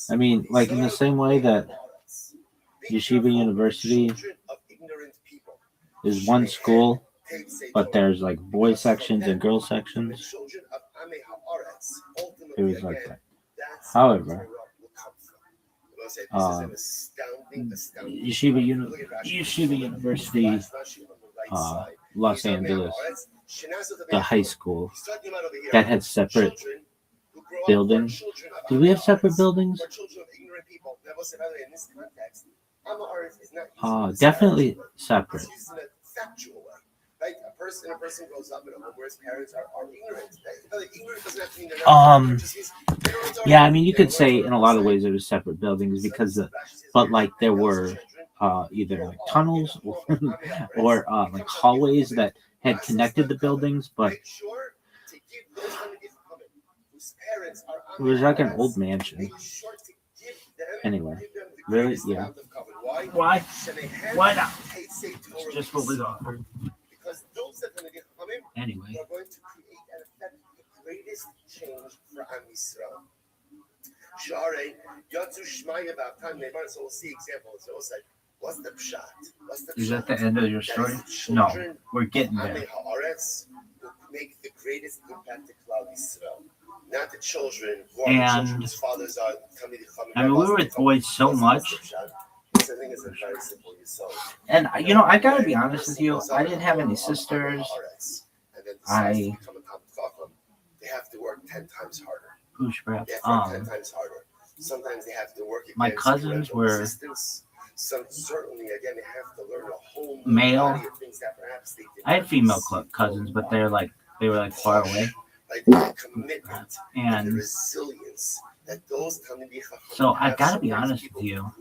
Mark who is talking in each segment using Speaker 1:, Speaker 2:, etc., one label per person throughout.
Speaker 1: I mean, like in the same way that Yeshiva University is one school, but there's like boy sections and girl sections. It was like that. However, Yeshiva University, Los Angeles, the high school, that had separate buildings. Do we have separate buildings? Definitely separate. A person grows up in a home where his parents are ignorant. Ignorant doesn't have to mean they're not. Yeah, I mean, you could say in a lot of ways it was separate buildings because, but like there were either like tunnels or like hallways that had connected the buildings, but it was like an old mansion. Anyway, really, yeah.
Speaker 2: Why? Why not? It's just what we offered.
Speaker 3: Because those that are going to come in
Speaker 1: anyway
Speaker 3: are going to create and affect the greatest change for Am Yisrael. Share Yatzu Shmaya about time they so we'll see examples. They'll say, what's the pshat?
Speaker 2: Is that the end of your story? No, we're getting there.
Speaker 3: Will make the greatest impact to Klal Yisrael. Not the children whose fathers are.
Speaker 2: I mean, we were with boys so much. And I gotta be honest with you, I didn't have any sisters.
Speaker 3: They have to work 10 times harder.
Speaker 2: Push perhaps.
Speaker 3: 10 times harder. Sometimes they have to work.
Speaker 2: My cousins were.
Speaker 3: Certainly, again, they have to learn a whole
Speaker 2: male.
Speaker 3: Body of things that perhaps they didn't.
Speaker 2: I had female cousins, but they were like far away.
Speaker 3: Like the commitment
Speaker 2: and
Speaker 3: the resilience that those.
Speaker 2: So I gotta be honest with you.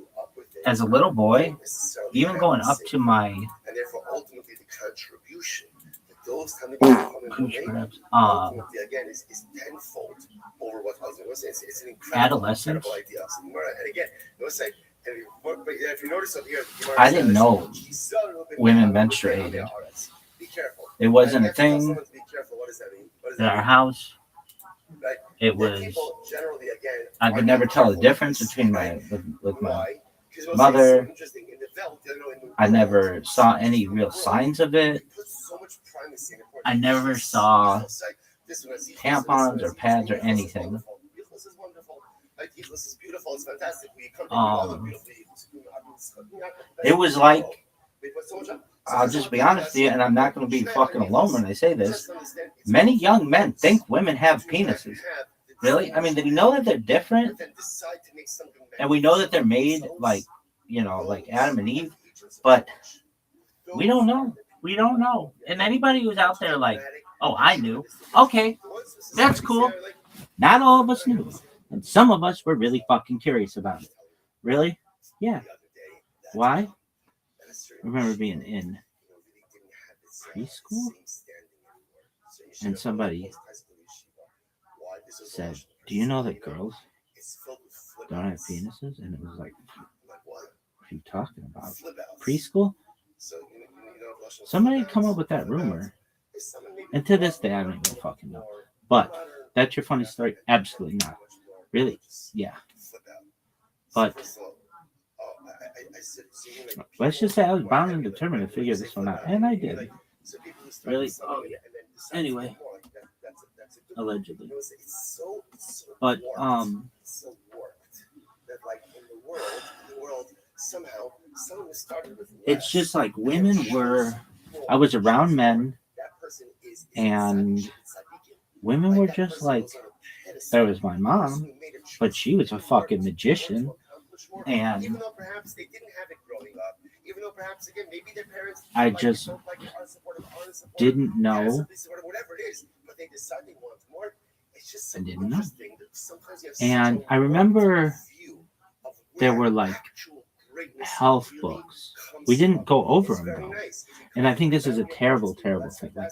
Speaker 2: As a little boy, even going up to my
Speaker 3: and therefore ultimately the contribution that those ultimately again is tenfold over what I was going to say. It's an incredible idea. And again, if you notice up here,
Speaker 2: I didn't know women menstruated.
Speaker 3: Be careful.
Speaker 2: It wasn't a thing in our house. It was. I could never tell the difference between with my mother. I never saw any real signs of it. I never saw tampons or pads or anything. It was like, I'll just be honest with you, and I'm not going to be fucking alone when I say this. Many young men think women have penises. Really? I mean, we know that they're different, and we know that they're made like Adam and Eve, but we don't know. We don't know. And anybody who's out there like, oh, I knew. Okay, that's cool. Not all of us knew. And some of us were really fucking curious about it. Really? Yeah. Why? I remember being in preschool, and somebody said, do you know that girls don't have penises? And it was like, what are you talking about? Preschool? Somebody come up with that rumor. And to this day, I don't even fucking know. But that's your funny story? Absolutely not. Really? Yeah. But let's just say I was bound and determined to figure this one out. And I did. Really? Oh, yeah. Anyway. Allegedly. But, it's just like women were, I was around men, and women were just like, there was my mom, but she was a fucking magician, and I just didn't know. I didn't know. And I remember there were like health books. We didn't go over them though. And I think this is a terrible, terrible thing. Like,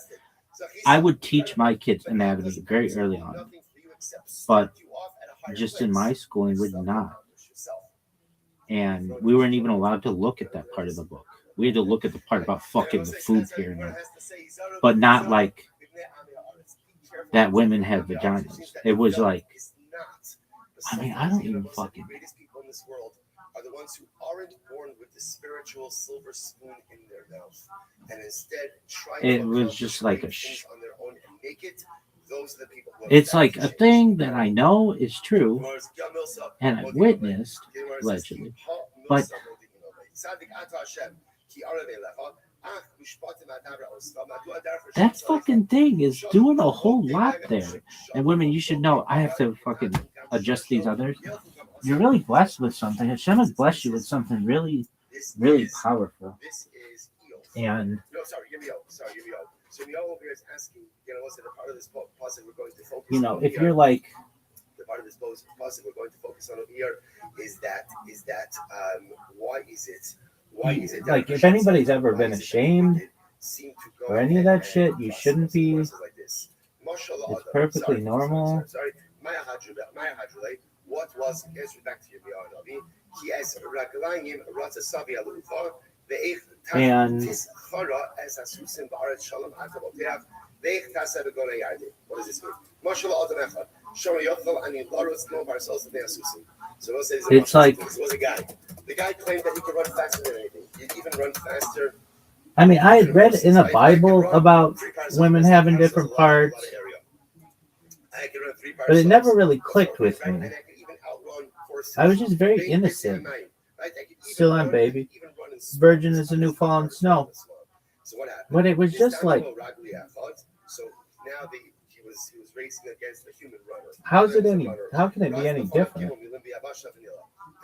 Speaker 2: I would teach my kids anatomy very early on, but just in my schooling would not. And we weren't even allowed to look at that part of the book. We had to look at the part about fucking the food pyramid, but not like
Speaker 1: that women have vaginas. It was like, I mean, I don't even fucking.
Speaker 3: The greatest people in this world are the ones who aren't born with the spiritual silver spoon in their mouth, and instead try to
Speaker 1: It was just like a.
Speaker 3: things on their own and make it. Those are the people who
Speaker 1: It's like a thing that I know is true and I've witnessed allegedly, but that fucking thing is doing a whole lot there. And women, you should know. I have to fucking adjust these others. You're really blessed with something. Hashem has blessed you with something really, really powerful. And
Speaker 3: so Yo over here is asking, what's the part of this puzzle we're going to focus on?
Speaker 1: If you're like,
Speaker 3: the part of this puzzle we're going to focus on over here is that why is it
Speaker 1: like if anybody's ever been ashamed or any of that shit, you shouldn't be. It's perfectly normal.
Speaker 3: What was back to you,
Speaker 1: and
Speaker 3: what does this mean?
Speaker 1: It's like
Speaker 3: the guy claimed that he could run faster than anything. He'd even run faster.
Speaker 1: I mean, I had read in the Bible about women having different parts, but it never really clicked with me. I was just very innocent. Still am, baby. Virgin as the new fallen snow. But it was just like,
Speaker 3: so now he was racing against a human runner.
Speaker 1: How can it be any different?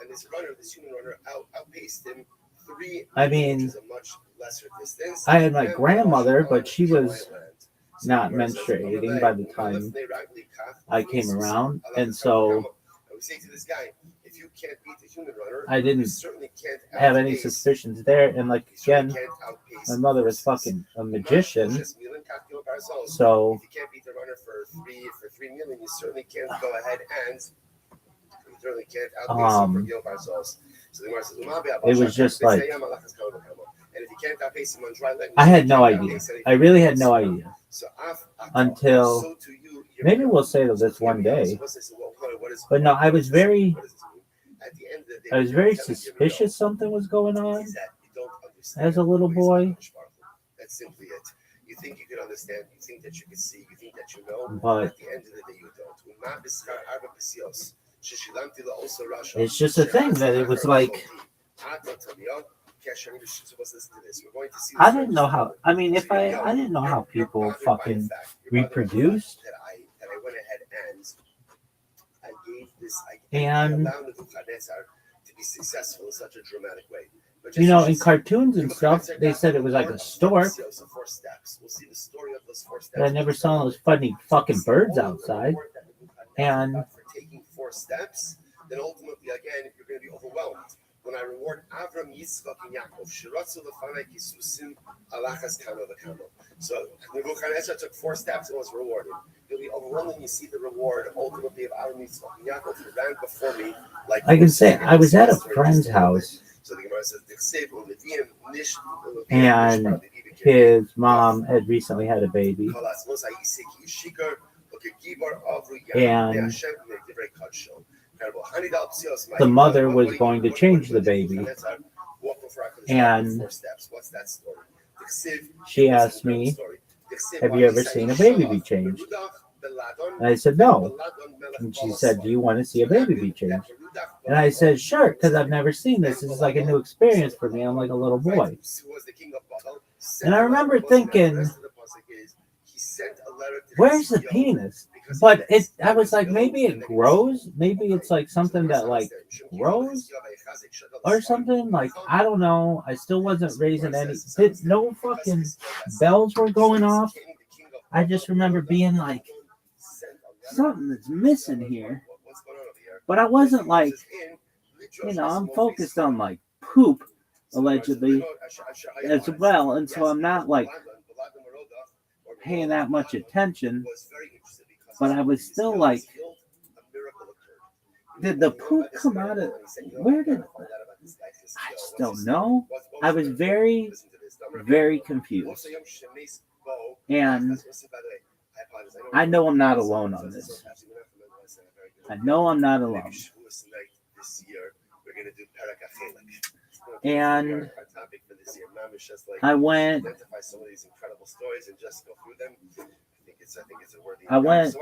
Speaker 3: And this human runner outpaced him 3
Speaker 1: meters,
Speaker 3: a much lesser distance.
Speaker 1: I had my grandmother, but she was not menstruating by the time I came around, and so
Speaker 3: we say to this guy, if you can't beat the human runner,
Speaker 1: I didn't have any suspicions there. And like again, my mother was fucking a magician, so
Speaker 3: if you can't beat the runner for 3 million, you certainly can't go ahead and certainly can't outpace him for Gil Barsos. So the says,
Speaker 1: it was just like,
Speaker 3: and if you can't outpace him on dry land,
Speaker 1: I had no idea. I really had no idea until maybe we'll say that this one day. But no, I was very suspicious something was going on as a little boy.
Speaker 3: That's simply it. You think you can understand, you think that you can see, you think that you know,
Speaker 1: but
Speaker 3: at the end of the day you don't.
Speaker 1: It's just a thing that it was like, I didn't know how. I mean, I didn't know how people fucking reproduced.
Speaker 3: That I went ahead and gave this,
Speaker 1: and
Speaker 3: allowed Nebuchadnezzar to be successful in such a dramatic way.
Speaker 1: In cartoons and stuff, they said it was like a stork. But I never saw those funny fucking birds outside. And
Speaker 3: for taking 4 steps, then ultimately, again, you're going to be overwhelmed. When I reward Avram, Yitzchak, and Yaakov, Shiratzu Lefanai Kisusim Alachas Kano V'Kano. So Nebuchadnezzar took 4 steps and was rewarded. You'll be overwhelmed when you see the reward ultimately of Avram, Yitzchak, and Yaakov, who ran before me. Like
Speaker 1: I can say, I was at a friend's house,
Speaker 3: so the Gemara says,
Speaker 1: and his mom had recently had a baby, and the mother was going to change the baby, and she asked me, have you ever seen a baby be changed? And I said, no. And she said, do you want to see a baby be changed? And I said, sure, because I've never seen this. This is like a new experience for me. I'm like a little boy. And I remember thinking, where's the penis? But I was like, maybe it grows. Maybe it's like something that like grows or something. Like, I don't know. I still wasn't raising any. No fucking bells were going off. I just remember being like, something that's missing here. But I wasn't like, I'm focused on like poop, allegedly, as well. And so I'm not like paying that much attention. But I was still like, did the poop come out of, where did, I just don't know. I was very, very confused. And
Speaker 2: I know I'm not alone on this. I know I'm not alone. And I went. I went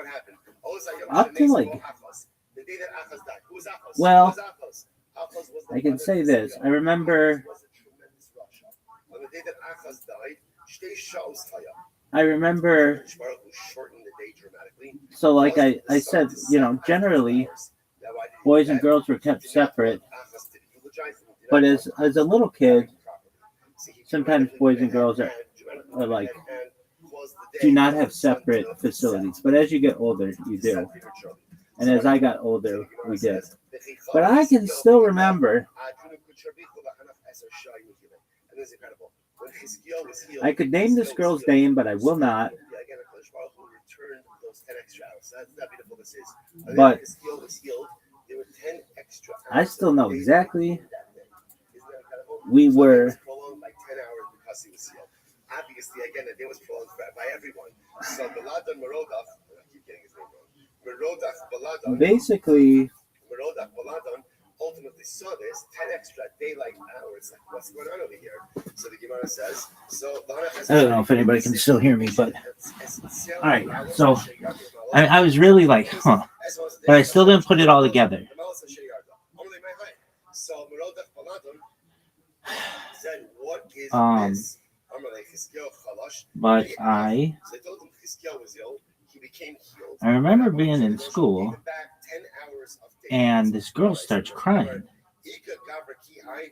Speaker 2: up to like. Well, I can say this. I remember. So like I said, generally boys and girls were kept separate. But as a little kid, sometimes boys and girls are like do not have separate facilities. But as you get older, you do. And as I got older, we did. But I can still remember. I could name this girl's name, but I will not. But I still know exactly. We were. Obviously, again, the day was prolonged by everyone. So Baladon Merodach, I keep getting his name wrong. Baladon. Basically, Baladon ultimately saw this 10 extra daylight hours. Like, what's going on over here? So the Gemara says. So I don't know if anybody can still hear me, but all right. So I was really like, huh, but I still didn't put it all together. So Merodach Baladon said, "What is this?" But I remember being in school and this girl starts crying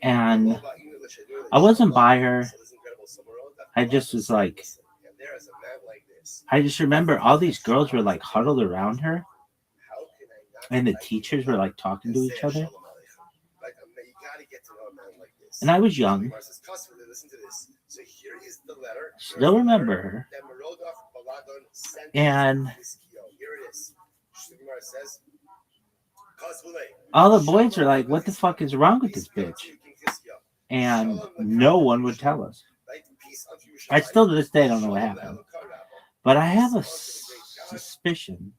Speaker 2: and I wasn't by her. I just was like, I just remember all these girls were like huddled around her and the teachers were like talking to each other. And I was young. Still remember her. And all the boys were like, what the fuck is wrong with this bitch? And no one would tell us. I still to this day don't know what happened. But I have a suspicion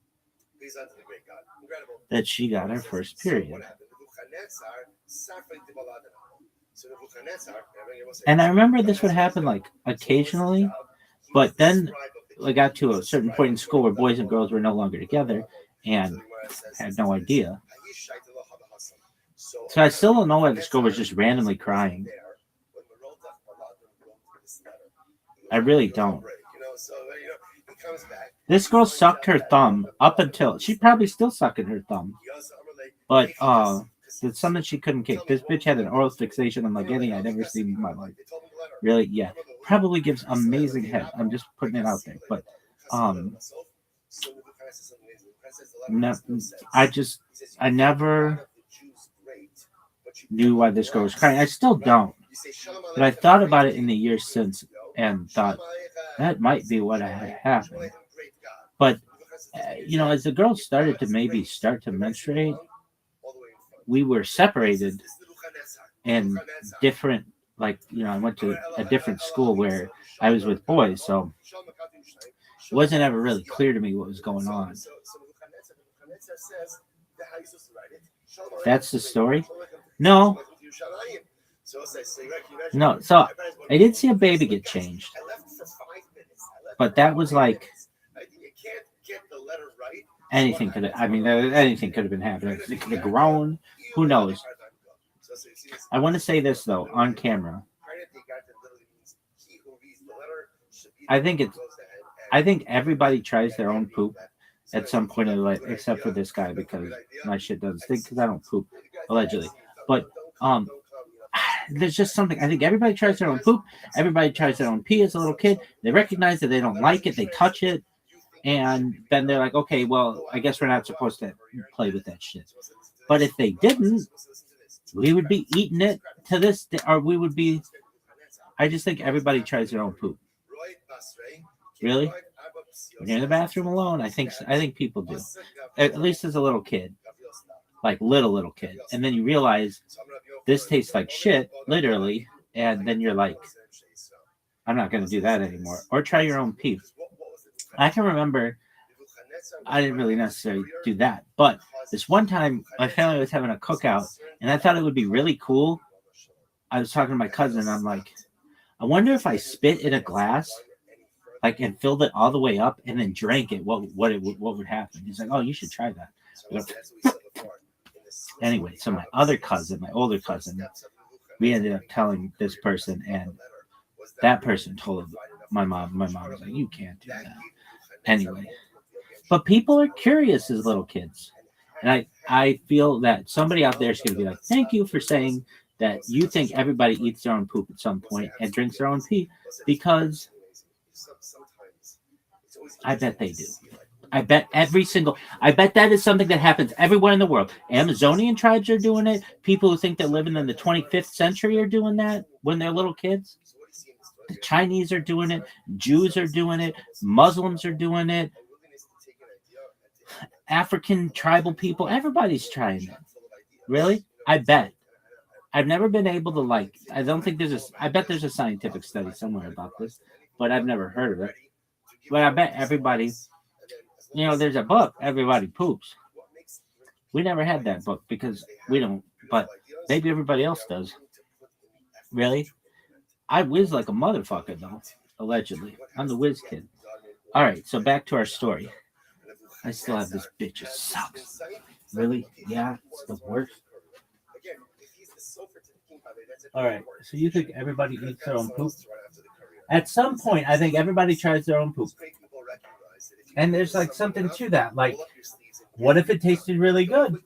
Speaker 2: that she got her first period. And I remember this would happen like occasionally, but then I got to a certain point in school where boys and girls were no longer together and had no idea. So I still don't know why this girl was just randomly crying. I really don't. This girl sucked her thumb up until she probably still sucking her thumb, but it's something she couldn't kick. This bitch had an oral fixation on like anything I'd ever seen in my life. Really, yeah. Probably gives amazing head. I'm just putting it out there. But I never knew why this girl was crying. I still don't. But I thought about it in the years since and thought that might be what had happened. But as the girl started to start to menstruate, we were separated in different, I went to a different school where I was with boys, so it wasn't ever really clear to me what was going on. That's the story? No. So I did see a baby get changed, but that was like anything could have been happening. It could have grown. Who knows? I want to say this though on camera. I think everybody tries their own poop at some point in life, except for this guy because my shit doesn't stink because I don't poop allegedly. But there's just something. I think everybody tries their own poop. Everybody tries their own pee as a little kid. They recognize that they don't like it. They touch it. And then they're like, okay, well, I guess we're not supposed to play with that shit. But if they didn't, we would be eating it to this day, or we would be. I just think everybody tries their own poop. Really? When you're in the bathroom alone, I think people do. At least as a little kid. Like little kid. And then you realize this tastes like shit, literally. And then you're like, I'm not going to do that anymore. Or try your own pee. I can remember
Speaker 1: I didn't really necessarily do that. But this one time, my family was having a cookout, and I thought it would be really cool. I was talking to my cousin, and I'm like, I wonder if I spit in a glass, like, and filled it all the way up, and then drank it. What would happen? He's like, oh, you should try that. Anyway, so my other cousin, my older cousin, we ended up telling this person, and that person told my mom. My mom was like, you can't do that. Anyway, but people are curious as little kids. And I feel that somebody out there is going to be like, thank you for saying that you think everybody eats their own poop at some point and drinks their own pee, because I bet they do. I bet that is something that happens everywhere in the world. Amazonian tribes are doing it. People who think they're living in the 25th century are doing that when they're little kids. The Chinese are doing it. Jews are doing it. Muslims are doing it. African tribal people, everybody's trying it. Really? I bet. I've never been able to, like, I bet there's a scientific study somewhere about this, but I've never heard of it. But I bet everybody, there's a book, Everybody Poops. We never had that book because we don't, but maybe everybody else does. Really? I whiz like a motherfucker, though, allegedly. I'm the whiz kid. All right, so back to our story. I still have this bitch. It sucks. Really? Yeah, it's the worst. All right, so you think everybody eats their own poop? At some point, I think everybody tries their own poop. And there's like something to that. Like, what if it tasted really good?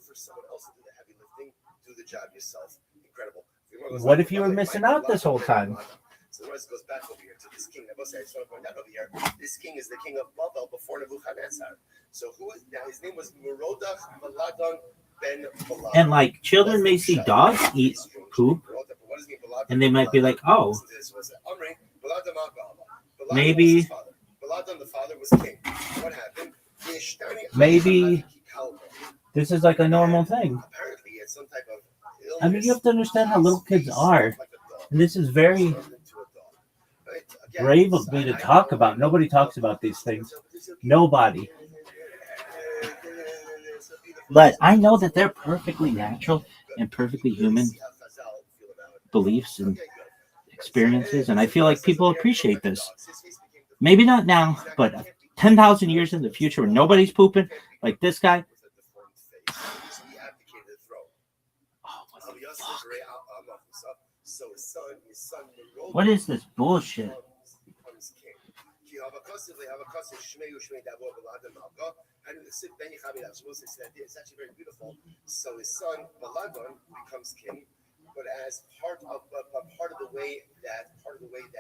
Speaker 1: What if you were missing out this whole time?
Speaker 3: So the rest goes back over here to this king. I must say, I just want to point out over here, this king is the king of Babel before Nebuchadnezzar. So his name was Merodach Baladan ben Baladan.
Speaker 1: And like children may see dogs eat poop, and they might be like, oh, maybe
Speaker 3: Baladan the father was king. What happened?
Speaker 1: Maybe this is like a normal thing.
Speaker 3: Apparently, it's some type of
Speaker 1: I mean, you have to understand how little kids are. And this is very brave of me to talk about. Nobody talks about these things. Nobody. But I know that they're perfectly natural and perfectly human beliefs and experiences. And I feel like people appreciate this. Maybe not now, but 10,000 years in the future when nobody's pooping, like this guy. What is this bullshit?
Speaker 3: It's actually very beautiful. So his son Baladan becomes king, but as part of the way that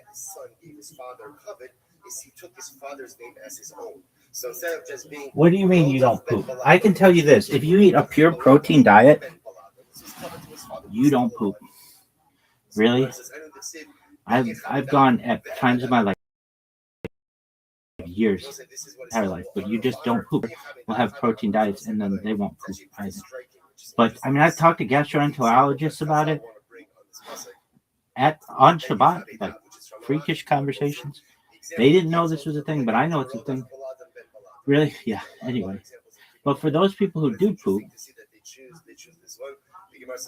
Speaker 3: his son gave his father covet is he took his father's name as his own. So instead of just being,
Speaker 1: what do you mean you don't poop? I can tell you this: if you eat a pure protein diet, you don't poop. Really? I've gone at times in my life, years, entire life, but you just don't poop. We'll have protein diets and then they won't poop either. But I mean, I've talked to gastroenterologists about it on Shabbat, like freakish conversations. They didn't know this was a thing, but I know it's a thing. Really? Yeah. Anyway, but for those people who do poop,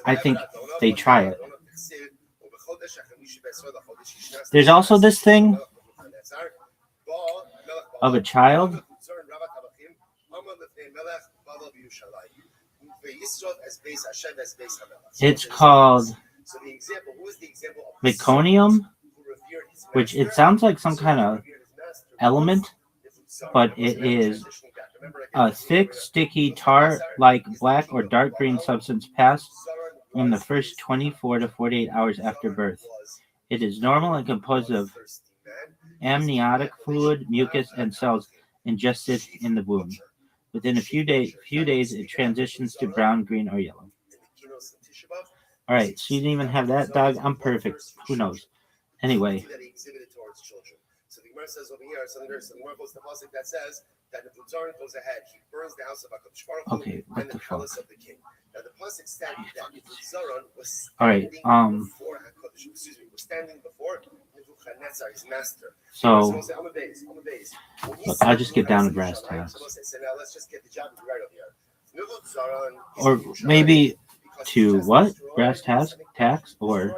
Speaker 1: I think they try it. There's also this thing of a child. It's called meconium, which it sounds like some kind of element, but it is a thick, sticky, tar-like black or dark green substance passed in the first 24 to 48 hours after birth. It is normal and composed of amniotic fluid, mucus, and cells ingested in the womb. Within a few days, it transitions to brown, green, or yellow. All right, so you didn't even have that, dog? I'm perfect. Who knows? Anyway.
Speaker 3: So the Gemara says over here, so the Gemara goes to the pasuk that says that the Buzzaran goes ahead. He burns the house of HaKadosh Baruch Hu and the palace of the king. Now the pasuk said that the Buzzaran was standing before HaKadosh. Was standing before
Speaker 1: So, look, I'll just get down to brass tacks. Or maybe to what? Brass tacks or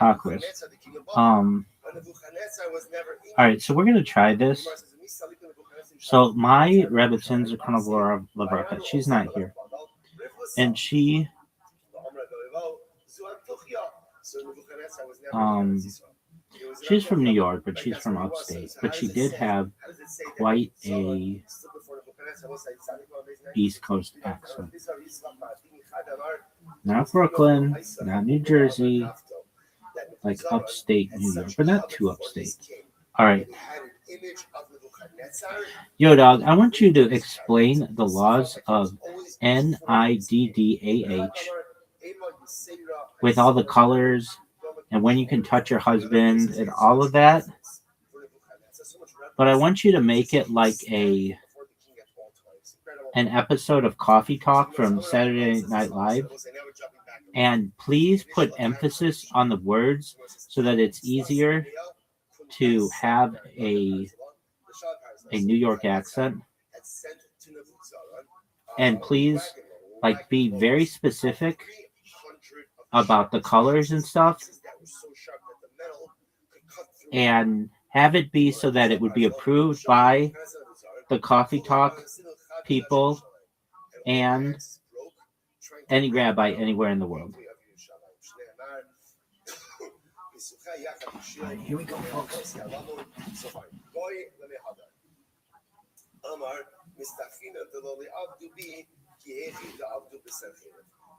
Speaker 1: tacos. All right, so we're gonna try this. So my Rebbitzin Zakonov Lavraka, she's not here, and she's from New York, but she's from upstate. But she did have quite a East Coast accent. Not Brooklyn, not New Jersey, like upstate New York, but not too upstate. All right. Yo, dog, I want you to explain the laws of NIDDAH with all the colors and when you can touch your husband and all of that. But I want you to make it like an episode of Coffee Talk from Saturday Night Live. And please put emphasis on the words so that it's easier to have a New York accent. And please, like, be very specific about the colors and stuff. And have it be so that it would be approved by the Coffee Talk people and any rabbi anywhere in the world. All right, here we go, folks. So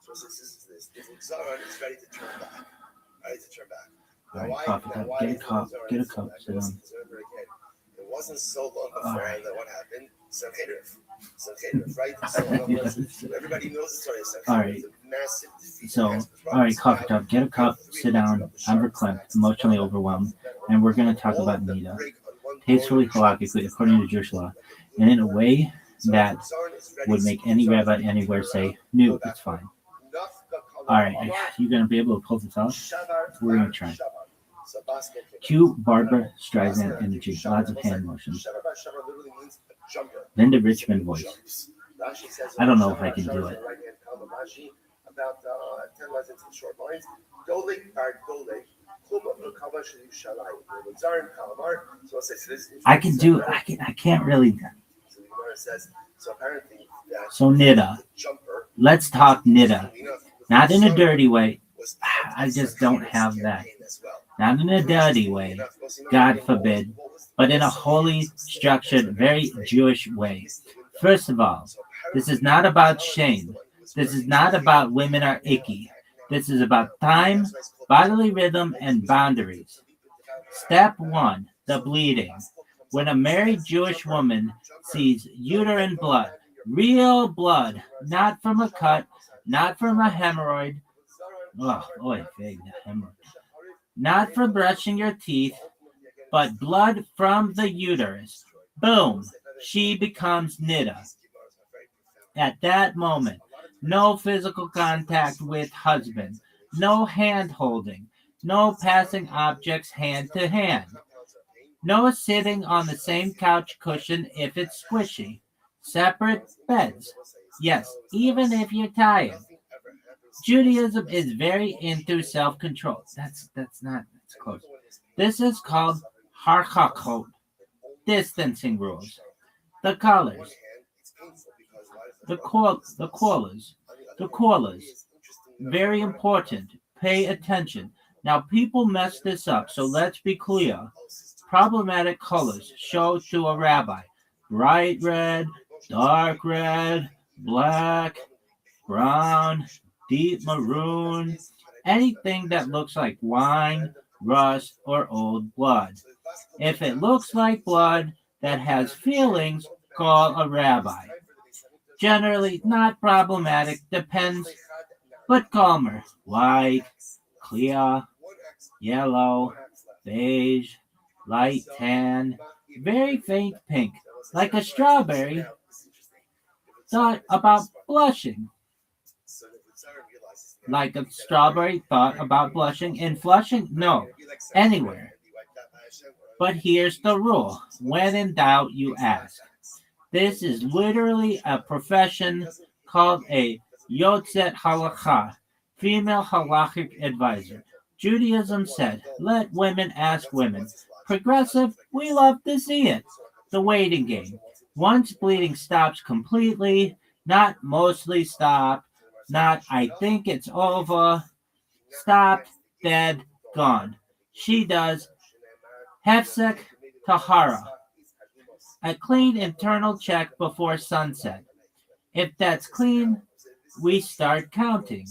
Speaker 1: this is is ready to turn back. All right, Coffee Talk, get a cup, sit down. It wasn't so long before that what happened. Sanhedrin, right? So everybody knows the story of Sanhedrin. All right. So, all right, Coffee Talk, get a cup, sit down. I'm verklempt, emotionally overwhelmed, and we're going to talk about Nida, tastefully, halakhically, according to Jewish law, and in a way that would make any rabbi anywhere say, "No, it's fine." All right, you're going to be able to pull this off? We're going to try. Cue Barbara Streisand energy, lots of hand motions. Linda Richmond voice. I don't know if I can do it. I can do it. I can't really. So Nida. Let's talk Nida. Not in a dirty way. I just don't have that. Not in a dirty way, God forbid, but in a holy, structured, very Jewish way. First of all, this is not about shame. This is not about women are icky. This is about time, bodily rhythm, and boundaries. Step 1, the bleeding. When a married Jewish woman sees uterine blood, real blood, not from a cut, not from a hemorrhoid, not from brushing your teeth, but blood from the uterus. Boom, she becomes Nida. At that moment, no physical contact with husband, no hand holding, no passing objects hand to hand, no sitting on the same couch cushion if it's squishy, separate beds. Yes, even if you're tired. Judaism is very into self-control. That's close. This is called harchakot, distancing rules. The colors, the koalas, very important. Pay attention. Now, people mess this up, so let's be clear. Problematic colors show to a rabbi. Bright red, dark red, black, brown, deep maroon, anything that looks like wine, rust, or old blood. If it looks like blood that has feelings, call a rabbi. Generally not problematic, depends, but calmer. White, clear, yellow, beige, light tan, very faint pink, like a strawberry. Thought about blushing.
Speaker 2: Like a strawberry thought about blushing and flushing? No, anywhere. But here's the rule. When in doubt, you ask. This is literally a profession called a Yotzet Halakha, female halachic advisor. Judaism said, let women ask women. Progressive, we love to see it. The waiting game. Once bleeding stops completely, not mostly stopped, not I think it's over, stopped, dead, gone. She does Hefsek Tahara, a clean internal check before sunset. If that's clean, we start counting.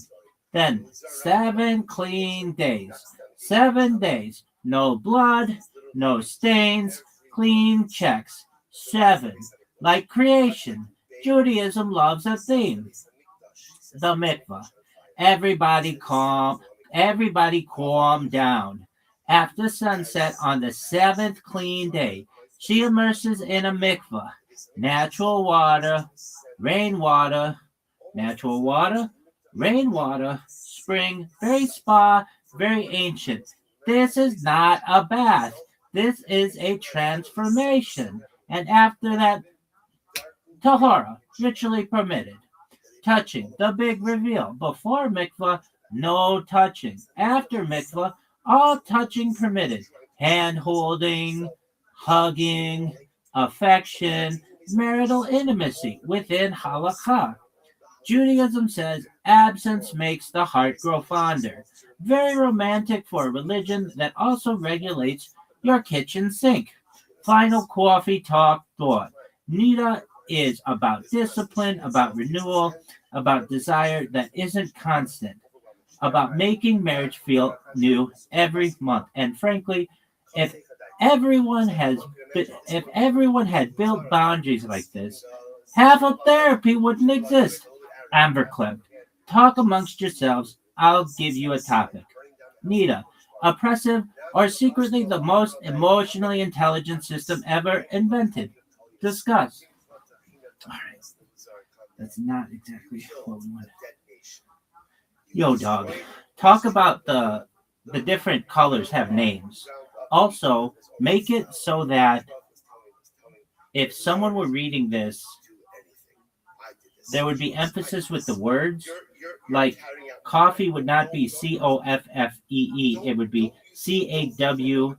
Speaker 2: Then 7 clean days. 7 days. No blood, no stains, clean checks. 7. Like creation. Judaism loves a theme. The mikvah. Everybody calm down. After sunset on the 7th clean day, she immerses in a mikvah. Natural water, rainwater, natural water, rainwater, spring, very spa, very ancient. This is not a bath. This is a transformation. And after that, tahara, ritually permitted. Touching, the big reveal. Before mikvah, no touching. After mikvah, all touching permitted. Hand holding, hugging, affection, marital intimacy within halakha. Judaism says absence makes the heart grow fonder. Very romantic for a religion that also regulates your kitchen sink. Final coffee talk thought. Nita is about discipline, about renewal, about desire that isn't constant, about making marriage feel new every month. And frankly, if if everyone had built boundaries like this, half of therapy wouldn't exist. Amber clip. Talk amongst yourselves. I'll give you a topic. Nita. Oppressive or secretly the most emotionally intelligent system ever invented. Discuss. All right. That's not exactly what we want. Yo, dog. Talk about the different colors have names. Also, make it so that if someone were reading this, there would be emphasis with the words. Like coffee would not be COFFEE, it would be CAWFEE.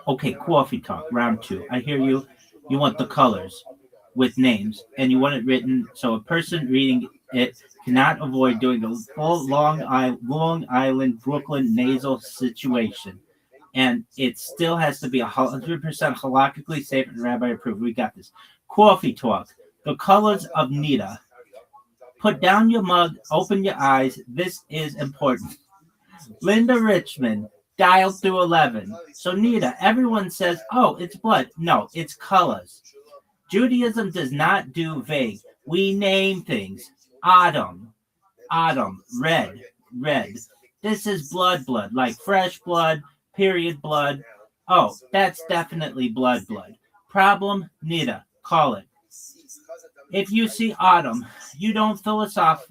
Speaker 2: Okay, coffee talk, round two. I hear you. You want the colors with names, and you want it written so a person reading it cannot avoid doing the full Long Island, Brooklyn nasal situation. And it still has to be 100% halakhically safe and rabbi approved. We got this. Coffee talk. The colors of Nita. Put down your mug. Open your eyes. This is important. Linda Richmond. Dialed through 11. So Nita, everyone says, oh, it's blood. No, it's colors. Judaism does not do vague. We name things. Autumn, red. This is blood, like fresh blood, period blood. Oh, that's definitely blood. Problem, Nita, call it. If you see autumn, you don't philosophize,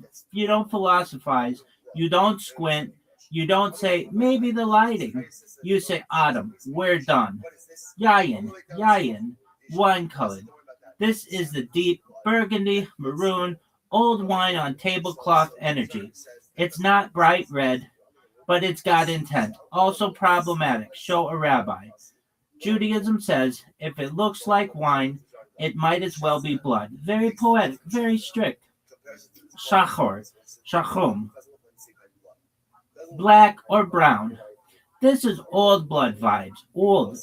Speaker 2: you don't squint, you don't say, maybe the lighting. You say, autumn, we're done. Yayin, wine colored. This is the deep burgundy, maroon, old wine on tablecloth energy. It's not bright red, but it's got intent. Also problematic. Show a rabbi. Judaism says, if it looks like wine, it might as well be blood. Very poetic, very strict. Shachum. Black or brown. This is old blood vibes.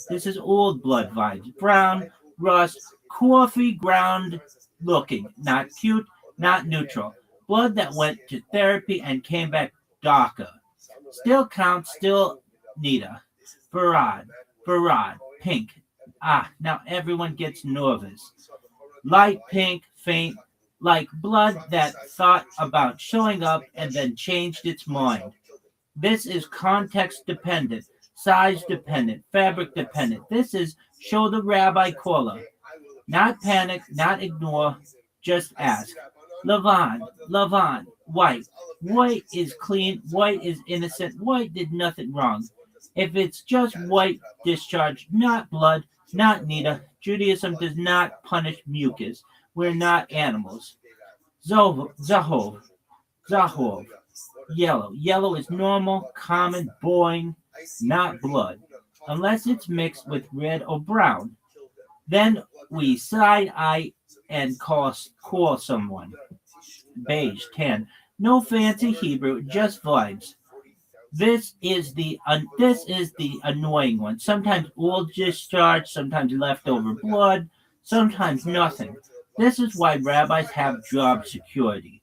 Speaker 2: This is old blood vibes. Brown, rust, coffee ground looking. Not cute, not neutral. Blood that went to therapy and came back darker. Still counts, still Nita. Farad, pink. Now everyone gets nervous. Light pink, faint, like blood that thought about showing up and then changed its mind. This is context dependent.
Speaker 1: size dependent, fabric dependent. This is show the rabbi caller. Not panic, not ignore, just ask. Lavan, white. White is clean, white is innocent, white did nothing wrong. If it's just white discharge, not blood, not nida, Judaism does not punish mucus. We're not animals. Zahov, yellow. Yellow is normal, common, boring, not blood. Unless it's mixed with red or brown. Then we side eye and call someone. Beige, tan. No fancy Hebrew, just vibes. This is the annoying one. Sometimes all discharge, sometimes leftover blood, sometimes nothing. This is why rabbis have job security.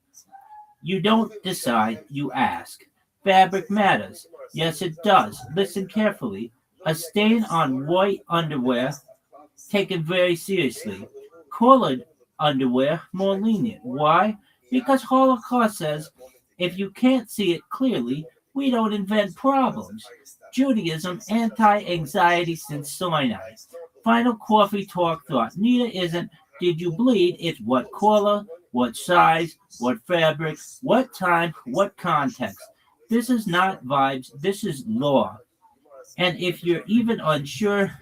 Speaker 1: You don't decide, you ask. Fabric matters. Yes, it does. Listen carefully. A stain on white underwear, taken very seriously. Colored underwear, more lenient. Why? Because Holocaust says, if you can't see it clearly, we don't invent problems. Judaism, anti-anxiety since Sinai. Final coffee talk thought. Nita isn't, did you bleed? It's what color, what size, what fabric, what time, what context. This is not vibes, this is law. And if you're even unsure,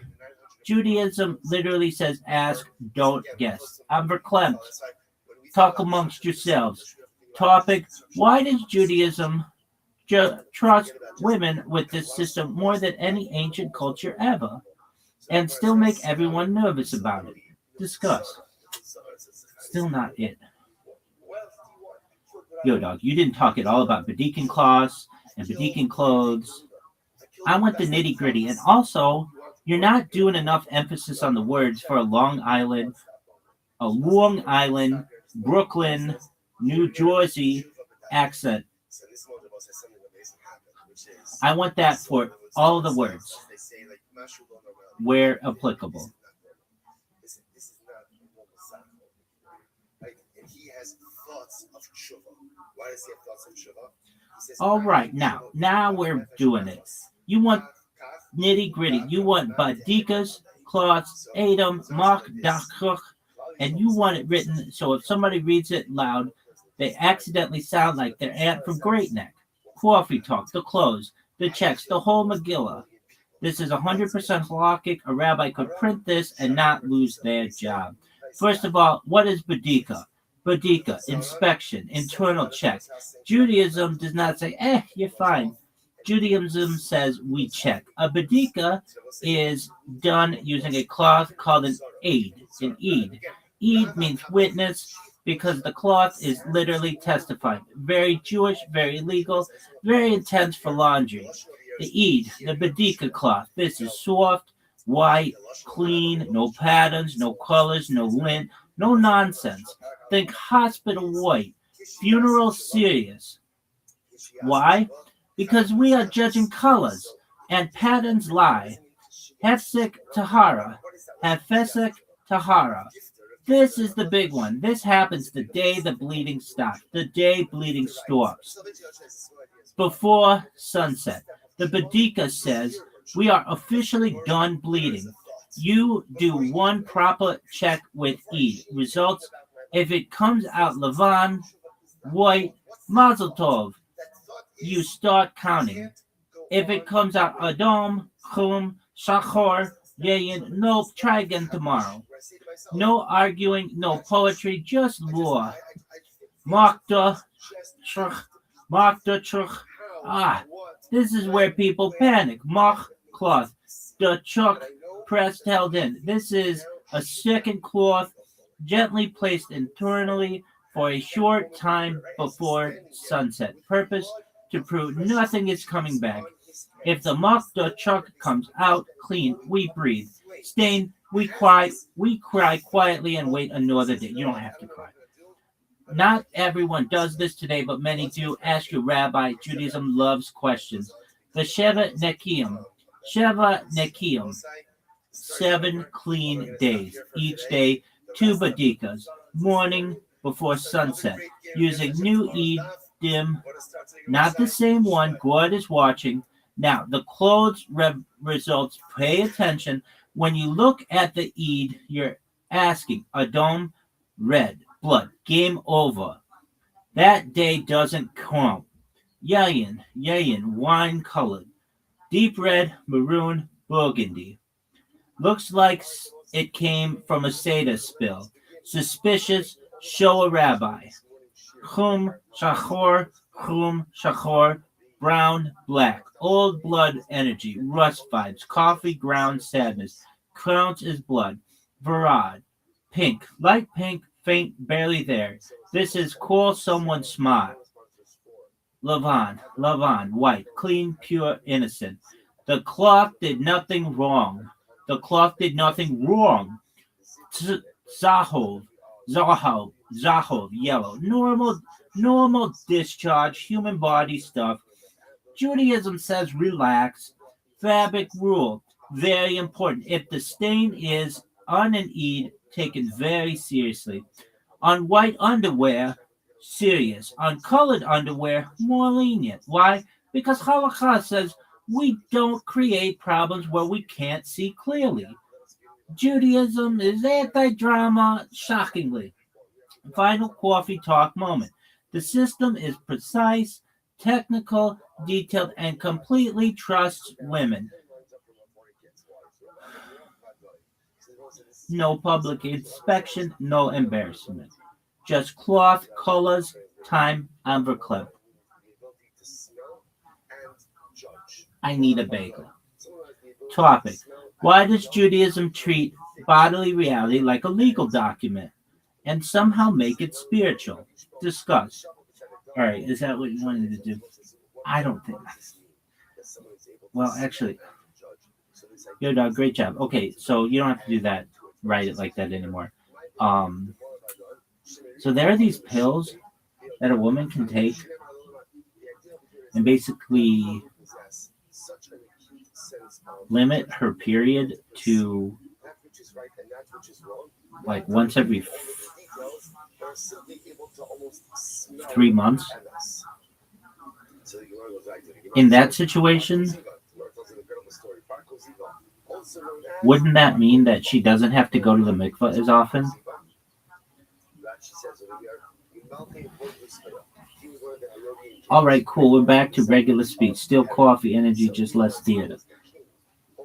Speaker 1: Judaism literally says ask, don't guess. I'm verklempt. Talk amongst yourselves. Topic, why does Judaism trust women with this system more than any ancient culture ever, and still make everyone nervous about it? Discuss. Still not it. Yo, dog, you didn't talk at all about Bedikin cloths and Bedikin clothes. I want the nitty gritty, and also, you're not doing enough emphasis on the words for a Long Island, Brooklyn, New Jersey accent. I want that for all the words, where applicable. All right, now we're doing it. You want nitty gritty. You want badikas, cloths, Adam, Mark, Dachuk, and you want it written so if somebody reads it loud, they accidentally sound like their aunt from Great Neck. Coffee talk, the clothes, the checks, the whole Megillah. This is 100% halakhic. A rabbi could print this and not lose their job. First of all, what is badika? Badika, inspection, internal check. Judaism does not say, you're fine. Judaism says we check. A badika is done using a cloth called an eid. Eid means witness because the cloth is literally testifying. Very Jewish, very legal, very intense for laundry. The eid, the badika cloth. This is soft, white, clean, no patterns, no colors, no lint, no nonsense. Think hospital white, funeral serious. Why? Because we are judging colors, and patterns lie. Hefsek Tahara, Hefesek Tahara. This is the big one. This happens the day the bleeding stops, the day bleeding stops. Before sunset, the Badika says, we are officially done bleeding. You do one proper check with Eid. Results, if it comes out Lavan, white, Mazel Tov, you start counting. If it comes out Adam, Chum, Shachor, Yayin, nope, try again tomorrow. No arguing, no poetry, just law. Makta, Chuk. This is where people panic. Mach, cloth. The chuk, pressed, held in. This is a second cloth, gently placed internally for a short time before sunset. Purpose, to prove nothing is coming back. If the Makta chuk comes out clean, we breathe. Stain, we cry quietly and wait another day. You don't have to cry. Not everyone does this today, but many do. Ask your rabbi. Judaism loves questions. The Sheva Nekiim. 7 clean days. Each day, 2 badikas. Morning before sunset. Using new Eid dim. Not the same one. God is watching. Now, the clothes results, pay attention. When you look at the Eid, you're asking, Adom, red, blood, game over. That day doesn't count. Yayin, wine colored, deep red, maroon, burgundy. Looks like it came from a Seder spill. Suspicious, show a rabbi. Chum, shachor, brown, black. Old blood energy, rust vibes, coffee ground sadness. Counts as blood. Varad, pink, light pink, faint, barely there. This is call someone smart. Lavan, white, clean, pure, innocent. The cloth did nothing wrong. The cloth did nothing wrong. Zahov, yellow. Normal discharge, human body stuff. Judaism says relax. Fabric rule, very important. If the stain is on an Eid, taken very seriously. On white underwear, serious. On colored underwear, more lenient. Why? Because Halakha says we don't create problems where we can't see clearly. Judaism is anti-drama, shockingly. Final coffee talk moment. The system is precise, technical, detailed, and completely trusts women. No public inspection, no embarrassment. Just cloth, colors, time, envelope. I need a bagel. Topic. Why does Judaism treat bodily reality like a legal document and somehow make it spiritual? Discuss. All right, is that what you wanted to do? I don't think. Well, actually, yo, dog, great job. Okay, so you don't have to do that, write it like that anymore. So there are these pills that a woman can take and basically limit her period to like once every 3 months. In that situation, wouldn't that mean that she doesn't have to go to the mikveh as often? All right, cool. We're back to regular speed. Still coffee, energy, just less theater.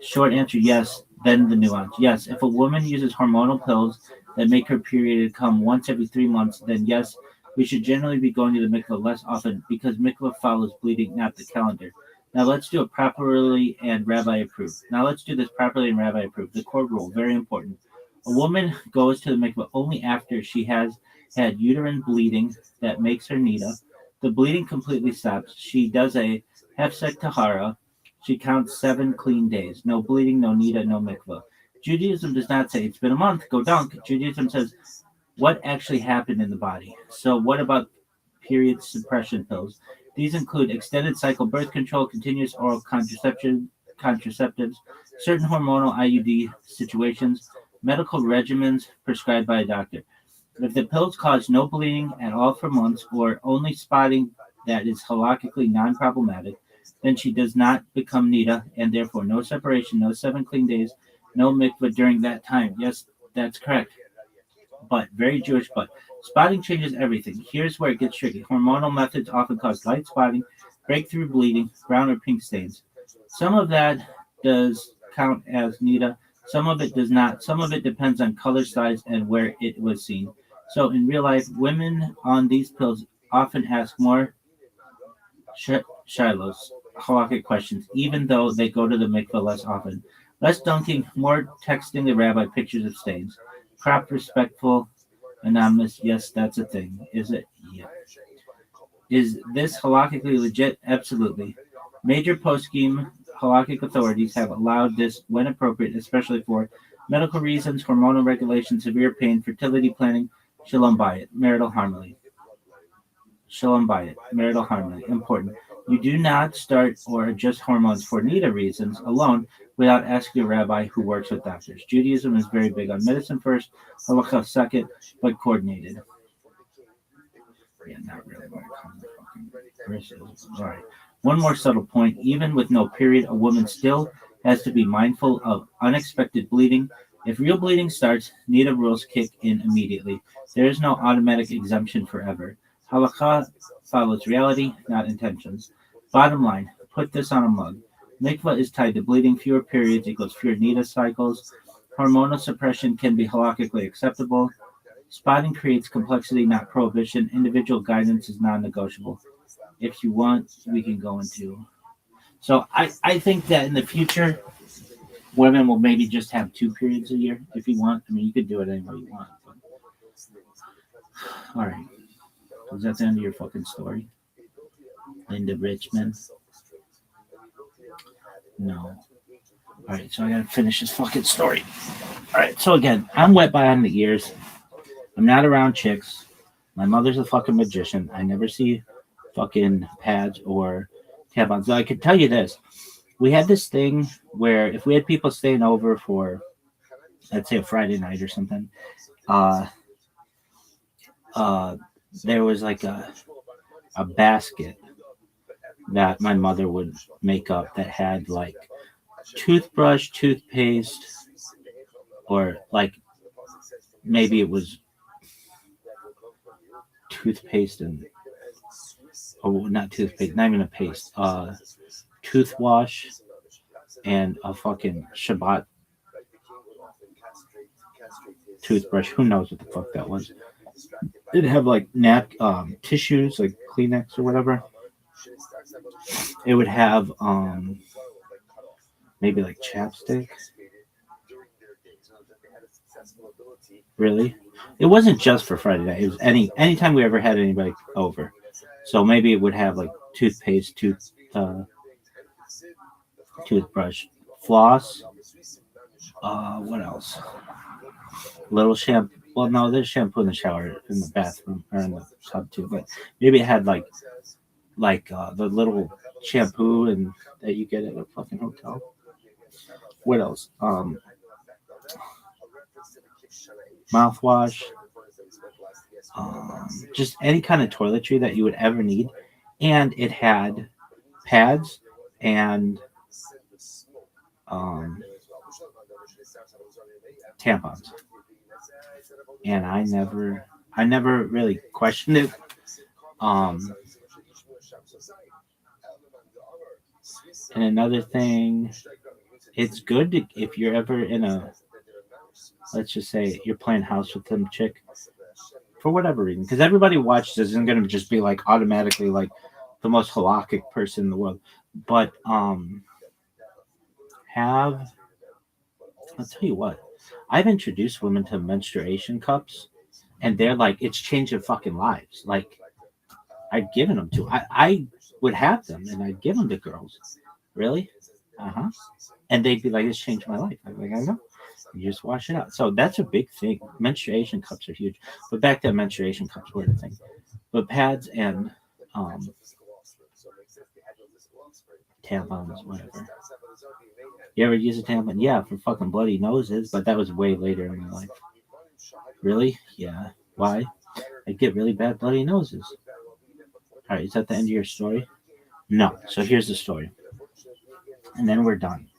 Speaker 1: Short answer, yes. Then the nuance. Yes, if a woman uses hormonal pills that make her period come once every 3 months, then yes, we should generally be going to the mikveh less often because mikveh follows bleeding, not the calendar. Now let's do it properly and rabbi approved. The core rule, very important. A woman goes to the mikveh only after she has had uterine bleeding that makes her nida. The bleeding completely stops. She does a hefsek tahara. She counts 7 clean days. No bleeding, no nida, no mikveh. Judaism does not say it's been a month, go dunk. Judaism says what actually happened in the body. So what about period suppression pills? These include extended cycle birth control, continuous oral contraceptives, certain hormonal IUD situations, medical regimens prescribed by a doctor. If the pills cause no bleeding at all for months or only spotting that is halakhically non-problematic, then she does not become nida and therefore no separation, no 7 clean days, no mikveh during that time. Yes, that's correct. But, very Jewish, but spotting changes everything. Here's where it gets tricky. Hormonal methods often cause light spotting, breakthrough bleeding, brown or pink stains. Some of that does count as nida, some of it does not. Some of it depends on color, size, and where it was seen. So in real life, women on these pills often ask more shilos, halakhic questions, even though they go to the mikveh less often. Less dunking, more texting the rabbi pictures of stains. Prop respectful, anonymous, yes, that's a thing. Is it? Yeah. Is this halakhically legit? Absolutely. Major poskim halakhic authorities have allowed this when appropriate, especially for medical reasons, hormonal regulation, severe pain, fertility planning, shalom bayit, marital harmony. Shalom bayit, marital harmony, important. You do not start or adjust hormones for nida reasons alone without asking a rabbi who works with doctors. Judaism is very big on medicine first, halakha second, but coordinated. Yeah, not really.
Speaker 2: All right. One more subtle point. Even with no period, a woman still has to be mindful of unexpected bleeding. If real bleeding starts, NIDA rules kick in immediately. There is no automatic exemption forever. Halakha follows reality, not intentions. Bottom line, put this on a mug. Mikvah is tied to bleeding. Fewer periods equals fewer NIDA cycles. Hormonal suppression can be halakhically acceptable. Spotting creates complexity, not prohibition. Individual guidance is non-negotiable. If you want, we can go into. So I think that in the future, women will maybe just have 2 periods a year if you want. I mean, you could do it any way you want. But... All right. Is that the end of your fucking story? Linda Richmond? No. All right, so I gotta finish this fucking story. All right, so again, I'm wet behind the ears. I'm not around chicks. My mother's a fucking magician. I never see fucking pads or tampons. So I could tell you this. We had this thing where if we had people staying over for, let's say, a Friday night or something, uh, there was like a basket that my mother would make up that had like toothbrush, toothpaste, or like maybe it was toothpaste and not toothpaste, not even a paste, toothwash and a fucking Shabbat toothbrush. Who knows what the fuck that was? It'd have like tissues, like Kleenex or whatever. It would have maybe like chapstick. Really? It wasn't just for Friday night. It was anytime we ever had anybody over. So maybe it would have like toothpaste, toothbrush, floss. What else? Little shampoo. Well, no, there's shampoo in the shower, in the bathroom, or in the tub too. But maybe it had like the little shampoo and that you get at a fucking hotel. What else? Mouthwash. Just any kind of toiletry that you would ever need, and it had pads and tampons. And I never really questioned it. And another thing, it's good if you're ever in a, let's just say you're playing house with some chick for whatever reason, because everybody watches this isn't going to just be like automatically like the most halakhic person in the world, but I'll tell you what, I've introduced women to menstruation cups, and they're like, it's changing fucking lives. Like, I'd given them to, I would have them, and I'd give them to girls. Really? And they'd be like, it's changed my life. I'm like, I know. You just wash it out. So that's a big thing. Menstruation cups are huge. But back then, menstruation cups were the thing. But pads and tampons, whatever. You ever use a tampon? Yeah, for fucking bloody noses, but that was way later in my life. Really? Yeah. Why? I get really bad bloody noses. All right, is that the end of your story? No. So here's the story. And then we're done.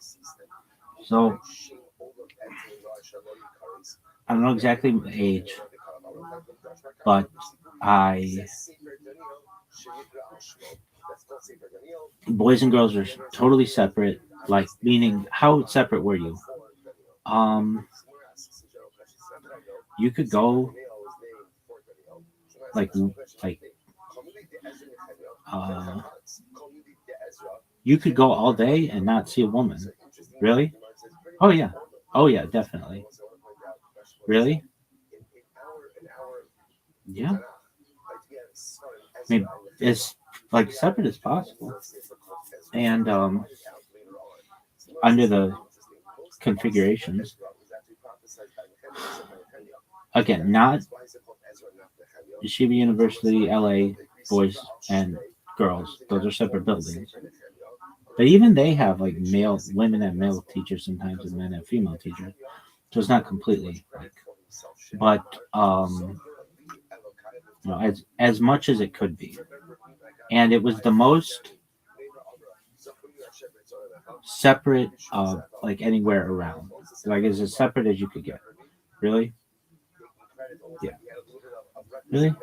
Speaker 2: So I don't know exactly my age, but boys and girls are totally separate. Like, meaning, how separate were you? You could go you could go all day and not see a woman. Really? Oh yeah, definitely. Really? Yeah. I mean, it's like separate as possible, and under the configurations. Again, not Yeshiva University, LA, boys and girls. Those are separate buildings. But even they have like women and male teachers sometimes, and men and female teachers. So it's not completely like, but as much as it could be.
Speaker 1: and it was the most separate of like anywhere around. Like it's as separate as you could get. Really? Yeah. Really?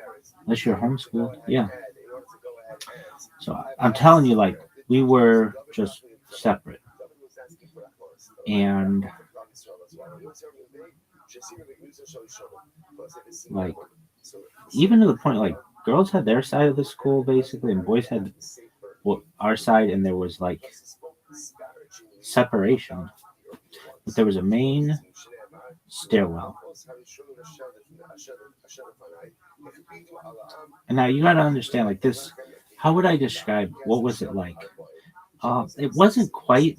Speaker 1: Unless you're homeschooled. Yeah. So I'm telling you, like, we were just separate. And like even to the point like girls had their side of the school basically and boys had our side, and there was like separation, but there was a main stairwell. And now you got to understand like this, how would I describe what was it like? It wasn't quite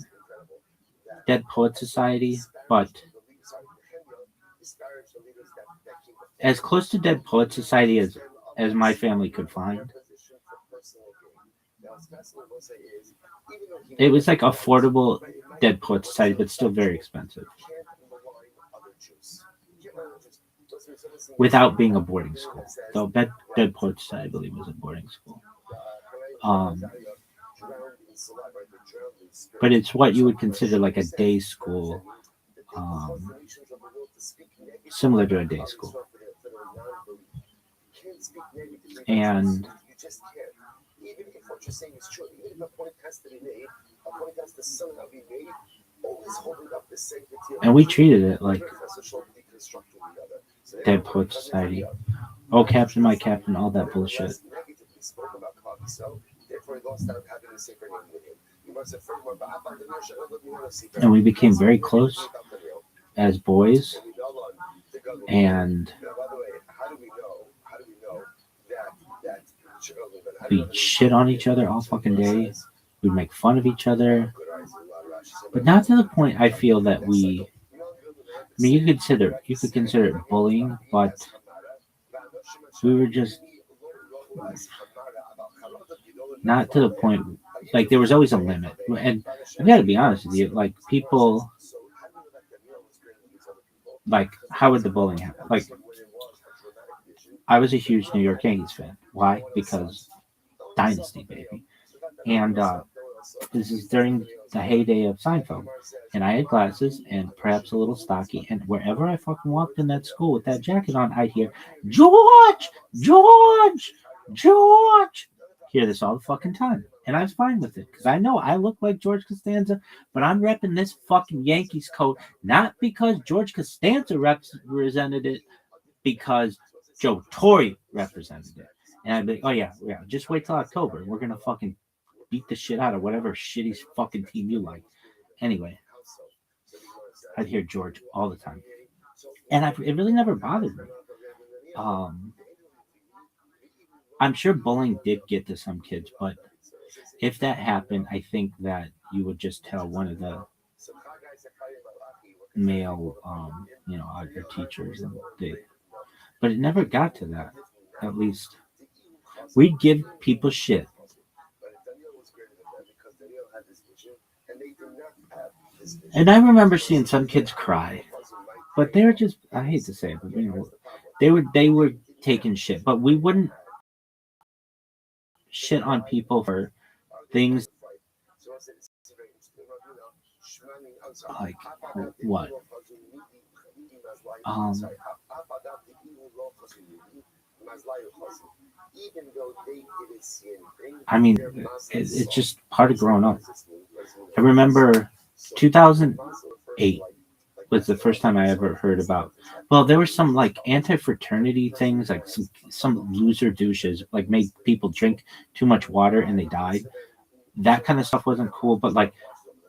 Speaker 1: Dead Poet Society, but as close to Dead Poet Society as my family could find. It was like affordable Dead Poet Society, but still very expensive. Without being a boarding school. Though Dead Poet Society, I believe, was a boarding school. But it's what you would consider like a day school, similar to a day school. And we treated it like Dead Poet Society. Oh, Captain, my Captain, all that bullshit. And we became very close as boys. And we'd shit on each other all fucking day. We'd make fun of each other. But not to the point I feel that we... I mean, you could consider it bullying, but we were just not to the point. Like there was always a limit, and I got to be honest with you. Like people, like how would the bullying happen? Like I was a huge New York Yankees fan. Why? Because Dynasty, baby. And this is during the heyday of Seinfeld. And I had glasses and perhaps a little stocky. And wherever I fucking walked in that school with that jacket on, I'd hear, George! George! George! Hear this all the fucking time. And I was fine with it. Because I know I look like George Costanza, but I'm repping this fucking Yankees coat. Not because George Costanza represented it, because Joe Torre represented it. And I'd be like, oh yeah, just wait till October. We're going to fucking beat the shit out of whatever shitty fucking team you like. Anyway, I'd hear George all the time. And it really never bothered me. I'm sure bullying did get to some kids, but if that happened, I think that you would just tell one of the male, our teachers. But it never got to that, at least. We'd give people shit. And I remember seeing some kids cry, but they were just, I hate to say it, but they were taking shit, but we wouldn't shit on people for things like what? I mean, it's just part of growing up. I remember 2008 was the first time I ever heard about. Well, there were some like anti-fraternity things, like some loser douches like made people drink too much water and they died. That kind of stuff wasn't cool, but like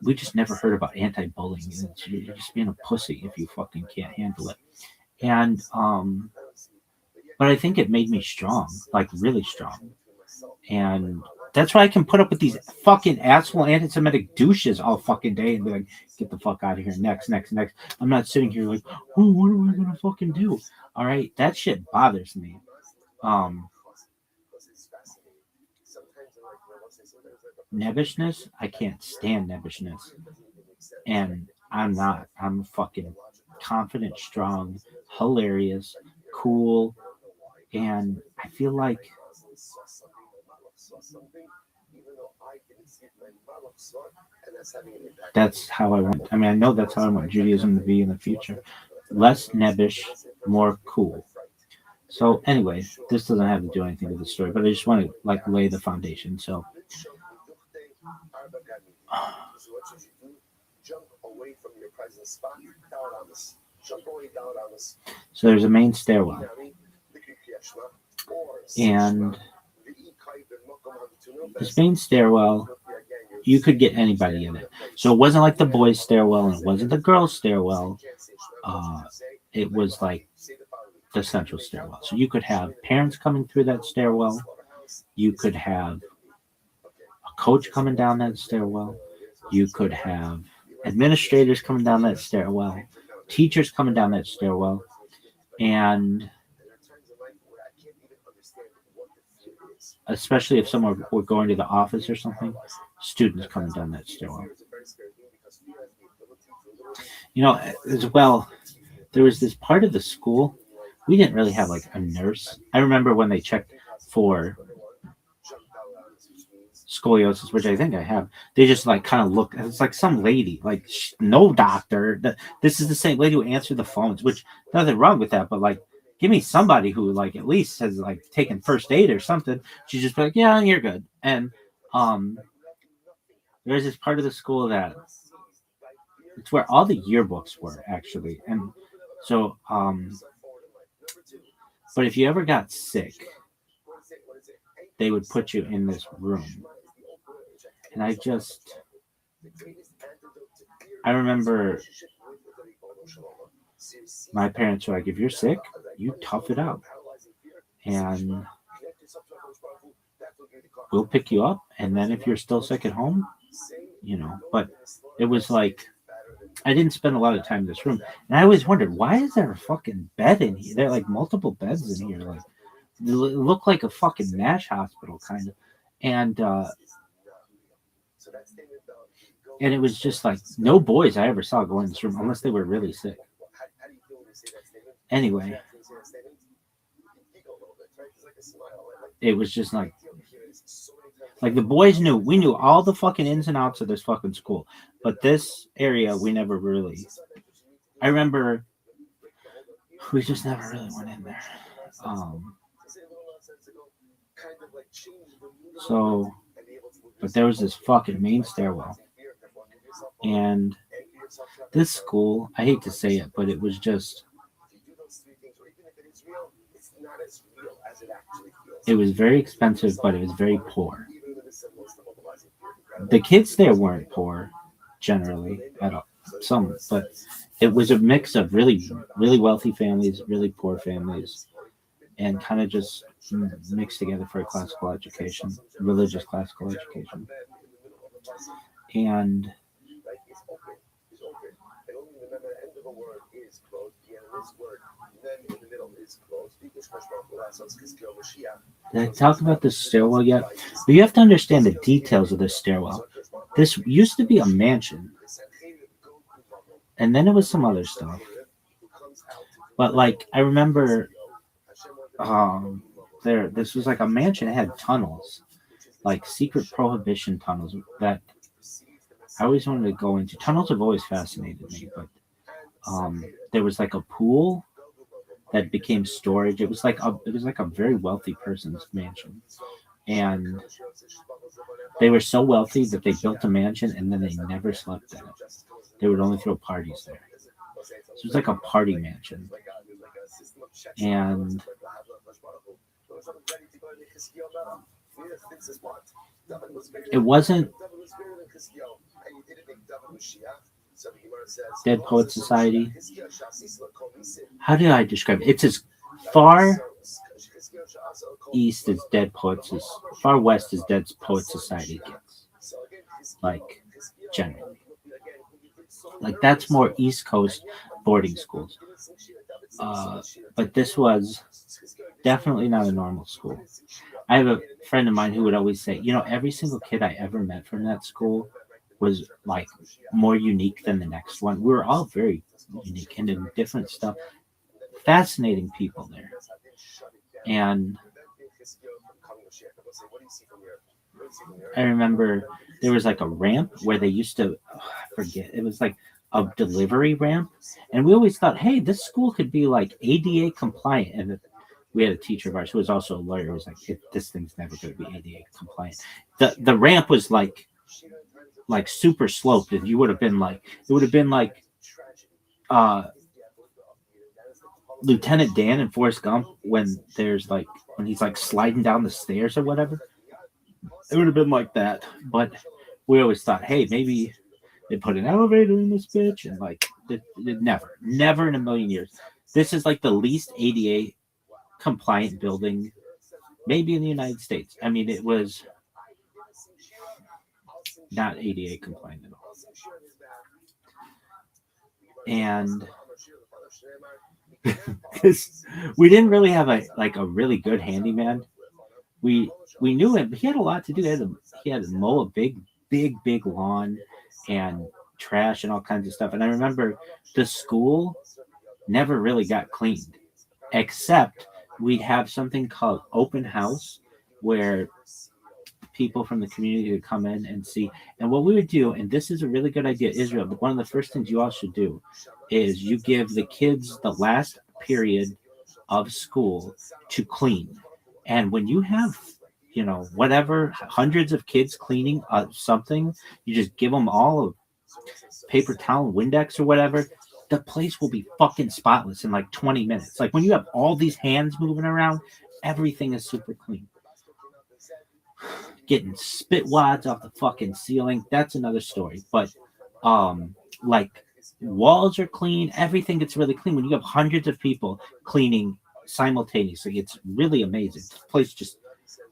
Speaker 1: we just never heard about anti-bullying. You're just being a pussy if you fucking can't handle it. And but I think it made me strong, like really strong. And that's why I can put up with these fucking asshole anti-Semitic douches all fucking day and be like, get the fuck out of here. Next. I'm not sitting here like, oh, what am I gonna fucking do? All right, that shit bothers me. Nebbishness, I can't stand nebbishness. And I'm not. I'm fucking confident, strong, hilarious, cool. And I feel like That's how I want. I mean, I know that's how I want Judaism to be in the future. Less nebbish, more cool. So anyway, this doesn't have to do anything with the story, but I just want to like lay the foundation. So there's a main stairwell, and this main stairwell, you could get anybody in it. So it wasn't like the boys' stairwell, and it wasn't the girls' stairwell. It was like the central stairwell. So you could have parents coming through that stairwell. You could have a coach coming down that stairwell. You could have administrators coming down that stairwell, teachers coming down that stairwell, and especially if someone were going to the office or something, students coming down that stairwell. You know, as well, there was this part of the school, we didn't really have like a nurse. I remember when they checked for scoliosis, which I think I have, they just like kind of look, it's like some lady, like no doctor. This is the same lady who answered the phones, which nothing wrong with that, but like, give me somebody who like at least has like taken first aid or something. She's just like, yeah, you're good. And there's this part of the school that it's where all the yearbooks were actually. And so but if you ever got sick, they would put you in this room. And I remember my parents were like, if you're sick, you tough it out. And we'll pick you up. And then if you're still sick at home, you know, but it was like, I didn't spend a lot of time in this room. And I always wondered, why is there a fucking bed in here? There are like multiple beds in here. Like, it looked like a fucking MASH hospital kind of. And it was just like no boys I ever saw go in this room unless they were really sick. Anyway, it was just like the boys we knew all the fucking ins and outs of this fucking school, but this area we never really. I remember we just never really went in there. But there was this fucking main stairwell. And this school, I hate to say it, but it was just, it was very expensive, but it was very poor. The kids there weren't poor, generally, at all. Some, but it was a mix of really, really wealthy families, really poor families, and kind of just mixed together for a classical education, religious classical education. And did I talk about the stairwell yet? But you have to understand the details of this stairwell. This used to be a mansion, and then it was some other stuff. But like, I remember this was like a mansion. It had tunnels, like secret prohibition tunnels that I always wanted to go into. Tunnels have always fascinated me, but there was like a pool that became storage. It was like a very wealthy person's mansion, and they were so wealthy that they built a mansion and then they never slept in it. They would only throw parties there. So it was like a party mansion, and it wasn't Dead Poets Society. How do I describe it? It's as far east as Dead Poets, far west as Dead Poets Society gets. Like, generally. Like, that's more East Coast boarding schools. But this was definitely not a normal school. I have a friend of mine who would always say, you know, every single kid I ever met from that school was like more unique than the next one. We were all very unique and in different stuff. Fascinating people there. And I remember there was like a ramp where they used to, I forget, it was like a delivery ramp. And we always thought, hey, this school could be like ADA compliant. And we had a teacher of ours who was also a lawyer who was like, this thing's never going to be ADA compliant. The ramp was like super sloped, and you would have been like, it would have been like uh Lieutenant Dan and Forrest Gump when when he's like sliding down the stairs or whatever. It would have been like that. But we always thought, hey, maybe they put an elevator in this bitch, and like never in a million years. This is like the least ADA compliant building maybe in the United States. I mean, it was not ADA compliant at all. And because we didn't really have a really good handyman. We knew him. He had a lot to do. He had to mow a big lawn and trash and all kinds of stuff. And I remember the school never really got cleaned, except we'd have something called open house where people from the community would come in and see. And what we would do, and this is a really good idea, Israel, but one of the first things you all should do is you give the kids the last period of school to clean. And when you have, whatever, hundreds of kids cleaning something, you just give them all a paper towel, Windex or whatever, the place will be fucking spotless in like 20 minutes. Like when you have all these hands moving around, everything is super clean. Getting spit wads off the fucking ceiling, that's another story. But like walls are clean, everything gets really clean when you have hundreds of people cleaning simultaneously. It's really amazing. This place just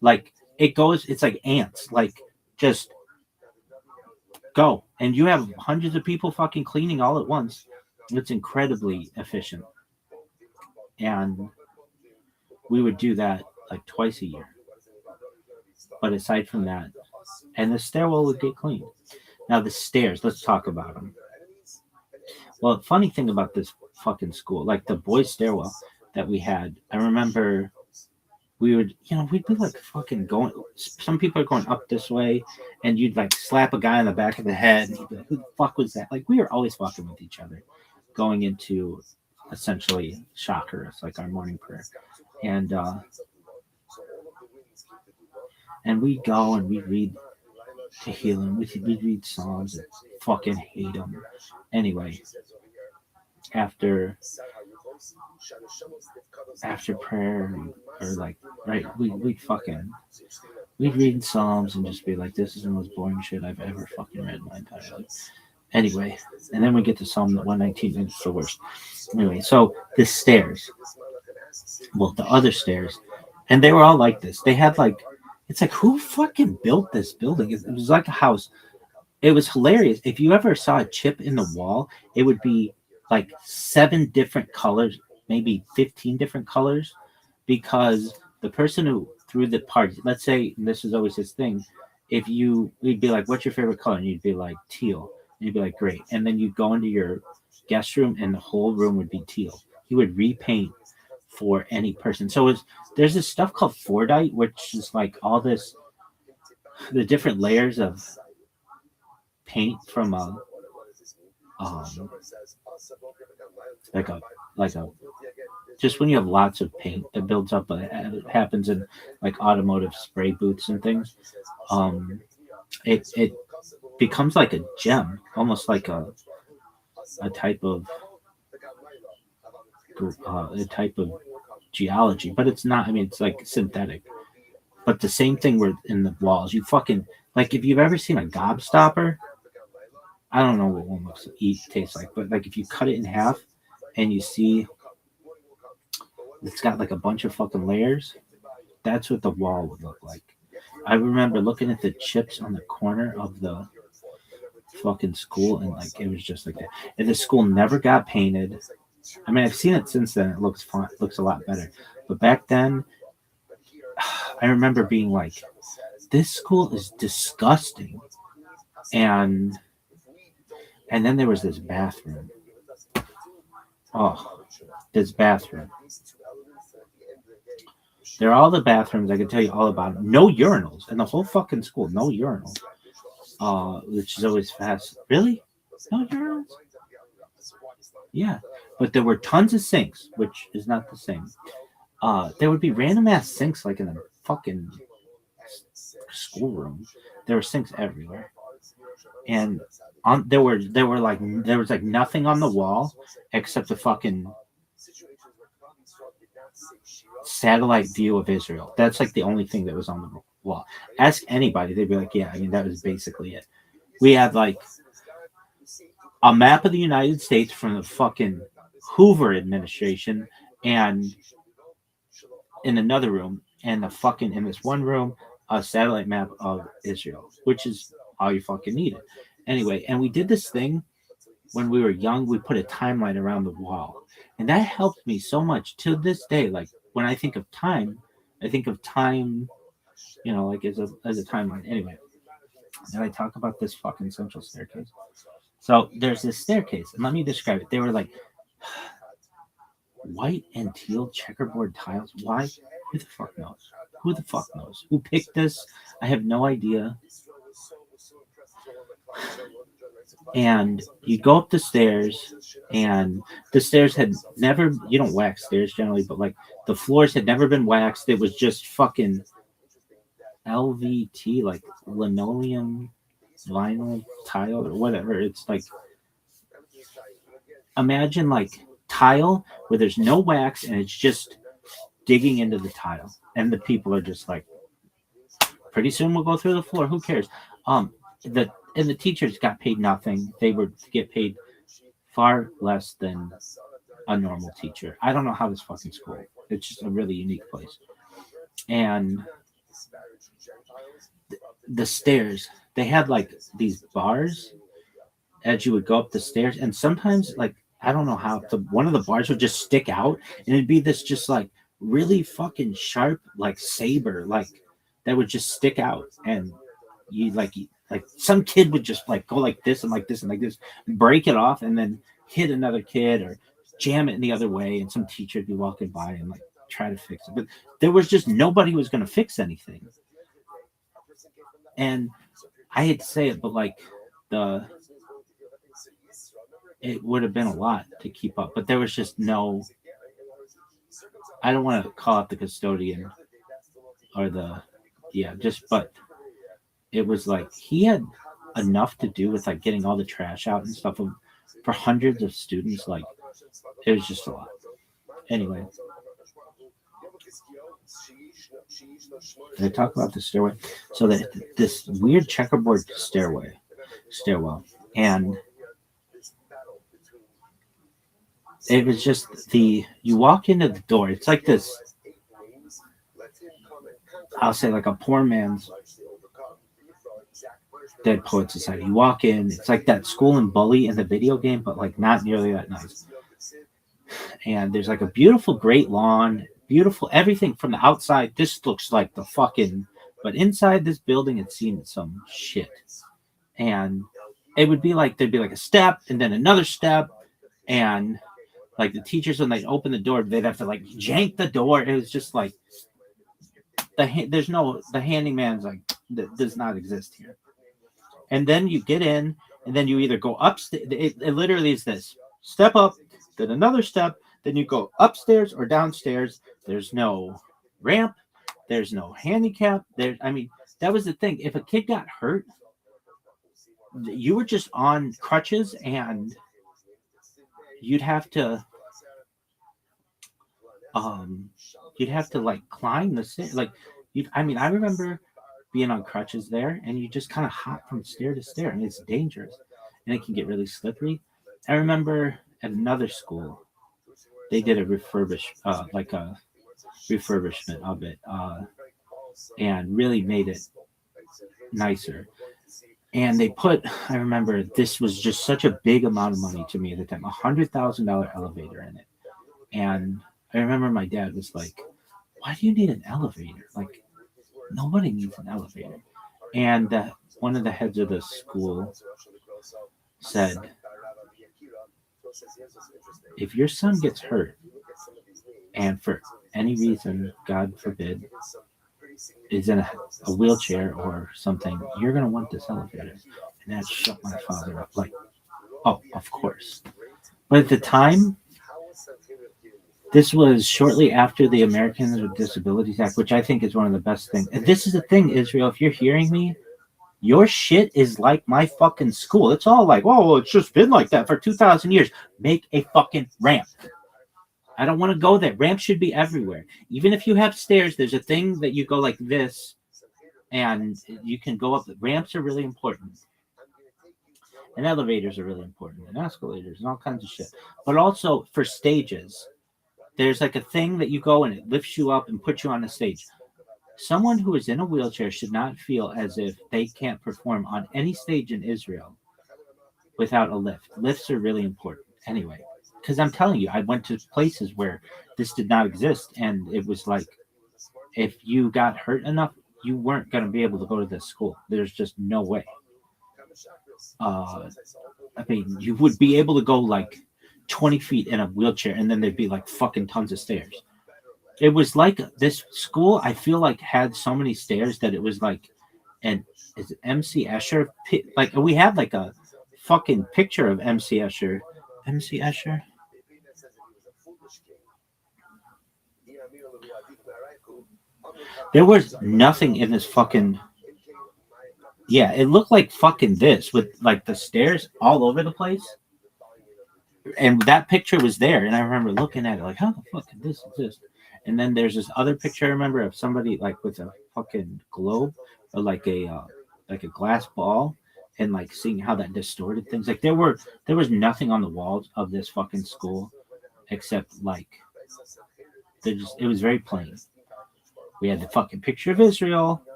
Speaker 1: like it's like ants, like just go. And you have hundreds of people fucking cleaning all at once. It's incredibly efficient. And we would do that like twice a year. But aside from that, and the stairwell would get cleaned. Now the stairs, let's talk about them. Well, the funny thing about this fucking school, like the boys' stairwell that we had, I remember we'd be like fucking going. Some people are going up this way, and you'd like slap a guy on the back of the head, and he'd be like, "Who the fuck was that?" Like we were always fucking with each other, going into essentially shocker. It's like our morning prayer, and we'd go and we'd read Tehillim, we'd read Psalms and fucking hate them. Anyway, after prayer or like we'd read Psalms and just be like, this is the most boring shit I've ever fucking read in my entire life. Anyway, and then we get to Psalm 119 and it's the worst. Anyway, so the stairs, the other stairs, and they were all like this. They had like, it's like, who fucking built this building? It was like a house. It was hilarious. If you ever saw a chip in the wall, it would be like 7 different colors, maybe 15 different colors, because the person who threw the party, let's say, and this is always his thing, we'd be like, what's your favorite color? And you'd be like, teal. And you'd be like, great. And then you'd go into your guest room and the whole room would be teal. He would repaint for any person. So there's this stuff called Fordite, which is like all this, the different layers of paint from just when you have lots of paint that builds up, it happens in like automotive spray booths and things. It becomes like a gem, almost like a type of geology, but it's not. I mean, it's like synthetic. But the same thing with in the walls. You fucking like if you've ever seen a gobstopper. I don't know what one tastes like, but like if you cut it in half and you see it's got like a bunch of fucking layers, that's what the wall would look like. I remember looking at the chips on the corner of the fucking school and like it was just like that. And the school never got painted. I mean, I've seen it since then. It looks fun. It looks a lot better. But back then, I remember being like, this school is disgusting. And then there was this bathroom. Oh, this bathroom. They're all the bathrooms. I can tell you all about them. No urinals in the whole fucking school. No urinals. Which is always fast. Really? No urinals? Yeah. But there were tons of sinks, which is not the same. There would be random ass sinks like in the fucking schoolroom. There were sinks everywhere. And there was like nothing on the wall except a fucking satellite view of Israel. That's like the only thing that was on the wall. Ask anybody, they'd be like, yeah, I mean, that was basically it. We had like a map of the United States from the fucking Hoover administration, and in another room, and in this one room, a satellite map of Israel, which is all you fucking needed. Anyway, and we did this thing when we were young. We put a timeline around the wall, and that helped me so much to this day. Like when I think of time, like as a timeline. Anyway, and I talk about this fucking central staircase. So there's this staircase, and let me describe it. They were like white and teal checkerboard tiles. Why? Who the fuck knows? Who the fuck knows? Who picked this? I have no idea. And you go up the stairs, and the stairs had never, you don't wax stairs generally, but like the floors had never been waxed. It was just fucking LVT, like linoleum vinyl tile or whatever. It's like, imagine like tile where there's no wax and it's just digging into the tile, and the people are just like, pretty soon we'll go through the floor, who cares? The teachers got paid nothing. They would get paid far less than a normal teacher. I don't know how this fucking school, it's just a really unique place. And the stairs, they had like these bars as you would go up the stairs, and sometimes like I don't know how one of the bars would just stick out, and it'd be this just like really fucking sharp like saber like that would just stick out, and you like some kid would just like go like this and like this and like this, break it off, and then hit another kid or jam it in the other way, and some teacher would be walking by and like try to fix it. But there was just nobody who was going to fix anything. And I hate to say it, but like it would have been a lot to keep up, but there was just no, I don't want to call it the custodian or but it was like he had enough to do with like getting all the trash out and stuff for hundreds of students. Like it was just a lot. Anyway, did I talk about the stairway? So that this weird checkerboard stairwell, and it was just you walk into the door. It's like this, I'll say like a poor man's Dead Poet Society. You walk in, it's like that School and Bully in the video game, but like not nearly that nice. And there's like a beautiful great lawn, beautiful everything from the outside. This looks like the fucking, but inside this building it seemed some shit. And it would be like there'd be like a step and then another step, and like the teachers when they'd open the door they'd have to like jank the door. It was just like the handyman's like that does not exist here. And then you get in, and then you either go upstairs. It literally is this: step up, then another step, then you go upstairs or downstairs. There's no ramp, there's no handicap. That was the thing. If a kid got hurt, you were just on crutches, and you'd have to like climb the stairs. Like I remember being on crutches there, and you just kind of hop from stair to stair, and it's dangerous, and it can get really slippery. I remember at another school, they did a refurbishment of it, and really made it nicer. And I remember this was just such a big amount of money to me at the time, $100,000 elevator in it. And I remember my dad was like, "Why do you need an elevator? Like, nobody needs an elevator." And one of the heads of the school said, "If your son gets hurt and for any reason, God forbid, is in a wheelchair or something, you're gonna want this elevator. And that shut my father up. Like, oh, of course. But at the time, this was shortly after the Americans with Disabilities Act, which I think is one of the best things. And this is the thing, Israel, if you're hearing me, your shit is like my fucking school. It's all like, oh, well, it's just been like that for 2,000 years. Make a fucking ramp. I don't want to go there. Ramps should be everywhere. Even if you have stairs, there's a thing that you go like this, and you can go up. Ramps are really important. And elevators are really important. And escalators and all kinds of shit. But also for stages, there's like a thing that you go and it lifts you up and puts you on the stage. Someone who is in a wheelchair should not feel as if they can't perform on any stage in Israel without a lift. Lifts are really important. Anyway, because I'm telling you, I went to places where this did not exist, and it was like, if you got hurt enough, you weren't going to be able to go to this school. There's just no way. I mean, you would be able to go like 20 feet in a wheelchair, and then there'd be like fucking tons of stairs. It was like this school, I feel like, had so many stairs that it was like an is it MC Escher? Like, we had like a fucking picture of MC Escher. MC Escher? There was nothing in this fucking. Yeah, it looked like fucking this with like the stairs all over the place. And that picture was there, and I remember looking at it like, how the fuck did this exist? And then there's this other picture I remember of somebody like with a fucking globe or like a glass ball, and like seeing how that distorted things. Like there was nothing on the walls of this fucking school except like it was very plain. We had the fucking picture of Israel,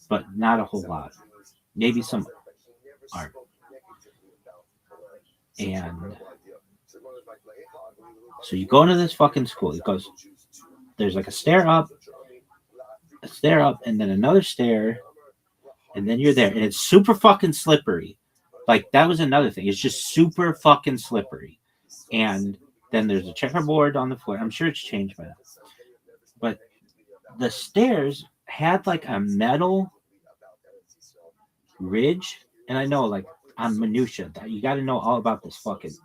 Speaker 1: but not a whole lot. Maybe some art. And so you go into this fucking school. It goes, there's like a stair up, and then another stair, and then you're there. And it's super fucking slippery. Like, that was another thing. It's just super fucking slippery. And then there's a checkerboard on the floor. I'm sure it's changed by now. But the stairs had like a metal ridge. And I know, like, I'm minutia. You got to know all about this fucking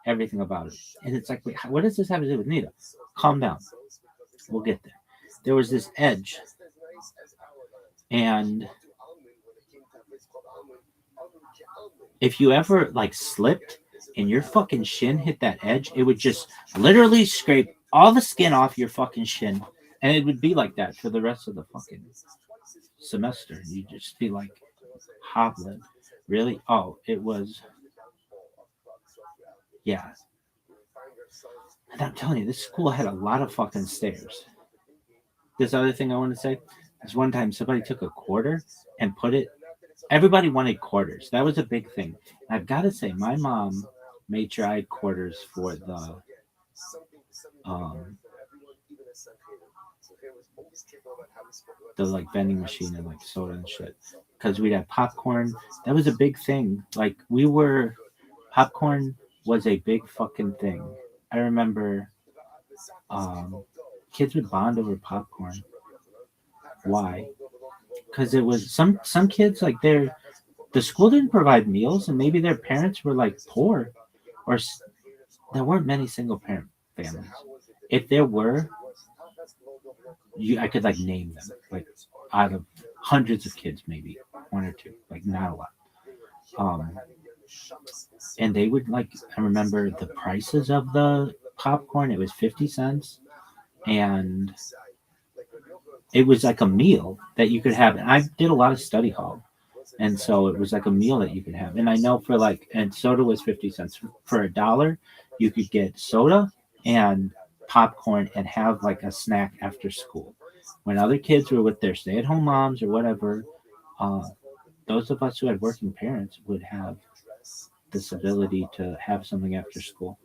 Speaker 1: everything about it. And it's like, wait, what does this have to do with Nita? Calm down. We'll get there. There was this edge. And if you ever like slipped and your fucking shin hit that edge, it would just literally scrape all the skin off your fucking shin. And it would be like that for the rest of the fucking semester. You'd just be like hobbling. Really? Oh, it was. Yeah. And I'm telling you, this school had a lot of fucking stairs. This other thing I want to say is one time somebody took a quarter and put it. Everybody wanted quarters. That was a big thing. I've got to say, my mom made sure I had quarters for the like vending machine and like soda and shit, because we'd have popcorn. That was a big thing. Like, popcorn was a big fucking thing. I remember kids would bond over popcorn. Why? Because it was some kids, like, the school didn't provide meals, and maybe their parents were like poor, or there weren't many single parent families. If there were, I could like name them, like out of hundreds of kids, maybe one or two, like not a lot. And they would like, I remember the prices of the popcorn. It was 50 cents, and it was like a meal that you could have. And I did a lot of study hall, and so it was like a meal that you could have. And I know for like, and soda was 50 cents. For $1, you could get soda and popcorn and have like a snack after school. When other kids were with their stay-at-home moms or whatever, those of us who had working parents would have this ability to have something after school.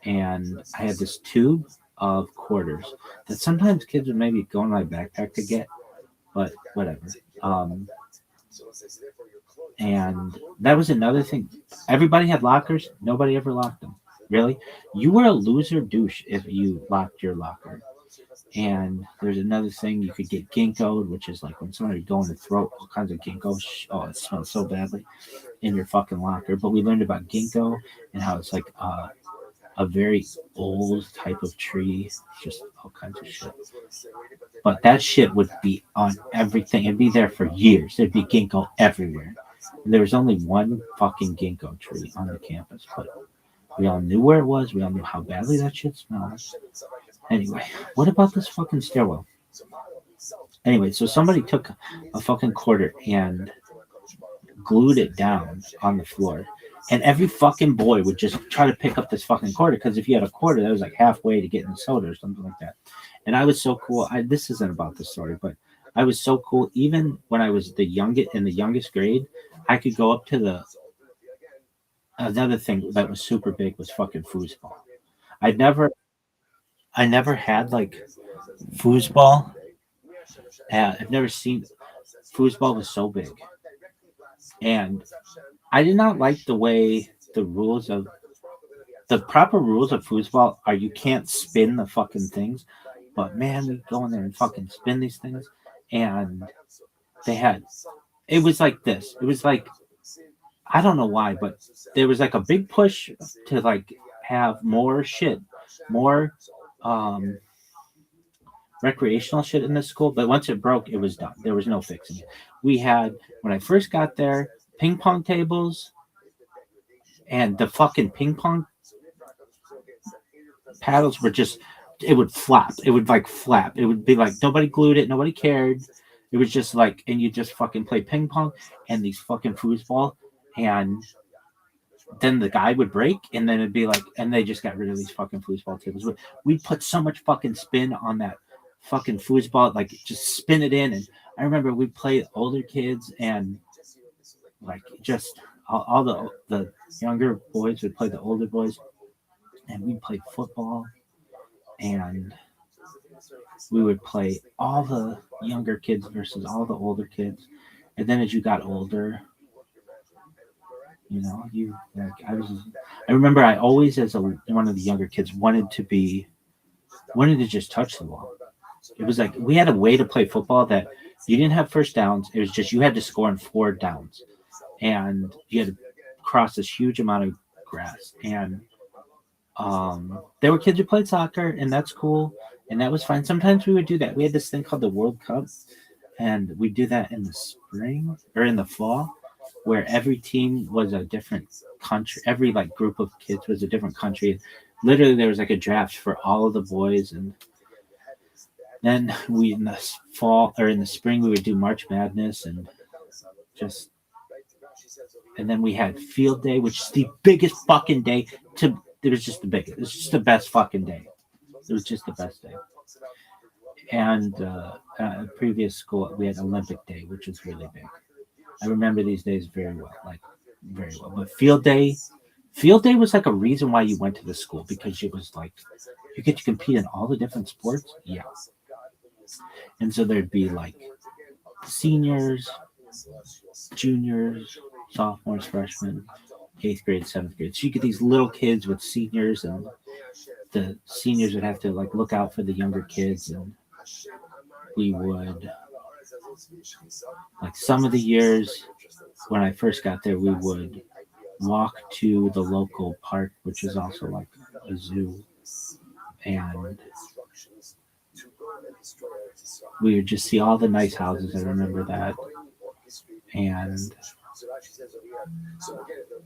Speaker 1: And I had this tube of quarters that sometimes kids would maybe go in my backpack to get, but whatever. And that was another thing. Everybody had lockers. Nobody ever locked them. Really? You were a loser douche if you locked your locker. And there's another thing, you could get ginkgoed, which is like when somebody go in to throw all kinds of ginkgo. Oh, it smells so badly in your fucking locker. But we learned about ginkgo and how it's like a very old type of tree, just all kinds of shit. But that shit would be on everything. It'd be there for years. There'd be ginkgo everywhere. And there was only one fucking ginkgo tree on the campus, but we all knew where it was. We all knew how badly that shit smelled. Anyway, what about this fucking stairwell? Anyway, so somebody took a fucking quarter and glued it down on the floor. And every fucking boy would just try to pick up this fucking quarter, because if you had a quarter, that was like halfway to getting the soda or something like that. And I was so cool. This isn't about the story, but I was so cool. Even when I was the youngest grade, I could go up to the. Another thing that was super big was fucking foosball. I never had like foosball. I've never seen foosball was so big, and I did not like the way the proper rules of foosball are you can't spin the fucking things, but man, we go in there and fucking spin these things, and it was like this. It was like, I don't know why, but there was like a big push to like have more recreational shit in this school. But once it broke, it was done. There was no fixing it. We had, when I first got there, ping pong tables, and the fucking ping pong paddles were just, it would flap. It would like flap. It would be like nobody glued it, nobody cared. It was just like, and you just fucking play ping pong and these fucking foosball, and then the guy would break, and then it'd be like, and they just got rid of these fucking foosball tables. We put so much fucking spin on that fucking foosball, like just spin it in. And I remember we played older kids, and like just all the younger boys would play the older boys, and we'd play football, and we would play all the younger kids versus all the older kids. And then as you got older, you know, I remember I always, as one of the younger kids, wanted to just touch the ball. It was like we had a way to play football that you didn't have first downs. It was just you had to score in 4 downs, and you had to cross this huge amount of grass. And there were kids who played soccer, and that's cool, and that was fine. Sometimes we would do that. We had this thing called the World Cup, and we do that in the spring or in the fall, where every team was a different country. Every like group of kids was a different country. Literally, there was like a draft for all of the boys, and then we in the fall or in the spring we would do March Madness, and then we had field day, which is the biggest fucking day. It was just the biggest. It was just the best fucking day. It was just the best day. And previous school we had Olympic Day, which was really big. I remember these days very well, like very well. But field day was like a reason why you went to the school, because it was like you get to compete in all the different sports. Yeah. And so there'd be like seniors, juniors, sophomores, freshmen, 8th grade, 7th grade. So you get these little kids with seniors, and the seniors would have to like look out for the younger kids, and we would, like some of the years when I first got there, we would walk to the local park, which is also like a zoo, and we would just see all the nice houses. I remember that. And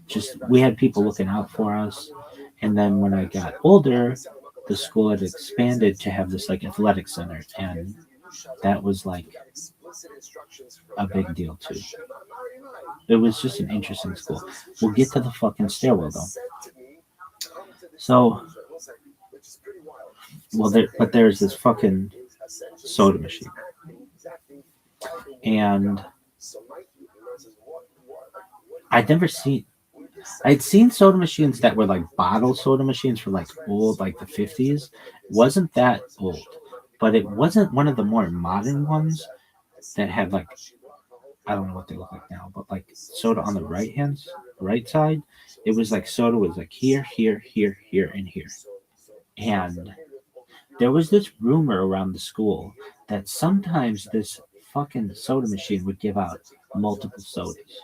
Speaker 1: just we had people looking out for us. And then when I got older, the school had expanded to have this like athletic center, and that was like a big deal too. It was just an interesting school. We'll get to the fucking stairwell though. So, there's this fucking soda machine, and I'd seen soda machines that were like bottle soda machines for like old, like the 50s. It wasn't that old, but it wasn't one of the more modern ones that had like, I don't know what they look like now, but like soda on the right side. It was like soda was like here, here, here, here, and here. And there was this rumor around the school that sometimes this fucking soda machine would give out multiple sodas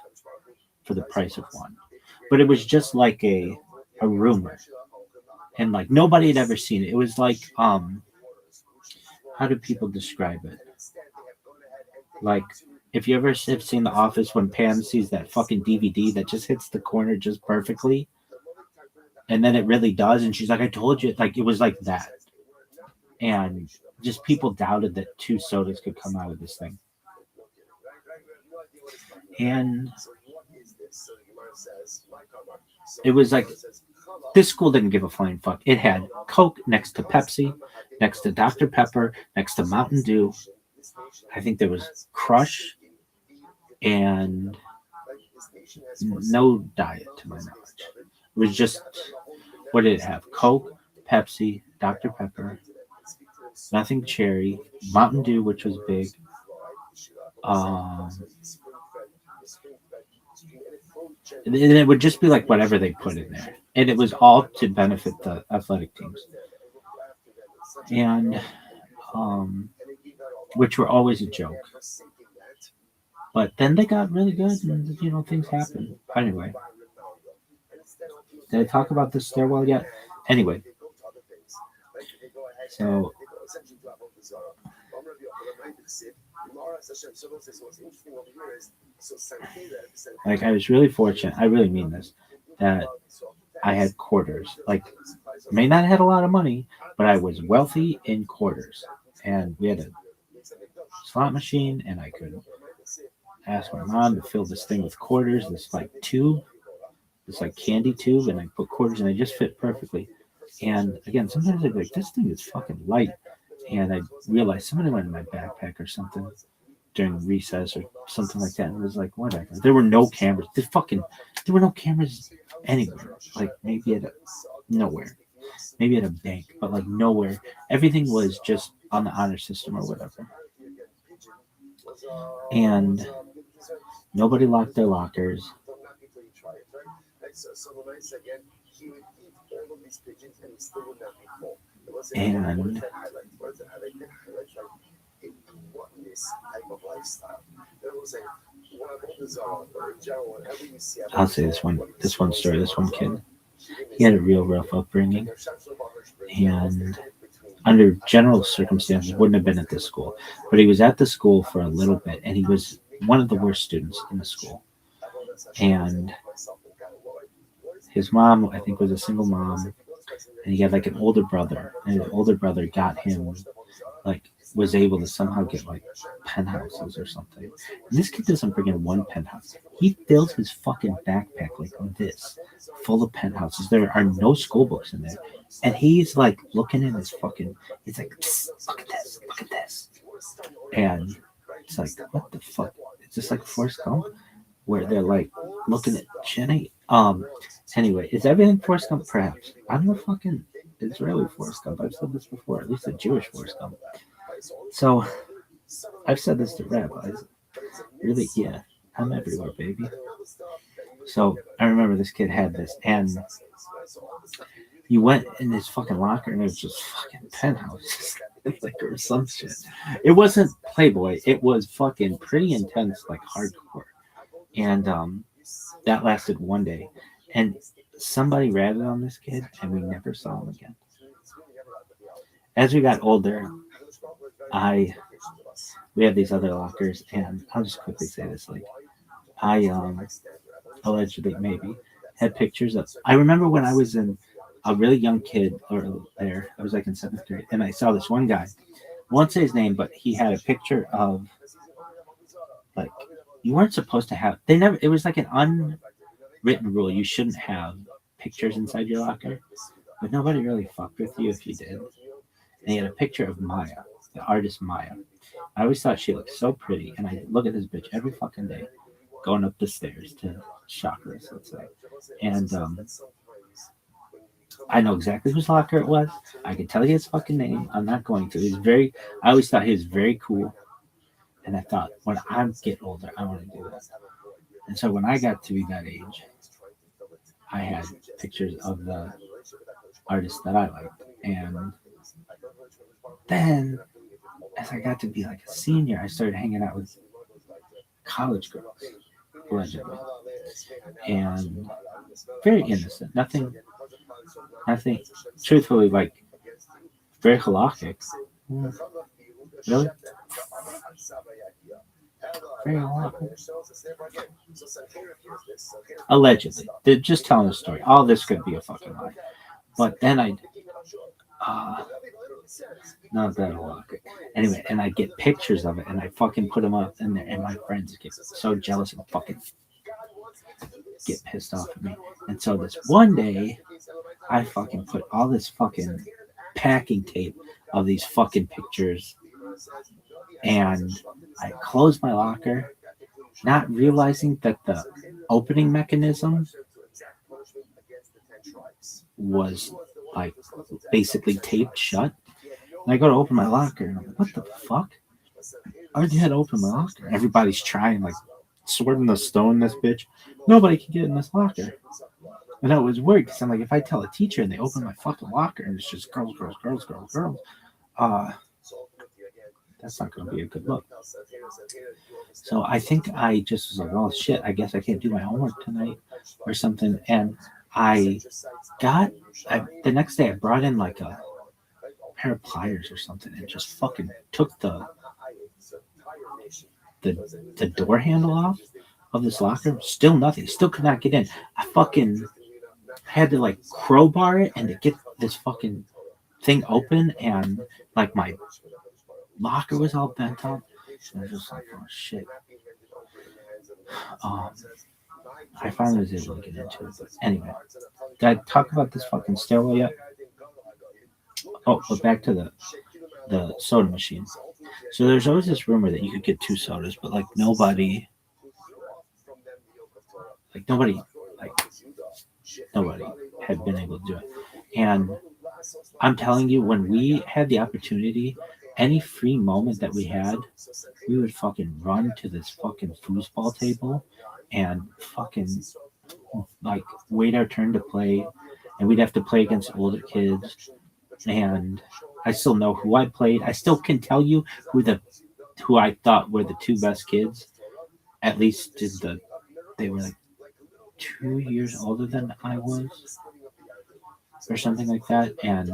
Speaker 1: for the price of one. But it was just like a rumor. And like nobody had ever seen it. It was like how do people describe it? Like if you ever have seen The Office when Pam sees that fucking DVD that just hits the corner just perfectly, and then it really does, and she's like, "I told you," like it was like that, and just people doubted that two sodas could come out of this thing, and it was like this school didn't give a flying fuck. It had Coke next to Pepsi, next to Dr. Pepper, next to Mountain Dew. I think there was Crush and no diet to my knowledge. It was just what did it have? Coke, Pepsi, Dr. Pepper, nothing cherry, Mountain Dew, which was big. And it would just be like whatever they put in there, and it was all to benefit the athletic teams, and which were always a joke. But then they got really good, and things happened. Anyway, did I talk about the stairwell yet? Anyway, so like I was really fortunate. I really mean this, that I had quarters. Like, may not have had a lot of money, but I was wealthy in quarters, and we had a slot machine, and I could ask my mom to fill this thing with quarters. This like tube, this like candy tube, and I put quarters, and they just fit perfectly. And again, sometimes I'd be like, this thing is fucking light, and I realized somebody went in my backpack or something during recess or something like that. And it was like, whatever. There were no cameras. There were no cameras anywhere. Like maybe at nowhere. Maybe at a bank, but like nowhere. Everything was just on the honor system or whatever. And nobody locked their lockers. And I'll say this one story. This one kid, he had a real rough upbringing, and under general circumstances wouldn't have been at this school, but he was at the school for a little bit, and he was one of the worst students in the school. And his mom, I think, was a single mom, and he had like an older brother, and his older brother got him, like, was able to somehow get like penthouses or something. And this kid doesn't bring in one penthouse. He fills his fucking backpack like this, full of penthouses. There are no school books in there. And he's like looking at his fucking, he's like, look at this, look at this. And it's like, what the fuck? It's just like Forrest Gump, where they're like looking at Jenny. Anyway, is everything Forrest Gump? Perhaps. I'm the fucking Israeli Forrest Gump. I've said this before, at least a Jewish Forrest Gump. So I've said this to rabbis. Really, yeah, I'm everywhere, baby. So I remember this kid had this, and you went in his fucking locker, and it was just fucking penthouses, like, or some shit. It wasn't Playboy. It was fucking pretty intense, like hardcore. And that lasted one day, and somebody ratted on this kid, and we never saw him again. As we got older, we had these other lockers, and I'll just quickly say this, like, I allegedly maybe had pictures of, I remember when I was in a really young kid, or there, I was like in 7th grade, and I saw this one guy, I won't say his name, but he had a picture of, like, you weren't supposed to have, it was like an unwritten rule, you shouldn't have pictures inside your locker, but nobody really fucked with you if you did. And he had a picture of Maya, the artist Maya. I always thought she looked so pretty, and I look at this bitch every fucking day, going up the stairs to chakras, let's say. And I know exactly whose locker it was. I can tell you his fucking name. I'm not going to. I always thought he was very cool. And I thought, when I get older, I want to do that. And so when I got to be that age, I had pictures of the artists that I liked. And then, as I got to be like a senior, I started hanging out with college girls, allegedly. And very innocent. Nothing, truthfully, like, very halakhic. Really? Very halakhic. Allegedly. They're just telling a story. All this could be a fucking lie. But then not that halakhic. Anyway, and I get pictures of it and I fucking put them up in there, and my friends get so jealous and fucking get pissed off at me. And so this one day, I fucking put all this fucking packing tape of these fucking pictures, and I closed my locker, not realizing that the opening mechanism was like basically taped shut. And I go to open my locker and I'm like, what the fuck? I already had to open my locker. Everybody's trying, like, sword in the stone, this bitch. Nobody can get in this locker. And I was worried because I'm like, if I tell a teacher and they open my fucking locker and it's just girls, that's not going to be a good look. So I think I just was like, oh shit, I guess I can't do my homework tonight or something. And the next day I brought in like a pair of pliers or something and just fucking took the door handle off of this locker. Still nothing. Still could not get in. I fucking had to like crowbar it and to get this fucking thing open, and like my locker was all bent up. And I was just like, oh shit. I finally was able to get into it. But anyway, did I talk about this fucking stairwell yet? Oh, but back to the soda machine. So there's always this rumor that you could get 2 sodas, but like nobody had been able to do it. And I'm telling you, when we had the opportunity, any free moment that we had, we would fucking run to this fucking foosball table and fucking like wait our turn to play, and we'd have to play against older kids. And I still know who I played. I still can tell you who I thought were the 2 best kids. At least they were like 2 years older than I was, or something like that. And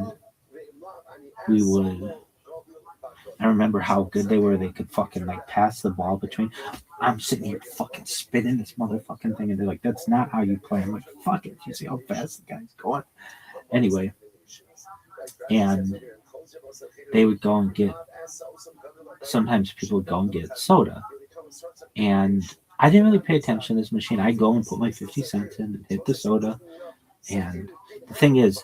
Speaker 1: I remember how good they were. They could fucking like pass the ball between. I'm sitting here fucking spinning this motherfucking thing, and they're like, that's not how you play. I'm like, fuck it. You see how fast the guy's going? Anyway, and they would go and sometimes people would go and get soda. And I didn't really pay attention to this machine. I'd go and put my 50 cents in and hit the soda. And the thing is,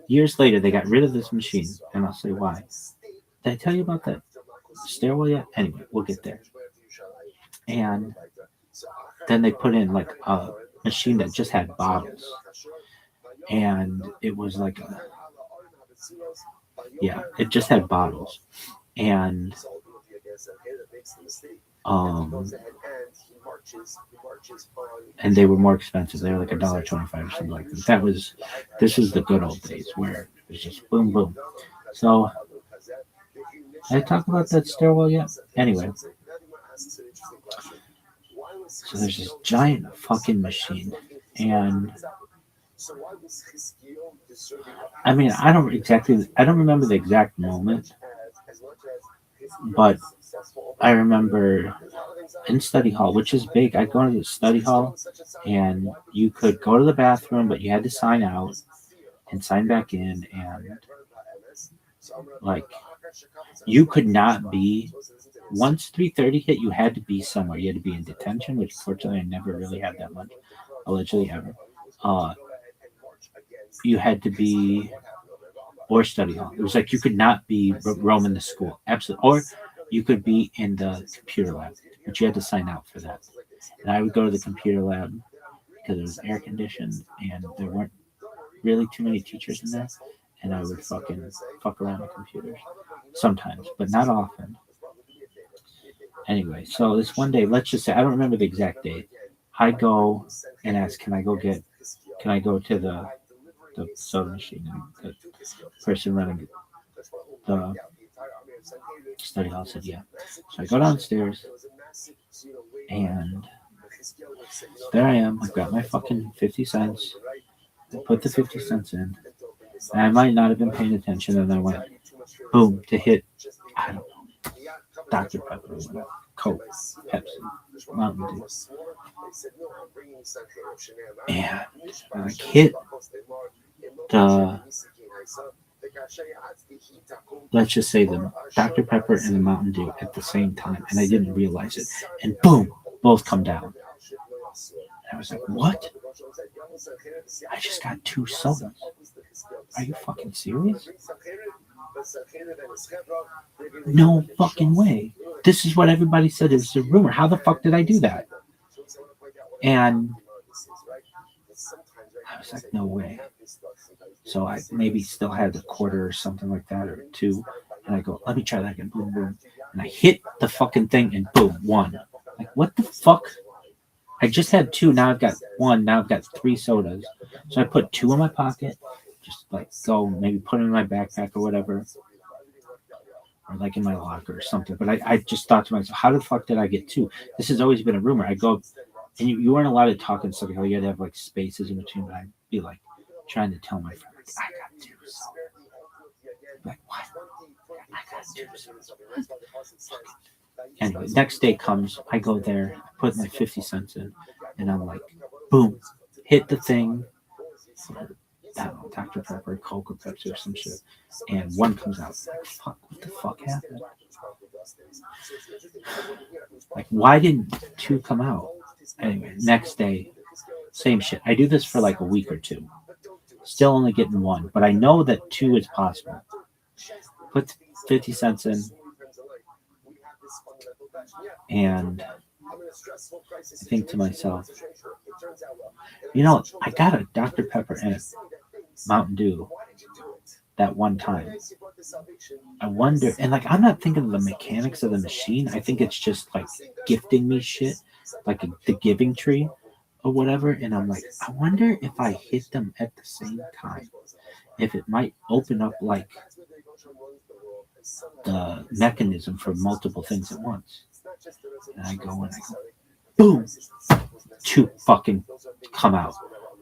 Speaker 1: years later, they got rid of this machine. And I'll say why. Did I tell you about that stairwell yet? Anyway, we'll get there. And then they put in like a machine that just had bottles. And it was like it just had bottles. And they were more expensive. They were like $1.25 or something like that. This is the good old days where it was just boom, boom. So did I talk about that stairwell yet? Anyway, so there's this giant fucking machine, and I mean, I don't remember the exact moment, but I remember in study hall, which is big. I'd go to the study hall, and you could go to the bathroom, but you had to sign out and sign back in, and like you could not be. Once 3:30 hit, you had to be somewhere. You had to be in detention, which fortunately I never really had that much, allegedly ever. You had to be, or study hall. It was like you could not be roaming the school, absolutely. Or you could be in the computer lab, but you had to sign out for that. And I would go to the computer lab because it was air conditioned and there weren't really too many teachers in there. And I would fuck around with computers sometimes, but not often. Anyway, so this one day, let's just say, I don't remember the exact date. I go and ask, can I go get can I go to the soda machine? And the person running the study hall said, yeah. So I go downstairs, and there I am. I got my fucking 50 cents. I put the 50 cents in. And I might not have been paying attention, and I went, boom, to hit, I don't know, Dr. Pepper, whatever, Coke, Pepsi, Mountain Dew. And I hit the, let's just say the Dr. Pepper and the Mountain Dew at the same time, and I didn't realize it. And boom, both come down. And I was like, what? I just got 2 sodas. Are you fucking serious? No fucking way. This is what everybody said. It was a rumor. How the fuck did I do that? And I was like, no way. So I maybe still had a quarter or something like that, or 2. And I go, let me try that again. Boom, boom. And I hit the fucking thing, and boom, 1. Like, what the fuck? I just had 2. Now I've got 1. Now I've got 3 sodas. So I put 2 in my pocket. Just like go, maybe put it in my backpack or whatever. Or like in my locker or something. But I just thought to myself, how the fuck did I get 2? This has always been a rumor. I go, and you weren't allowed to talk and stuff. You had to have like spaces in between. But I'd be like trying to tell my friend, like, I got 2 sodas. Like, what? I got 2 sodas. Anyway, next day comes, I go there, I put my 50 cents in, and I'm like, boom, hit the thing for, I don't know, Dr. Pepper, Coke, or Pepsi, or some shit, and 1 comes out. Like, fuck, what the fuck happened? Like, why didn't 2 come out? Anyway, next day, same shit. I do this for like a week or 2. Still only getting 1, but I know that 2 is possible. Put 50 cents in, and I think to myself, you know, I got a Dr. Pepper and a Mountain Dew that one time. I wonder, and like, I'm not thinking of the mechanics of the machine. I think it's just like gifting me shit, like the giving tree or whatever. And I'm like, I wonder if I hit them at the same time, if it might open up like the mechanism for multiple things at once. And I go, boom, 2 fucking come out.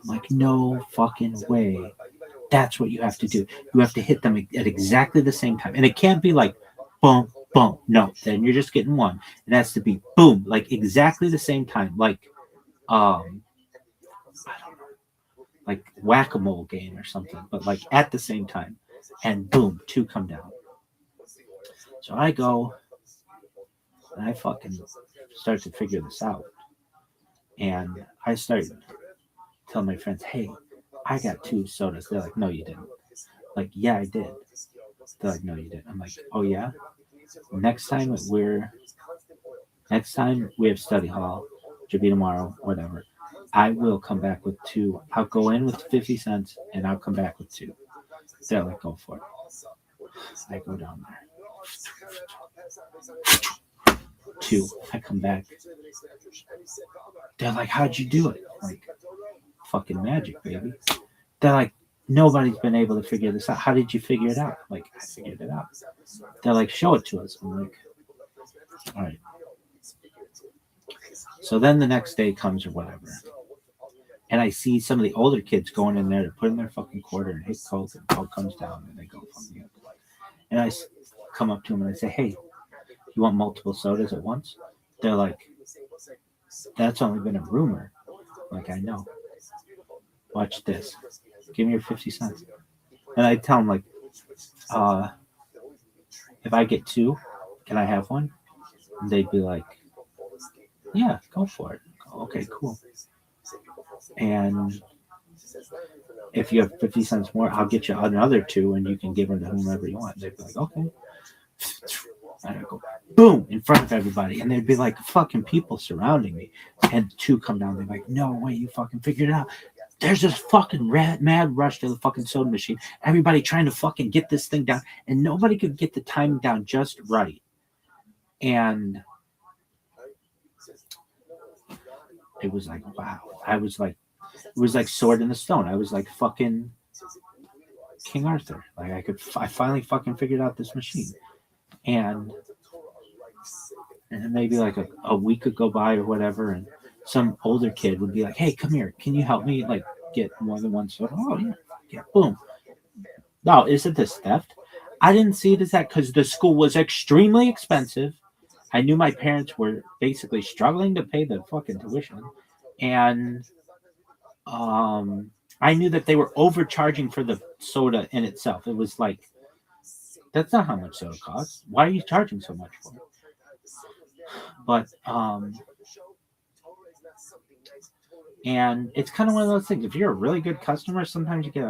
Speaker 1: I'm like, no fucking way. That's what you have to do. You have to hit them at exactly the same time. And it can't be like, boom, boom. No, then you're just getting 1. It has to be boom, like exactly the same time. Like, I don't know, like whack-a-mole game or something, but like at the same time. And boom, 2 come down. So I go, and I fucking start to figure this out. And I start telling my friends, hey, I got 2 sodas. They're like, no, you didn't. Like, yeah, I did. They're like, no, you didn't. I'm like, oh, yeah? Next time we have study hall, should be tomorrow, whatever, I will come back with 2. I'll go in with 50 cents, and I'll come back with 2. They're like, go for it. I go down there. 2. I come back. They're like, how'd you do it? Like, fucking magic, baby. They're like, nobody's been able to figure this out. How did you figure it out? Like, I figured it out. They're like, show it to us. I'm like, all right. So then the next day comes or whatever. And I see some of the older kids going in there to put in their fucking quarter and hit Coke, and Coke comes down, and they go from the other. And I come up to them and I say, hey, you want multiple sodas at once? They're like, that's only been a rumor. Like, I know. Watch this. Give me your 50 cents. And I tell them, like, if I get 2, can I have 1? And they'd be like, yeah, go for it. Okay, cool. And if you have 50 cents more, I'll get you another 2, and you can give them to whomever you want. They'd be like, okay. And I go, boom, in front of everybody. And they'd be like fucking people surrounding me. And 2 come down. They're like, no way, you fucking figured it out. There's this fucking mad rush to the fucking soda machine. Everybody trying to fucking get this thing down. And nobody could get the timing down just right. And it was like, wow. I was like, It was like Sword in the Stone. I was like fucking King Arthur. Like I finally fucking figured out this machine. And maybe like a week would go by or whatever, and some older kid would be like, "Hey, come here. Can you help me like get more than one soda?" Oh yeah, boom. No, isn't this theft? I didn't see it as that because the school was extremely expensive. I knew my parents were basically struggling to pay the fucking tuition, and I knew that they were overcharging for the soda in itself. It was like, that's not how much soda costs. Why are you charging so much for it? But and it's kind of one of those things. If you're a really good customer, sometimes you get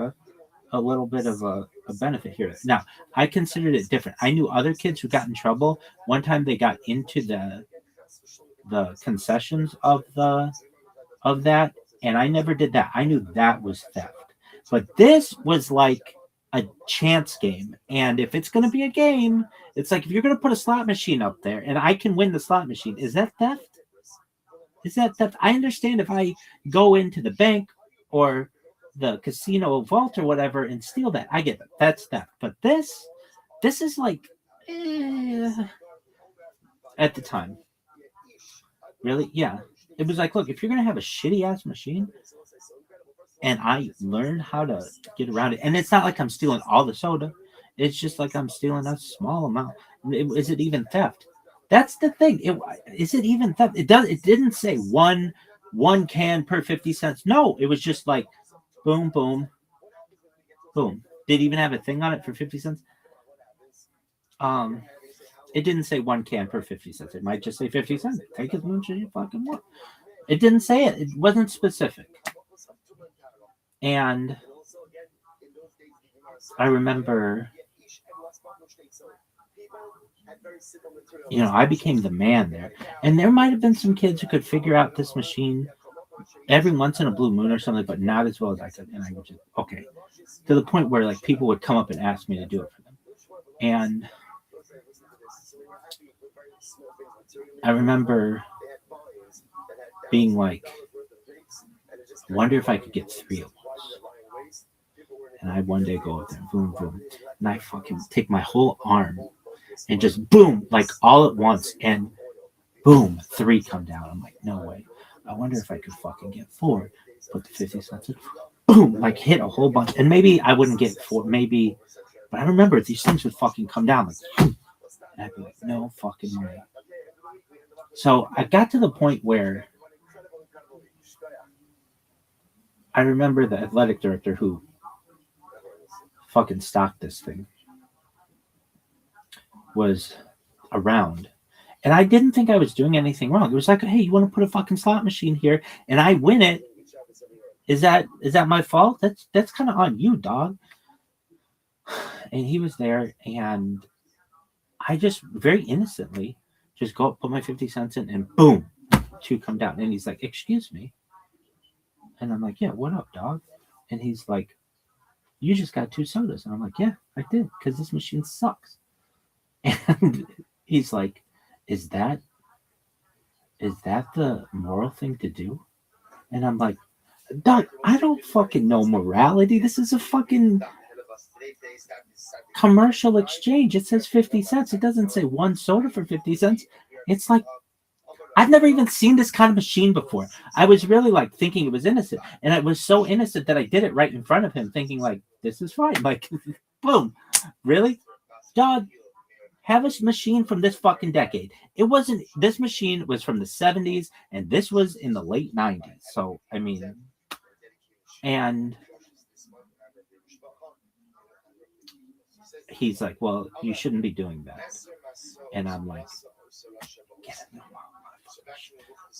Speaker 1: a little bit of a benefit here. Now, I considered it different. I knew other kids who got in trouble. One time they got into the concessions of that, and I never did that. I knew that was theft. But this was like a chance game. And if it's going to be a game, it's like if you're going to put a slot machine up there and I can win the slot machine, is that theft? Is that theft? I understand if I go into the bank or the casino vault or whatever and steal that. I get it. That's theft. But this is like, at the time. Really? Yeah. It was like, look, if you're going to have a shitty ass machine and I learn how to get around it, and it's not like I'm stealing all the soda. It's just like I'm stealing a small amount. Is it even theft? That's the thing. Is it even theft? It didn't say one can per 50 cents. No, it was just like boom, boom, boom. Did it even have a thing on it for 50 cents? It didn't say 1 can per 50 cents. It might just say 50 cents. Take as much as you fucking want. It didn't say it. It wasn't specific. And I remember, I became the man there. And there might have been some kids who could figure out this machine every once in a blue moon or something, but not as well as I could. And I would just, okay. To the point where like people would come up and ask me to do it for them. And I remember being like, I wonder if I could get 3 of those. And I one day go up there, boom, boom, and I fucking take my whole arm and just boom, like all at once, and boom, 3 come down. I'm like, no way. I wonder if I could fucking get 4. Put the 50 cents in, boom, like hit a whole bunch. And maybe I wouldn't get 4, maybe, but I remember these things would fucking come down like, and I'd be like, no fucking way. So I got to the point where I remember the athletic director who fucking stocked this thing was around. And I didn't think I was doing anything wrong. It was like, hey, you want to put a fucking slot machine here and I win it? Is that my fault? That's kind of on you, dog. And he was there, and I just very innocently just go up, put my 50 cents in, and boom, 2 come down. And he's like, excuse me. And I'm like, yeah, what up, dog? And he's like, you just got 2 sodas. And I'm like, yeah, I did, because this machine sucks. And he's like, is that the moral thing to do? And I'm like, dog, I don't fucking know morality. This is a fucking commercial exchange. It says 50 cents. It doesn't say 1 soda for 50 cents. It's like, I've never even seen this kind of machine before. I was really like thinking it was innocent. And it was so innocent that I did it right in front of him, thinking like, this is fine. Like, boom. Really? Dog, have a machine from this fucking decade. It wasn't, this machine was from the 70s and this was in the late 90s. So, I mean, and he's like, well, you shouldn't be doing that. And I'm like, get it.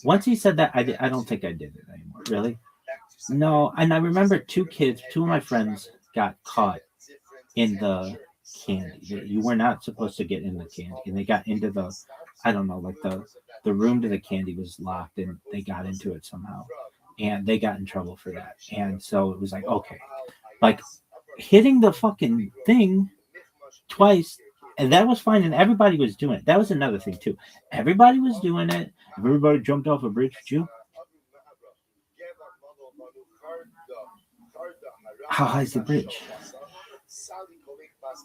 Speaker 1: Once he said that, I don't think I did it anymore. Really? No. And I remember 2 of my friends got caught in the candy. You were not supposed to get in the candy. And they got into the, I don't know, like the room to the candy was locked and they got into it somehow. And they got in trouble for that. And so it was like, okay. Like hitting the fucking thing twice, and that was fine, and everybody was doing it. That was another thing too. Everybody was doing it. Everybody jumped off a bridge. how high is the bridge?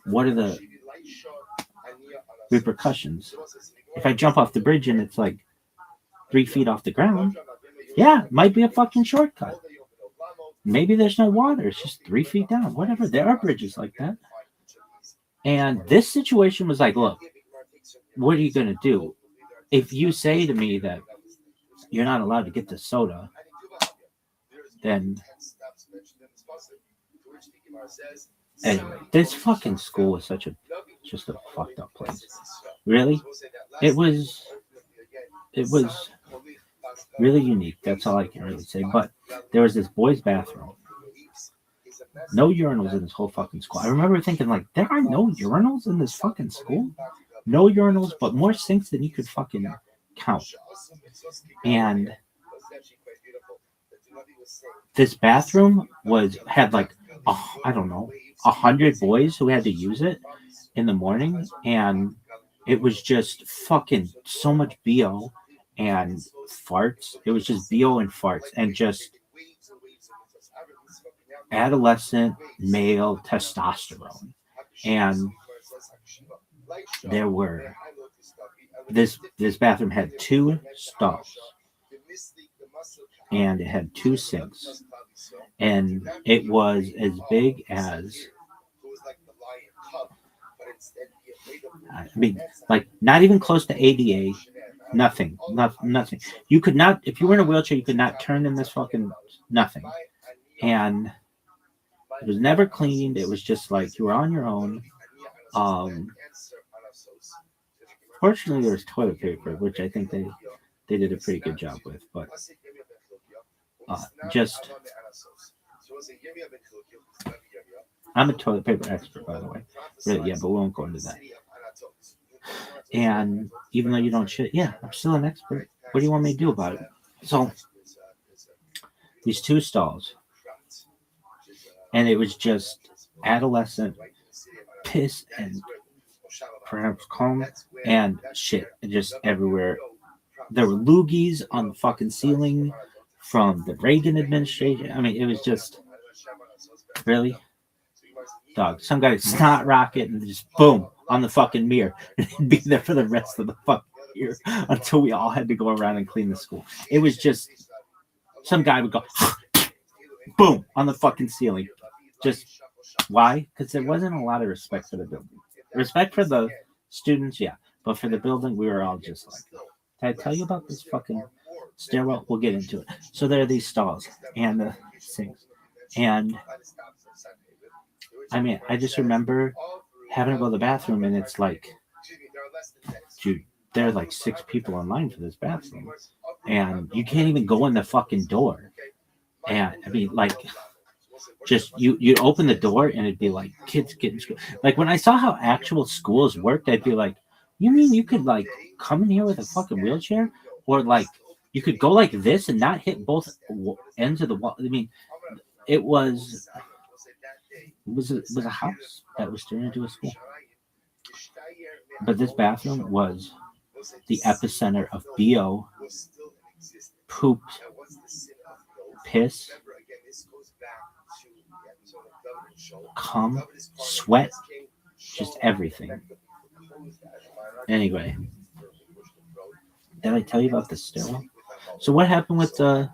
Speaker 1: What are the repercussions? If I jump off the bridge and it's like 3 feet off the ground, yeah, might be a fucking shortcut. Maybe there's no water. It's just 3 feet down. Whatever. There are bridges like that. And this situation was like, look, what are you going to do? If you say to me that you're not allowed to get the soda, then anyway, this fucking school is just a fucked up place. Really? It was really unique. That's all I can really say. But there was this boys' bathroom. No urinals in this whole fucking school. I remember thinking, like, there are no urinals in this fucking school? No urinals, but more sinks than you could fucking count. And this bathroom had like, I don't know, 100 boys who had to use it in the morning. And it was just fucking so much BO and farts. It was just BO and farts and just adolescent male testosterone. And there were this bathroom had 2 stalls and it had 2 sinks, and it was as big as, I mean, like not even close to ADA. Nothing. You could not, if you were in a wheelchair, you could not turn in this fucking nothing. And it was never cleaned. It was just like you were on your own. Fortunately, there was toilet paper, which I think they did a pretty good job with. But I'm a toilet paper expert, by the way. Really, yeah, but we won't go into that. And even though you don't shit, yeah, I'm still an expert. What do you want me to do about it? So these 2 stalls, and it was just adolescent piss and perhaps cum and shit just everywhere. There were loogies on the fucking ceiling from the Reagan administration. I mean, it was just really, dog. Some guy snot rocket and just boom on the fucking mirror and be there for the rest of the fucking year until we all had to go around and clean the school. It was just some guy would go boom on the fucking ceiling. Just why? Because there wasn't a lot of respect for the building. Respect for the students, yeah, but for the building, we were all just like, did I tell you about this fucking stairwell? We'll get into it. So there are these stalls and the sinks, and I mean, I just remember having to go to the bathroom, and it's like, dude, there are like 6 people in line for this bathroom, and you can't even go in the fucking door. And I mean, like, just you open the door and it'd be like kids getting school. Like when I saw how actual schools worked, I'd be like, you mean you could like come in here with a fucking wheelchair, or like you could go like this and not hit both ends of the wall? I mean, it was a house that was turned into a school. But this bathroom was the epicenter of BO, poop, piss, cum, sweat, just everything. Anyway, did I tell you about the stairwell? So what happened with the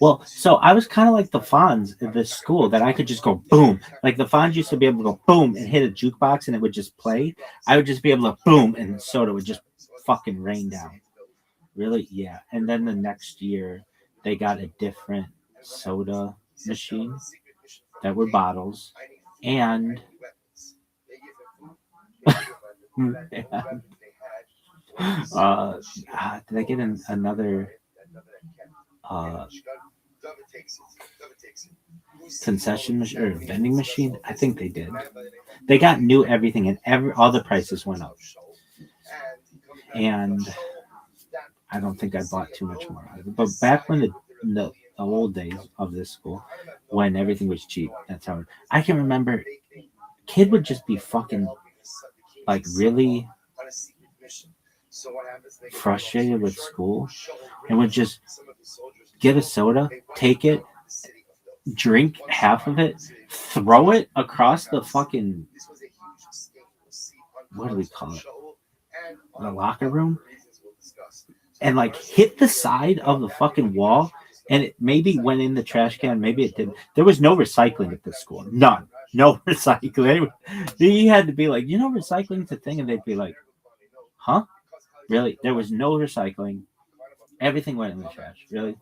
Speaker 1: well, so I was kind of like the Fonz in this school, that I could just go boom. Like the Fonz used to be able to go boom and hit a jukebox and it would just play. I would just be able to boom and soda would just fucking rain down. Really? Yeah. And then the next year they got a different soda machine that were bottles, and did I get another concession machine or vending machine? I think they did. They got new everything, and all the prices went up. And I don't think I bought too much more out of it. But back when the old days of this school, when everything was cheap, that's how I can remember. Kid would just be fucking like really frustrated with school and would just get a soda, take it, drink half of it, throw it across the fucking, what do we call it? The locker room, and like hit the side of the fucking wall, and it maybe went in the trash can, maybe it didn't. There was no recycling at this school, none, no recycling. You had to be like, recycling's a thing, and they'd be like, huh? Really? There was no recycling. Everything went in the trash. Really?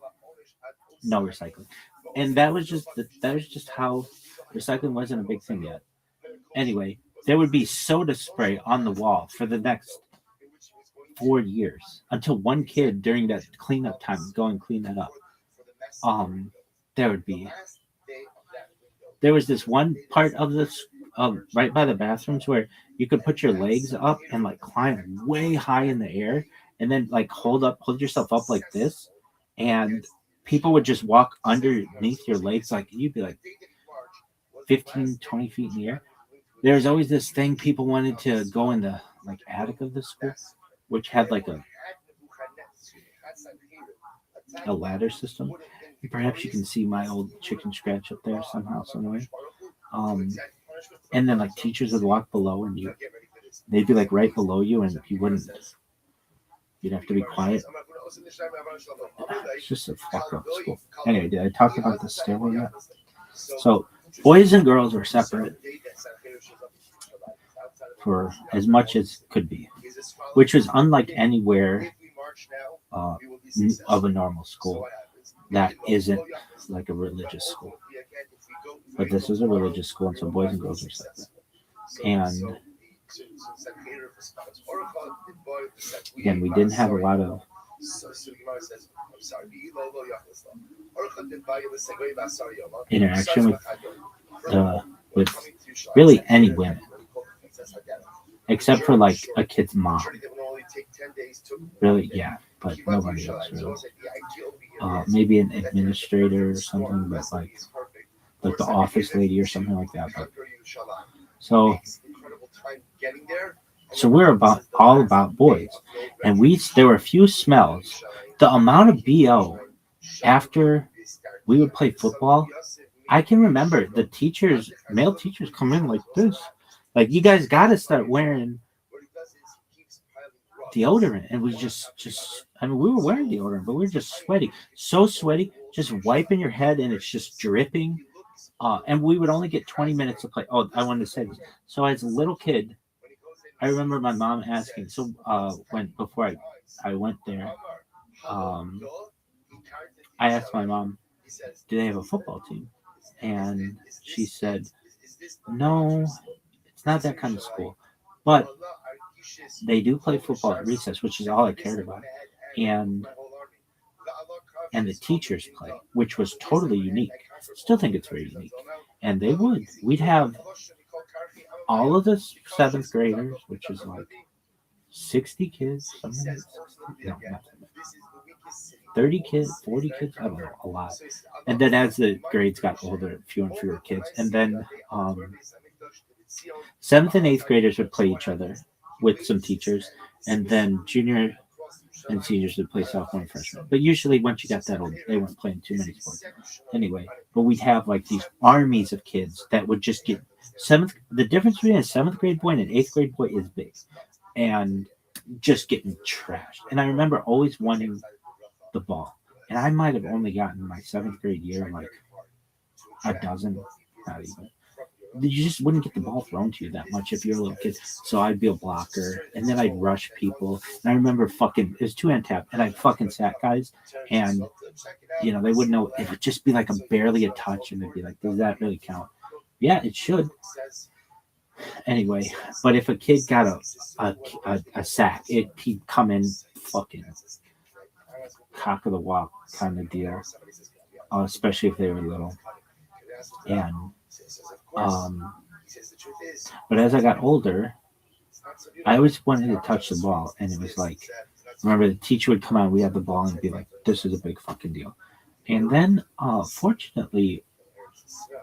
Speaker 1: No recycling. And that was just how recycling wasn't a big thing yet. Anyway, there would be soda spray on the wall for the next 4 years until one kid during that cleanup time would go and clean that up. There was this one part of this right by the bathrooms where you could put your legs up and like climb way high in the air and then like hold yourself up like this, and people would just walk underneath your legs, like you'd be like 15, 20 feet in the air. There's always this thing, people wanted to go in the like attic of the school, which had like a ladder system. Perhaps you can see my old chicken scratch up there somehow, somewhere. And then like teachers would walk below, and they'd be like right below you, and you'd have to be quiet. It's just a fuck up school. Anyway, did I talk about the stairwell yet? So boys and girls were separate for as much as could be, which was unlike anywhere of a normal school that isn't like a religious school. But this was a religious school, and so boys and girls were separate. And again, we didn't have a lot of interaction with really any women, except for like a kid's mom. Really, yeah, but nobody else really. Maybe an administrator or something, but like the office lady or something like that. But so we're all about boys, and there were a few smells. The amount of BO after we would play football, I can remember the male teachers come in like this, like, you guys got to start wearing deodorant. And we we were wearing deodorant, but we were just sweaty, so sweaty, just wiping your head, and it's just dripping. And we would only get 20 minutes to play. Oh, I wanted to say this. So as a little kid, I remember my mom asking. So before I went there, I asked my mom, "Do they have a football team?" And she said, "No, it's not that kind of school, but they do play football at recess," which is all I cared about. And the teachers play, which was totally unique. Still think it's very unique. And we'd have all of the 7th graders, which is like 60 kids, 30 kids, 40 kids, I don't know, a lot. And then as the grades got older, fewer and fewer kids. And then 7th and 8th graders would play each other with some teachers, and then junior and seniors would play sophomore and freshman. But usually once you got that old, they weren't playing too many sports. Anyway, but we'd have like these armies of kids that would just get the difference between a 7th grade boy and an 8th grade boy is big, and just getting trashed. And I remember always wanting the ball. And I might have only gotten my 7th grade year like a dozen, not even. You just wouldn't get the ball thrown to you that much if you're a little kid. So I'd be a blocker, and then I'd rush people. And I remember it was 2-hand tap, and I'd fucking sack guys, and they wouldn't know. It would just be like barely a touch, and they'd be like, "Does that really count?" Yeah, it should. Anyway, but if a kid got a sack, he'd come in fucking cock of the walk kind of deal, especially if they were little. And but as I got older, I always wanted to touch the ball, and it was like, remember the teacher would come out, we had the ball, and be like, "This is a big fucking deal." And then, fortunately,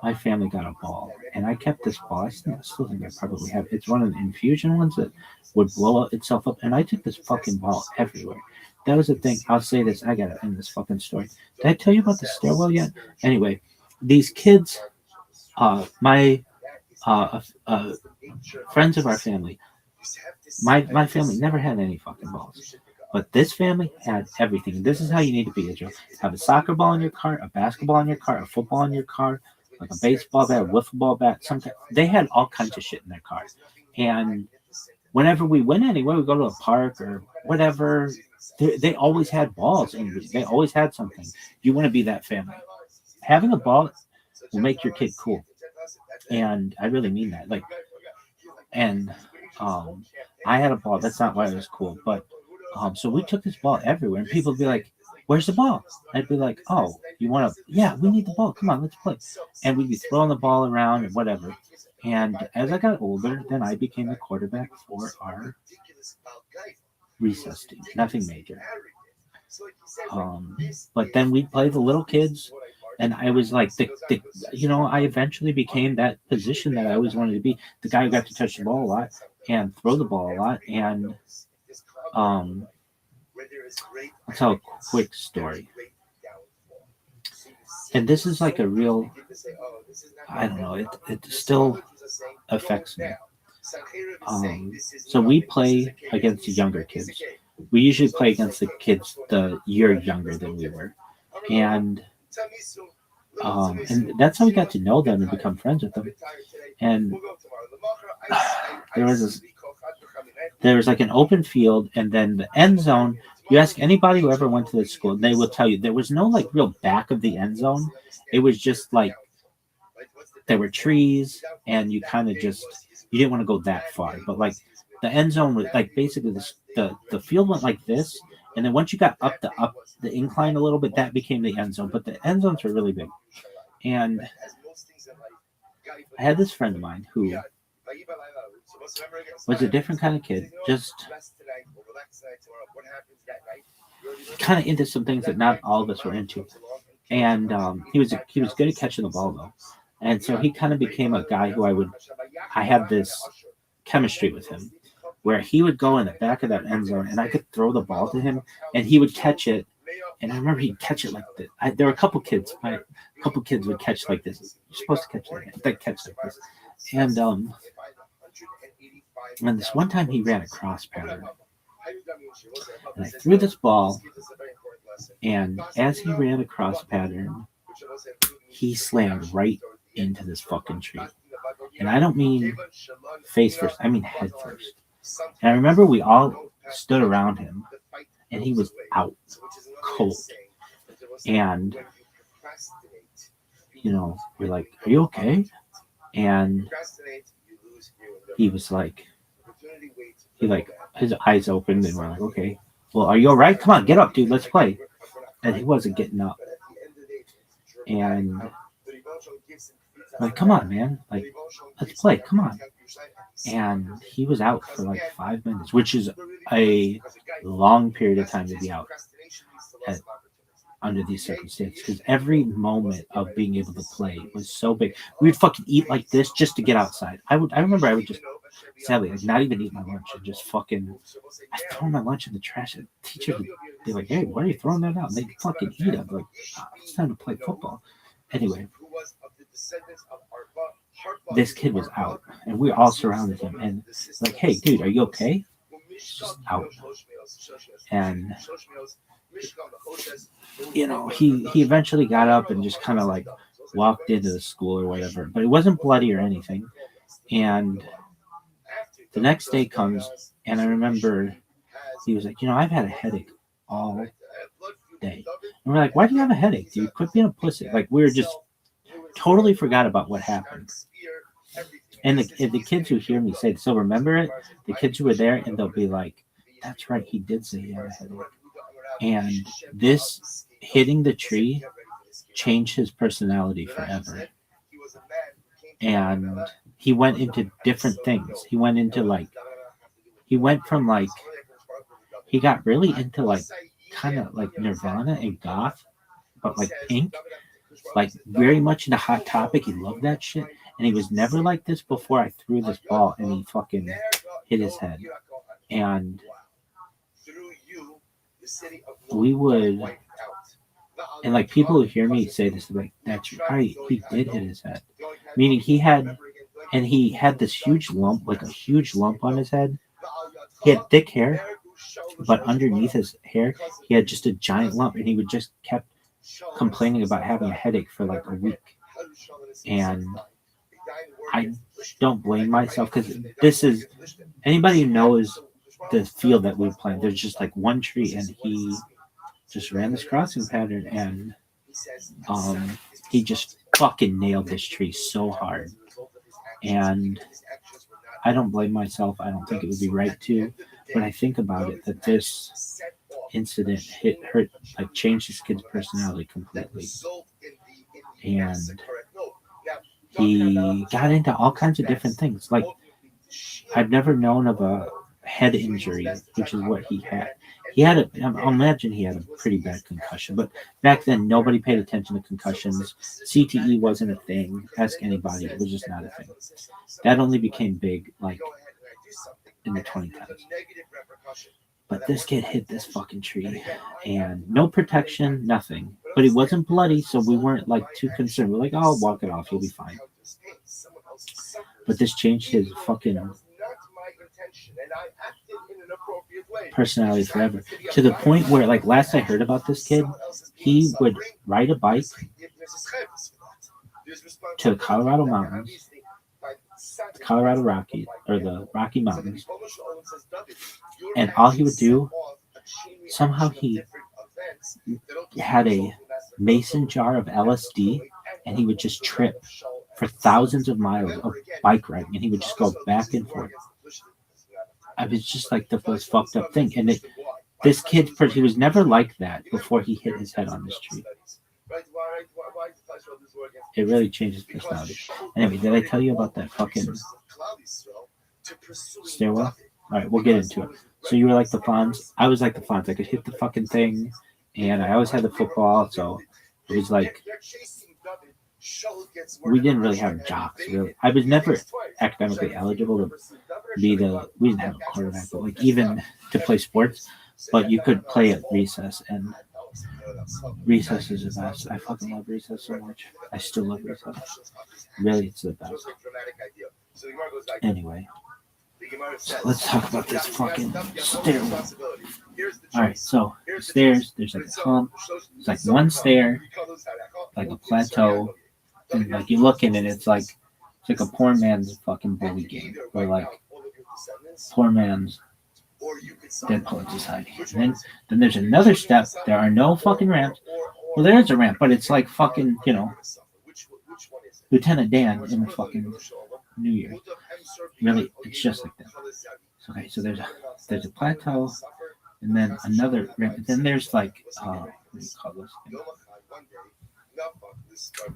Speaker 1: my family got a ball, and I kept this ball. I still think I probably have. It's one of the infusion ones that would blow itself up, and I took this fucking ball everywhere. That was the thing. I'll say this. I gotta end this fucking story. Did I tell you about the stairwell yet? Anyway, these kids, my friends of our family, my family never had any fucking balls. But this family had everything. This is how you need to be, Israel. Have a soccer ball in your car, a basketball in your car, a football in your car, like a baseball bat, a wiffle ball bat. They had all kinds of shit in their car. And whenever we went anywhere, we go to a park or whatever, they always had balls and they always had something. You want to be that family. Having a ball will make your kid cool. And I really mean that. And I had a ball. That's not why it was cool. But so we took this ball everywhere, and people would be like, "Where's the ball?" I'd be like, "Oh, you want to? Yeah, we need the ball. Come on, let's play." And we'd be throwing the ball around and whatever. And as I got older, then I became the quarterback for our recess team. Nothing major. But then we'd play the little kids, and I was like I eventually became that position that I always wanted to be, the guy who got to touch the ball a lot and throw the ball a lot. And I'll tell a quick story. And this is like a real, I don't know, it still affects me. So we play against the younger kids. We usually play against the kids the year younger than we were. And that's how we got to know them and become friends with them. And there was like an open field, and then the end zone. You ask anybody who ever went to the school, they will tell you there was no like real back of the end zone. It was just like there were trees, and you kind of just, you didn't want to go that far. But like the end zone was like basically the field went like this, and then once you got up the incline a little bit, that became the end zone. But the end zones were really big. And I had this friend of mine who was a different kind of kid, just kind of into some things that not all of us were into. And he was good at catching the ball though. And so he kind of became a guy who I had this chemistry with him, where he would go in the back of that end zone and I could throw the ball to him and he would catch it. And I remember he'd catch it like this. There were a couple kids. A couple kids would catch like this. You're supposed to catch like this. And this one time he ran a cross pattern. And I threw this ball, and as he ran a cross pattern, he slammed right into this fucking tree. And I don't mean face first, I mean head first. And I remember we all stood around him, and he was out cold. And, we're like, "Are you okay?" And he was like, his eyes opened, and we're like, "Okay, well, are you all right? Come on, get up, dude, let's play." And he wasn't getting up. And I'm like, "Come on, man, like, let's play, come on." And he was out for like 5 minutes, which is a long period of time to be out under these circumstances, because every moment of being able to play was so big. We would fucking eat like this just to get outside. I remember I would just, sadly, like, not even eat my lunch and just fucking, I throw my lunch in the trash. And the teacher would be like, "Hey, why are you throwing that out?" And they'd fucking eat it. I'm like, it's time to play football. Anyway, this kid was out, and we all surrounded him, and like, "Hey, dude, are you okay?" He's just out. And he eventually got up and just kind of like walked into the school or whatever, but it wasn't bloody or anything. And the next day comes, and I remember he was like, "I've had a headache all day." And we're like, "Why do you have a headache, dude? Quit being a pussy." Like, we were just totally forgot about what happened. And the kids who hear me say it still remember it. The kids who were there, and they'll be like, "That's right, he did say he had a headache." And this hitting the tree changed his personality forever. And he went into different things. He went from like, he got really into like kind of like Nirvana and goth, but like pink, like very much into Hot Topic. He loved that shit. And he was never like this before I threw this ball and he fucking hit his head. And we would, And like people who hear me say this, they're like, "That's right, he did hit his head." Meaning he had this huge lump, like a huge lump on his head. He had thick hair, but underneath his hair, he had just a giant lump, and he would just kept complaining about having a headache for like a week. And I don't blame myself because this is anybody who knows the field that we play. There's just like one tree, and he just ran this crossing pattern, and he just fucking nailed this tree so hard. And I don't blame myself. I don't think it would be right to, but I think about it that this incident changed this kid's personality completely. And he got into all kinds of different things. Like, I've never known of a head injury, which is what he had. I'll imagine he had a pretty bad concussion, but back then nobody paid attention to concussions. CTE wasn't a thing. Ask anybody, it was just not a thing. That only became big like in the 2010s. But this kid hit this fucking tree, and no protection, nothing. But it wasn't bloody, so we weren't like too concerned. We're like, oh, I'll walk it off, you'll be fine. But this changed his fucking personality forever, to the point where, like, last I heard about this kid, he would ride a bike to the Colorado mountains, the Colorado Rockies, or the Rocky Mountains, and all he would do, somehow he had a mason jar of LSD, and he would just trip for thousands of miles of bike riding, and he would just go back and forth. I was just like the most fucked up thing. And this kid, he was never like that before he hit his head on this tree. It really changed his personality. Anyway, did I tell you about that fucking stairwell? All right, we'll get into it. So you were like the Fonz. I was like the Fonz. I could hit the fucking thing, and I always had the football. So it was like we didn't really have jocks. Really, I was never academically eligible to be we didn't have a quarterback, but like even to play sports. But you could play at recess, and recess is the best. I fucking love recess so much. I still love recess. Really, it's the best. Anyway, so let's talk about this fucking stairwell. Alright, so the stairs, there's like a hump. It's like one stair, like a plateau, and like you look in it, it's like a poor man's fucking bully game. Or like poor man's Dead Poet Society. And then there's another step. There are no fucking ramps. Well, there is a ramp, but it's like fucking, Lieutenant Dan in the fucking New Year. Really, it's just like that. Okay, so there's a plateau, and then another ramp. Then there's like, what do you call those things?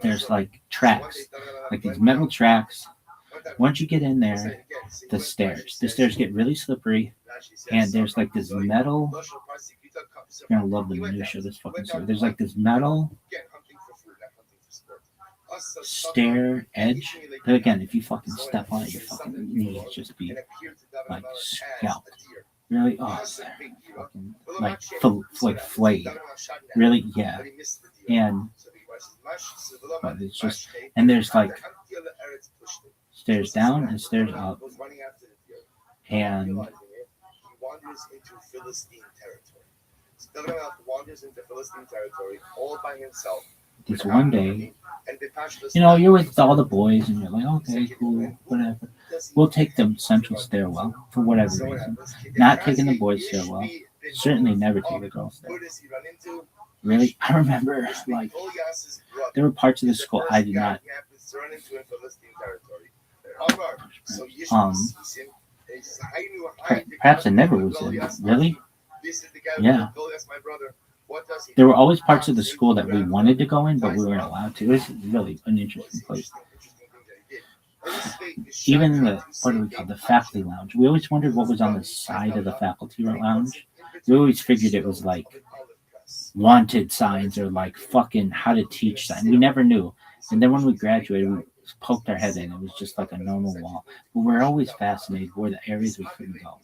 Speaker 1: There's like tracks, like these metal tracks. Once you get in there, the stairs get really slippery, and there's like this metal. You're gonna love the minutia of this fucking story. There's like this metal stair edge that, again, if you fucking step on it, your fucking knees just be like scalped. Really, fucking like flayed. Really, yeah. And but it's just, and there's like stairs down and stairs up, and wanders into Philistine territory all by himself. This one day, you're with all the boys, and you're like, okay, cool, whatever. We'll take the central stairwell for whatever reason. Not taking the boys' stairwell. Certainly never take the girls' stairwell. Really, I remember like there were parts of the school I did not. Perhaps I never was in. Really? Yeah. There were always parts of the school that we wanted to go in, but we weren't allowed to. It was really an interesting place. Even the faculty lounge. We always wondered what was on the side of the faculty lounge. We always figured it was like wanted signs or like fucking how to teach signs. We never knew. And then when we graduated, we poked our head in. It was just like a normal wall. But we're always fascinated where the areas we couldn't go.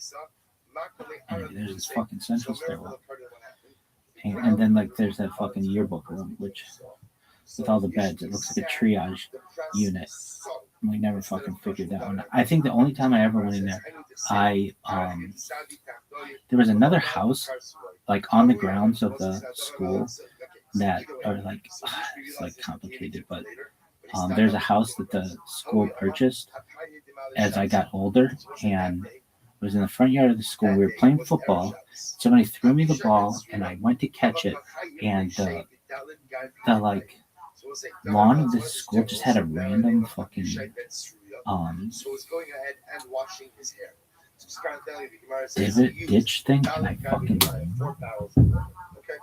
Speaker 1: Anyway, there's this fucking central stairwell. And then like there's that fucking yearbook room, which with all the beds, it looks like a triage unit. We never fucking figured that one out. I think the only time I ever went in there, there was another house like on the grounds of the school that are like it's like complicated, but there's a house that the school purchased as I got older, and it was in the front yard of the school. We were playing football. Somebody threw me the ball, and I went to catch it, and the like lawn of this school just had a random fucking ditch thing, and I fucking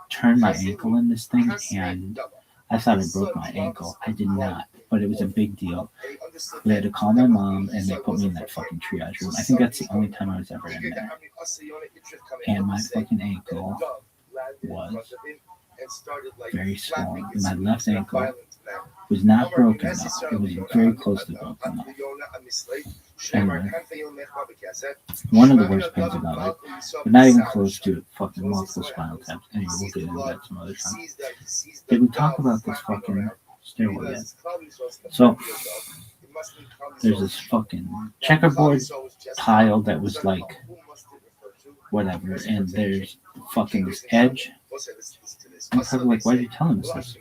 Speaker 1: turned my ankle in this thing, and I thought I broke my ankle. I did not, but it was a big deal. We had to call my mom, and they put me in that fucking triage room. I think that's the only time I was ever in there. And my fucking ankle was very swollen. My left ankle was not broken enough. It was very close to broken enough. Anyway, one of the worst pains about it, but not even close to fucking multiple spinal taps. Anyway, we'll get into that some other time. Did we talk about this fucking stairway yet? So, there's this fucking checkerboard tile that was like whatever, and there's fucking this edge. I'm probably like, why are you telling us this?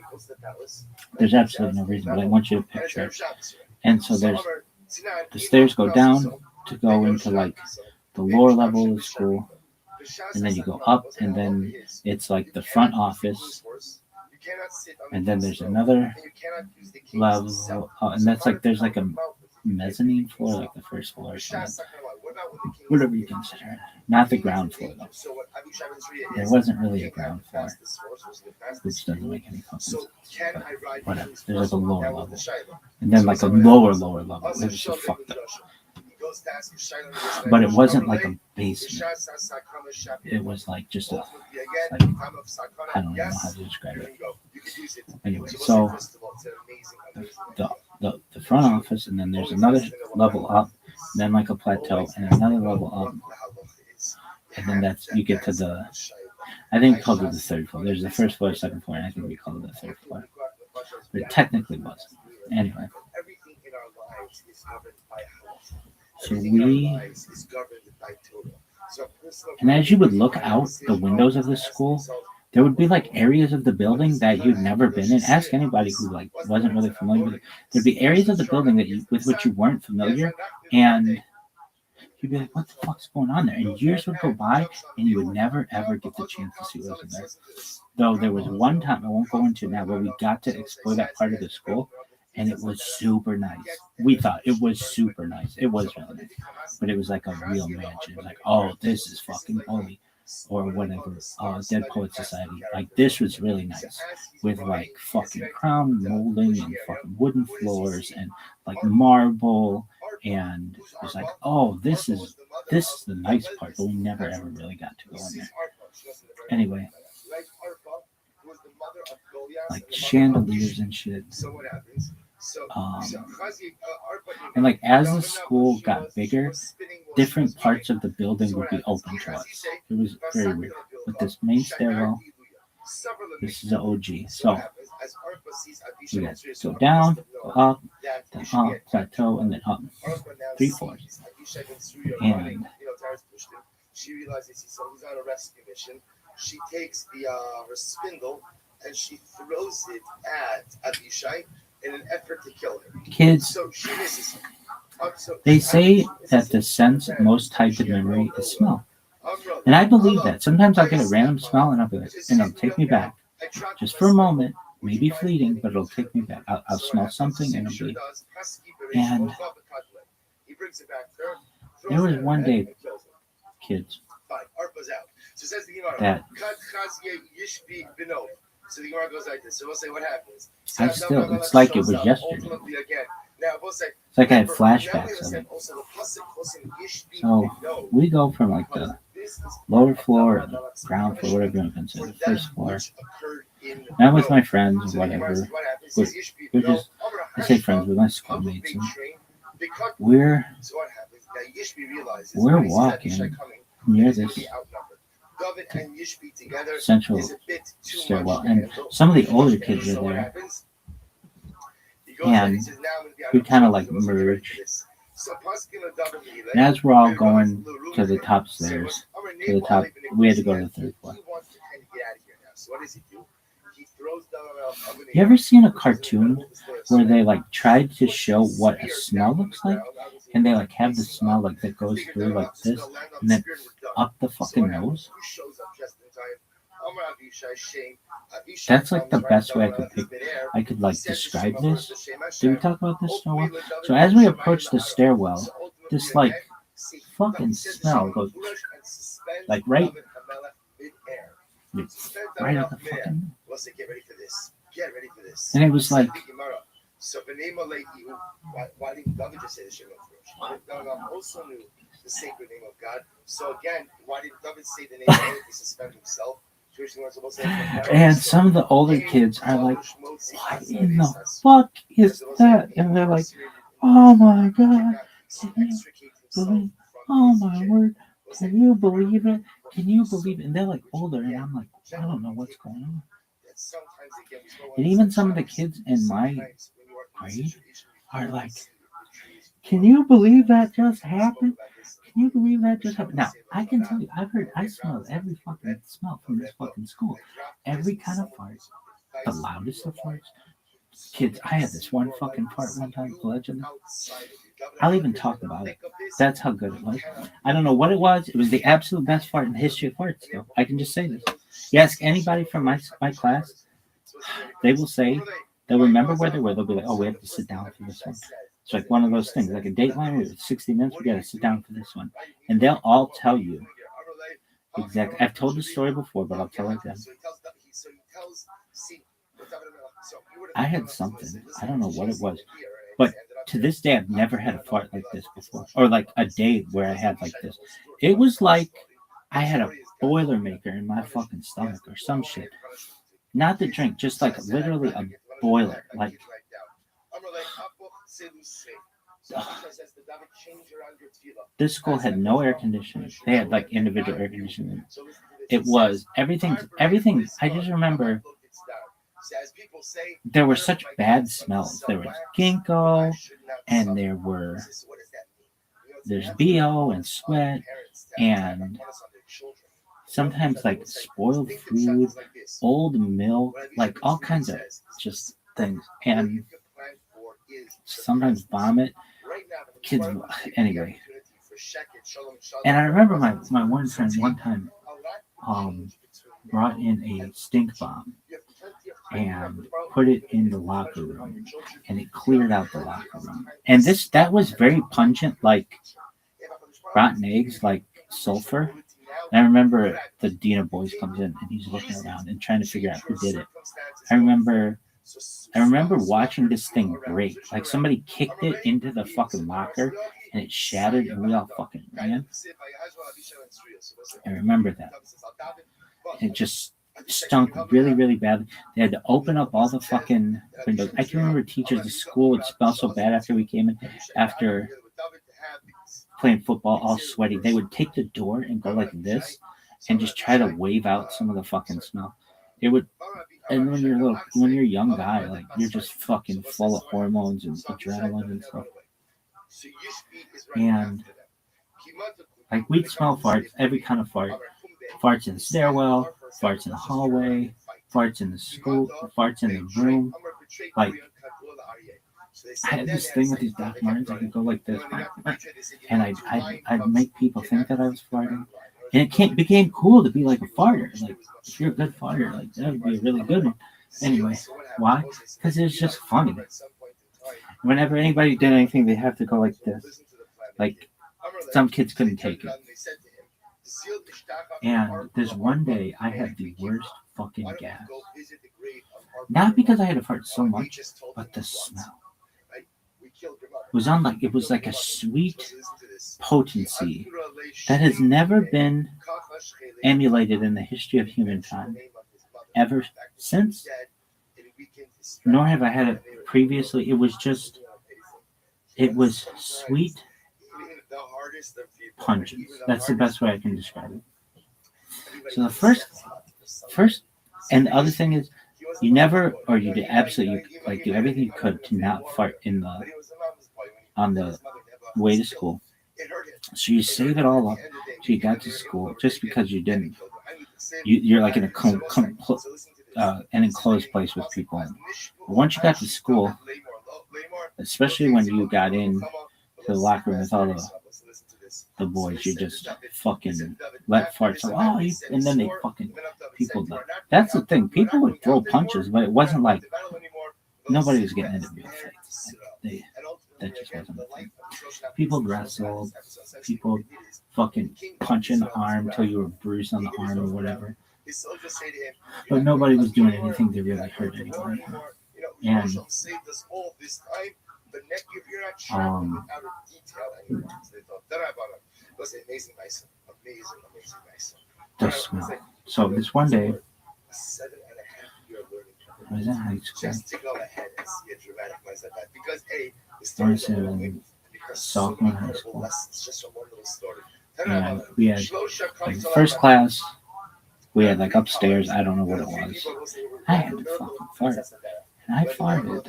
Speaker 1: There's absolutely no reason, but I want you to picture it. And so there's the stairs go down to go into like the lower level of the school, and then you go up, and then it's like the front office, and then there's another level, and that's like there's like a mezzanine floor, like the first floor or something, whatever you consider it. Not the ground floor though. There wasn't really a ground floor, which doesn't make any fucking sense. But whatever. There's like a lower level, and then like a lower level. It was just fucked up. But it wasn't like a basement. It was like just a, like, I don't even know how to describe it. Anyway, so the front office, and then there's another level up, and then like a plateau, and another level up, and then that's you get to the, I think we called it the third floor. There's the first floor, second floor, and I think we called it the third floor. But it technically wasn't. Anyway. So and as you would look out the windows of the school, there would be like areas of the building that you'd never been in. Ask anybody who like wasn't really familiar with it. There'd be areas of the building that you with which you weren't familiar, and you'd be like, what the fuck's going on there? And years would go by, and you would never, ever get the chance to see what was in there. Though there was one time, I won't go into now, where we got to explore that part of the school, and it was super nice. We thought it was super nice. It was really nice. But it was like a real mansion. It was like, oh, this is fucking holy. Or whatever. Dead Poet Society. Like, this was really nice. With like fucking crown molding and fucking wooden floors and like marble. And it was like, oh, this is the nice part. But we never ever really got to go in there. Anyway. Like chandeliers and shit. And like as the school got bigger, different parts of the building would be open to us. It was very weird. But this main stairwell, this is an OG. So we got to go down, go up, then up, plateau, and then up. 3 floors. And she realizes he's on a rescue mission. She takes her spindle and she throws it at Abishai in an effort to kill him. Kids, so she misses him. They say that the sense most tied to memory is smell. And I believe that. Sometimes I'll get a random smell and I'll be like, and it'll take me back. Just for a moment, maybe fleeting, but it'll take me back. I'll smell something and it'll be. And there was one day, kids, that so the Gemara goes like this. So we'll say what happens. It's like it was yesterday. It's like I had flashbacks of it. So we go from like the lower floor, the ground floor, whatever you want to consider, the first floor. And I'm with my friends or whatever. We're just, I say friends, with my schoolmates. And we're walking near this
Speaker 3: David and Yishbi together
Speaker 1: central
Speaker 3: is a bit too
Speaker 1: stairwell,
Speaker 3: much to
Speaker 1: and
Speaker 3: handle.
Speaker 1: some of the older kids
Speaker 3: So
Speaker 1: were
Speaker 3: what
Speaker 1: there,
Speaker 3: happens? He goes and he
Speaker 1: and
Speaker 3: says, now I'm gonna be out
Speaker 1: we
Speaker 3: of
Speaker 1: kind of
Speaker 3: trouble.
Speaker 1: like
Speaker 3: He goes, "Get ready for
Speaker 1: merged.
Speaker 3: this." So Paskin and David Melech,
Speaker 1: And as we're all
Speaker 3: they're going
Speaker 1: going to the top
Speaker 3: So
Speaker 1: stairs,
Speaker 3: our
Speaker 1: to
Speaker 3: neighbor
Speaker 1: the top,
Speaker 3: Ali ben
Speaker 1: we had to go to
Speaker 3: Iglesias,
Speaker 1: the third floor.
Speaker 3: he wants to kind of get out of here now. So what does he do? He throws down a oven.
Speaker 1: You ever seen a cartoon where they like tried to show what a smell looks like, and they like have the smell like that goes through like this, and then up the fucking nose? That's like the best way I could like describe this. Did we talk about this stairwell? So as we approach the stairwell, this like fucking smell goes like right at the fucking.
Speaker 3: Get ready for this. Get ready for this.
Speaker 1: And it was like,
Speaker 3: so why didn't David just say the Shem of also knew the sacred name of God. So again, why did David say the name of God to suspend himself?
Speaker 1: And some of the older kids are like, what in the fuck is that? And they're like, oh my god, can you believe, oh my word, can you believe it? Can you believe it? And they're like older, and I'm like, I don't know what's going on. And even some of the kids in my grade are like, can you believe that just happened? Can you believe that just happened? Now, I can tell you, I smell every fucking smell from this fucking school. Every kind of fart. The loudest of farts. Kids, I had this one fucking fart one time, allegedly. I'll even talk about it. That's how good it was. I don't know what it was. It was the absolute best fart in the history of farts, though. I can just say this. You ask anybody from my class, they will say, they'll remember where they were. They'll be like, oh, we have to sit down for this one. It's like one of those things, like a Dateline. We have 60 minutes. We got to sit down for this one, and they'll all tell you exactly. I've told this story before, but I'll tell it again. I had something. I don't know what it was, but to this day, I've never had a fart like this before, or like a day where I had like this. It was like I had a Boilermaker in my fucking stomach or some shit. Not the drink, just like literally a boiler, like. This school had no air conditioning. They had like individual air conditioning. It was everything. I just remember there were such bad smells. There was ginkgo, and there's BO and sweat, and sometimes like spoiled food, old milk, like all kinds of just things, and sometimes vomit. Kids, anyway. And I remember my one friend one time brought in a stink bomb and put it in the locker room, and it cleared out the locker room. And that was very pungent, like rotten eggs, like sulfur. And I remember the dean of boys comes in and he's looking around and trying to figure out who did it. I remember watching this thing break. Like somebody kicked it into the fucking locker and it shattered and we all fucking ran. I remember that. It just stunk really, really badly. They had to open up all the fucking windows. I can remember teachers at school would smell so bad after we came in, after playing football, all sweaty. They would take the door and go like this and just try to wave out some of the fucking smell. It would. And when you're a young guy, like you're just fucking full of hormones and adrenaline and stuff. And like we'd smell farts, every kind of fart. Farts in the stairwell, farts in the hallway, farts in the school, farts in the room. Like I had this thing with these Doc Martens, I could go like this, and I'd make people think that I was farting. And it became cool to be like a farter. Like, if you're a good farter, like, that would be a really good one. Anyway, why? Because it was just funny. Whenever anybody did anything, they have to go like this. Like, some kids couldn't take it. And this one day, I had the worst fucking gas. Not because I had to fart so much, but the smell. It was like a sweet potency that has never been emulated in the history of humankind ever since, nor have I had it previously. It was sweet pungent. That's the best way I can describe it.
Speaker 2: So the first, and the other thing is, you never, or you did absolutely, like, do everything you could to not fart on the way to school. So you save it all up till you got to school, just because you didn't. You're like in an enclosed place with people. But once you got to school, especially when you got in to the locker room with all the boys, you just fucking let farts out. And then they fucking people. That's the thing. People would throw punches, but it wasn't like nobody was getting into real fights. That just wasn't a thing. People wrestled. People fucking punch in the arm till you were bruised on the arm or whatever. But nobody was doing anything to really hurt anybody. And the smell. So this one day, I was in high school. I was in sophomore high school. And we had like first class. We had like upstairs. I don't know what it was. I had to fucking fart. And I farted.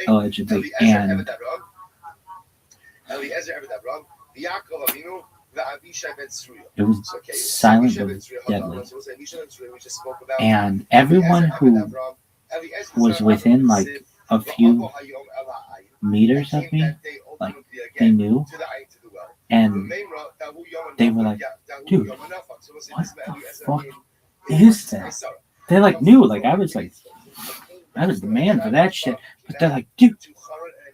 Speaker 2: Allegedly. And it was silent but deadly. And everyone who was within like a few meters of me, like they knew. And they were like, dude, what the fuck is that? They like knew, like I was the man for that shit. But they're like, dude,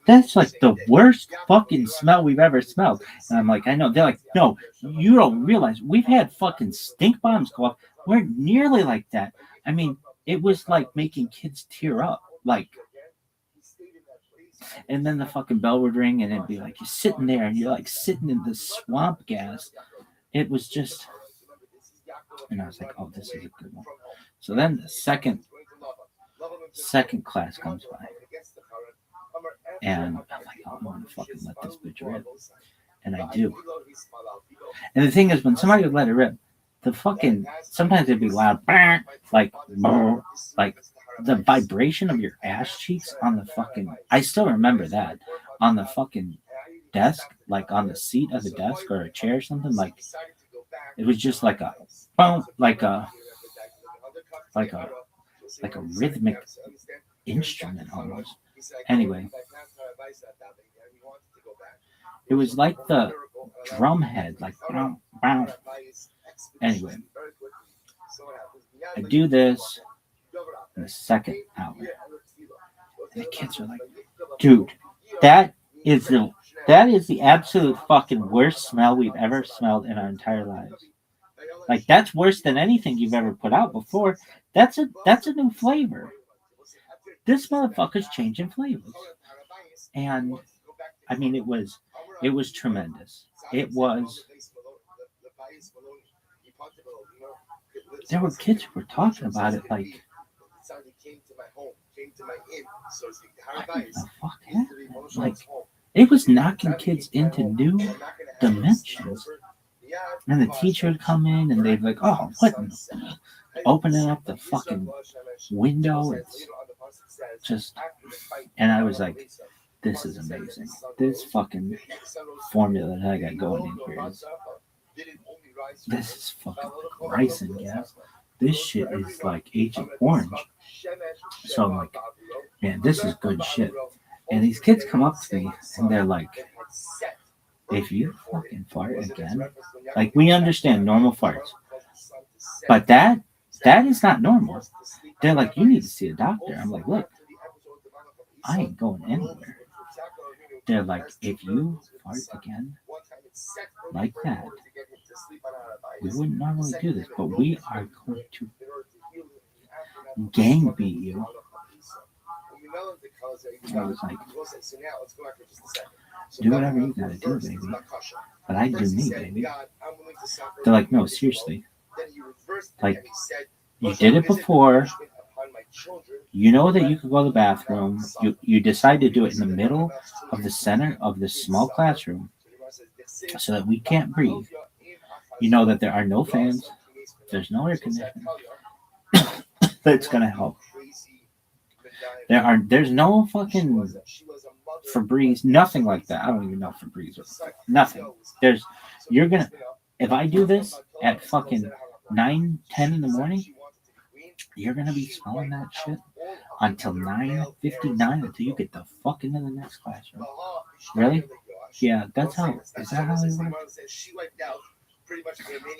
Speaker 2: that's like the worst fucking smell we've ever smelled. And I'm like, I know. They're like, no, you don't realize we've had fucking stink bombs go off. We're nearly like that. I mean, it was like making kids tear up. Like, and then the fucking bell would ring and it'd be like, you're sitting there and you're like sitting in the swamp gas. It was just, and I was like, oh, this is a good one. So then the second class comes by. And I'm like, oh, I'm gonna fucking let this bitch rip. And I do. And the thing is, when somebody would let it rip, the fucking, sometimes it'd be loud, like the vibration of your ass cheeks on the fucking, I still remember that, on the fucking desk, like on the seat of the desk or a chair or something, like, it was just like a, boom, like a rhythmic instrument almost. Anyway, it was like the drum head, like, bow, bow. Anyway, I do this in the second hour. And the kids are like, dude, that is the absolute fucking worst smell we've ever smelled in our entire lives. Like, that's worse than anything you've ever put out before. That's a new flavor. This motherfucker's changing flavors. And I mean, it was tremendous. It was. There were kids who were talking about it like, what the fuck happened? Like, it was knocking kids into new dimensions. And the teacher would come in and they'd be like, oh, what? Opening up the fucking window. It's just, and I was like, this is amazing. This fucking formula that I got going in here is, this is fucking rice and gas. This shit is like Agent Orange. So I'm like, man, this is good shit. And these kids come up to me and they're like, if you fucking fart again, like, we understand normal farts, but that is not normal. They're like, you need to see a doctor. I'm like, look, I ain't going anywhere. They're like, if you fart again like that, we wouldn't normally do this, but we are going to gang beat you. I was like, do whatever you gotta do, baby. But I do me, baby. They're like, no, seriously. Like, you did it before. You know that you could go to the bathroom. You decide to do it in the middle of the center of this small classroom so that we can't breathe.
Speaker 1: You know that there are no fans. There's no air conditioning. That's gonna help. There's no fucking Febreze, nothing like that. I don't even know Febreze or nothing. You're gonna, if I do this at fucking 9, 10 in the morning, you're gonna be smelling that shit until 9:59 until you get the fuck into the next classroom. Really? Yeah, that's how. Is that how they work?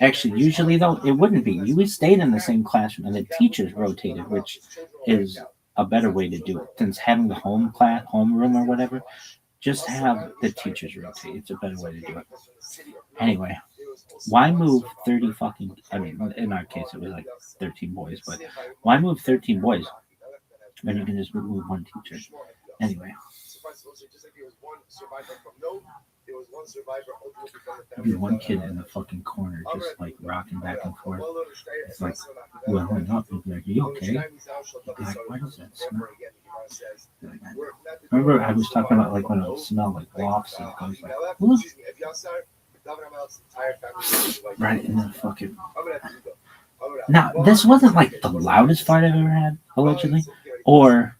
Speaker 1: Actually, usually though, it wouldn't be. You would stay in the same classroom, and the teachers rotated, which is a better way to do it than having the homeroom or whatever. Just have the teachers rotate. It's a better way to do it. Anyway, why move 30 fucking? I mean, in our case, it was like 13 boys, but why move 13 boys when you can just move one teacher? Anyway. There'd be one kid in the fucking corner just like rocking back and forth. It's like, welling up. He'd be like, are you okay? He'd be like, why does that smell? Like, remember I was talking about like when it would smell like lofts and it goes like, whoa. Right in the fucking. Now, this wasn't like the loudest fart I've ever had, allegedly, or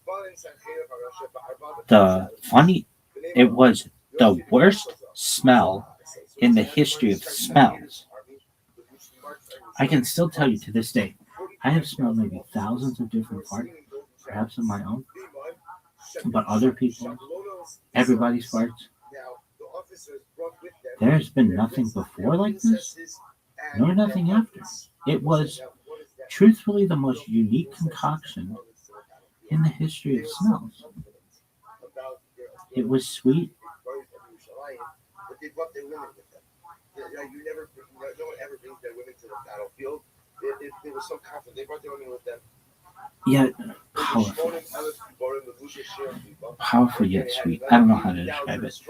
Speaker 1: the funny. It was the worst smell in the history of smells. I can still tell you to this day, I have smelled maybe thousands of different farts, perhaps of my own, but other people's, everybody's farts. There's been nothing before like this, nor nothing after. It was truthfully the most unique concoction in the history of smells. It was sweet. Yet powerful. Powerful yet sweet. I don't know how to describe it.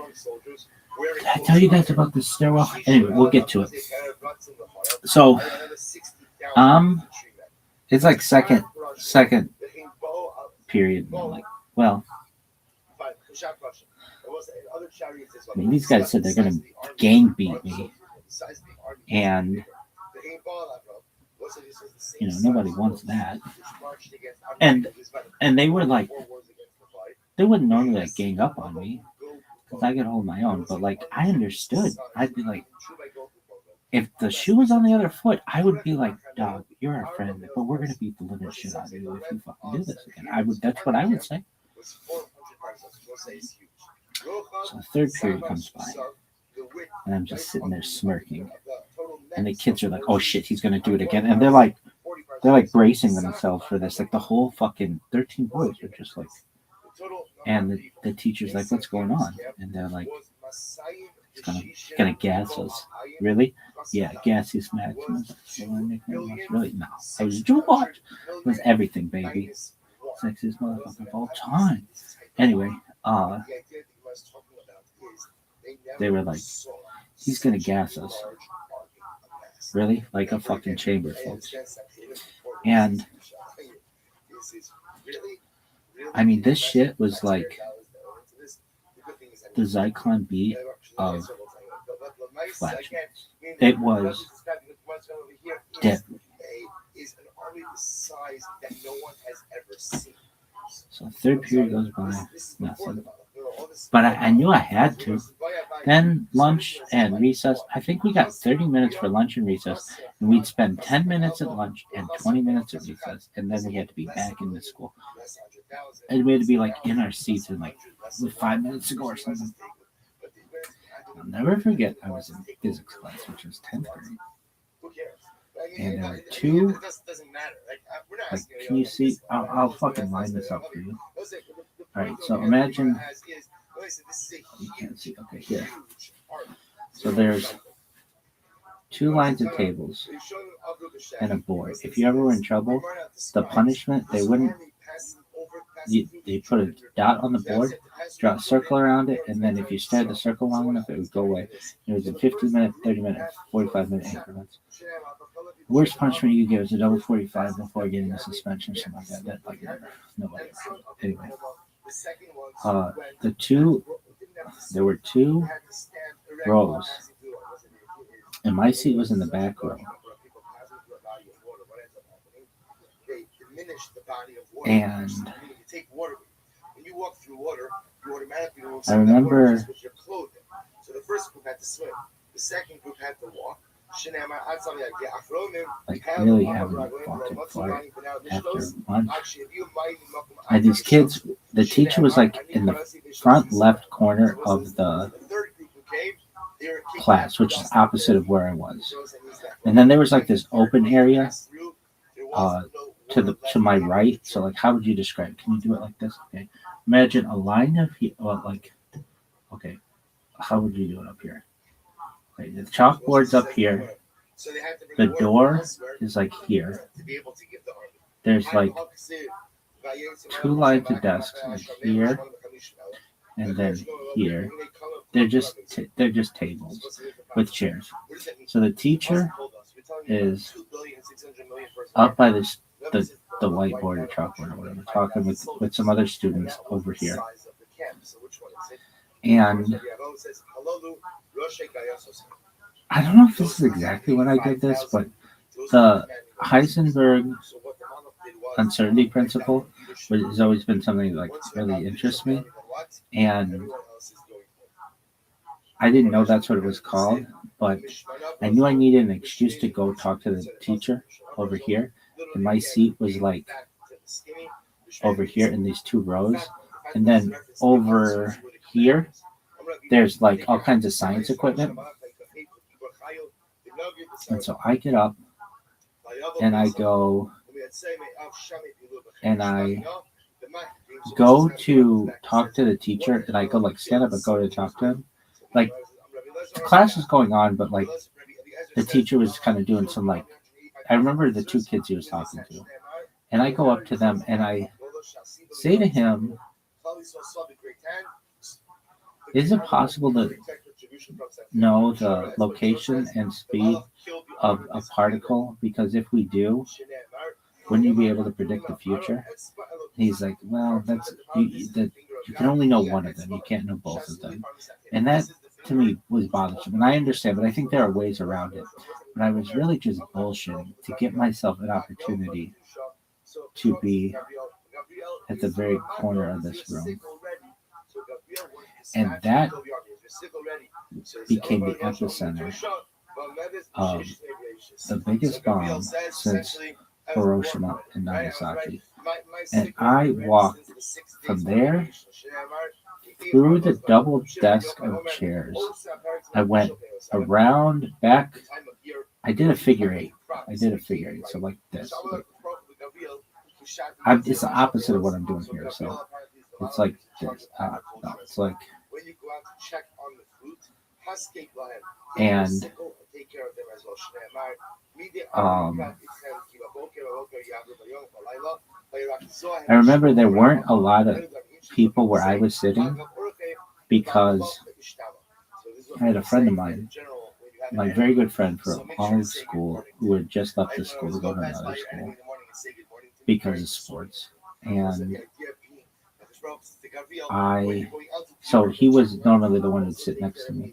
Speaker 1: Did I tell you guys about this stairwell? Anyway, we'll get to it. So, it's like second period. Like, well, I mean, these guys said they're gonna gang beat me, and you know nobody wants that. And they were like, they wouldn't normally like gang up on me because I could hold my own. But like, I understood. I'd be like, if the shoe was on the other foot, I would be like, dog, you're our friend, but we're gonna beat the living shit out of you if you fucking do this again. That's what I would say. So the third period comes by, and I'm just sitting there smirking, and the kids are like, "Oh shit, he's gonna do it again," and they're like bracing themselves for this. Like the whole fucking 13 boys are just like, and the teacher's like, "What's going on?" And they're like, "He's gonna gas us." Really? Yeah, gassy smacks. Really? No. I was George. It was everything, baby. Sexiest motherfucker of all time. Anyway, they were like, he's gonna gas us. Really? Like a fucking chamber, folks. And I mean, this shit was like the Zyklon beat of flatulence. It was deadly. So third period goes by, nothing. But I knew I had to. Then lunch and recess. I think we got 30 minutes for lunch and recess, and we'd spend 10 minutes at lunch and 20 minutes at recess, and then we had to be back in the school. And we had to be like in our seats in like 5 minutes to go or something. I'll never forget, I was in physics class, which was 10th grade. And there were two, like, can you see? I'll fucking line this up for you. Alright, so imagine, you can't see, okay, here. So there's two lines of tables and a board. If you ever were in trouble, the punishment, they put a dot on the board, draw a circle around it, and then if you stared the circle long enough, it would go away. It was in 15-minute, 30-minute, 45-minute increments. The worst punishment you get is a double 45 before getting a suspension or something like that. Like nobody ever. Anyway, there were two rows, And my seat was in the back row. And I remember
Speaker 3: so the first group had to swim. The second group had to walk.
Speaker 1: Like really having a fucking fart after lunch. And these kids, the teacher was like in the front left corner of the class, which is opposite of where I was. And then there was like this open area to my right. So like, how would you describe it? Can you do it like this? Okay. Imagine a line of okay. How would you do it up here? Okay, the chalkboard's up here. The door is like here. There's like 2 lines of desks, like here and then here. They're just tables with chairs. So the teacher is up by the whiteboard or chalkboard or whatever, talking with some other students over here. And I don't know if this is exactly when I did this, but the Heisenberg uncertainty principle has always been something that like really interests me. And I didn't know that's what it was called, but I knew I needed an excuse to go talk to the teacher over here. And my seat was like over here in these 2 rows. And then over here, there's like all kinds of science equipment. And so I get up and I go to talk to the teacher, and I go like stand up and go to talk to him. Like the class is going on, but like the teacher was kind of doing some like, I remember the 2 kids he was talking to, and I go up to them and I say to him, is it possible to know the location and speed of a particle? Because if we do, wouldn't you be able to predict the future? And he's like, well, you can only know one of them. You can't know both of them. And that to me was bothersome. And I understand, but I think there are ways around it. But I was really just bullshitting to get myself an opportunity to be at the very corner of this room. And that became the epicenter of the biggest bomb since Hiroshima and Nagasaki. And I walked from there through the double desk of chairs. I went around back. I did a figure 8. So like this. It's the opposite of what I'm doing here. So it's like this. No, it's like. And I remember there weren't a lot of people where I was sitting because I had a friend of mine, my very good friend from all school, who had just left the school to go to another school because of sports. And so he was normally the one who'd sit next to me.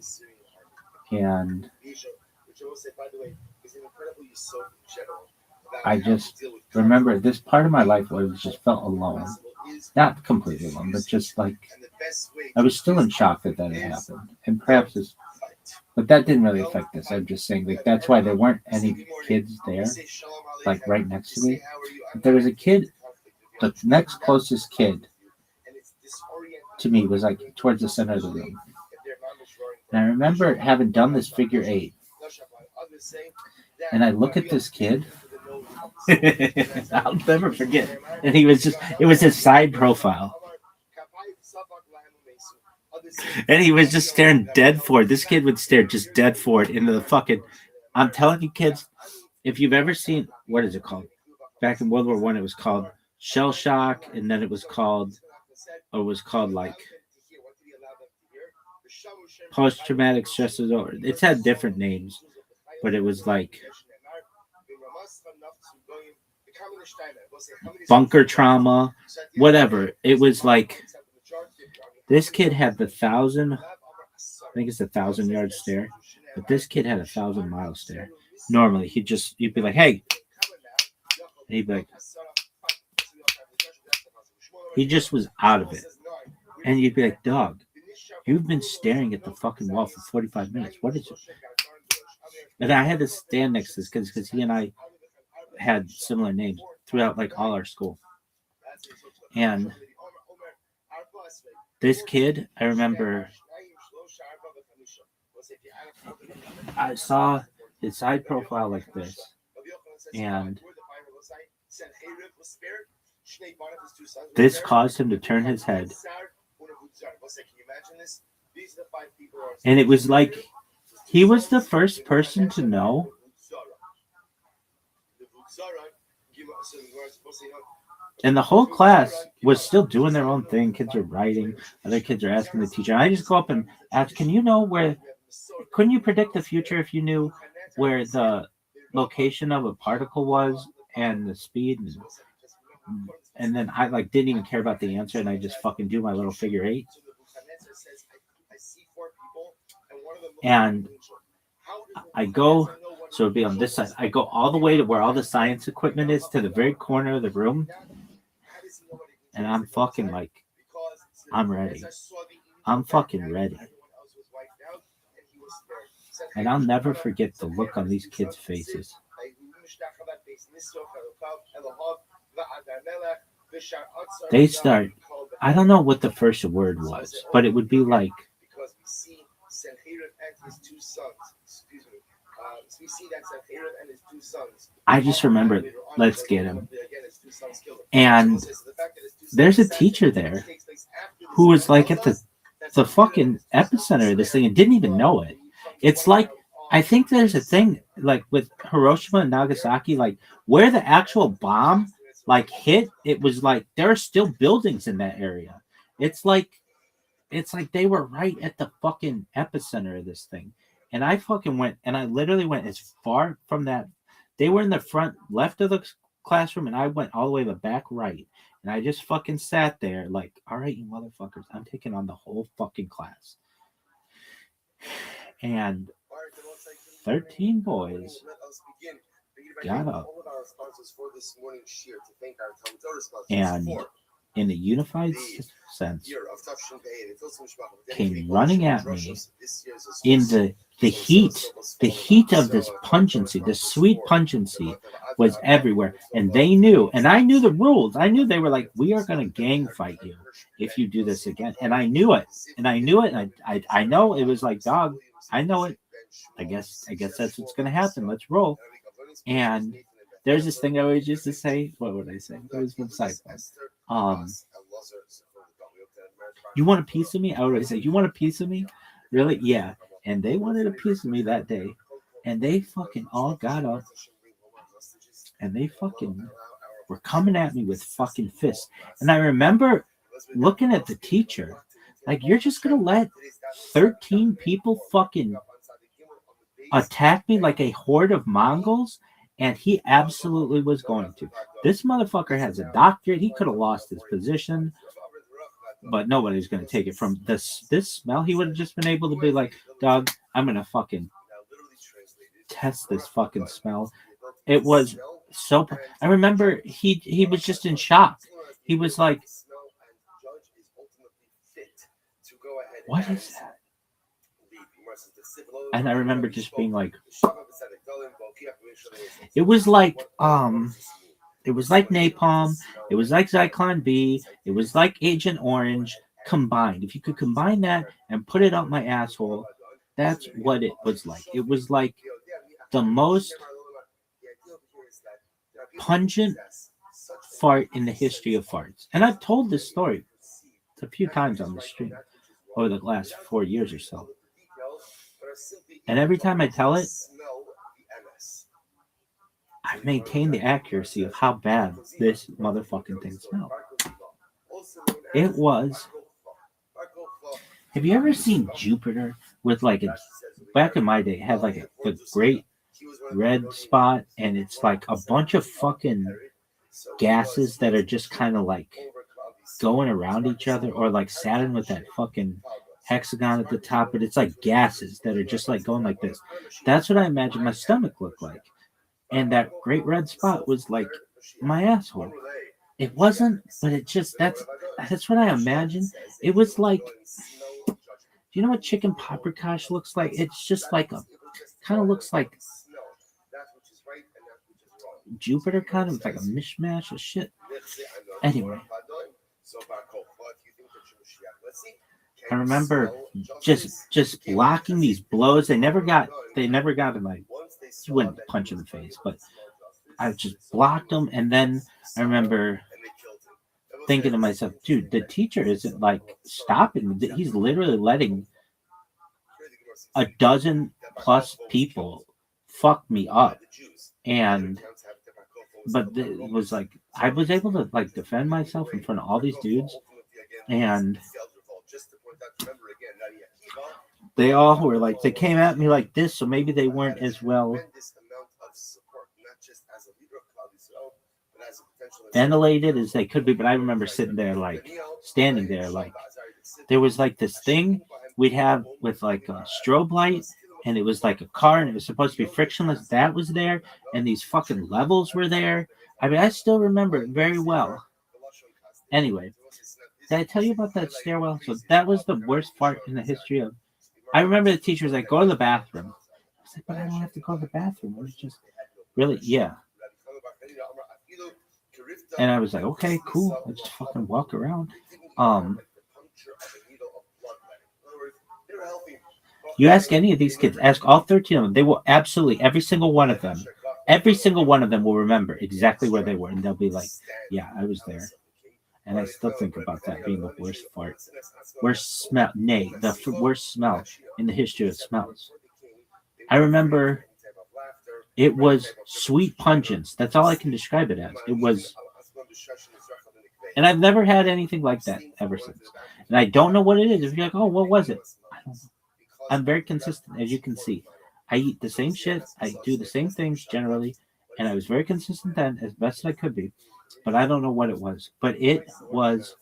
Speaker 1: And I just remember this part of my life where I just felt alone. Not completely alone, but just like I was still in shock that had happened. And perhaps but that didn't really affect this. I'm just saying like that's why there weren't any kids there, like right next to me. But there was a kid, the next closest kid to me was like towards the center of the room. And I remember having done this figure 8. And I look at this kid. I'll never forget. And he was it was his side profile. And he was just staring dead forward. This kid would stare just dead forward into the fucking. I'm telling you, kids, if you've ever seen, what is it called? Back in World War I, it was called shell shock, and then it was called like post-traumatic stress disorder. It's had different names, but it was like bunker trauma, whatever. It was like this kid had the 1,000, I think it's 1,000-yard stare. But this kid had 1,000 mile stare. Normally, you'd be like, hey. And he'd be like, he just was out of it. And you'd be like, dog, you've been staring at the fucking wall for 45 minutes. What is it? And I had to stand next to this because he and I had similar names throughout like all our school. And this kid, I remember I saw his side profile like this, and this caused him to turn his head. And it was like he was the first person to know. And the whole class was still doing their own thing. Kids are writing. Other kids are asking the teacher. And I just go up and ask, can you know where, couldn't you predict the future if you knew where the location of a particle was and the speed? And then I like didn't even care about the answer. And I just fucking do my little figure eight. And I go, so it'd be on this side. I go all the way to where all the science equipment is, to the very corner of the room. And I'm fucking like, I'm ready. I'm fucking ready. And I'll never forget the look on these kids' faces. They start, I don't know what the first word was, but it would be like, I just remember, let's get him. And there's a teacher there who was like at the fucking epicenter of this thing and didn't even know it. It's like, I think there's a thing like with Hiroshima and Nagasaki, like where the actual bomb like hit, it was like there are still buildings in that area. It's like they were right at the fucking epicenter of this thing. And I fucking went, and I literally went as far from that. They were in the front left of the classroom, and I went all the way to the back right. And I just fucking sat there like, all right, you motherfuckers, I'm taking on the whole fucking class. And 13 boys got up and in a unified sense came running at me in the heat of this pungency. The sweet pungency was everywhere, and they knew, and I knew the rules. I knew they were like, we are going to gang fight you if you do this again. And I knew it, and I know it was like, dog, I know it. I guess that's what's going to happen. Let's roll. And there's this thing I always used to say. What would I say? It was from Cyprus. You want a piece of me? I would always say, you want a piece of me? Really? Yeah. And they wanted a piece of me that day. And they fucking all got up. And they fucking were coming at me with fucking fists. And I remember looking at the teacher. Like, you're just going to let 13 people fucking attack me like a horde of Mongols? And he absolutely was going to. This motherfucker has a doctorate. He could have lost his position, but nobody's going to take it from this smell. He would have just been able to be like, dog, I'm going to fucking test this fucking smell. It was so... I remember he was just in shock. He was like, what is that? And I remember just being like, it was like napalm, it was like Zyklon B, it was like Agent Orange combined. If you could combine that and put it up my asshole, that's what it was like. It was like the most pungent fart in the history of farts. And I've told this story a few times on the stream over the last 4 years or so. And every time I tell it, I maintain the accuracy of how bad this motherfucking thing smelled. It was... Have you ever seen Jupiter with like a... Back in my day, it had like a great red spot, and it's like a bunch of fucking gases that are just kind of like going around each other, or like Saturn with that fucking hexagon at the top, but it's like gases that are just like going like this. That's what I imagine my stomach looked like. And that great red spot was like my asshole. It wasn't, but it just that's what I imagine. It was like, do you know what chicken paprikash looks like? It's just like a kind of looks like Jupiter, kind of like a mishmash of shit. Anyway, I remember just blocking these blows. They never got in my. You wouldn't punch in the face, but I just blocked them. And then I remember thinking to myself, dude, the teacher isn't like stopping. He's literally letting a dozen plus people fuck me up. But it was like I was able to like defend myself in front of all these dudes, and they all were like, they came at me like this, so maybe they weren't as well ventilated as they could be. But I remember sitting there, like standing there, like there was like this thing we'd have with like a strobe light, and it was like a car, and it was supposed to be frictionless. That was there, and these fucking levels were there. I mean, I still remember it very well. Anyway, did I tell you about that stairwell? So that was the worst part in the history of. I remember the teacher was like, "Go to the bathroom." I was like, "But I don't have to go to the bathroom. It was just really, yeah." And I was like, "Okay, cool. Let's just fucking walk around." You ask any of these kids, ask all 13 of them, they will absolutely, every single one of them will remember exactly where they were. And they'll be like, yeah, I was there. And I still think about that being the worst fart. Worst smell in the history of smells. I remember it was sweet pungence. That's all I can describe it as. It was, and I've never had anything like that ever since. And I don't know what it is. If you're like, oh, what was it? I don't know. I'm very consistent, as you can see. I eat the same shit. I do the same things generally. And I was very consistent then, as best as I could be. But I don't know what it was. But it was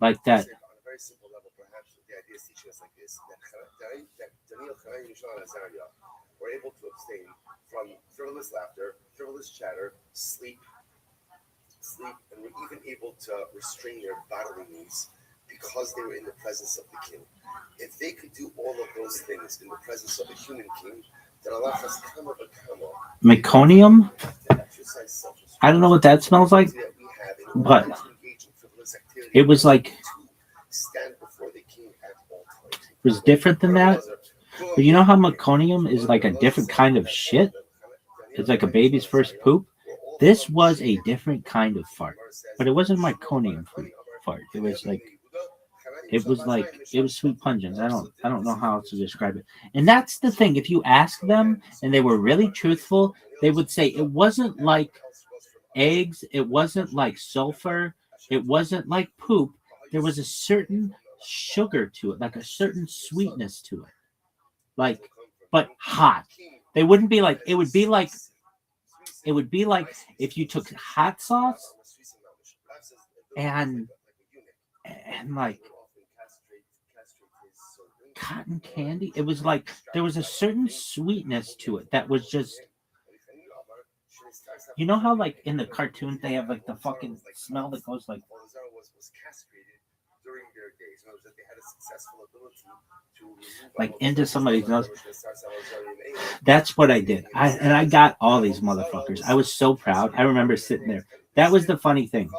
Speaker 1: like that. We're able to abstain from frivolous laughter, frivolous chatter, sleep, and we're even able to restrain their bodily needs because they were in the presence of the king. If they could do all of those things in the presence of a human king, then Allah has come of a camel. Meconium? I don't know what that smells like, but it was like it was different than that. But you know how meconium is like a different kind of shit? It's like a baby's first poop. This was a different kind of fart, but it wasn't meconium fart. It was sweet pungent. I don't know how else to describe it. And that's the thing. If you ask them and they were really truthful, they would say it wasn't like eggs. It wasn't like sulfur. It wasn't like poop. There was a certain sugar to it, like a certain sweetness to it. Like, but hot. They wouldn't be like, it would be like if you took hot sauce and like cotton candy. It was like there was a certain sweetness to it that was just, you know how like in the cartoons they have like the fucking smell that goes like into somebody's nose. That's what I did. I got all these motherfuckers. I was so proud. I remember sitting there. That was the funny thing.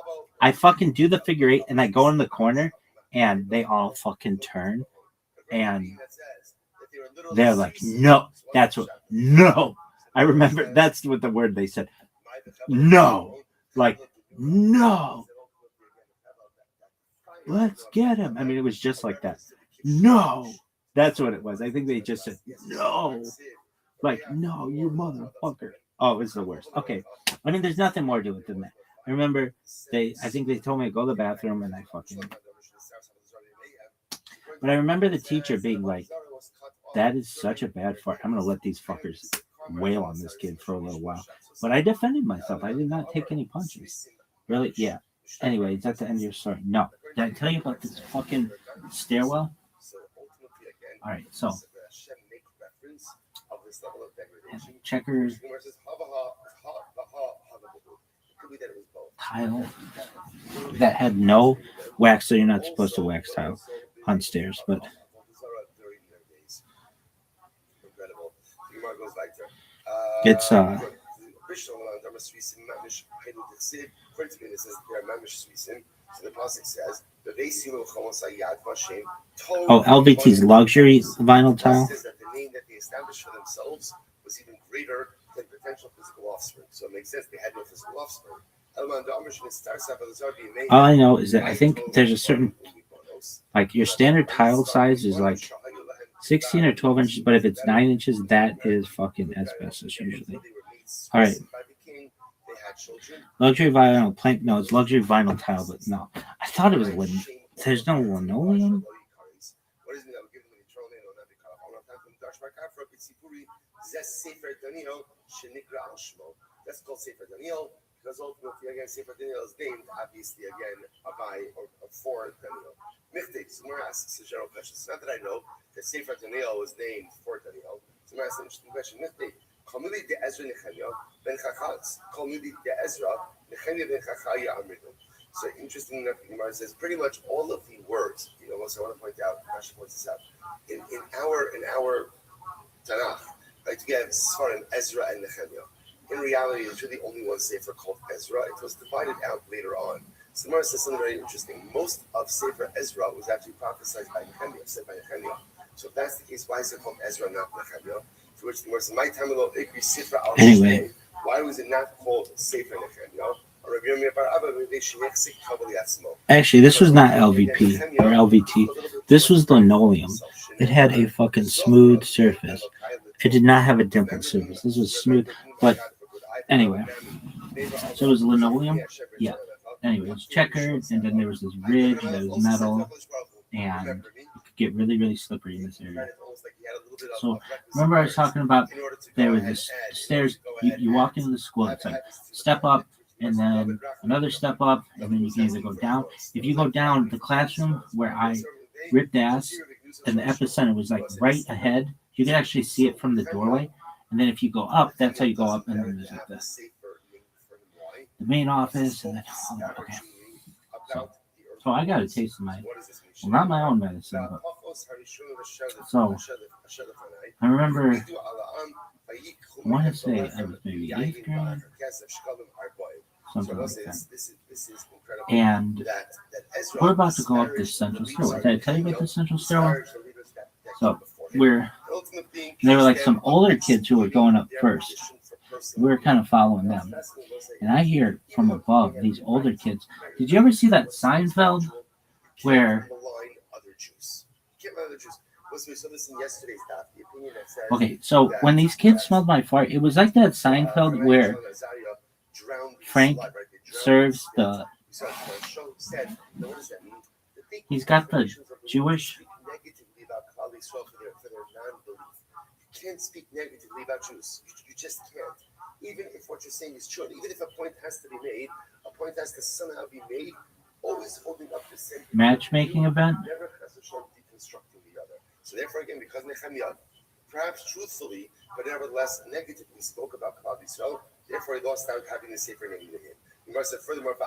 Speaker 1: I fucking do the figure eight and I go in the corner and they all fucking turn and they're like, no, no. I remember that's what the word they said. No. Like, no. Let's get him. I mean, it was just like that. No. That's what it was. I think they just said, no. Like, no, you motherfucker. Oh, it was the worst. Okay. I mean, there's nothing more to it than that. I remember I think they told me to go to the bathroom and I fucking. But I remember the teacher being like, that is such a bad fart. I'm going to let these fuckers wail on this kid for a little while. But I defended myself. I did not take any punches. Really? Yeah. Anyway, is that the end of your story? No. Did I tell you about this fucking stairwell? All right, so checkers tile that had no wax, so you're not supposed to wax tile on stairs, but it's
Speaker 3: so the pasuk says
Speaker 1: LVT's luxury vinyl tile.
Speaker 3: that the name that they established for themselves was even greater than potential physical offspring. So it makes sense they had no physical offspring.
Speaker 1: All I know is that I think there's a certain, like your standard tile size is like 16 or 12 inches, but if it's 9 inches, that is fucking asbestos usually. All right. Luxury vinyl plank. No, it's luxury vinyl tile, but no. I thought it was linen. There's no linoleum.
Speaker 3: That's called Sefer Daniel because ultimately, again, Sefer Daniel is named obviously again by or for Daniel. Michtek, Zumar asks a general question. It's not that I know that Sefer Daniel was named for Daniel. Zumar asks an interesting question. Michtek, Kamili de Ezra Nechemia ben Chachas. Kamili de Ezra Nechemia ben Chachaya Amridu. So interesting enough, the Gemara says pretty much all of the words. Also I want to point out. Rashi points this out in our Tanakh. Right, we have Sfarim Ezra and Nechemia. In reality, it's really only one sefer called Ezra. It was divided out later on. So the Gemara says something very interesting. Most of Sefer Ezra was actually prophesied by Nehemiah, said by Nehemiah. So if that's the case, why is it called Ezra, not Nehemiah? For which the Gemara says, "My Tamilo Ikri Sefer Al."
Speaker 1: Anyway,
Speaker 3: why was it not called Sefer Nehemiah?
Speaker 1: Actually, this was not LVP or LVT. This was linoleum. It had a fucking smooth surface. It did not have a dimpled surface. This was smooth, but anyway. So it was linoleum. Yeah. Anyway, it was checkered, and then there was this ridge that was metal, and it could get really, really slippery in this area. So remember, I was talking about there was this stairs. You walk into the school. It's like step up. And then another step up, and then you can either go down. If you go down, the classroom where I ripped ass, and the epicenter was like right ahead. You can actually see it from the doorway. And then if you go up, that's how you go up. And then there's like the main office, and then okay. So I got a taste of my, well, not my own medicine, but so I remember. I want to say I was maybe 8th grade, something like that. And we're about to go up this central stairway. Did I tell you about this central stairway? So there were like some older kids who were going up first. We were kind of following them. And I hear from above these older kids. Did you ever see that Seinfeld where... Okay, so when these kids smelled my fart, it was like that Seinfeld where Frank serves the... He's got the Jewish... You can't speak negatively about Jews. You just can't. Even if what you're saying is true, even if a point has to be made, a point has to somehow be made, always holding up the same matchmaking event. Never has to show deconstructing the other. So therefore, again, because Nehemiah, perhaps truthfully, but nevertheless negatively spoke about Klal Yisrael, therefore he lost out having the Sefer name in him. Gemara said furthermore,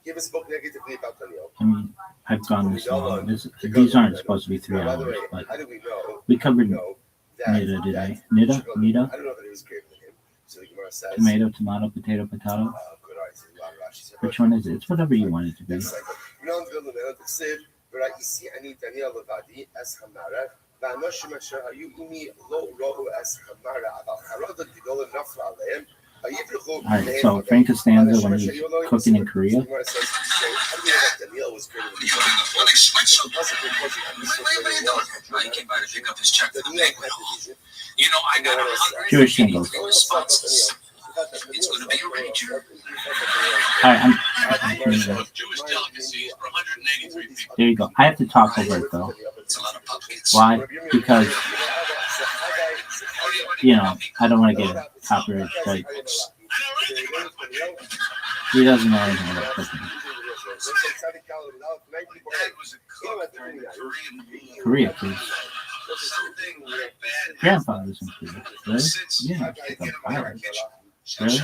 Speaker 1: he ever spoke negatively about Daniel. I mean, I've gone this long. These aren't supposed to be 3 hours, but we covered Nida, did I? Nida?
Speaker 3: I don't know that he was greater than him. So the Gemara says,
Speaker 1: tomato, potato, potato. Which one is it? It's whatever you want it to be. Alright, so Frank Costanza when he was cooking in Korea. Jewish singles. It's going to be a rager. Alright, there you go. I have to talk over it though. Why? Because I don't want to get a copyright strike. He doesn't know anything about cooking. Korea, please. Grandfather's in Korea. Really? Yeah, she's a pilot. Really?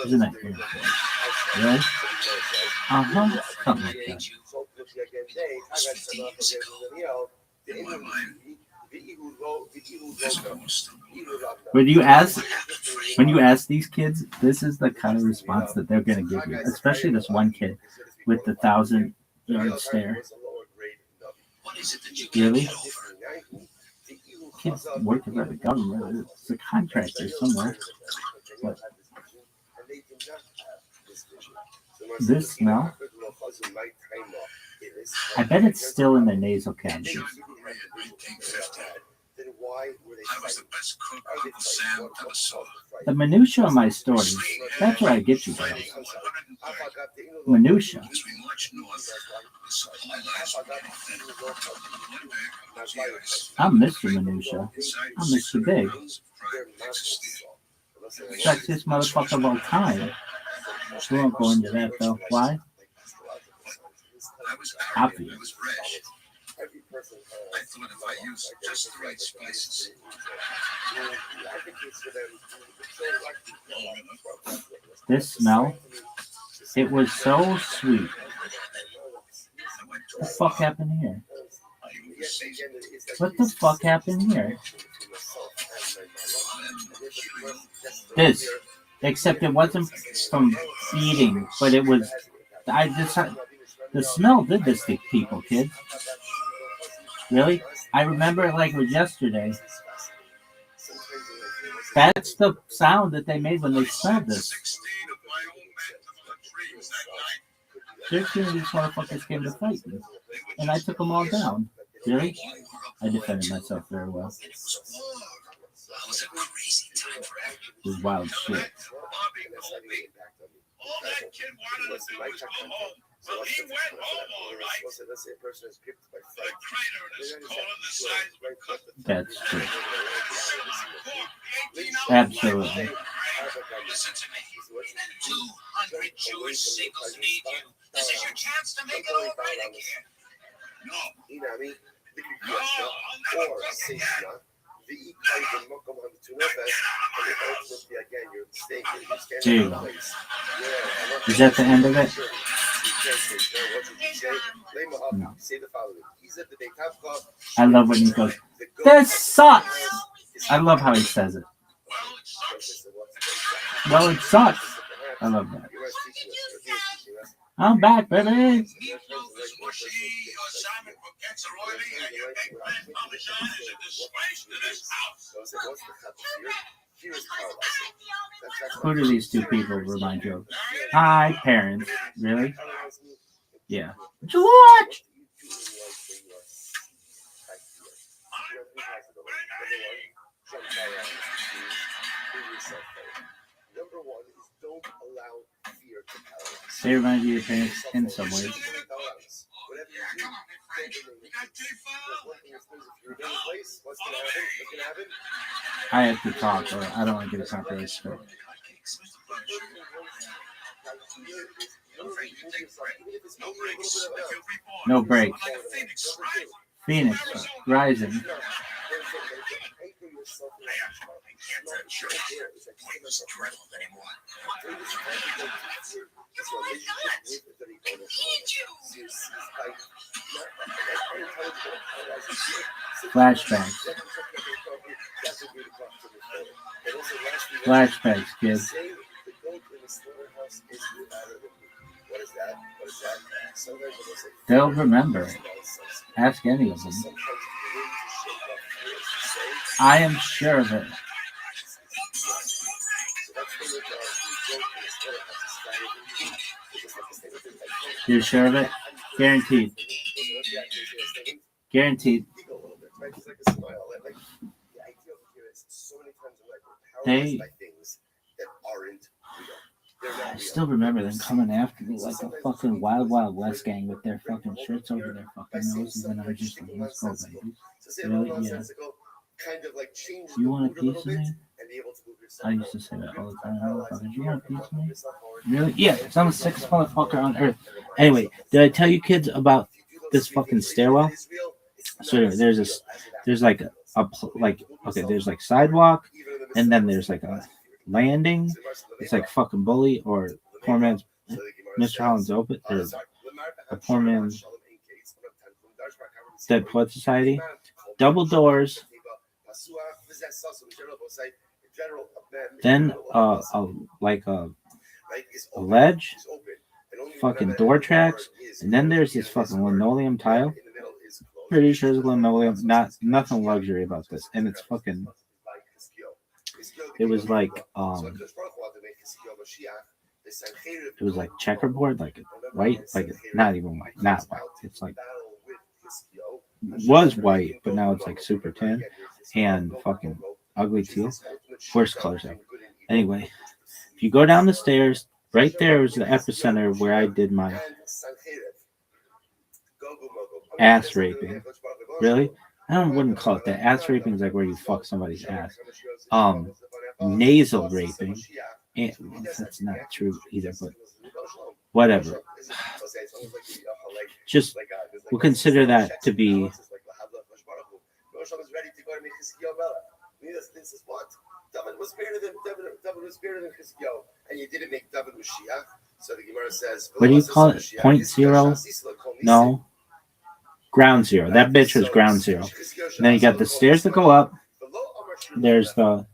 Speaker 1: Isn't that weird? Really? Uh-huh. Something like that. When you ask these kids, this is the kind of response that they're gonna give you. Especially this one kid with the 1,000-yard stare. Really? Kid's working for the government. It's a contractor somewhere. But this smell, I bet it's still in the nasal cavities. The minutia of my stories, that's where I get you guys. Minutia. I'm Mr. Minutia. I'm Mr. Big. Sexiest motherfucker of all time. We won't go into that though. Why? Obvious.
Speaker 4: I thought if I used just the right spices.
Speaker 1: This smell, it was so sweet. What the fuck happened here? What the fuck happened here? This, except it wasn't from eating, but it was. The smell did this to people, kids. Really? I remember it like it was yesterday. That's the sound that they made when they smelled this. 13 of these motherfuckers came to fight me, and I took them all down. Really? I defended myself very well. It was wild shit.
Speaker 4: All that kid wanted to do was go home. Well, he went home all right. The crater in his colon the size of a cup.
Speaker 1: That's true. Absolutely.
Speaker 4: Listen to me. 200 Jewish singles need you. This is your chance to make it all right again. No. No, I'll never cook again.
Speaker 1: There you go. Is that the end of it? No. I love when he goes, this sucks! I love how he says it. Well, it sucks. I love that. I'm back, baby. Who do these two people remind you of? Hi, parents. Really? Yeah. George! They remind you of your parents in some ways. I have to talk, or I don't want to get a copyright strike. No break. Phoenix rising. Flashbacks. Flashbacks, kids. They'll remember it. Ask any of them. I am sure of it. You're sure of it? Guaranteed. Guaranteed. I still remember them coming after me like a fucking Wild Wild West gang with their fucking shirts over their fucking noses, and I'm just like, let's go, baby. Really? Yeah. You want a piece of me? I used to say that all the time. Motherfucker, you want a piece of me? Really? Yeah, because I'm the sickest motherfucker on earth. Anyway, did I tell you kids about this fucking stairwell? So there's like there's like sidewalk, and then there's like a landing. It's like fucking bully or poor man's Mr. Holland's open or a poor man's Dead Poet Society. Double doors. Then a ledge, fucking door tracks, and then there's this fucking linoleum tile. Pretty sure it's linoleum, nothing luxury about this, and it's fucking. It was like it was like checkerboard, like white, like not even white, not white. It's like was white, but now it's like super tan and fucking ugly teal. Worst colors ever. Anyway, if you go down the stairs, right there was the epicenter where I did my ass raping. Really? Wouldn't call it that. Ass raping is like where you fuck somebody's ass. Nasal raping. And that's not true either, but whatever. Just we'll consider that to be.
Speaker 3: David was greater than Chizkiyahu, and you didn't make David Mashiach. So the Gemara says,
Speaker 1: what do you call it? 0.0? No. Ground zero. That bitch was ground zero. And then you got the stairs that go up. There's the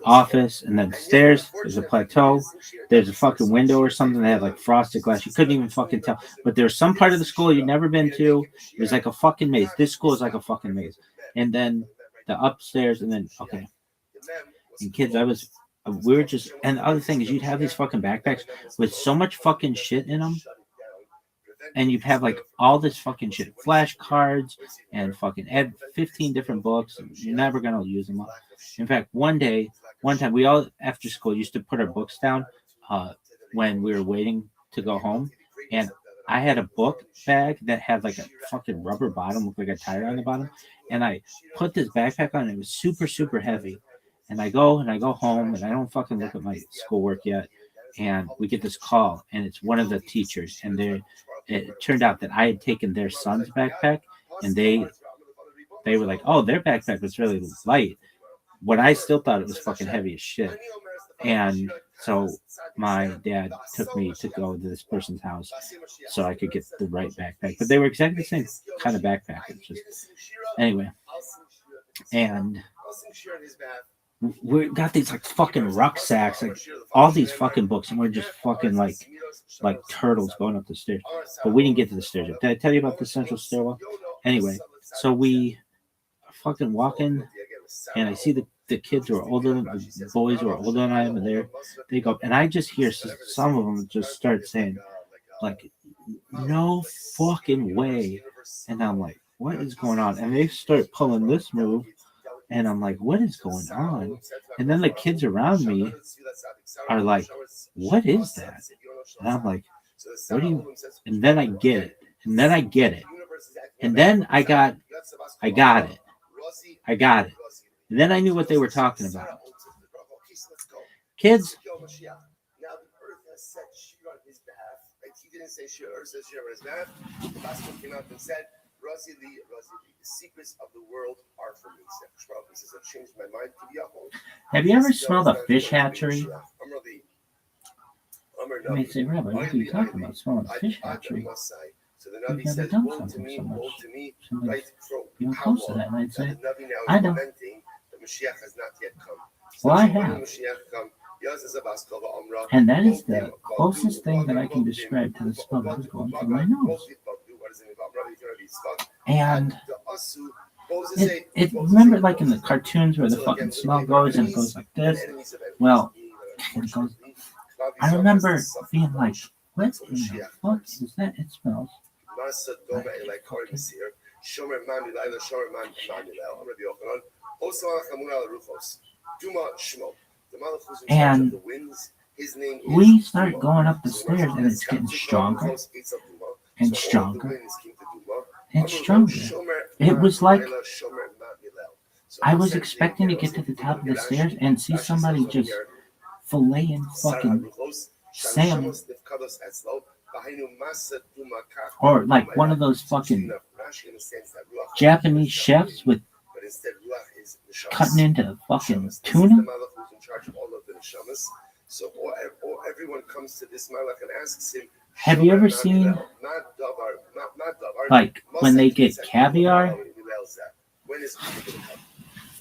Speaker 1: office, and then stairs. There's a plateau. There's a fucking window or something that had like frosted glass. You couldn't even fucking tell. But there's some part of the school you've never been to. It was like a fucking maze. This school is like a fucking maze. And then the upstairs, and then okay. And kids, we were just, and the other thing is you'd have these fucking backpacks with so much fucking shit in them. And you'd have like all this fucking shit, flashcards and fucking 15 different books. And you're never going to use them all. In fact, one time we all after school used to put our books down when we were waiting to go home. And I had a book bag that had like a fucking rubber bottom, looked like a tire on the bottom. And I put this backpack on, and it was super, super heavy. And I go home, and I don't fucking look at my schoolwork yet. And we get this call, and it's one of the teachers. And it turned out that I had taken their son's backpack, and they were like, oh, their backpack was really light. When I still thought it was fucking heavy as shit. And so my dad took me to go to this person's house so I could get the right backpack. But they were exactly the same kind of backpack. Anyway. And we got these like fucking rucksacks, like all these fucking books, and we're just fucking like turtles going up the stairs. But we didn't get to the stairs yet. Did I tell you about the central stairwell? Anyway, so we fucking walk in, and I see the kids who are older than the boys who are older than I am, and they go up, and I just hear some of them just start saying like, no fucking way. And I'm like, what is going on? And they start pulling this move. And I'm like, what is going on? And then the kids around me are like, what is that? And I'm like, what do you? And then I get it. And then I get it. And then I got it. And then I knew what they were talking about. Kids.
Speaker 3: He didn't say Shir, says Shir on his behalf. The Baskin came out and said, Razi, the secrets of the world are for me. He says, I've changed my mind to be a home.
Speaker 1: Have you ever smelled a fish hatchery? You may say, Rabbi, what are you talking about? Smelling a fish hatchery?
Speaker 3: So the Navi says, woe to me, right?
Speaker 1: You're close to that, and I'd say,
Speaker 3: I don't. The Mashiach has not yet come.
Speaker 1: Well, I have. And that is the closest thing that I can describe to the smell that is going through my nose. And it remember like in the cartoons where the fucking smell goes and it goes like this? Well, it goes, I remember being like, what in the fuck is that? It smells like and we start going up the stairs, and it's getting stronger and stronger. It's stronger. It was like I was expecting to get to the top of the stairs and see somebody just filleting fucking salmon. Or like one of those fucking Japanese chefs with cutting into fucking tuna.
Speaker 3: So everyone comes to this malach and asks him.
Speaker 1: Have you ever seen like when they get caviar?
Speaker 3: When is it going to come?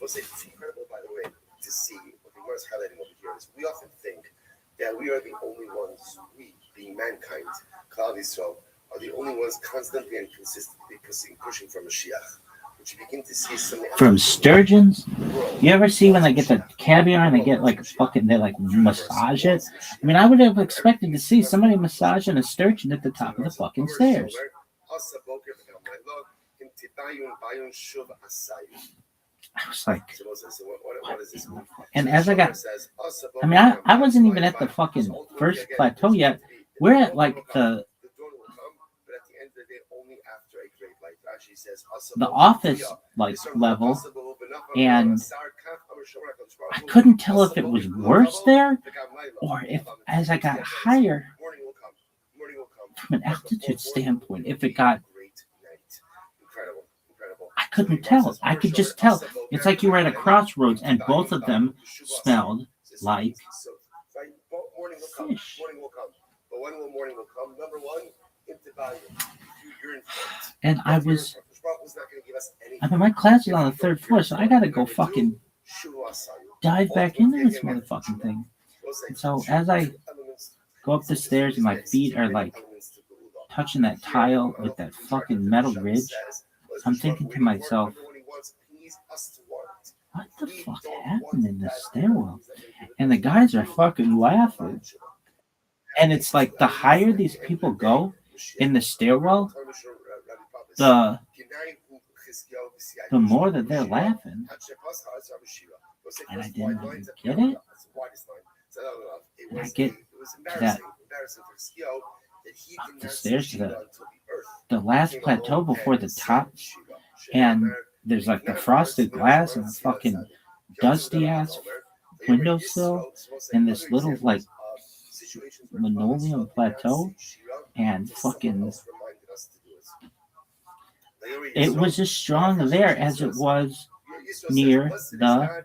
Speaker 3: It's incredible, by the way, to see what the Gemara is highlighting over here is we often think that we are the only ones, we being mankind, Klal Yisrael, are the only ones constantly and consistently pushing for Mashiach. But you begin to see something
Speaker 1: from sturgeons. You ever see when they get the caviar and they get like fucking, they like massage it? I mean, I would have expected to see somebody massaging a sturgeon at the top of the fucking stairs. I was like,
Speaker 3: what is this?
Speaker 1: And as I got, I mean, I wasn't even at the fucking first plateau yet. We're at like the office like level, and I couldn't tell if it was worse there or if as I got higher from an altitude standpoint, if it got, I couldn't tell. I could just tell. It's like you were at a crossroads and both of them smelled like fish.
Speaker 3: But when will morning will come? Number one, into value. You're in front.
Speaker 1: And I mean, my class is on the third floor, so I gotta go fucking dive back into this motherfucking thing. And so as I go up the stairs and my feet are like touching that tile with that fucking metal ridge, I'm thinking to myself, what the fuck happened in this stairwell? And the guys are fucking laughing. And it's like the higher these people go in the stairwell, the more that they're laughing. And I didn't even get it. And I get to that up the stairs to the last plateau before the top, and there's like the frosted glass and a fucking dusty ass windowsill and this little like linoleum plateau, and fucking it was as strong there as it was near the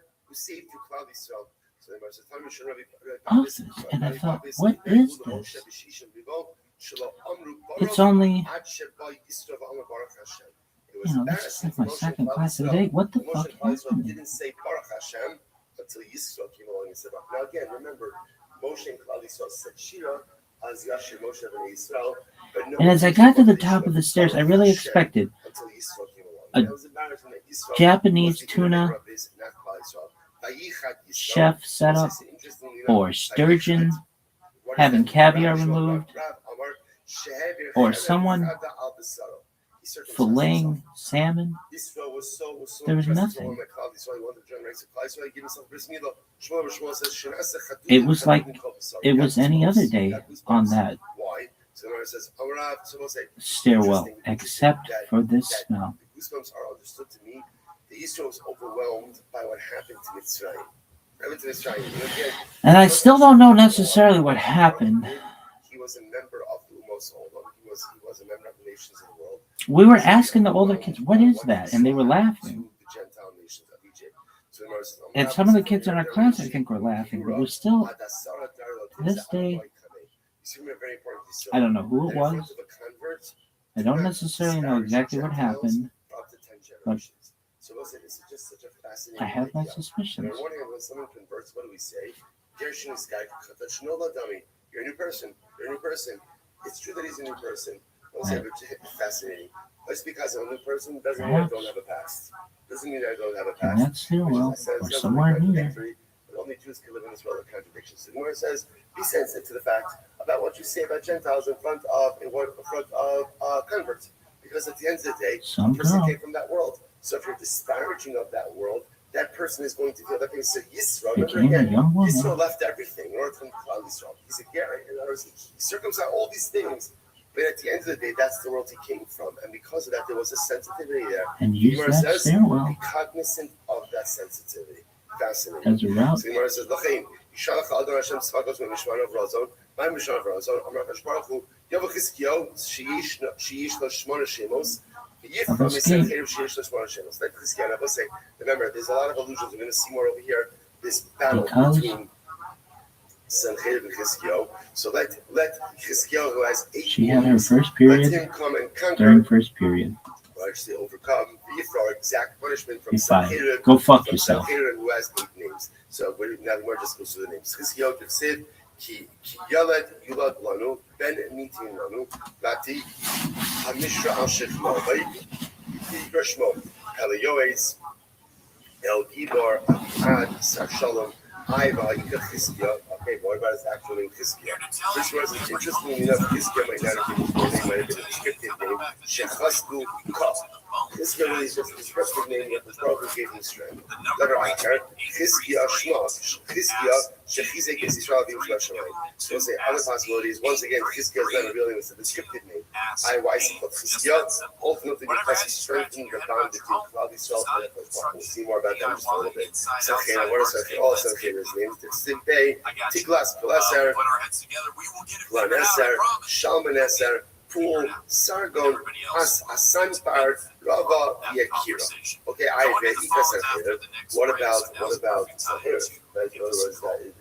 Speaker 1: office. And I thought, what is this? It's only, this is like my second class of the day. What the fuck happened?
Speaker 3: Didn't say Baruch Hashem until Yisro came along and said, now again, remember, Moshe and Klal Yisrael said Shira as Yashir Moshe and Yisrael.
Speaker 1: And as I got to the top of the stairs, I really expected a Japanese tuna chef setup or sturgeon having caviar removed, or someone filleting salmon. There was nothing. It was like it was any other day on that stairwell, except for this smell.
Speaker 3: The goosebumps are understood to me. The Yisro was overwhelmed by what happened to Mitzrayim.
Speaker 1: And I still don't know necessarily what happened.
Speaker 3: He was a member of the Umos Olam. He was a member of the nations of the world.
Speaker 1: We were asking the older kids, what is that? And they were laughing. And some of the kids in our class, I think, were laughing. But it was still, to this day, I don't know who it was. I don't necessarily know exactly what happened. But I have my suspicions.
Speaker 3: When someone converts, what do we say? You're a new person. You're a new person. It's true that he's a new person. Fascinating. Just because I'm a new person doesn't mean I don't have a past. Doesn't mean I don't have a past.
Speaker 1: And that's still well, or somewhere here.
Speaker 3: But only Jews can live in this world of contradictions. And where it says, be sensitive to the fact about what you say about Gentiles in front of converts. Because at the end of the day, a person came from that world. So if you're disparaging of that world, that person is going to feel that thing. So Yisro, remember again, Yisro left everything in order to come to Klal Yisrael. He's a Gary. In other words, he circumcised all these things But at the end of the day, that's the world he came from, and because of that, there was a sensitivity there.
Speaker 1: And use
Speaker 3: Gemara
Speaker 1: that
Speaker 3: says,
Speaker 1: stairwell
Speaker 3: be cognizant of that sensitivity. Fascinating.
Speaker 1: as a route.
Speaker 3: So Gemara says, "Lachin, Yishalach Adon Hashem Tzvakos Mishmanav Razon, my Mishmanav Razon, Amar Hakadosh Baruch Hu, Yavach Chizkiyahu, Sheyish Lo Shmona Shemos, V'yifra Misel Cherev Sheyish Lo Shmona Shemos." Like Chizkiyahu, I will say, remember, there's a lot of allusions. We're going to see more over here. This battle between Sancheiriv and Chizkiyahu. So let Chizkiyahu, who has 8
Speaker 1: She had her
Speaker 3: wounds,
Speaker 1: first
Speaker 3: let
Speaker 1: period
Speaker 3: him come and conquer.
Speaker 1: during first period.
Speaker 3: Or actually overcome Yifra, exact punishment from
Speaker 1: Be fine.
Speaker 3: Sancheiriv.
Speaker 1: Go fuck
Speaker 3: From
Speaker 1: yourself.
Speaker 3: Sancheiriv, who has 8 names. So now the word just goes through the names. Chizkiyahu Tivsid, Ki Yalad Yulad Lanu, Ben Nitin Lanu, Lati, Hamishra Al Shechmo, Yikra Shmo, Eliyoes, El Gibor, Abihad, Sar Shalom, Aiva, Yikra Chizkiyahu. Okay, what about his actual name, Chizkiyahu? This was interestingly enough, Chizkiyahu might not have been his full name, might have been a descriptive name, Shechasku Ka. This really is just a descriptive name that the Prophet gave him strength. Letter Akar, Chizkiyahu Shma, Chizkiyahu, Shechizek Yisrael B'Yishla Shemayim. So we'll say other possibilities. Once again, Chizkiyahu is not a real name, it's a descriptive name. Why is he called Chizkiyahu? Ultimately, because he strengthened the bond between Klal Yisrael and Yaakov. We'll see more about that in just a little bit. Sancheiriv, what are Sancheiriv? All Sancheiriv's names. Tzim Bey, Tiglas, Pileser, Planeser, Shalmaneser, Pool, Sargon, Asanpar, Rava, Yakira. Okay, I have Sancheiriv. What about Sancheiriv? In other words, you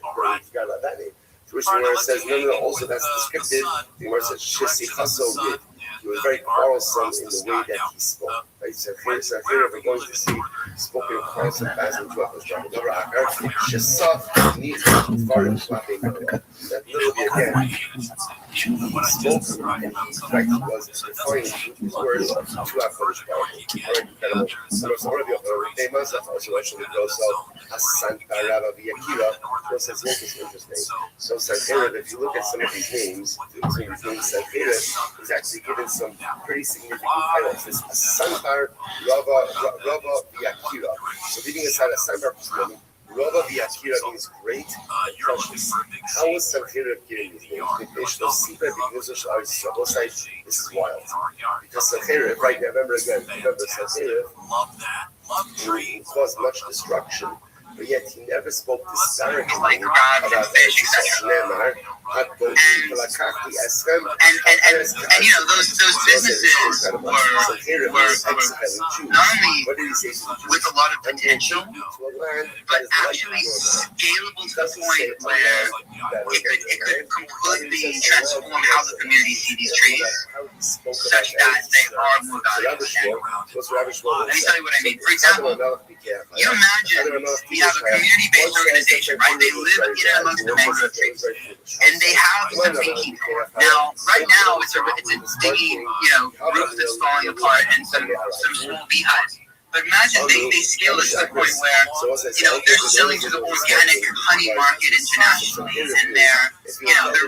Speaker 3: forgot about that name. To which the Gemara says, no, also that's descriptive. The Gemara says, Shesichaso Yid. He was very quarrelsome in the way that he spoke. Right? Sancheiriv, we're going to see, spoke in a quarrelsome fashion to us. Shesaf, Nich, Farim, Klapping. That little bit again. He spoke and he was defining his words to HaKadosh Baruch Hu. Very incredible. So one of the names also actually goes up Hasan Parava V'Yakira. Says this is interesting. So Sancheiriv, if you look at some of these names, Sancheiriv is actually given some pretty significant titles. This Hasan Rava V'Yakira. So leaving aside Hasan Parava, Rava V'Yakira means great, precious. How was Sancheiriv given these names? This is wild. Because Sancheiriv, right now, remember Sancheiriv caused much destruction, but yet he never spoke disparagingly about Shneimar. And you know,
Speaker 4: those businesses were not only with a lot of potential, but actually scalable to the point where it could completely transform how the community see these trees, such that they are more valuable. Let me tell you what I mean. For example, you imagine we have a community-based organization, right? They live in and amongst the mangrove trees, and they have some beekeeping. Now, right now, it's a dingy, roof that's falling apart and some small beehives. But imagine they scale this to the point where, they're selling to the organic honey market internationally, and they're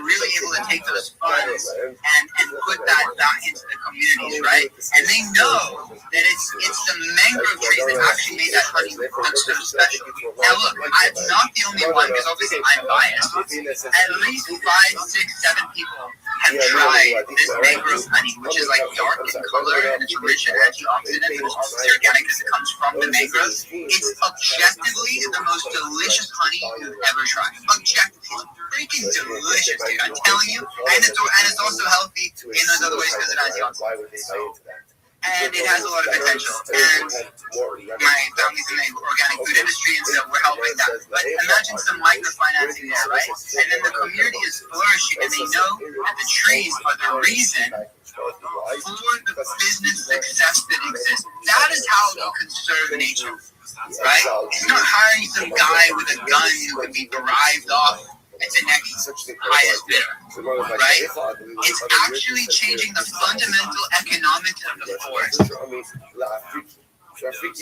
Speaker 4: really able to take those funds and put that back into the communities, right? And they know that it's the mangrove trees that actually made that honey look so special. Now look, I'm not the only one, because obviously I'm biased. At least 5, 6, 7 people have tried this mangrove honey, which is like dark in color and it's rich in antioxidants, and it's obviously organic because it comes from the mangroves. It's objectively the most delicious honey you've ever tried. Objectively, freaking delicious, dude. I'm telling you, and it's also healthy in those other ways because it has antioxidants. And it has a lot of potential. And my family's in the organic food industry, and so we're helping that. But imagine some microfinancing there, right? And then the community is flourishing, and they know that the trees are the reason for the business success that exists. That is how we conserve nature, right? It's not hiring some guy with a gun who can be derived off at the next highest bidder, right? It's actually changing the fundamental economics of the forest,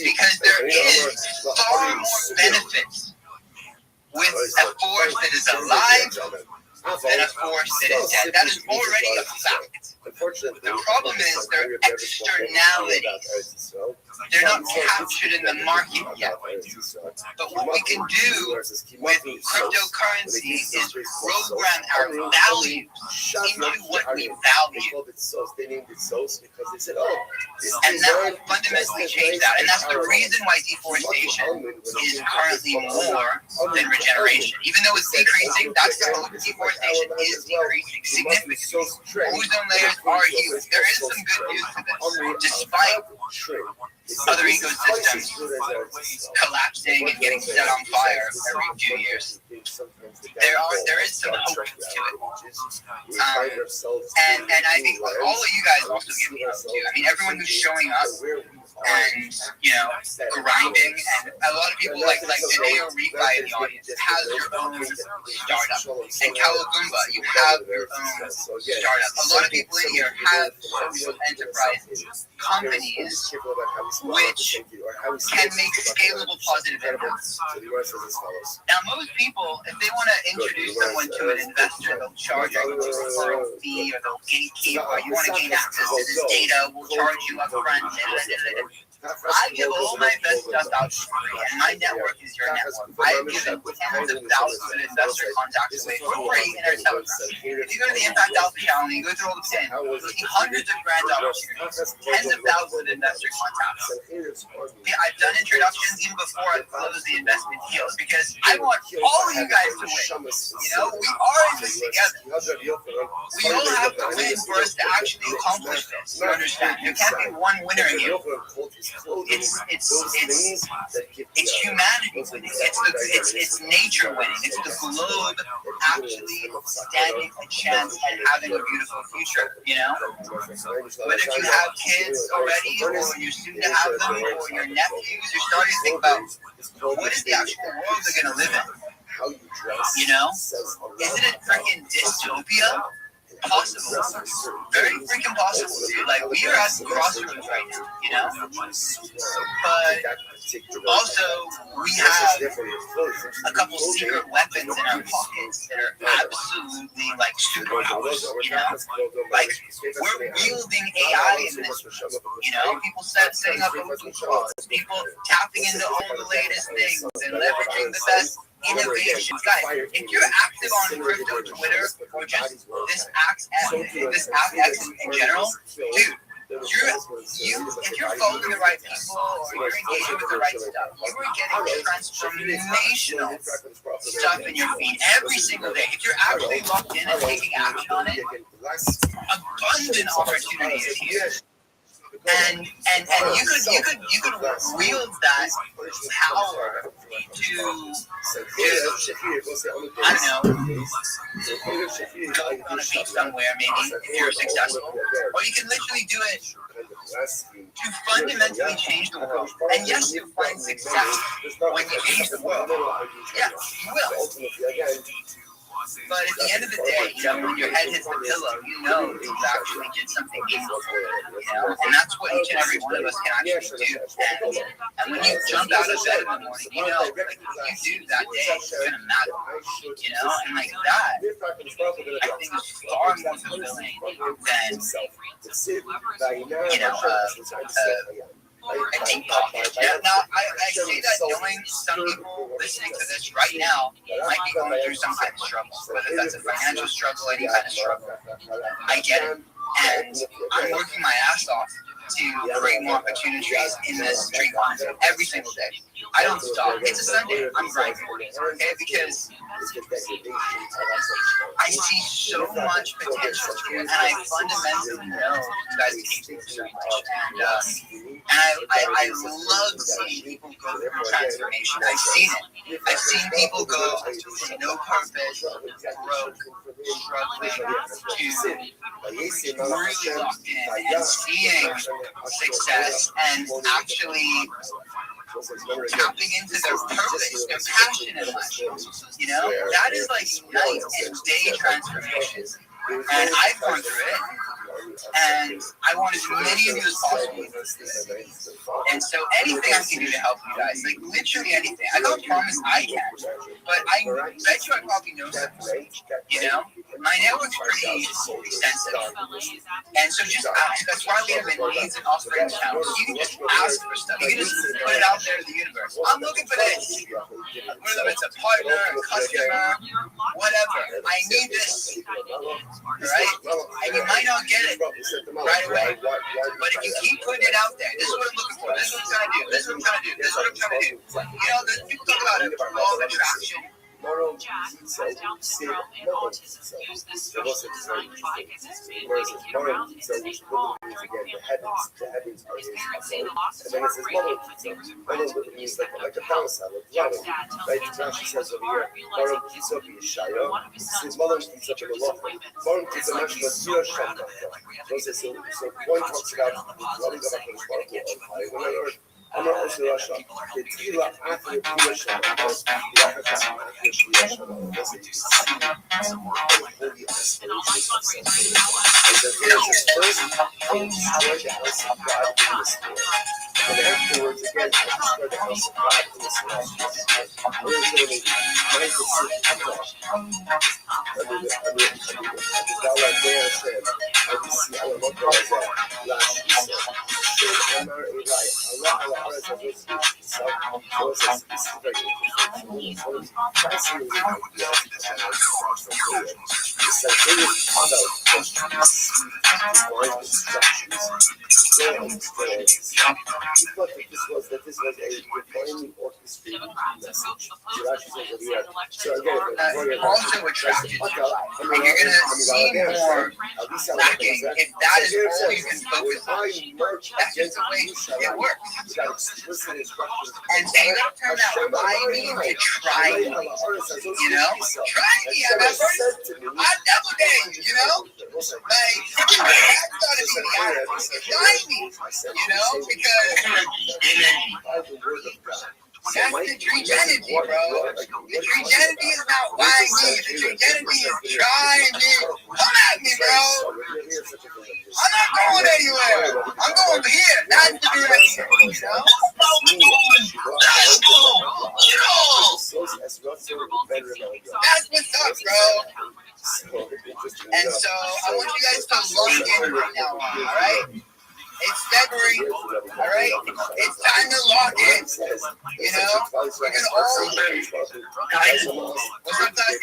Speaker 4: because there is far more benefits with a forest that is alive than a forest that is dead. That is already a fact. The problem is there are externalities they're not captured in the market yet. But what we can do with cryptocurrency is program our values into what we value. And that will fundamentally change that. And that's the reason why deforestation is currently more than regeneration. Even though it's decreasing, that's the hope. Deforestation is decreasing significantly. Ozone layers are huge. There is some good news to this. Despite other ecosystems collapsing and getting set on fire every few years, there is some hope to it. And I think all of you guys also give me hope too. I mean, everyone who's showing up and, you know, grinding, and a lot of people like Video Refi in the audience has your own startup. And Kalagumba, you have your own startup. A lot of people in here have social enterprise companies which can make scalable positive impacts. Now, most people, if they want to introduce someone to an investor, they'll charge a referral fee or they'll gatekeep, or you want to gain access to this data, we'll charge you up front. I give all my best stuff out for free, and my network is your network. I've given tens of thousands of investor contacts away for free in our Telegram. If you go to the Impact Alpha channel and you go through all the pins, you'll see hundreds of grant opportunities, tens of thousands of investor contacts. Yeah, I've done introductions even before I close the investment deals because I want all of you guys to win. You know, we are in this together. We all have to win for us to actually accomplish this. You understand? There can't be one winner here. It's humanity winning. It's nature winning. It's the globe actually standing a chance at having a beautiful future. You know, but if you have kids already, or you're soon to have them, or your nephews, you're starting to think about what is the actual world they're gonna live in. You know, is it a freaking dystopia? Possible. Very freaking possible, dude. Like, we are at the crossroads right now, you know? But also, we have a couple secret weapons in our pockets that are absolutely, like, superpowers, you know? Like, we're wielding AI in this, you know? People setting up open clause, people tapping into all the latest things and leveraging the best innovation. Guys, if you're active on crypto Twitter or just this app X in general, dude, if you're following the right people or you're engaging with the right stuff, you are getting transformational stuff in your feed every single day. If you're actually locked in and taking action on it, abundant opportunity is here. And you could wield that power to I don't know, go on a beach somewhere maybe if you're successful, or you can literally do it to fundamentally change the world. And yes, you'll find success when you change the world. Yeah, you will. But at the end of the day, you know, when your head hits the pillow, you know that you actually did something meaningful, you know, and that's what each and every one of us can actually do. And when you jump out of bed in the morning, you know, like, what you do that day is going to matter, you know, and like that, I think is far more fulfilling than, you know, a deep pocket. Yeah, now, I say that knowing some people listening to this right now might be going through some kind of struggle, whether that's a financial struggle, any kind of struggle. I get it. And I'm working my ass off to create more opportunities in this street lines every single day. I don't stop. It's a Sunday. I'm grinding. Okay? Because I see so much potential here, and I fundamentally know you guys can take so much. And I love seeing people go through transformation. I've seen it. I've seen people go from no purpose, broke, struggling, to really locked in and seeing success and actually tapping into their purpose, their passion in life. You know, that is like night and day transformation. And I've gone through it. and I want as many of you as possible. And so anything I can do to help you guys, like literally anything. I don't promise I can, but I bet you I probably know something. You know, my network's pretty extensive, and so just ask. That's why we have in leads and offering channels. You can just ask for stuff. You can just put it out there to the universe. I'm looking for this. Whether it's a partner, a customer, whatever. I need this. Right? And you might not get it right away. But if you keep putting it out there, this is what I'm looking for. This is what I'm trying to do. This is what I'm trying to do. This is what I'm trying to do. You know, people talk about it, law of attraction.
Speaker 5: Jack, who has Down syndrome and autism, use this special design because it's made moving kid around and staying calm during a family walk. Experiencing the loss of heartbreak with neighbors and friends who use that help. Jack's dad tells me that life was hard, realizing he only needed one of his son's first major disappointments. It's like he's so proud of it, like we have to concentrate on the positive, saying we're going to get you what you like.
Speaker 3: I'm not also Russia. The Tila after Russia, because the African after Russia,
Speaker 5: And all my fundraising now,
Speaker 3: and then there's this first thing destroyed the house of God in the spirit. And afterwards, again, I destroyed the house of God in the spirit. Originally, mine could sit under the dollar there said, I can see our local as a last year. And I'm like, Allah hours of this so it's very fascinating ideas it's like they were instructions that this was a divinely orchestrated message. So again,
Speaker 4: Also attracted to, and you're gonna see more lacking if that is all you can focus on. That's just the way it works. And so you gotta turn that why me to try me. You know? Try me. I'm at first. I double dare you, you know? Like, that's gotta be the attitude. Try me. You know? Because that's the true identity, bro. The true identity is not why me. The true identity is try me. Come at me, bro. I'm not going anywhere. I'm going over here. That's the direction. You know? Let's go. That's what's up, bro. And so I want you guys to lock in right now, alright? It's February, all right? It's time to lock in, you know? We're going to all... What's up, guys?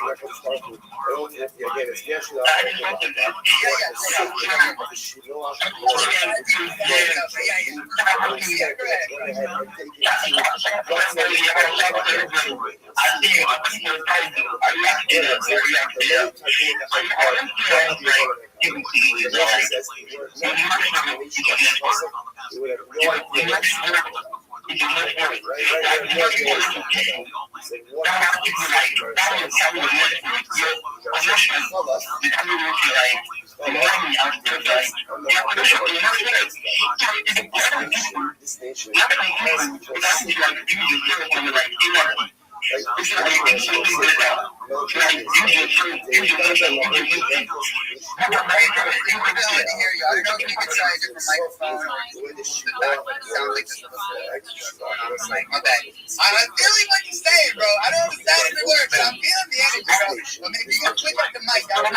Speaker 4: I'm feeling what you're saying, bro. I don't understand every word, but I'm feeling the energy, bro. I mean, if you can click up the mic, that would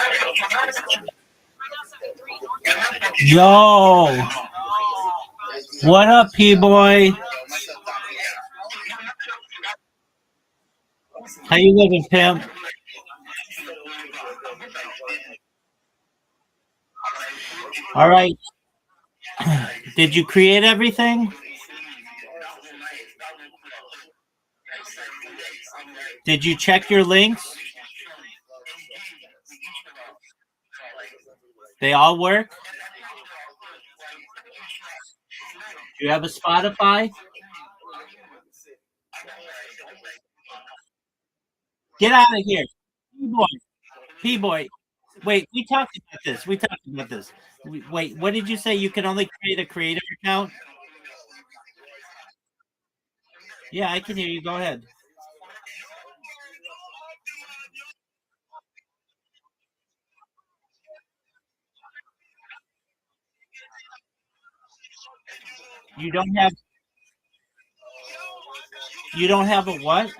Speaker 4: be
Speaker 1: Yo, what up, P-boy? How you living, pimp? All right. Did you create everything? Did you check your links? They all work? Do you have a Spotify? Get out of here. P-boy. P-boy. Wait, we talked about this. Wait, what did you say? You can only create a creator account? Yeah, I can hear you. Go ahead. You don't have. You don't have a what?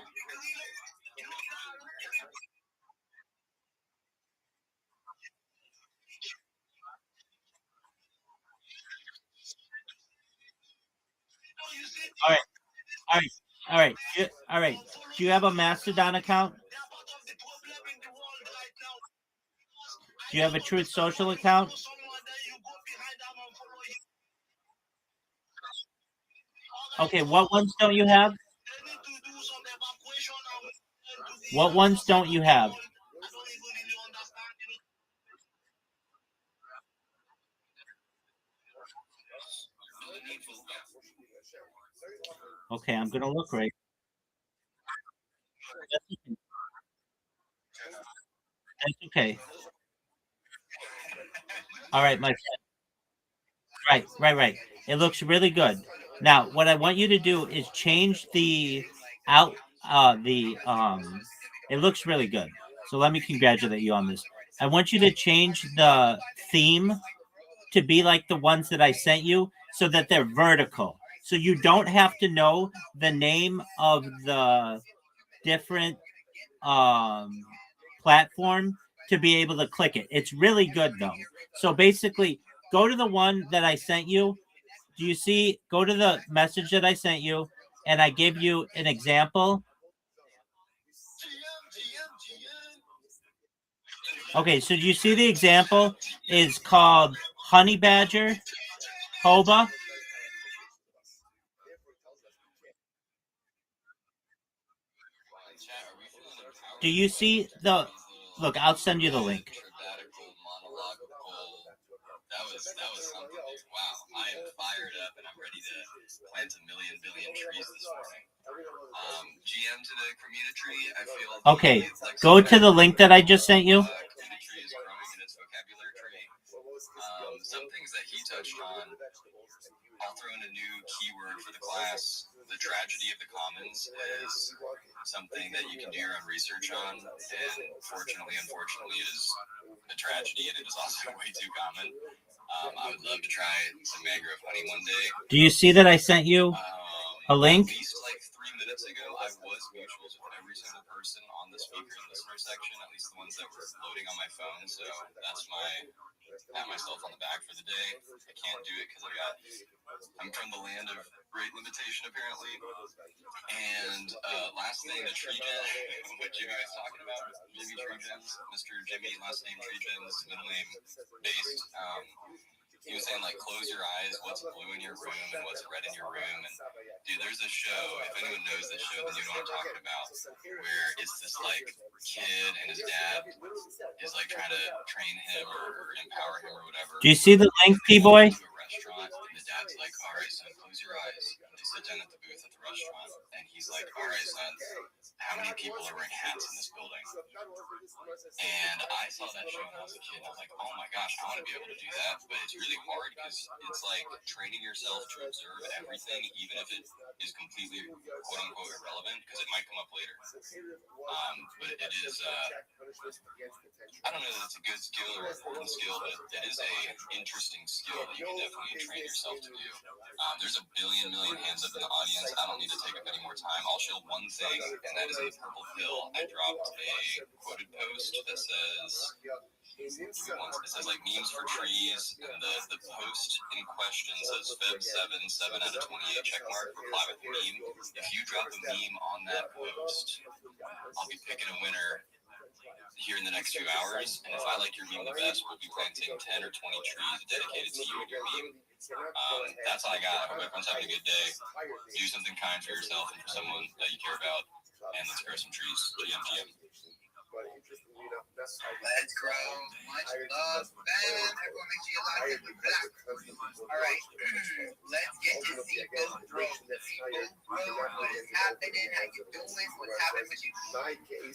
Speaker 1: All right. All right. All right. All right. Do you have a Mastodon account? Do you have a Truth Social account? Okay. What ones don't you have? What ones don't you have? Okay, I'm gonna look right. That's okay. All right, my right. It looks really good. Now, what I want you to do is change the out the it looks really good. So let me congratulate you on this. I want you to change the theme to be like the ones that I sent you so that they're vertical. So you don't have to know the name of the different um platform to be able to click it. It's really good though. So basically, go to the one that I sent you. Do you see? Go to the message that I sent you, and I give you an example. Okay, so do you see the example is called Honey Badger Hoba? Do you see the look? I'll send you the link.
Speaker 4: That was something. Wow, I am fired up and I'm ready to plant a million billion trees this morning. GM to the community. I feel
Speaker 1: okay. Go to the link that I just sent you.
Speaker 4: Community tree is growing in its vocabulary tree. Some things that he touched on. I'll throw in a new keyword for the class. The tragedy of the commons is something that you can do your own research on, and unfortunately, it is a tragedy, and it is also way too common. I would love to try some mangrove honey one day.
Speaker 1: Do you see that I sent you a link?
Speaker 4: At least like 3 minutes ago, I was mutuals with every single person on the speaker and listener section, at least the ones that were loading on my phone. So that's pat myself on the back for the day. I can't do it because I'm from the land of great limitation apparently. And last thing, the tree gen, what Jimmy was talking about, Jimmy Tree Gens, Mr. Jimmy, last name Tree Gens, middle name based. He was saying like close your eyes, what's blue in your room and what's red in your room. And dude, there's a show, if anyone knows this show, then you know what I'm talking about, where it's this like kid and his dad is like trying to train him or empower him or whatever.
Speaker 1: Do you see the link, P-Boy?
Speaker 4: To a restaurant, and the dad's like, all right, son, close your eyes. And they sit down at the booth at the restaurant, and he's like, all right, son, how many people are wearing hats in this building? And I saw that show when I was a kid, and I was like, oh my gosh, I want to be able to do that. But it's really hard because it's like training yourself to observe everything, even if it is completely quote unquote irrelevant, because it might come up later. But it is, I don't know that it's a good skill or an important skill, but it is a interesting skill that you can definitely train yourself to do. There's a million hands up in the audience. I don't need to take up any more time. I'll show one thing, and that is in the purple pill. I dropped a quoted post that says, it says like memes for trees, and the post in question says Feb 7 out of 28 checkmark, reply with meme. If you drop a meme on that post, I'll be picking a winner here in the next 2 hours, and if I like your meme the best, we'll be planting 10 or 20 trees dedicated to you and your meme. That's all I got. I hope everyone's having a good day. Do something kind for yourself and for someone that you care about, and let's grow some trees. GM.
Speaker 6: Let's grow much love, man. Everyone, make sure you like it. All right, let's get to Sequel Bro. Sequel Bro, what is happening? How you doing? What's happening with you?
Speaker 3: Hey,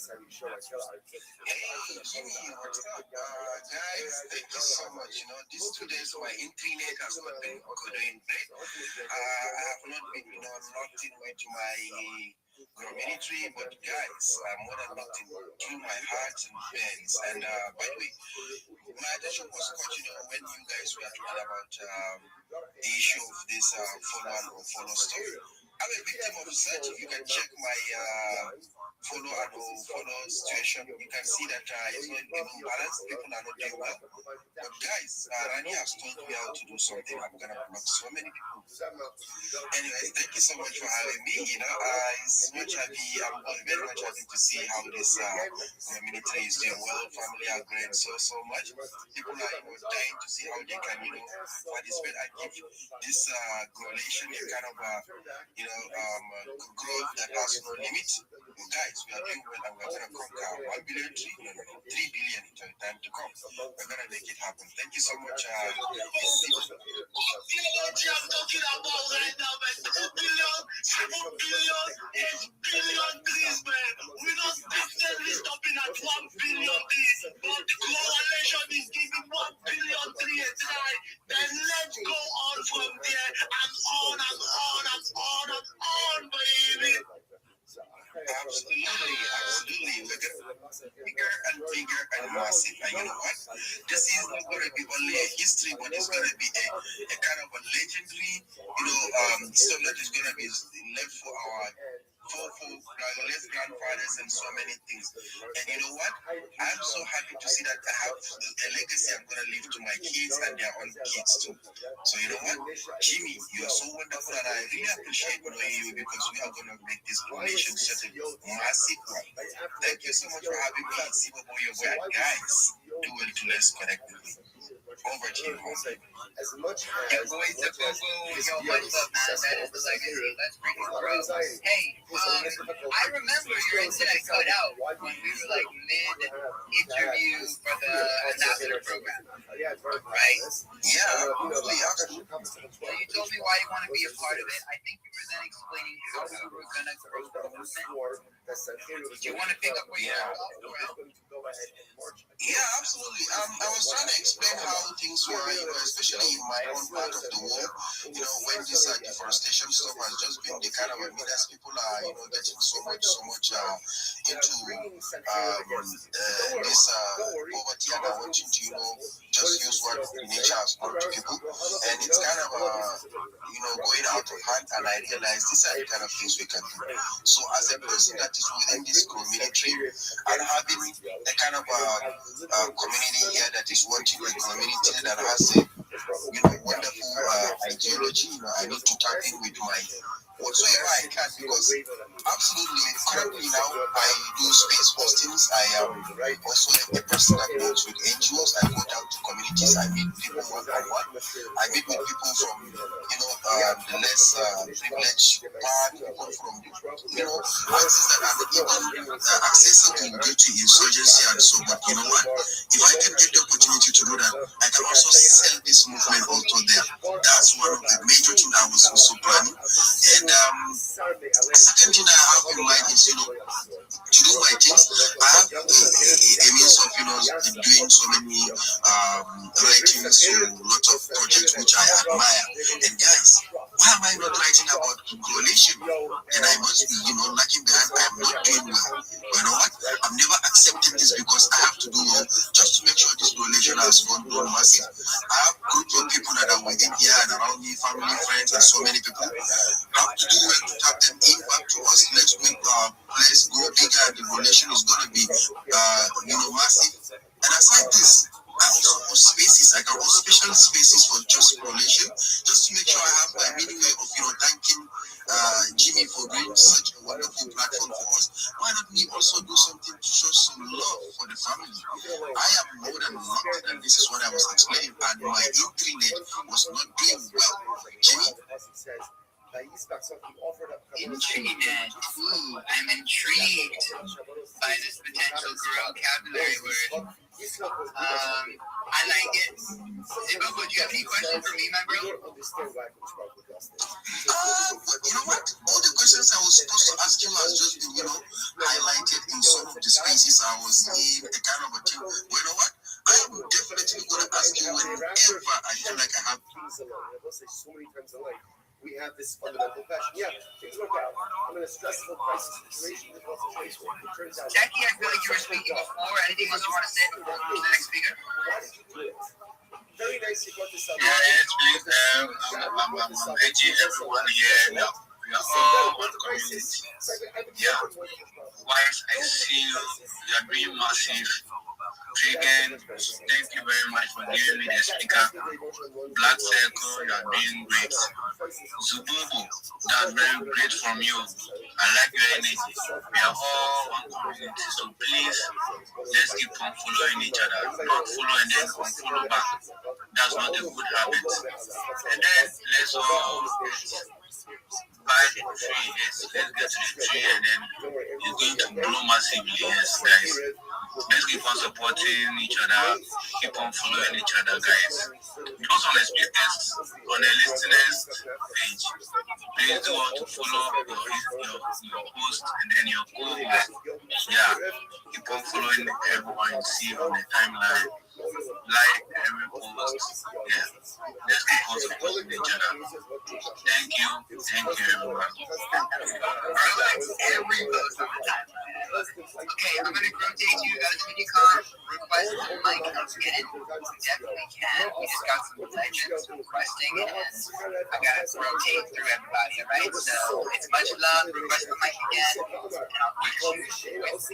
Speaker 6: Jimmy, what's up, guys? Thank you so much. You know, these 2 days, my internet has not been going great. I have not been, locked in with my military, but guys, I'm more than looking through my heart and veins. And by the way, my attention was caught, when you guys were talking about the issue of this follow and unfollow stuff. I'm a victim of such. If you can check my follow and unfollow situation, you can see that it's not even balanced. People are not doing well. But guys, Rani has told me how to do something. I'm gonna block so many people. Anyways, thank you so much for having me. It's much happy. I'm very much happy to see how this community is doing well. Family are growing so much. People are dying to see how they can participate and give this correlation a kind of growth that has no limit. Guys, we are doing well and we're gonna conquer 1 billion, 3 billion in time to come. We're gonna make it happen. Thank you so much.
Speaker 4: You know what I'm talking about right now, man? 2 billion, 7 billion, 8 billion trees, man. We're not definitely stopping at 1 billion trees, but the correlation is giving 1 billion trees a try. Then let's go on from there and on and on and on and on, baby.
Speaker 6: Absolutely. We're getting bigger and bigger and massive. And you know what? This is not going to be only a history, but it's going to be a kind of a legendary, stuff that is going to be left for our less grandfathers and so many things. And you know what? I'm so happy to see that I have a legacy I'm going to leave to my kids and their own kids too. So you know what? Jimmy, you are so wonderful and I really appreciate knowing you because we are going to make this donation such a massive one. Thank you so much for having me. See what your way, guys. Do well to let's connect with me. Over to you.
Speaker 3: As much
Speaker 6: Your
Speaker 3: as
Speaker 6: boys, the Coco, yo, much love, man. That is the legacy. Let's bring it, bro.
Speaker 4: Hey, I remember your internet cut out when we were like mid-interview for the ambassador program, right?
Speaker 6: Yeah, absolutely.
Speaker 4: So you told me why you want to be a part of it. I think you were then explaining how you were going to grow the movement. Did you want to pick up where you left off?
Speaker 6: Yeah, absolutely. I was trying to explain how things were, especially in my own part of the world, when this deforestation stuff has just been the kind of as people are, getting so much into this poverty and are wanting to, just use what nature has brought to people. And it's kind of, going out of hand. And I realized these are the kind of things we can do. So as a person that is within this community and having a kind of community here that is wanting a community that has a wonderful ideology, I need to tap in with my whatsoever I can because absolutely currently now I do space postings. I am also a person that works with NGOs. I go down to communities. I meet people one on one. I meet with people from the less privileged part, people from axes that are even accessible due to insurgency and so. But you know what? If I can get the opportunity to do that, I can also sell this movement also there. That's one of the major things I was also planning. And second thing I have in mind is to do my things. I have a means of doing so many writings to lots of projects which I admire. And guys, why am I not writing about correlation? And I must be lacking behind. I am not doing well. But you know what? I'm never accepting this because I have to do well just to make sure this correlation has grown massive. I have groups of people that are within here and around me, family, friends, and so many people. How to do well to tap them in back to us. Let's make our place go bigger and the correlation is going to be massive. And aside this, I also host spaces. I can host special spaces for just correlation, just to make sure I have my mini way of thanking Jimmy for doing such a wonderful platform for us. Why not we also do something to show some love for the family? I am more than lucky, and this is what I was explaining. And my internet was not doing well. Jimmy.
Speaker 4: Intrigued. I'm intrigued by this potential vocabulary word. I like it. Zimbabwe, do you have any questions for me, my bro?
Speaker 6: You know what? All the questions I was supposed to ask you has just been, highlighted in some of the spaces I was in, the kind of a thing. But you know what? I am definitely going to ask you whenever I feel like I have.
Speaker 3: we have this fundamental question. Yeah, things work out. I'm in a stressful crisis situation with concentration. It turns out.
Speaker 6: Jackie, I feel like you were speaking before. Anything else you want to say before we go to the next speaker?
Speaker 3: Very nice you got this up.
Speaker 4: Yeah, it's been I'm edging everyone here. We are all one community. Yeah. Whilst I see you are doing massive. Again, thank you very much for giving me the speaker. Black Circle, you are doing great. Zububu, that's very great from you. I like your energy. We are all one community, so please, let's keep on following each other. Not follow and then unfollow back. That's not a good habit. And then let's all buy the tree. Yes, let's get to the tree and then it's going to grow massively. Yes, guys. Let's keep on supporting each other, keep on following each other, guys. Those on the speakers, on the listeners page, please do want to follow your post and then your co-host. Yeah, keep on following everyone you see on the timeline. Like every post. Yeah, let's keep on supporting each other. Thank you, everyone.
Speaker 6: Every post on the timeline. Okay, I'm going to rotate you guys when you come. Request a mic, let's get it. We definitely can. We just got some legends requesting, and I got to rotate through everybody, alright? So it's much love. Request the mic again, and I'll get you with the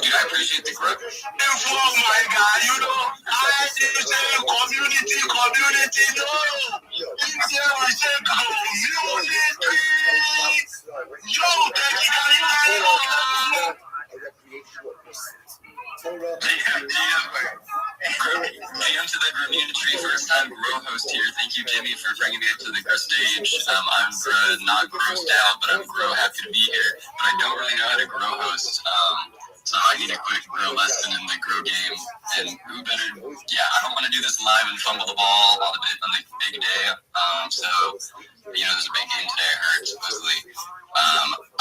Speaker 4: Dude, I appreciate the grip. Oh my God, you know, I did say community, no. Yo, GM to the community, first time grow host here. Thank you, Jimmy, for bringing me up to the stage. I'm not grossed out, but I'm happy to be here. But I don't really know how to grow host. So I need a quick grow lesson in the grow game. And who better? Yeah, I don't want to do this live and fumble the ball on the big day. So you know, there's a big game today. I heard supposedly.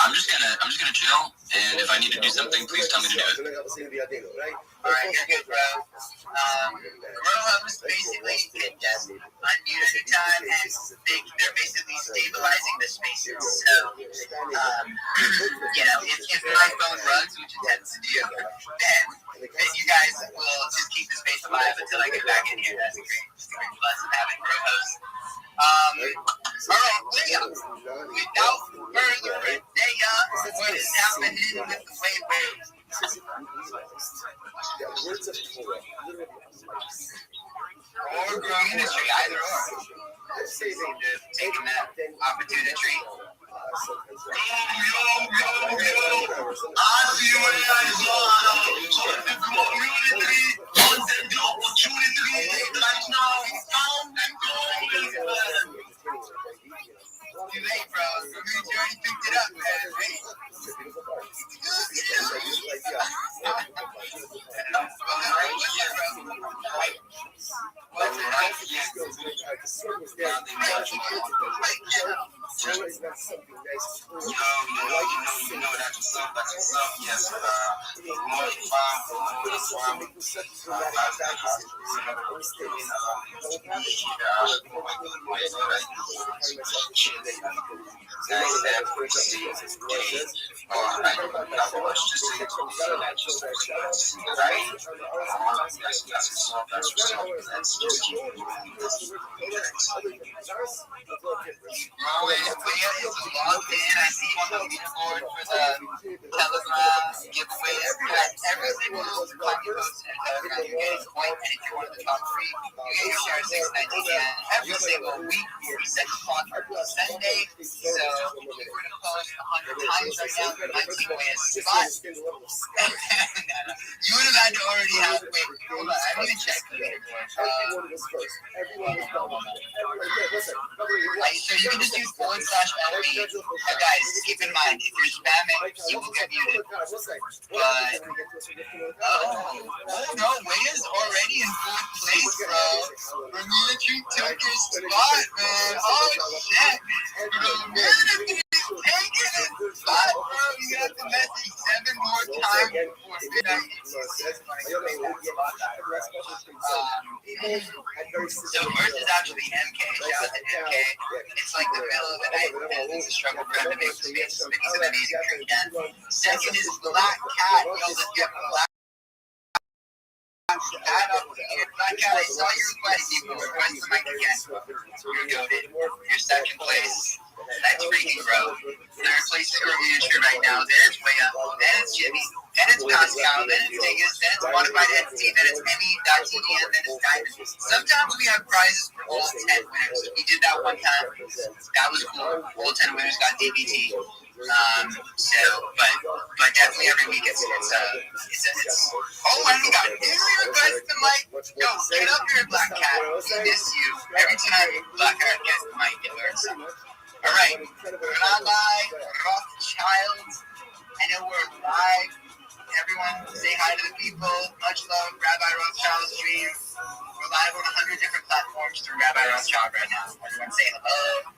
Speaker 4: I'm just gonna chill. And if I need to do something, please tell me to do it.
Speaker 6: Alright, you're good, bro. Grow host basically can just unmute at a time, and they're basically stabilizing the spaces. So, you know, if my phone runs, which it tends to do, then you guys will just keep the space alive until I get back in here. That's a great plus of having grow host. Alright, William, without further ado, what is happening with the waves?
Speaker 3: Words of Torah.
Speaker 6: Or grow industry, either or. Taking that opportunity. Too late, bro. You already picked it up, man. Hey. I see you on the leaderboard for the Telegram giveaway. Every single time you post in Telegram, you get a coin, and if you're one of the top 3, you get your share of 690. And every single week, we set the clock every Sunday. So if you were to post 100 times right now, you might take away a spot. You would have had to already have. Wait, hold on. I haven't even checked the leaderboard. So you can just use /LB. Guys, keep in mind, if you're spamming, you will get muted. But, no, Waya's already in 4th place, bro. Bermuda Tree took your spot, man. Oh, shit. Bermuda Tree taking his spot, bro. You have to message 7 more times before midnight. So first is actually MK. Shout out to MK. It's like the middle of the night and it's a struggle for him to make space. So he's an amazing drink again. Second is Black Cat. Yo, let's get Black Cat up here. Black Cat, I saw your request. You request the mic again. You're goated. You're second place. That's freaking bro. Third place is Scorpion right now. Then it's Way Up. Then it's Jimmy. Then it's Pascal. Then it's Dingus. Then it's Modified Entity. Then it's Emmy.td. And then it's Diamond. Sometimes we have prizes for all 10 winners. We did that one time. That was cool. All 10 winners got DBT. But definitely every week it's oh, and we got daily requests to Mike. Yo, get up here, Black Cat. We miss you. Every time Black Cat gets the mic, it learns something. All right, Rabbi Rothschild. I know we're live. Everyone, say hi to the people. Much love, Rabbi Rothschild stream. We're live on 100 different platforms through Rabbi Rothschild right now. Everyone say hello.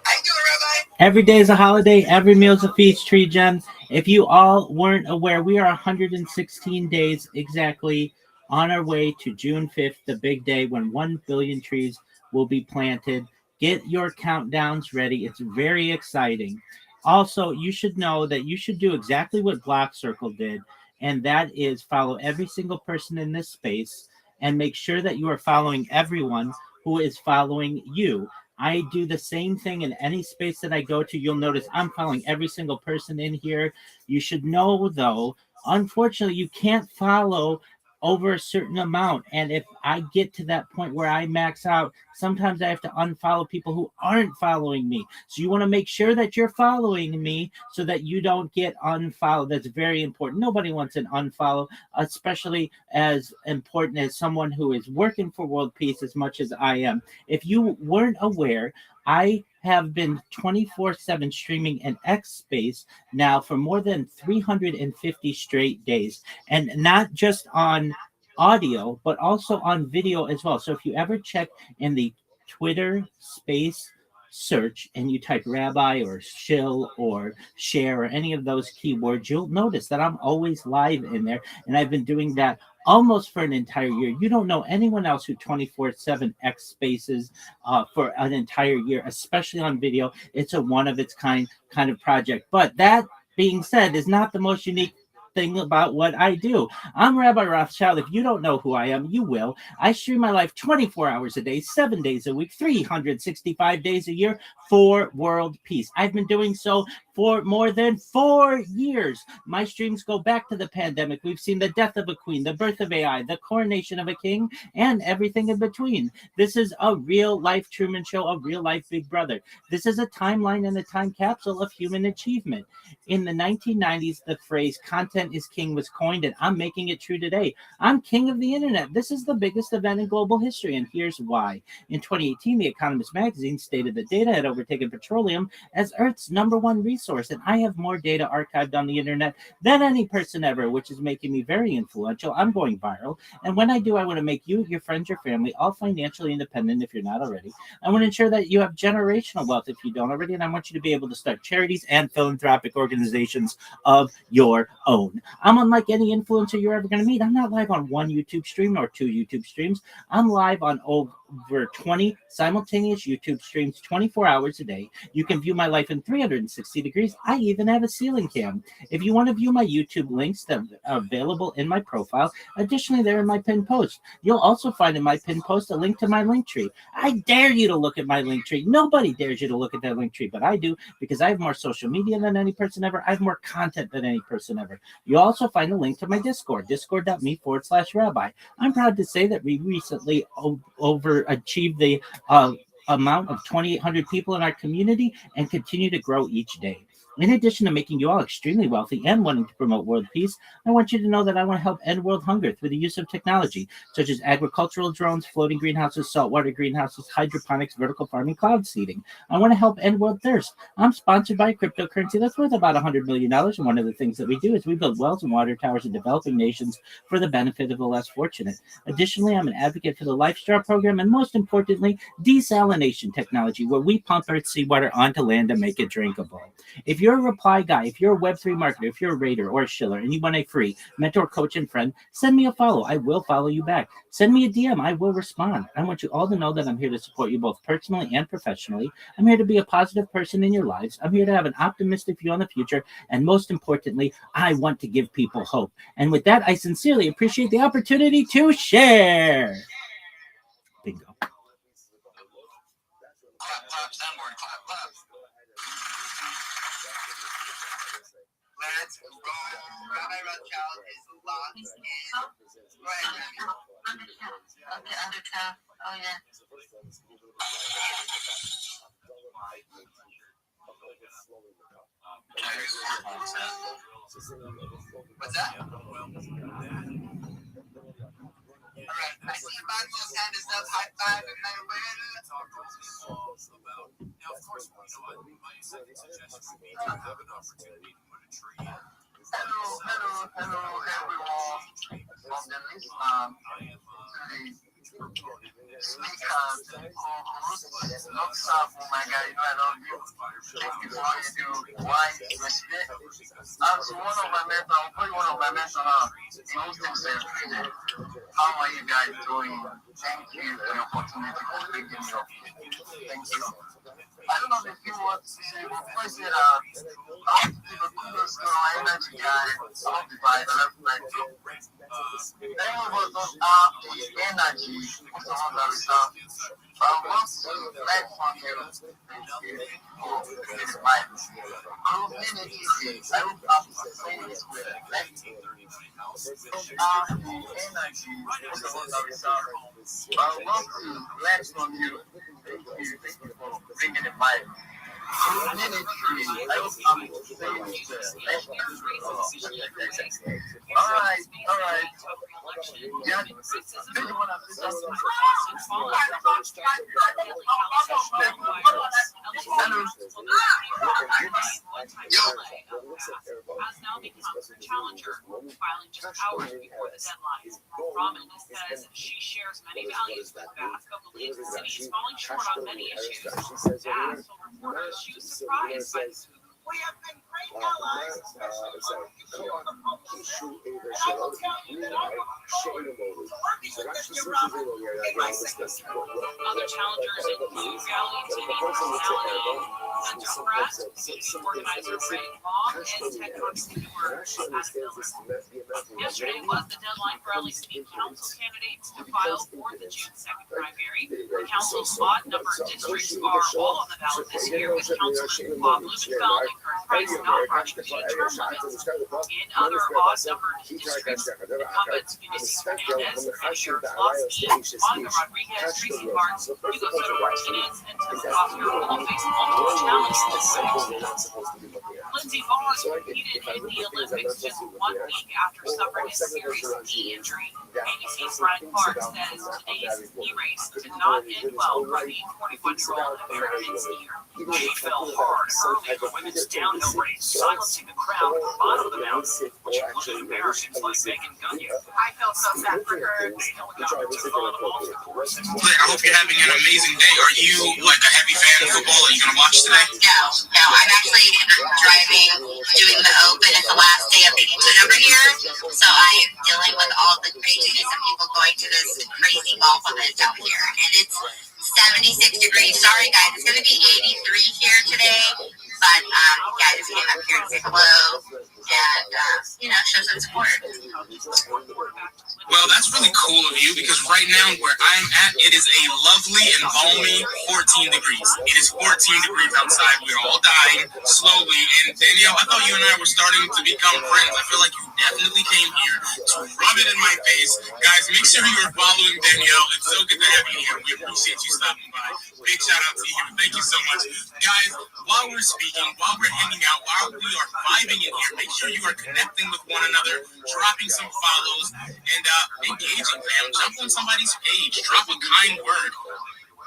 Speaker 6: How you doing, Rabbi?
Speaker 1: Every day is a holiday. Every meal is a feast, Tree Gems. If you all weren't aware, we are 116 days exactly on our way to June 5th, the big day when 1 billion trees will be planted. Get your countdowns ready. It's very exciting. Also, you should know that you should do exactly what Block Circle did, and that is follow every single person in this space and make sure that you are following everyone who is following you. I do the same thing in any space that I go to. You'll notice I'm following every single person in here. You should know, though, unfortunately, you can't follow over a certain amount. And if I get to that point where I max out, sometimes I have to unfollow people who aren't following me. So you want to make sure that you're following me so that you don't get unfollowed. That's very important. Nobody wants an unfollow, especially as important as someone who is working for world peace as much as I am. If you weren't aware, I have been 24/7 streaming an X space now for more than 350 straight days, and not just on audio, but also on video as well. So if you ever check in the Twitter space search and you type rabbi or shill or share or any of those keywords, you'll notice that I'm always live in there, and I've been doing that almost for an entire year. You don't know anyone else who 24/7 X spaces for an entire year, especially on video. It's a one of its kind of project. But that being said, is not the most unique thing about what I do. I'm Rabbi Rothschild. If you don't know who I am, you will. I stream my life 24 hours a day, 7 days a week, 365 days a year for world peace. I've been doing so for more than 4 years. My streams go back to the pandemic. We've seen the death of a queen, the birth of AI, the coronation of a king, and everything in between. This is a real life Truman Show, a real life Big Brother. This is a timeline and a time capsule of human achievement. In the 1990s, the phrase content is king was coined, and I'm making it true today. I'm king of the internet. This is the biggest event in global history, and here's why. In 2018, The Economist magazine stated that data had overtaken petroleum as Earth's #1 resource, and I have more data archived on the internet than any person ever, which is making me very influential. I'm going viral, and when I do, I want to make you, your friends, your family, all financially independent if you're not already. I want to ensure that you have generational wealth if you don't already, and I want you to be able to start charities and philanthropic organizations of your own. I'm unlike any influencer you're ever going to meet. I'm not live on one YouTube stream or 2 YouTube streams. I'm live on over 20 simultaneous YouTube streams 24 hours a day. You can view my life in 360 degrees. I even have a ceiling cam. If you want to view my YouTube links that are available in my profile, additionally, they're in my pinned post. You'll also find in my pinned post a link to my link tree. I dare you to look at my link tree. Nobody dares you to look at that link tree, but I do, because I have more social media than any person ever. I have more content than any person ever. You'll also find a link to my Discord, discord.me/rabbi. I'm proud to say that we recently overachieved the amount of 2,800 people in our community and continue to grow each day. In addition to making you all extremely wealthy and wanting to promote world peace, I want you to know that I want to help end world hunger through the use of technology, such as agricultural drones, floating greenhouses, saltwater greenhouses, hydroponics, vertical farming, cloud seeding. I want to help end world thirst. I'm sponsored by a cryptocurrency that's worth about $100 million, and one of the things that we do is we build wells and water towers in developing nations for the benefit of the less fortunate. Additionally, I'm an advocate for the LifeStar program, and most importantly, desalination technology, where we pump Earth's seawater onto land and make it drinkable. If you're you're a reply guy, if you're a Web3 marketer, if you're a Raider or a Schiller, and you want a free mentor, coach, and friend, send me a follow. I will follow you back. Send me a DM. I will respond. I want you all to know that I'm here to support you both personally and professionally. I'm here to be a positive person in your lives. I'm here to have an optimistic view on the future. And most importantly, I want to give people hope. And with that, I sincerely appreciate the opportunity to share. Bingo.
Speaker 6: Clap, clap, soundboard, clap, clap. Let's go. Rabbi Rothschild is locked in. Go ahead, Rabbi.
Speaker 7: Okay, undercover. Oh, yeah.
Speaker 6: What's that? All right, I see Emmanuel's hand is up. High five, Emmanuel.
Speaker 8: Now, of course, my second suggestion would be to have an opportunity to put a tree in.
Speaker 7: Hello, everyone. From the listener to the speakers, to the co-hosts, oh my God, you know I love you. Thank you for all you do. Why? Respect. As one of my mentors, I'll put one of my mentors now. He hosted Restream. How are you guys doing? Thank you for the opportunity for bringing me up. Thank you. I don't know if you want to say, but first, I want to give a kudos to my energy guy. I love the vibe. I love my job. Many of us don't have the energy of someone that is out. But I want to learn from you. Oh, this vibe. I hope many easy. I hope I'm saying this way. Don't have the energy of someone that is out. But I want to learn from you. Thank you for bringing the vibe. I hope I'm saying this way. All right. Yeah,
Speaker 5: has now become the challenger, filing just hours before the deadline. Robin says she shares many values with Beth, but believes the city is falling short on many issues. Beth told reporters she was surprised by the move.
Speaker 3: We have been great allies, especially when we feel the public share. And I will tell you that I look forward to working with Mr. Robert in my second term.
Speaker 5: Other challengers include reality TV personality Spencer Pratt, meeting organizer Ray Long, and tech entrepreneur Pat Miller. Yesterday was the deadline for LA City Council candidates to file for the June 2nd primary. The council's odd number of districts are all on the ballot this year, with Councilman Bob Blumenfeld and Kurt Price not running to be term limits. In other odd-numbered districts, incumbents Eunice Hernandez and Sheriff Lofsky, Monica Rodriguez, Tracy Barnes, Hugo Soto Martinez, and Tim Foster all face multiple challenges this week. Lindsey Vaughn competed in the Olympics just 1 week after suffering a serious knee injury. ABC's Brian Clark says today's ski race did not end well for the 41-year-old American skier.
Speaker 8: He fell hard early in the women's downhill race, silencing the crowd at the bottom of the mountain, which included Americans like Megan Gagne.
Speaker 5: I felt so bad for her.
Speaker 8: The helicopter took on them off the course.
Speaker 9: I hope you're having an amazing day. Are you like a heavy fan of football? Are you going to watch today?
Speaker 7: No, I'm actually driving, doing the Open. It's the last day of the Open over here, so I am dealing with all the craziness of people going to this crazy golf event out here, and it's 76 degrees. Sorry, guys, it's going to be 83 here today, but yeah, I just came up here to say hello and show some support.
Speaker 9: Well, that's really cool of you, because right now where I'm at, it is a lovely and balmy 14 degrees. It is 14 degrees outside. We're all dying slowly. And Danielle, I thought you and I were starting to become friends. I feel like you definitely came here to rub it in my face. Guys, make sure you're following Danielle. It's so good to have you here. We appreciate you stopping by. Big shout out to you. Thank you so much. Guys, while we're speaking, while we're hanging out, while we are vibing in here, make sure you are connecting with one another, dropping some follows, and engaging, man. Jump on somebody's page, drop a kind word,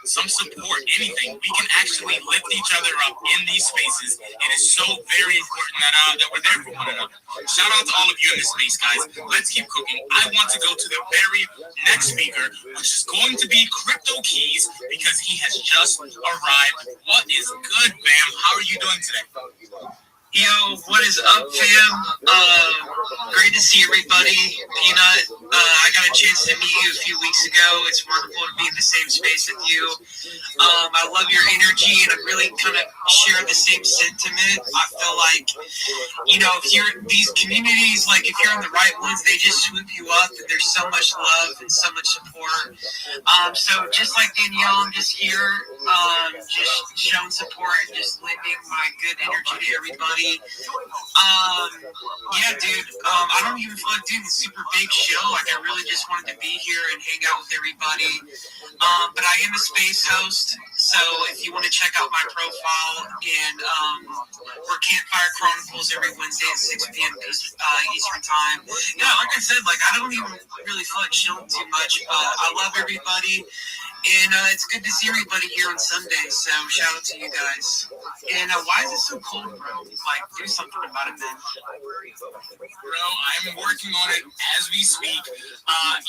Speaker 9: some support, anything. We can actually lift each other up in these spaces. It is so very important that we're there for one another. Shout out to all of you in this space, guys. Let's keep cooking. I want to go to the very next speaker, which is going to be Crypto Keys, because he has just arrived. What is good, Bam? How are you doing today?
Speaker 10: Yo, what is up, fam? Great to see everybody. Peanut, I got a chance to meet you a few weeks ago. It's wonderful to be in the same space with you. I love your energy, and I really kind of share the same sentiment. I feel like, if you're these communities, like if you're in the right ones, they just swoop you up, and there's so much love and so much support. So just like Danielle, I'm just here, just showing support and just lending my good energy to everybody. Yeah, dude. I don't even feel like doing a super big show. Like, I really just wanted to be here and hang out with everybody. But I am a space host, so if you want to check out my profile, and we're Campfire Chronicles every Wednesday at 6 p.m. Eastern Time. Yeah, like I said, I don't even really feel like chilling too much, but I love everybody. And it's good to see everybody here on Sunday, so shout out to you guys. And why is it so cold, bro? Do something about it, man.
Speaker 9: Bro, I'm working on it as we speak.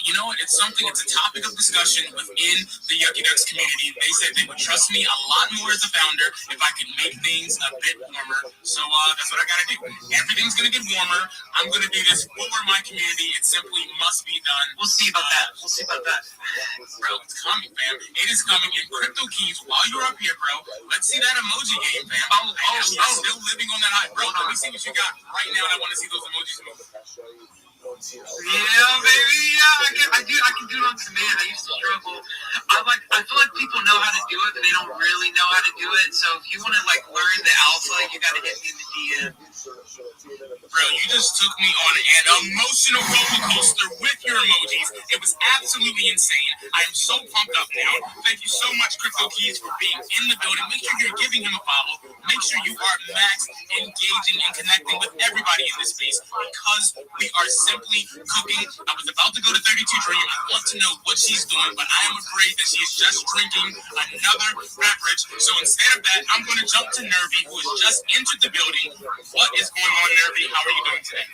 Speaker 9: You know what? It's a topic of discussion within the Yucky Ducks community. They said they would trust me a lot more as a founder if I could make things a bit warmer. So that's what I gotta do. Everything's gonna get warmer. I'm gonna do this for my community. It simply must be done.
Speaker 10: We'll see about that.
Speaker 9: Bro, it's coming, fam. It is coming. And Crypto Keys, while you're up here, bro, let's see that emoji game, fam. You're still living on that high. Bro, let me see what you got right now. I want to see those emojis move.
Speaker 10: Yeah, baby. Yeah, I can do it on command. I used to struggle. I feel like people know how to do it, but they don't really know how to do it. So if you want to learn the alpha, you got to hit me in the DM.
Speaker 9: Bro, you just took me on an emotional roller coaster with your emojis. It was absolutely insane. I am so pumped up now. Thank you so much, Crypto Keys, for being in the building. Make sure you're giving him a follow. Make sure you are max engaging and connecting with everybody in this space, because we are simply cooking. I was about to go to 32 Dream. I want to know what she's doing, but I am afraid that she is just drinking another beverage. So instead of that, I'm going to jump to Nervy, who has just entered the building. What is going on, Nervy? How are you doing today?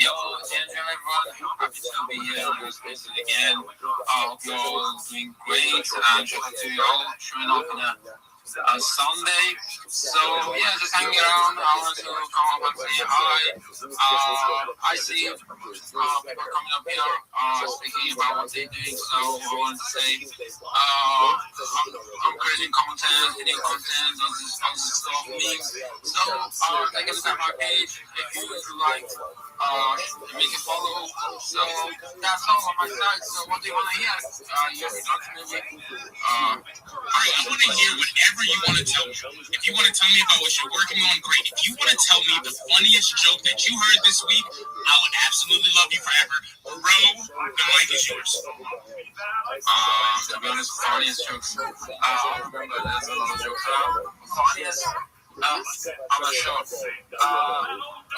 Speaker 11: Yo, everyone, happy to be here in this space again. I hope you're all doing great, and shout out to you all showing up on a Sunday. So yeah, just hanging around. I want to come up and say hi. I see people coming up here speaking about what they're doing. So I want to say I'm creating content, hitting content, all this stuff, memes. So take a look at my page if you would like. Make a follow. So that's all on my side. So what do you want to hear? Your introduction, maybe?
Speaker 9: Alright, I want to hear whatever you want to tell me. If you want to tell me about what you're working on, great. If you want to tell me the funniest joke that you heard this week, I would absolutely love you forever. Bro, the mic is yours.
Speaker 11: To be honest, funniest jokes. I remember there's a lot of jokes. Funniest. I'm not sure.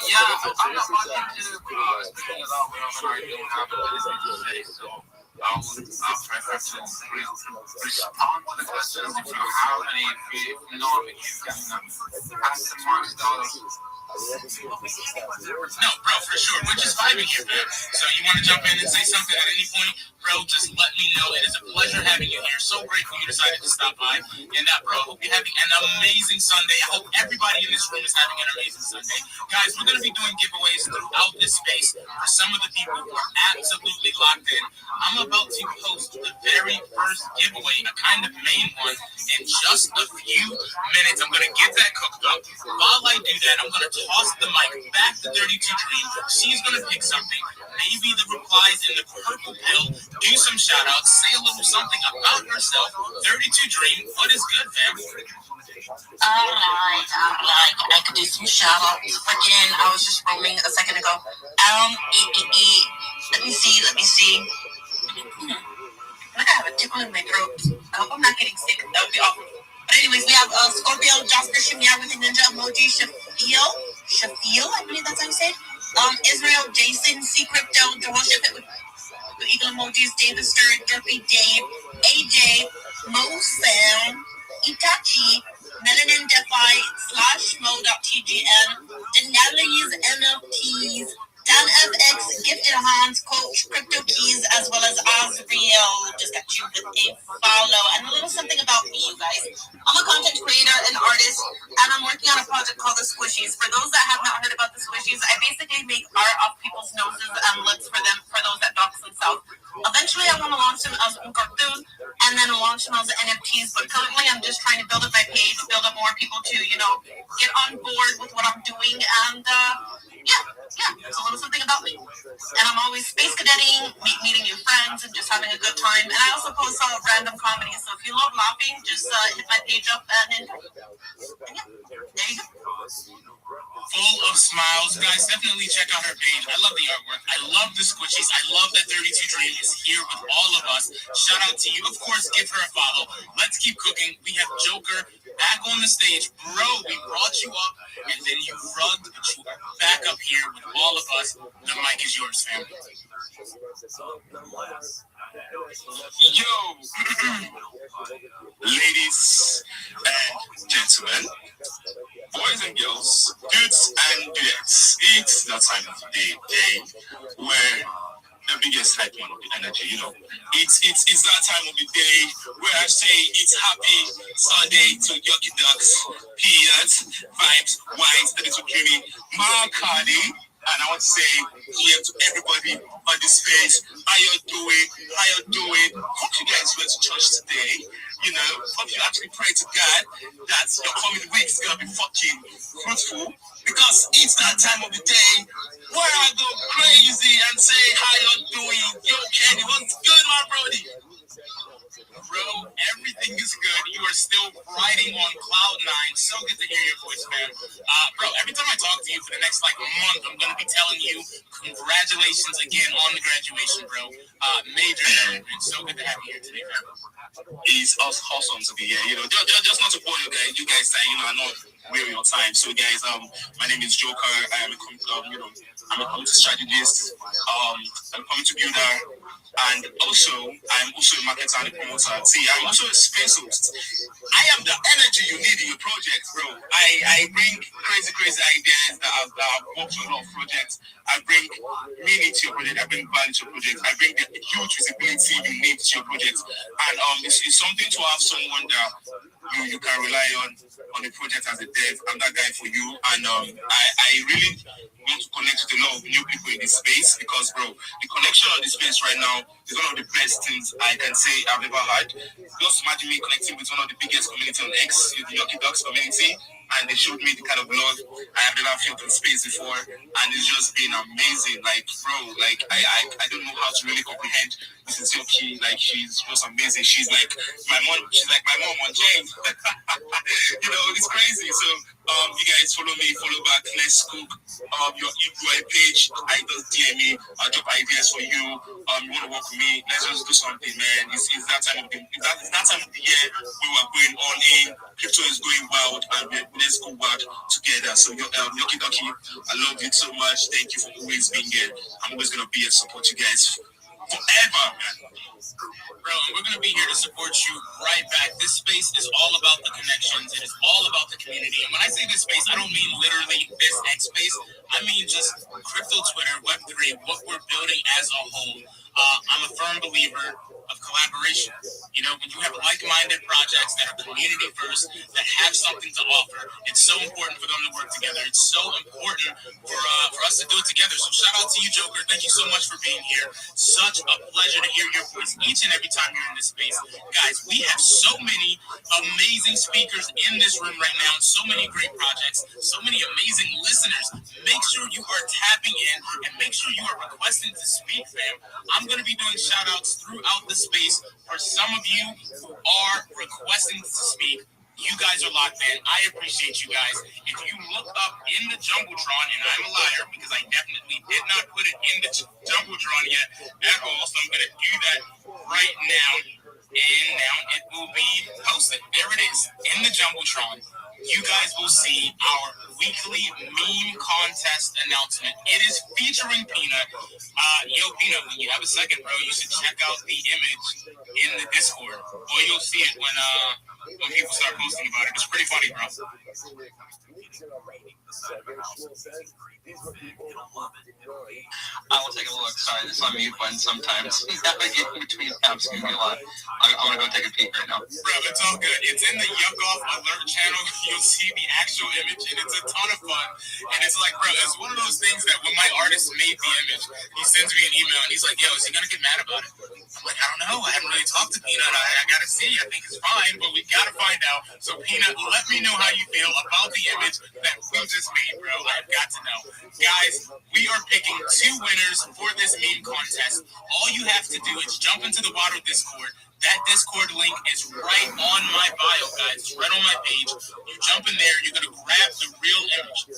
Speaker 11: Yeah, I'm not much into speaking about whatever I don't have anything to say, so I would prefer to respond to the questions if you have any. If not, you can pass the marks down.
Speaker 9: No, bro, for sure. We're just vibing here, man. So you want to jump in and say something at any point? Bro, just let me know. It is a pleasure having you here. So grateful you decided to stop by. And bro, I hope you're having an amazing Sunday. I hope everybody in this room is having an amazing Sunday. Guys, we're going to be doing giveaways throughout this space for some of the people who are absolutely locked in. I'm about to post the very first giveaway, a kind of main one, in just a few minutes. I'm going to get that cooked up. While I do that, I'm going to toss the mic back to 32 Dream. She's going to pick something. Maybe the replies in the purple pill. Do some shout outs. Say a little something about herself. 32 Dream. What is good, fam?
Speaker 12: All right. I could do some shout outs. Again, I was just roaming a second ago. Let me see. I have a tickle in my throat. I hope I'm not getting sick. That would be awful. But anyways, we have Scorpio, Jasper, Shemia with a ninja emoji, Shafiel, I believe that's how you say it. Israel, Jason, C Crypto, the worship it with eagle emojis, David Stern, Derpy Dave, AJ, Mo Sam, Itachi, Melanin Defi, /mo.tgn, Denali's NFTs, Dan FX, Gifted Hans, Coach, Crypto Keys, as well as Azriel. Just got you with a follow. And a little something about me, you guys. I'm a content creator and artist, and I'm working on a project called The Squishies. For those basically make art of people's noses and lips for those that dox themselves. Eventually, I want to launch them as un cartoon and then launch them as NFTs. But currently, I'm just trying to build up my page, build up more people to, get on board with what I'm doing. And it's a little something about me. And I'm always space cadetting, meeting new friends, and just having a good time. And I also post some random comedy. So if you love laughing, just hit my page up and enjoy. And there you go.
Speaker 9: Full of smiles. Guys, definitely check out her page. I love the artwork. I love the squishies. I love that 32 Dream is here with all of us. Shout out to you. Of course, give her a follow. Let's keep cooking. We have Joker back on the stage. Bro, we brought you up, and then you rugged you back up here with all of us. The mic is yours, fam.
Speaker 13: Yo, ladies and gentlemen, boys and girls, dudes and dudettes, it's that time of the day where the biggest hype man of the energy, It's that time of the day where I say it's happy Sunday to Yucky Ducks, peanuts, vibes, wines, that is dreamy, Marcani. And I want to say here to everybody on this space, how you doing? Hope you guys went to church today. Hope you actually pray to God that your coming week is gonna be fucking fruitful, because it's that time of the day where I go crazy and say how you doing. Yo, Kenny, what's good, my brody? Bro, everything is good. You are still riding on cloud 9. So good to hear your voice, man. Bro, every time I talk to you for the next month, I'm gonna be telling you congratulations again on the graduation, bro. Major achievement. So good to have you here today, man. It's awesome to be here. Just not to bore you guys. You guys say, I know we're your time. So, guys, my name is Joker. I am I'm a community strategist. I'm a community builder. And also, I'm also a marketer and a promoter. See, I'm also a space host. I am the energy you need in your project, bro. I bring crazy ideas that I've worked on a lot of projects. I bring meaning to your project. I bring value to your project. I bring the huge visibility you need to your project. And it's something to have someone that you can rely on the project as a dev. I'm that guy for you. And I really want to connect with a lot of new people in this space, because, bro, the connection on this space right now is one of the best things I can say I've ever had. Just imagine me connecting with one of the biggest community on X, the Yucky Ducks community, and they showed me the kind of love I have never felt in space before, and it's just been amazing. Like, bro, I don't know how to really comprehend Mrs. Yucky. Like, she's just amazing. She's like my mom. She's like my mom on Jane. It's crazy. So, you guys follow me, follow back. Let's cook. Your EBY page. I just DM me. I'll drop ideas for you. You want to work with me? Let's just do something, man. It's that time of the year we were going all in. Crypto is going wild, and let's go wild together. So, Yucky Ducky, I love you so much. Thank you for always being here. I'm always gonna be here to support you guys forever, man.
Speaker 9: Bro, and we're going to be here to support you right back. This space is all about the connections. It is all about the community. And when I say this space, I don't mean literally this X space. I mean just crypto, Twitter, Web3, what we're building as a whole. I'm a firm believer of collaboration. When you have like-minded projects that are community first, that have something to offer, it's so important for them to work together. It's so important for us to do it together. So shout out to you, Joker. Thank you so much for being here. Such a pleasure to hear your voice each and every time you're in this space. Guys, we have so many amazing speakers in this room right now, so many great projects, so many amazing listeners. Make sure you are tapping in and make sure you are requesting to speak, fam. I'm going to be doing shout outs throughout the space for some of you who are requesting to speak. You guys are locked in. I appreciate you guys. If you look up in the Jumbotron, and I'm a liar because I definitely did not put it in the Jumbotron yet at all, so I'm going to do that right now. And now it will be posted. There it is, in the Jumbotron. You guys will see our weekly meme contest announcement. It is featuring Peanut. Yo, Peanut, when you have a second, bro, you should check out the image in the Discord. Or you'll see it when people start posting about it. It's pretty funny, bro.
Speaker 11: I will take a look. Sorry, this unmute button sometimes navigating between apps can be a lot. I'm gonna go take a peek right now.
Speaker 9: Bro, it's all good. It's in the Yuck Off Alert channel. You'll see the actual image, and it's a ton of fun. And it's like, bro, it's one of those things that when my artist made the image, he sends me an email, and he's like, yo, is he gonna get mad about it? I'm like, I don't know. I haven't really talked to Peanut. I gotta see. I think it's fine, but we gotta find out. So, Peanut, let me know how you feel about the image that we just made, bro. I've got to know. Guys, we are picking 2 winners for this meme contest. All you have to do is jump into the Waddle Discord. That Discord link is right on my bio, guys. It's right on my page. You jump in there, you're going to grab the real image.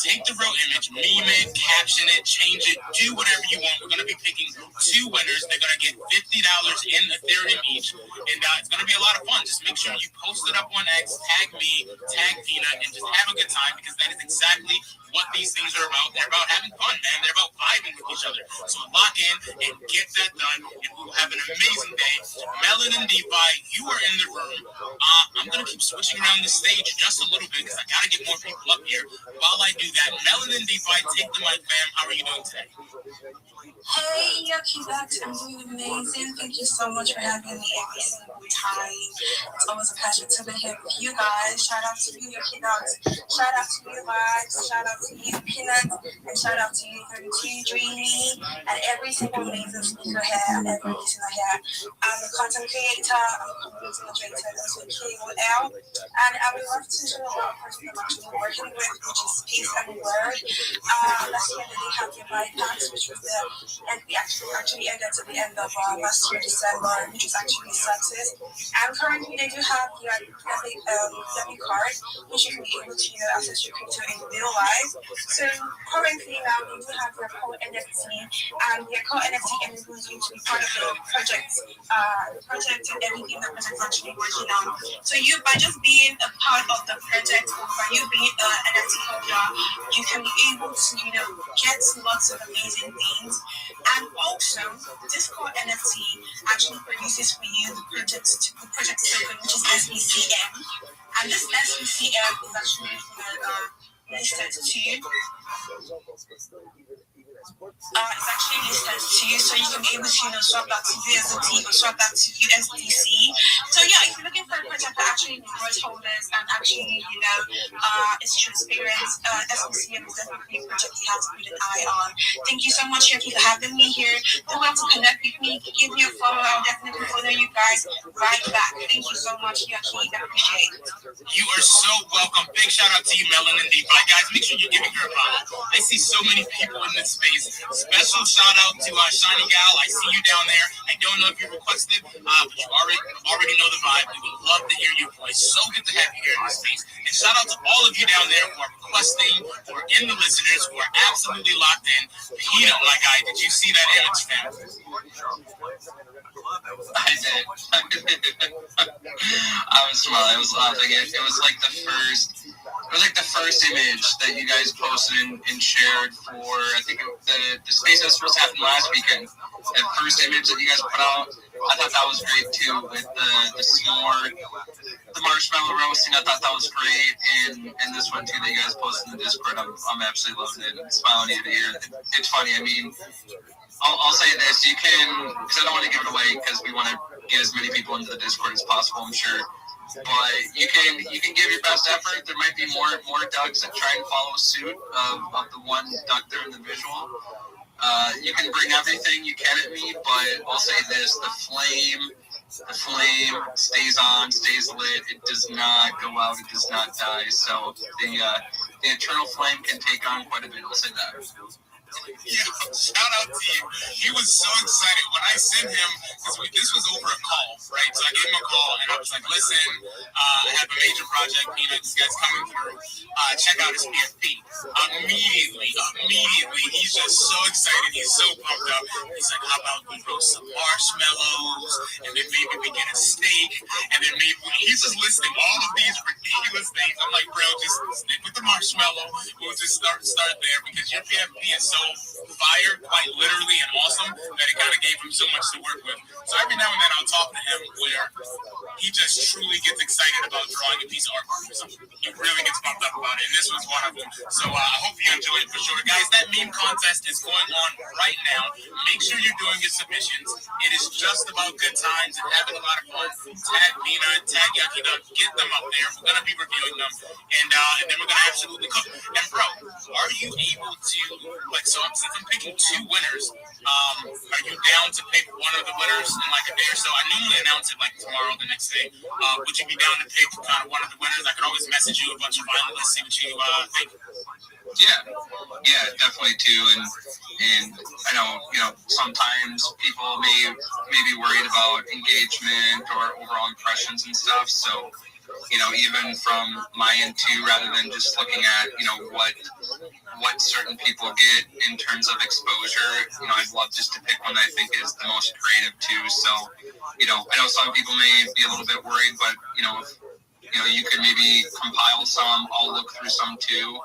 Speaker 9: Take the real image, meme it, caption it, change it, do whatever you want. We're going to be picking 2 winners. They're going to get $50 in Ethereum each. And it's going to be a lot of fun. Just make sure you post it up on X, tag me, tag Peanut, and just have a good time because that is exactly what these things are about. They're about having fun, man. They're about vibing with each other. So lock in and get that done, and we'll have an amazing day. Melon and DeFi, you are in the room. I'm going to keep switching around the stage just a little bit because I got to get more people up here. While I do that, Melon and DeFi, take the mic, fam. How are you doing today?
Speaker 12: Hey, Yucky Ducks, I'm doing amazing. Thank you so much for having me every single time. It's always a pleasure to be here with you guys. Shout out to you, Yucky Ducks. Shout out to you, Vibes. Shout out to you, Peanut. And shout out to you, 32 Dreamy. And every single amazing speaker here and every listener here. I'm a content creator. I'm a content moderator. That's with KOL. And I would love to know what person I'm actually working with, which is Peace and Word. Last year, they had your bypass, which was the and we actually ended at the end of last year, December, which is actually success. And currently, they do have the debit card, which you can be able to access your crypto in real life. So currently, now they do have their core NFT, and their core NFT enables you to be part of the project and everything the project is actually working on. So you, by just being a part of the project, or by you being an NFT holder, you can be able to get lots of amazing things. And also, Discord NFT actually produces for you the project token, which is SBCM. And this SBCM is actually listed to you. It's actually listed to you, so you can be able to swap that to USDT or swap that to USDC. So yeah, if you're looking for a project that actually rewards holders and actually is transparent, SBCM is definitely a project you have to put an eye on. Thank you so much, Yuki, for having me here. Don't have to connect with me. Give me a follow. I'll definitely follow you guys right back. Thank you so much, Yuki. I appreciate it.
Speaker 9: You are so welcome. Big shout out to you, Melon and DeFi. Guys, make sure you're giving her a follow. I see so many people in this space. Special shout out to Shiny Gal. I see you down there. I don't know if you requested, but you already know the vibe. We would love to hear your voice. So good to have you here in this space. And shout out to all of you down there who are requesting, who are in the listeners, who are absolutely locked in. Peanut, my guy, did you see that image, fam?
Speaker 11: I did. I was smiling. I was laughing. It was like the first. It was like the first image that you guys posted and shared for. I think the space that was supposed to happen last weekend. That first image that you guys put out. I thought that was great too, with the s'more, the marshmallow roasting. I thought that was great, and this one too that you guys posted in the Discord. I'm absolutely loving it. It's smiling ear to ear. It's funny. I mean, I'll say this: you can, because I don't want to give it away, because we want to get as many people into the Discord as possible. I'm sure. But you can give your best effort. There might be more ducks that try and follow suit of the one duck there in the visual. You can bring everything you can at me, but I'll say this: the flame stays on, stays lit. It does not go out. It does not die. So the eternal flame can take on quite a bit. I'll say that.
Speaker 9: Yeah, shout out to you. He was so excited when I sent him, because this was over a call, right? So I gave him a call and I was like, listen, I have a major project, Peanut, this guy's coming through. Check out his PFP. Immediately, he's just so excited. He's so pumped up. He's like, how about we roast some marshmallows, and then maybe we get a steak, and then maybe he's just listing all of these ridiculous things. I'm like, bro, just stick with the marshmallow. We'll just start there, because your PFP is so fire, quite literally, and awesome that it kind of gave him so much to work with. So every now and then I'll talk to him where he just truly gets excited about drawing a piece of artwork or something. He really gets pumped up about it, and this was one of them. So I hope you enjoy it for sure. Guys, that meme contest is going on right now. Make sure you're doing your submissions. It is just about good times and having a lot of fun. Tag Mina, tag Yakida, get them up there. We're going to be reviewing them, and then we're going to absolutely cook. And bro, are you able to, like, so since I'm picking two winners, are you down to pick one of the winners in like a day or so? I normally announce it like tomorrow, the next day. Would you be down to pick kind of one of the winners? I could always message you a bunch of finalists, see what you think.
Speaker 14: Yeah, definitely too. And I know, sometimes people may be worried about engagement or overall impressions and stuff. So, even from my end too, rather than just looking at, what certain people get in terms of exposure, I'd love just to pick one that I think is the most creative too. So, I know some people may be a little bit worried, but, you could maybe compile some, I'll look through some too,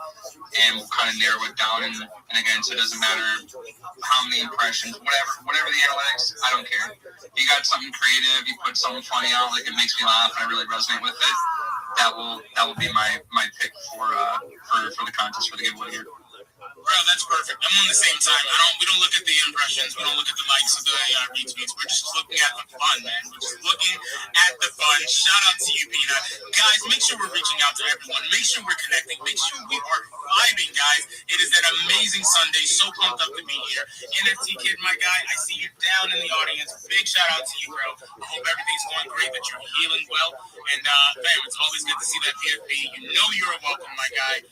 Speaker 14: and we'll kind of narrow it down. And again, so it doesn't matter how many impressions, whatever the analytics, I don't care. If you got something creative, you put something funny out, like it makes me laugh and I really resonate with it, that will be my pick for the contest, for the giveaway here.
Speaker 9: Bro, that's perfect. I'm on the same time. We don't look at the impressions. We don't look at the likes or the retweets. We're just looking at the fun, man. We're just looking at the fun. Shout out to you, Pina. Guys, make sure we're reaching out to everyone. Make sure we're connecting. Make sure we are vibing, guys. It is an amazing Sunday. So pumped up to be here. NFT Kid, my guy, I see you down in the audience. Big shout out to you, bro. I hope everything's going great, that you're healing well. And, fam, it's always good to see that PFP. You know you're welcome, my guy.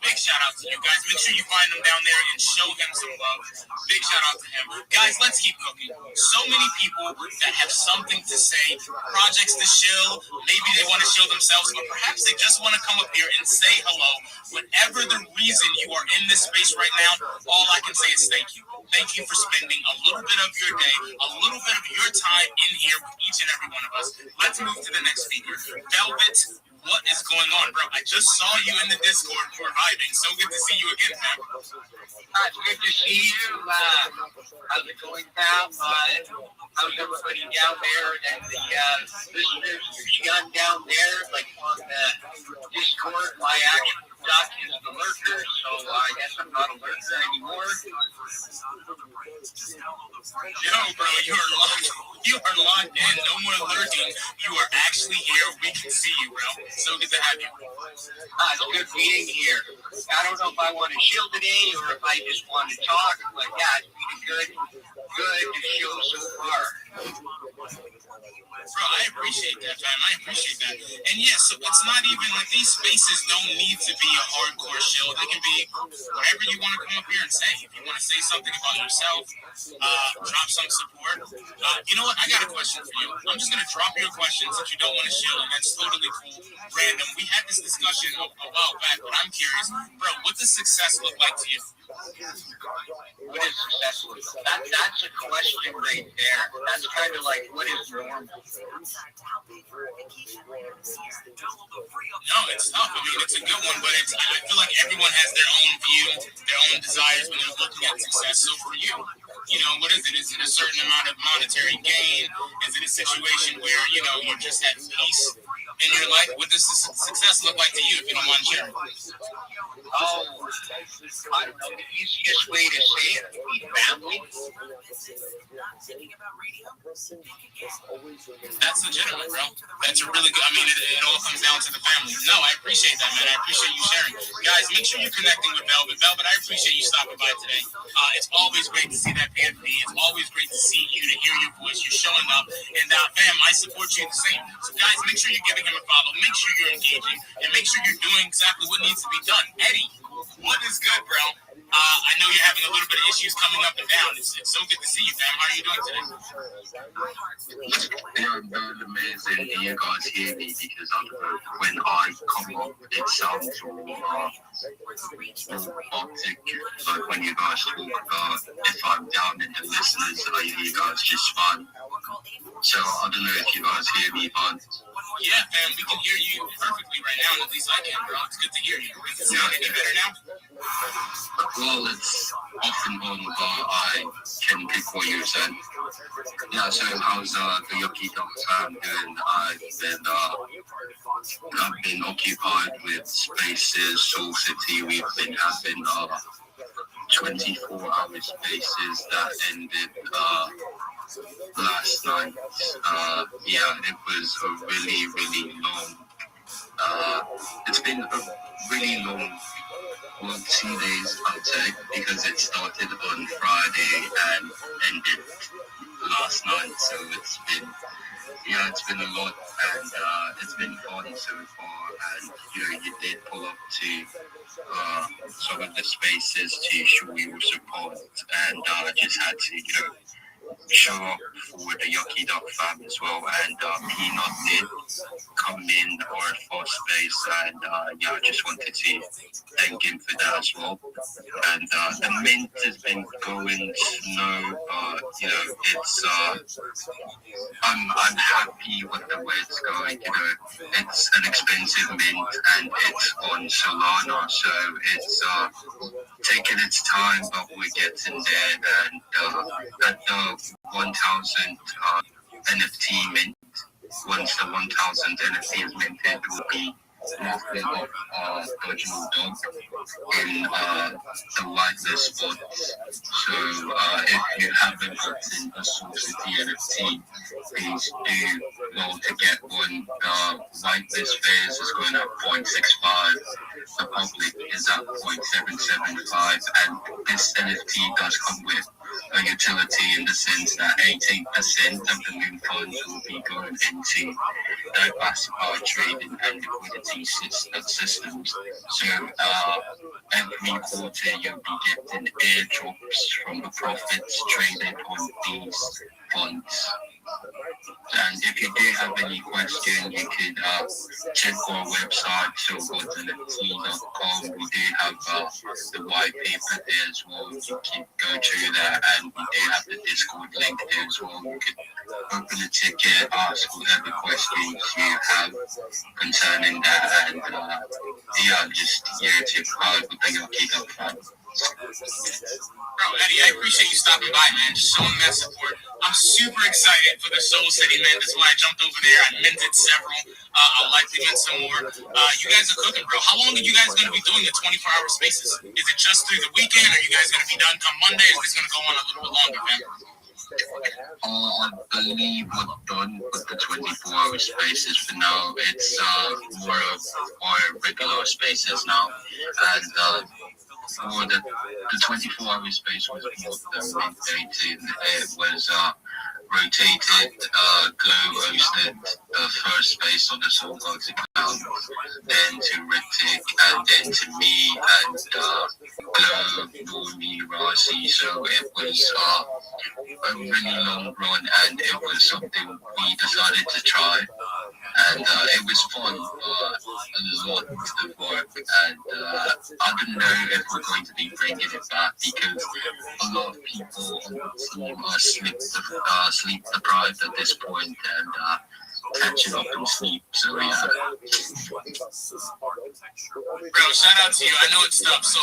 Speaker 9: Big shout out to you guys. Make sure you find him down there and show him some love. Big shout out to him. Guys, let's keep cooking. So many people that have something to say, projects to shill, maybe they want to shill themselves, but perhaps they just want to come up here and say hello. Whatever the reason you are in this space right now, all I can say is thank you. Thank you for spending a little bit of your day, a little bit of your time in here with each and every one of us. Let's move to the next speaker. Velvet, what is going on, bro? I just saw you in the Discord. You were vibing. So good to see you again, man.
Speaker 6: It's good to see you. How's it going, pal? How's everybody down there? And the listeners, John down there, like on the Discord, my actual doc is the lurker, so I guess I'm not a lurker anymore.
Speaker 9: Yo, bro, you are locked in. No more lurking. You are actually here. We can see you, bro. So good to have you.
Speaker 6: It's good being here. I don't know if I want to chill today or if I just want to talk, but yeah, it's been good show so far.
Speaker 9: Bro, I appreciate that, fam. I appreciate that. And yes, so it's not even like these spaces don't need to be a hardcore show. They can be whatever you want to come up here and say. If you want to say something about yourself, drop some support. You know what? I got a question for you. I'm just going to drop your questions that you don't want to show, and that's totally cool. Random. We had this discussion a while back, but I'm curious. Bro, what does success look like to you?
Speaker 6: What is success? That's a question right there. That's kind of like, what is normal?
Speaker 9: No, it's tough. I mean, it's a good one, but I feel like everyone has their own view, their own desires when they're looking at success. So for you, what is it? Is it a certain amount of monetary gain? Is it a situation where, you're just at peace in your life? What does success look like to you, if you don't mind sharing?
Speaker 6: I don't know the easiest way to say it. Family.
Speaker 9: That's legitimate, bro. That's a really good. I mean, it all comes down to the family. No, I appreciate that, man. I appreciate you sharing. Guys, make sure you're connecting with Velvet. Velvet, I appreciate you stopping by today. It's always great to see that PFP. It's always great to see you, to hear your voice. You're showing up. And, fam, I support you the same. So, guys, make sure you're giving him a follow. Make sure you're engaging. And make sure you're doing exactly what needs to be done. Eddie, what is good, bro? I know you're having a little bit of issues coming up and down. It's so good to see you, fam. How are you doing today?
Speaker 15: They are very amazing and you guys hear me because when I come up it sounds all optic, but when you guys talk if I'm down in the listeners I hear you guys just fun. So I don't know if you guys hear me, but
Speaker 9: yeah, fam, we can hear you perfectly right now, and at least I can, bro. It's good to hear you. Is it sounding any better now?
Speaker 15: Well, it's often on, but I can pick what you said. Yeah, so how's the Yucky Dog fam doing? I've been occupied with Spaces, Soul City. We've been having 24-hour Spaces that ended last night. Yeah, it was a really, really long. It's been a really long, well, 2 days, I'd say, because it started on Friday and ended last night. So it's been a lot, and it's been fun so far. And you did pull up to some of the Spaces to show your support, and I just had to show up for the Yucky Dog fam as well, and Peanut did come in our first space, and I just wanted to thank him for that as well. And the mint has been going slow, but it's I'm happy with the way it's going. It's an expensive mint, and it's on Solana, so it's taking its time, but we're getting there. And at the 1,000 NFT mint, once the 1,000 NFT is minted, will be nothing of original dog in the whitelist spot. So if you haven't gotten a Soul City NFT, please do well to get one. The whitelist phase is going at 0.65. The public is at 0.775, and this NFT does come with a utility in the sense that 18% of the moon funds will be going into diversified trading and liquidity systems. So every quarter you'll be getting airdrops from the profits traded on these funds. And if you do have any question, you can check our website, showgodsnft.com. We do have the white paper there as well. You can go through that, and we do have the Discord link there as well. You can open a ticket, ask whatever questions you have concerning that, and I'm just here to provide with the Yucky Dog fam.
Speaker 9: Bro, Eddie, I appreciate you stopping by, man. Just showing that support. I'm super excited for the Soul City, man. That's why I jumped over there. I minted several. I'll likely mint some more. You guys are cooking, bro. How long are you guys going to be doing the 24-hour spaces? Is it just through the weekend? Are you guys going to be done come Monday? Or is this going to go on a little bit longer, man?
Speaker 15: I believe we're done with the 24-hour spaces for now. It's more of our regular spaces now. And for the 24-hour space was more than mandated. It was rotated. Glow hosted the first space on the Soul Gods account, then to Ritik, and then to me, and Glow, Normi, Rasi. So it was a really long run, and it was something we decided to try. And it was fun, a lot of work, and I don't know if we're going to be bringing it back, because a lot of people on the team are sleep deprived at this point, and catching up on sleep. So yeah.
Speaker 9: Bro, shout out to you. I know it's tough. So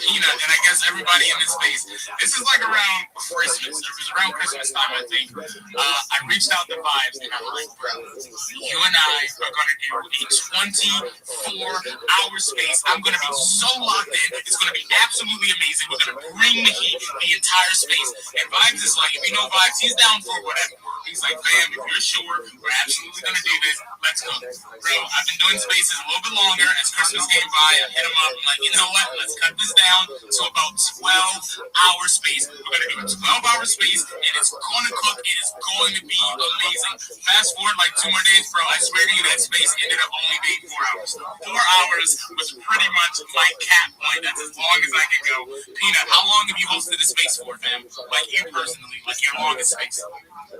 Speaker 9: Peanut, and I guess everybody in this space. This is like around Christmas. It was around Christmas time, I think. I reached out to Vibes, and I'm like, bro, you and I are gonna do a 24-hour space. I'm gonna be so locked in. It's gonna be absolutely amazing. We're gonna bring the heat, the entire space. And Vibes is like, if you know Vibes, he's down for whatever. He's like, fam, if you're sure, we're absolutely going to do this. Let's go. Bro, I've been doing spaces a little bit longer. As Christmas came by, I hit him up. I'm like, you know what? Let's cut this down to about 12-hour space. We're going to do a 12-hour space, and it's going to cook. It is going to be amazing. Fast forward like 2 more days, bro. I swear to you, that space ended up only being 4 hours. 4 hours was pretty much my cap point. That's as long as I can go. Peanut, how long have you hosted the space for, fam? Like you personally, like your longest space?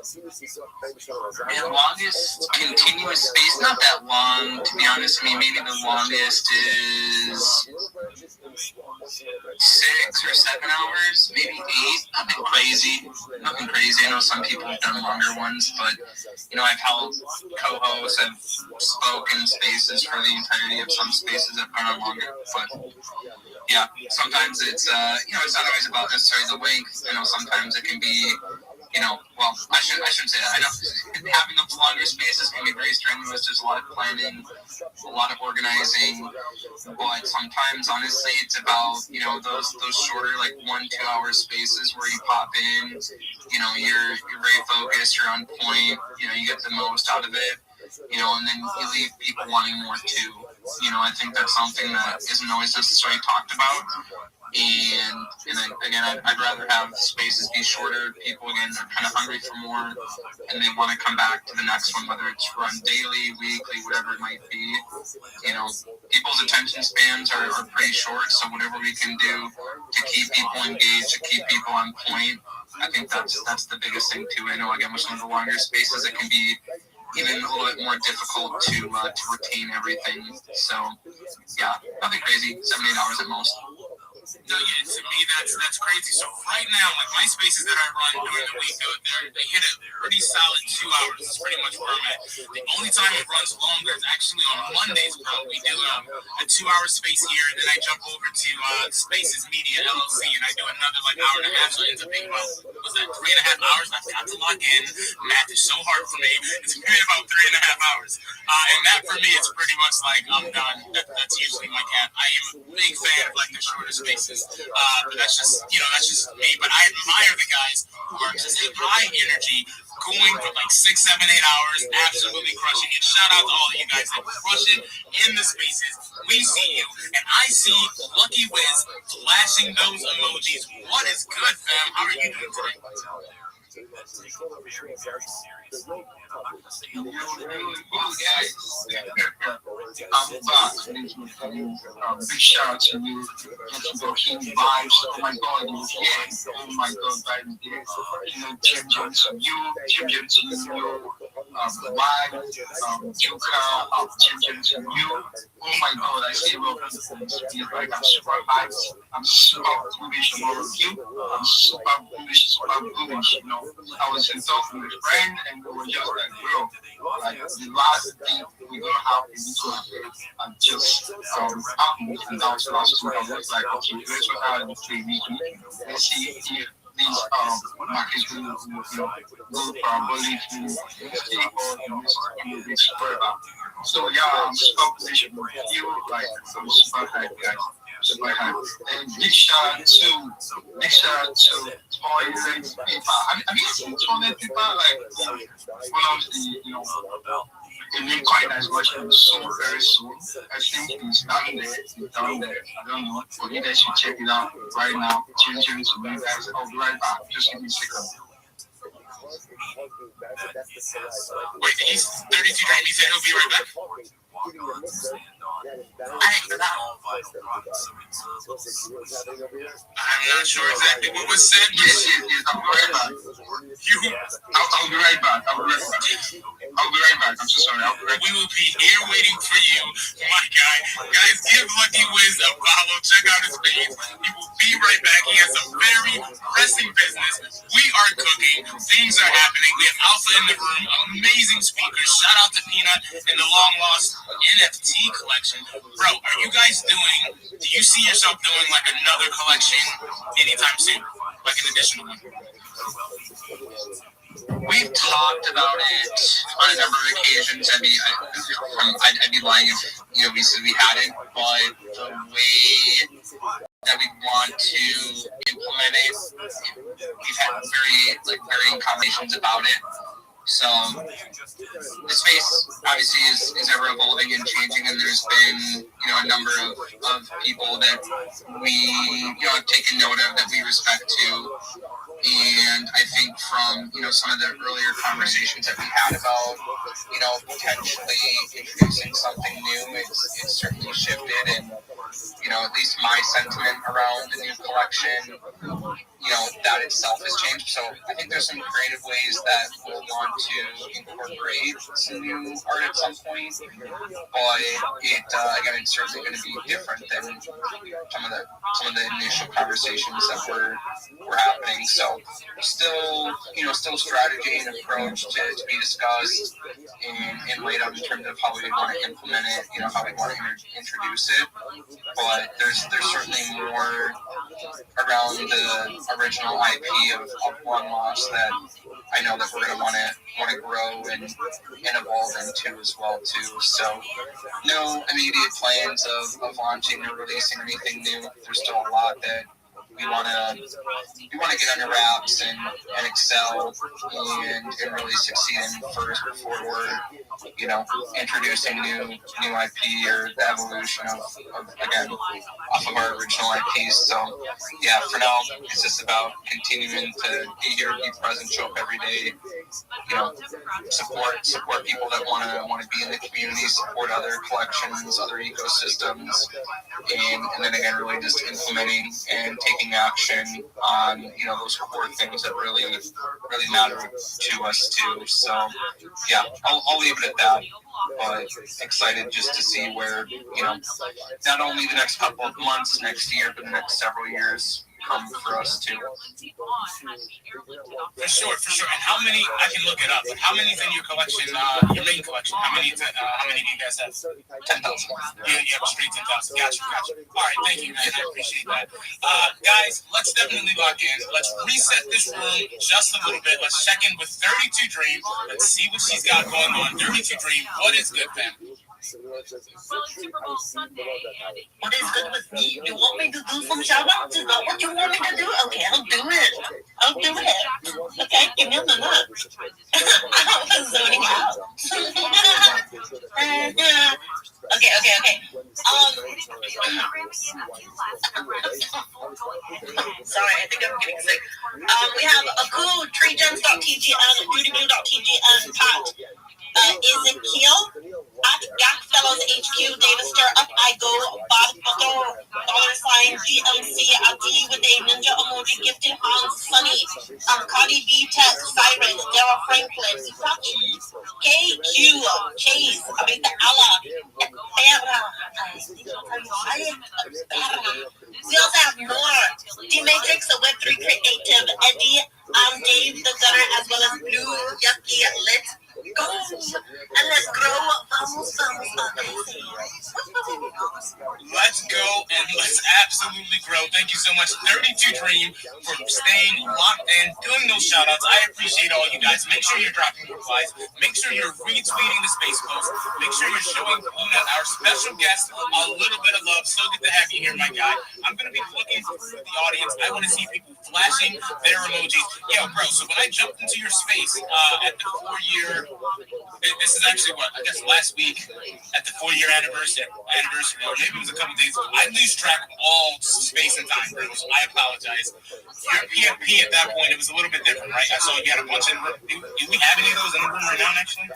Speaker 6: The longest continuous space, not that long, to be honest. I mean, maybe the longest is 6 or 7 hours, maybe 8. Nothing crazy. I know some people have done longer ones, but I've held co-hosts, I've spoken spaces for the entirety of some spaces that are longer. But
Speaker 14: yeah, sometimes it's it's not always about necessarily the length. Sometimes it can be, well, I shouldn't say that. I know having the longer spaces can be very strenuous. There's a lot of planning, a lot of organizing, but sometimes honestly it's about those shorter, like 1-2 hour spaces where you pop in, you're very focused, you're on point, you get the most out of it, and then you leave people wanting more too. I think that's something that isn't always necessarily talked about. And I'd rather have spaces be shorter. People again are kind of hungry for more, and they want to come back to the next one, whether it's run daily, weekly, whatever it might be. People's attention spans are pretty short, so whatever we can do to keep people engaged, to keep people on point, I think that's the biggest thing too. I know again with some of the longer spaces, it can be even a little bit more difficult to retain everything. So yeah, nothing crazy, 7-8 hours at most.
Speaker 9: No, yeah, to me that's crazy. So right now, like my spaces that I run during the week, they hit a pretty solid 2 hours. It's pretty much where I'm at. The only time it runs longer is actually on Mondays, bro. We do a 2-hour space here, and then I jump over to Spaces Media LLC, and I do another like hour and a half. So it ends up being about 3.5 hours. I forgot to log in. Math is so hard for me. It's been about 3.5 hours, and that for me, it's pretty much like I'm done. That's usually my cap. I am a big fan of like the shorter spaces. But that's just me. But I admire the guys who are just high energy, going for like 6, 7, 8 hours, absolutely crushing it. Shout out to all of you guys that crush it in the spaces. We see you, and I see Lucky Wiz flashing those emojis. What is good, fam? How are you doing today?
Speaker 16: I'm back. Big shout out to you. King vibes. Oh my god, you here. Oh my god, baby. Champions to you. Champions to you. Vibe. Juka. Champions to you. Oh my god, I see real people. Like I'm super hyped. I'm super bullish about you. I'm super bullish. I was in talk with a friend and we were just like, bro, like the last thing we're gonna have is to just happened, and that was last week. I was like, okay, let's work out in 3 weeks. Let's see if these markets will go for our body to stay or reach further. So yeah, I'm super bullish with you. Like I'm super hyped, guys. Super hyped. And big shout out to toilet paper. Have you seen toilet paper? Like one of the a new coin that's watching so very soon. I think it's down there. I don't know. For you guys should check it out right now. Changing to you guys. I'll be right back. Just give me a second.
Speaker 9: Wait, he's 32 times. He said he'll be right back. I'm not sure exactly what was said.
Speaker 16: Yes, I'll be right back. I'll be right back. I'll be right back. I'm so sorry.
Speaker 9: We will be here waiting for you, my guy. Guys, give Lucky Wiz a follow. Check out his page. He will be right back. He has a very pressing business. We are cooking. Things are happening. We have Alpha in the room. Amazing speakers. Shout out to Peanut and the long lost NFT collection. Bro, are you guys do you see yourself doing like another collection anytime soon? Like an additional one?
Speaker 14: We've talked about it on a number of occasions. I'd be lying if we said we hadn't, but the way that we want to implement it, we've had varying conversations about it. So the space obviously is ever evolving and changing, and there's been a number of people that we have taken note of, that we respect to. And I think from some of the earlier conversations that we had about potentially introducing something new, it's certainly shifted, and at least my sentiment around the new collection, that itself has changed. So I think there's some creative ways that we'll want to incorporate some new art at some point, but again, it's certainly going to be different than some of the initial conversations that we're having. happening. So still strategy and approach to be discussed and laid out in terms of how we want to implement it, how we want to introduce it. But there's certainly more around the original IP of Long Lost that I know that we're going to want to grow and evolve into as well too. So no immediate plans of launching or releasing anything new. There's still a lot that we want to get under wraps and excel and really succeed in first before we're introducing new IP or the evolution of again off of our original IPs. So yeah, for now it's just about continuing to be here, be present, show up every day. Support people that want to be in the community, support other collections, other ecosystems, and then again really just implementing and taking action on those core things that really matter to us too. So yeah, I'll leave it at that. But excited just to see where not only the next couple of months, next year, but the next several years come for us too.
Speaker 9: For sure. And how many? I can look it up. But how many's in your collection? Your main collection? How many do you guys have?
Speaker 14: 10,000.
Speaker 9: Yeah, straight 10,000. Gotcha. All right, thank you, man. I appreciate that. Guys, let's definitely lock in. Let's reset this room just a little bit. Let's check in with 32 Dream. Let's see what she's got going on. 32 Dream, what is good, fam?
Speaker 12: Well, it's Super Bowl Sunday, and what is good with me? You want me to do some shout outs? Is that what you want me to do? Okay, I'll do it. Okay, give me a minute. I was zoning out. Okay. Sorry, I think I'm getting sick. We have Aku, treegems.tg, and beautyblue.tg, and Pat. Ezekiel at Gakfellows HQ, David Stir Up, I Go, Bob Butter, $GMC, Adi with a ninja emoji, Gifted Hans, Sunny, Cardi B Tech, Cyrus, Dara Franklin, Sachi, KQ, Chase, Abita Allah, we also have more. D-Matrix, the Web3 creative, Eddie, Dave the Gunner, as well as Blue Yucky Lit. Go and let's grow. Vamos.
Speaker 9: Let's go and let's absolutely grow. Thank you so much, 32 Dream, for staying locked in, doing those shout outs. I appreciate all you guys. Make sure you're dropping replies. Make sure you're retweeting the space post. Make sure you're showing Luna, our special guest, a little bit of love. So good to have you here, my guy. I'm going to be looking through the audience. I want to see people flashing their emojis. Yo, bro, so when I jumped into your space at the 4-year, this is actually what, I guess last week at the 4-year anniversary, or maybe it was a couple days ago, I lose track of all space and time, bro, so I apologize. Your PFP at that point, it was a little bit different, right? I saw you had a bunch of, do we have any of those in the room right now, actually?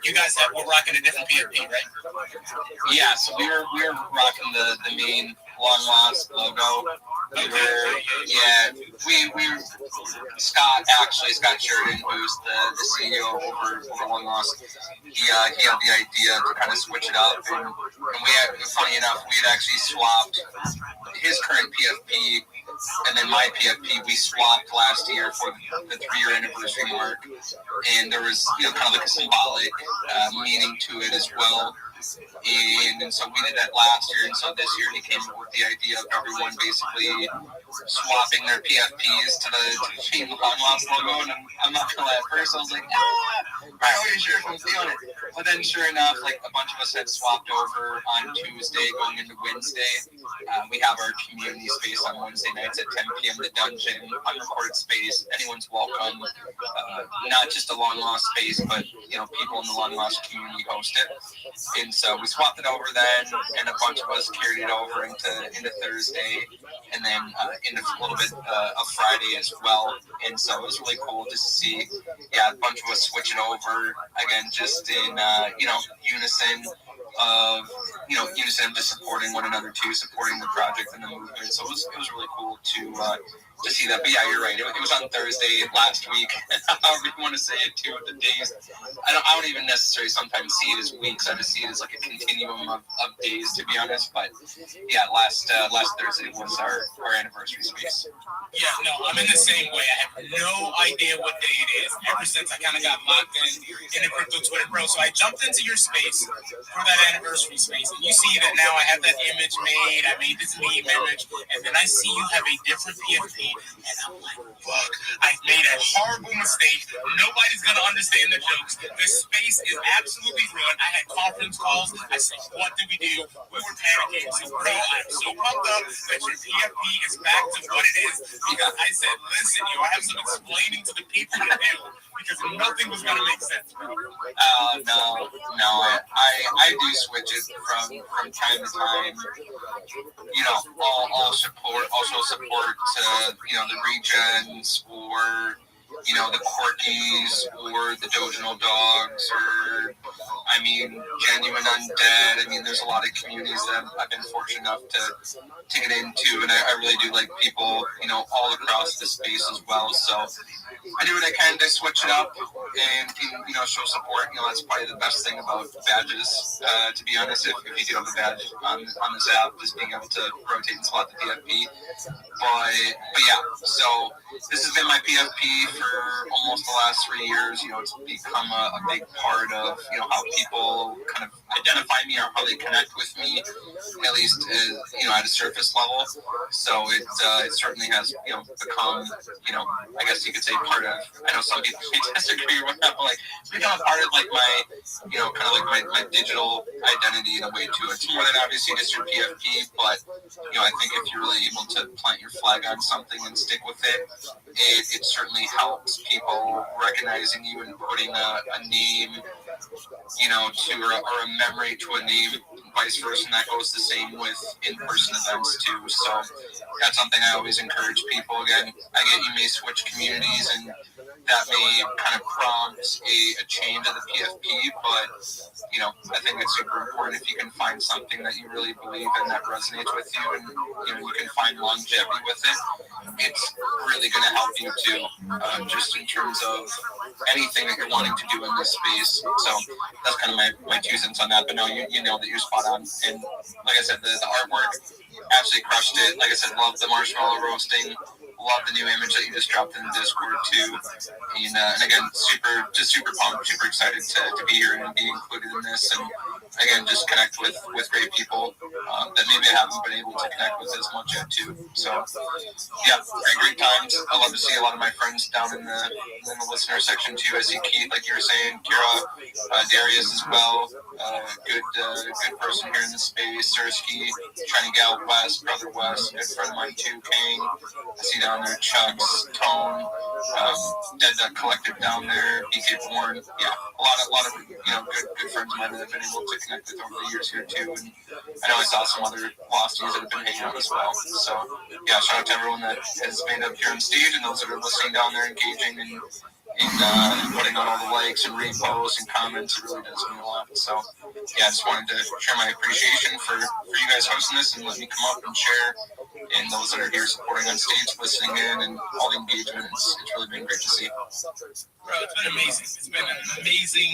Speaker 9: You guys were rocking a different PFP, right?
Speaker 14: Yeah, so we're rocking the main Long Lost logo. Scott Sheridan, who's the CEO over Long Lost, he had the idea to kind of switch it up, and we had, funny enough, we had actually swapped his current PFP and then my PFP. We swapped last year for the 3-year anniversary mark, and there was kind of like a symbolic meaning to it as well. And so we did that last year, and so this year he came up with the idea of everyone basically swapping their PFPs to the Long Lost logo. And I'm not gonna lie, at first I was like, I'm not really sure if I'm feeling it. But then sure enough, like a bunch of us had swapped over on Tuesday going into Wednesday. We have our community space on Wednesday nights at 10 p.m. The Dungeon, unrecorded space. Anyone's welcome. Not just a Long Lost space, but people in the Long Lost community host it. And so we swapped it over then, and a bunch of us carried it over into Thursday, and then into a little bit of Friday as well. And so it was really cool just to see, a bunch of us switch it over again, just in unison of just supporting one another too, supporting the project and the movement. So it was really cool to to see that. But yeah, you're right. It was on Thursday last week. However you want to say it too, the days. I don't even necessarily sometimes see it as weeks. I just see it as like a continuum of days, to be honest. But yeah, last Thursday was our anniversary space.
Speaker 9: Yeah, no, I'm in the same way. I have no idea what day it is ever since I kind of got locked in the crypto Twitter, bro. So I jumped into your space for that anniversary space, and you see that now I have that image made. I made this meme image, and then I see you have a different PFP, and I'm like, fuck, I've made a horrible mistake. Nobody's gonna understand the jokes. The space is absolutely ruined. I had conference calls. I said, what do we do? We were panicking. So, bro, I'm so pumped up that your PFP is back to what it is. Because I said, listen, I have some explaining to the people to do because nothing was going to make sense, bro.
Speaker 14: No, I do switch it from time to time. I'll also support the regions or the Corkies or the Doginal Dogs or Genuine Undead. There's a lot of communities that I've been fortunate enough to get into, and I really do like people, all across the space as well. So I do what I can to switch it up and show support. That's probably the best thing about badges, to be honest. If you do have a badge on this app, just being able to rotate and slot the PFP. But yeah, so this has been my PFP for almost the last 3 years. It's become a big part of how people kind of identify me or how they connect with me, at least at a surface level. So it certainly has become I guess you could say part of. I know some people disagree with that, but it's become a part of my kind of my digital identity in a way too. It's more than obviously just your PFP, but I think if you're really able to plant your flag on something and stick with it, it certainly helps people recognizing you and putting a name, or a memory to a name, vice versa, and that goes the same with in-person events too. So that's something I always encourage people. Again, I get you may switch communities and that may kind of prompt a change of the PFP, but I think it's super important if you can find something that you really believe in that resonates with you, and you can find longevity with it. It's really going to help you too, just in terms of anything that you're wanting to do in this space. So that's kind of my 2 cents on that. But no, you know that you're spot on. And like I said, the artwork absolutely crushed it. Like I said, love the marshmallow roasting. Love the new image that you just dropped in the Discord too. And again, super pumped, super excited to be here and be included in this. And again, just connect with great people that maybe I haven't been able to connect with as much yet too. So yeah, great times. I love to see a lot of my friends down in the listener section too. I see Keith, like you were saying, Kira, Darius as well. Good person here in the space. Sersky, Trying to Gal West, Brother West, good friend of mine too, Kane. I see down there Chucks, Tone, Dead Duck Collective down there, BK Born. Yeah, a lot of good friends of mine that I've been able to connect with over the years here too. And I know I saw some other losties that have been hanging out as well. So yeah, shout out to everyone that has made up here on stage and those that are listening down there, engaging and putting on all the likes and reposts and comments. It really does mean a lot. So yeah, I just wanted to share my appreciation for you guys hosting this and letting me come up and share, and those that are here supporting on stage, listening in, and all the engagement. It's really been great to see.
Speaker 9: Bro, it's been amazing. It's been an amazing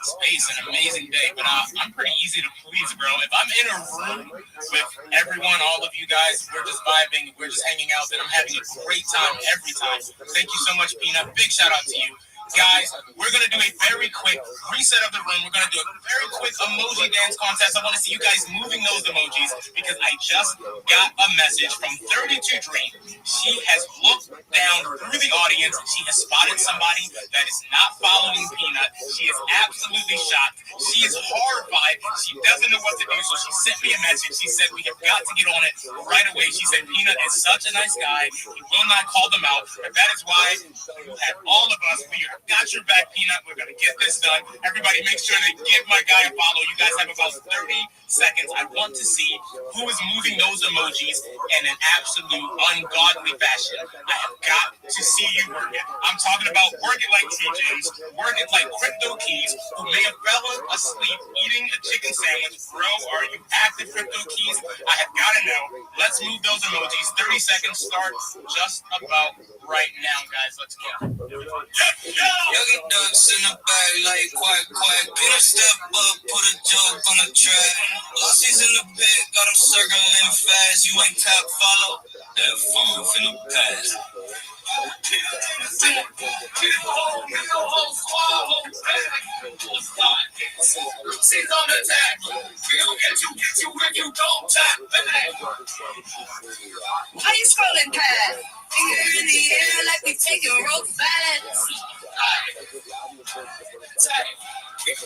Speaker 9: space, an amazing day. But I'm pretty easy to please, bro. If I'm in a room with everyone, all of you guys, we're just vibing, we're just hanging out, then I'm having a great time every time. Thank you so much, Peanut. Big shout out to you. Guys, we're going to do a very quick reset of the room. We're going to do a very quick emoji dance contest. I want to see you guys moving those emojis because I just got a message from 32 Dream. She has looked down through the audience. She has spotted somebody that is not following Peanut. She is absolutely shocked. She is horrified. She doesn't know what to do, so she sent me a message. She said, we have got to get on it right away. She said, Peanut is such a nice guy. He will not call them out. And that is why you have all of us. We are got your back, Peanut. We're going to get this done. Everybody make sure to give my guy a follow. You guys have about 30 seconds. I want to see who is moving those emojis in an absolute ungodly fashion. I have got to see you work it. I'm talking about work it like TJs, work it like Crypto Keys, who may have fell asleep eating a chicken sandwich. Bro, are you active, Crypto Keys? I have got to know. Let's move those emojis. 30 seconds start just about right now, guys. Let's go.
Speaker 17: Yogi ducks in the bag like quack. Get a step up, put a joke on the track. Lossies in the pit, got them circling fast. You ain't tap follow, that phone finna pass. She's on the tag. We'll get you if you don't tap back. Why you scrolling past? Finger in the air like we take your rope fast. If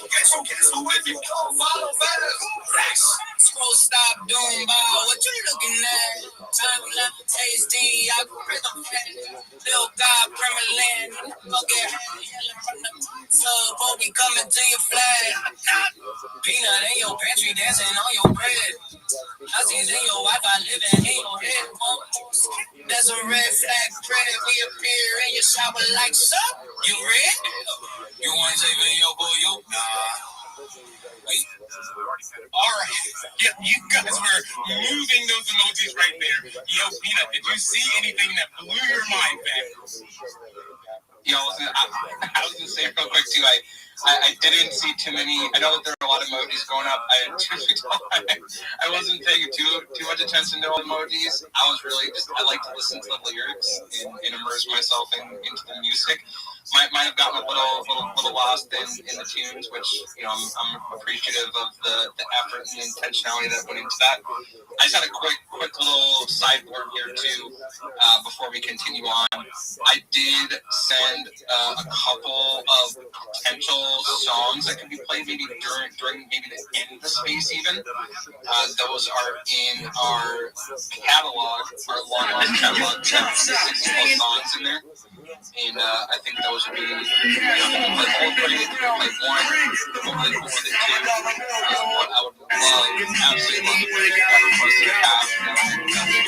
Speaker 17: you don't follow fast. Scroll stop doing by what you looking at. Time level tasty, algorithm fat. Lil God, Premier go get hella from the sub. Hope we coming to your flag. Peanut in your pantry, dancing on your bread. Nazis in your Wi-Fi, living in your head. There's a red flag, credit. We appear in your shower like sup. You red? You ain't saving your boy, you nah.
Speaker 9: All right. Yeah, you guys were moving those emojis right there. Yo, Peanut, did you see anything that blew your mind, man?
Speaker 14: Yo, I was gonna say real quick too. I didn't see too many. I know that there are a lot of emojis going up. I wasn't paying too much attention to all the emojis. I was really I like to listen to the lyrics and immerse myself into the music. Might have gotten a little lost in the tunes, which I'm appreciative of the effort and the intentionality that went into that. I just had a quick little sideboard here too before we continue on. I did send a couple of potential songs that could be played maybe during maybe the end of the space even. Those are in our catalog, our long catalog. 6 songs in there. And I think those would be like one, hopefully more than two. I would absolutely love to put it together for us to have what we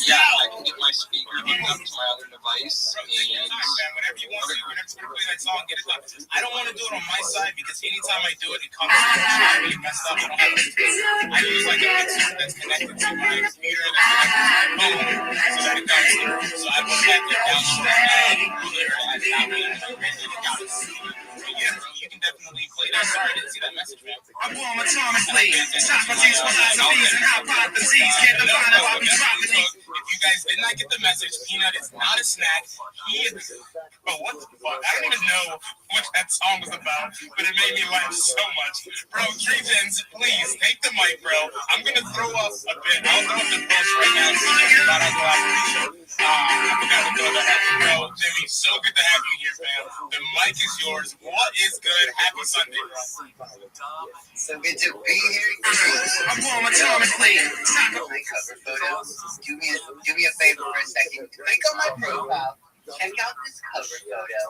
Speaker 14: yeah, I can get my speaker hooked up to my other device.
Speaker 9: Whenever you want to play that song, get it done. I don't want to do it on my side because anytime I do it, it comes really messed up. I don't have I use like a mixer that's connected to my computer that's connected to my phone so that it comes through. So I put that down to that ruler and yeah, bro, you can definitely play that. Sorry, I didn't see that message, man.
Speaker 17: I'm going atomically. Socrates, philosophies, and hypotheses. Can't define how I be dropping these.
Speaker 9: If you guys did not get the message, Peanut is not a snack. He is. Bro, what the fuck? I don't even know what that song was about, but it made me laugh so much. Bro, Tregens, please take the mic, bro. I'm gonna throw up a bit. I'll throw up the post right now. I forgot to throw that out. Bro, Jimmy, so good to have you here, fam. The mic is yours. What is good? Happy Sunday, bro.
Speaker 6: So good to be here.
Speaker 17: I'm going atomically.
Speaker 6: Stop my cover photo. Do me a favor for a second. Click on my profile. Check out this cover photo.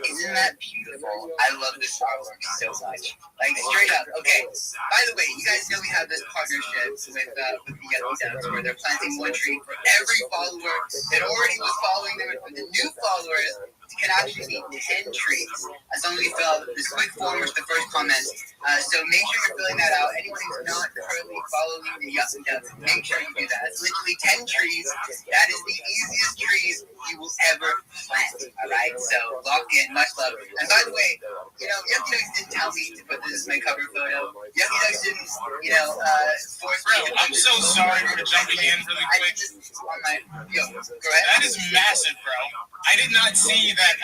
Speaker 6: Isn't that beautiful? I love this artwork so much. Like, straight up. Okay. By the way, you guys know we have this partnership with the Yellow Ducks where they're planting one tree for every follower that already was following them. And for the new followers, can actually be 10 trees. As long as you fill out this quick form with the first comment. So make sure you're filling that out. Anyone who's not currently following the Yellow Ducks, make sure you do that. It's literally 10 trees. That is the easiest trees you will ever plant. Alright? So lock in. Much love. And by the way, Yucky Ducks didn't tell me to put this as my cover photo. Yucky Ducks didn't, force me.
Speaker 9: Bro, I'm so sorry for jumping in really quick.
Speaker 6: Go ahead.
Speaker 9: That is massive, bro. I did not see that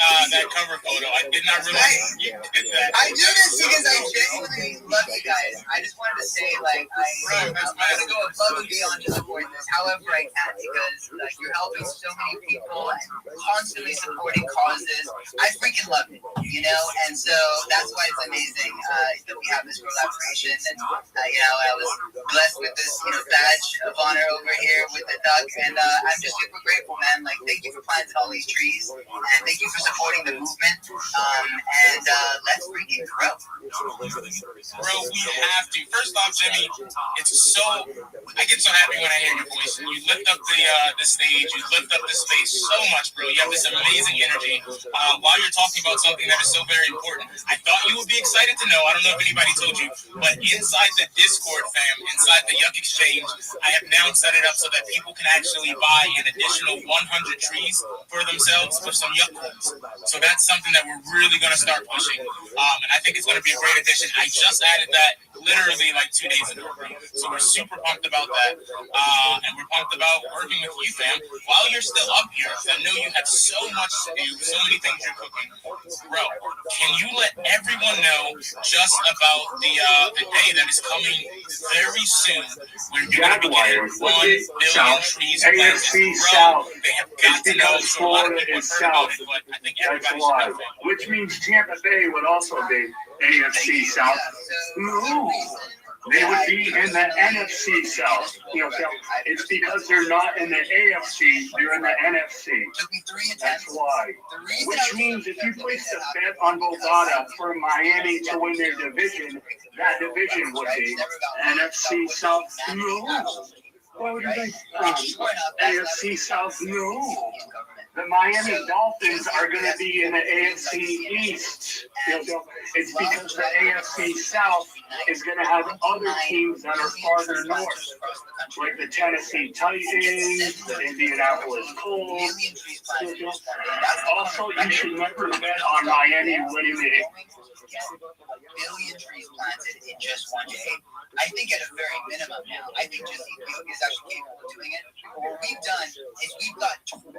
Speaker 9: cover photo. I did not realize you did that.
Speaker 6: I do this because I genuinely love you guys. I just wanted to say, I'm going to go above and beyond to support this. However I can, because you're helping so many people and constantly supporting causes. I freaking love it, and so that's why it's amazing that we have this collaboration. And I was blessed with this badge of honor over here with the duck, and I'm just super grateful, man. Thank you for planting all these trees, and thank you for supporting the movement. And
Speaker 12: let's bring in Bro.
Speaker 9: Bro, we have to. First off, Jimmy, I get so happy when I hear your voice. You lift up the stage, you lift up the space so much, bro. You have this amazing energy while you're talking about something that is so very important. I thought you would be excited to know, I don't know if anybody told you, but inside the Discord fam, inside the Yuck Exchange, I have now set it up so that people can actually buy an additional 100 trees for themselves for some Yuck coins. So that's something that we're really going to start pushing, and I think it's going to be a great addition. I just added that literally like 2 days ago, so we're super pumped about that, and we're pumped about working with you, fam. While you're still up here, I know you have so much to do, so many things you're cooking. Bro, can you let everyone know just about the day that is coming very soon, where you're going to be getting 1 billion trees planted? Bro, they have got to know. So a lot of people have heard about it, but I think everybody should know.
Speaker 18: Which means Tampa Bay would also be AFC South. No, they would be in the NFC South. It's because they're not in the AFC, they're in the NFC. That's why. Which means if you place a bet on Bovada for Miami to win their division, that division would be NFC South. No. Why would you think? AFC South? No. The Miami Dolphins are going to be in the AFC East. It's because the AFC South is going to have other teams that are farther north, like the Tennessee Titans, the Indianapolis Colts. Also, you should never bet on Miami winning the
Speaker 12: billion trees planted in just 1 day. I think at a very minimum now, I think just Ethiopia is actually capable of doing it. But what we've done is we've got 12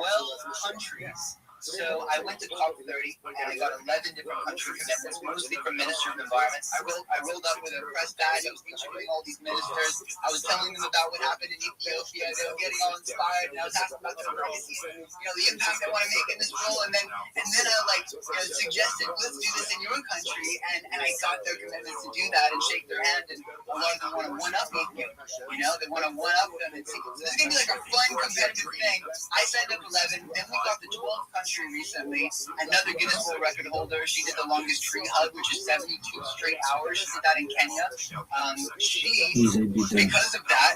Speaker 12: countries. So I went to COP30 and I got 11 different country commitments, mostly from Minister of Environment. I rolled up with a press badge. I was interviewing all these ministers. I was telling them about what happened in Ethiopia. They were getting all inspired, and I was asking about their legacy, the impact they want to make in this role. And then I suggested, let's do this in your country. And I got their commitment to do that and shake their hand. And a lot of them want to one-up Ethiopia. They want to one-up them. So this is going to be like a fun, competitive thing. I signed up 11. Then we got the 12th country recently. Another Guinness World Record holder. She did the longest tree hug, which is 72 straight hours. She did that in Kenya. She, because of that,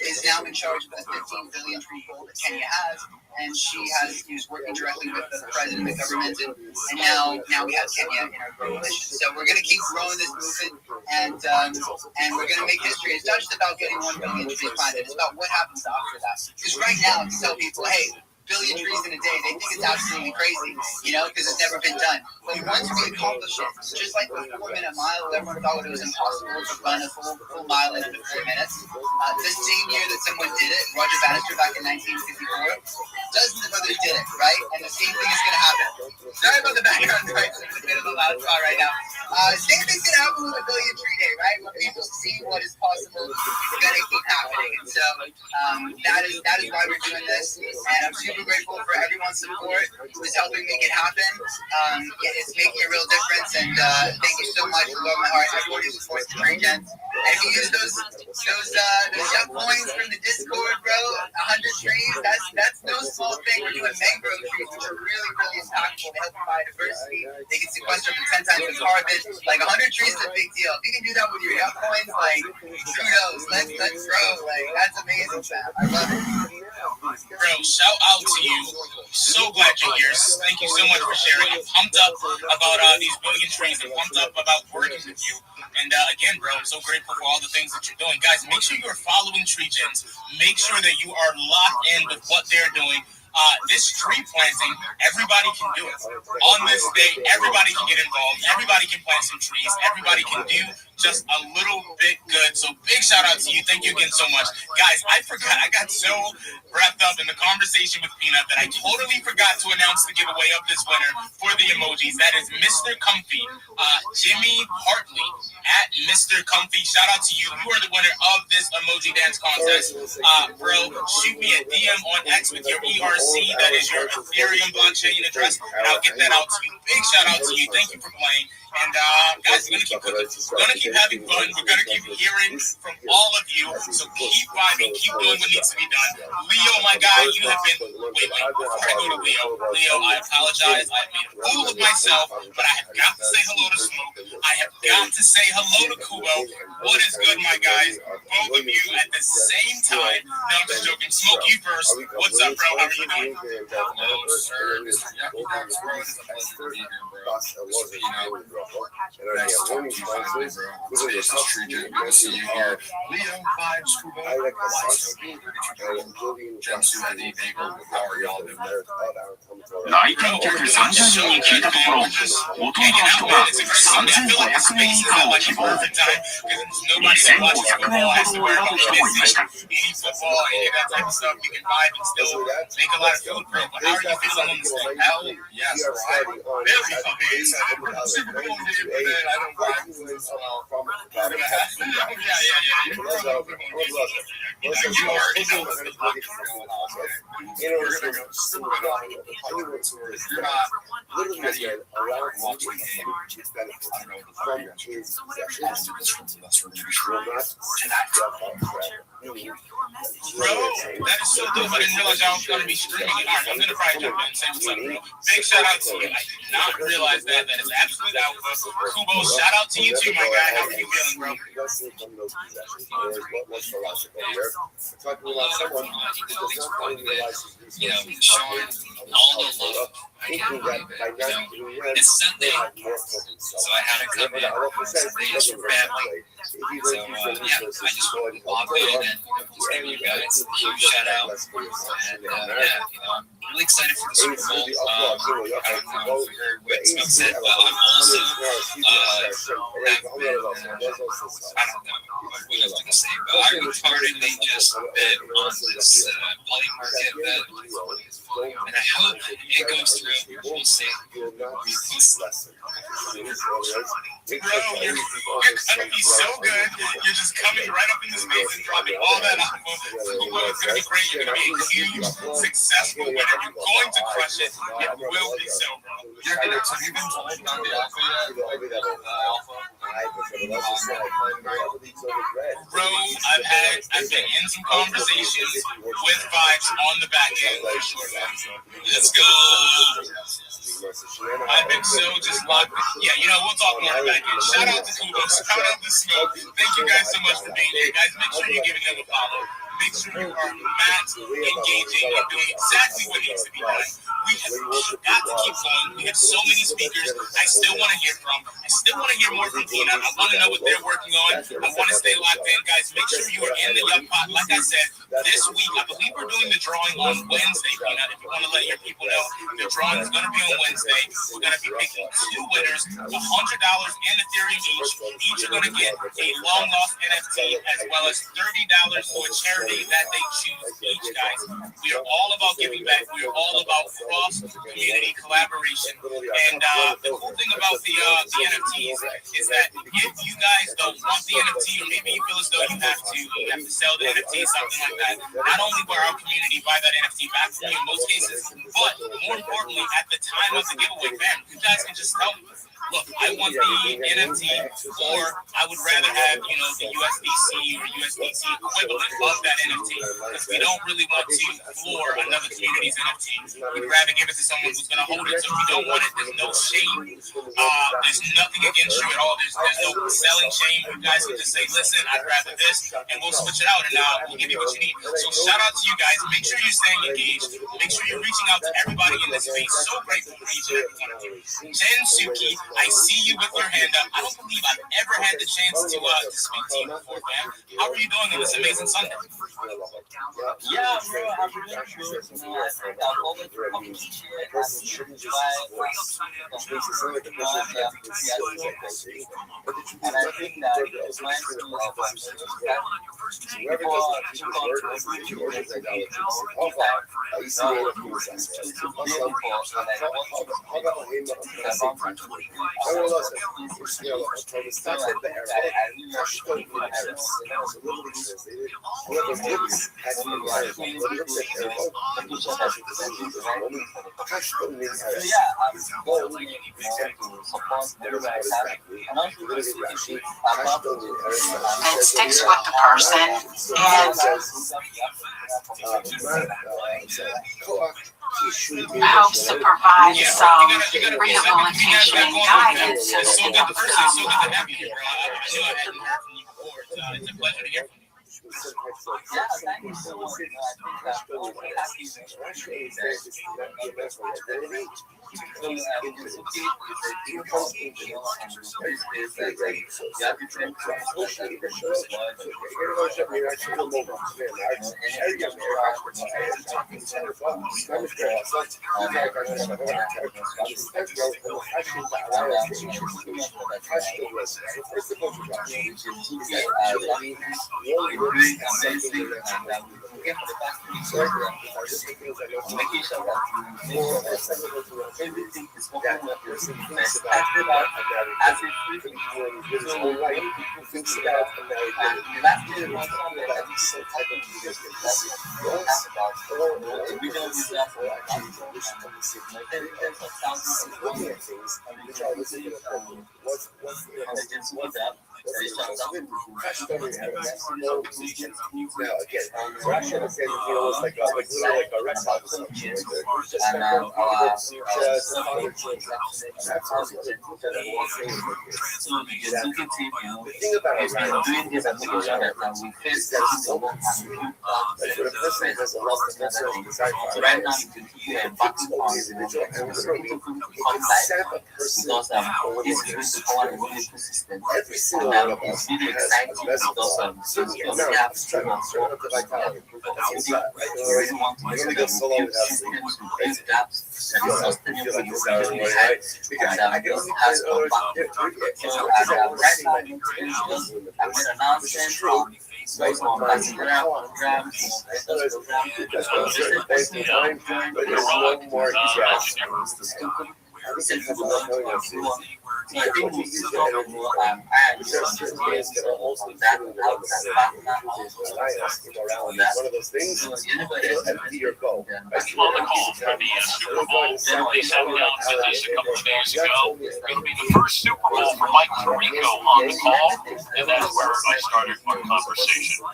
Speaker 12: is now in charge of the 15 billion tree goal that Kenya has. And she is working directly with the president of the government, and now we have Kenya in our coalition. So we're going to keep growing this movement, and we're going to make history. It's not just about getting 1 billion trees planted. It's about what happens after that. Because right now, to tell people, hey, billion trees in a day, they think it's absolutely crazy, because it's never been done. But once we accomplish it, just like the 4-minute mile, everyone thought it was impossible to run a full mile in under 4 minutes. The same year that someone did it, Roger Bannister back in 1954, dozens of others did it, right? And the same thing is going to happen. Sorry about the background noise. It's a bit of a loud spot right now. Same thing's going to happen with a billion tree day, right? When people see what is possible, it's going to keep happening. And so that is why we're doing this. And I'm super grateful for everyone's support who is helping make it happen. It's making a real difference, and thank you so much with all my heart. Everybody who supports the tree gens. And if you use those Yuck coins from the Discord, bro, 100 trees, that's no small thing. We're doing mangrove trees, which are really, really impactful. They help biodiversity. They can sequester up to 10 times the carbon. Like 100 trees is a big deal. If you can do that with your Yuck coins, like, kudos. Let's grow. Like, that's amazing, fam. I love it.
Speaker 9: Bro, shout out to you. So glad you're here. Thank you so much for sharing. I'm pumped up about these billion trees. I'm pumped up about working with you. And again, bro, I'm so grateful for all the things that you're doing. Guys, make sure you're following Tree Gens. Make sure that you are locked in with what they're doing. This tree planting, everybody can do it. On this day, everybody can get involved. Everybody can plant some trees. Everybody can do just a little bit good. So big shout out to you. Thank you again so much. Guys, I forgot. I got so wrapped up in the conversation with Peanut that I totally forgot to announce the giveaway of this winner for the emojis. That is Mr. Comfy, Jimmy Hartley at Mr. Comfy. Shout out to you. You are the winner of this emoji dance contest. Bro, shoot me a DM on X with your ERC. That is your Ethereum blockchain address, and I'll get that out to you. Big shout out to you. Thank you for playing. And guys, we're gonna keep cooking. We're gonna keep having fun. We're gonna keep hearing from all of you. So keep vibing, keep doing what needs to be done. Leo, my guy, you have been. Wait. Before I go to Leo, I apologize. I made a fool of myself, but I have got to say hello to want to say hello to Kubo. What is good, my guys? Both of you at the same time. No, I'm just joking. Smoke, you first. What's up, bro? How are you doing?
Speaker 11: Hello, sir. Mr. Yucky Dogs, bro. It is a pleasure to be here, bro. Mr. Peanut. Nice to talk to you finally, bro. Today's the street. Good to see you here. Leo, Vibes, Kubo, Jensu, Eddie, Bagel. How are y'all doing?
Speaker 8: 来店客30人に聞いたところ、ほとんどの人が3500円以下を希望。2500円ほどを選ぶ人もいました。
Speaker 9: Bro, that is so dope. I didn't realize I was going to be streaming it. All right, I'm going to probably jump in and say what's up, bro. Big shout out to you. I did not realize that. That is absolute alpha. Kubo, shout out to you too, my guy. How are you feeling, bro?
Speaker 14: You know, showing all the love I can believe it. You know, it's Sunday, so I had to come in. Sunday is for family. So, yeah, I just wanted to pop in and just give you guys a huge shout out. And, yeah, you know, I'm really excited for the Super Bowl. I don't know if you heard what Smoke said, but I'm also, I don't know what I was going to say, but I reportedly just bet on this money market bet, and I hope it goes through. We'll see.
Speaker 9: Bro, you're gonna be so good. You're just coming right up in the space and dropping all that alpha. Kubo is gonna be great. You're gonna be a huge, successful winner. You're going to crush it. It will be so, bro.
Speaker 11: Have you been told on the alpha yet?
Speaker 9: Bro, I've been in some conversations with Vibes on the back end. Let's go. I've been so just locked in. Yeah, you know, we'll talk more back in. Shout out to Kubo. Shout out to Smoke. Thank you guys so much for being here. Guys, make sure you're giving them a follow. Make sure you are max engaging and doing exactly what needs to be done. We have got to keep going. We have so many speakers I still want to hear from. I still want to hear more from Peanut. I want to know what they're working on. I want to stay locked in. Guys, make sure you are in the Yuck Pot. Like I said, this week, I believe we're doing the drawing on Wednesday, Peanut. If you want to let your people know, the drawing is going to be on Wednesday. We're going to be picking 2 winners, $100 in Ethereum each. Each are going to get a long lost NFT as well as $30 for a charity that they choose each, guys. We are all about giving back. We are all about cross-community collaboration. And the cool thing about the NFTs is that if you guys don't want the NFT, or maybe you feel as though you have to sell the NFT or something like that, not only will our community buy that NFT back from you in most cases, but more importantly, at the time of the giveaway, bam, you guys can just tell me, look, I want the NFT, or I would rather have, you know, the USDC or USDT equivalent of that NFT, because we don't really want to floor another community's NFT. We'd rather give it to someone who's going to hold it. So if you don't want it, there's no shame. There's nothing against you at all. There's no selling shame. You guys can just say, listen, I'd rather this, and we'll switch it out, and we'll give you what you need. So shout out to you guys. Make sure you're staying engaged. Make sure you're reaching out to everybody in this space. So grateful for each and every one of you. Jen Suki, I see you with your hand up. I don't believe I've ever had the chance to speak to you before, man. How are you doing on this amazing Sunday?
Speaker 19: Yeah, bro, I'm doing good. You know, I think I've always been coming to you and I'm intrigued by what's complete, you know, and I think that it reminds me of that before you come to a group, you always think that it's beautiful, and I want to be
Speaker 12: It sticks with the person, and
Speaker 5: helps to provide some rehabilitation and guidance to the
Speaker 9: So good to
Speaker 5: outcome.
Speaker 9: have you here, bro. I knew I hadn't heard from you before. It's a pleasure to hear from you.
Speaker 19: Yeah, thank you so much. I think I'm very happy everything is working up your best as a free thinks about and last year was something that is so type of a regional disaster and tens of thousands of things which are listening on the Gen Z app. Now again, Russia has said it was like a reptile or something. And the thing about Iran doing this application that we face that is so consumed. Like for the person has a lot of mental desire. So right now you can hear a box on individual and literally it can set up a person because this is really power and really consistent. Every single one of us really exciting because certainly now it's trying to vitality. That's right. You really want to really go so long without sleep. It's gaps and sustainable right? Because I can only have others. So as I'm writing I made an announcement from based on programs, but there's no more gas. I think we use the energy and certain things that are also that one of those things it'll empty your bowl.
Speaker 8: On the call for the Super Bowl, they sat down to this a couple of days ago. It'll be the first Super Bowl for Mike Tirico on the call, and that's where I started our conversation.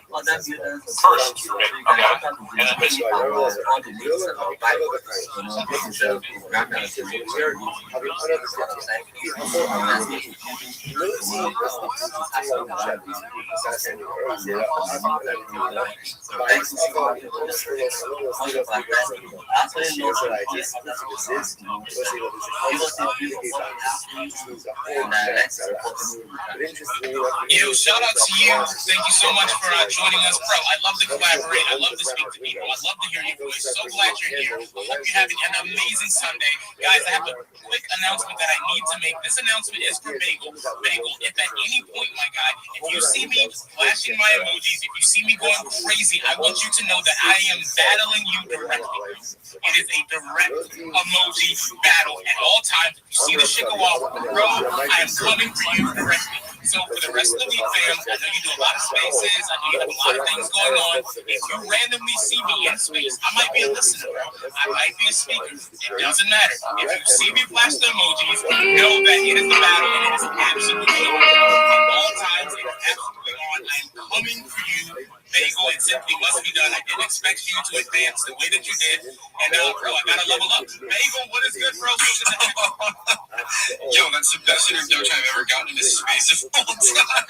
Speaker 8: First, okay, and then Mr. Yo, shout out to you. Thank you so much for joining us, bro. I love to collaborate. I love to speak to people. I love to hear your voice. So glad you're here. Hope you're having an amazing Sunday. Guys, I have a quick announcement that I need to make. This announcement is for Bagel. Bagel, if at any point, my guy, if you see me flashing my emojis, if you see me going crazy, I want you to know that I am battling you directly. It is a direct emoji battle at all times. If you see the shit go off, bro, I am coming for you directly. So for the rest of the week, fam, I know you do a lot of spaces. I know you have a lot of things going on. If you randomly see me in space, I might be a listener, bro. I might be a speaker. It doesn't matter. If you see me flash the emojis, know that it is the battle and it is absolutely on. At all times, it is absolutely on. I am coming for you. Bagel, it simply must be done. I didn't expect you to advance the way that you did. And bro, I gotta level up. Bagel, what is good, bro?
Speaker 9: Yo, that's the best introduction I've ever gotten in this space of all time.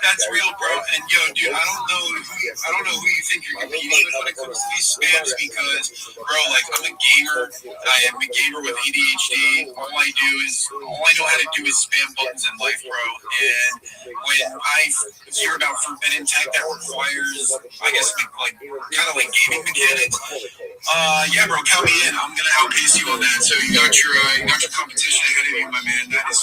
Speaker 9: That's real, bro. And yo, dude, I don't know who you think you're competing with when it comes to these spams because, bro, like I'm a gamer. I am a gamer with ADHD. All I know how to do is spam buttons in life, bro. And when I hear about forbidden tech that requires, I guess, like kind of like gaming mechanics. Yeah, bro, count me in. I'm gonna outpace you on that. So you got your competition ahead of you, my man. That is.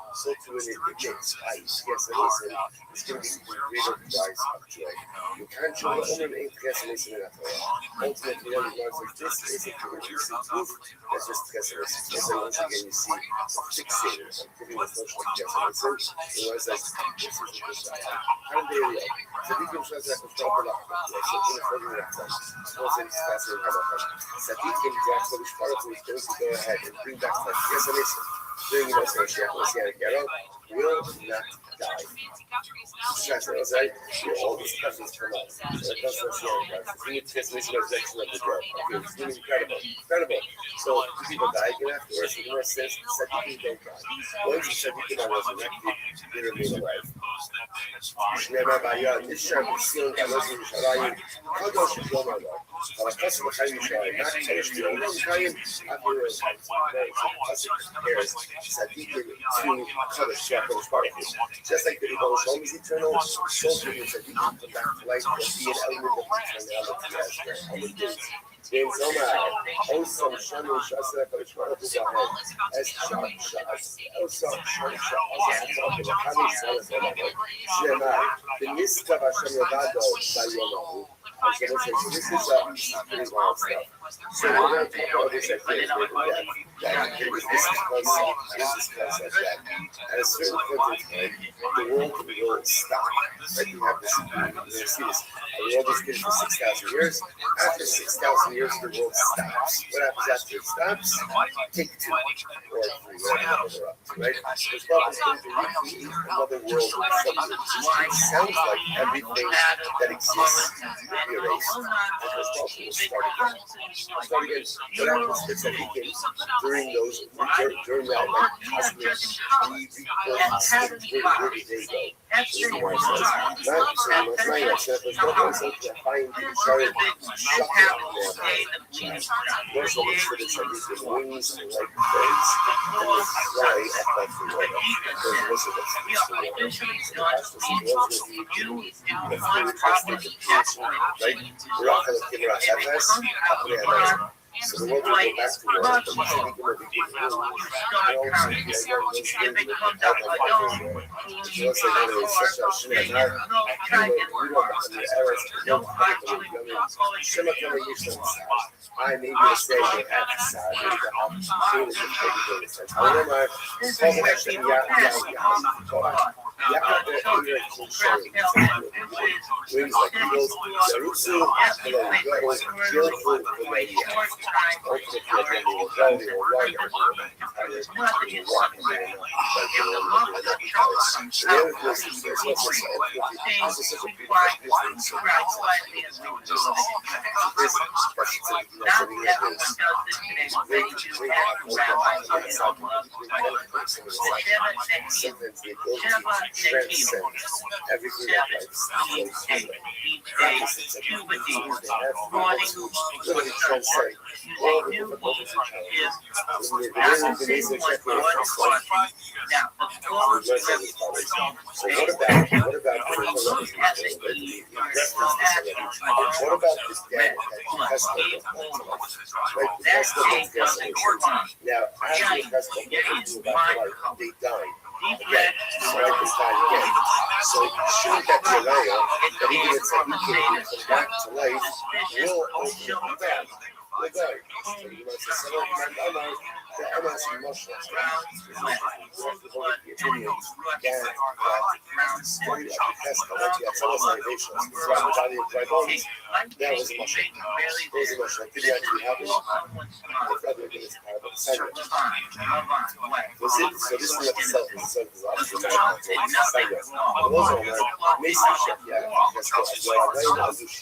Speaker 3: So to an immediate spice, yes, listen, it's going to be real price of joy. You can't show the only main listen at all. Ultimately, what it was like this is a producer proof. That's just guessing. And then once again, you see fixators. I'm giving the social guessing. It was like, this is a good guy. How did they react? So we can try to control the lock. So in a further reaction, suppose it's passing a lot. So we can grab so which part of it is going to go ahead and bring back that. Yes, listen. Doing this, let's get it. will not die. Right? All these questions come up. So it doesn't we need to get some resurrection of the dead. Okay, it's really incredible. So people die again afterwards. The Gemara says tzaddikim don't die. Once the tzaddikim are resurrected, they remain alive. שנאמר בעיה, נשאר בציון גלוז ירושלים, קדוש יום עליו. אבל חסר בחיים ירושלים, מה קדוש יום חיים, אבירו את חסר compares tzaddikim to Kadosh, Baruch Hu. Just like the Rebbe Shalom is eternal, so too the tzaddikim come back to life and be an element of eternality as James Omar, Osam Shanu Shasa Kadosh Baruch Hu Zahed, as Shah, Osam Shanu Shasa Shema, the Niskav Hashem Yavado Bayomahu. This is pretty wild stuff. So we're going to talk about this idea of that this concept that at a certain point in time, the world will stop. Like you have this, you see this, the world is good for 6,000 years. After 6,000 years, the world stops. What happens after it stops? Take two or three, whatever they're up to, right? There's probably going to recreate another world with something. It sounds like everything that exists will be erased. And this problem will start again. What happens to tzaddikim during that like cosmic rebirth? Where do they go? The Gemara says, wings and like birds and fly above the water. So the world will go back to water, but the tzaddikim will be given wings. And also, the idea I may be saying that wings like eagles, Zarutsu, transcend everything that literally transcend all the difficulties and challenges. So what about this dead that has now, after the festival, they died. Again, so shouldn't that be a liar that even if tzaddikim come back to life, will open the back? Will die. So you might say, the Emas and Moshe, the opinions, and the story of the Pesach, that you had some salvation, the body of dry bones, that was Moshe. That was Moshe. Did it actually happen? The brother of this parable, so this is what the self is obviously not going to say. But also, Mason Shep, yeah, that's what I was doing.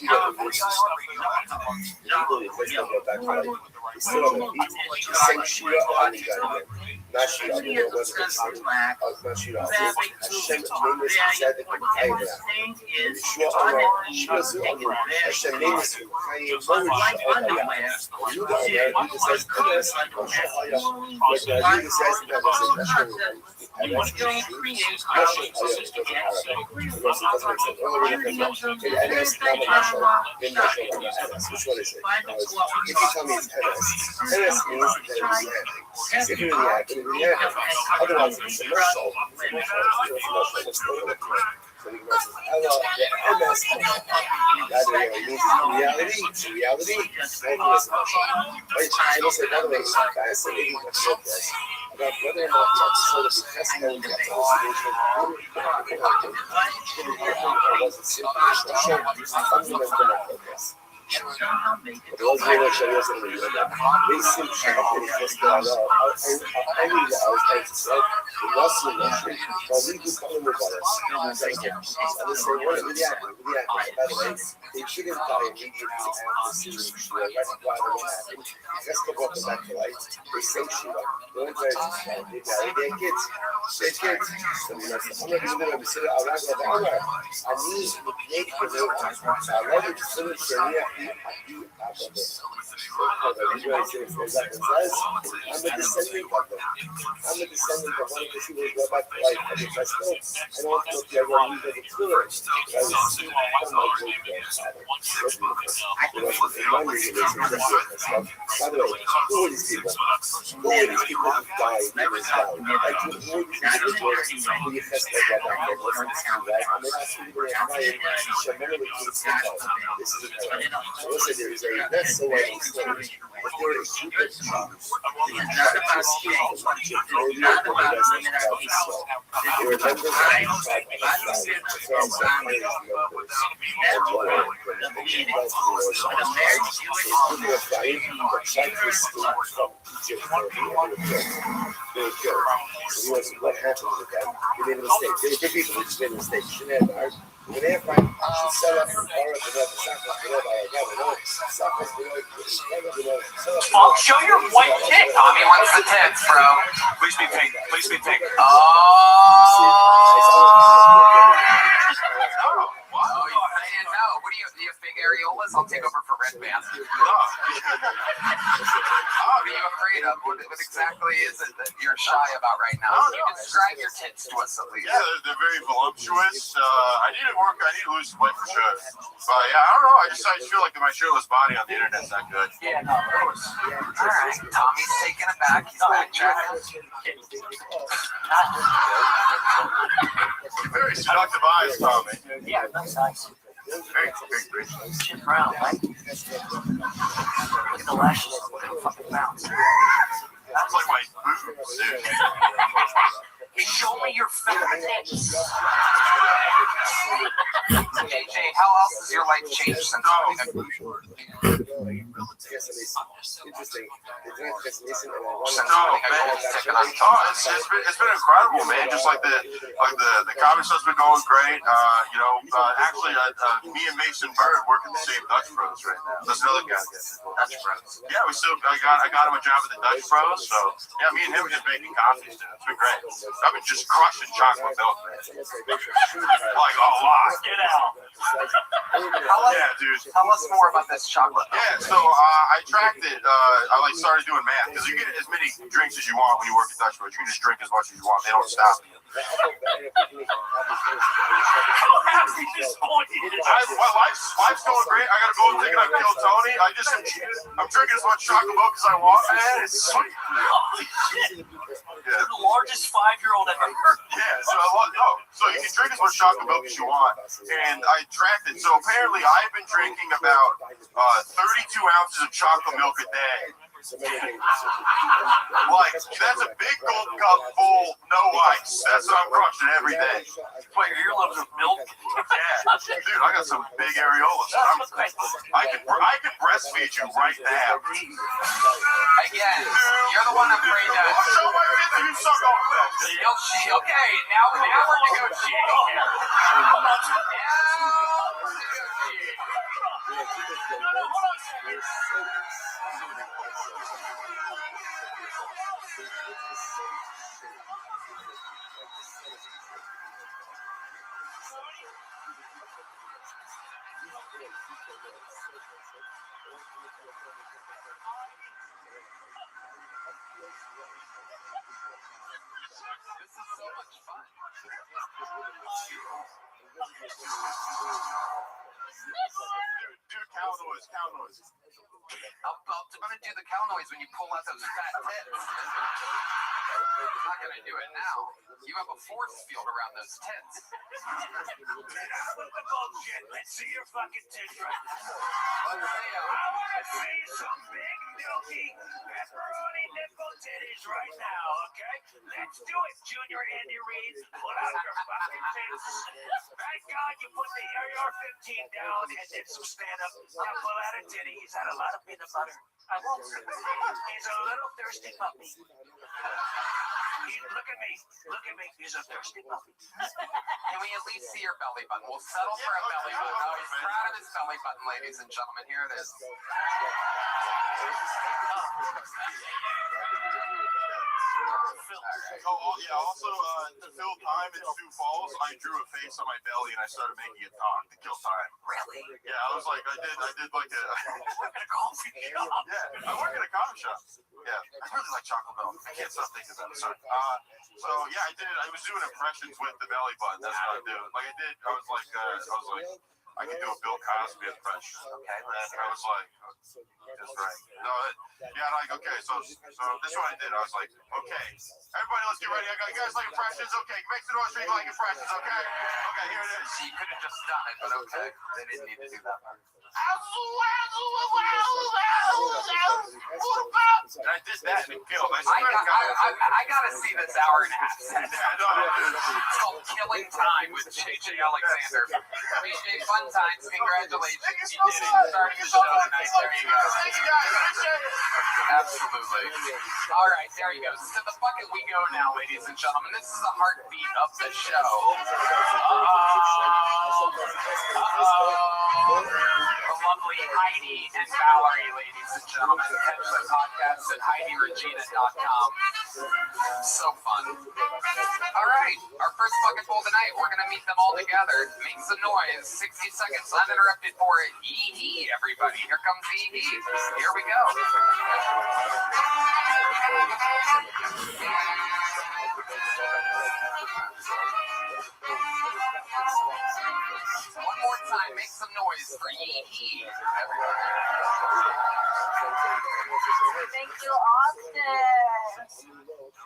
Speaker 3: People go back to life. He's still on the feet. The same Shira on the guy. Not Shira, I don't know what's going to say. Not Shira. Hashem nameless said that the Kayim. Yeshua Omer, Shira Zu Omer, Hashem nameless Kayim, Moshe Omer. Judah Omer, Judah says, Moshe Omer. But Judah says, no, this is Hashem. And that's the Moshe Omer, it doesn't matter. Because it doesn't make sense. Oh, we're going to go. Okay, Enes, Nama Moshe, then Moshe Omer, Enes. Which one is it? If you tell me it's Enes, Enes means that it was happening. If it really happened, it really happened. Otherwise, it's a Moshe. It's a Moshe. So the Gemara says, "Allah, the MS, that means reality. It's reality. And it's emotion." Right? So we'll say, by the way, guys, so maybe let's look at this about whether or not the episode of the testimony of hallucination or was it simply a fundamental purpose. Otherwise, we don't show us anything like that. They seem to have to just go out. I was trying to say, the Russell Russian, well, we do come with us. And they say, what are the actors? By the way, they shouldn't die immediately after seeing Shira. That's why what happened. Let's go back to life. They say Shira. No one tries to start. They marry their kids. Their kids. So we must have to do it. We say, I'm not going to I need to make the new one. I love it. So it's Sharia. I'm a descendant of them. I'm a descendant of one of the people who go back to life. I don't know if you're going to use it to it. I was from my great-grandfather. By the way, who are these people? Who are these people who died in this valley? Like, who are these individuals who you test their brother and listen to, right? I'm not asking you to inspire Shemana with kids to tell. This is a so listen, there is a that's so I understand. If there is a group of Jews who try to escape from Egypt earlier than the rest of Israel, they were members of the tribe of Israel. The friends of Pharaoh's members and lower than the Gentiles who were Israel. They were Ephraim that tried to escape from Egypt earlier. They were killed. So he wants what happened with them. They made a mistake. They were good people, they just made a mistake. Shouldn't have died. When they find she set up the Torah to the
Speaker 20: Well, show your white dick, Tommy. What's the tits, bro? Please be pink. Please be pink. Oh. I didn't know. What do you have big areolas? I'll take over for Red Band. What are you afraid of? What exactly is it that you're shy about right now? Can you describe your tits to us at least?
Speaker 21: Yeah, they're very voluptuous. I need to lose some weight for sure. But yeah, I don't know. I just feel like my shirtless body on the internet's not good.
Speaker 20: Yeah, no, of course. All right, Tommy's taking it back. He's backtracking.
Speaker 21: Very seductive eyes, Tommy.
Speaker 20: Yeah, that's nice. Very Jim Brown, right? Look at the lashes. Look at the fucking bounce.
Speaker 21: That's like my boobs, dude.
Speaker 20: Show me your fat tits. AJ, how else has your life changed since
Speaker 3: Interesting.
Speaker 21: It's been incredible, man. Just like the comic stuff's been going great. Actually, me and Mason Bird work at the same Dutch Bros right now. That's another guy. Dutch Bros. Yeah, I got him a job at the Dutch Bros. So yeah, me and him are just making coffees. It's been great. I've been just crushing chocolate milk, man. Like a lot.
Speaker 20: Get out.
Speaker 21: Yeah, dude.
Speaker 20: Tell us more about this chocolate.
Speaker 21: Yeah, so I tracked it. I started doing math because you get as many drinks as you want when you work at Dutch Bros. You can just drink as much as you want. They don't stop you. Life's going great. I gotta go and take it. I killed Tony. I'm drinking as much chocolate milk as I want, man. It's sweet.
Speaker 20: You're the largest 5-year-old ever heard.
Speaker 21: Yeah, so you can drink as much chocolate milk as you want. And I tracked it. So apparently I've been drinking about 32 ounces of chocolate milk a day. Like, that's a big gold cup full, no ice. That's what I'm crushing every day.
Speaker 20: Wait, your earlobes with milk?
Speaker 21: Yeah. Dude, I got some big areolas. I can breastfeed you right now.
Speaker 20: Again, you're the one afraid to.
Speaker 21: I'll show my kids that you suck on milk.
Speaker 20: Okay, now we're negotiating here.
Speaker 21: Dude, cow noise.
Speaker 20: I'm gonna do the cow noise when you pull out those fat tits.
Speaker 2: not going to do it now. You have a force field around those tits.
Speaker 22: Bullshit. Let's see your fucking tits right now.
Speaker 2: I
Speaker 22: want to see some big, milky, pepperoni nipple titties right now, okay? Let's do it, Junior Andy Reid. Pull out your fucking tits. Thank God you put the AR-15 down and did some stand-up. Now pull out a titty. He's had a lot of peanut butter. I won't say he's a little thirsty puppy. Look at me. Look at me. He's a thirsty puppy.
Speaker 2: Can we at least see your belly button? We'll settle for a belly button. Oh, he's proud of his belly button, ladies and gentlemen. Here it is.
Speaker 21: Also, to fill time in Sioux Falls, I drew a face on my belly and I started making it talk to kill time.
Speaker 2: Really?
Speaker 21: Yeah, I was like, I did like a.
Speaker 22: Work at a coffee shop.
Speaker 21: Yeah, I work at a coffee shop. Yeah, I really like chocolate milk. I can't stop thinking about it. Sorry. So yeah, I was doing impressions with the belly button. That's what I do. Like I was like, I could do a Bill Cosby impression. Okay. And I was like, just right. No, okay. So this is what I did. I was like, okay, everybody, let's get ready. I got you guys like impressions. Okay, make some noise for you like impressions. Okay. Okay, here it is.
Speaker 2: You could have just done it, but okay. They didn't need to do that part.
Speaker 21: And I did that and it killed.
Speaker 2: I gotta see this hour and a half set. It's called Killing Time with JJ Alexander. JJ, fun times. Congratulations. You did it. Starting the show tonight. There you go.
Speaker 21: Thank you guys. Appreciate it.
Speaker 2: Absolutely. All right, there you go. To the bucket we go now, ladies and gentlemen. This is the heartbeat of the show. The lovely Heidi and Valerie, ladies and gentlemen. Catch the podcast at HeidiRegina.com. So fun. All right, our first bucket bowl tonight. We're going to meet them all together. Make some noise. 60 seconds uninterrupted for EE, everybody. Here comes EE. Here we go. One more time, make some noise for EE, everybody.
Speaker 12: Thank you, Austin.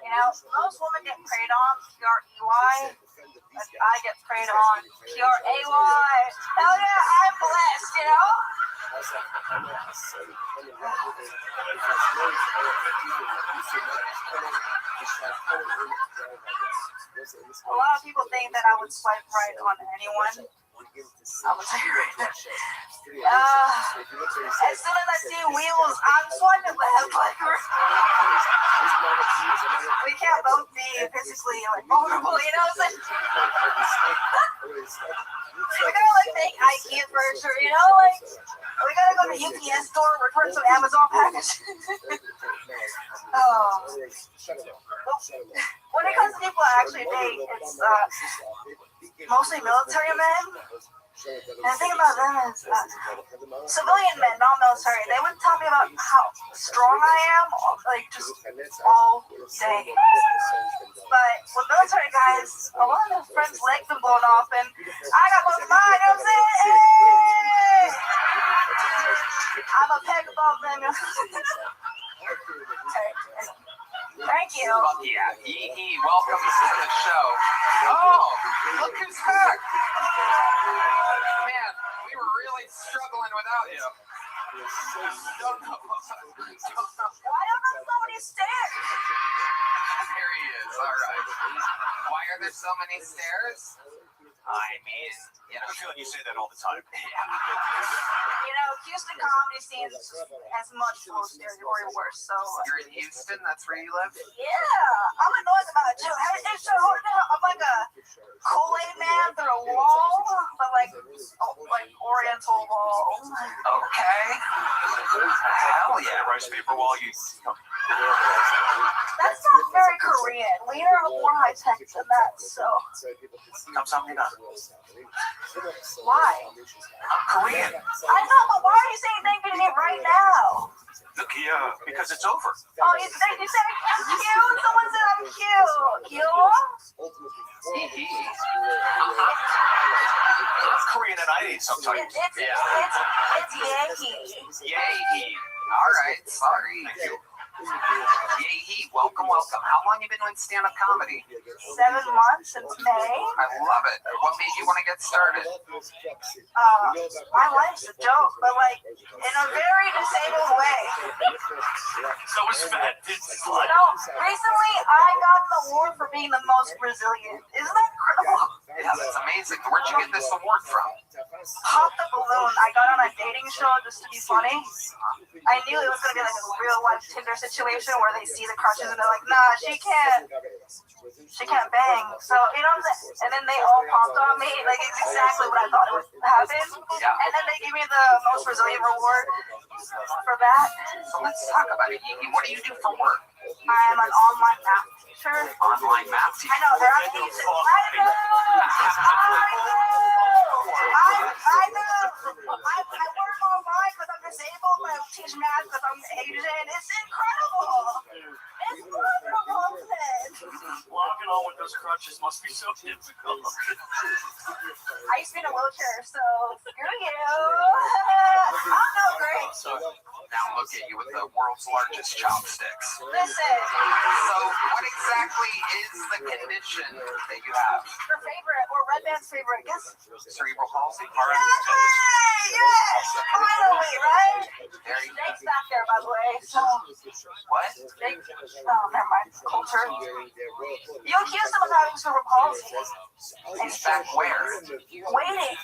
Speaker 12: You know, most women get preyed on PREY, but I get preyed on PRAY. Hell yeah, I'm blessed, you know? A lot of people think that I would swipe right on anyone. I would say right now. As soon as I see wheels, I'm swiping left. We can't both be physically vulnerable, you know what I'm saying? We gotta make IKEA furniture, you know, we gotta go to the UPS store, return some Amazon package. When it comes to people I actually date, it's mostly military men. And the thing about them is civilian men, not military, they would tell me about how strong I am, like just all day. But with military guys, a lot of their friends' legs have blown off, and I got both of mine, you know what I'm saying? Hey! I'm a peg above them. Thank you.
Speaker 2: Fuck yeah. EE, welcome to the show. Oh, look who's back. Man, we were really struggling without you. Don't know.
Speaker 12: Why are there so many stairs?
Speaker 2: There he is. All right. Why are there so many stairs? I mean, you know, I feel like you say that all the time.
Speaker 12: You know, Houston comedy scene has much more territory worse, so.
Speaker 2: You're in Houston? That's where you live?
Speaker 12: Yeah, I'm annoyed about it too. It's so hard now. I'm like a Kool-Aid man through a wall, but like Oriental wall.
Speaker 2: Okay. Hell yeah. Rice paper while you.
Speaker 12: That's not very Korean. We are more high tech than that, so.
Speaker 2: 감사합니다.
Speaker 12: Why?
Speaker 2: I'm Korean.
Speaker 12: I know, but why are you saying thank you to me right now?
Speaker 2: Look here, because it's over.
Speaker 12: Oh, you said I'm cute? Someone said I'm cute. Cute?
Speaker 2: Korean and I eat sometimes.
Speaker 12: It's Yankee.
Speaker 2: Yankee. All right, sorry. Thank you. Yay, welcome. How long you been doing stand-up comedy?
Speaker 1: 7 months since May.
Speaker 2: I love it. What made you want to get started?
Speaker 1: My life's a joke, but like in a very disabled way.
Speaker 2: So is fat.
Speaker 1: Recently I got an award for being the most resilient. Isn't that incredible?
Speaker 2: Yeah, that's amazing. Where'd you get this award from?
Speaker 1: Pop the balloon. I got on a dating show just to be funny. I knew it was gonna be like a real life Tinder situation where they see the crushes and they're like, nah, she can't bang. So you know what I'm saying? And then they all popped on me. Like it's exactly what I thought would happen.
Speaker 2: Yeah.
Speaker 1: And then they gave me the most resilient reward for that.
Speaker 2: So let's talk about it, Yiki. What do you do for work?
Speaker 1: I'm an online math teacher.
Speaker 2: Online math teacher?
Speaker 1: I know, they're amazing. I work online because I'm disabled, but I teach math because I'm Asian. It's incredible. It's wonderful.
Speaker 2: Logging on with those crutches must be so difficult.
Speaker 1: I used to be in a wheelchair, so screw you. I'm no great.
Speaker 2: So now look at you with the world's largest chopsticks.
Speaker 1: Listen.
Speaker 2: So what exactly is the condition that you have?
Speaker 1: Your favorite, or Red Band's favorite, I guess.
Speaker 2: Cerebral palsy?
Speaker 1: Yes! Finally, right? Jake's back there, by the way. So,
Speaker 2: what?
Speaker 1: Jake, oh, never mind. Culture. You accused him of having cerebral palsy.
Speaker 2: He's back where?
Speaker 1: Waiting.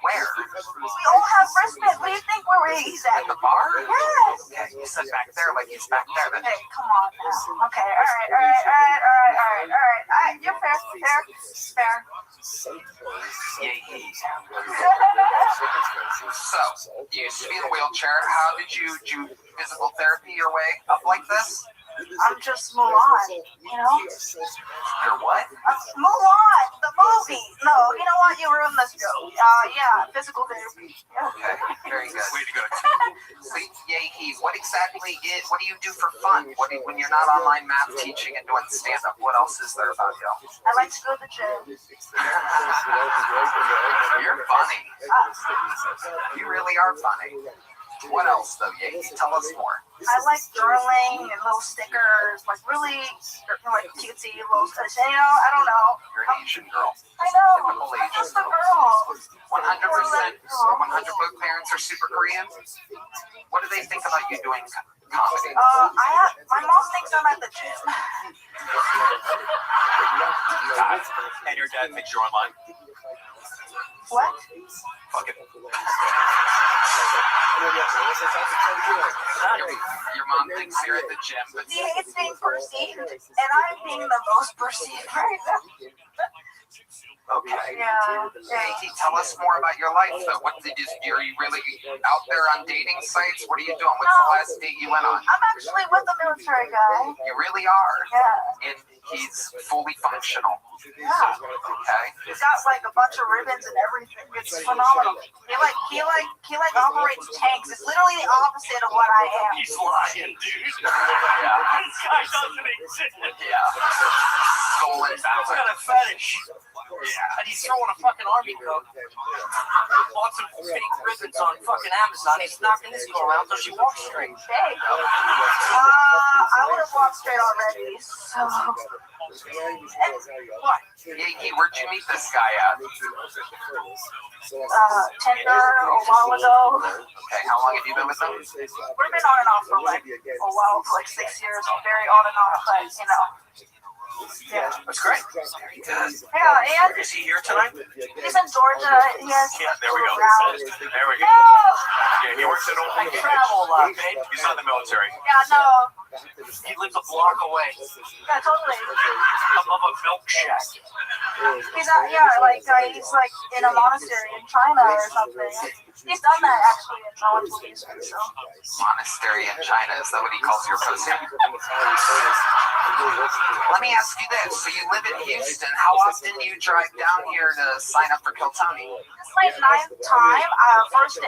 Speaker 2: Where?
Speaker 1: We all have wristbands. What do you think where he's at?
Speaker 2: At the bar?
Speaker 1: Yes.
Speaker 2: Yeah, you said back there like he's back there. Then.
Speaker 1: Hey, come on now. Okay, all right. You're fair.
Speaker 2: Yay. So, you used to be in a wheelchair. How did you do physical therapy your way up like this?
Speaker 1: I'm just Mulan, you know?
Speaker 2: You're what?
Speaker 1: Mulan, the movie. No, you know what? You ruined this joke. Yeah, physical therapy. Yeah.
Speaker 2: Okay, very good. Way to go. So, Yay, what do you do for fun? When you're not online math teaching and doing stand-up, what else is there about you?
Speaker 1: I like to go to the gym.
Speaker 2: You're funny. You really are funny. What else, though, Yay? Tell us more.
Speaker 1: I like journaling and little stickers, like really, like cutesy little, I don't know.
Speaker 2: You're an Asian girl.
Speaker 1: I know.
Speaker 2: Typical Asian.
Speaker 1: Just a girl.
Speaker 2: 100%. 100 book parents are super Korean. What do they think about you doing comedy?
Speaker 1: My mom thinks I'm at the gym.
Speaker 2: And your dad thinks you're online.
Speaker 1: What?
Speaker 2: Fuck it. Your mom thinks you're at the gym, but
Speaker 1: He hates being perceived, and I'm being the most perceived right now.
Speaker 2: okay.
Speaker 1: Yeah.
Speaker 2: Hey, tell us more about your life, though. Are you really out there on dating sites? What are you doing? What's the last date you went on?
Speaker 1: I'm actually with a military guy.
Speaker 2: You really are?
Speaker 1: Yeah.
Speaker 2: And he's fully functional.
Speaker 1: Yeah.
Speaker 2: Okay.
Speaker 1: He's got like a bunch of ribbons and everything. It's phenomenal. He operates tanks. It's literally the opposite of what I am.
Speaker 2: He's lying, dude. Yeah. This guy doesn't exist. Yeah. Stolen power. He's got a fetish. Yeah. And he's throwing a fucking army coat. Lots of fake ribbons on fucking Amazon. He's knocking this girl around so she walks straight.
Speaker 1: Hey. I would have walked straight already. So.
Speaker 2: What? Hey, where'd you meet this guy at?
Speaker 1: Tinder a while ago.
Speaker 2: Okay, how long have you been with him?
Speaker 1: We've been on and off for like a while, for like 6 years. Very on and off, but you know. Yeah.
Speaker 2: That's great. Very good.
Speaker 1: Yeah, and
Speaker 2: is he here tonight?
Speaker 1: He's in Georgia. He has
Speaker 2: there we go. There we go. Yeah, he works at Old Travel a lot, babe. He's not in the military.
Speaker 1: Yeah, no.
Speaker 2: He lives a block away.
Speaker 1: Yeah, totally.
Speaker 2: Above a milk shack.
Speaker 1: He's out, he's like in a monastery in China or something. He's done that actually in no one believes him, so.
Speaker 2: Monastery in China, is that what he calls your pussy? Let me ask you this. So you live in Houston. How often do you drive down here to sign up for Kiltony?
Speaker 1: This is my 9th time. First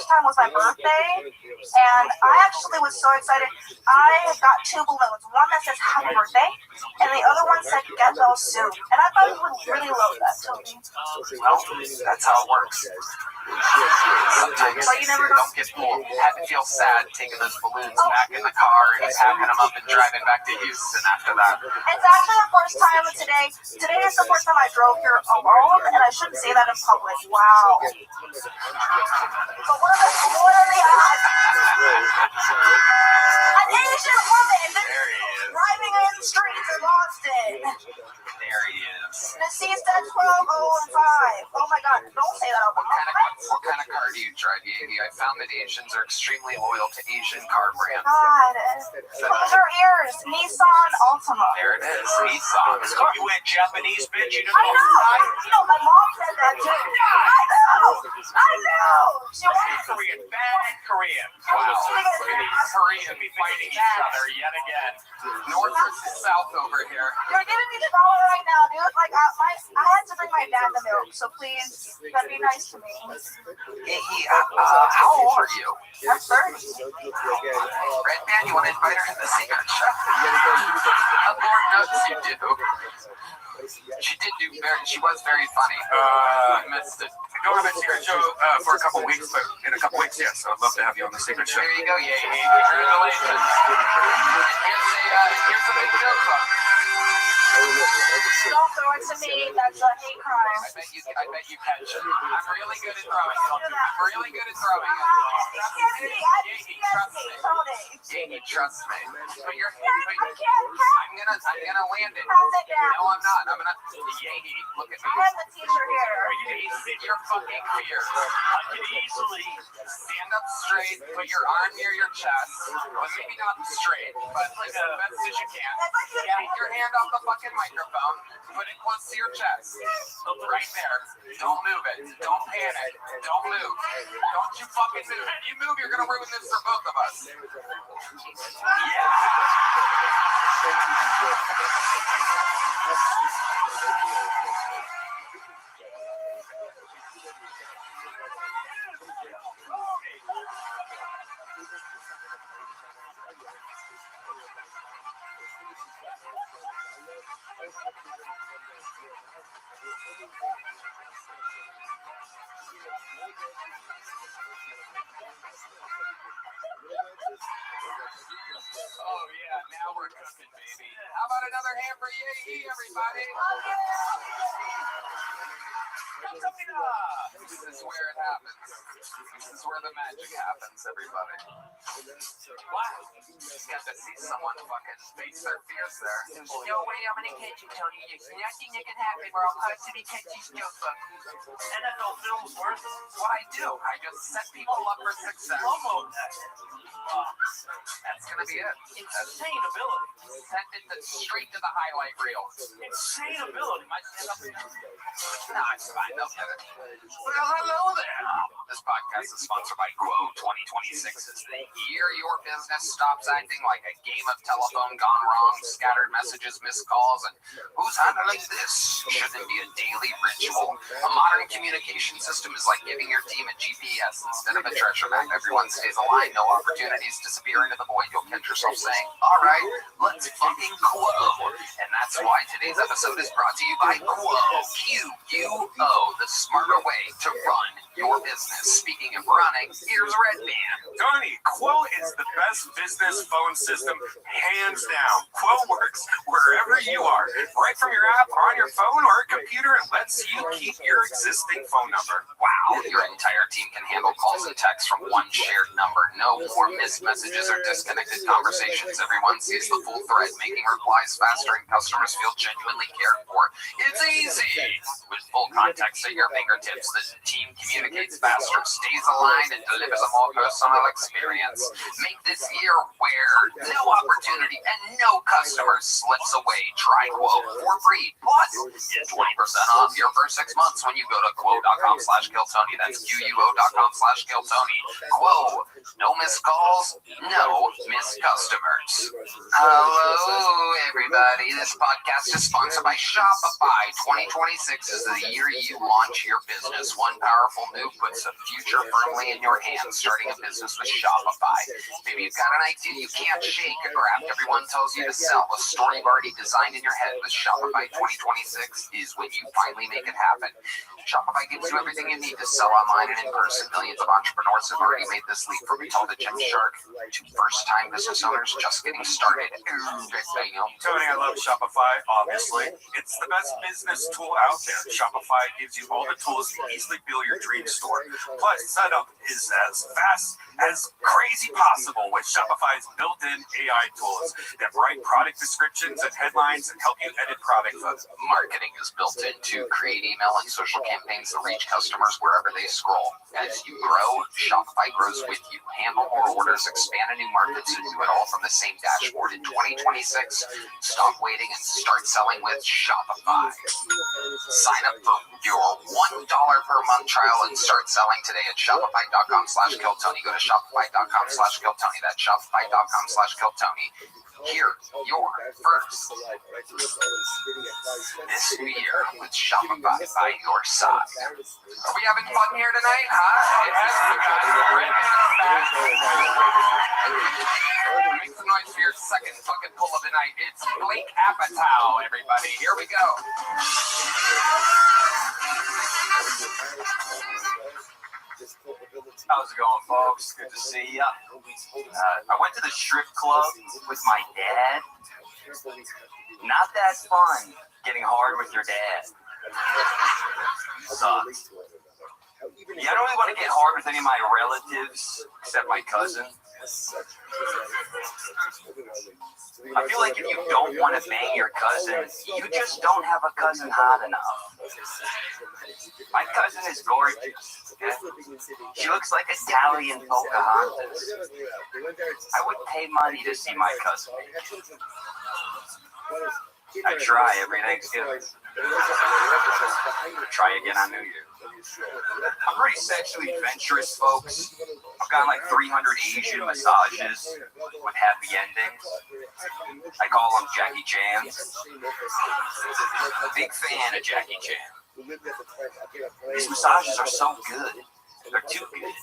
Speaker 1: time was my birthday, and I actually was so excited. I got 2 balloons. One that says happy birthday, and the other one said get well soon. And I thought he would really love that to me.
Speaker 2: Well, that's how it works. Sometimes
Speaker 1: But you never know.
Speaker 2: don't get pulled. Have to feel sad taking those balloons back in the car and packing them up and driving back to Houston after that.
Speaker 1: It's actually the first time today. Today is the first time I drove here alone, and I shouldn't say that in public. Wow. But what are the odds? An Asian woman driving in the streets of Boston.
Speaker 2: There he is.
Speaker 1: Deceased at 12:05. Oh my God! Don't say that out loud.
Speaker 2: What kind of car do you drive, Yahi? I found that Asians are extremely loyal to Asian car brands.
Speaker 1: God, close your ears. Nissan Altima.
Speaker 2: There it is, Nissan.
Speaker 21: You went Japanese, bitch. You didn't
Speaker 1: I know. My mom said that too. I know. She
Speaker 21: Bad Korean, bad Korean.
Speaker 2: Wow. Korean fighting each other yet again. North versus south over here.
Speaker 1: You're giving me the dollar right now, dude. Like, I had to bring my dad the milk, so please, gotta be nice to me.
Speaker 2: Yahi, how old are you?
Speaker 1: I'm 30.
Speaker 2: Red Man, you want to invite her to the secret show? Lord knows you do. She was very funny. I missed it.
Speaker 21: I don't have a secret show for a couple weeks, but in a couple weeks, yes, I'd love to have you on the secret show.
Speaker 2: There you go, Yahi. Congratulations. And here's a big joke book.
Speaker 1: Don't throw it to me. That's a hate crime.
Speaker 2: I bet you catch it. I'm really good at throwing it. I'm really good at throwing it. Yahi, trust me. Put your hand. I'm gonna land it. No, I'm not. I'm gonna. Yahi, look at me.
Speaker 1: I have the teacher here.
Speaker 2: You're fucking weird. Easily stand up straight. Put your arm near your chest. Well, maybe not straight, but like as best as you can. Take your hand off the fucking microphone. Put it close to your chest. Right there. Don't move it. Don't panic. Don't move. Don't you fucking move. If you move, you're gonna ruin this for both of us. Oh yeah, now we're cooking, baby. How about another hand for Yahi, everybody? This is where it happens. This is where the magic happens, everybody. Wow. You got to see someone fucking face their fears there.
Speaker 20: No way I'm gonna catch you, Tony. There's nothing that can happen where I'll constantly catch these joke books.
Speaker 2: NFL Films work. What I do, I just set people up for success. That's gonna be it.
Speaker 20: Insane ability.
Speaker 2: Send it straight to the highlight reel.
Speaker 20: Insane ability.
Speaker 2: No, it's fine. They'll get it. Well, hello there. This podcast is sponsored by Quo. 2026 is the year your business stops acting like a game of telephone gone wrong, scattered messages, missed calls, and who's handling this shouldn't be a daily ritual. A modern communication system is like giving your team a GPS instead of a treasure map. Everyone stays aligned, no opportunities disappear into the void. You'll catch yourself saying, all right, let's fucking Quo. And that's why today's episode is brought to you by Quo. Q-U-O, the smarter way to run your business. Speaking of running, here's Red Man.
Speaker 21: Tony, Quo is the best business phone system, hands down. Quo works wherever you are, right from your app, on your phone, or a computer, and lets you keep your existing phone number.
Speaker 2: Wow, your entire team can handle calls and texts from one shared number. No more missed messages or disconnected conversations. Everyone sees the full thread, making replies faster and customers feel genuinely cared for. It's easy! With full context at your fingertips, the team communicates faster, stays aligned, and delivers a more personal experience. Make this year where no opportunity and no customer slips away. Try Quo for free. Plus, get 20% off your first 6 months when you go to quo.com/KillTony. That's QUO.com/KillTony. Quo. No missed calls, no missed customers. Hello, everybody. This podcast is sponsored by Shopify. 2026 is the year you launch your business. One powerful move puts a the future firmly in your hands, starting a business with Shopify. Maybe you've got an idea you can't shake, a craft everyone tells you to sell, a story you've already designed in your head. With Shopify 2026 is when you finally make it happen. Shopify gives you everything you need to sell online and in person. Millions of entrepreneurs have already made this leap, from retail to Gymshark to first-time business owners just getting started.
Speaker 4: Tony, I love Shopify, obviously. It's the best business tool out there. Shopify gives you all the tools to easily build your dream store. Plus, setup is as fast as crazy possible with Shopify's built-in AI tools that write product descriptions and headlines and help you edit product photos.
Speaker 2: Marketing is built in to create email and social campaigns that reach customers wherever they scroll. As you grow, Shopify grows with you. Handle more orders, expand to new markets, and do it all from the same dashboard in 2026. Stop waiting and start selling with Shopify. Sign up for your $1 per month trial and start selling today at shopify.com/KillTony. Go to shopify.com/KillTony. That's shopify.com/KillTony. Hear your first this new year with Shopify by your side. Are we having fun here tonight, huh? Make some noise for your second fucking pull of the night. It's Blake Apatow, everybody. Here we go.
Speaker 7: How's it going, folks? Good to see ya. I went to the strip club with my dad. Not that fun getting hard with your dad. Sucks. Yeah, I don't really want to get hard with any of my relatives except my cousin. I feel like if you don't want to bang your cousin, you just don't have a cousin hot enough. My cousin is gorgeous. Okay? She looks like Italian Pocahontas. I would pay money to see my cousin. I try every Thanksgiving. Try again on New Year. I'm pretty sexually adventurous, folks. I've gotten like 300 Asian massages with happy endings. I call them Jackie Chan's. Big fan of Jackie Chan. These massages are so good. They're too good.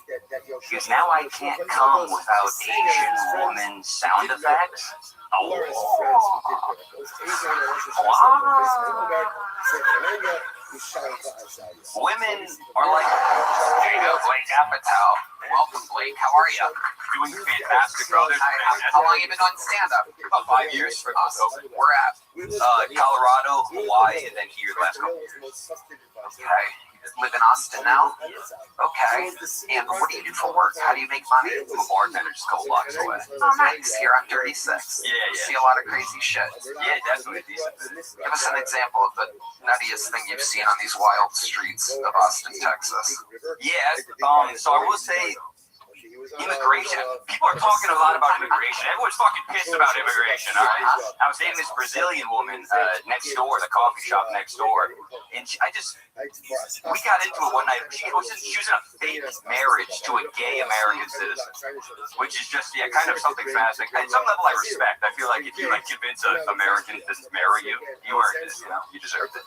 Speaker 7: Because now I can't come without Asian woman sound effects. Oh. Wow. Women are like,
Speaker 2: there you go, Blake Apatow. Welcome, Blake. How are you?
Speaker 7: Doing fantastic, brother.
Speaker 2: How long have you been on stand-up?
Speaker 7: About 5 years.
Speaker 2: Awesome. Where at?
Speaker 7: Colorado, Hawaii, and then here the last couple of years.
Speaker 2: Okay. Live in Austin now? Okay. And what do you do for work? How do you make money?
Speaker 7: I'm a bartender just a couple blocks away.
Speaker 2: Oh, nice. Here on 36.
Speaker 7: Yeah.
Speaker 2: See a lot of crazy shit.
Speaker 7: Yeah, definitely.
Speaker 2: Give us an example of the nuttiest thing you've seen on these wild streets of Austin, Texas.
Speaker 7: Yeah, so I will say, immigration. People are talking a lot about immigration. Everyone's fucking pissed about immigration, all right? I was dating this Brazilian woman next door, the coffee shop next door, and we got into it one night. She was in a fake marriage to a gay American citizen, which is just, kind of something fascinating. At some level, I respect. I feel like if you, convince an American to marry you, you earned it, you deserved it.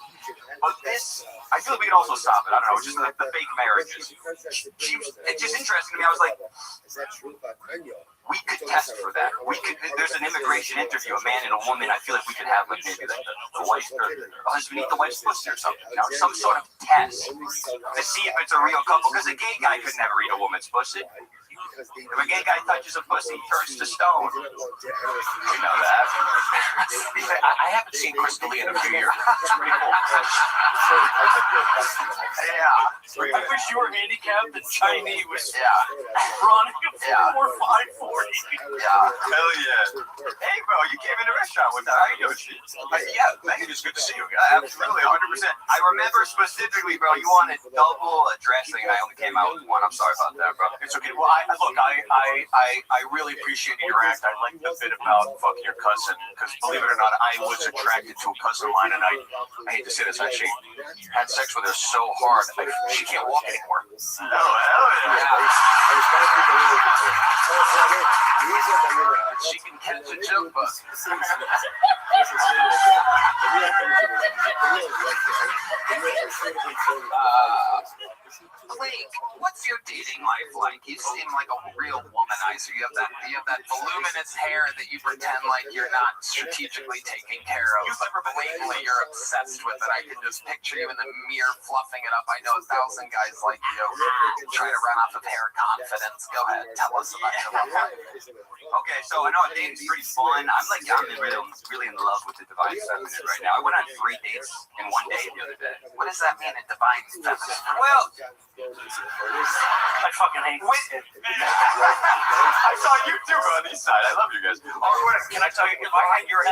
Speaker 7: But this, I feel like we can also stop it. I don't know, just the fake marriages. It's just interesting to me. I was like, we could test for that. There's an immigration interview, a man and a woman. I feel like we could have maybe the wife or the husband eat the wife's pussy or something. Some sort of test to see if it's a real couple. Because a gay guy could never eat a woman's pussy. If a gay guy touches a pussy, he turns to stone. You know that.
Speaker 2: I haven't seen Crystal Lee in a few years. It's pretty cool.
Speaker 7: Yeah. I wish you were handicapped and Chinese was running a 4.540.
Speaker 2: Yeah.
Speaker 7: Hell yeah. Hey, bro, you came in the restaurant with that. How you doing? Yeah, thank you. It's good to see you. Absolutely, 100%. I remember specifically, bro, you wanted double dressing, and I only came out with one. I'm sorry about that, bro.
Speaker 4: It's okay. Well, I really appreciated your act. I liked the bit about fucking your cousin, because believe it or not, I was attracted to a cousin of mine, and I hate to say this, I actually had sex with her so hard, she can't walk anymore.
Speaker 7: Oh, hell yeah.
Speaker 2: She can catch a joke, but Blake, what's your dating life like? You seem like a real womanizer. You have that voluminous hair that you pretend like you're not strategically taking care of, but blatantly you're obsessed with it. I can just picture you in the mirror fluffing it up. I know 1,000 guys like you try to run off of hair confidence. Go ahead, tell us about your love life.
Speaker 7: Okay, so I know dating's pretty fun. I'm really in love with the divine feminine right now. I went on 3 dates in 1 day the other day.
Speaker 2: What does that mean, a divine feminine?
Speaker 7: Well,
Speaker 20: I fucking hate this.
Speaker 7: I saw you too on the east side. I love you guys.
Speaker 20: Can I tell you, if I had your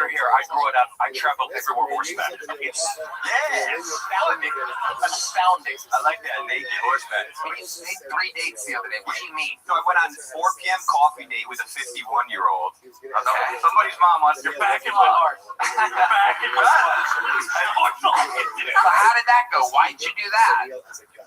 Speaker 20: hair, I'd grow it up, I'd travel everywhere horseback. It's astounding. Astounding.
Speaker 7: I like that naked horseback.
Speaker 2: You made 3 dates the other day. What do you mean?
Speaker 7: So I went on 4 p.m. coffee date with a 51-year-old. Okay. Somebody's mom wants to
Speaker 20: back in my heart. Back in my heart.
Speaker 2: So how did that go? Why'd you do that?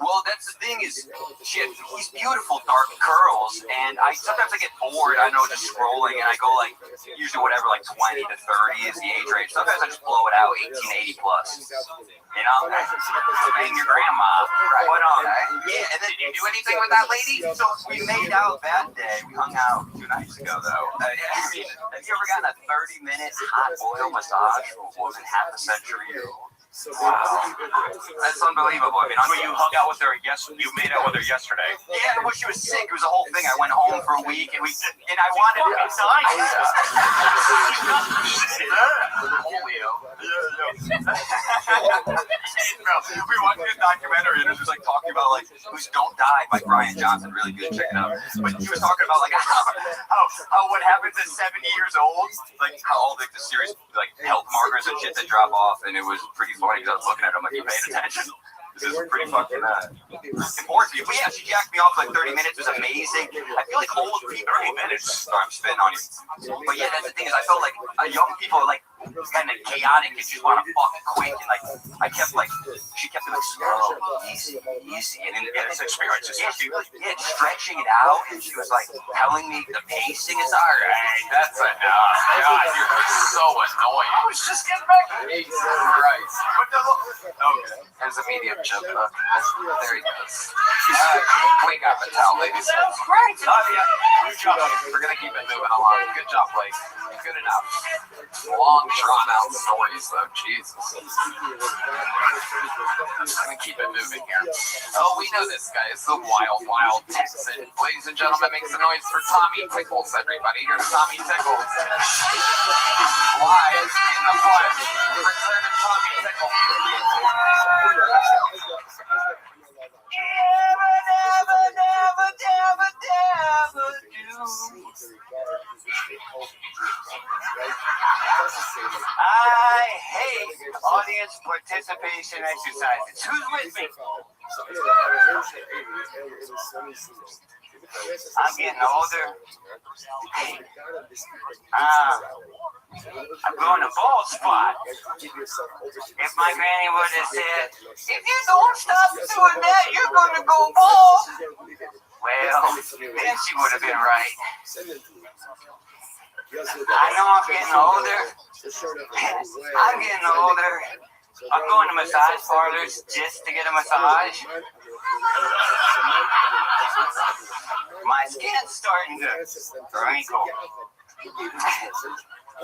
Speaker 7: Well, that's the thing is, she had these beautiful dark curls, and sometimes I get bored. I know just scrolling, and I go like usually whatever, like 20 to 30 is the age range. Sometimes I just blow it out, 1880 plus. You know, bang your grandma.
Speaker 2: Right.
Speaker 7: But
Speaker 2: yeah. And then did you do anything with that lady?
Speaker 7: So we made out that day. We hung out 2 nights ago, though. I mean, have you ever gotten a 30-minute hot oil massage from a woman half a century old? Wow, that's unbelievable. I mean,
Speaker 20: You hung out with her. You made out with her yesterday.
Speaker 7: Yeah, when she was sick, it was a whole thing. I went home for a week, and I wanted to be
Speaker 2: Polio.
Speaker 7: We watched a documentary, and it was just like talking about like Who's Don't Die by Brian Johnson. Really good, check it out. But he was talking about like how what happens at 70 years old, like how all the serious like health markers and shit that drop off, and it was pretty funny because I was looking at him like, you paid attention. This is pretty fucking important. But yeah, she jacked me off like 30 minutes. It was amazing. I feel like old people, 30 minutes. Sorry, I'm spitting on you. But yeah, that's the thing is I felt like young people are like kind of chaotic and just want to fuck quick. And like, she kept it like slow, easy. And in this experience, stretching it out. And she was like telling me the pacing is all right.
Speaker 2: That's enough. God, you're so annoying.
Speaker 7: I was just getting back to
Speaker 2: Jesus Christ. Okay. There's a medium chip hook. There he goes. Blake got the towel, ladies.
Speaker 20: Sounds great.
Speaker 2: Good job. We're going to keep it moving along. Good job, Blake. Good enough. Long, drawn-out stories, though. Jesus. I'm going to keep it moving here. Oh, we know this guy. It's the wild, wild Texan. Ladies and gentlemen, make some noise for Tommy Tickles, everybody. Here's Tommy Tickles. Live in the flesh. Return of Tommy Tickles.
Speaker 7: I hate audience participation exercises. Who's with me? I'm getting older. I'm going to bald spot. If my granny would have said, if you don't stop doing that, you're going to go bald. Well, then she would have been right. I know I'm getting older. I'm getting older. I'm going to massage parlors just to get a massage. My skin's starting to wrinkle.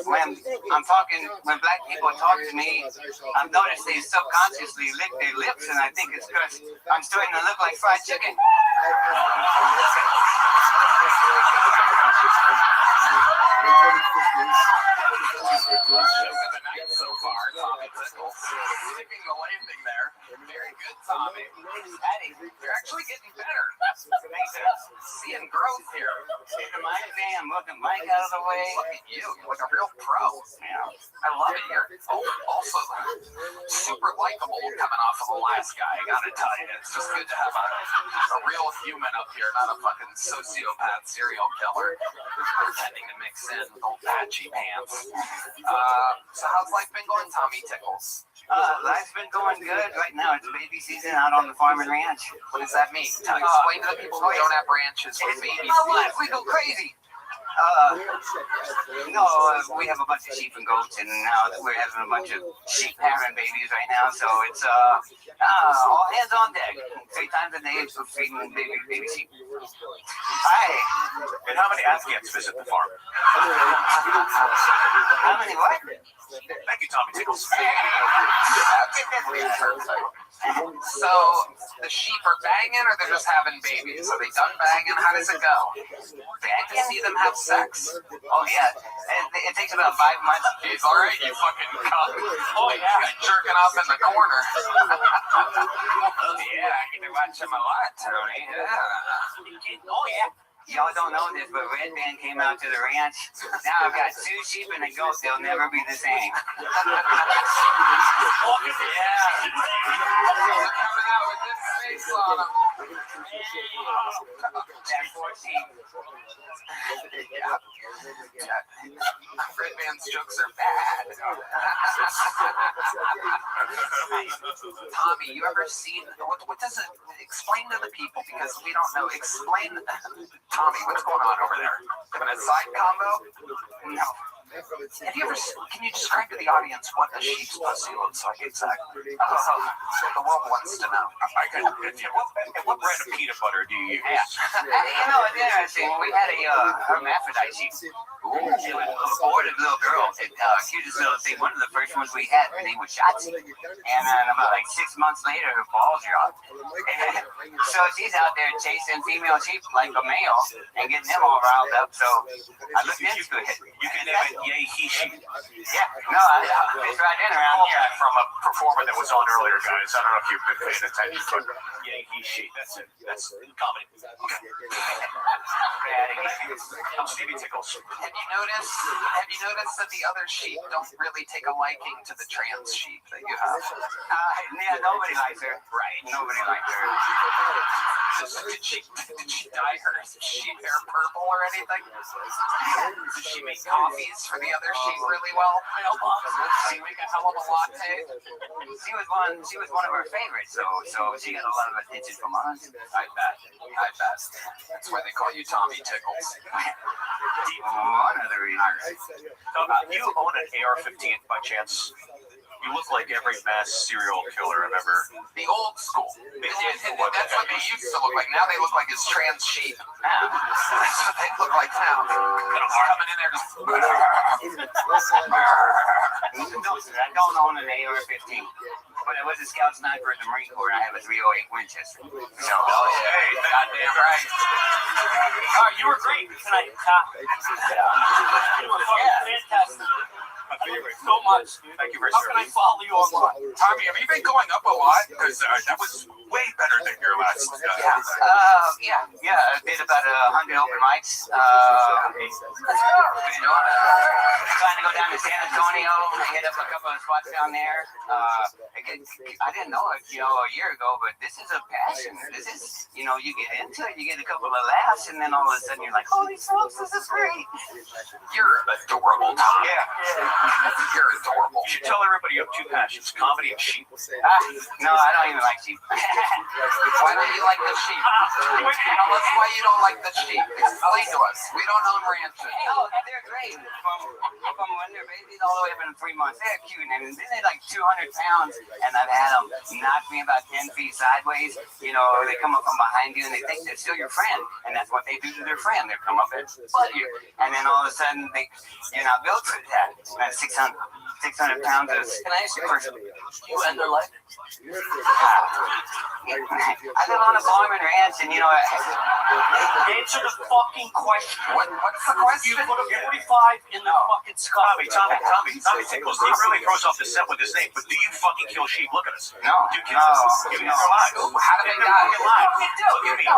Speaker 7: When black people talk to me, I've noticed they subconsciously lick their lips, and I think it's because I'm starting to look like fried chicken.
Speaker 2: So far, Tommy Tickles. Sticking the landing there. Very good, Tommy. Eddie, you're actually getting better. Seeing growth here.
Speaker 7: Taking my exam, looking Mike out of the way.
Speaker 2: Look at you. You're like a real pro. Yeah. I love it here. Also, super likable coming off of the last guy. I gotta tell you, it's just good to have a real human up here, not a fucking sociopath serial killer pretending to mix in with old patchy pants. So how's life been going, Tommy Tickles?
Speaker 7: Life's been going good. Right now, it's baby season out on the farm and ranch.
Speaker 2: What does that mean? Explain to the people who don't have ranches what baby
Speaker 7: My wife, we go crazy. No, we have a bunch of sheep and goats, and now we're having a bunch of sheep having babies right now. So it's all hands on deck. 3 times a day for feeding baby sheep. Hi.
Speaker 20: And how many Afghans visit the farm?
Speaker 7: How many what?
Speaker 20: Thank you, Tommy Tickles.
Speaker 2: So the sheep are banging, or they're just having babies? Are they done banging? How does it go? They have to see them have sex.
Speaker 7: Oh yeah, it takes about 5 months.
Speaker 2: It's all right, you fucking cunt. Oh yeah, jerking off in the corner.
Speaker 7: Yeah, I get to watch them a lot, Tony. Yeah. Oh yeah. Y'all don't know this, but Red Band came out to the ranch. Now I've got 2 sheep and a goat. They'll never be the same.
Speaker 2: Yeah. They're coming out with this face on them.
Speaker 7: That's 4 sheep.
Speaker 2: Yeah. Red Band's jokes are bad. Tommy, you ever seen, what does it, explain to the people, because we don't know, explain, Tommy, what's going on over there? Having a side combo? No. Have you ever, can you describe to the audience what a sheep's pussy looks like exactly? The world wants to know.
Speaker 20: I can. What brand of peanut butter do you use?
Speaker 7: Yeah. You know, it's interesting. We had a hermaphrodite sheep. Ooh, she was a aborted little girl. Cutest little thing. One of the first ones we had, her name was Shotzi. And about like 6 months later, her balls dropped. So she's out there chasing female sheep like a male and getting them all riled up. So I looked into it.
Speaker 20: You can name it Yay He She.
Speaker 7: Yeah, no, I fished right in around here.
Speaker 20: From a performer that was on earlier, guys. I don't know if you've been paying attention, but Yay He She. That's it. That's comedy. I'm Stevie Tickles.
Speaker 2: Have you noticed that the other sheep don't really take a liking to the trans sheep that you have?
Speaker 7: Yeah, nobody likes her. Right, nobody likes her.
Speaker 2: Did she dye her sheep hair purple or anything? Did she make coffees for the other sheep really well? Did she make a hell of a latte?
Speaker 7: She was one of our favorites, so she got a lot of attention from us.
Speaker 2: I bet. That's why they call you Tommy Tickles.
Speaker 7: One of the reasons.
Speaker 20: You own an AR-15 by chance? You look like every mass serial killer I've ever.
Speaker 2: The old school. That's what they used to look like. Now they look like his trans sheep. That's what they look like now. Coming in there just.
Speaker 7: I don't own an AR-15, but I was a scout sniper in the Marine Corps, and I have a 308 Winchester. So,
Speaker 2: hey, goddamn right.
Speaker 10: You were great tonight, Tom. You were fantastic. Thank you so much, dude.
Speaker 20: Thank you very
Speaker 10: much. How can I follow you online?
Speaker 2: Tommy, have you been going up a lot? Because
Speaker 20: that was way better than your last.
Speaker 7: Yeah. I did about 100 open mics. Trying to go down to San Antonio. I hit up a couple of spots down there. I didn't know it, a year ago, but this is a passion. This is, you get into it, you get a couple of laughs, and then all of a sudden you're like, holy smokes, this is great.
Speaker 2: You're adorable, Tom.
Speaker 20: Yeah.
Speaker 2: You're adorable.
Speaker 20: You should tell everybody you have 2 passions: comedy and sheep.
Speaker 7: No, I don't even like sheep.
Speaker 2: Why don't you like the sheep? Tell us why you don't like the sheep. Explain to us. We don't own ranches.
Speaker 7: Oh, they're great. From when they're babies all the way up in 3 months, they're cute. And then they're like 200 pounds, and I've had them knock me about 10 feet sideways. They come up from behind you, and they think they're still your friend. And that's what they do to their friend. They come up and butt you. And then all of a sudden, you're not built for that. That's 600 pounds of...
Speaker 10: Can I ask you a question? You end their life?
Speaker 7: I live on a farm and ranch, and
Speaker 10: answer the fucking question.
Speaker 2: What's the question?
Speaker 10: You put a 45 in the fucking sky.
Speaker 20: Tommy Tickles. He really throws off the set with his name. But do you fucking kill sheep? Look at us.
Speaker 7: No.
Speaker 20: You kill them. Give me their lives.
Speaker 2: How do they die?
Speaker 7: Give me.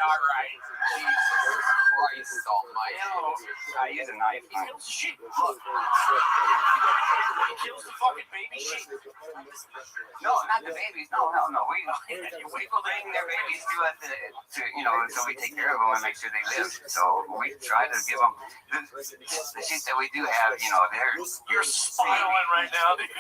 Speaker 2: All right.
Speaker 7: Christ almighty. I use a knife.
Speaker 10: He kills the sheep. Look. He kills the fucking baby sheep.
Speaker 7: No, not the babies. No. We bring their babies so we take care of them and make sure they live. So we try to give them the sheep that we do have. They're
Speaker 10: You're smiling right now, dude.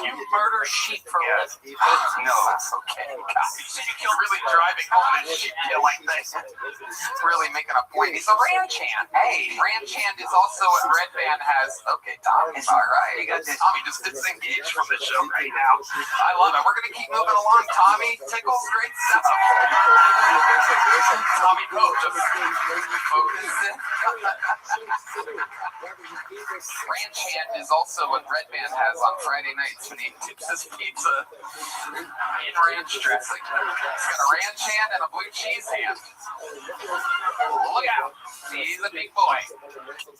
Speaker 10: You murder sheep for a living.
Speaker 7: no, okay. God.
Speaker 10: You said you killed really driving home and sheep killing things.
Speaker 7: Really making a point. He's a ranch hand. Hey, ranch hand is also what Red Band has. Okay, Tommy's all right. You got this.
Speaker 10: Tommy just disengaged from the show right now. I love it.
Speaker 7: We're gonna keep moving along. Tommy tickles great stuff.
Speaker 10: Tommy Pope just
Speaker 7: ranch hand is also what Red Band has on Friday nights when he dips his pizza in ranch dressing. He's got a ranch hand and a blue cheese hand. Look out. He's a big boy.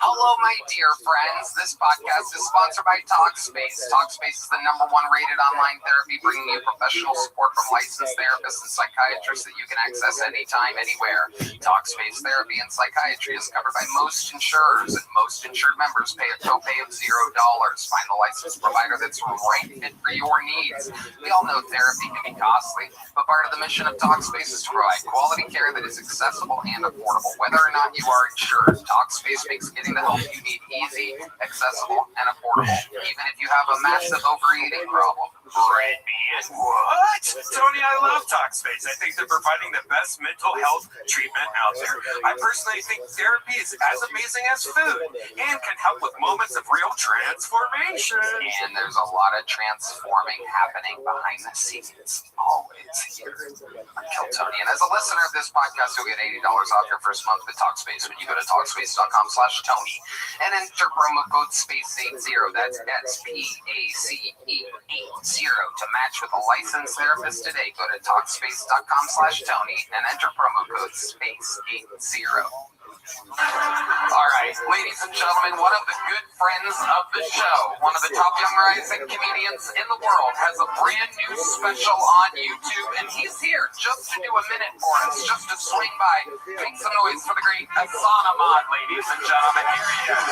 Speaker 7: Hello, my dear friends. This podcast is sponsored by Talkspace. Talkspace is the #1 rated online therapy, bringing you professional support from licensed therapists and psychiatrists that you can access anytime, anywhere. Talkspace therapy and psychiatry is covered by most insurers, and most insured members pay a copay of $0. Find the licensed provider that's right fit for your needs. We all know therapy can be costly, but part of the mission of Talkspace is to provide quality care that is accessible and affordable. Whether or not you are insured, Talkspace makes getting the help you need easy, accessible, and affordable, even if you have a massive overeating problem.
Speaker 10: Red Band.
Speaker 4: What? Tony, I love Talkspace. I think they're providing the best mental health treatment out there. I personally think therapy is as amazing as food and can help with moments of real transformation.
Speaker 7: And there's a lot of transforming happening behind the scenes, always here on Keltonian. As a listener of this podcast, you'll get $80 off your first month with Talkspace when you go to Talkspace.com/Tony and enter promo code SPACE80. That's SPACE80 to match with a licensed therapist today. Go to Talkspace.com/Tony and enter promo code SPACE80. All right, ladies and gentlemen, one of the good friends of the show, one of the top young rising comedians in the world, has a brand new special on YouTube, and he's here just to do a minute for us, just to swing by. Make some noise for the great Hassan Ahmad, ladies and gentlemen. Here he is.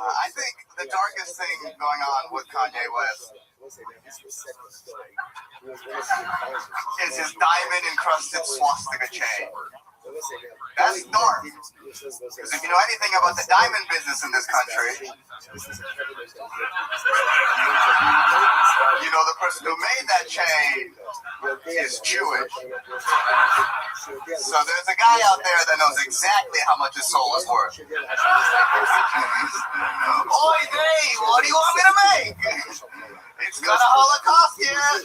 Speaker 6: I think the darkest thing going on with Kanye West is his diamond-encrusted swastika chain. That's dark. Because if you know anything about the diamond business in this country, you know the person who made that chain is Jewish. So there's a guy out there that knows exactly how much his soul is worth. Oy vey, what do you want me to make? It's gonna Holocaust yet?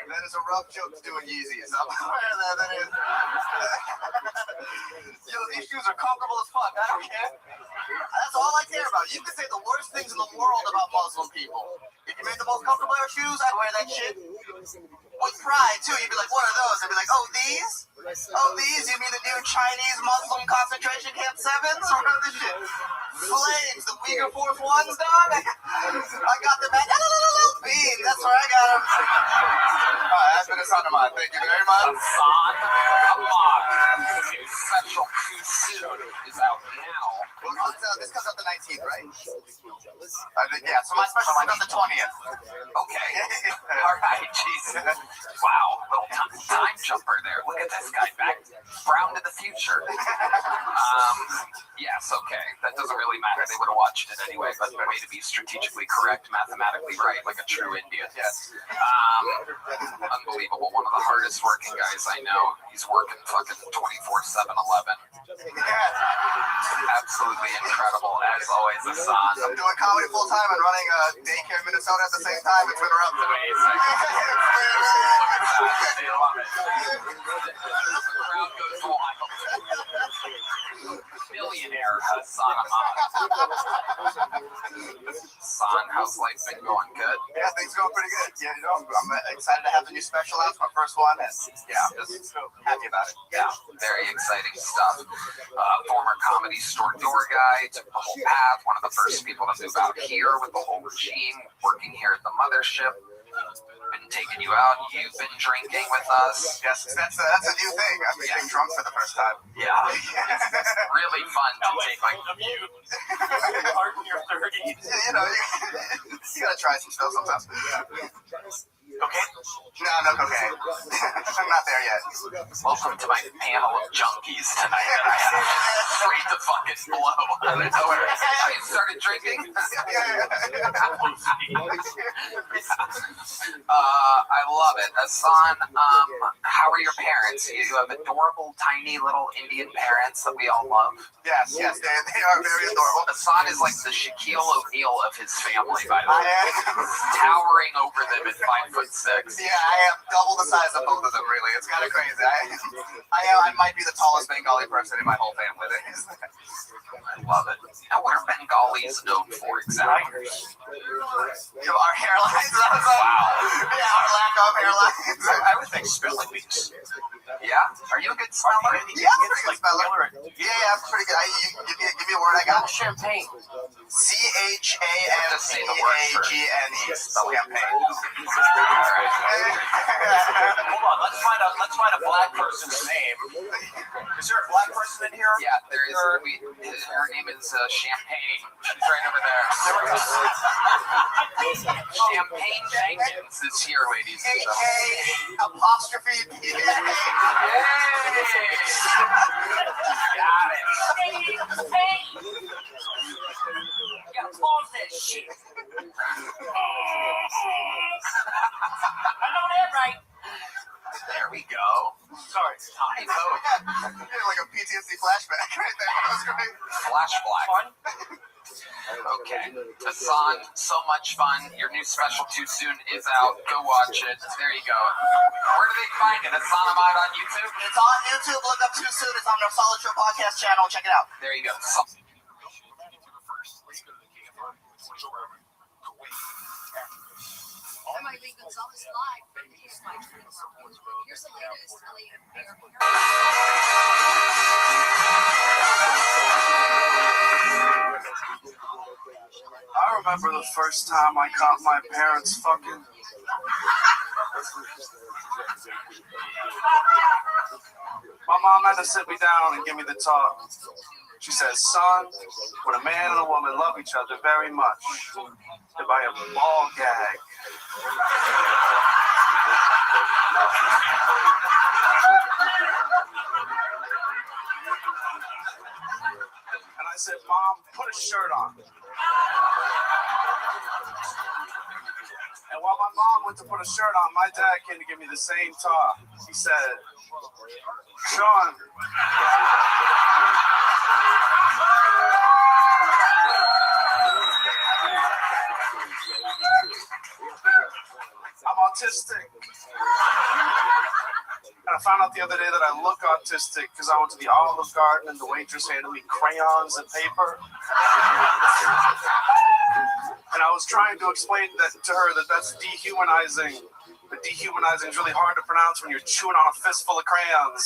Speaker 6: That is a rough joke to do in Yeezys. I'm aware that is. Yo, these shoes are comfortable as fuck. I don't care. That's all I care about. You can say the worst things in the world about Muslim people. If you made the most comfortable pair of shoes, I'd wear that shit. With pride, too. You'd be like, what are those? I'd be like, oh, these? Oh, these? You mean the new Chinese Muslim concentration camp 7s? What are this shit? Flames, the Uyghur Force 1s, dog? I got them at Bean. That's where I got them. That's been Hassan Ahmad. Thank you very much.
Speaker 7: Hassan Ahmad. The new special suit is out now.
Speaker 6: Well, this comes out the 19th, right? Yeah, so my special is on the 20th.
Speaker 7: Okay. All right, Jesus. Wow. Little time jumper there. Look at this guy back. Brown to the future. Yes, okay. That doesn't really matter. They would have watched it anyway, but the way to be strategically correct, mathematically right, like a true Indian.
Speaker 6: Yes.
Speaker 7: Unbelievable. One of the hardest working guys I know. He's working fucking 24/7/11. Absolutely incredible, as always, Hassan.
Speaker 6: I'm doing comedy full time and running a daycare in Minnesota at the same time. It's been around today.
Speaker 7: Amazing. They love it. The crowd goes wild. Millionaire Hassan Ahmad.
Speaker 2: Hassan. How's life been going? Good?
Speaker 13: Yeah, things going pretty good. Yeah, I'm excited to have the new special out. It's my first one, and yeah, just happy about it.
Speaker 2: Yeah, very exciting stuff. Former Comedy Store door guy, took the whole path, one of the first people to move out here with the whole regime, working here at the mothership. Been taking you out. You've been drinking with us.
Speaker 13: Yes, that's a new thing. I've been getting drunk for the first time.
Speaker 2: Yeah, it's really fun to take like
Speaker 10: you are in your 30s.
Speaker 13: You gotta try some stuff sometimes.
Speaker 10: Okay.
Speaker 13: No cocaine. I'm not there yet.
Speaker 2: Welcome to my panel of junkies tonight. Free to fucking blow out of nowhere. You started drinking? I love it. Hassan, how are your parents? You have adorable, tiny little Indian parents that we all love.
Speaker 13: Yes, they are very adorable.
Speaker 2: Hassan is like the Shaquille O'Neal of his family, by the way. Towering over them at 5'6".
Speaker 13: Yeah, I am double the size of both of them, really. It's kind of crazy. I might be the tallest Bengali person in my whole family.
Speaker 2: I love it. Now, what are Bengalis known for exactly?
Speaker 13: Our hairlines.
Speaker 2: Wow.
Speaker 13: Yeah, our lack of hairlines.
Speaker 10: I would think spelling bees.
Speaker 2: Yeah? Are you a good speller?
Speaker 13: Yeah, I'm a pretty good speller. Yeah, I'm pretty good. Give me a word I got.
Speaker 10: Champagne.
Speaker 13: CHAMPAGNE. Champagne.
Speaker 10: Hold on, let's find a black person's name. Is there a black person in here?
Speaker 2: Yeah, there is. Her name is Champagne. She's right over there. Champagne Jenkins is here, ladies and gentlemen.
Speaker 13: Apostrophe.
Speaker 2: Got it.
Speaker 10: Yeah, pause that shit. I know that right.
Speaker 2: There we go.
Speaker 10: Sorry,
Speaker 2: Tiny Pope.
Speaker 13: Like a PTSD flashback right there. That was great.
Speaker 2: Flash black. Okay. Hassan, so much fun. Your new special Too Soon is out. Go watch it. There you go. Where do they find it? Hassan Ahmad on YouTube?
Speaker 13: It's on YouTube. Look up Too Soon. It's on our Solid Show podcast channel. Check it out.
Speaker 2: There you go.
Speaker 15: Gonzalez live. Here's my tweet. Here's the latest.
Speaker 23: I remember the first time I caught my parents fucking. My mom had to sit me down and give me the talk. She says, son, when a man and a woman love each other very much, they buy a ball gag. And I said, Mom, put a shirt on. And while my mom went to put a shirt on, my dad came to give me the same talk. He said, Sean, I'm autistic. And I found out the other day that I look autistic because I went to the Olive Garden and the waitress handed me crayons and paper. And I was trying to explain that to her that that's dehumanizing. But dehumanizing is really hard to pronounce when you're chewing on a fistful of crayons.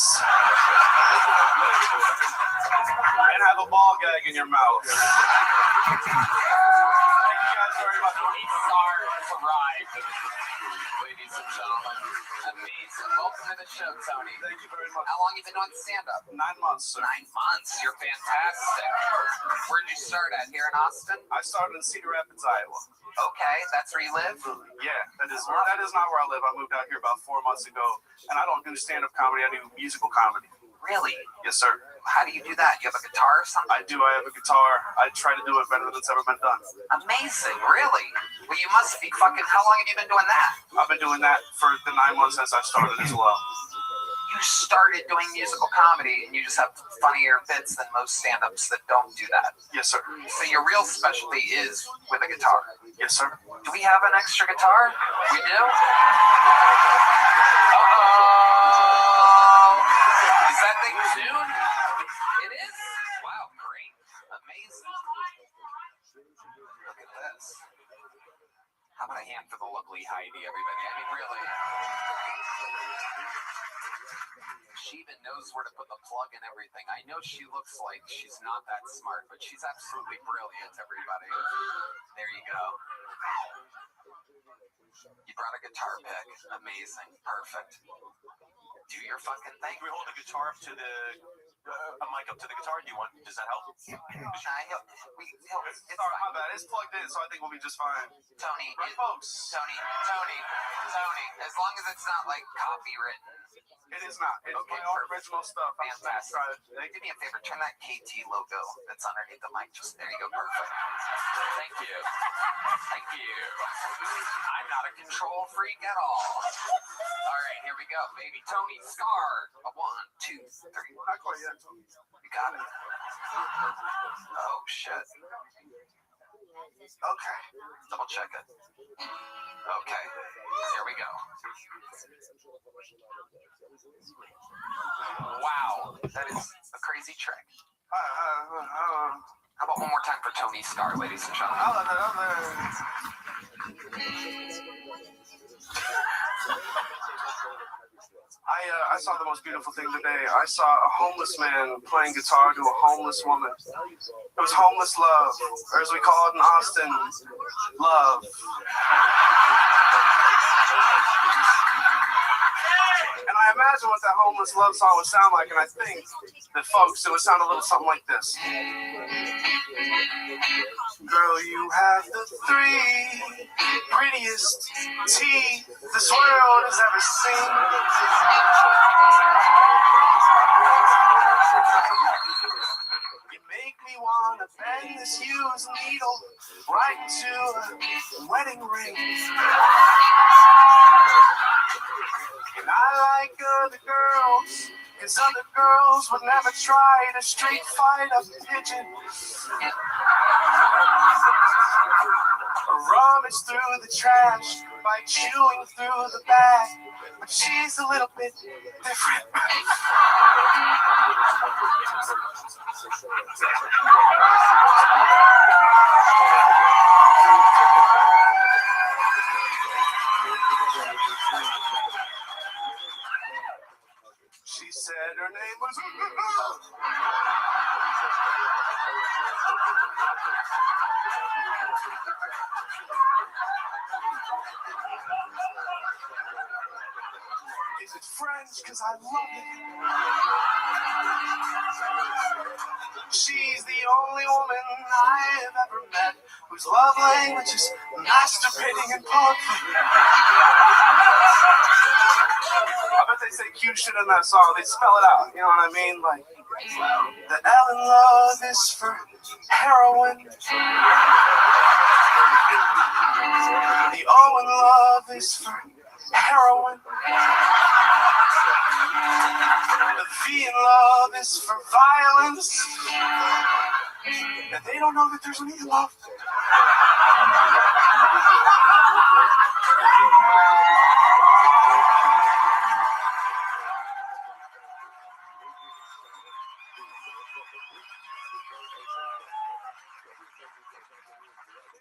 Speaker 23: And have a ball gag in your mouth. Thank you guys very much.
Speaker 2: Ladies and gentlemen, amazing. Welcome to the show, Tony.
Speaker 23: Thank you very much.
Speaker 2: How long have you been doing stand-up?
Speaker 23: 9 months, sir.
Speaker 2: 9 months. You're fantastic. Where'd you start at? Here in Austin?
Speaker 23: I started in Cedar Rapids, Iowa.
Speaker 2: Okay, that's where you live?
Speaker 23: Yeah, that is not where I live. I moved out here about 4 months ago, and I don't do stand-up comedy. I do musical comedy.
Speaker 2: Really?
Speaker 23: Yes, sir.
Speaker 2: How do you do that? You have a guitar or something?
Speaker 23: I do. I have a guitar. I try to do it better than it's ever been done.
Speaker 2: Amazing. Really? Well, you must be fucking... How long have you been doing that?
Speaker 23: I've been doing that for the 9 months since I started as well.
Speaker 2: You started doing musical comedy, and you just have funnier bits than most stand-ups that don't do that.
Speaker 23: Yes, sir.
Speaker 2: So your real specialty is with a guitar?
Speaker 23: Yes, sir.
Speaker 2: Do we have an extra guitar? We do? Is that thing tuned? It is? Wow, great. Amazing. Look at this. How about a hand for the lovely Heidi, everybody? I mean, really. She even knows where to put the plug and everything. I know she looks like she's not that smart, but she's absolutely brilliant, everybody. There you go. You brought a guitar pick. Amazing. Perfect. Do your fucking thing.
Speaker 4: Can we hold the guitar up to the a mic up to the guitar? Does that help?
Speaker 2: It's
Speaker 23: my bad. It's plugged in, so I think we'll be just fine.
Speaker 2: Tony,
Speaker 23: right, folks?
Speaker 2: Tony. As long as it's not like copywritten.
Speaker 23: It is not. It's my own original stuff.
Speaker 2: Fantastic. Do me a favor. Turn that KT logo that's underneath the mic. Just there you go. Perfect. Thank you. I'm not a control freak at all. All right, here we go, baby. Tony Scar. 1, 2, 3.
Speaker 23: Not quite yet.
Speaker 2: You got it. Oh shit.
Speaker 23: Okay.
Speaker 2: Double check it. Okay. Here we go. Wow. That is a crazy trick. How about one more time for Tony Scar, ladies and gentlemen?
Speaker 23: I saw the most beautiful thing today. I saw a homeless man playing guitar to a homeless woman. It was homeless love, or as we call it in Austin, love. And I imagine what that homeless love song would sound like, and I think that, folks, it would sound a little something like this. Girl, you have the 3 prettiest teeth this world has ever seen. You make me want to bend this used needle right into a wedding ring. And I like other girls, 'cause other girls would never try to street fight a pigeon. Or rummage through the trash by chewing through the bag. But she's a little bit different. She said her name was... Is it French? 'Cause I love it. She's the only woman I've ever met whose love language is masturbating and poetry. I bet they say cute shit in that song. They spell it out. You know what I mean? Like, the L in love is for heroin. The O in love is for heroin. The V in love is for violence. And they don't know that there's an E in love.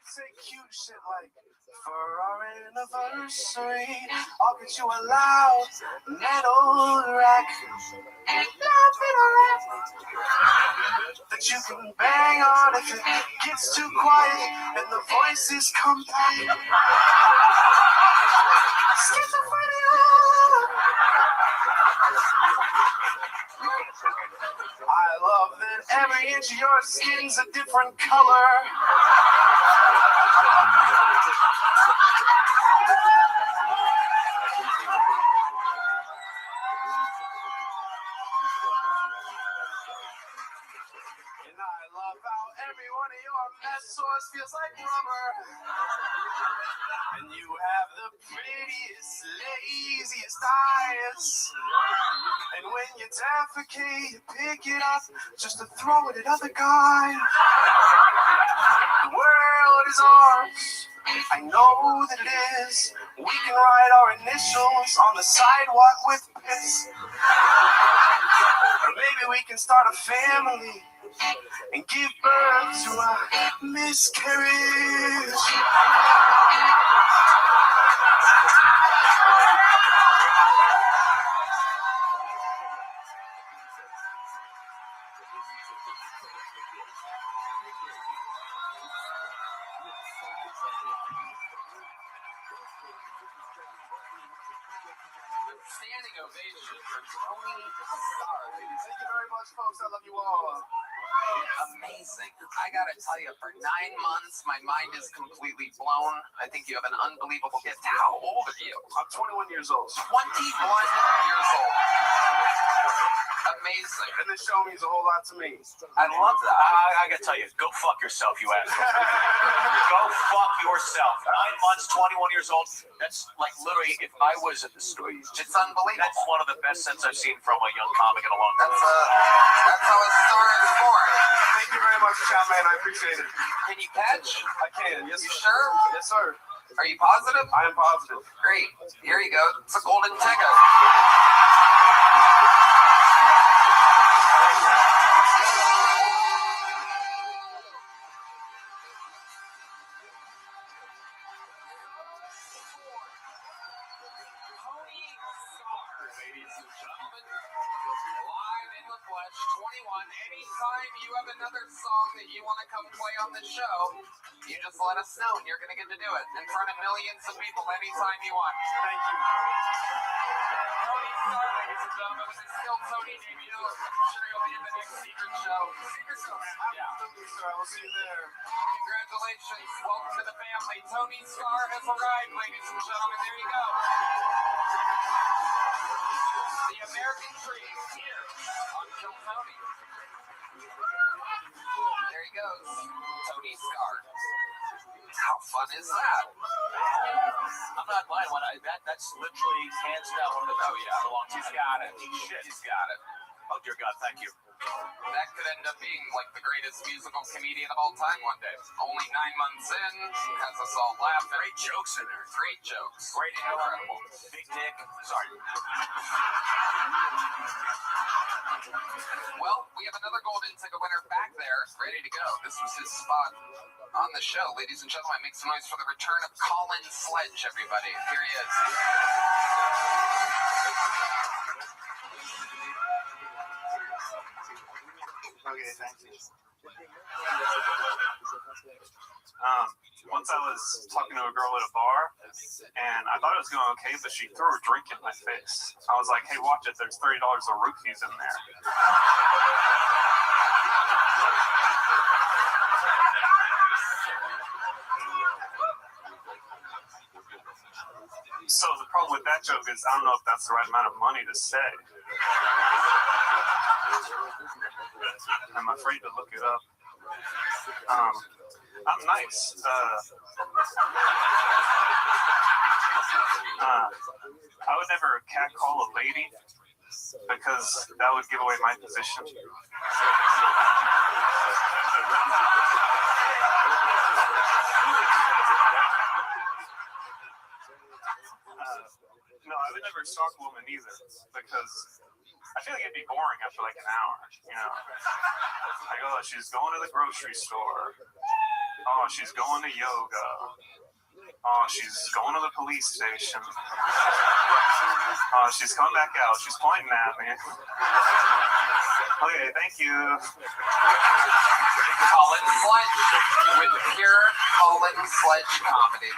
Speaker 23: Say cute shit like, for our anniversary, I'll get you a loud metal rack. That you can bang on if it gets too quiet and the voices come back. I love that every inch of your skin's a different color. And I love how every one of your mess sores feels like rubber. And you have the prettiest, laziest eyes. And when you defecate, you pick it up just to throw it at other guys. The world is ours. I know that it is. We can write our initials on the sidewalk with piss. Or maybe we can start a family and give birth to a miscarriage.
Speaker 2: Standing ovation for Tony Starr, ladies.
Speaker 23: Thank you very much, folks. I love you all.
Speaker 2: Amazing. I gotta tell you, for 9 months, my mind is completely blown. I think you have an unbelievable gift. How old are you?
Speaker 23: I'm 21 years old.
Speaker 2: 21 years old. Amazing.
Speaker 23: And this show means a whole lot to me.
Speaker 20: I love that. I gotta tell you, go fuck yourself, you asshole. Go fuck yourself. 9 months, 21 years old. That's like literally, if I was at the store,
Speaker 2: It's unbelievable.
Speaker 20: that's one of the best sets I've seen from a young comic in a long time.
Speaker 2: That's how a star is born.
Speaker 23: Thank you very much, chat man. I appreciate it.
Speaker 2: Can you catch?
Speaker 23: I can. Yes,
Speaker 2: You
Speaker 23: sir.
Speaker 2: sure?
Speaker 23: Yes, sir.
Speaker 2: Are you positive?
Speaker 23: I am positive.
Speaker 2: Great. Here you go. It's a golden ticket. Ladies and gentlemen, live in the flesh, 21. Anytime you have another song that you want to come play on the show, you just let us know and you're going to get to do it in front of millions of people anytime you want.
Speaker 23: Thank you.
Speaker 2: Tony Starr, ladies and gentlemen, with his Still Tony debut. I'm sure you'll be in the next Secret Show. Secret Show, man. Yeah.
Speaker 23: Absolutely, sir. I will see you there.
Speaker 2: Congratulations. Welcome to the family. Tony Starr has arrived, ladies and gentlemen. There you go. The American Dream here on Kill Tony. There he goes. Tony Starr. How fun is that?
Speaker 20: I'm not lying. That's literally hands down one of the best.
Speaker 2: Yeah. He's got it.
Speaker 20: Shit.
Speaker 2: He's got it.
Speaker 20: Oh dear God, thank you.
Speaker 2: That could end up being like the greatest musical comedian of all time one day. Only 9 months in, has us all laughing.
Speaker 20: Great jokes in there.
Speaker 2: Great jokes.
Speaker 20: Great,
Speaker 2: Incredible.
Speaker 20: Big dick. Sorry.
Speaker 2: Well, we have another golden ticket winner back there, ready to go. This was his spot on the show. Ladies and gentlemen, make some noise for the return of Colin Sledge, everybody. Here he is.
Speaker 16: Okay, thank you. Once I was talking to a girl at a bar, and I thought it was going okay, but she threw a drink in my face. I was like, hey, watch it, there's $30 of roofies in there. So the problem with that joke is I don't know if that's the right amount of money to say. I'm afraid to look it up. I'm nice. I would never catcall a lady because that would give away my position. No, I would never stalk a woman either because I feel like it'd be boring after like an hour, you know. Like, oh, she's going to the grocery store. Oh, she's going to yoga. Oh, she's going to the police station. Oh, she's coming back out. She's pointing at me. Okay, thank you.
Speaker 2: Colin Sledge with pure Colin Sledge comedy.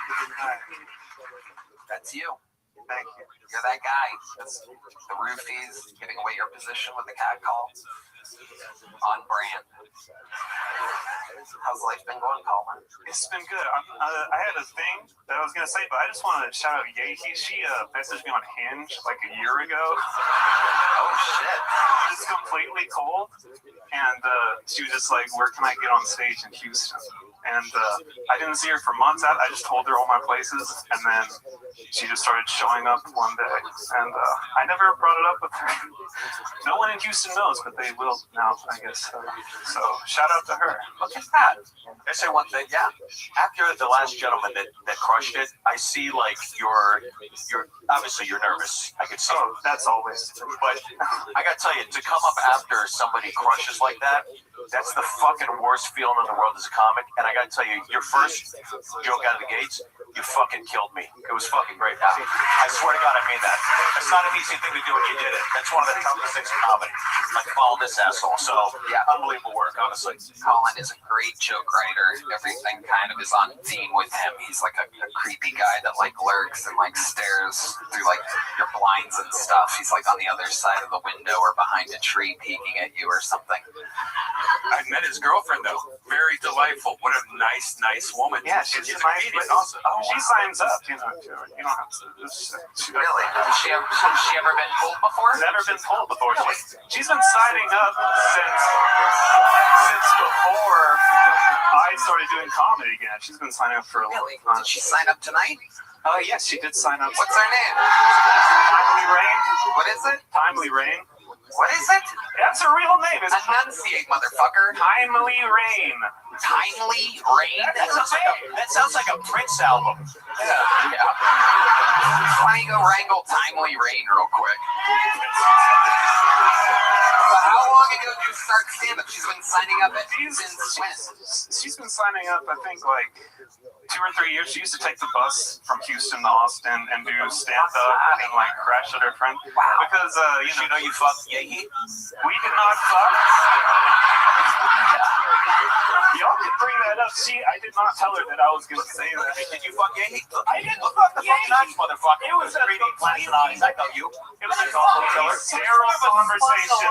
Speaker 2: That's you.
Speaker 16: Thank you.
Speaker 2: You're that guy. That's the roofies, giving away your position with the cat call. On brand. How's life been going, Colin?
Speaker 16: It's been good. I had a thing that I was going to say, but I just want to shout out Yahi. She messaged me on Hinge like a year ago.
Speaker 2: Oh, shit.
Speaker 16: Just completely cold. And she was just like, where can I get on stage in Houston? And I didn't see her for months. I just told her all my places. And then she just started showing up one day. And I never brought it up with her. No one in Houston knows, but they will now, I guess. So shout out to her.
Speaker 20: Look at that. I say one thing. Yeah. After the last gentleman that crushed it, I see like you're obviously you're nervous. I could see.
Speaker 16: Oh, that's always.
Speaker 20: But I gotta tell you, to come up after somebody crushes like that, That's the fucking worst feeling in the world as a comic. And I gotta tell you, your first joke out of the gates, you fucking killed me. It was fucking great. I swear to God, I mean that. It's not an easy thing to do when you did it. That's one of the toughest things in comedy. Like, follow this asshole. So, yeah, unbelievable work, honestly.
Speaker 2: Colin is a great joke writer. Everything kind of is on theme with him. He's like a creepy guy that like lurks and like stares through like your blinds and stuff. He's like on the other side of the window or behind a tree peeking at you or something.
Speaker 4: I met his girlfriend though. Very delightful. What a nice woman.
Speaker 16: Yeah, she's a nice lady.
Speaker 4: Also.
Speaker 16: Oh, she signs up. You know, you don't have to.
Speaker 2: Really? Has she ever been pulled before?
Speaker 16: Never been pulled before. She's been signing up since before I started doing comedy again. She's been signing up for a long time.
Speaker 2: Did she sign up tonight?
Speaker 16: Yes, she did sign up.
Speaker 2: What's her name?
Speaker 16: Timely Rain.
Speaker 2: What is it?
Speaker 16: Timely Rain.
Speaker 2: What is it?
Speaker 16: That's her real name. It's
Speaker 2: Enunciate, motherfucker.
Speaker 16: Timely Rain.
Speaker 2: Timely Rain?
Speaker 20: That sounds like a Prince album.
Speaker 2: Yeah. Why don't you go wrangle Timely Rain real quick? How long ago did you start stand-up? She's been signing up since when?
Speaker 16: She's been signing up, I think, like 2 or 3 years. She used to take the bus from Houston to Austin and do stand-up and like crash at her friend.
Speaker 2: Wow.
Speaker 16: Because
Speaker 20: You know you fucked Yahi?
Speaker 16: we did not fuck. Y'all can bring that up. I did not tell her that I was going to say that.
Speaker 20: Did you fuck Yahi?
Speaker 16: I didn't fuck
Speaker 20: Fucking nice, motherfucker.
Speaker 16: It was a
Speaker 20: 3D class and I know you.
Speaker 16: It was a sterile conversation.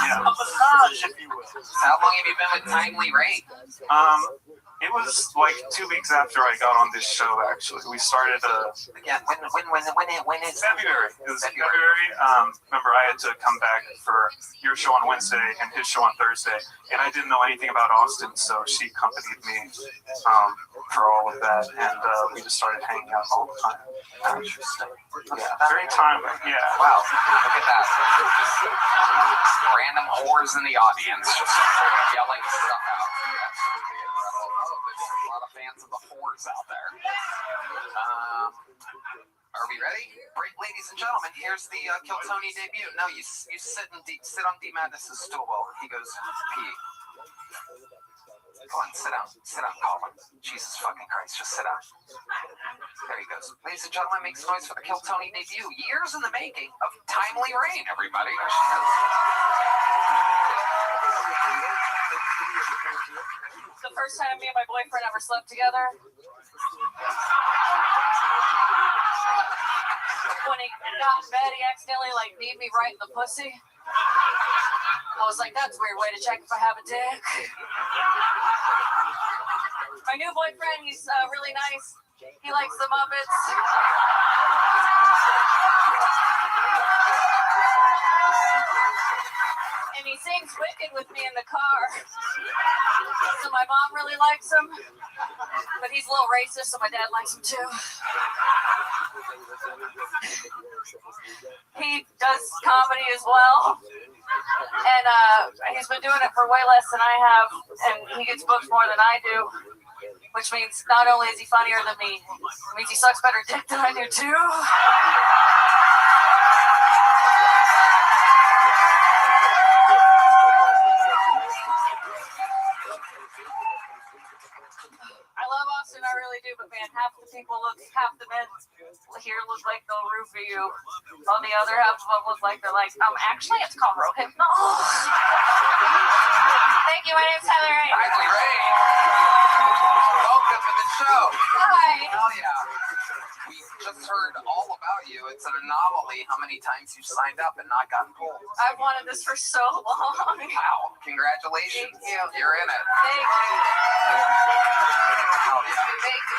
Speaker 20: A massage, if you will.
Speaker 2: How long have you been with Timely Rain?
Speaker 16: It was like 2 weeks after I got on this show. Actually, we started.
Speaker 2: Again, when is
Speaker 16: February? It was February. Remember, I had to come back for your show on Wednesday and his show on Thursday, and I didn't know anything about Austin, so she accompanied me for all of that, and we just started hanging out all the time.
Speaker 2: Interesting.
Speaker 16: Yeah, very timely. Yeah.
Speaker 2: Wow, look at that. Random whores in the audience just yelling stuff out. Absolutely incredible. Oh, there's a lot of fans of the whores out there. Are we ready? Great, ladies and gentlemen, here's the Kill Tony debut. No, you sit on D Madness's stool while he goes pee. Go on, sit down, Colin. Jesus fucking Christ, just sit down. There he goes. Ladies and gentlemen, make some noise for the Kill Tony debut. Years in the making of Timely Rain, everybody. Here she is.
Speaker 1: The first time me and my boyfriend ever slept together. When he got in bed, he accidentally kneed me right in the pussy. I was like, that's a weird way to check if I have a dick. My new boyfriend, he's really nice. He likes the Muppets. And he sings Wicked with me in the car. So my mom really likes him. But he's a little racist, so my dad likes him too. He does comedy as well. And he's been doing it for way less than I have. And he gets booked more than I do. Which means not only is he funnier than me, it means he sucks better dick than I do too. I love Austin, I really do, but man, half the men here look like they'll roofie you. On the other half of them look like they're actually it's called Rohypnol. Thank you, my name's Tyler Ray.
Speaker 2: Timely Rain. Welcome to the show.
Speaker 1: Hi.
Speaker 2: Hell yeah. We just heard all about you. It's an anomaly how many times you've signed up and not gotten pulled.
Speaker 1: I've wanted this for so long.
Speaker 2: Wow. Congratulations.
Speaker 1: Thank you.
Speaker 2: You're in it.
Speaker 1: Thank you.
Speaker 2: Hell yeah.
Speaker 1: Thank you.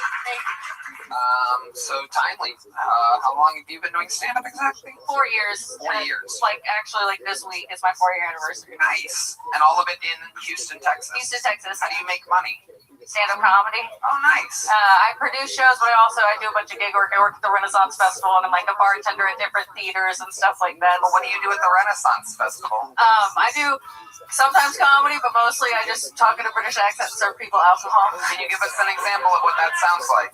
Speaker 2: So Timely, how long have you been doing stand-up exactly?
Speaker 1: 4 years.
Speaker 2: 4 years.
Speaker 1: Actually, this week is my 4-year anniversary.
Speaker 2: Nice. And all of it in Houston, Texas.
Speaker 1: Houston, Texas.
Speaker 2: How do you make money?
Speaker 1: Stand-up comedy.
Speaker 2: Oh, nice.
Speaker 1: I produce shows, but I do a bunch of gig work. I work at the Renaissance Festival, and I'm a bartender at different theaters and stuff like that.
Speaker 2: Well, what do you do at the Renaissance Festival?
Speaker 1: I do sometimes comedy, but mostly I just talk in a British accent and serve people alcohol.
Speaker 2: Can you give us an example of what that sounds like?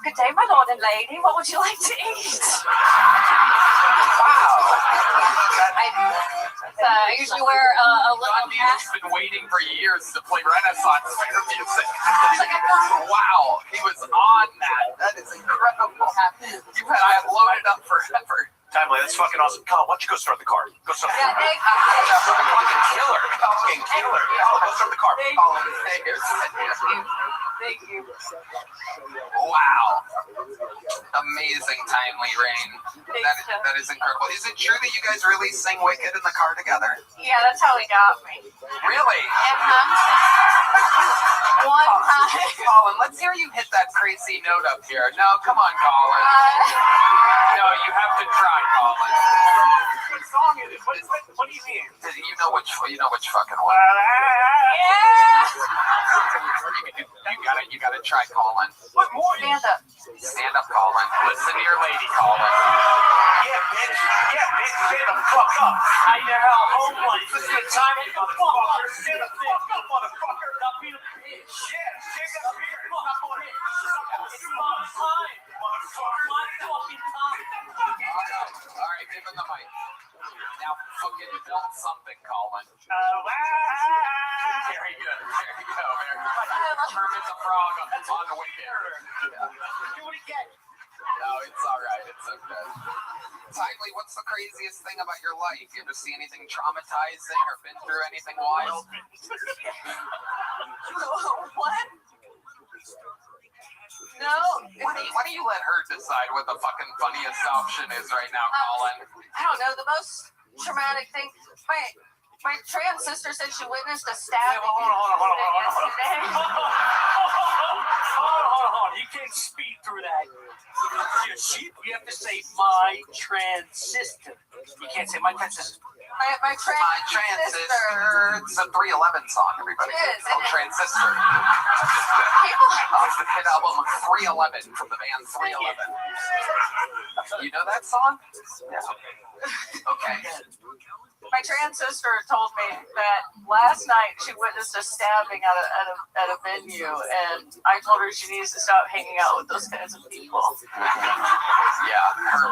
Speaker 1: Good day, my lord and lady. What would you like to eat?
Speaker 2: Wow.
Speaker 15: I usually wear a little hat.
Speaker 2: He's been waiting for years to play Renaissance fair music. Wow, he was on that. That is incredible. I have loaded up forever.
Speaker 20: Timely, that's fucking awesome. Colin, why don't you go start the car? Go start the car.
Speaker 2: Fucking killer. Fucking killer.
Speaker 20: Go start the car.
Speaker 2: Thank you. Wow. Amazing Timely Rain. That is incredible. Is it true that you guys really sing Wicked in the car together?
Speaker 1: Yeah, that's how he got me.
Speaker 2: Really?
Speaker 1: One time.
Speaker 2: Colin, let's hear you hit that crazy note up here. No, come on, Colin. No, you have to try, Colin.
Speaker 20: What song is it? What do you mean?
Speaker 2: You know which fucking one. You gotta try, Colin.
Speaker 20: What more?
Speaker 2: Stand up, Colin. Listen to your lady, Colin.
Speaker 20: Yeah, bitch. Stand the fuck up. How you hell home life? This is the time, motherfucker. Stand the fuck up, motherfucker. Not being a bitch. Yeah, stand up here. It's my time, motherfucker. My fucking time.
Speaker 2: All right, give him the mic. Now fucking build something, Colin. Very good. Kermit the Frog on the Wicked.
Speaker 20: Do it again.
Speaker 2: No, it's all right. It's okay. Timely, what's the craziest thing about your life? You ever see anything traumatizing or been through anything wild?
Speaker 1: What? No.
Speaker 2: Why do you let her decide what the fucking funniest option is right now, Colin?
Speaker 1: I don't know. The most traumatic thing. My trans sister said she witnessed a stabbing.
Speaker 20: Hold on. You can't speed through that. You're sheep. You have to say my trans sister. You can't say my trans sister.
Speaker 1: My trans sister.
Speaker 2: It's a 311 song, everybody.
Speaker 1: It is.
Speaker 2: It's called Transistor. Off the hit album 311 from the band 311. You know that song? Yeah. Okay.
Speaker 1: My trans sister told me that last night she witnessed a stabbing at a venue, and I told her she needs to stop hanging out with those kinds of people.
Speaker 2: Yeah.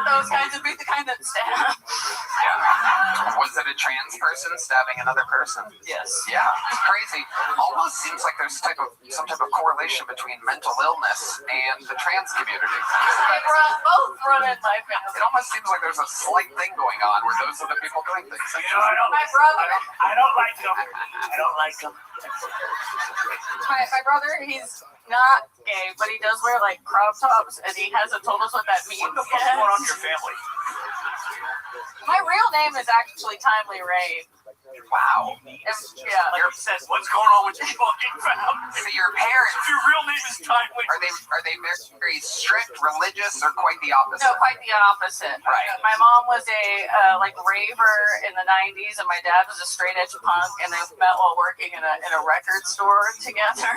Speaker 1: Those kinds of people, the kind that stab.
Speaker 2: Yeah. Was it a trans person stabbing another person?
Speaker 1: Yes.
Speaker 2: Yeah. It's crazy. Almost seems like there's some type of correlation between mental illness and the trans community.
Speaker 1: They both run in my family.
Speaker 2: It almost seems like there's a slight thing going on where those are the people doing things.
Speaker 1: My brother.
Speaker 20: I don't like them.
Speaker 1: My brother, he's not gay, but he does wear like crop tops, and he hasn't told us what that means.
Speaker 20: What the fuck is going on in your family?
Speaker 1: My real name is actually Timely Rain.
Speaker 2: Wow.
Speaker 1: Yeah.
Speaker 20: Like he says, what's going on with your fucking family?
Speaker 2: So your parents,
Speaker 20: your real name is Timely.
Speaker 2: Are they very strict, religious, or quite the opposite?
Speaker 1: No, quite the opposite.
Speaker 2: Right.
Speaker 1: My mom was a raver in the 90s, and my dad was a straight edge punk, and they met while working in a record store together.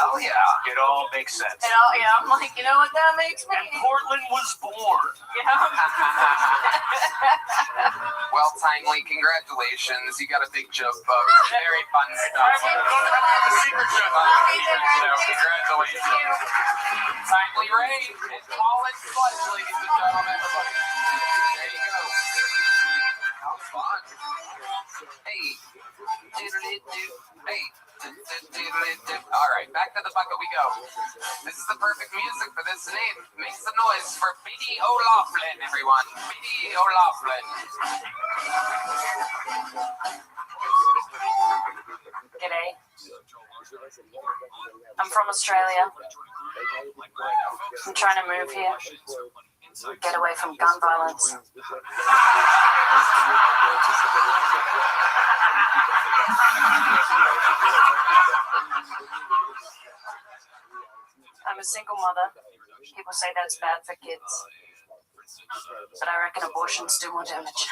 Speaker 2: Hell yeah.
Speaker 20: It all makes sense.
Speaker 1: And I'm like, you know what that makes me?
Speaker 20: And Portland was born.
Speaker 1: Yeah.
Speaker 2: Well, Timely, congratulations. You got a big joke book. Very fun stuff.
Speaker 20: The secret joke.
Speaker 2: Congratulations. Timely Rain and Colin Sludge, ladies and gentlemen. There you go. How fun. Hey. Hey. All right, back to the bucket we go. This is the perfect music for this name. Make some noise for B.D. O'Loughlin, everyone. B.D. O'Loughlin.
Speaker 1: G'day. I'm from Australia. I'm trying to move here. Get away from gun violence. I'm a single mother. People say that's bad for kids. But I reckon abortions do more damage.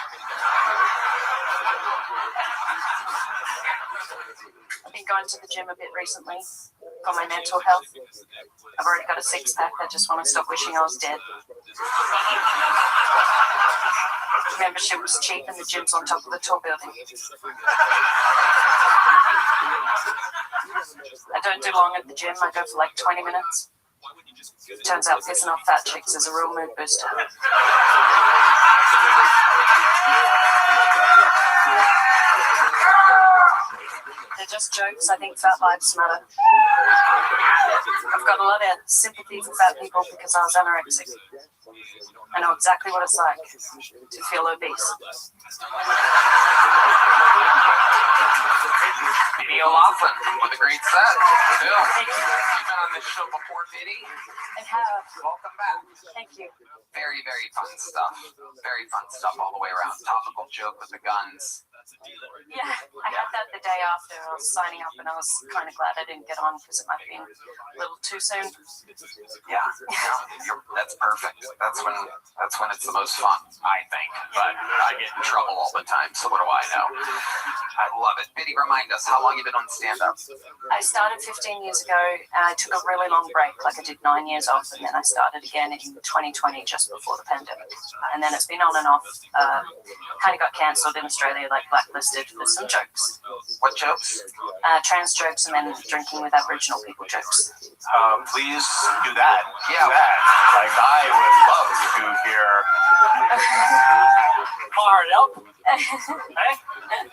Speaker 1: I've been going to the gym a bit recently for my mental health. I've already got a six-pack. I just want to stop wishing I was dead. Membership was cheap and the gym's on top of the tall building. I don't do long at the gym. I go for like 20 minutes. Turns out pissing off fat chicks is a real mood booster. just jokes. I think fat lives matter. I've got a lot of sympathy for fat people because I was anorexic. I know exactly what it's like to feel obese.
Speaker 2: Biddy O'Loughlin with a great set. Bill, you've been on this show before, Biddy.
Speaker 1: I have.
Speaker 2: Welcome back.
Speaker 1: Thank you.
Speaker 2: Very, very fun stuff. Very fun stuff all the way around. Topical joke with the guns.
Speaker 1: Yeah, I had that the day after I was signing up, and I was kind of glad I didn't get on because it might have been a little too soon.
Speaker 2: Yeah, that's perfect. That's when it's the most fun, I think. But I get in trouble all the time, so what do I know? I love it. Biddy, remind us, how long you been on stand-up?
Speaker 1: I started 15 years ago, and I took a really long break, like I did 9 years off, and then I started again in 2020, just before the pandemic. And then it's been on and off. Kind of got cancelled in Australia, like blacklisted for some jokes.
Speaker 2: What jokes?
Speaker 1: Trans jokes, and then drinking with Aboriginal people jokes.
Speaker 20: Please do that.
Speaker 2: Yeah.
Speaker 20: Do that. Like, I would love to hear. Hard up.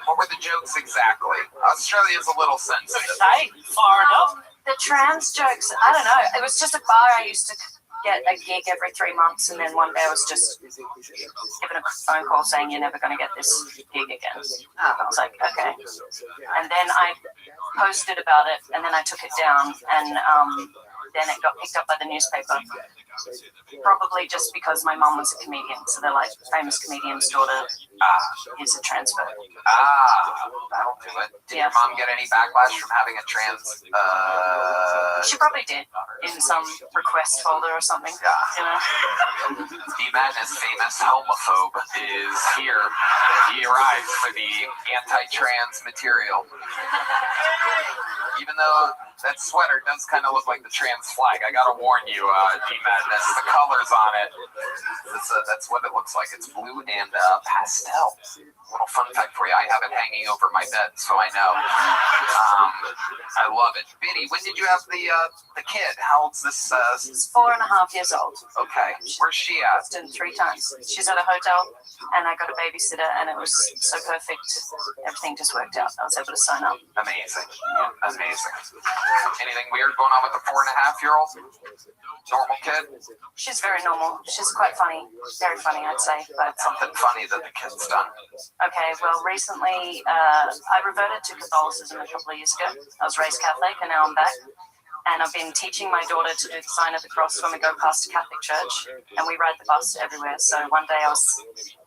Speaker 2: What were the jokes exactly? Australia's a little sensitive.
Speaker 20: Hey, fired up.
Speaker 1: The trans jokes, I don't know. It was just a bar I used to get a gig every 3 months, and then one day I was just given a phone call saying you're never going to get this gig again. I was like, okay. And then I posted about it, and then I took it down, and then it got picked up by the newspaper. Probably just because my mom was a comedian, so they're like, famous comedian's daughter is a transfer.
Speaker 2: That'll do it. Did your mom get any backlash from having a trans?
Speaker 1: She probably did, in some request folder or something. You know?
Speaker 2: D-Madness, famous homophobe, is here. He arrives for the anti-trans material. Even though that sweater does kind of look like the trans flag, I gotta warn you, D-Madness, the colors on it, that's what it looks like. It's blue and pastel. Little fun fact for you, I have it hanging over my bed, so I know. I love it. Biddy, when did you have the kid? How old's this?
Speaker 1: She's 4.5 years old.
Speaker 2: Okay, where's she at?
Speaker 1: 3 times. She's at a hotel, and I got a babysitter, and it was so perfect. Everything just worked out. I was able to sign up.
Speaker 2: Amazing. Amazing. Anything weird going on with the 4.5-year-old? Normal kid?
Speaker 1: She's very normal. She's quite funny. Very funny, I'd say. But
Speaker 2: something funny that the kid's done.
Speaker 1: Okay, well, recently I reverted to Catholicism a couple of years ago. I was raised Catholic, and now I'm back. And I've been teaching my daughter to do the sign of the cross when we go past a Catholic church, and we ride the bus everywhere. So one day I was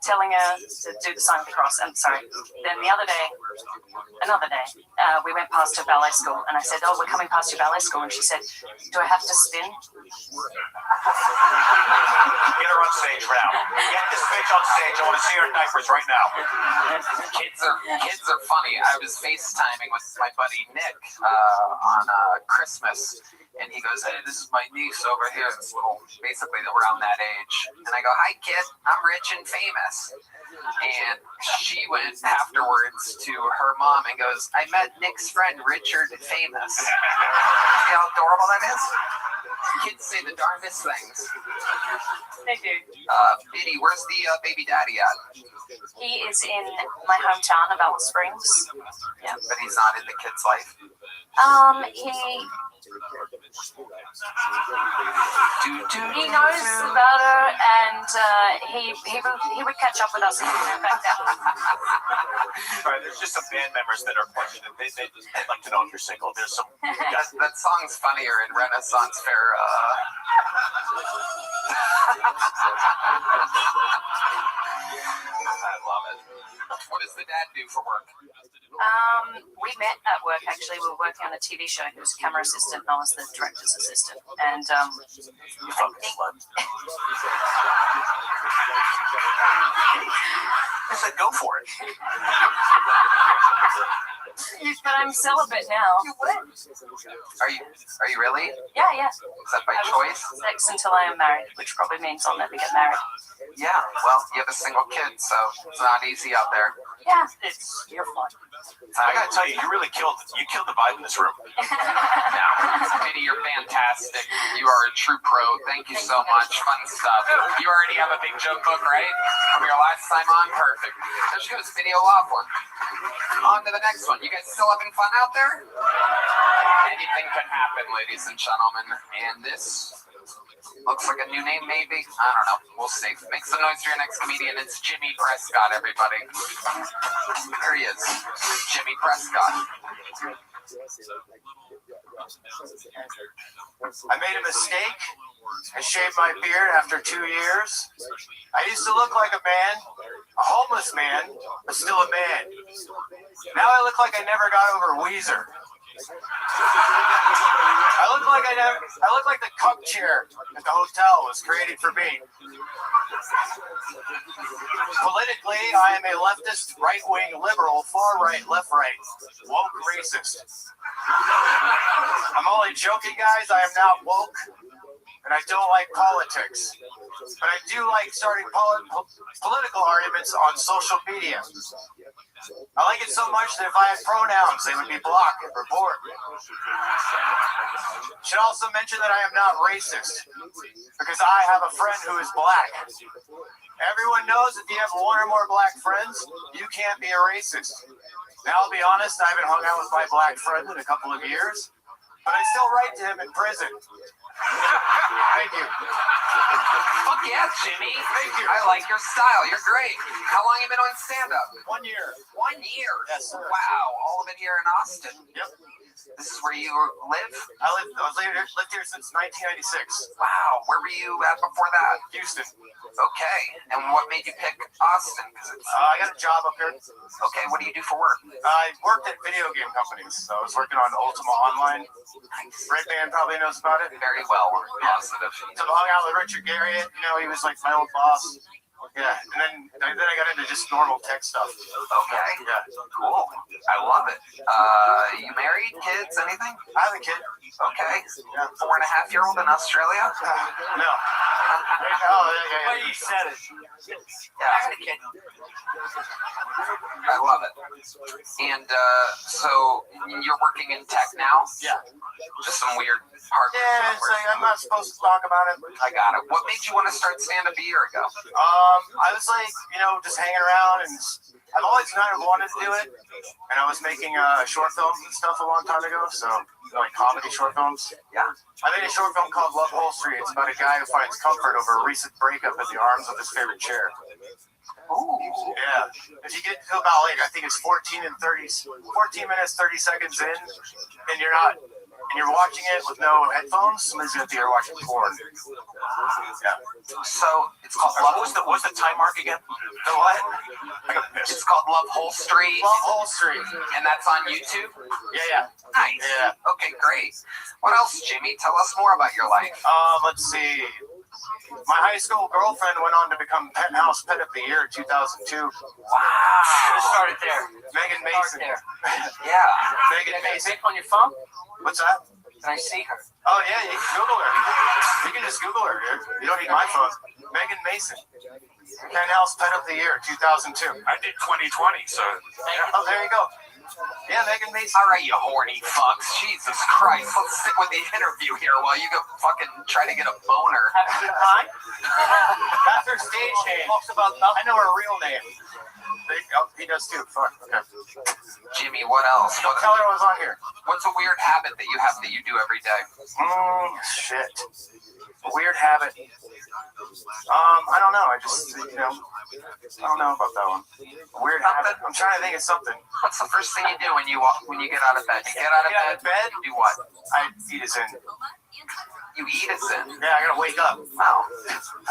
Speaker 1: telling her to do the sign of the cross, and then another day, we went past her ballet school, and I said, oh, we're coming past your ballet school, and she said, do I have to spin?
Speaker 20: Get her on stage now. Get this bitch on stage. I want to see her in diapers right now.
Speaker 2: Kids are funny. I was FaceTiming with my buddy Nick on Christmas, and he goes, hey, this is my niece over here. This little, basically around that age. And I go, hi, kid. I'm rich and famous. And she went afterwards to her mom and goes, I met Nick's friend, Richard Famous. See how adorable that is? Kids say the darndest things.
Speaker 1: They do.
Speaker 2: Biddy, where's the baby daddy at?
Speaker 1: He is in my hometown of Alice Springs. Yeah.
Speaker 2: But he's not in the kid's life.
Speaker 1: He knows about her, and he would catch up with us if we went back down.
Speaker 20: All right, there's just some band members that are questioning. They'd like to know if you're single. There's some.
Speaker 2: That song's funnier in Renaissance Fair. I love it. What does the dad do for work?
Speaker 1: We met at work, actually. We were working on a TV show. He was a camera assistant, and I was the director's assistant. And
Speaker 20: you fucking slut. I said, go for it.
Speaker 1: But I'm celibate now. You would?
Speaker 2: Are you really?
Speaker 1: Yeah.
Speaker 2: Is that by choice?
Speaker 1: Sex until I am married, which probably means I'll never get married.
Speaker 2: Yeah, well, you have a single kid, so it's not easy out there.
Speaker 1: Yeah, you're fun.
Speaker 20: I gotta tell you, you killed the vibe in this room.
Speaker 2: No, Biddy, you're fantastic. You are a true pro. Thank you so much. Fun stuff. You already have a big joke book, right? From your last time on? Perfect. There she goes, Biddy O'Loughlin. On to the next one. You guys still having fun out there? Anything can happen, ladies and gentlemen. And this looks like a new name, maybe? I don't know. We'll see. Make some noise for your next comedian. It's Jimmy Prescott, everybody. There he is. Jimmy Prescott.
Speaker 14: I made a mistake. I shaved my beard after 2 years. I used to look like a man, a homeless man, but still a man. Now I look like I never got over Weezer. I look like the cup chair at the hotel was created for me. Politically, I am a leftist, right-wing, liberal, far-right, left-right, woke racist. I'm only joking, guys. I am not woke, and I don't like politics. But I do like starting political arguments on social media. I like it so much that if I had pronouns, they would be blocked or bored. Should also mention that I am not racist, because I have a friend who is black. Everyone knows if you have one or more black friends, you can't be a racist. Now, I'll be honest, I haven't hung out with my black friend in a couple of years, but I still write to him in prison. Thank you.
Speaker 2: Fuck yeah, Jimmy. Thank you. I like your style. You're great. How long have you been on stand-up?
Speaker 14: 1 year.
Speaker 2: 1 year?
Speaker 14: Yes, sir.
Speaker 2: Wow. All of it here in Austin?
Speaker 14: Yep.
Speaker 2: This is where you live?
Speaker 14: I lived here since 1996.
Speaker 2: Wow. Where were you at before that?
Speaker 14: Houston.
Speaker 2: Okay. And what made you pick Austin?
Speaker 14: I got a job up here.
Speaker 2: Okay. What do you do for work?
Speaker 14: I worked at video game companies. So I was working on Ultima Online. Red Band probably knows about it.
Speaker 2: Very well. Positive.
Speaker 14: So I hung out with Richard Garriott. You know, he was like my old boss. Yeah, and then I got into just normal tech stuff.
Speaker 2: Okay.
Speaker 14: Yeah.
Speaker 2: Cool. I love it. You married? Kids? Anything?
Speaker 14: I have a kid.
Speaker 2: Okay.
Speaker 14: Yeah.
Speaker 2: 4.5-year-old in Australia?
Speaker 14: No. Oh, yeah.
Speaker 10: Well, you said it.
Speaker 2: Yeah. I had a kid. I love it. And so you're working in tech now?
Speaker 14: Yeah.
Speaker 2: Just some weird hardware.
Speaker 14: Yeah, it's like I'm not supposed to talk about it.
Speaker 2: I got it. What made you want to start stand-up a year ago?
Speaker 14: I was like, just hanging around, and I've always kind of wanted to do it. And I was making short films and stuff a long time ago, so like comedy short films.
Speaker 2: Yeah.
Speaker 14: I made a short film called Love Holstery. It's about a guy who finds comfort over a recent breakup in the arms of his favorite chair.
Speaker 2: Ooh.
Speaker 14: Yeah. If you get to about like, I think it's 14 minutes, 30 seconds in, and you're watching it with no headphones, somebody's gonna think you're watching porn. Yeah.
Speaker 2: So it's called
Speaker 4: What was the time mark again?
Speaker 14: The what?
Speaker 4: I got pissed.
Speaker 2: It's called Love Holstery.
Speaker 14: Love Holstery.
Speaker 2: And that's on YouTube?
Speaker 14: Yeah.
Speaker 2: Nice.
Speaker 14: Yeah.
Speaker 2: Okay, great. What else, Jimmy? Tell us more about your life.
Speaker 14: Let's see. My high school girlfriend went on to become Penthouse Pet of the Year in 2002.
Speaker 2: Wow.
Speaker 10: Let's start it there.
Speaker 14: Megan Mason.
Speaker 2: Yeah.
Speaker 14: Megan Mason.
Speaker 10: On your phone?
Speaker 14: What's that?
Speaker 10: Can I see her?
Speaker 14: Oh, yeah, you can Google her. You can just Google her, dude. You don't need my phone. Megan Mason. Penthouse Pet of the Year 2002.
Speaker 4: I did 2020, so.
Speaker 14: Oh, there you go. Yeah, Megan Mason.
Speaker 2: All right, you horny fucks. Jesus Christ. Let's stick with the interview here while you go fucking try to get a boner.
Speaker 10: Have a good time?
Speaker 14: That's her stage name. I know her real name. He does too. Fuck. Okay.
Speaker 2: Jimmy, what else?
Speaker 14: Tell her I was on here.
Speaker 2: What's a weird habit that you have that you do every day?
Speaker 14: Shit. A weird habit. I don't know. I just, I don't know about that one. A weird habit. I'm trying to think of something.
Speaker 2: What's the first thing you do when you get out of bed? You get out of bed? Do what?
Speaker 14: I eat a Zen.
Speaker 2: You eat a Zen?
Speaker 14: Yeah, I gotta wake up.
Speaker 2: Oh,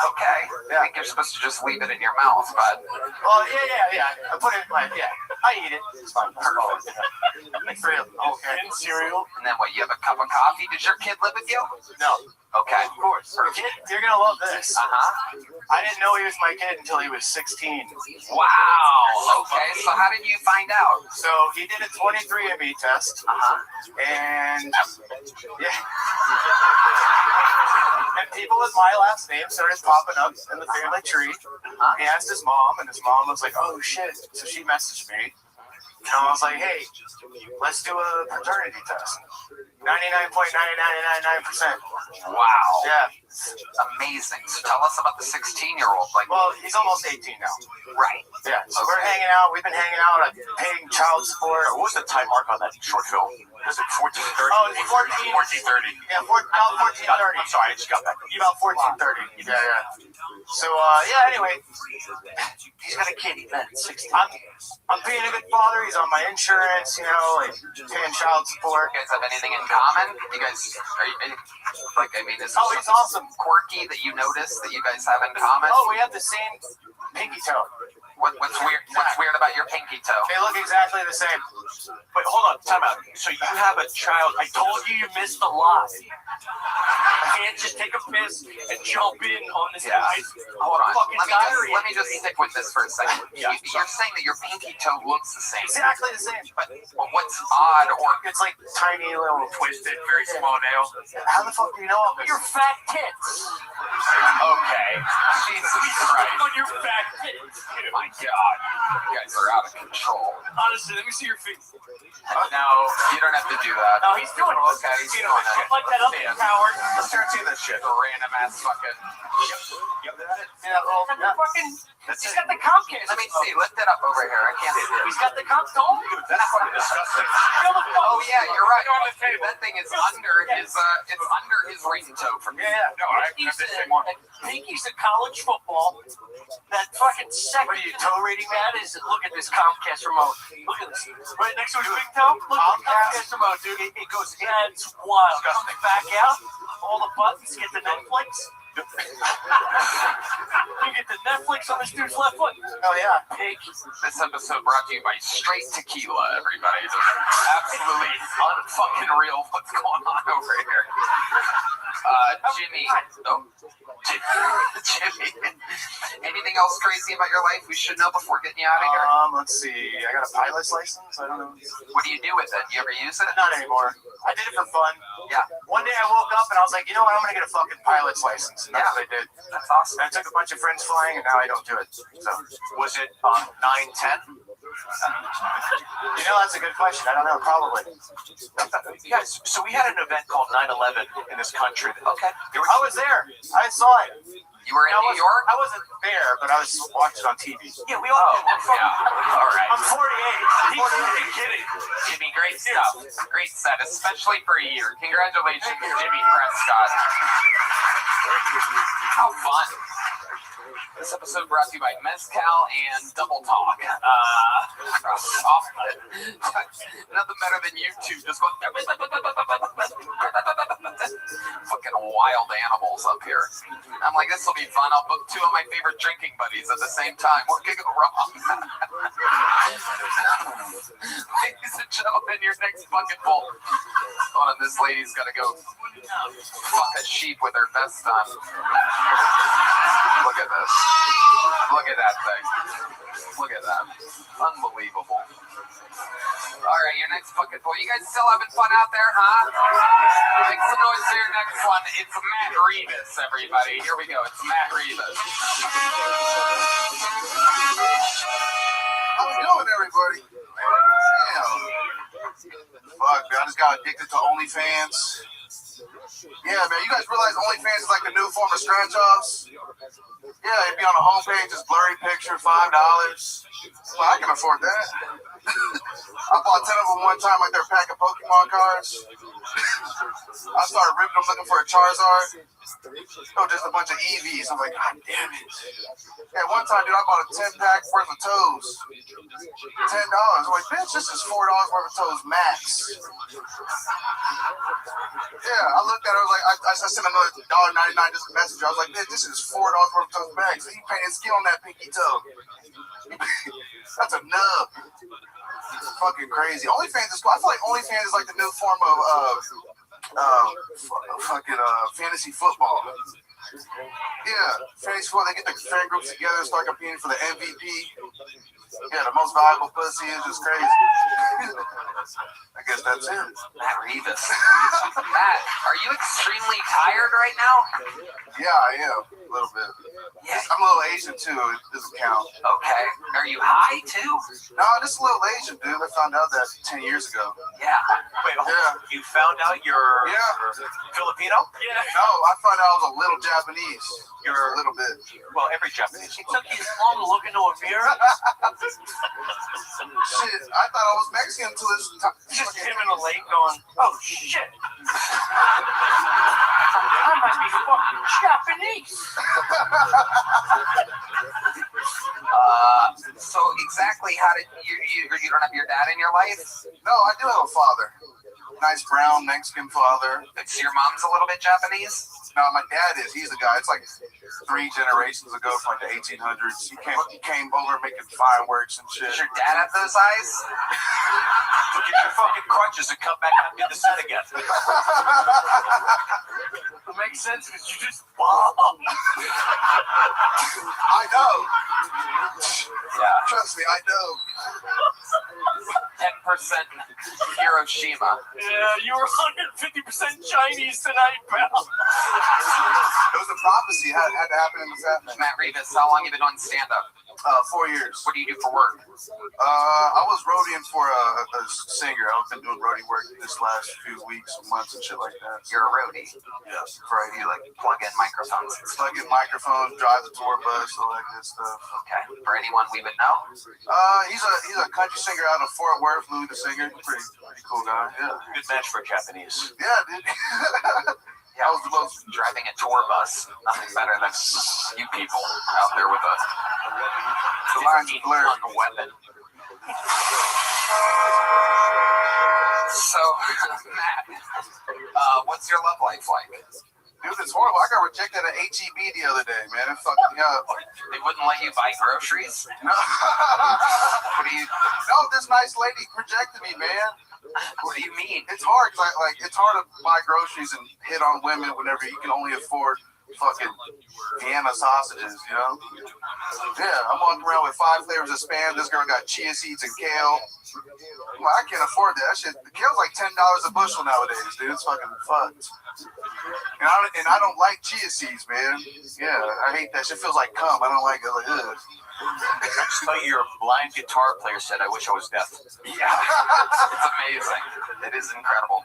Speaker 2: okay. I think you're supposed to just leave it in your mouth, but...
Speaker 14: Well, yeah. I put it in my, I eat it. It's fine. Perfect. Okay.
Speaker 10: And cereal.
Speaker 2: And then what, you have a cup of coffee? Does your kid live with you?
Speaker 14: No.
Speaker 2: Okay.
Speaker 14: Of course. Kid, you're gonna love this. I didn't know he was my kid until he was 16.
Speaker 2: Wow. Okay, so how did you find out?
Speaker 14: So he did a 23andMe test. And and people with my last name started popping up in the family tree. He asked his mom, and his mom was like, "Oh shit!" So she messaged me, and I was like, "Hey, let's do a paternity test." 99.9999%.
Speaker 2: Wow.
Speaker 14: Yeah.
Speaker 2: Amazing. So tell us about the 16-year-old. Like,
Speaker 14: well, he's almost 18 now.
Speaker 2: Right.
Speaker 14: Yeah. So we're hanging out. We've been hanging out. I'm paying child support.
Speaker 20: What was the time mark on that short film? Is it 14:30?
Speaker 14: Oh, it's 14:30.
Speaker 20: 14:30.
Speaker 14: Yeah, about 14:30.
Speaker 20: I'm sorry, I just got back.
Speaker 14: About 14:30. Yeah, yeah. So, anyway,
Speaker 2: he's got a kid. He's 16.
Speaker 14: I'm being a good father. He's on my insurance, you know, like paying child support.
Speaker 2: You guys have anything in common? You guys, like, I mean, is there
Speaker 14: he's awesome.
Speaker 2: Quirky that you notice that you guys have in common?
Speaker 14: Oh, we have the same pinky toe.
Speaker 2: What's weird? What's weird about your pinky toe?
Speaker 14: They look exactly the same.
Speaker 20: Wait, hold on, time out. So you have a child. I told you missed a lot. I can't just take a piss and jump in on this guy's
Speaker 2: Hold on.
Speaker 20: fucking diary.
Speaker 2: Let me just stick with this for a second. You're saying that your pinky toe looks the same.
Speaker 14: Exactly the same.
Speaker 2: But what's odd, or
Speaker 14: it's like tiny little
Speaker 20: twisted, very small nail.
Speaker 14: How the fuck do you know all this?
Speaker 20: Your fat tits. Okay.
Speaker 2: Jesus Christ.
Speaker 20: On your fat tits.
Speaker 2: My God. You guys are out of control.
Speaker 20: Honestly, let me see your feet.
Speaker 2: No, you don't have to do that.
Speaker 20: No, he's doing it.
Speaker 2: Okay, he's doing it.
Speaker 20: Like that other coward.
Speaker 2: Let's start seeing this shit. The random ass fucking.
Speaker 20: Yep. He's got the Comcast.
Speaker 2: Let me see. Lift it up over here. I can't see it.
Speaker 20: He's got the Comcast.
Speaker 2: That's fucking disgusting. Oh yeah, you're right. That thing is under his. It's under his ring toe. From
Speaker 20: no, I have the same one. Pinky's at college football. That fucking second.
Speaker 14: What are you toe reading?
Speaker 20: That is. Look at this Comcast remote. Look at this. Right next to his big toe. Look at the Comcast remote, dude. It goes. That's wild. Comes back out. All the buttons. Get the Netflix. You get the Netflix on this dude's left foot.
Speaker 14: Oh yeah.
Speaker 2: Pig. This episode brought to you by Straight Tequila, everybody. Just absolutely unfucking real what's going on over here. Jimmy. Oh. Jimmy. Anything else crazy about your life we should know before getting you out of here?
Speaker 14: Let's see. I got a pilot's license. I don't know.
Speaker 2: What do you do with it? You ever use it?
Speaker 14: Not anymore. I did it for fun.
Speaker 2: Yeah.
Speaker 14: One day I woke up and I was like, you know what? I'm gonna get a fucking pilot's license. And that's what I did.
Speaker 2: That's awesome.
Speaker 14: And I took a bunch of friends flying, and now I don't do it. So
Speaker 20: was it 9/10?
Speaker 14: You know, that's a good question. I don't know. Probably.
Speaker 20: Yes. So we had an event called 9/11 in this country.
Speaker 2: Okay.
Speaker 14: I was there. I saw it.
Speaker 2: You were in New York?
Speaker 14: I wasn't there, but I was watching on TV.
Speaker 20: Yeah, we all did.
Speaker 2: All right.
Speaker 20: I'm 48. He's kidding.
Speaker 2: Jimmy, great stuff. Great set, especially for a year. Congratulations, Jimmy Prescott. How fun. This episode brought to you by Mezcal and Double Talk. Nothing better than YouTube. Just going fucking wild animals up here. I'm like, this will be fun. I'll book two of my favorite drinking buddies at the same time. What could go wrong? Ladies and gentlemen, your next fucking bowl. Hold on, this lady's got to go fuck a sheep with her vest on. Look at this. Look at that thing. Look at that. Unbelievable. All right, your next fucking boy. You guys still having fun out there, huh? Make some noise for your next one. It's Matt Revis, everybody. Here we go. It's Matt Revis.
Speaker 21: How we doing, everybody? Damn. Fuck, man. I just got addicted to OnlyFans. Yeah, man. You guys realize OnlyFans is like the new form of scratch-offs? Yeah, it'd be on the homepage, just blurry picture, $5. Well, I can afford that. I bought 10 of them one time, like they're a pack of Pokemon cards. I started ripping them looking for a Charizard. Oh, just a bunch of EVs. I'm like, God damn it. Yeah, one time, dude, I bought a 10-pack worth of toes. $10. I'm like, bitch, this is $4 worth of toes max. Yeah, I looked at it, I was like, I sent another $1.99 just a message. I was like, bitch, this is $4 worth of toes max. So he painted skin on that pinky toe. That's a nub. It's fucking crazy. OnlyFans is cool. I feel like OnlyFans is like the new form of fantasy football. Yeah, fantasy football. They get the fan groups together and start competing for the MVP. Yeah, the most valuable pussy is just crazy. I guess that's it.
Speaker 2: Matt Revis. Matt, are you extremely tired right now?
Speaker 21: Yeah, I am. A little bit. Yeah. I'm a little Asian too. It doesn't count.
Speaker 2: Okay. Are you high too?
Speaker 21: No, just a little Asian, dude. I found out that 10 years ago.
Speaker 2: Yeah.
Speaker 20: Wait, hold on. You found out you're Filipino?
Speaker 21: Yeah. No, I found out I was a little Japanese. You're a little bit.
Speaker 20: Well, every Japanese.
Speaker 10: It took you long to look into a mirror.
Speaker 21: Shit, I thought I was Mexican until this time.
Speaker 10: Just him in a lake going, oh shit. I might be fucking Japanese.
Speaker 2: So exactly how did you don't have your dad in your life?
Speaker 21: No, I do have a father. Nice brown Mexican father.
Speaker 2: So your mom's a little bit Japanese?
Speaker 21: No, my dad is. He's the guy. It's like 3 generations ago from like the 1800s. He came over making fireworks and shit.
Speaker 2: Does your dad have those eyes?
Speaker 20: Look at your fucking crutches and come back and do the set again.
Speaker 10: It makes sense because you just bomb.
Speaker 21: I know.
Speaker 2: Yeah.
Speaker 21: Trust me, I know.
Speaker 2: 10% Hiroshima.
Speaker 10: Yeah, you were 150% Chinese tonight, pal.
Speaker 21: It was a prophecy. It had to happen in the happening.
Speaker 2: Matt Revis, how long you been on stand-up?
Speaker 21: 4 years.
Speaker 2: What do you do for work?
Speaker 21: I was roadieing for a singer. I've been doing roadie work this last few weeks, months, and shit like that.
Speaker 2: You're a roadie?
Speaker 21: Yes. Right.
Speaker 2: You like plug in microphones?
Speaker 21: Plug in microphones, drive the tour bus, all that good stuff.
Speaker 2: Okay. For anyone we would know?
Speaker 21: He's a country singer out of Fort Worth, Louis the Singer. Pretty cool guy. Yeah.
Speaker 20: Good match for Japanese.
Speaker 21: Yeah, dude.
Speaker 2: Yeah, I was the most driving a tour bus. Nothing better than you people out there with a weapon. So, Matt, what's your love life like?
Speaker 21: Dude, it's horrible. I got rejected at HEB the other day, man. It fucked me up.
Speaker 2: They wouldn't let you buy groceries?
Speaker 21: No.
Speaker 2: What do you?
Speaker 21: No, this nice lady rejected me, man.
Speaker 2: What do you mean?
Speaker 21: It's hard. It's hard to buy groceries and hit on women whenever you can only afford fucking Vienna sausages, you know? Yeah, I'm walking around with 5 flavors of Spam. This girl got chia seeds and kale. Well, I can't afford that shit. The kale's like $10 a bushel nowadays, dude. It's fucking fucked. And I don't like chia seeds, man. Yeah, I hate that shit. Feels like cum. I don't like it. Like, ugh.
Speaker 20: I just thought your blind guitar player said, I wish I was deaf.
Speaker 2: Yeah, it's amazing. It is incredible.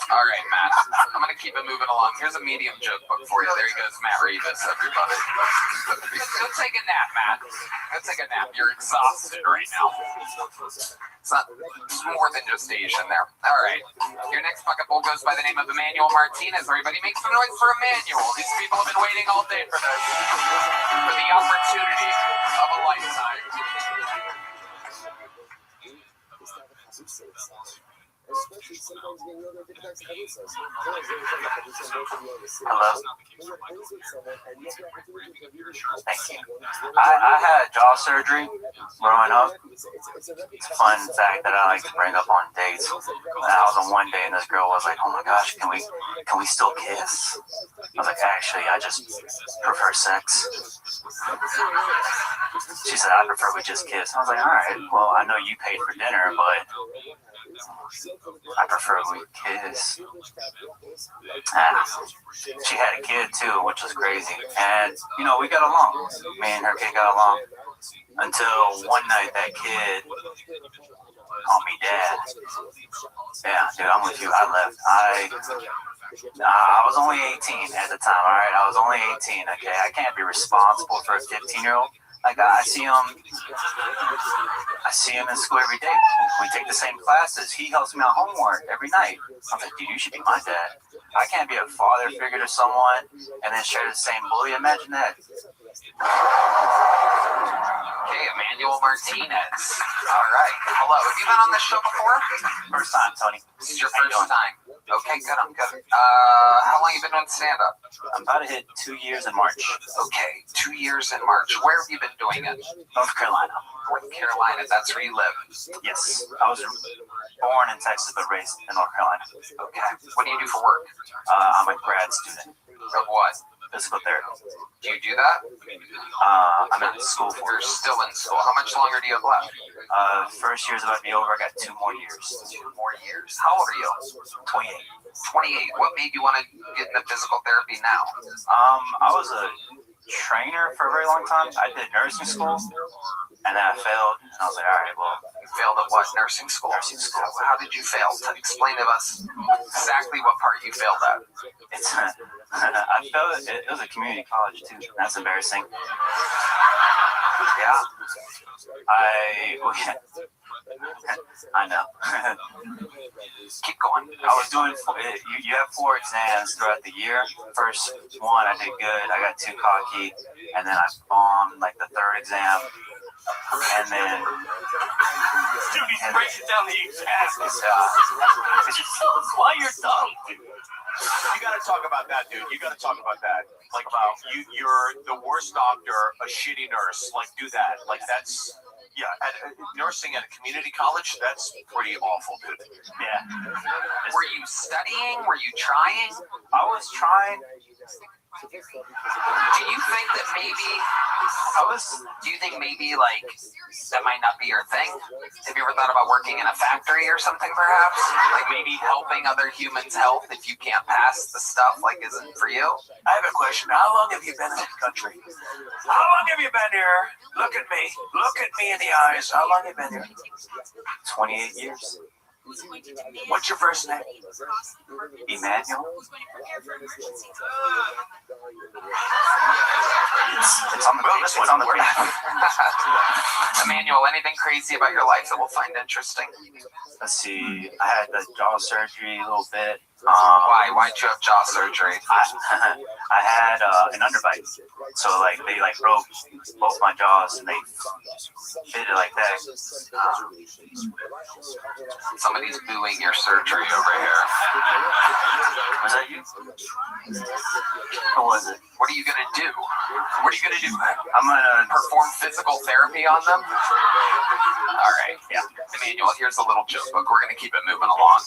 Speaker 2: All right, Matt, I'm going to keep it moving along. Here's a medium joke book for you. There he goes, Matt Revis, everybody. Go take a nap, Matt. Go take a nap. You're exhausted right now. It's more than just Asian there. All right. Your next bucket bowl goes by the name of Emmanuel Martinez. Everybody make some noise for Emmanuel. These people have been waiting all day for this. For the opportunity of a lifetime.
Speaker 11: Hello. Thank you. I had jaw surgery growing up. It's a fun fact that I like to bring up on dates. I was on one day and this girl was like, "Oh my gosh, can we still kiss?" I was like, "Actually, I just prefer sex." She said, "I prefer we just kiss." I was like, "All right, well, I know you paid for dinner, but I prefer we kiss." She had a kid too, which was crazy. And, we got along. Me and her kid got along. Until one night that kid called me dad. Yeah, dude, I'm with you. I left. I was only 18 at the time, all right? I was only 18, okay? I can't be responsible for a 15-year-old. Like, I see him in school every day. We take the same classes. He helps me on homework every night. I'm like, dude, you should be my dad. I can't be a father figure to someone and then share the same bully. Imagine that.
Speaker 2: Okay, Emmanuel Martinez. All right. Hello. Have you been on this show before?
Speaker 11: First time, Tony.
Speaker 2: This is your first time. Okay, good. I'm good. How long have you been doing stand-up?
Speaker 11: I'm about to hit 2 years in March.
Speaker 2: Okay, 2 years in March. Where have you been doing it?
Speaker 11: North Carolina.
Speaker 2: North Carolina. That's where you live?
Speaker 11: Yes. I was born in Texas, but raised in North Carolina.
Speaker 2: Okay. What do you do for work?
Speaker 11: I'm a grad student.
Speaker 2: Of what?
Speaker 11: Physical therapy.
Speaker 2: Do you do that?
Speaker 11: I'm in school for
Speaker 2: You're still in school. How much longer do you have left?
Speaker 11: First year's about to be over. I got 2 more years.
Speaker 2: 2 more years. How old are you?
Speaker 11: 28.
Speaker 2: 28. What made you want to get into physical therapy now?
Speaker 11: I was a trainer for a very long time. I did nursing school, and then I failed. And I was like, all right, well,
Speaker 2: You failed at what? Nursing school?
Speaker 11: Nursing school.
Speaker 2: How did you fail? Explain to us exactly what part you failed at.
Speaker 11: it's I failed. It was a community college too. That's embarrassing.
Speaker 2: Yeah.
Speaker 11: I know.
Speaker 2: Keep going.
Speaker 11: I was doing. You have 4 exams throughout the year. First one, I did good. I got too cocky, and then I bombed like the 3rd exam, and then.
Speaker 10: Dude, he's breaking down the exams.
Speaker 11: Why you're dumb?
Speaker 20: You got to talk about that, dude. You got to talk about that. Like, you're the worst doctor, a shitty nurse. Like, do that. Like, that's, yeah. Nursing at a community college, that's pretty awful, dude.
Speaker 11: Yeah.
Speaker 2: Were you studying? Were you trying?
Speaker 11: I was trying.
Speaker 2: Do you think that maybe, do you think maybe, like, that might not be your thing? Have you ever thought about working in a factory or something, perhaps? Like, maybe helping other humans' health if you can't pass the stuff, like, isn't for you?
Speaker 20: I have a question. How long have you been in the country? How long have you been here? Look at me. Look at me in the eyes. How long have you been here?
Speaker 11: 28 years.
Speaker 20: What's your first name?
Speaker 11: Emmanuel.
Speaker 20: It's on the well, this one's on the graph.
Speaker 2: Emmanuel, anything crazy about your life that we'll find interesting?
Speaker 11: Let's see. I had the jaw surgery a little bit.
Speaker 2: Why? Why'd you have jaw surgery?
Speaker 11: I had an underbite. So like they like broke both my jaws and they fit it like that.
Speaker 2: Somebody's booing your surgery over here.
Speaker 11: Was that you? Or was it?
Speaker 2: What are you gonna do? What are you gonna do?
Speaker 11: I'm gonna
Speaker 2: perform physical therapy on them? All right. Yeah. Emmanuel, here's a little joke book. We're gonna keep it moving along.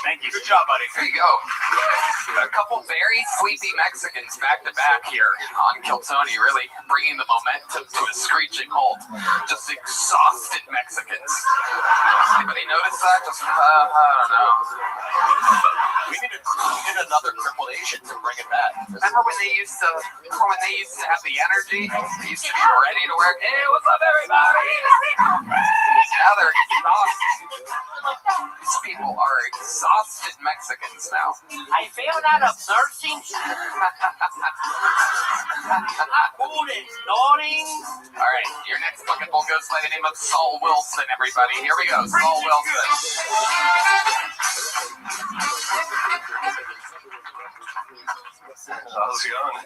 Speaker 20: Thank you. Good job, buddy.
Speaker 2: Here you go. A couple very sleepy Mexicans back to back here on Kiltony, really bringing the momentum to a screeching halt. Just exhausted Mexicans. Anybody notice that? Just, I don't know.
Speaker 20: We need another crippled Asian to bring it back.
Speaker 2: Remember when they used to have the energy? They used to be ready to work. Hey, what's up, everybody? Now they're exhausted. These people are exhausted Mexicans now.
Speaker 10: I found out of nursing. Food and snoring.
Speaker 2: All right, your next bucket bowl goes by the name of Saul Wilson, everybody. Here we go, Saul Wilson.
Speaker 5: How's it going?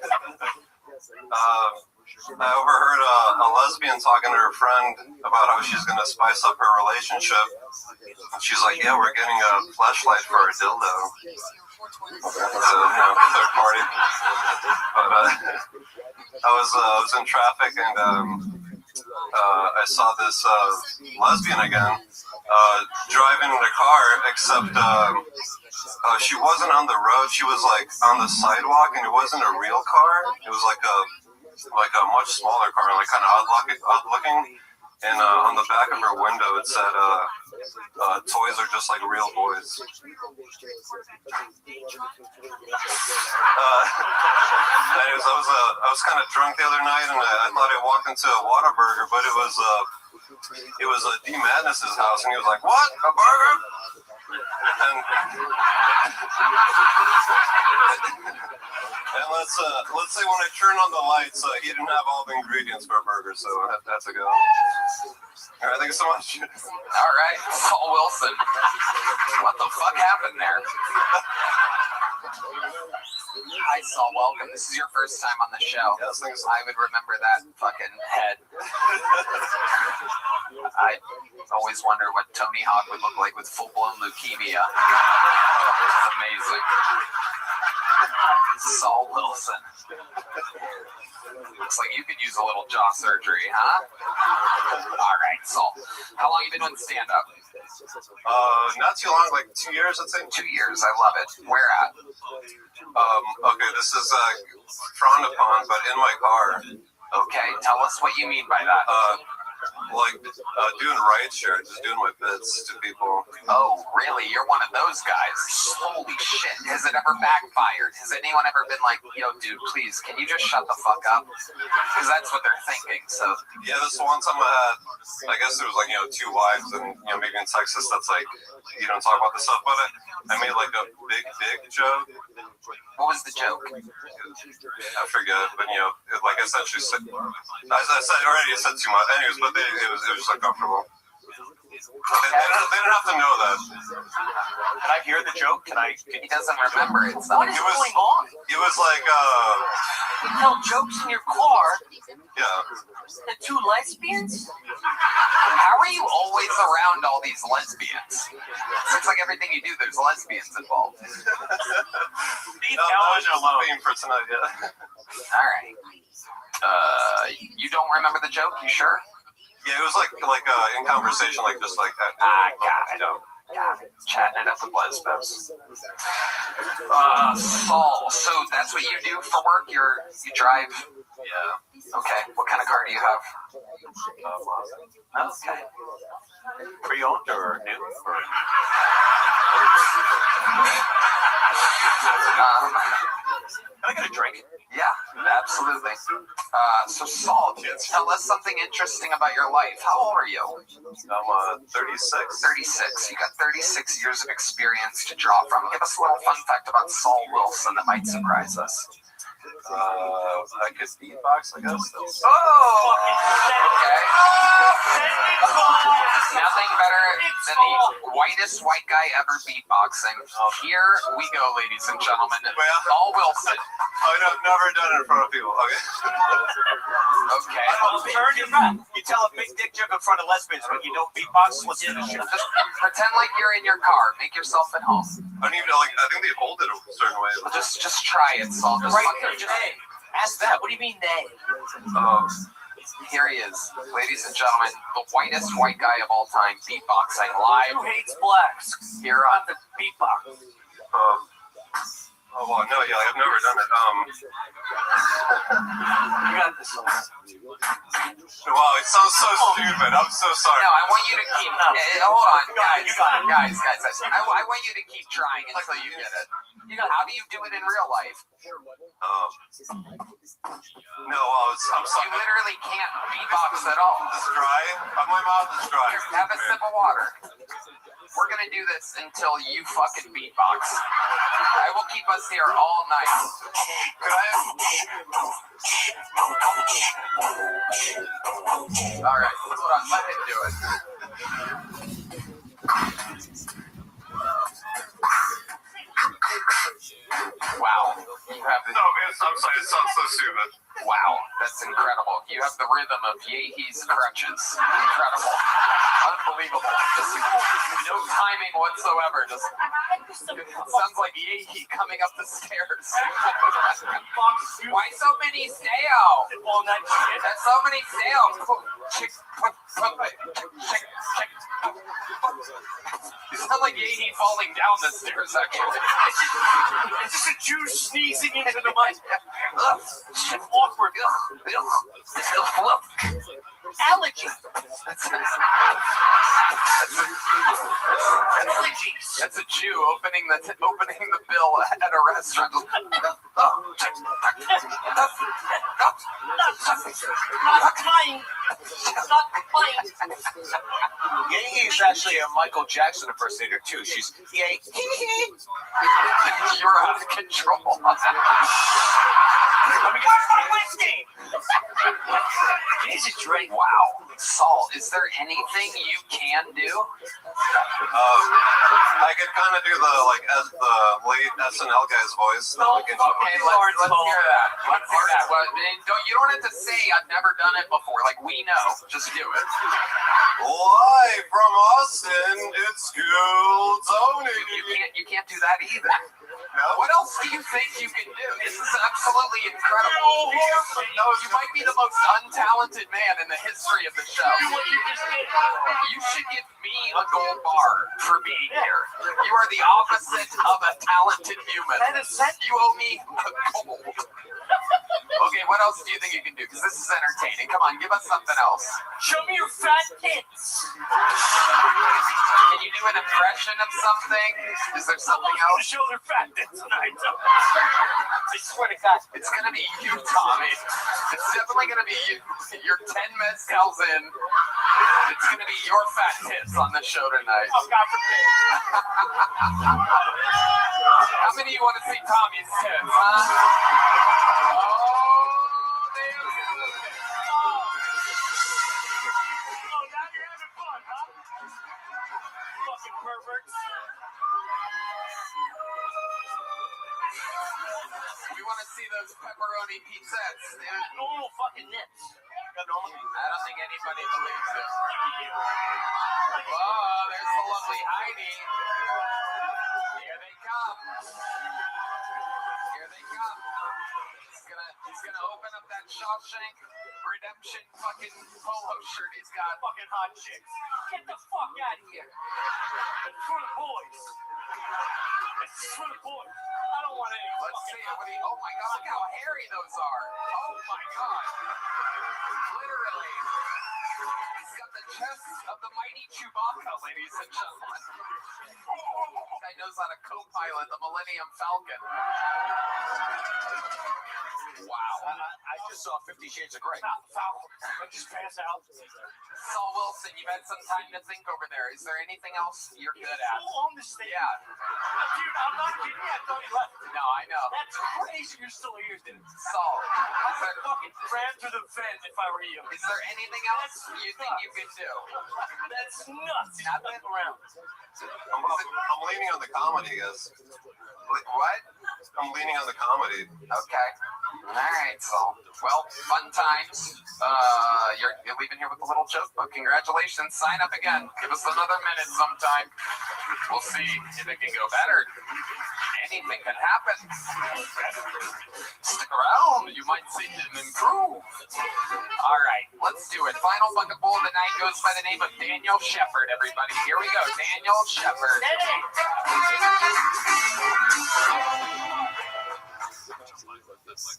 Speaker 5: I overheard a lesbian talking to her friend about how she's going to spice up her relationship. She's like, yeah, we're getting a fleshlight for our dildo. So, third party. But I was in traffic and I saw this lesbian again driving in a car, except she wasn't on the road. She was like on the sidewalk, and it wasn't a real car. It was like a much smaller car, like kind of odd looking. And on the back of her window, it said, "Toys are just like real boys." Anyways, I was kind of drunk the other night, and I thought I walked into a Whataburger, but it was D Madness's house, and he was like, "What? A burger?" And let's say when I turn on the lights, he didn't have all the ingredients for a burger, so that's a go. All right, thank you so much.
Speaker 2: All right, Saul Wilson. What the fuck happened there? Hi, Saul. Welcome. This is your first time on the show.
Speaker 5: Yes, thanks.
Speaker 2: I would remember that fucking head. I always wonder what Tony Hawk would look like with full-blown leukemia. It's amazing. Saul Wilson. Looks like you could use a little jaw surgery, huh? All right, Saul. How long have you been doing stand-up?
Speaker 5: Not too long, like 2 years, I'd say.
Speaker 2: 2 years. I love it. Where at?
Speaker 5: Okay, this is frowned upon, but in my car.
Speaker 2: Okay, tell us what you mean by that.
Speaker 5: like doing rideshare, just doing my bits to people.
Speaker 2: Oh, really? You're one of those guys? Holy shit. Has it ever backfired? Has anyone ever been like, yo, dude, please, can you just shut the fuck up? Because that's what they're thinking, so.
Speaker 5: Yeah, this one time I had, I guess there was like, 2 wives, and, maybe in Texas that's like, you don't talk about the stuff, but I made like a big joke.
Speaker 2: What was the joke?
Speaker 5: I forget, but, like I said, as I said already, I said too much. Anyways, but it was just uncomfortable. They didn't have to know that.
Speaker 20: Can I hear the joke?
Speaker 2: He doesn't remember it. So.
Speaker 10: What is going on?
Speaker 5: It was like,
Speaker 10: You tell jokes in your car.
Speaker 5: yeah.
Speaker 10: The 2 lesbians?
Speaker 2: How are you always around all these lesbians? Looks like everything you do, there's lesbians involved.
Speaker 5: That was your theme for tonight, yeah.
Speaker 2: All right. You don't remember the joke? You sure?
Speaker 5: Yeah, it was like in conversation, like just like that.
Speaker 2: Got it. Chatting it up with lesbos. Saul, so that's what you do for work? You drive?
Speaker 5: Yeah.
Speaker 2: Okay. What kind of car do you have?
Speaker 20: Okay. Pre-owned or new? Can I get a drink?
Speaker 2: Yeah, absolutely. So Saul, tell us something interesting about your life. How old are you?
Speaker 5: I'm 36.
Speaker 2: 36. You got 36 years of experience to draw from. Give us a little fun fact about Saul Wilson that might surprise us.
Speaker 5: I could beatbox, I guess.
Speaker 2: Oh! Okay. Nothing better than the whitest white guy ever beatboxing. Here we go, ladies and gentlemen. Saul Wilson.
Speaker 5: I've never done it in front of people. Okay.
Speaker 2: Okay.
Speaker 20: Turn your back. You tell a big dick joke in front of lesbians, but you don't beatbox. Let's do this shit.
Speaker 2: Just pretend like you're in your car. Make yourself at home.
Speaker 5: I don't even know, I think they hold it a certain way.
Speaker 2: Just try it, Saul. Just
Speaker 10: Right
Speaker 2: fucking
Speaker 10: there. Hey, ask that. What do you mean they?
Speaker 2: Here he is, ladies and gentlemen, the whitest white guy of all time, beatboxing live.
Speaker 10: Who hates blacks?
Speaker 2: Here on
Speaker 10: the beatbox.
Speaker 5: Oh, well, no, yeah, I've never done it.
Speaker 10: You got this one.
Speaker 5: Wow, it sounds so stupid. I'm so sorry.
Speaker 2: No, I want you to keep. Hold on, guys. I want you to keep trying until you get it. How do you do it in real life?
Speaker 5: No, I'm sorry.
Speaker 2: You literally can't beatbox at all.
Speaker 5: It's dry. My mouth is dry.
Speaker 2: Here, have a sip of water. We're gonna do this until you fucking beatbox. I will keep us here all night.
Speaker 5: Could I?
Speaker 2: All right, hold on. Let him do it. Wow. You have the...
Speaker 5: No, man, I'm sorry. It sounds so stupid.
Speaker 2: Wow, that's incredible. You have the rhythm of Yehi's crutches. Incredible. Unbelievable. Just no timing whatsoever. Just sounds like Yehi coming up the stairs. Why so many sales? There's so many sales. You sound like Yehi falling down the stairs, actually.
Speaker 10: It's just a Jew sneezing into the mic. Awkward. Allergy. Allergies.
Speaker 2: That's a Jew opening the bill at a restaurant.
Speaker 10: Not crying. Not crying.
Speaker 20: Yehi is actually a Michael Jackson impersonator too. She's Yehi.
Speaker 2: You're out of control.
Speaker 10: Let me get my whiskey. Jesus, Drake.
Speaker 2: Wow. Saul, is there anything you can do?
Speaker 5: I could kind of do the late SNL guy's voice.
Speaker 2: Okay, let's hear that. Let's hear that. Well, you don't have to say I've never done it before. Like, we know. Just do it.
Speaker 5: Live from Austin, it's School Tony.
Speaker 2: You can't do that either. No? What else do you think you can do? This is absolutely incredible. You might be the most untalented man in the history of the show. You should give me a gold bar for being here. You are the opposite of a talented human. You owe me a gold. Okay, what else do you think you can do? Because this is entertaining. Come on, give us something else.
Speaker 10: Show me your fat tits.
Speaker 2: Can you do an impression of something? Is there something else?
Speaker 10: Show their fat tits tonight. I swear to God.
Speaker 2: It's gonna be you, Tommy. It's definitely gonna be you. You're 10 mezcals in. It's gonna be your fat tits on the show tonight.
Speaker 10: Oh, God forbid.
Speaker 2: How many of you want to see Tommy's tits, huh? Oh, there you go.
Speaker 10: Oh, now you're having fun, huh? Fucking perverts.
Speaker 2: We want to see those pepperoni pizzettes. Yeah.
Speaker 10: Normal fucking nips.
Speaker 2: I don't think anybody believes it. Oh, there's the lovely Heidi. Here they come. Here they come. He's gonna open up that Shawshank Redemption fucking polo shirt he's got.
Speaker 10: Fucking hot chicks. Get the fuck out of here. It's for the boys. It's for the boys. I don't want any.
Speaker 2: Let's see it. Oh my God, look how hairy those are. Oh my God. Literally. He's got the chest of the mighty Chewbacca, ladies and gentlemen. This guy knows how to co-pilot the Millennium Falcon. Wow.
Speaker 20: I just saw 50 Shades of Grey.
Speaker 10: Foul. Just pass out.
Speaker 2: Saul Wilson, you've had some time to think over there. Is there anything else you're good at?
Speaker 10: On the stage.
Speaker 2: Yeah.
Speaker 10: Dude, I'm not kidding you. I thought you left.
Speaker 2: No, I know.
Speaker 10: That's crazy. You're still here, dude.
Speaker 2: Saul,
Speaker 10: I would fucking ran through the vent if I were you.
Speaker 2: is there anything else you think you could do?
Speaker 10: That's nuts. Nothing around.
Speaker 5: I'm leaning on the comedy, guys.
Speaker 2: What?
Speaker 5: I'm leaning on the comedy.
Speaker 2: Okay. All right, so, well, fun times. You're leaving here with a little joke book. Congratulations. Sign up again. Give us another minute sometime. We'll see if it can go better. Anything can happen. Stick around. You might see him improve. All right, let's do it. Final bucket bowl of the night goes by the name of Daniel Shepard, everybody. Here we go. Daniel Shepard.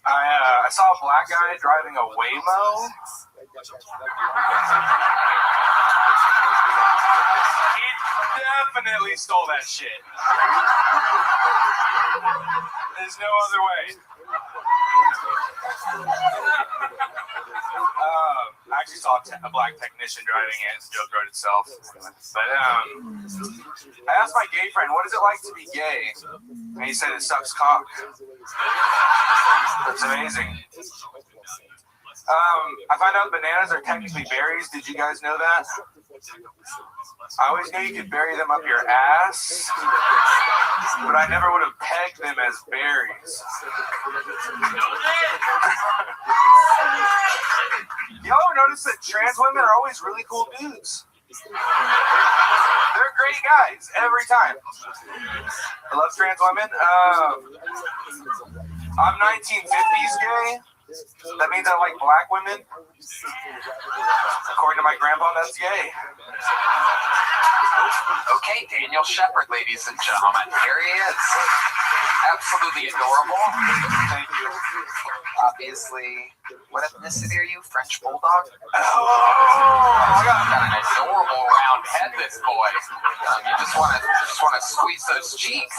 Speaker 17: I saw a black guy driving a Waymo. He definitely stole that shit. There's no other way. I actually saw a black technician driving it. The joke wrote itself. But I asked my gay friend, what is it like to be gay? And he said it sucks cock. That's amazing. I found out bananas are technically berries. Did you guys know that? I always knew you could bury them up your ass, but I never would have pegged them as berries. Y'all ever notice that trans women are always really cool dudes? They're great guys every time. I love trans women. I'm 1950s gay. That means I like black women. According to my grandpa, that's gay.
Speaker 2: Okay, Daniel Shepard, ladies and gentlemen. Here he is. Absolutely adorable.
Speaker 17: Thank you.
Speaker 2: Obviously, what ethnicity are you? French Bulldog?
Speaker 17: Oh,
Speaker 2: got an adorable round head, this boy. You just want to squeeze those cheeks.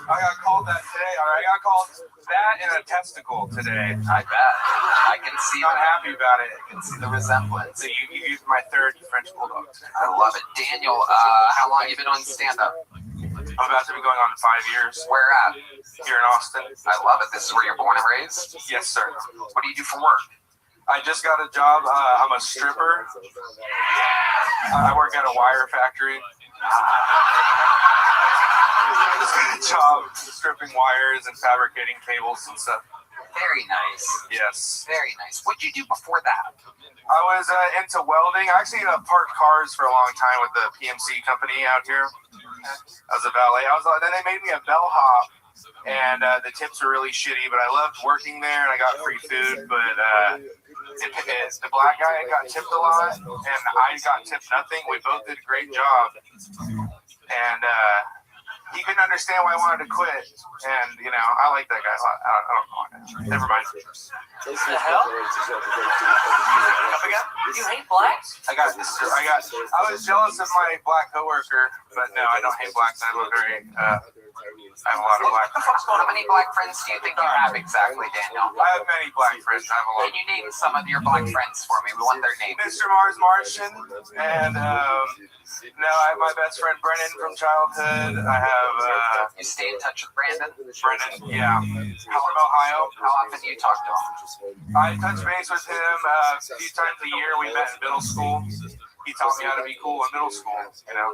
Speaker 17: I got called that today. I got called that and a testicle today.
Speaker 2: I bet. I can see.
Speaker 17: I'm happy about it.
Speaker 2: I can see the resemblance.
Speaker 17: So you used my third French Bulldog.
Speaker 2: I love it. Daniel, how long have you been doing stand-up?
Speaker 17: I'm about to be going on 5 years.
Speaker 2: Where at?
Speaker 17: Here in Austin.
Speaker 2: I love it. This is where you're born and raised?
Speaker 17: Yes, sir.
Speaker 2: What do you do for work?
Speaker 17: I just got a job. I'm a stripper. I work at a wire factory. I just got a job stripping wires and fabricating cables and stuff.
Speaker 2: Very nice.
Speaker 17: Yes.
Speaker 2: Very nice. What did you do before that?
Speaker 17: I was into welding. I actually parked cars for a long time with the PMC company out here. I was a valet. Then they made me a bellhop, and the tips were really shitty, but I loved working there, and I got free food. But the black guy got tipped a lot, and I got tipped nothing. We both did a great job, and he couldn't understand why I wanted to quit. And, you know, I like that guy a lot. I don't know. Never mind.
Speaker 10: What the hell?
Speaker 17: Come again?
Speaker 10: You hate blacks?
Speaker 17: I was jealous of my black coworker, but no, I don't hate blacks. I have a lot of black friends.
Speaker 2: How many black friends do you think you have exactly, Daniel?
Speaker 17: I have many black friends. I have a lot.
Speaker 2: Can you name some of your black friends for me? We want their names.
Speaker 17: Mr. Mars Martian, and I have my best friend Brennan from childhood. I have.
Speaker 2: You stay in touch with Brandon?
Speaker 17: Brennan, yeah. He's from Ohio.
Speaker 2: How often do you talk to him?
Speaker 17: I touch base with him a few times a year. We met in middle school. He taught me how to be cool in middle school. You know.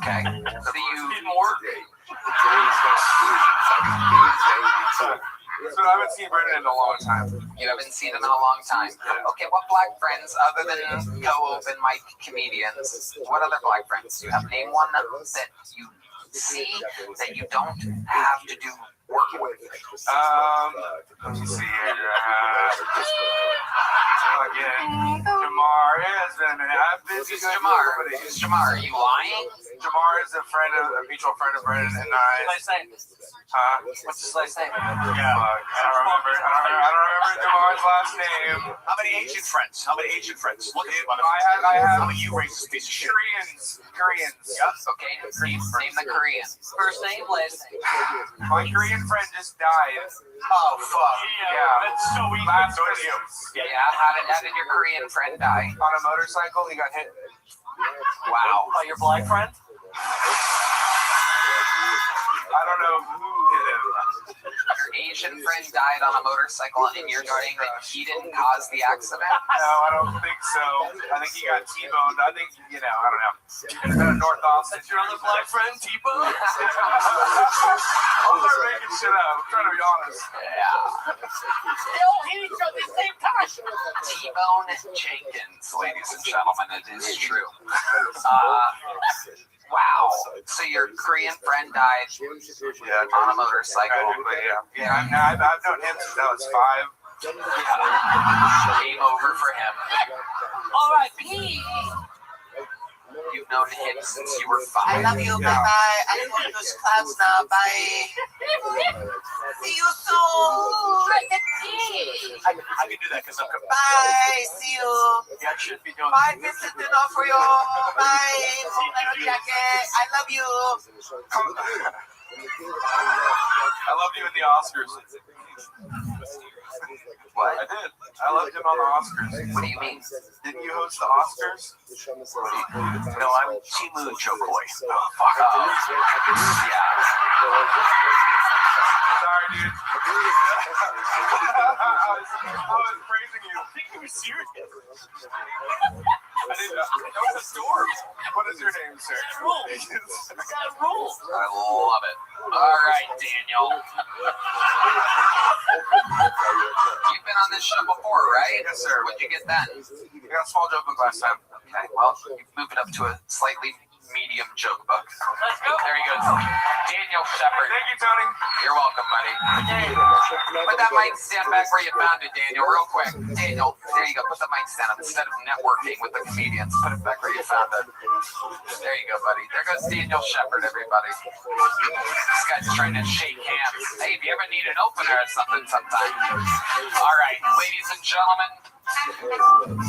Speaker 2: Okay. So you didn't work.
Speaker 17: So I haven't seen Brendan in a long time.
Speaker 2: You haven't seen him in a long time. Okay, what black friends, other than co-open mic comedians, what other black friends do you have? Name one that you see that you don't have to do work with.
Speaker 17: Let me see here. Again, Jamar has been. I've been
Speaker 2: Who's Jamar? Who's Jamar? Are you lying?
Speaker 17: Jamar is a mutual friend of Brendan and I.
Speaker 10: What's his last name?
Speaker 17: Huh?
Speaker 10: What's his last name?
Speaker 17: Yeah. I don't remember Jamar's last name.
Speaker 20: How many Asian friends? Look at you,
Speaker 17: I have.
Speaker 20: How about you, racist piece of shit?
Speaker 17: Koreans.
Speaker 2: Yes. Okay. Name the Korean.
Speaker 10: First name, last name.
Speaker 17: My Korean friend just died.
Speaker 20: Oh fuck.
Speaker 17: Yeah.
Speaker 20: That's so easy.
Speaker 17: Last Christmas.
Speaker 2: Yeah. How did your Korean friend die?
Speaker 17: On a motorcycle, he got hit.
Speaker 2: Wow.
Speaker 10: Oh, your black friend?
Speaker 17: I don't know who hit him.
Speaker 2: Your Asian friend died on a motorcycle, and you're saying that he didn't cause the accident?
Speaker 17: No, I don't think so. I think he got T-boned. I think, I don't know. It's been a North Austin.
Speaker 10: That's your other black friend, T-Bone?
Speaker 17: I'm not making shit up. I'm trying to be honest.
Speaker 2: Yeah.
Speaker 10: They all hit each other at the same time.
Speaker 2: T-Bone Jenkins, ladies and gentlemen, it is true. Wow. So your Korean friend died on a motorcycle.
Speaker 17: Yeah, I've known him since I was 5.
Speaker 2: Game over for him.
Speaker 10: R.I.P.
Speaker 2: You've known him since you were 5.
Speaker 12: I love you. Bye bye. I'm going to those clouds now. Bye. See you soon.
Speaker 20: I can do that because I'm coming.
Speaker 12: Bye. See you.
Speaker 20: Yeah, I should be doing
Speaker 12: Bye. Visit dinner for you. Bye. I love you.
Speaker 17: I loved you in the Oscars.
Speaker 2: What?
Speaker 17: I did. I loved him on the Oscars.
Speaker 2: What do you mean?
Speaker 17: Didn't you host the Oscars?
Speaker 20: No, I'm Timu Jokoi.
Speaker 17: Oh, fuck.
Speaker 2: Yeah.
Speaker 17: Sorry, dude. I was praising you.
Speaker 20: I think you were serious.
Speaker 17: I didn't know. That was a storm. What is your name, sir?
Speaker 10: Rules. You got rules.
Speaker 2: I love it. All right, Daniel. You've been on this show before, right?
Speaker 17: Yes, sir.
Speaker 2: What'd you get then?
Speaker 17: I got a small joke book last time.
Speaker 2: Okay, well, you've moved it up to a slightly medium joke book.
Speaker 10: Let's go.
Speaker 2: There he goes. Daniel Shepard.
Speaker 17: Thank you, Tony.
Speaker 2: You're welcome, buddy. Put that mic stand back where you found it, Daniel, real quick. Daniel, there you go. Put the mic stand up. Instead of networking with the comedians, put it back where you found it. There you go, buddy. There goes Daniel Shepard, everybody. This guy's trying to shake hands. Hey, if you ever need an opener or something sometime. All right, ladies and gentlemen,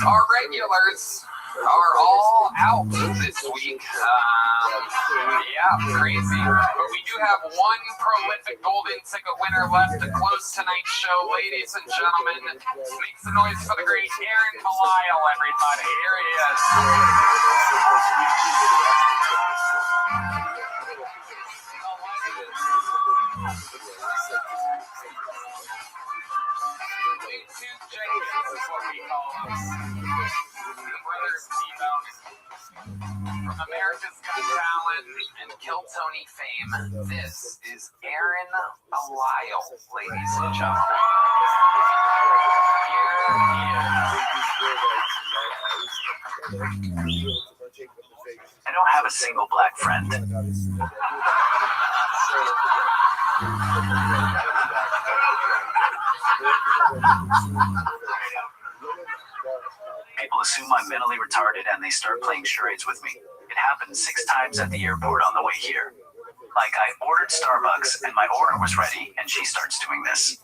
Speaker 2: our regulars are all out this week. Yeah, crazy. But we do have one prolific golden ticket winner left to close tonight's show. Ladies and gentlemen, make some noise for the great Aaron Malayal, everybody. Here he is. From America's Got Talent and Kill Tony fame, this is Aaron Malayal, ladies and gentlemen. Here he is.
Speaker 11: I don't have a single black friend. People assume I'm mentally retarded and they start playing charades with me. It happened 6 times at the airport on the way here. Like, I ordered Starbucks, and my order was ready, and she starts doing this.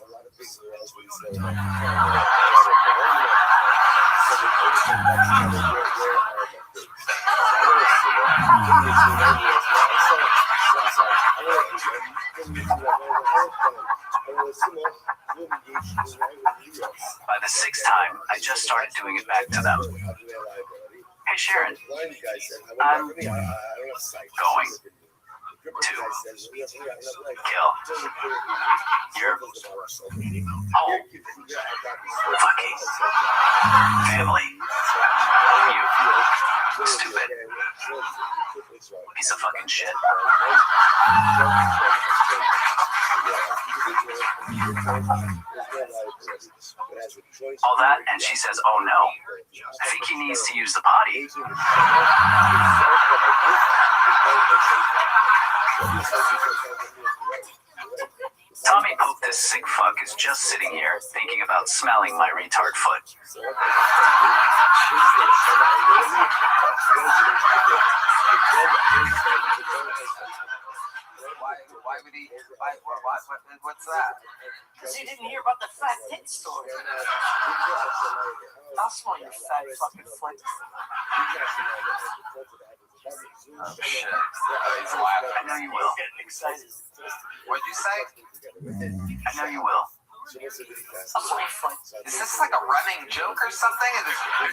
Speaker 11: By the sixth time, I just started doing it back to them. Hey Sharon, I'm going to kill your whole fucking family. You stupid piece of fucking shit. All that, and she says, oh no, I think he needs to use the potty. Tommy Pope, this sick fuck, is just sitting here thinking about smelling my retard foot.
Speaker 13: Why would he? What's that?
Speaker 10: Because you didn't hear about the fat tit story. I'll smell your fat fucking foot.
Speaker 13: Oh shit. He's laughing.
Speaker 11: I know you will.
Speaker 10: Excited.
Speaker 13: What'd you say?
Speaker 11: I know you will.
Speaker 13: Is this like a running joke or something?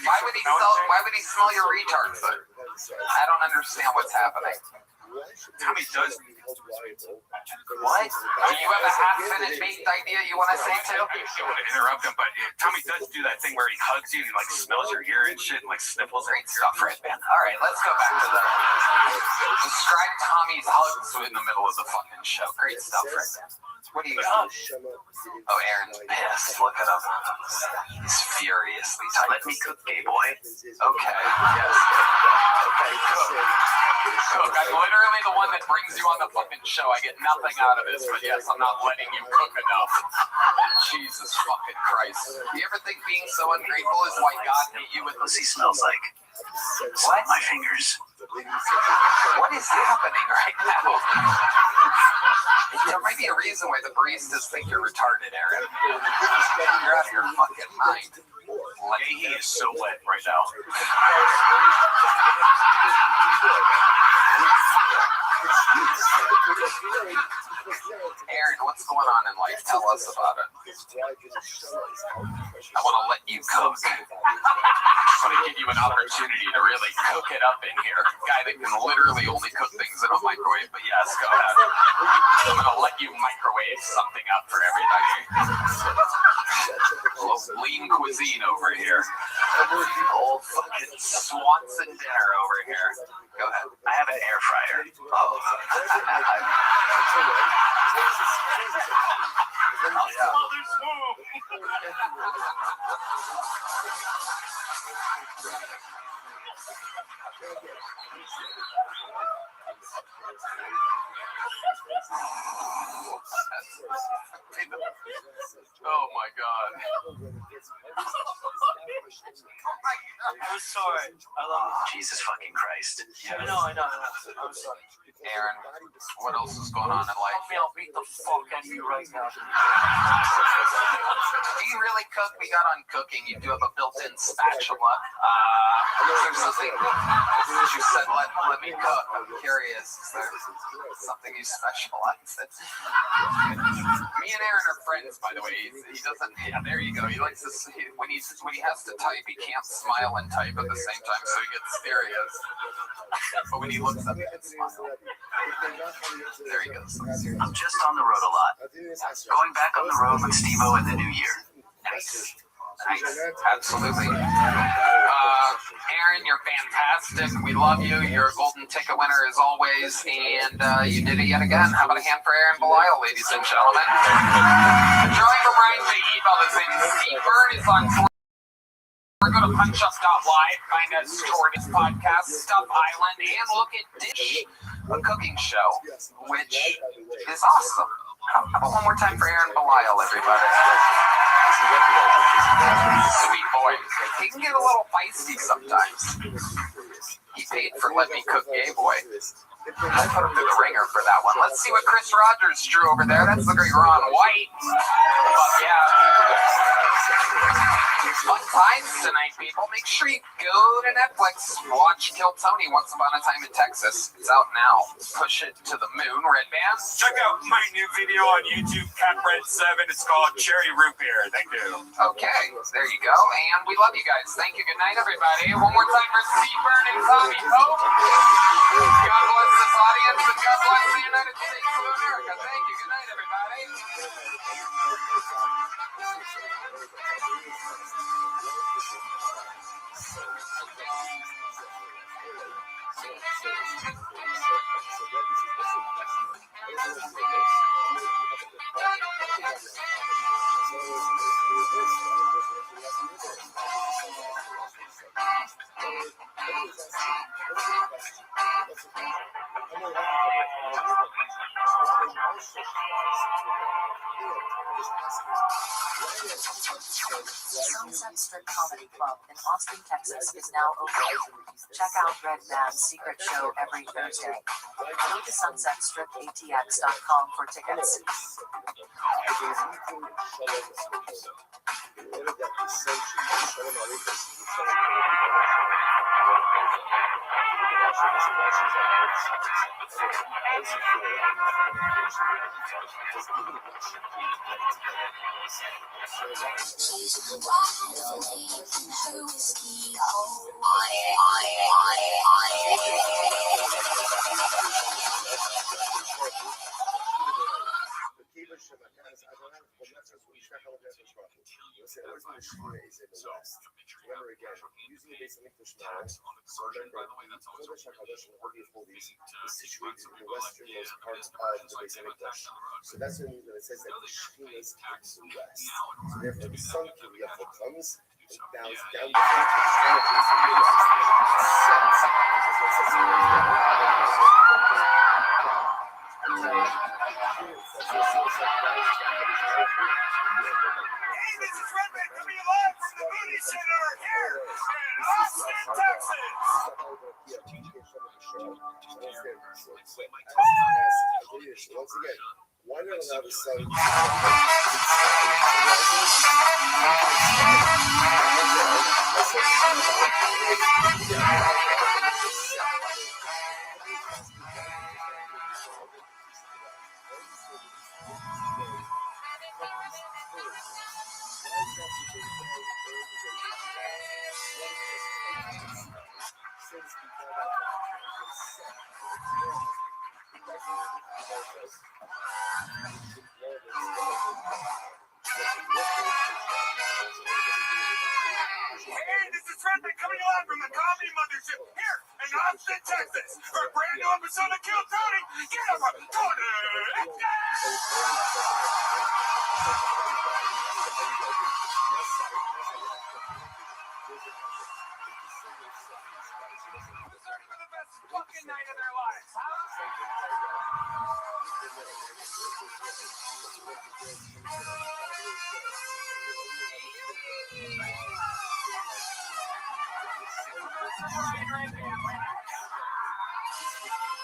Speaker 13: Why would he smell your retard foot? I don't understand what's happening.
Speaker 20: Tommy does.
Speaker 13: What? Do you have a half-finished baked idea you want to say too?
Speaker 20: I don't want to interrupt him, but Tommy does do that thing where he hugs you and he like smells your ear and shit and like sniffles.
Speaker 13: Great stuff, right, man? All right, let's go back to the describe Tommy's hugs in the middle of the fucking show. Great stuff, right, man? What do you got? Oh, Aaron's pissed. Look at him. He's furiously tight.
Speaker 11: Let me cook, gay boy.
Speaker 13: Okay. Yes. Okay, cook. I'm literally the one that brings you on the fucking show. I get nothing out of this, but yes, I'm not letting you cook enough. Jesus fucking Christ. Do you ever think being so ungrateful is why God hit you with
Speaker 11: Pussy smells like.
Speaker 13: what?
Speaker 11: My fingers.
Speaker 13: What is happening right now? There might be a reason why the baristas think you're retarded, Aaron. You're out of your fucking mind.
Speaker 20: He is so wet right now.
Speaker 13: Aaron, what's going on in life? Tell us about it. I want to let you cook. I want to give you an opportunity to really cook it up in here. A guy that can literally only cook things in a microwave, but yes, go ahead. I'm going to let you microwave something up for everybody. A little lean cuisine over here. Old fucking Swanson dinner over here. Go ahead.
Speaker 11: I have an air fryer.
Speaker 13: Oh. Oh my god.
Speaker 10: I'm sorry. I love you.
Speaker 11: Jesus fucking Christ.
Speaker 10: I know. I'm sorry.
Speaker 13: Aaron, what else is going on in life?
Speaker 10: I'll beat the fuck out of you right now.
Speaker 13: Do you really cook? We got on cooking. You do have a built-in spatula. Is there something since you said let me cook? I'm curious. Is there something you specialize in? Me and Aaron are friends, by the way. He doesn't. Yeah, there you go. He likes to see when he has to type, he can't smile and type at the same time, so he gets serious. But when he looks up, he can smile. There he goes.
Speaker 11: I'm just on the road a lot. Going back on the road with Steve-O in the new year.
Speaker 13: Nice. Absolutely. Aaron, you're fantastic. We love you. You're a golden ticket winner as always, and you did it yet again. How about a hand for Aaron Belial, ladies and gentlemen? The drawing for Brian J. Ebel is in. Steve Byrne is on tour. Go to punchup.live, find us toward his podcast, Stuff Island, and look at Dish, a cooking show, which is awesome. How about one more time for Aaron Belial, everybody? Sweet boy. He can get a little feisty sometimes. He paid for Let Me Cook Gay Boy. I put him through the ringer for that one. Let's see what Chris Rogers drew over there. That's the great Ron White. But yeah. Fun times tonight, people. Make sure you go to Netflix. Watch Kill Tony, Once Upon a Time in Texas. It's out now. Push it to the moon, Red Band.
Speaker 4: Check out my new video on YouTube, CatBread7. It's called Cherry Root Beer. Thank you.
Speaker 13: Okay, there you go. And we love you guys. Thank you. Good night, everybody. One more time for Seaburn and Tommy Pope. God bless this audience and God bless the United States of America. Thank you. Good night, everybody.
Speaker 8: Sunset Strip Comedy Club in Austin, Texas is now open. Check out Red Band's secret show every Thursday. Go to sunsetstripatx.com for tickets.
Speaker 3: Remember again, using the base of English now, so remember, Kodesh HaKadosh and the Holy of Holies is situated in the westernmost part of the base of English. So that's when it says that the Shekhinah is in the west. So therefore, the sun comes and bows down the
Speaker 4: Hey, this is Redman coming live from the Moody Center here in Austin, Texas.
Speaker 3: Once again, why not allow the sun
Speaker 4: Hey, this is Redman coming live from the Comedy Mothership here in Austin, Texas for a brand new episode of Kill Tony. Get up, Tony!
Speaker 13: Fucking night of their lives, huh?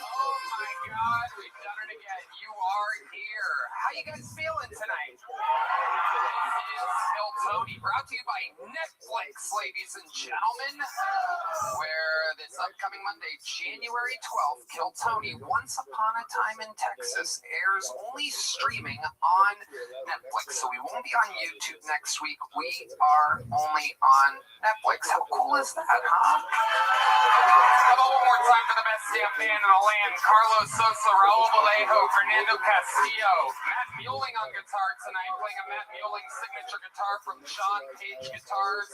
Speaker 13: Oh my God, we've done it again. You are here. How you guys feeling tonight? This is Kill Tony, brought to you by Netflix, ladies and gentlemen, where this upcoming Monday, January 12th, Kill Tony, Once Upon a Time in Texas, airs only streaming on Netflix. So we won't be on YouTube next week. We are only on Netflix. How cool is that, huh? How about one more time for the best damn band in the land? Carlos Sosa, Raul Vallejo, Fernando Castillo, Matt Mueling on guitar tonight, playing a Matt Mueling signature guitar from John Page Guitars.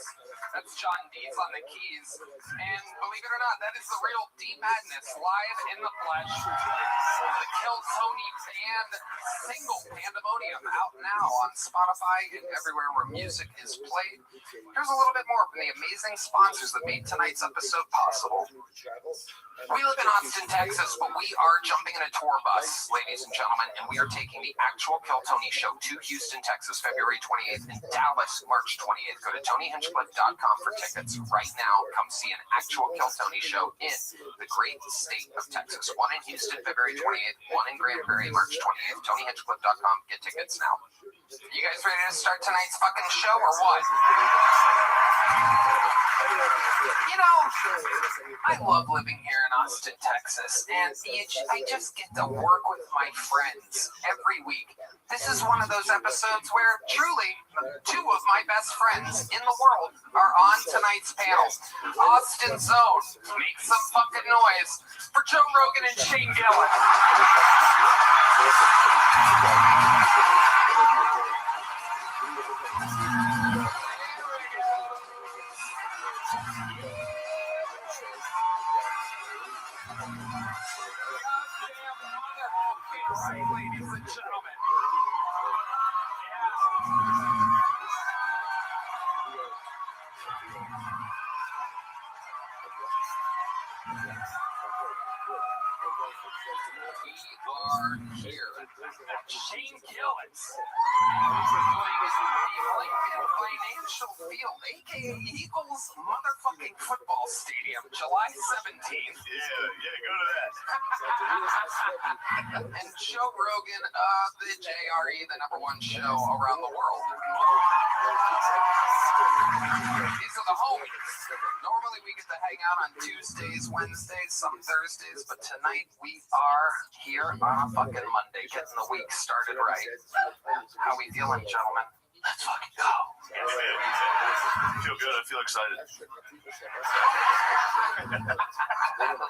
Speaker 13: That's John Dees on the keys. And believe it or not, that is the real D Madness live in the flesh. The Kill Tony band single Pandemonium out now on Spotify and everywhere where music is played. Here's a little bit more from the amazing sponsors that made tonight's episode possible. We live in Austin, Texas, but we are jumping in a tour bus, ladies and gentlemen, and we are taking the actual Kill Tony show to Houston, Texas, February 28th, and Dallas,
Speaker 2: March 28th. Go to TonyHinchcliffe.com for tickets right now. Come see an actual Kill Tony show in the great state of Texas. One in Houston, February 28th. One in Grand Prairie, March 28th. TonyHinchcliffe.com. Get tickets now. You guys ready to start tonight's fucking show or what? You know, I love living here in Austin, Texas, and I just get to work with my friends every week. This is one of those episodes where truly 2 of my best friends in the world are on tonight's panel. Austin Zone, make some fucking noise for Joe Rogan and Shane Gillis. Right, ladies and gentlemen. We are here. Shane Gillis. The Financial Field, aka Eagles motherfucking football stadium, July 17th.
Speaker 21: Yeah, go to that.
Speaker 2: And Joe Rogan of the JRE, the #1 show around the world. These are the homies. Normally we get to hang out on Tuesdays, Wednesdays, some Thursdays, but tonight we are here on a fucking Monday, getting the week started right. How we feeling, gentlemen? Let's fucking go.
Speaker 21: I feel good. I feel excited.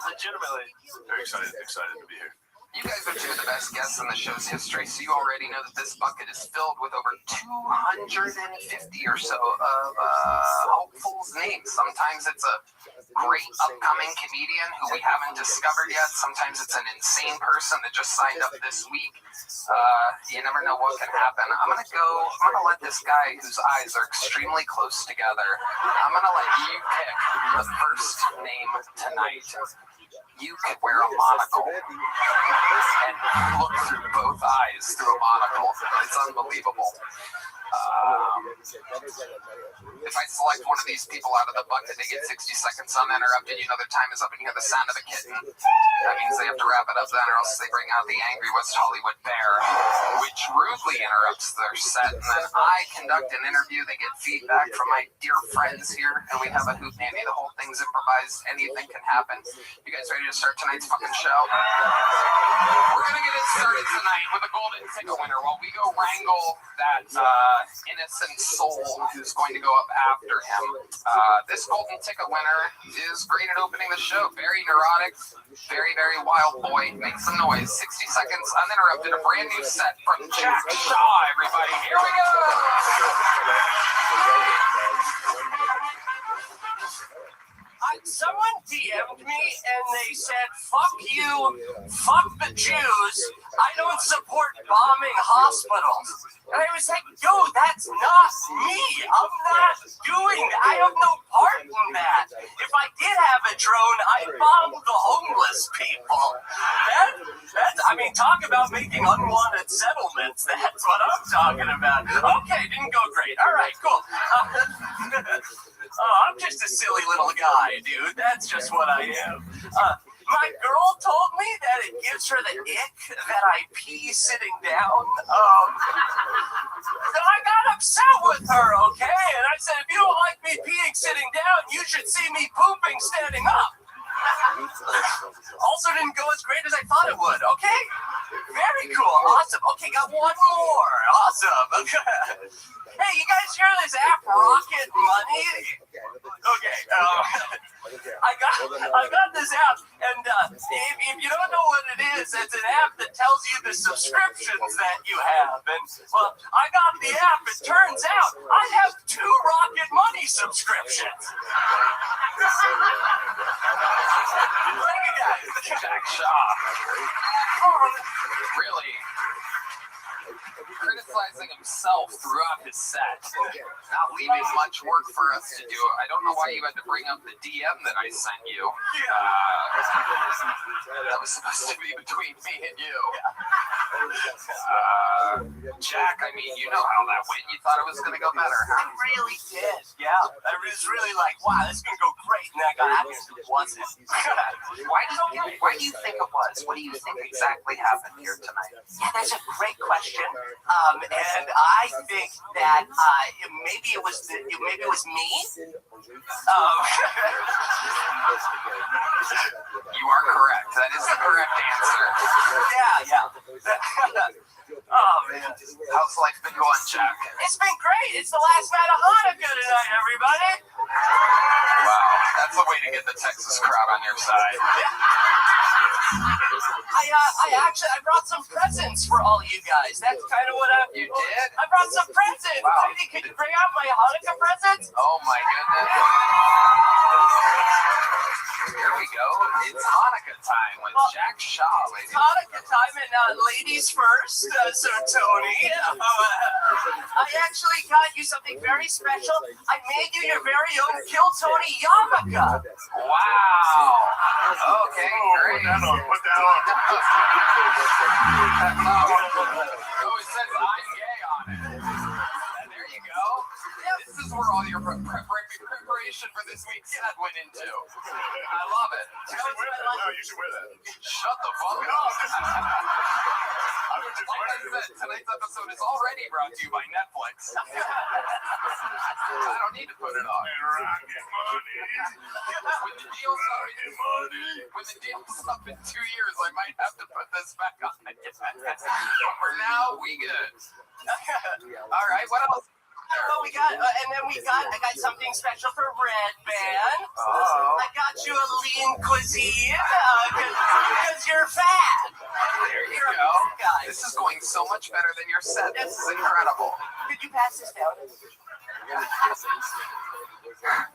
Speaker 2: Legitimately.
Speaker 21: Very excited to be here.
Speaker 2: You guys are 2 of the best guests in the show's history, so you already know that this bucket is filled with over 250 or so of hopefuls' names. Sometimes it's a great upcoming comedian who we haven't discovered yet. Sometimes it's an insane person that just signed up this week. You never know what can happen. I'm gonna let this guy whose eyes are extremely close together, I'm gonna let you pick the first name tonight. You could wear a monocle and look through both eyes through a monocle. It's unbelievable. If I select one of these people out of the bucket, they get 60 seconds uninterrupted. You know their time is up and you hear the sound of the kitten. That means they have to wrap it up then or else they bring out the angry West Hollywood bear, which rudely interrupts their set. And then I conduct an interview. They get feedback from my dear friends here, and we have a hootenanny. The whole thing's improvised. Anything can happen. You guys ready to start tonight's fucking show? We're going to get it started tonight with a golden ticket winner while we go wrangle that innocent soul who's going to go up after him. This golden ticket winner is great at opening the show. Very neurotic, very, very wild boy. Make some noise. 60 seconds uninterrupted. A brand new set from Jack Shaw, everybody. Here we go!
Speaker 10: Someone DM'd me and they said, fuck you, fuck the Jews, I don't support bombing hospitals. And I was like, dude, that's not me. I'm not doing that. I have no part in that. If I did have a drone, I'd bomb the homeless people. Talk about making unwanted settlements. That's what I'm talking about. Okay, didn't go great. All right, cool. I'm just a silly little guy, dude. That's just what I am. My girl told me that it gives her the ick that I pee sitting down. So I got upset with her, okay? And I said, if you don't like me peeing sitting down, you should see me pooping standing up. Also didn't go as great as I thought it would, okay? Very cool, awesome. Okay, got one more. Awesome. Okay. Hey, you guys hear this app, Rocket Money? Okay, I got this app, and if you don't know what it is, it's an app that tells you the subscriptions that you have. And, well, I got the app. It turns out I have 2 Rocket Money subscriptions. Thank you, guys.
Speaker 2: Jack Shaw. Really criticizing himself throughout his set. Not leaving much work for us to do. I don't know why you had to bring up the DM that I sent you. That was supposed to be between me and you. Jack, I mean, you know how that went. You thought it was going to go better.
Speaker 10: I really did. Yeah. I was really like, wow, this is going to go great. And then I got happy and it wasn't.
Speaker 2: Why do you think it was? What do you think exactly happened here tonight?
Speaker 10: Yeah, that's a great question. And I think that maybe it was me.
Speaker 2: You are correct. That is the correct answer.
Speaker 10: Yeah. Oh, man.
Speaker 2: How's life been going, Jack?
Speaker 10: It's been great. It's the last night of Hanukkah tonight, everybody.
Speaker 2: Wow, that's a way to get the Texas crowd on your side.
Speaker 10: I brought some presents for all you guys. That's kind of what
Speaker 2: You did?
Speaker 10: I brought some presents.
Speaker 2: Wow.
Speaker 10: Can you bring out my Hanukkah presents?
Speaker 2: Oh my goodness. Here we go. It's Hanukkah time with Jack Shaw, ladies.
Speaker 10: Hanukkah time and ladies first. So Tony, I actually got you something very special. I made you your very own Kill Tony yarmulke.
Speaker 2: Wow. Okay, great.
Speaker 21: Put that on.
Speaker 2: Oh, it says I'm gay on it. And there you go. This is where all your preparation for this week's set went into. I love it.
Speaker 21: You should wear that.
Speaker 2: Shut the fuck up. Like I said, tonight's episode is already brought to you by Netflix. I don't need to put it on. When the deal's up in 2 years, I might have to put this back on. For now, we good. All right, what else?
Speaker 10: Oh, I got something special for Red Band.
Speaker 2: Oh.
Speaker 10: I got you a lean cuisine, because you're fat.
Speaker 2: There you go. This is going so much better than your set. This is incredible.
Speaker 10: Could you pass this down?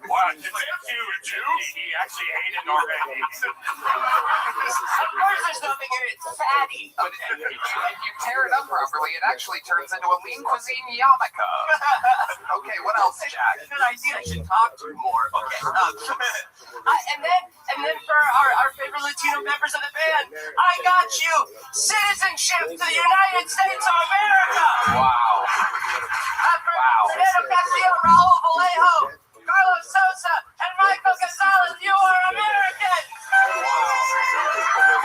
Speaker 21: What? Did you a Jew? He actually hated already.
Speaker 10: Of course, there's nothing in it. It's fatty.
Speaker 2: But if you tear it up properly, it actually turns into a lean cuisine yarmulke. Okay, what else, Jack?
Speaker 10: Good idea. I should talk to you more. Okay. And then for our favorite Latino members of the band, I got you citizenship to the United States of America.
Speaker 2: Wow.
Speaker 10: Fernando Castillo, Raul Vallejo, Carlos Sosa, and Michael Gonzalez, you are American.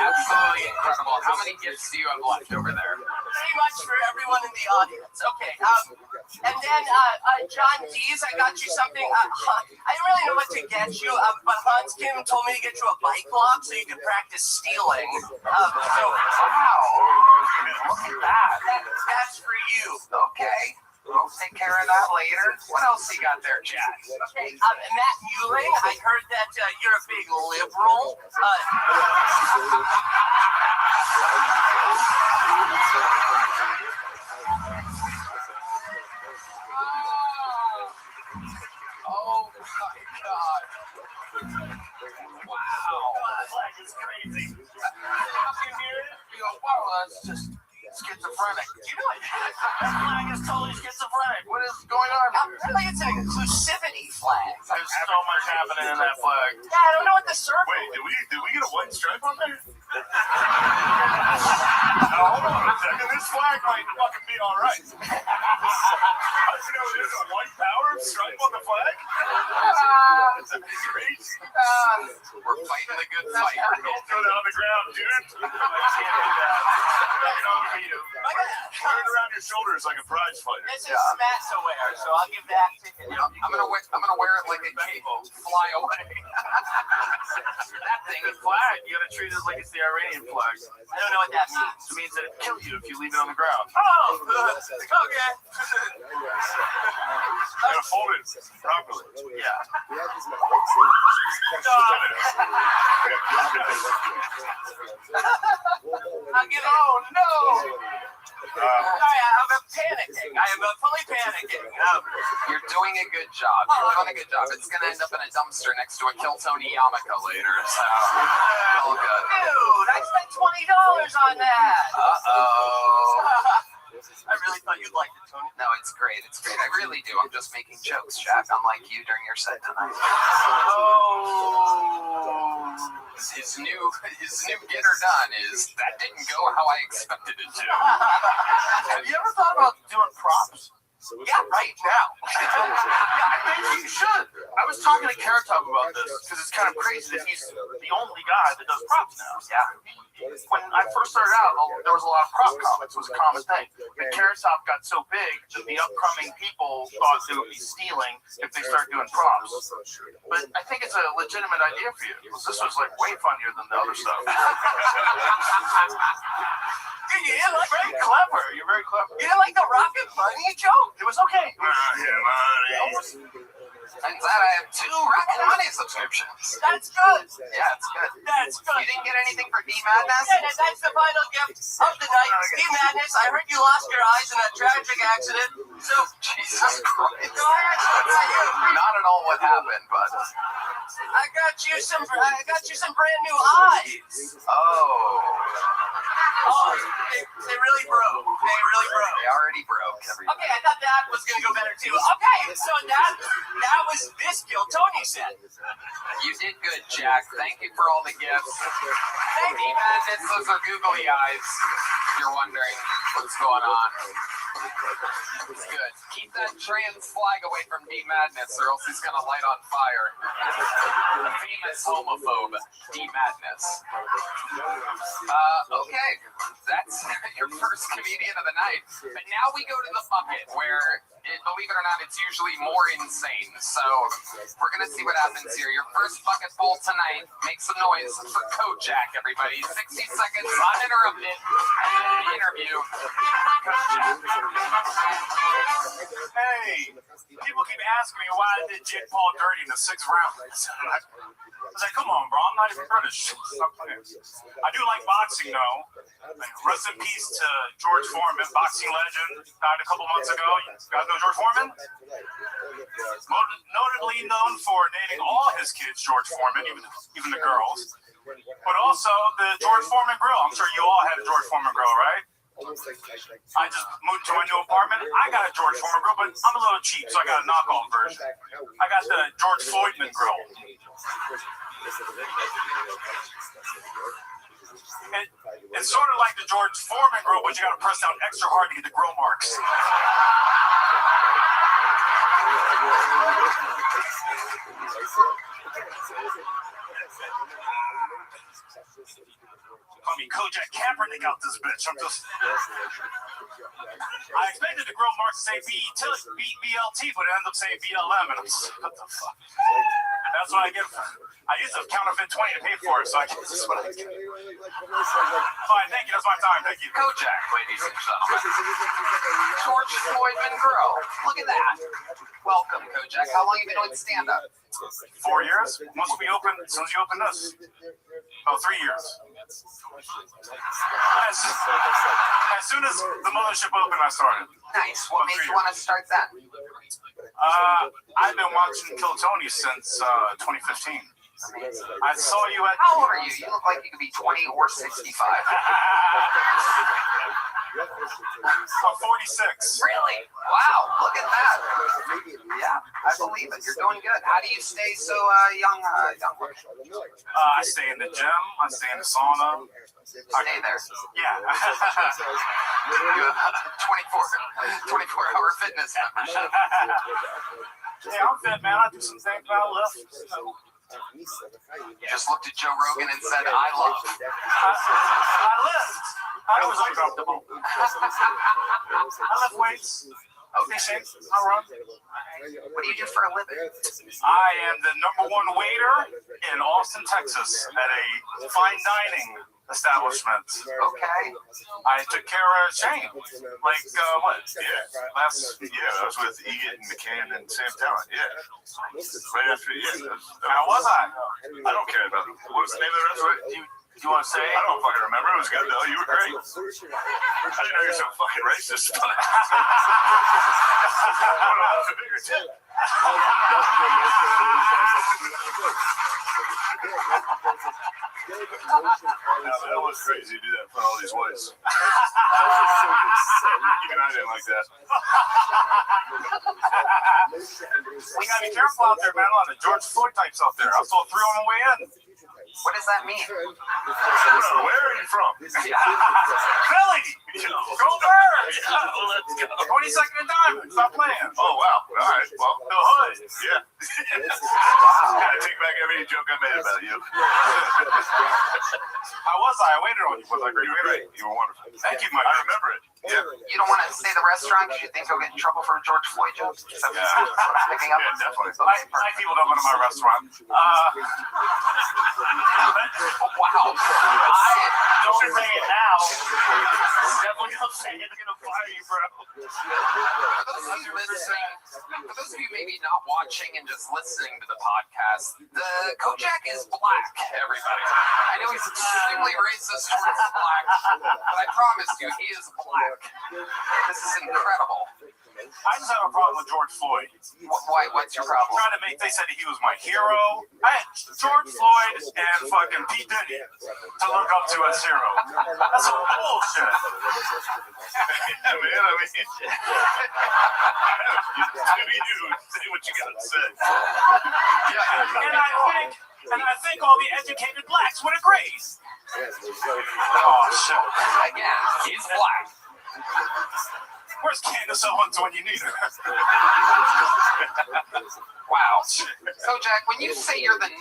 Speaker 2: Absolutely incredible. How many gifts do you have left over there?
Speaker 10: Pretty much for everyone in the audience. Okay. And then John Dees, I got you something. I didn't really know what to get you, but Hans Kim told me to get you a bike lock so you can practice stealing.
Speaker 2: Wow. Look at that.
Speaker 10: That's for you.
Speaker 2: Okay. We'll take care of that later. What else you got there, Jack?
Speaker 10: Okay, Matt Mueller, I heard that you're a big liberal.
Speaker 2: Oh my God. Wow.
Speaker 21: That flag is crazy.
Speaker 2: You go, wow, that's just schizophrenic.
Speaker 10: You know what?
Speaker 21: That flag is totally schizophrenic.
Speaker 2: What is going on here?
Speaker 10: Apparently it's an inclusivity flag.
Speaker 21: There's so much happening in that flag.
Speaker 10: Yeah, I don't know what the circle.
Speaker 21: Wait, did we get a white stripe on there? Now, hold on a second. This flag might fucking be all right. There's a white power stripe on the flag. That's crazy.
Speaker 2: We're fighting the good fight.
Speaker 21: Don't throw it on the ground, dude. I can't do that. Wear it around your shoulders like a prize fighter.
Speaker 10: This is Matt to wear, so I'll give that to him.
Speaker 2: I'm gonna wear it like a cape. Fly away.
Speaker 21: That thing is flag. You gotta treat it like it's the Iranian flag.
Speaker 10: I don't know what that means.
Speaker 21: It means that it'll kill you if you leave it on the ground.
Speaker 10: Oh, okay.
Speaker 21: You gotta fold it properly. Yeah.
Speaker 10: I'll give it. Oh no! Sorry, I'm panicking. I am fully panicking.
Speaker 2: You're doing a good job. You're doing a good job. It's gonna end up in a dumpster next to a Kill Tony yarmulke later. So all good.
Speaker 10: Dude, I spent $20 on that.
Speaker 2: Uh-oh.
Speaker 10: I really thought you'd like it, Tony.
Speaker 13: No, it's great. It's great. I really do. I'm just making jokes, Jack, unlike you during your set tonight.
Speaker 10: Oh.
Speaker 13: His new get her done is that didn't go how I expected it to.
Speaker 10: Have you ever thought about doing props? Yeah, right now.
Speaker 14: Yeah, I think you should. I was talking to Carrot Top about this because it's kind of crazy that he's the only guy that does props now.
Speaker 10: Yeah.
Speaker 14: When I first started out, there was a lot of prop comics. It was a common thing. But Carrot Top got so big that the upcoming people thought they would be stealing if they started doing props. But I think it's a legitimate idea for you because this was like way funnier than the other stuff.
Speaker 10: You're
Speaker 14: very clever. You're very clever.
Speaker 10: You didn't like the Rocket Money joke?
Speaker 14: It was okay.
Speaker 13: Turns out I have 2 Rocket Money subscriptions.
Speaker 10: That's good.
Speaker 13: Yeah, it's good.
Speaker 10: That's good.
Speaker 13: You didn't get anything for D-Madness?
Speaker 10: Yeah, that's the final gift of the night. D-Madness, I heard you lost your eyes in that tragic accident. So,
Speaker 13: Jesus Christ.
Speaker 10: No, actually, not you.
Speaker 13: Not at all what happened, but
Speaker 10: I got you some brand new eyes.
Speaker 13: oh,
Speaker 10: they really broke. They really broke.
Speaker 13: they already broke. Everybody.
Speaker 10: Okay, I thought that was gonna go better too. Okay, so that was this kill Tony said.
Speaker 13: You did good, Jack. Thank you for all the gifts. Thank you, Madness. Those are googly eyes. You're wondering what's going on. It's good. Keep that trans flag away from D-Madness or else he's gonna light on fire. The famous homophobe, D-Madness. Okay, that's your first comedian of the night. But now we go to the bucket where, believe it or not, it's usually more insane. So we're gonna see what happens here. Your first bucket bowl tonight. Make some noise for Kojak, everybody. 60 seconds uninterrupted interview. Kojak.
Speaker 14: Hey, people keep asking me why I did Jake Paul dirty in the 6th round. I was like, come on, bro, I'm not even British. I do like boxing, though. Rest in peace to George Foreman, boxing legend, died a couple months ago. You guys know George Foreman? Notably known for dating all his kids, George Foreman, even the girls. But also the George Foreman grill. I'm sure you all have a George Foreman grill, right? I just moved to a new apartment. I got a George Foreman grill, but I'm a little cheap, so I got a knockoff version. I got the George Floydman grill. It's sort of like the George Foreman grill, but you got to press down extra hard to get the grill marks. Call me Kojak Kaepernick out this bitch. I expected the grill marks to say BLT, but it ended up saying BLM. And I'm just, what the fuck? That's what I get. I used to counterfeit 20 to pay for it, so I guess this is what I get. Fine, thank you. That's my time. Thank you.
Speaker 13: Kojak, ladies and gentlemen. George Floydman Grill. Look at that. Welcome, Kojak. How long have you been doing stand-up?
Speaker 14: 4 years. Once we open, as soon as you open this. Oh, 3 years. As soon as the mothership opened, I started.
Speaker 13: Nice. What made you want to start that?
Speaker 14: I've been watching Kill Tony since 2015. I saw you at...
Speaker 13: How old are you? You look like you could be 20 or 65.
Speaker 14: I'm 46.
Speaker 13: Really? Wow, look at that. Yeah, I believe it. You're doing good. How do you stay so young?
Speaker 14: I stay in the gym. I stay in the sauna.
Speaker 13: Stay there.
Speaker 14: Yeah.
Speaker 13: You have 24-hour fitness membership.
Speaker 14: Yeah, I'm fit, man. I do some things about lift.
Speaker 13: You just looked at Joe Rogan and said, I love.
Speaker 14: I lift. I was uncomfortable. I lift weights. Okay, shape. I run.
Speaker 13: What do you do for a living?
Speaker 14: I am the #1 waiter in Austin, Texas, at a fine dining establishment.
Speaker 13: Okay.
Speaker 14: I took care of Shane. Like, what? Yeah. Last year,
Speaker 4: I was with Egan, McCann, and Sam Talent. Yeah. Right after,
Speaker 14: How was I?
Speaker 4: I don't care about it. What was the name of the restaurant?
Speaker 14: Do you want to say?
Speaker 4: I don't fucking remember. It was good, though. You were great. I didn't know you were so fucking racist.
Speaker 21: That was crazy to do that in front of all these whites. Even I didn't like that.
Speaker 14: We gotta be careful out there, man. A lot of George Floyd types out there. I saw 3 on the way in.
Speaker 2: What does that mean?
Speaker 21: Where are you from?
Speaker 14: Philly! Go Birds!
Speaker 21: Let's go.
Speaker 14: 22nd and Diamond. Stop playing.
Speaker 21: Oh, wow. All right. Well,
Speaker 14: the hood.
Speaker 21: Yeah. I take back every joke I made about you.
Speaker 14: How was I? I waited on you. Was I great?
Speaker 21: Great. You were wonderful.
Speaker 14: Thank you, Mike.
Speaker 21: I remember it. Yeah.
Speaker 2: You don't want to say the restaurant because you think you'll get in trouble for a George Floyd joke? Is that what I'm picking up?
Speaker 21: Yeah, definitely.
Speaker 14: My people don't go to my restaurant.
Speaker 2: Wow.
Speaker 14: Don't say it now. Definitely don't say it. It's going to fire you, bro.
Speaker 2: For those of you maybe not watching and just listening to the podcast, the Kojak is black, everybody. I know he's extremely racist towards blacks, but I promise you, he is black. This is incredible.
Speaker 14: I just have a problem with George Floyd.
Speaker 2: Why? What's your problem?
Speaker 14: They said he was my hero. I had George Floyd and fucking P. Diddy to look up to as hero. That's some bullshit.
Speaker 21: Yeah, man, I mean, you say what you gotta say.
Speaker 14: And I think all the educated blacks would agree. Oh, shit.
Speaker 2: Yeah, he's black.
Speaker 14: Where's Candace Owens when you need her?
Speaker 2: Wow. So, Jack, when you say you're the #1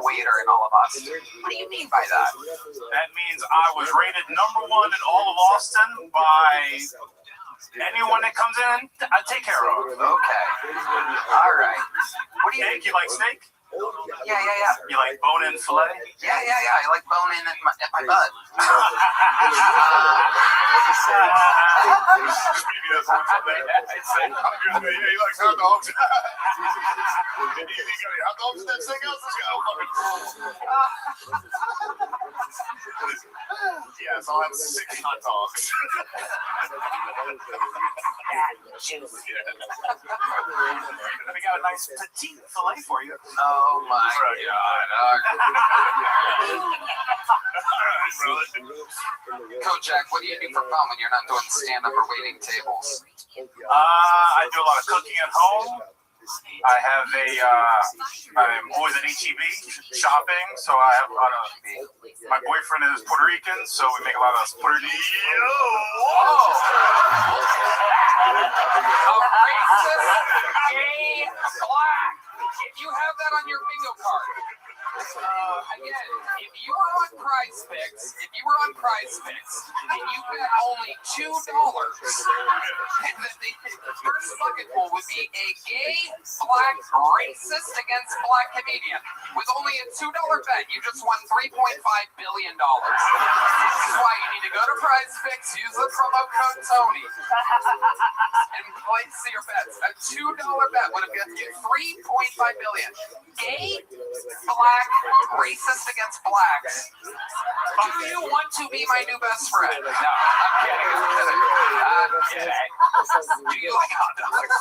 Speaker 2: waiter in all of us, what do you mean by that?
Speaker 14: That means I was rated #1 in all of Austin by anyone that comes in, I take care of.
Speaker 2: Okay. All right. What do you
Speaker 14: think? You like steak?
Speaker 2: Yeah.
Speaker 14: You like bone-in filet?
Speaker 2: Yeah. I like bone-in at my butt.
Speaker 21: Maybe that's what's up there. He likes hot dogs. You got any hot dogs in that steakhouse? Let's go. Yes, I'll have 6 hot dogs.
Speaker 14: We got a nice petite filet for you.
Speaker 2: Oh my God. Coach Jack, what do you do for fun when you're not doing stand-up or waiting tables?
Speaker 14: I do a lot of cooking at home. I have I'm always at HEB shopping, so I have a lot of, my boyfriend is Puerto Rican, so we make a lot of Puerto Rican.
Speaker 2: Gay black. If you have that on your bingo card, again, if you were on Prize Picks, and you bet only $2, then the first bucket pool would be a gay, black, racist against black comedian. With only a $2 bet, you just won $3.5 billion. This is why you need to go to Prize Picks, use the promo code Tony, and place your bets. A $2 bet would have given you $3.5 billion. Gay, black, racist against blacks. Do you want to be my new best friend? No, I'm kidding. I'm kidding. Do you like hot dogs?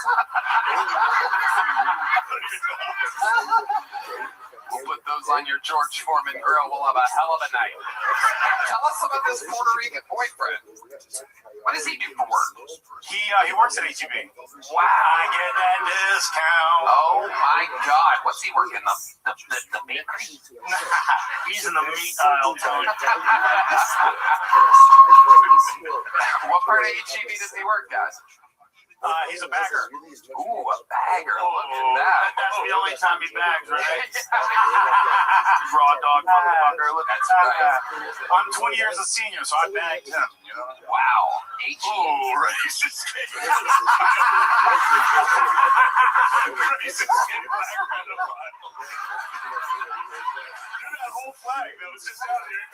Speaker 2: We'll put those on your George Foreman grill. We'll have a hell of a night. Tell us about this Puerto Rican boyfriend. What does he do for work?
Speaker 14: He works at HEB. Wow, I get that discount.
Speaker 2: Oh my God, what's he working? The bakery?
Speaker 14: He's in the meat aisle, Tony.
Speaker 2: What part of HEB does he work at?
Speaker 14: He's a bagger.
Speaker 2: Ooh, a bagger. Look at that.
Speaker 14: That's the only time he bags, right? Raw dog motherfucker. Look at that. I'm 20 years a senior, so I bagged him. You know?
Speaker 2: Wow. HEB.
Speaker 21: Oh, racist. That whole flag that was just out here.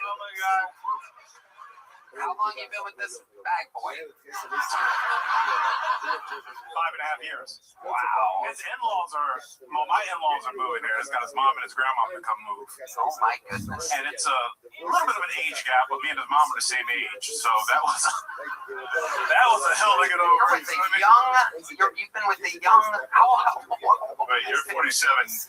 Speaker 14: Oh my God.
Speaker 2: How long you been with this bag boy?
Speaker 16: 5.5 years. Wow. His in-laws are, well, my in-laws are moving there. He's got his mom and his grandma to come move.
Speaker 2: Oh my goodness.
Speaker 16: And it's a little bit of an age gap, but me and his mom are the same age. So that was a hell to get over.
Speaker 2: You're with the young, you've been with the young,
Speaker 21: Wait, you're 47.
Speaker 16: Is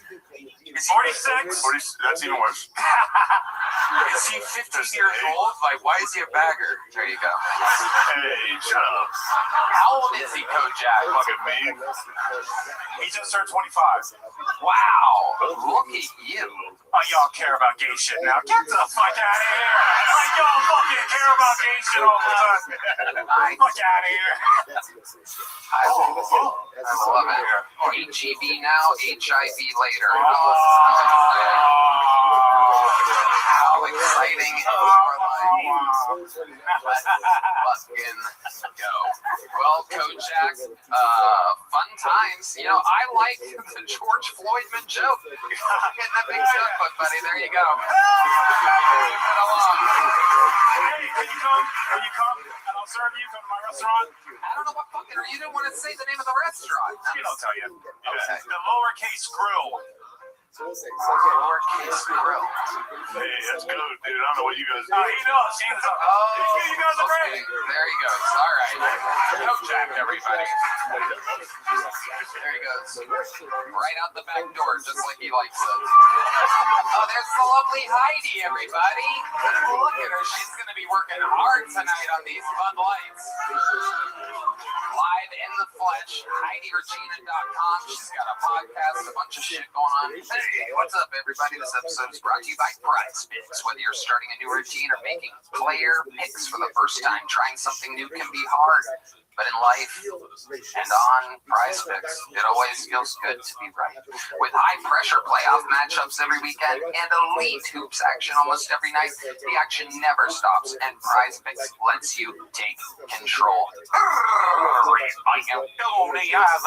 Speaker 16: he 46?
Speaker 21: That's even worse.
Speaker 2: Is he 15 years old? Like, why is he a bagger? There you go.
Speaker 21: Hey, shut up.
Speaker 2: How old is he, Kojak?
Speaker 21: Look at me.
Speaker 16: He just turned 25.
Speaker 2: Wow. Look at you.
Speaker 16: Oh, y'all care about gay shit now. Get the fuck out of here. Like, y'all fucking care about gay shit all the time. Fuck out of here.
Speaker 2: I love it. HEB now, HIV later. How exciting is your life? Fucking go. Well, Kojak, fun times. You know, I like the George Floydman joke. Getting that big joke, but buddy, there you go.
Speaker 16: Hey, can you come? Can you come? And I'll serve you. Come to my restaurant.
Speaker 2: I don't know what fucking, you didn't want to say the name of the restaurant.
Speaker 16: I'll tell you.
Speaker 2: Okay.
Speaker 16: The Lowercase Grill.
Speaker 2: Lowercase Grill.
Speaker 21: Hey, that's good, dude. I don't know what you guys do.
Speaker 16: He knows. You guys are great.
Speaker 2: There he goes. All right. Kojak, everybody. There he goes. Right out the back door, just like he likes it. Oh, there's the lovely Heidi, everybody. Look at her. She's going to be working hard tonight on these Bud Lights. Live in the flesh. HeidiRegina.com. She's got a podcast, a bunch of shit going on. Hey, what's up, everybody? This episode is brought to you by PrizePicks. Whether you're starting a new routine or making player picks for the first time, trying something new can be hard. But in life and on PrizePicks, it always feels good to be right. With high-pressure playoff matchups every weekend and elite hoops action almost every night, the action never stops, and PrizePicks lets you take control.
Speaker 20: I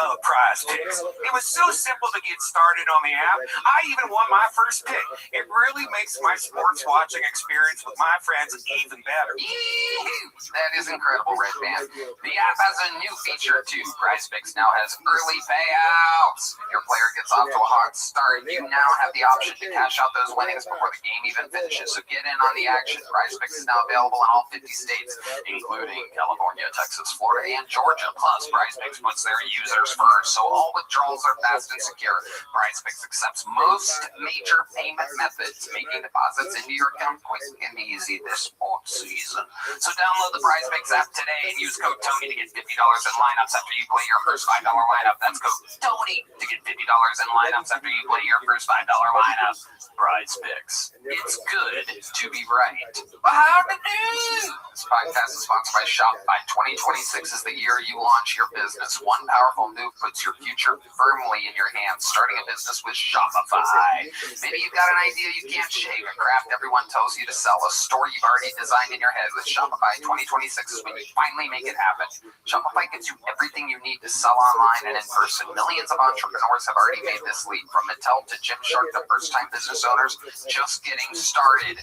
Speaker 20: love PrizePicks. It was so simple to get started on the app. I even won my first pick. It really makes my sports watching experience with my friends even better.
Speaker 2: That is incredible, Red Band. The app has a new feature too. PrizePicks now has early payouts. If your player gets off to a hot start, you now have the option to cash out those winnings before the game even finishes. So get in on the action. PrizePicks is now available in all 50 states, including California, Texas, Florida, and Georgia. Plus, PrizePicks puts their users first, so all withdrawals are fast and secure. PrizePicks accepts most major payment methods, making deposits into your account quick and easy this sports season. So download the PrizePicks app today and use code Tony to get $50 in lineups after you play your first $5 lineup. That's code Tony to get $50 in lineups after you play your first $5 lineup. PrizePicks. It's good to be right. But how to do? This podcast is sponsored by Shopify. 2026 is the year you launch your business. One powerful move puts your future firmly in your hands. Starting a business with Shopify. Maybe you've got an idea you can't shake, a craft everyone tells you to sell, a store you've already designed in your head. With Shopify, 2026 is when you finally make it happen. Shopify gives you everything you need to sell online and in person. Millions of entrepreneurs have already made this leap, from Mattel to Gymshark to first-time business owners just getting started.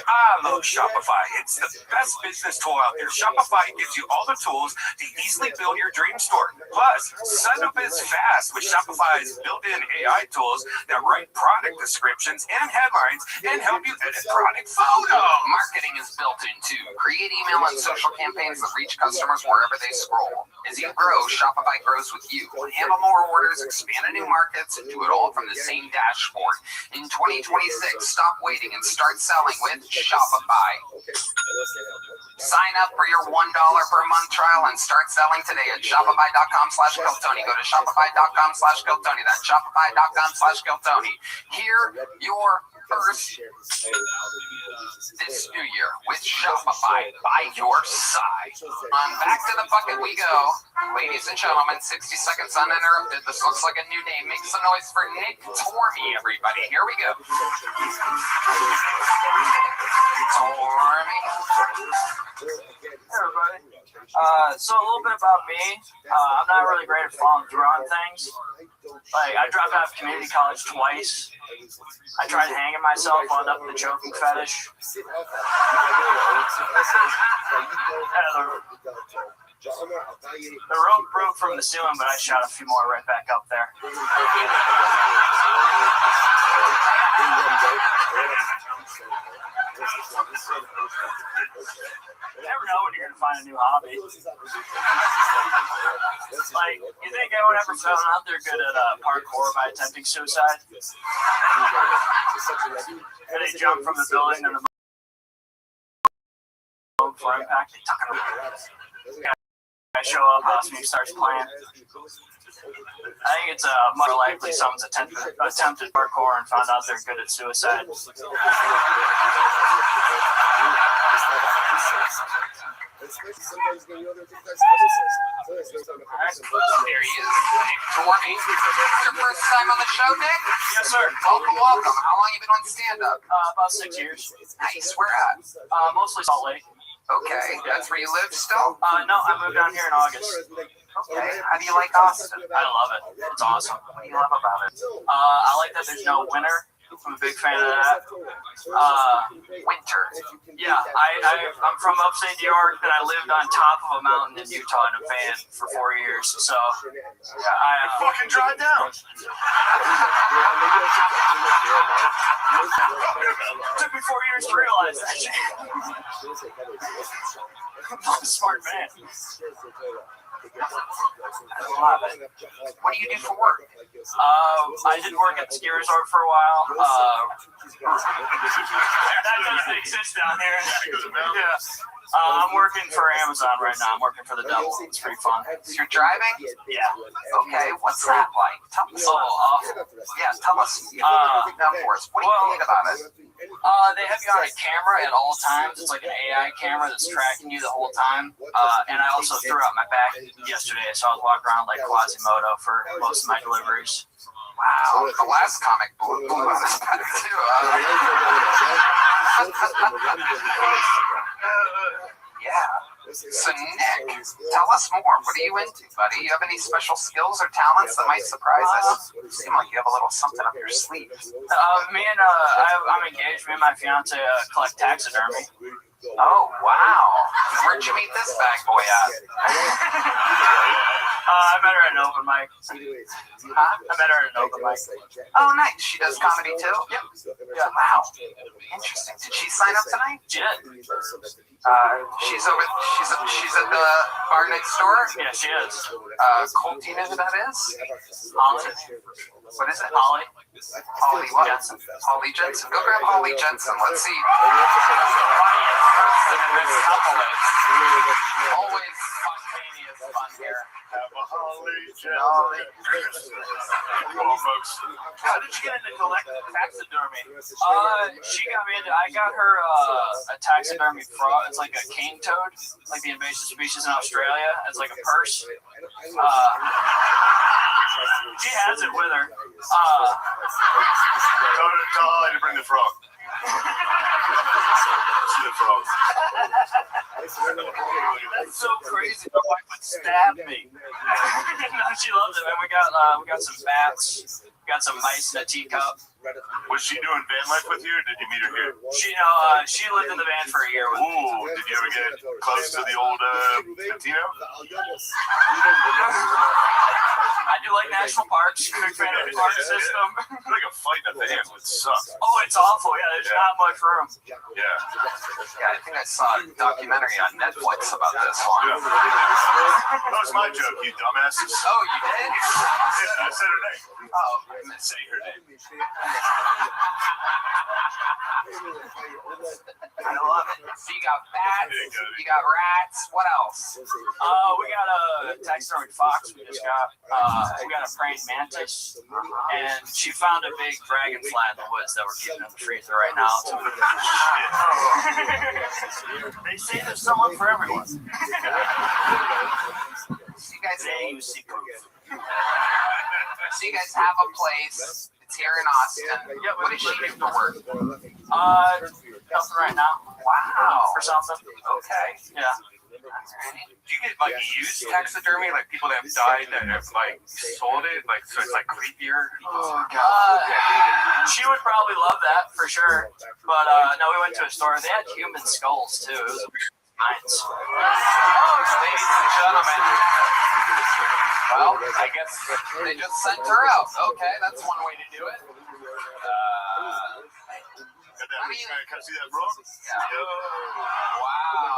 Speaker 20: I love Shopify. It's the best business tool out there. Shopify gives you all the tools to easily build your dream store. Plus, setup is fast with Shopify's built-in AI tools that write product descriptions and headlines and help you edit product photos.
Speaker 2: Marketing is built in too. Create email and social campaigns that reach customers wherever they scroll. As you grow, Shopify grows with you. Handle more orders, expand to new markets, and do it all from the same dashboard. In 2026, stop waiting and start selling with Shopify. Sign up for your $1 per month trial and start selling today at Shopify.com/KillTony. Go to Shopify.com/KillTony. That's Shopify.com/KillTony. Hear your first this new year with Shopify by your side. Back to the bucket we go. Ladies and gentlemen, 60 seconds uninterrupted. This looks like a new name. Make some noise for Nick Tormey, everybody. Here we go. Tormey.
Speaker 9: Hey, everybody. So a little bit about me. I'm not really great at following through on things.
Speaker 14: Like, I dropped out of community college twice. I tried hanging myself, wound up with a choking fetish. The rope broke from the ceiling, but I shot a few more right back up there. You never know when you're going to find a new hobby. Like, you think anyone ever found out they're good at parkour by attempting suicide? And they jump from the building and the for impact. I show up, Osmond starts playing. I think it's more likely someone's attempted parkour and found out they're good at suicide.
Speaker 2: There he is. Nick your first time on the show, Nick?
Speaker 14: Yes, sir.
Speaker 2: Welcome, welcome. How long you been on stand-up?
Speaker 14: About 6 years.
Speaker 2: Nice. Where at?
Speaker 14: Mostly Salt Lake.
Speaker 2: Okay, that's where you live still?
Speaker 14: No, I moved down here in August.
Speaker 2: Okay, how do you like Austin?
Speaker 14: I love it. It's awesome.
Speaker 2: What do you love about it?
Speaker 14: I like that there's no winter. I'm a big fan of that.
Speaker 2: Winter.
Speaker 14: Yeah, I'm from upstate New York, and I lived on top of a mountain in Utah in a van for 4 years. So, I
Speaker 4: fucking drive down.
Speaker 14: Took me 4 years to realize that shit. I'm a smart man.
Speaker 2: I love it. What do you do for work?
Speaker 14: I did work at the ski resort for a while. That doesn't exist down here. Yeah. I'm working for Amazon right now. I'm working for the devil. It's pretty fun.
Speaker 2: You're driving?
Speaker 14: Yeah.
Speaker 2: Okay, what's that like? Tell us. Yeah, tell us. Now for us. What do you think about it?
Speaker 14: They have you on a camera at all times. It's like an AI camera that's tracking you the whole time. And I also threw out my back yesterday, so I was walking around like Quasimodo for most of my deliveries.
Speaker 2: Wow, the last comic blew out his back too. Yeah. So Nick, tell us more. What are you into, buddy? You have any special skills or talents that might surprise us? You seem like you have a little something up your sleeve.
Speaker 14: I'm engaged. Me and my fiance collect taxidermy.
Speaker 2: Oh, wow. Where'd you meet this bag boy at?
Speaker 14: I met her at an open mic.
Speaker 2: Huh?
Speaker 14: I met her at an open mic.
Speaker 2: Oh, nice. She does comedy too?
Speaker 14: Yep.
Speaker 2: Yeah. Wow. Interesting. Did she sign up tonight?
Speaker 14: She did.
Speaker 2: She's at the bar next door?
Speaker 14: Yeah, she is.
Speaker 2: Colt, do you know who that is?
Speaker 14: Holly.
Speaker 2: What is it?
Speaker 14: Holly.
Speaker 2: Holly what?
Speaker 14: Jensen.
Speaker 2: Holly Jensen. Go grab Holly Jensen. Let's see. Always spontaneous fun here.
Speaker 4: Come on, folks.
Speaker 14: How did you get into collecting taxidermy? She got me into. I got her a taxidermy frog. It's like a cane toad, like the invasive species in Australia. It's like a purse. She has it with her.
Speaker 4: Tell Holly to bring the frog. See the frog.
Speaker 14: That's so crazy. My wife would stab me. No, she loves it. And we got some bats. We got some mice in a teacup.
Speaker 4: Was she doing van life with you, or did you meet her here?
Speaker 14: She lived in the van for a year with me.
Speaker 4: Ooh, did you ever get close to the old Latino?
Speaker 14: I do like national parks. Big fan of the park system.
Speaker 4: Like a fight at the end would suck.
Speaker 14: Oh, it's awful. Yeah, there's not much room.
Speaker 4: Yeah.
Speaker 2: Yeah, I think I saw a documentary on Netflix about this one.
Speaker 4: Yeah. That was my joke, you dumbasses.
Speaker 2: Oh, you did?
Speaker 4: Yeah, I said her name.
Speaker 2: Oh,
Speaker 4: I didn't say her name.
Speaker 2: I love it. So you got bats, you got rats. What else?
Speaker 14: We got a taxidermy fox we just got. We got a praying mantis, and she found a big dragonfly in the woods that we're keeping in the freezer right now. They say there's someone for everyone.
Speaker 2: So you guys have a place. It's here in Austin. What does she do for work?
Speaker 14: Nothing right now.
Speaker 2: Wow.
Speaker 14: For something.
Speaker 2: Okay.
Speaker 14: Yeah.
Speaker 20: Do you get like used taxidermy, like people that have died that have like sold it, like so it's like creepier?
Speaker 10: Oh god. She would probably love that for sure. But no, we went to a store. They had human skulls too. It was nice.
Speaker 13: Ladies and gentlemen. Well, I guess they just sent her out. Okay, that's one way to do it.
Speaker 21: Can I see that, bro?
Speaker 13: Yeah. Wow.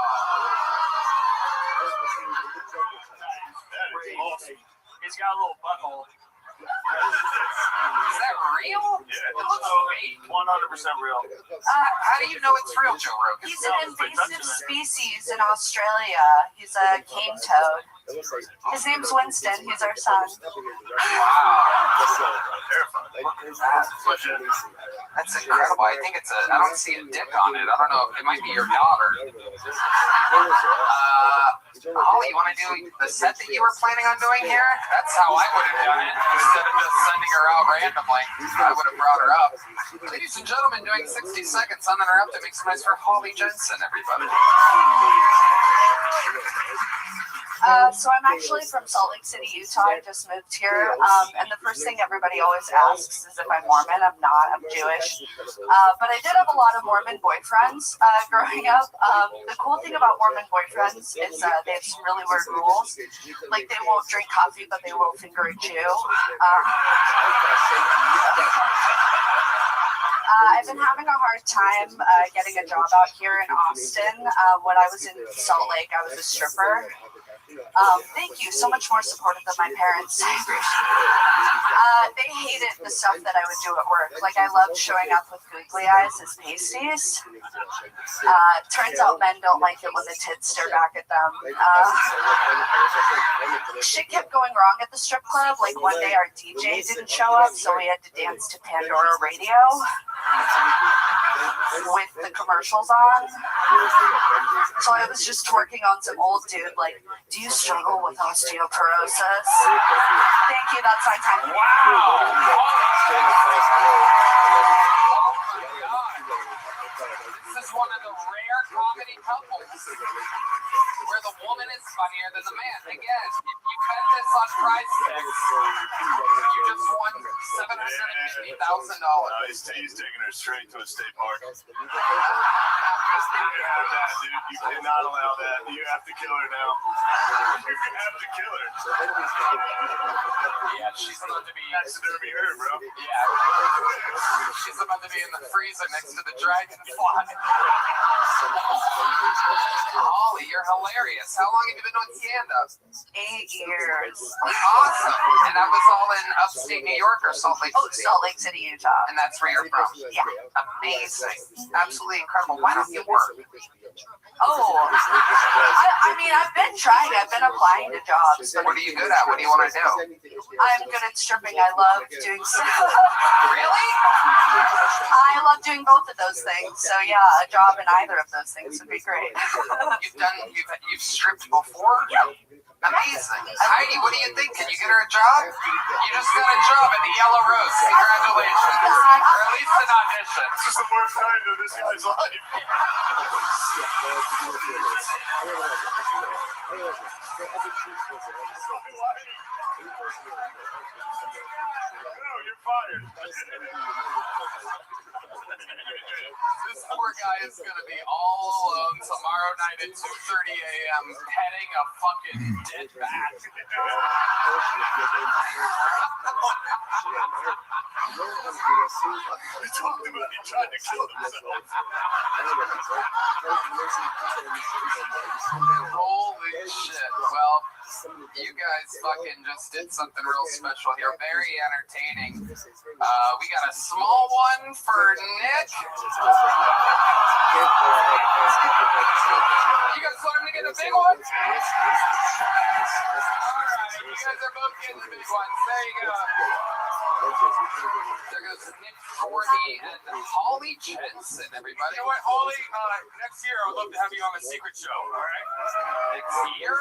Speaker 21: That is awesome.
Speaker 10: He's got a little butthole.
Speaker 13: Is that real?
Speaker 21: Yeah.
Speaker 13: It looks fake.
Speaker 10: 100% real.
Speaker 13: How do you know it's real, Joe Rogan?
Speaker 1: He's an invasive species in Australia. He's a cane toad. His name's Winston. He's our son.
Speaker 13: That's incredible. I think I don't see a dick on it. I don't know. It might be your daughter. Holly, you want to do the set that you were planning on doing here? That's how I would have done it. Instead of just sending her out randomly, I would have brought her up. Ladies and gentlemen, doing 60 seconds uninterrupted makes some noise for Holly Jensen, everybody.
Speaker 1: So I'm actually from Salt Lake City, Utah. I just moved here. And the first thing everybody always asks is if I'm Mormon. I'm not. I'm Jewish. But I did have a lot of Mormon boyfriends growing up. The cool thing about Mormon boyfriends is they have some really weird rules. Like they won't drink coffee, but they will finger a Jew. I've been having a hard time getting a job out here in Austin. When I was in Salt Lake, I was a stripper. Thank you. So much more supportive than my parents. I appreciate it. They hated the stuff that I would do at work. Like, I loved showing up with googly eyes as pasties. Turns out men don't like it when the tits stare back at them. Shit kept going wrong at the strip club. Like, one day our DJ didn't show up, so we had to dance to Pandora Radio with the commercials on. So I was just twerking on some old dude, like, do you struggle with osteoporosis? Thank you, that's my time.
Speaker 13: Wow! This is one of the rare comedy couples where the woman is funnier than the man. Again, you bet this on Prize Picks. You just won $750,000.
Speaker 21: He's taking her straight to a state park. You cannot allow that. You have to kill her now. You have to kill her.
Speaker 13: Yeah, she's about to be
Speaker 21: taxidermy her, bro.
Speaker 13: Yeah, she's about to be in the freezer next to the dragonfly. Holly, you're hilarious. How long have you been on stand-up?
Speaker 1: 8 years.
Speaker 13: Awesome. And that was all in upstate New York or Salt Lake City?
Speaker 1: Salt Lake City, Utah.
Speaker 13: And that's where you're from?
Speaker 1: Yeah.
Speaker 13: Amazing. Absolutely incredible. Why don't you work?
Speaker 1: I mean, I've been trying. I've been applying to jobs. But
Speaker 13: what are you good at? What do you want to do?
Speaker 1: I'm good at stripping. I love doing stuff.
Speaker 13: Really?
Speaker 1: I love doing both of those things. So yeah, a job in either of those things would be great.
Speaker 13: You've stripped before?
Speaker 1: Yep.
Speaker 13: Amazing. Heidi, what do you think? Can you get her a job? You just got a job at the Yellow Rose. Congratulations. Or at least an audition.
Speaker 21: This is the worst time of this guy's life. You're fired.
Speaker 13: This poor guy is going to be all alone tomorrow night at 2:30 a.m. petting a fucking dead bat.
Speaker 21: We talked about he tried to kill himself.
Speaker 13: Holy shit. Well, you guys fucking just did something real special here. Very entertaining. We got a small one for Nick. You guys want him to get a big one? Alright, you guys are both getting the big ones. There you go. There goes Nick Forney and Holly Jensen, everybody.
Speaker 20: You know what, Holly? Next year I would love to have you on the secret show, alright?
Speaker 13: Next year?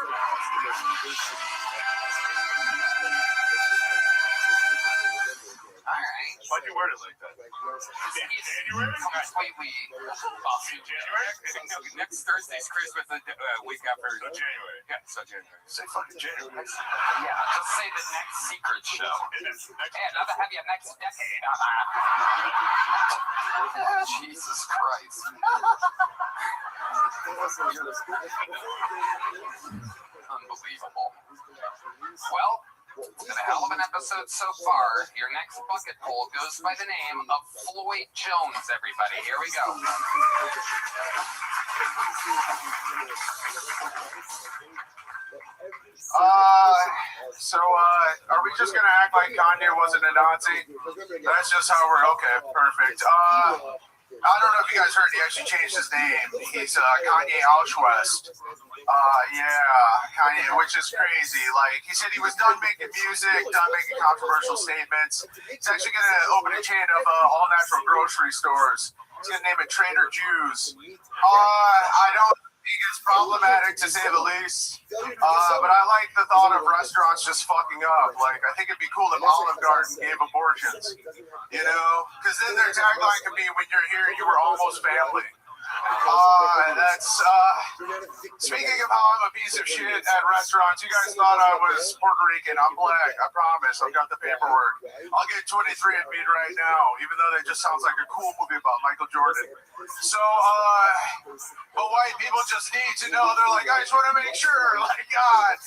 Speaker 21: Alright. Why'd you word it like that?
Speaker 2: completely off in January. Next Thursday's Christmas, week after January. Yeah, so January. Say fucking January. Yeah, just say the next secret show. Hey, I'd rather have you next decade.
Speaker 13: Jesus Christ. Unbelievable. Well, it's been a hell of an episode so far. Your next bucket poll goes by the name of Floyd Jones, everybody. Here we go.
Speaker 17: Are we just gonna act like Kanye wasn't a Nazi? That's just how we're okay. Perfect. I don't know if you guys heard, he actually changed his name. He's Kanye Auschwitz. Kanye, which is crazy. Like, he said he was done making music, done making controversial statements. He's actually going to open a chain of all-natural grocery stores. He's going to name it Trader Joe's. I don't think it's problematic, to say the least. But I like the thought of restaurants just fucking up. Like, I think it'd be cool if Olive Garden gave abortions. You know? Because then their tagline could be, when you're here, you were almost family. Speaking of how I'm a piece of shit at restaurants, you guys thought I was Puerto Rican. I'm black. I promise. I've got the paperwork. I'll get 23 and beat right now, even though that just sounds like a cool movie about Michael Jordan. So, but white people just need to know. They're like, I just want to make sure. Like, God.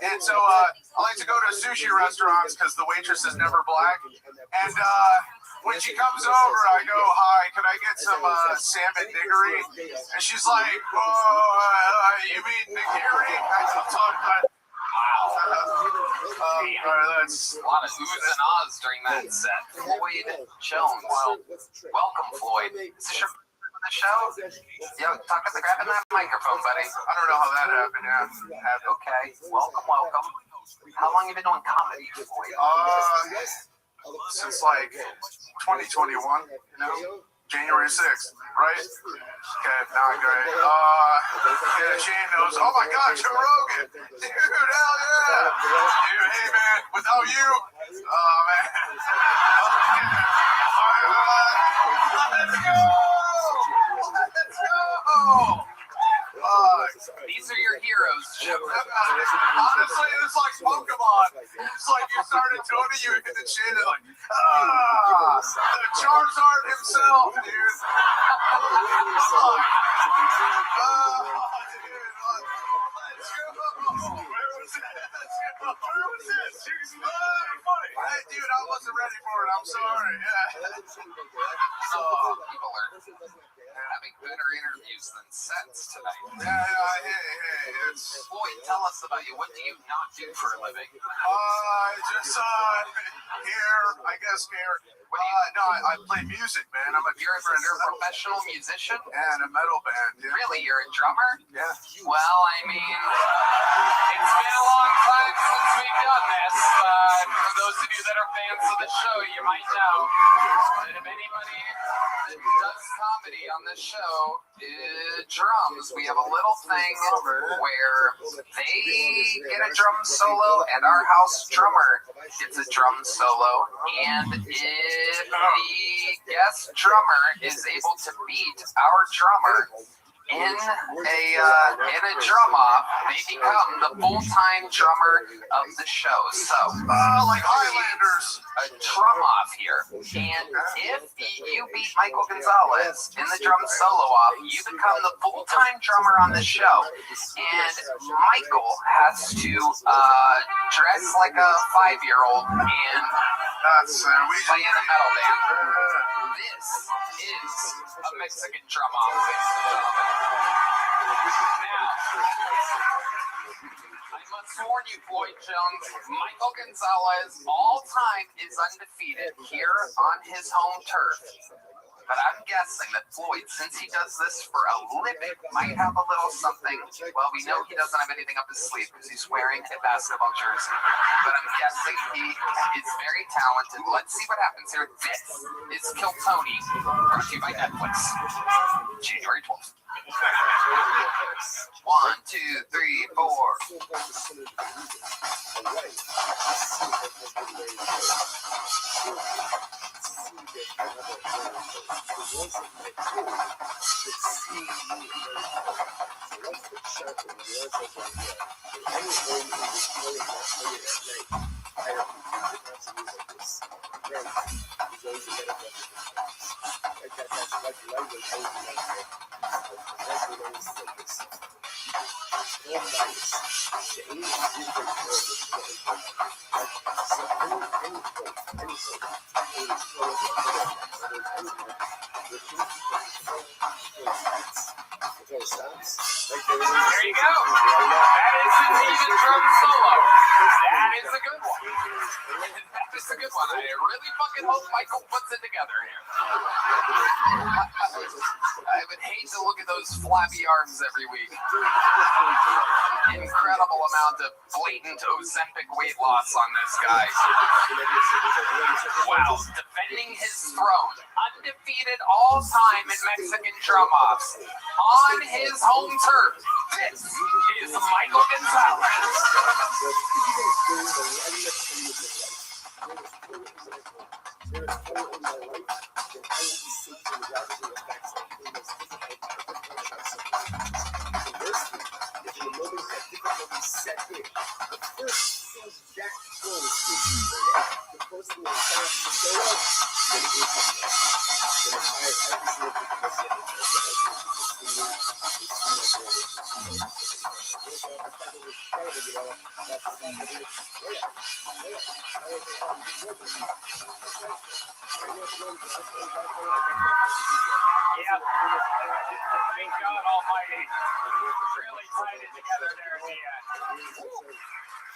Speaker 17: And so, I like to go to sushi restaurants because the waitress is never black. And, when she comes over, I go, hi, can I get some salmon nigiri? And she's like, you mean nigiri? I'm talking about...
Speaker 13: That's a lot of oohs and ahs during that set. Floyd Jones. Welcome, Floyd. Is this your the show? Yo, grabbing that microphone, buddy. I don't know how that happened. Yeah. Okay. Welcome. How long have you been doing comedy, Floyd?
Speaker 17: Since like 2021, you know, January 6th, right? Okay, not great. Yeah, Shane knows. Oh my God, Joe Rogan, dude, hell yeah! Dude, hey man, without you, man. Let's go!
Speaker 13: These are your heroes, Joe.
Speaker 17: Honestly, it's like Pokemon. It's like you started Tony, you hit the chin, and like, the Charizard himself, dude. Let's go. Where was this? Funny. Hey, dude, I wasn't ready for it. I'm sorry. Yeah.
Speaker 13: People are having better interviews than sets tonight.
Speaker 17: Hey, it's...
Speaker 13: Floyd, tell us about you. What do you not do for a living?
Speaker 17: Just, here, I guess, here. No, I play music, man.
Speaker 13: You're a professional musician?
Speaker 17: And a metal band, yeah.
Speaker 13: Really? You're a drummer?
Speaker 17: Yeah.
Speaker 13: Well, I mean, it's been a long time since we've done this. For those of you that are fans of the show, you might know that if anybody that does comedy on this show drums, we have a little thing where they get a drum solo and our house drummer gets a drum solo, and if the guest drummer is able to beat our drummer in a drum off, they become the full-time drummer of the show. So,
Speaker 17: like Highlanders,
Speaker 13: a drum off here. And if you beat Michael Gonzalez in the drum solo off, you become the full-time drummer on the show. And Michael has to dress like a 5-year-old and play in a metal band. This is a Mexican drum off, ladies and gentlemen. Now, I must warn you, Floyd Jones, Michael Gonzalez, all time, is undefeated here on his home turf. But I'm guessing that Floyd, since he does this for a living, might have a little something. Well, we know he doesn't have anything up his sleeve because he's wearing a basketball jersey. But I'm guessing he is very talented. Let's see what happens here. This is Kill Tony, brought to you by Netflix. January 12th. 1, 2, 3, 4.
Speaker 2: There you go. That is indeed a drum solo. That is a good one. That is a good one. I really fucking hope Michael puts it together here. I would hate to look at those flabby arms every week. Incredible amount of blatant Ozempic weight loss on this guy. Wow, defending his throne, undefeated all time in Mexican drum-offs, on his home turf. This is Michael Gonzalez. Yep. Thank God Almighty. Really tied it together there at the end.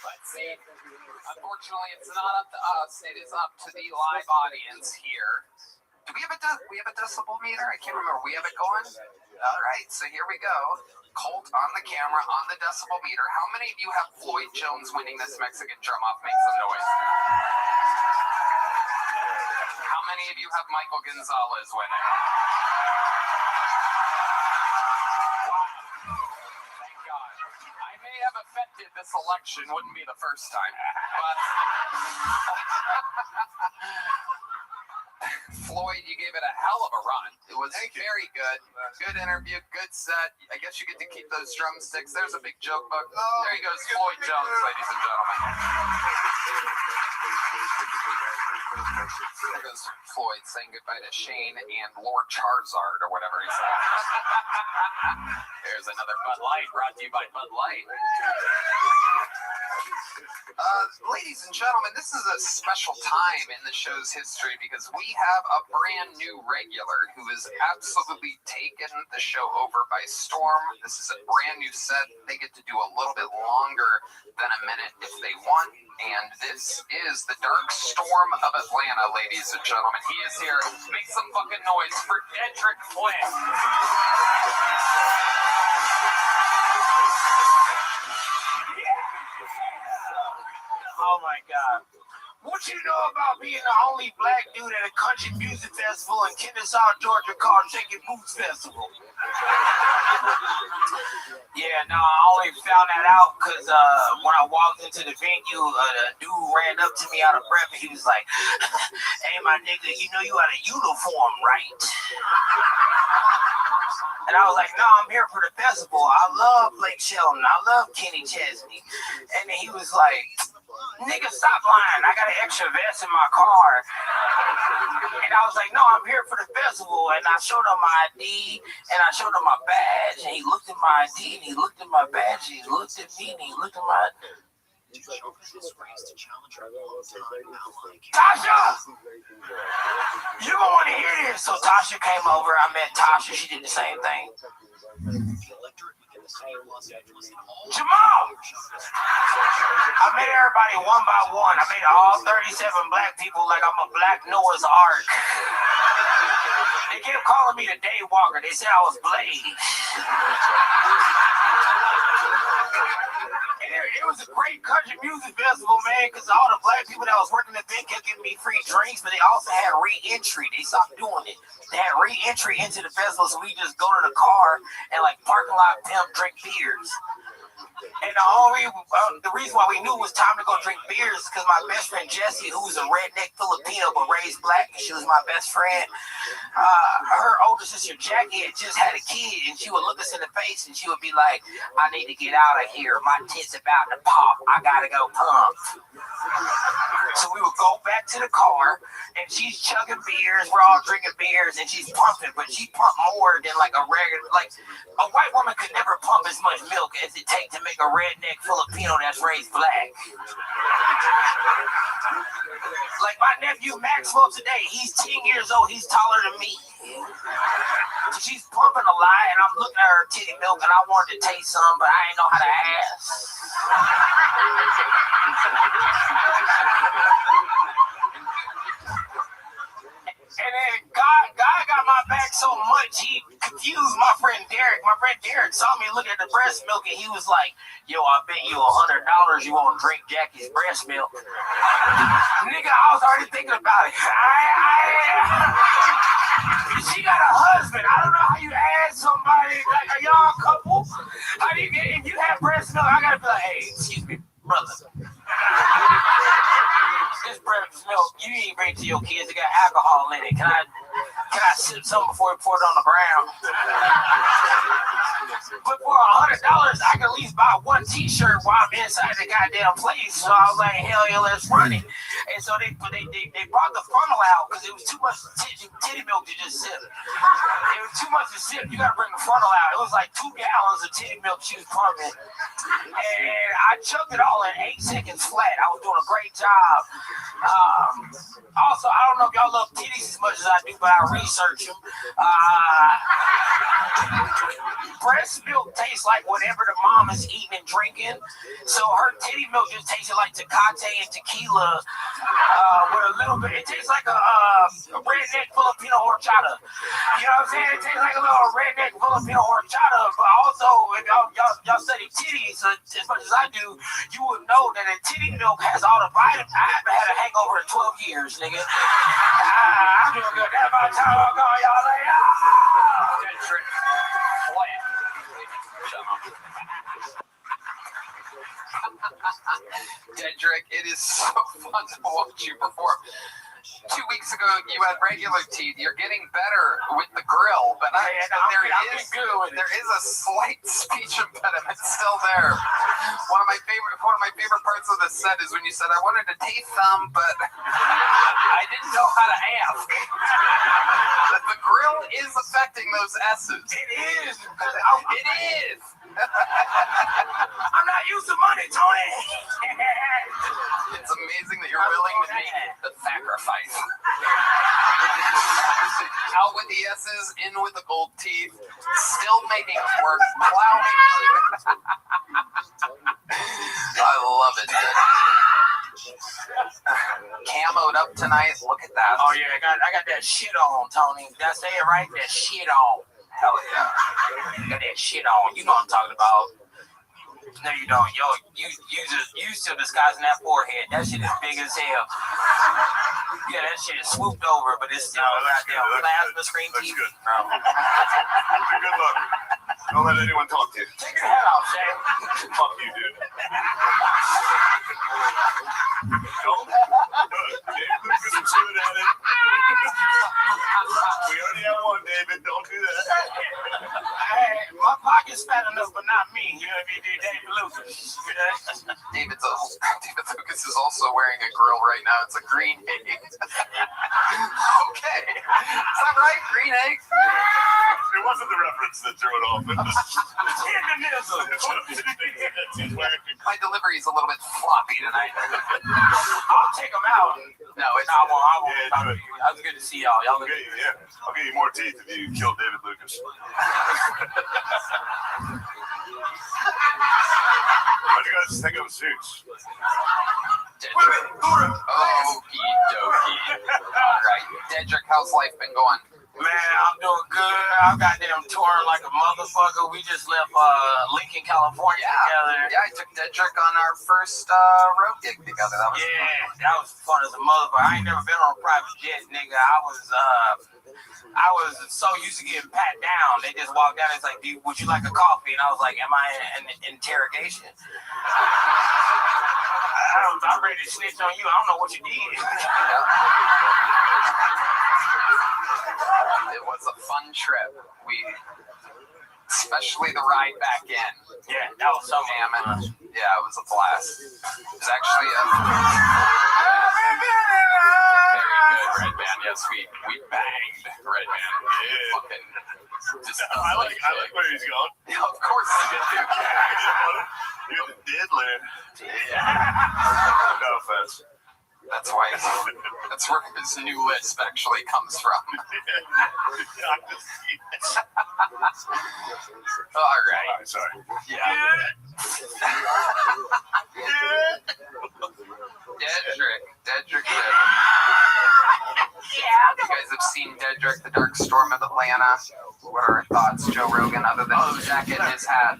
Speaker 2: Let's see. Unfortunately, it's not up to us. It is up to the live audience here. Do we have a decibel meter? I can't remember. We have it going? All right, so here we go. Colt on the camera, on the decibel meter. How many of you have Floyd Jones winning this Mexican drum-off? Make some noise. How many of you have Michael Gonzalez winning? Thank God. I may have affected this election. Wouldn't be the first time. But Floyd, you gave it a hell of a run. It was very good. Good interview, good set. I guess you get to keep those drumsticks. There's a big joke book. There he goes, Floyd Jones, ladies and gentlemen. There goes Floyd saying goodbye to Shane and Lord Charizard or whatever he said. There's another Bud Light brought to you by Bud Light. Ladies and gentlemen, this is a special time in the show's history because we have a brand new regular who has absolutely taken the show over by storm. This is a brand new set. They get to do a little bit longer than a minute if they want. And this is the Dark Storm of Atlanta, ladies and gentlemen. He is here. Make some fucking noise for Dedrick Flynn.
Speaker 14: Oh my God. What you know about being the only black dude at a country music festival in Kennesaw, Georgia called Shaking Boots Festival? Yeah, no, I only found that out because when I walked into the venue, a dude ran up to me out of breath and he was like, "Hey, my nigga, you know you got a uniform, right?" And I was like, "No, I'm here for the festival. I love Blake Shelton. I love Kenny Chesney." And then he was like, "Nigga, stop lying. I got an extra vest in my car." And I was like, "No, I'm here for the festival." And I showed him my ID and I showed him my badge. And he looked at my ID and he looked at my badge. And he looked at me and he looked at my... Tasha! You're gonna want to hear this. So Tasha came over. I met Tasha. She did the same thing. Jamal! I met everybody one by one. I made all 37 black people like I'm a black Noah's Ark. They kept calling me the Day Walker. They said I was Blade. And it was a great country music festival, man, because all the black people that was working the event kept giving me free drinks, but they also had re-entry. They stopped doing it. They had re-entry into the festival, so we just go to the car and like parking lot pimp drink beers. And
Speaker 10: the reason why we knew it was time to go drink beers is because my best friend Jessie, who's a redneck Filipino but raised black, she was my best friend. Her older sister Jackie had just had a kid, and she would look us in the face and she would be like, "I need to get out of here. My tit's about to pop. I gotta go pump." So we would go back to the car, and she's chugging beers. We're all drinking beers, and she's pumping, but she pumped more than like a regular, like a white woman could never pump as much milk as it takes to make a redneck Filipino that's raised black. Like my nephew Maxwell today, he's 10 years old. He's taller than me. So she's pumping a lot, and I'm looking at her titty milk, and I wanted to taste some, but I didn't know how to ask. And then God got my back so much, he confused my friend Derek. My friend Derek saw me look at the breast milk, and he was like, "Yo, I bet you $100 you won't drink Jackie's breast milk." Nigga, I was already thinking about it. She got a husband. I don't know how you ask somebody, like, are y'all a couple? How do you get, if you have breast milk, I gotta be like, "Hey, excuse me, brother. This breast milk, you ain't bring to your kids. It got alcohol in it. Can I sip some before we pour it on the ground?" But for $100, I can at least buy one T-shirt while I'm inside the goddamn place. So I was like, hell yeah, let's run it. And so they brought the funnel out because it was too much titty milk to just sip. It was too much to sip. You gotta bring the funnel out. It was like 2 gallons of titty milk she was pumping. And I chugged it all in 8 seconds flat. I was doing a great job. Also, I don't know if y'all love titties as much as I do, but I research them. Breast milk tastes like whatever the mom is eating and drinking. So her titty milk just tasted like Tecate and tequila with a little bit. It tastes like a redneck Filipino horchata. You know what I'm saying? It tastes like a little redneck Filipino horchata. But also, if y'all study titties as much as I do, you would know that a titty milk has all the vitamins. I haven't had a hangover in 12 years, nigga. I'm doing good. That's about the time I'm going, y'all. Like,
Speaker 2: Dedrick, it is so fun to watch you perform. 2 weeks ago, you had regular teeth. You're getting better with the grill, but there is a slight speech impediment still there. One of my favorite parts of the set is when you said, "I wanted to taste some, but I didn't know how to ask." The grill is affecting those S's. It is. It is.
Speaker 10: I'm not used to money, Tony.
Speaker 2: It's amazing that you're willing to make the sacrifice. Out with the S's, in with the gold teeth, still making it work, plowing. I love it. Camoed up tonight. Look at that.
Speaker 10: Oh yeah, I got that shit on, Tony. Did I say it right? That shit on.
Speaker 2: Hell yeah.
Speaker 10: Got that shit on. You know what I'm talking about. No, you don't. Yo, you still disguising that forehead. That shit is big as hell. Yeah, that shit is swooped over, but it's still goddamn plasma screen TV.
Speaker 21: That's good. Good luck. Don't let anyone talk to you.
Speaker 10: Take your hat off, Shay.
Speaker 21: Fuck you, dude. Don't. David Lucas was good at it. We already have one, David. Don't do that.
Speaker 10: Hey, my pocket's fat enough, but not me. You know what I mean? David Lucas.
Speaker 2: David Lucas is also wearing a grill right now. It's a green egg. Okay. Is that right? Green egg?
Speaker 21: It wasn't the reference that threw it off.
Speaker 2: My delivery is a little bit floppy tonight.
Speaker 10: I'll take them out.
Speaker 2: No, it's
Speaker 10: I won't. Yeah, I was good to see y'all.
Speaker 21: I'll get you more teeth if you kill David Lucas. What do you guys think of suits?
Speaker 2: Okie dokie. All right, Dedrick, how's life been going?
Speaker 10: Man, I'm doing good. I'm goddamn touring like a motherfucker. We just left Lincoln, California together.
Speaker 13: Yeah, I took Dedrick on our first road gig together. That was fun.
Speaker 10: That was fun as a motherfucker. I ain't never been on a private jet, nigga. I was so used to getting pat down. They just walked down and it's like, dude, would you like a coffee? And I was like, am I in interrogation? I'm ready to snitch on you. I don't know what you did.
Speaker 13: It was a fun trip. Especially the ride back in.
Speaker 10: Yeah, that was so
Speaker 13: Hammond. Yeah, it was a blast. It was actually a very good Red Band. Yes, we banged Red Band. Yeah. Fucking
Speaker 21: I like where he's going.
Speaker 13: Yeah, of course you did.
Speaker 21: You did learn. No offense.
Speaker 13: That's why. That's where his new lisp actually comes from. All right.
Speaker 21: Sorry.
Speaker 13: Yeah. Dedrick. You guys have seen Dedrick, the Dark Storm of Atlanta. What are our thoughts, Joe Rogan, other than his jacket and his hat?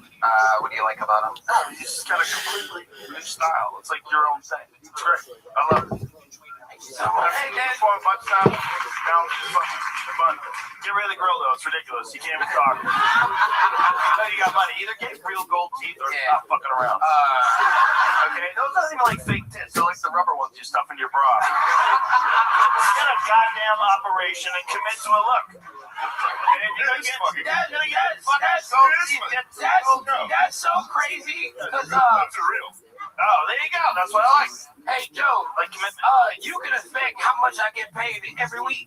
Speaker 13: What do you like about him?
Speaker 21: Oh, he's got a completely new style. It's like your own thing. It's great. I love it. Hey, Dad. Get rid of the grill, though. It's ridiculous. You can't even talk. You know you got money. Either get real gold teeth or stop fucking around. Okay? Those aren't even like fake tits. They're like the rubber ones you stuff in your bra. Get a goddamn operation and commit to a look.
Speaker 10: That's so crazy. Because,
Speaker 21: That's real. Oh, there you go. That's what I like.
Speaker 10: Hey, Joe, you can expect how much I get paid every week.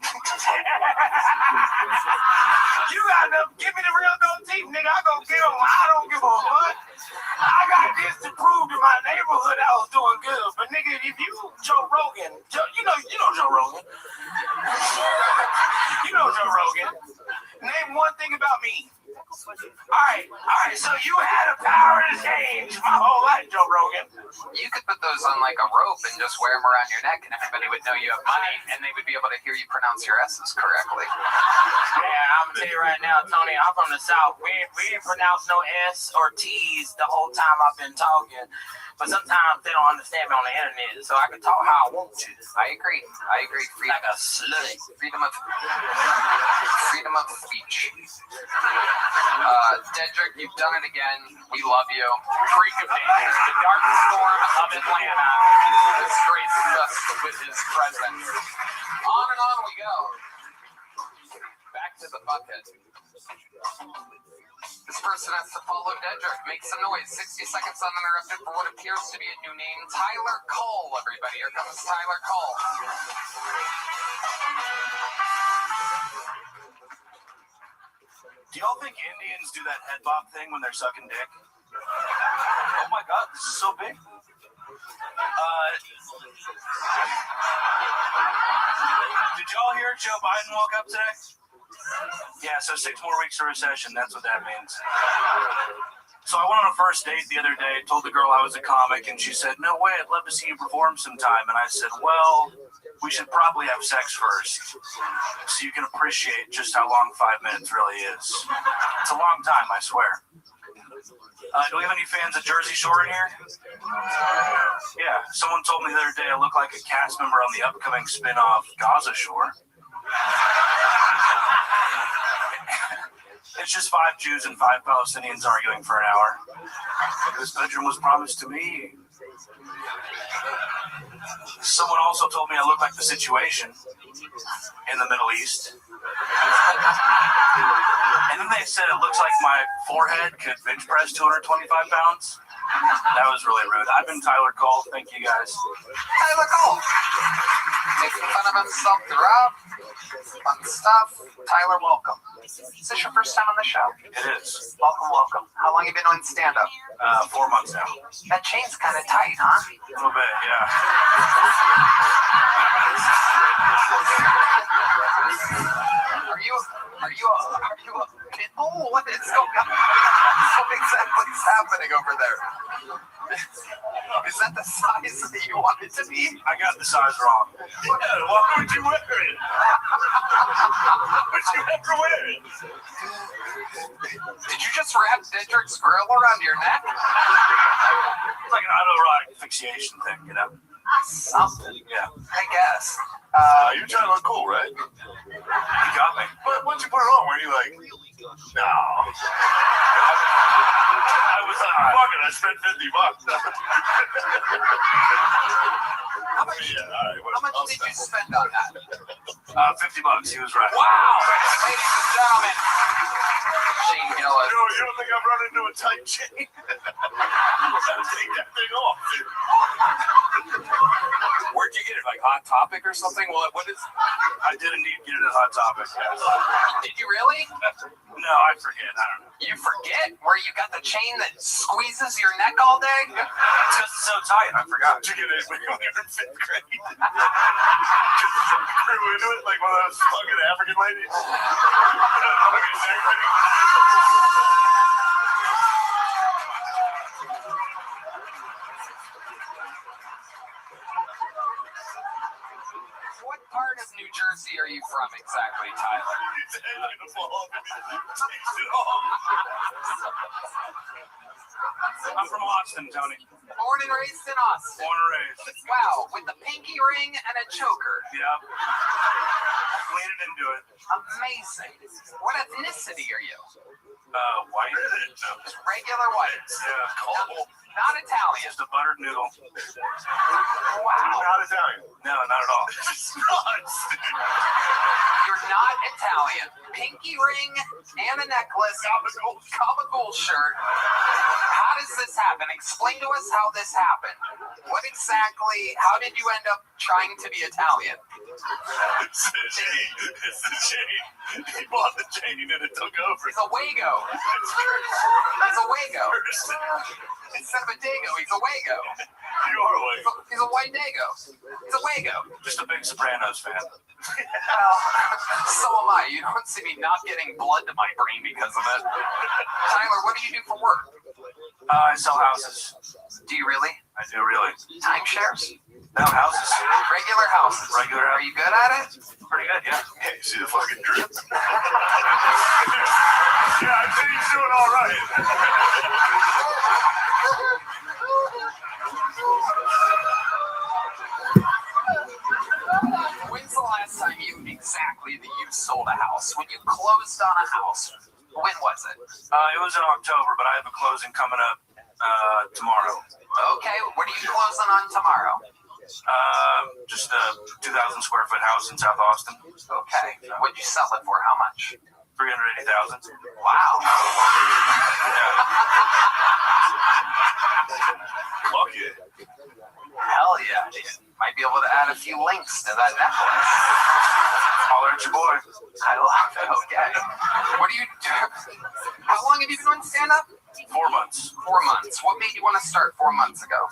Speaker 10: You gotta give me the real gold teeth, nigga. I go get them. I don't give a fuck. I got this to prove to my neighborhood I was doing good. But, nigga, if you, Joe Rogan, you know Joe Rogan. You know Joe Rogan. Name one thing about me. All right. So you had a power to change my whole life, Joe Rogan.
Speaker 13: You could put those on like a rope and just wear them around your neck, and everybody would know you have money, and they would be able to hear you pronounce your S's correctly.
Speaker 10: Yeah, I'm gonna tell you right now, Tony. I'm from the South. We didn't pronounce no S or T's the whole time I've been talking. But sometimes they don't understand me on the internet, so I can talk how I want to.
Speaker 13: I agree. Freedom.
Speaker 10: Like a slut.
Speaker 13: Freedom of speech. Dedrick, you've done it again. We love you. Freak of nature. The Dark Storm of Atlanta has graced us with his presence. On and on we go. Back to the bucket. This person has to follow Dedrick. Make some noise. 60 seconds uninterrupted for what appears to be a new name. Tyler Cole, everybody. Here comes Tyler Cole.
Speaker 21: Do y'all think Indians do that head bob thing when they're sucking dick? Oh my God, this is so big. Did y'all hear Joe Biden woke up today? Yeah, so 6 more weeks of recession, that's what that means. So I went on a first date the other day, told the girl I was a comic, and she said, no way, I'd love to see you perform sometime. And I said, well, we should probably have sex first, so you can appreciate just how long 5 minutes really is. It's a long time, I swear. Do we have any fans of Jersey Shore in here? Yeah, someone told me the other day I look like a cast member on the upcoming spin-off Gaza Shore. It's just 5 Jews and 5 Palestinians arguing for an hour. This bedroom was promised to me. Someone also told me I look like the situation in the Middle East. And then they said it looks like my forehead could bench press 225 pounds. That was really rude. I've been Tyler Cole. Thank you guys.
Speaker 13: Tyler Cole. Making fun of himself, the Rob. Fun stuff. Tyler, welcome. Is this your first time on the show?
Speaker 21: It is.
Speaker 13: Welcome. How long have you been doing stand-up?
Speaker 21: 4 months now.
Speaker 13: That chain's kind of tight, huh?
Speaker 21: A little bit, yeah.
Speaker 13: pit bull? What is going on? What exactly is happening over there? Is that the size that you want it to be?
Speaker 20: I got the size wrong. Yeah, why would you wear it? Would you ever wear it?
Speaker 13: Did you just wrap Dendrick's grill around your neck?
Speaker 20: It's like an autoerotic asphyxiation thing, you know?
Speaker 13: Something.
Speaker 20: Yeah.
Speaker 13: I guess.
Speaker 21: You're trying to look cool, right?
Speaker 20: You got me.
Speaker 21: But once you put it on, were you like, no? I was like, fuck it, I spent $50.
Speaker 13: How much did you spend on that?
Speaker 20: $50. He was right.
Speaker 13: Wow! Ladies and gentlemen, Shane Gillis.
Speaker 21: You don't think I've run into a tight chain? Take that thing off, dude.
Speaker 13: Where'd you get it? Like Hot Topic or something? Well, what is?
Speaker 20: I did indeed get it at Hot Topic. Yes.
Speaker 13: Did you really?
Speaker 20: No, I forget. I don't know.
Speaker 13: You forget where you got the chain that squeezes your neck all day?
Speaker 20: It's just so tight. I forgot.
Speaker 21: Did you get it when you were in 5th grade? Just grew into it like one of those fucking African ladies.
Speaker 13: What part of New Jersey are you from exactly, Tyler?
Speaker 20: I'm from Austin, Tony.
Speaker 13: Born and raised in Austin.
Speaker 20: Born and raised.
Speaker 13: Wow, with the pinky ring and a choker.
Speaker 20: Yeah. Leaning into it.
Speaker 13: Amazing. What ethnicity are you?
Speaker 20: White.
Speaker 13: Just regular white.
Speaker 20: Yeah. Cold.
Speaker 13: Not Italian.
Speaker 20: Just a buttered noodle.
Speaker 13: Wow.
Speaker 21: Not Italian.
Speaker 20: No, not at all.
Speaker 21: It's nuts.
Speaker 13: You're not Italian. Pinky ring and a necklace. Comical shirt. How does this happen? Explain to us how this happened. What exactly, how did you end up trying to be Italian?
Speaker 21: It's the chain. It's the chain. He bought the chain and it took over.
Speaker 13: He's a Wago. He's a Wago. Instead of a Dago, he's a Wago.
Speaker 21: You are a Wago.
Speaker 13: He's a white Dago. He's a Wago.
Speaker 20: Just a big Sopranos fan.
Speaker 13: So am I. You don't see me not getting blood to my brain because of it. Tyler, what do you do for work?
Speaker 20: I sell houses.
Speaker 13: Do you really?
Speaker 20: I do really.
Speaker 13: Timeshares?
Speaker 20: No, houses.
Speaker 13: Regular houses.
Speaker 20: Regular.
Speaker 13: Are you good at it?
Speaker 20: Pretty good, yeah.
Speaker 21: Yeah, you see the fucking drip? Yeah, I'd say he's doing all right.
Speaker 13: When's the last time you sold a house? When you closed on a house, when was it?
Speaker 20: It was in October, but I have a closing coming up tomorrow.
Speaker 13: Okay, what are you closing on tomorrow?
Speaker 20: Just a 2,000 square foot house in South Austin.
Speaker 13: Okay, what'd you sell it for? How much?
Speaker 20: $380,000.
Speaker 13: Wow.
Speaker 21: Fuck yeah.
Speaker 13: Hell yeah, dude. Might be able to add a few links to that necklace.
Speaker 20: Holler at your boy.
Speaker 13: I love it. Okay. What do you do? How long have you been doing stand-up?
Speaker 20: 4 months.
Speaker 13: 4 months. What made you want to start 4 months ago?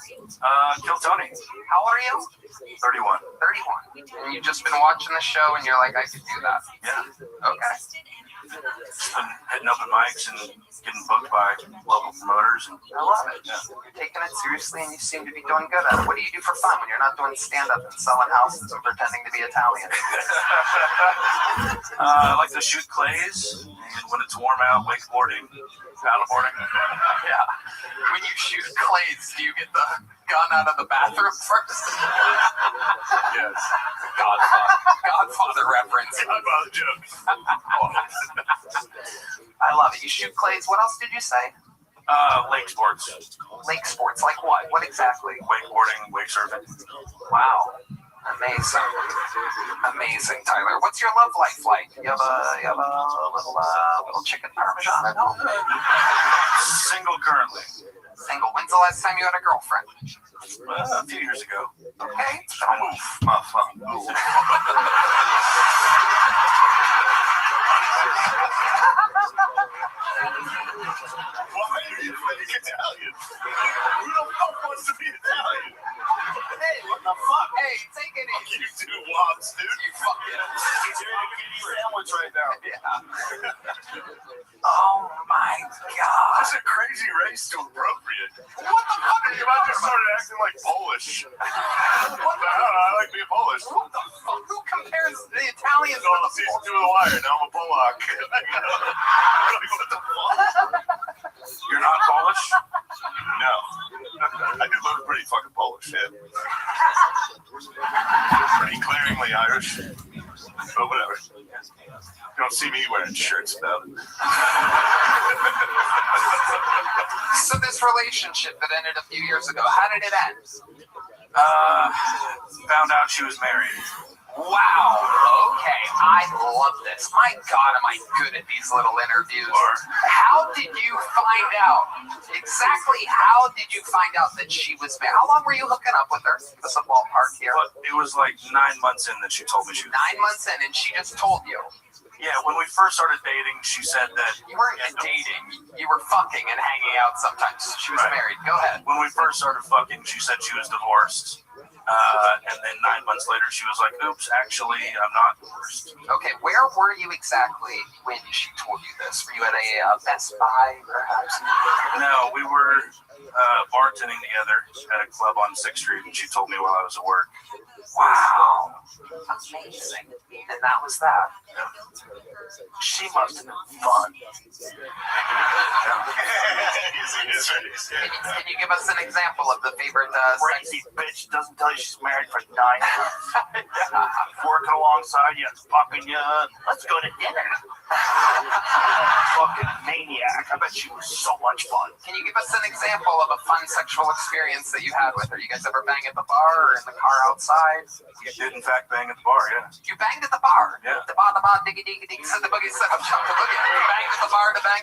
Speaker 20: Kill Tony.
Speaker 13: How old are you?
Speaker 20: 31.
Speaker 13: 31. And you've just been watching the show and you're like, I could do that.
Speaker 20: Yeah.
Speaker 13: Okay.
Speaker 20: Just been hitting open mics and getting booked by local promoters. And
Speaker 13: I love it. Yeah. You're taking it seriously and you seem to be doing good at it. What do you do for fun when you're not doing stand-up and selling houses and pretending to be Italian?
Speaker 20: I like to shoot clays, and when it's warm out, wakeboarding, paddleboarding.
Speaker 13: Yeah. When you shoot clays, do you get the gun out of the bathroom first?
Speaker 21: Yes.
Speaker 13: Godfather reference.
Speaker 21: Godfather joke.
Speaker 13: I love it. You shoot clays. What else did you say?
Speaker 20: Lake sports.
Speaker 13: Lake sports, like what? What exactly?
Speaker 20: Wakeboarding, wake surfing.
Speaker 13: Wow. Amazing. Amazing, Tyler. What's your love life like? You have a little chicken parmesan at home?
Speaker 20: Single currently.
Speaker 13: Single. When's the last time you had a girlfriend?
Speaker 20: A few years ago.
Speaker 13: Okay.
Speaker 21: Why are you fake Italian? Who the fuck wants to be Italian?
Speaker 13: Hey, what the fuck? Hey, take it easy.
Speaker 21: You two wobs, dude.
Speaker 13: You fucking
Speaker 21: sandwich right now.
Speaker 13: Yeah.
Speaker 21: acting like Polish. I don't know, I like being Polish.
Speaker 13: What the fuck? Who compares the Italians
Speaker 21: No, season 2 of The Wire. Now I'm a Polak. What the fuck?
Speaker 4: You're not Polish?
Speaker 21: No. I do look pretty fucking Polish, yeah. Pretty glaringly Irish. But whatever. You don't see me wearing shirts about it.
Speaker 13: So this relationship that ended a few years ago, how did it end?
Speaker 4: Found out she was married.
Speaker 13: Wow. Okay, I love this. My God, am I good at these little interviews. How did you find out? Exactly how did you find out that she was married? How long were you hooking up with her? Give us a ballpark here.
Speaker 4: But it was like 9 months in that she told me she was
Speaker 13: 9 months in, and she just told you.
Speaker 4: Yeah, when we first started dating, she said that...
Speaker 13: You weren't dating. You were fucking and hanging out sometimes. She was married. Go ahead.
Speaker 4: When we first started fucking, she said she was divorced. And then 9 months later, she was like, oops, actually, I'm not divorced.
Speaker 13: Okay, where were you exactly when she told you this? Were you at a Best Buy, perhaps?
Speaker 4: No, we were bartending together at a club on 6th Street, and she told me while I was at work.
Speaker 13: Wow. Amazing. And that was that.
Speaker 4: Yeah.
Speaker 13: She must have been fun. Can you give us an example of the favorite
Speaker 4: crazy bitch doesn't tell you she's married for 9 months. Working alongside you, fucking you. Let's go to dinner. Fucking maniac. I bet she was so much fun.
Speaker 13: Can you give us an example of a fun sexual experience that you had with her? You guys ever bang at the bar or in the car outside?
Speaker 4: We did, in fact, bang at the bar, yeah.
Speaker 13: You banged at the bar?
Speaker 4: Yeah.
Speaker 13: The bar, diggy, diggy, diggy, set the boogie, set up, jump the boogie. You banged at the bar to bang.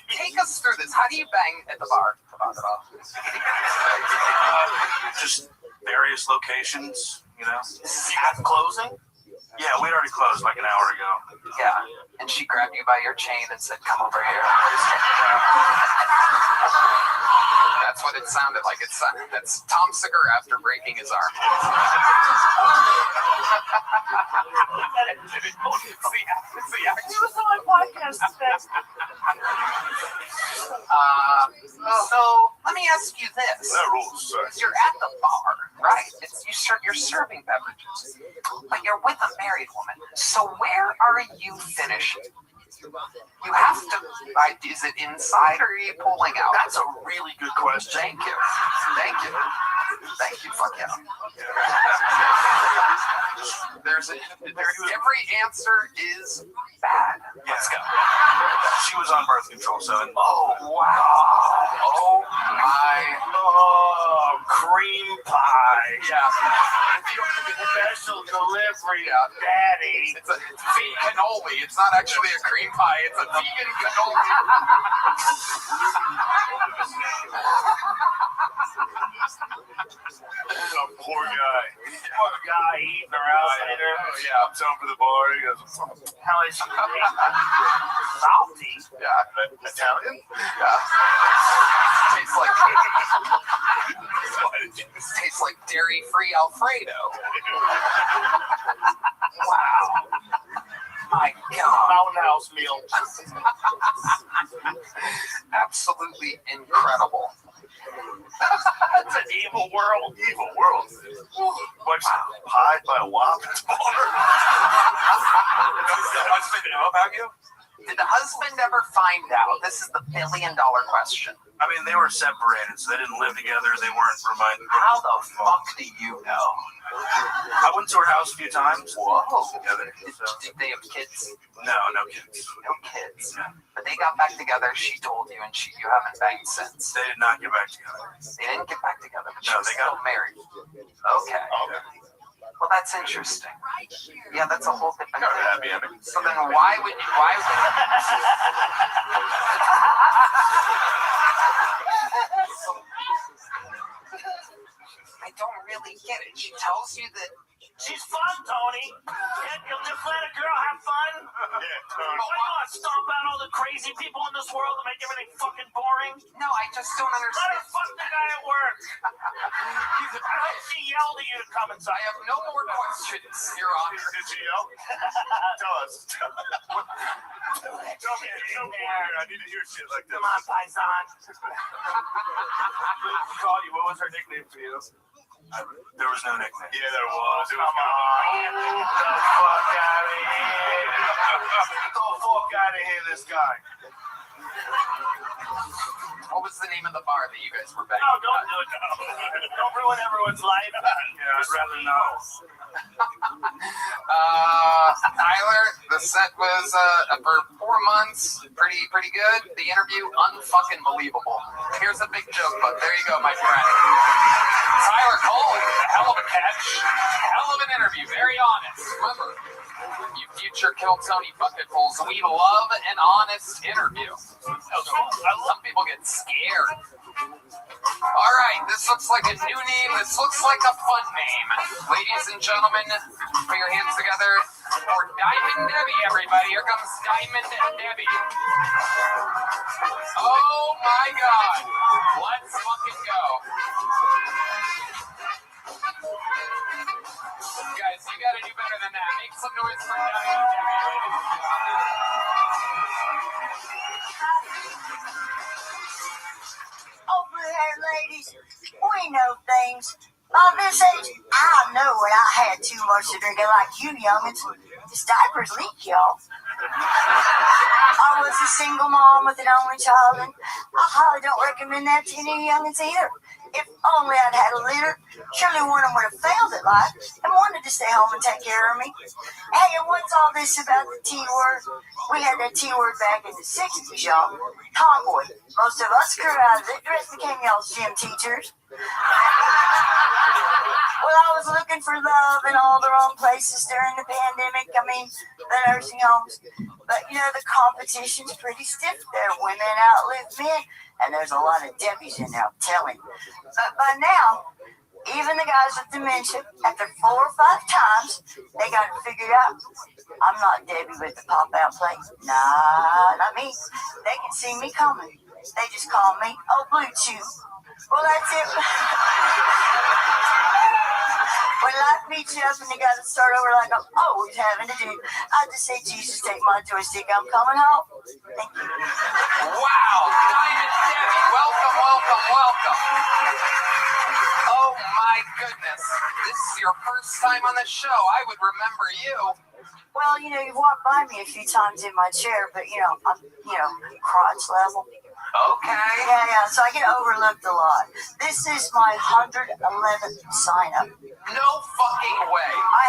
Speaker 13: Take us through this. How do you bang at the bar?
Speaker 4: Just various locations, you know.
Speaker 13: At closing?
Speaker 4: Yeah, we'd already closed like an hour ago.
Speaker 13: Yeah, and she grabbed you by your chain and said, come over here. That's what it sounded like. That's Tom Segura after breaking his arm. He was on my podcast today. So let me ask you this.
Speaker 21: That rules, sir.
Speaker 13: You're at the bar, right? You're serving beverages, but you're with a married woman. So where are you finishing? You have to. Is it inside or are you pulling out?
Speaker 4: That's a really good question.
Speaker 13: Thank you. Fuck yeah. Every answer is bad. Let's go.
Speaker 4: She was on birth control, so.
Speaker 13: Oh wow. Oh my.
Speaker 4: Oh, cream pie.
Speaker 13: Yeah.
Speaker 4: Special delivery, daddy.
Speaker 13: It's a vegan cannoli. It's not actually a cream pie. It's a vegan cannoli.
Speaker 21: Some poor guy.
Speaker 4: Eating her out later.
Speaker 21: Oh, yeah, I'm telling for the bar. He goes,
Speaker 4: How is she? Salty.
Speaker 21: yeah, Italian?
Speaker 13: Yeah. Tastes like dairy-free Alfredo. Wow. My God.
Speaker 4: House meal.
Speaker 13: Absolutely incredible.
Speaker 4: It's an evil world.
Speaker 21: Evil world. What's pie by a whop at the bar?
Speaker 4: Does the husband know about you?
Speaker 13: Did the husband ever find out? This is the $1 billion question.
Speaker 4: I mean, they were separated, so they didn't live together. They weren't reminded.
Speaker 13: How the fuck do you know?
Speaker 4: I went to her house a few times.
Speaker 13: Whoa.
Speaker 4: Together.
Speaker 13: Did they have kids?
Speaker 4: No kids.
Speaker 13: No kids. But they got back together. She told you, and you haven't banged since.
Speaker 4: They did not get back together.
Speaker 13: They didn't get back together, but
Speaker 4: No,
Speaker 13: she was
Speaker 4: they got
Speaker 13: still married. Okay. Well, that's interesting. Yeah, that's a whole different thing.
Speaker 21: Happy ending.
Speaker 13: So then why would I don't really get it. She tells you that
Speaker 4: She's fun, Tony. You'll just let a girl have fun.
Speaker 21: Yeah, Tony.
Speaker 4: Why do I stomp out all the crazy people in this world and make everything fucking boring?
Speaker 13: No, I just don't
Speaker 4: Let
Speaker 13: understand.
Speaker 4: her fuck the guy at work. I hope she yelled at you to come inside.
Speaker 13: I have no more questions, Your Honor.
Speaker 21: Did you yell? Tell us. Come here. I need to hear shit like this.
Speaker 10: Come on, Paisan.
Speaker 21: Call you. What was her nickname for you?
Speaker 4: There was no nickname.
Speaker 21: Yeah, there was. It was
Speaker 10: Come on. Get the fuck out of here.
Speaker 21: Get the fuck out of here, this guy.
Speaker 13: What was the name of the bar that you guys were banging?
Speaker 10: No, don't do it now. Don't ruin everyone's life.
Speaker 21: Yeah, I'd rather not.
Speaker 13: Tyler, the set was for 4 months, pretty good. The interview, unfucking believable. Here's a big joke, but there you go, my friend. Tyler Cole, hell of a catch, hell of an interview, very honest. Remember, you future Kill Tony bucketfuls, we love an honest interview. Some people get scared. All right, this looks like a new name. This looks like a fun name. Ladies and gentlemen, put your hands together for Diamond Debbie, everybody. Here comes Diamond Debbie. Oh my God. Let's fucking go. Guys, you gotta do better than that. Make some noise for Diamond Debbie.
Speaker 18: Oh, blue-haired ladies, we know things. By this age, I know when I had too much to drink, and like you youngins, this diapers leak, y'all. I was a single mom with an only child, and I highly don't recommend that to any youngins either. If only I'd had a litter, surely one of them would have failed at life and wanted to stay home and take care of me. Hey, and what's all this about the T-word? We had that T-word back in the 60s, y'all. Tomboy. Most of us grew out of it. The rest became y'all's gym teachers. Well, I was looking for love in all the wrong places during the pandemic. I mean, the nursing homes. But, you know, the competition's pretty stiff there. Women outlive men. And there's a lot of Debbies in there, I'm telling you. But by now, even the guys with dementia, after 4 or 5 times, they got it figured out. I'm not Debbie with the pop-out plate. Nah, not me. They can see me coming. They just call me, oh, Blue Chew. Well, that's it. When life beats you up and you got to start over like I'm always having to do, I just say, Jesus, take my joystick. I'm coming home. Thank you.
Speaker 13: Wow, Diamond Debbie, welcome. Oh my goodness, this is your first time on the show. I would remember you.
Speaker 18: Well, you know, you've walked by me a few times in my chair, but, you know, I'm, crotch level.
Speaker 13: Okay.
Speaker 18: Yeah, so I get overlooked a lot. This is my 111th sign-up.
Speaker 13: No fucking way.
Speaker 18: I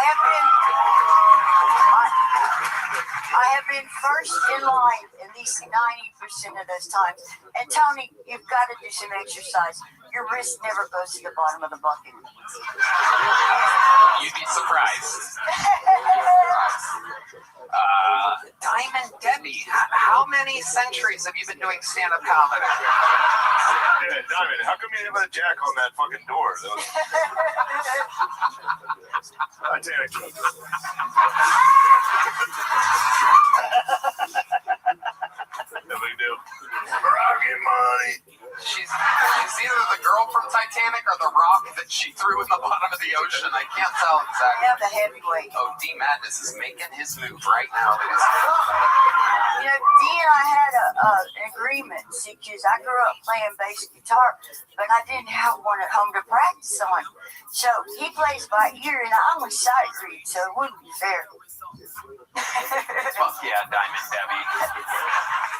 Speaker 18: have been first in line at least 90% of those times. And Tony, you've got to do some exercise. Your wrist never goes to the bottom of the bucket.
Speaker 13: You'd be surprised. Diamond Debbie, how many centuries have you been doing stand-up comedy?
Speaker 21: Yeah, Diamond, how come you didn't let Jack on that fucking door? Titanic. No big deal. Rocket money.
Speaker 13: She's either the girl from Titanic or the rock that she threw in the bottom of the ocean. I can't tell exactly.
Speaker 18: Yeah, the heavyweight.
Speaker 13: Oh, D Madness is making his move right now, ladies.
Speaker 18: You know, D and I had an agreement, see, because I grew up playing bass guitar, but I didn't have one at home to practice on. So he plays by ear, and I only sight read, so it wouldn't be fair.
Speaker 13: Fuck yeah, Diamond Debbie.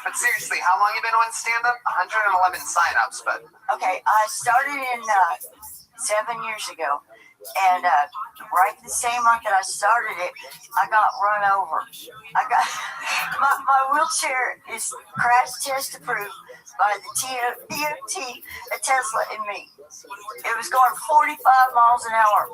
Speaker 13: But seriously, how long you been on stand-up? 111 sign-ups, but...
Speaker 18: Okay, I started in 7 years ago. And right the same month that I started it, I got run over. I got my wheelchair is crash test approved by the DOT, a Tesla, and me. It was going 45 miles an hour.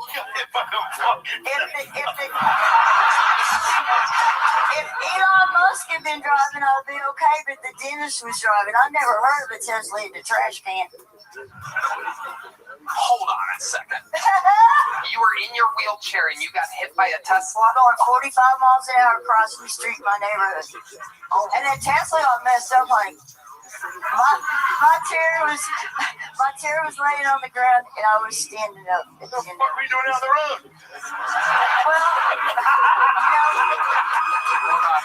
Speaker 18: If Elon Musk had been driving, I'd be okay, but the dentist was driving. I never heard of a Tesla in the trash can.
Speaker 13: Hold on a second. You were in your wheelchair and you got hit by a Tesla?
Speaker 18: Going 45 miles an hour across the street in my neighborhood. And that Tesla got messed up, honey. My chair was laying on the ground and I was standing up. What the fuck
Speaker 21: are you doing down the road?
Speaker 18: Well,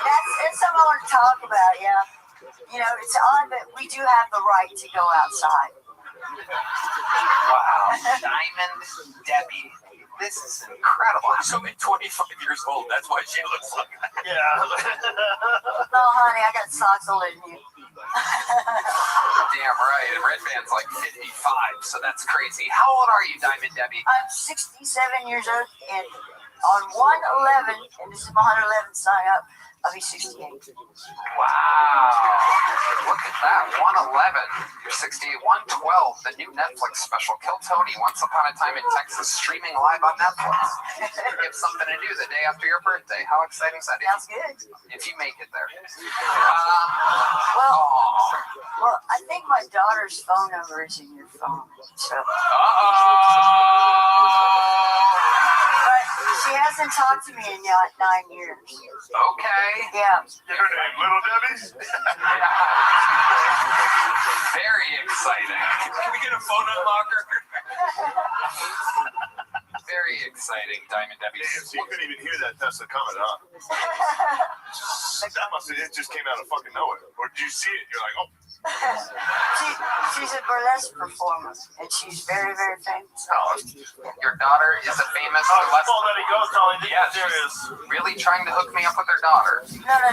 Speaker 18: that's something I want to talk about, yeah. It's odd that we do have the right to go outside.
Speaker 2: Wow. Diamond Debbie. This is incredible. She's only 25 years old. That's why she looks like that.
Speaker 21: Yeah.
Speaker 18: Oh, honey, I got socks older than you.
Speaker 2: Damn right. And Red Band's like 55, so that's crazy. How old are you, Diamond Debbie?
Speaker 18: I'm 67 years old, and on 1/11, and this is my 111th sign up, I'll be 68.
Speaker 2: Wow. Look at that. 111. You're 68. 112. The new Netflix special. Kill Tony. Once Upon a Time in Texas. Streaming live on Netflix. You have something to do the day after your birthday. How exciting is that?
Speaker 18: Sounds good.
Speaker 2: If you make it there.
Speaker 18: Well, I think my daughter's phone number is in your phone. So. But she hasn't talked to me in 9 years.
Speaker 2: Okay.
Speaker 18: Yeah.
Speaker 21: Her name, Little Debbie?
Speaker 2: Very exciting. Can we get a phone unlocker? Very exciting, Diamond Debbie.
Speaker 21: Damn, so you couldn't even hear that Tesla coming, huh? It just came out of fucking nowhere. Or did you see it? You're like, oh.
Speaker 18: She's a burlesque performer, and she's very, very famous.
Speaker 2: Your daughter is a famous burlesque.
Speaker 21: Let it go, Tony.
Speaker 2: Yeah, she's really trying to hook me up with her daughter.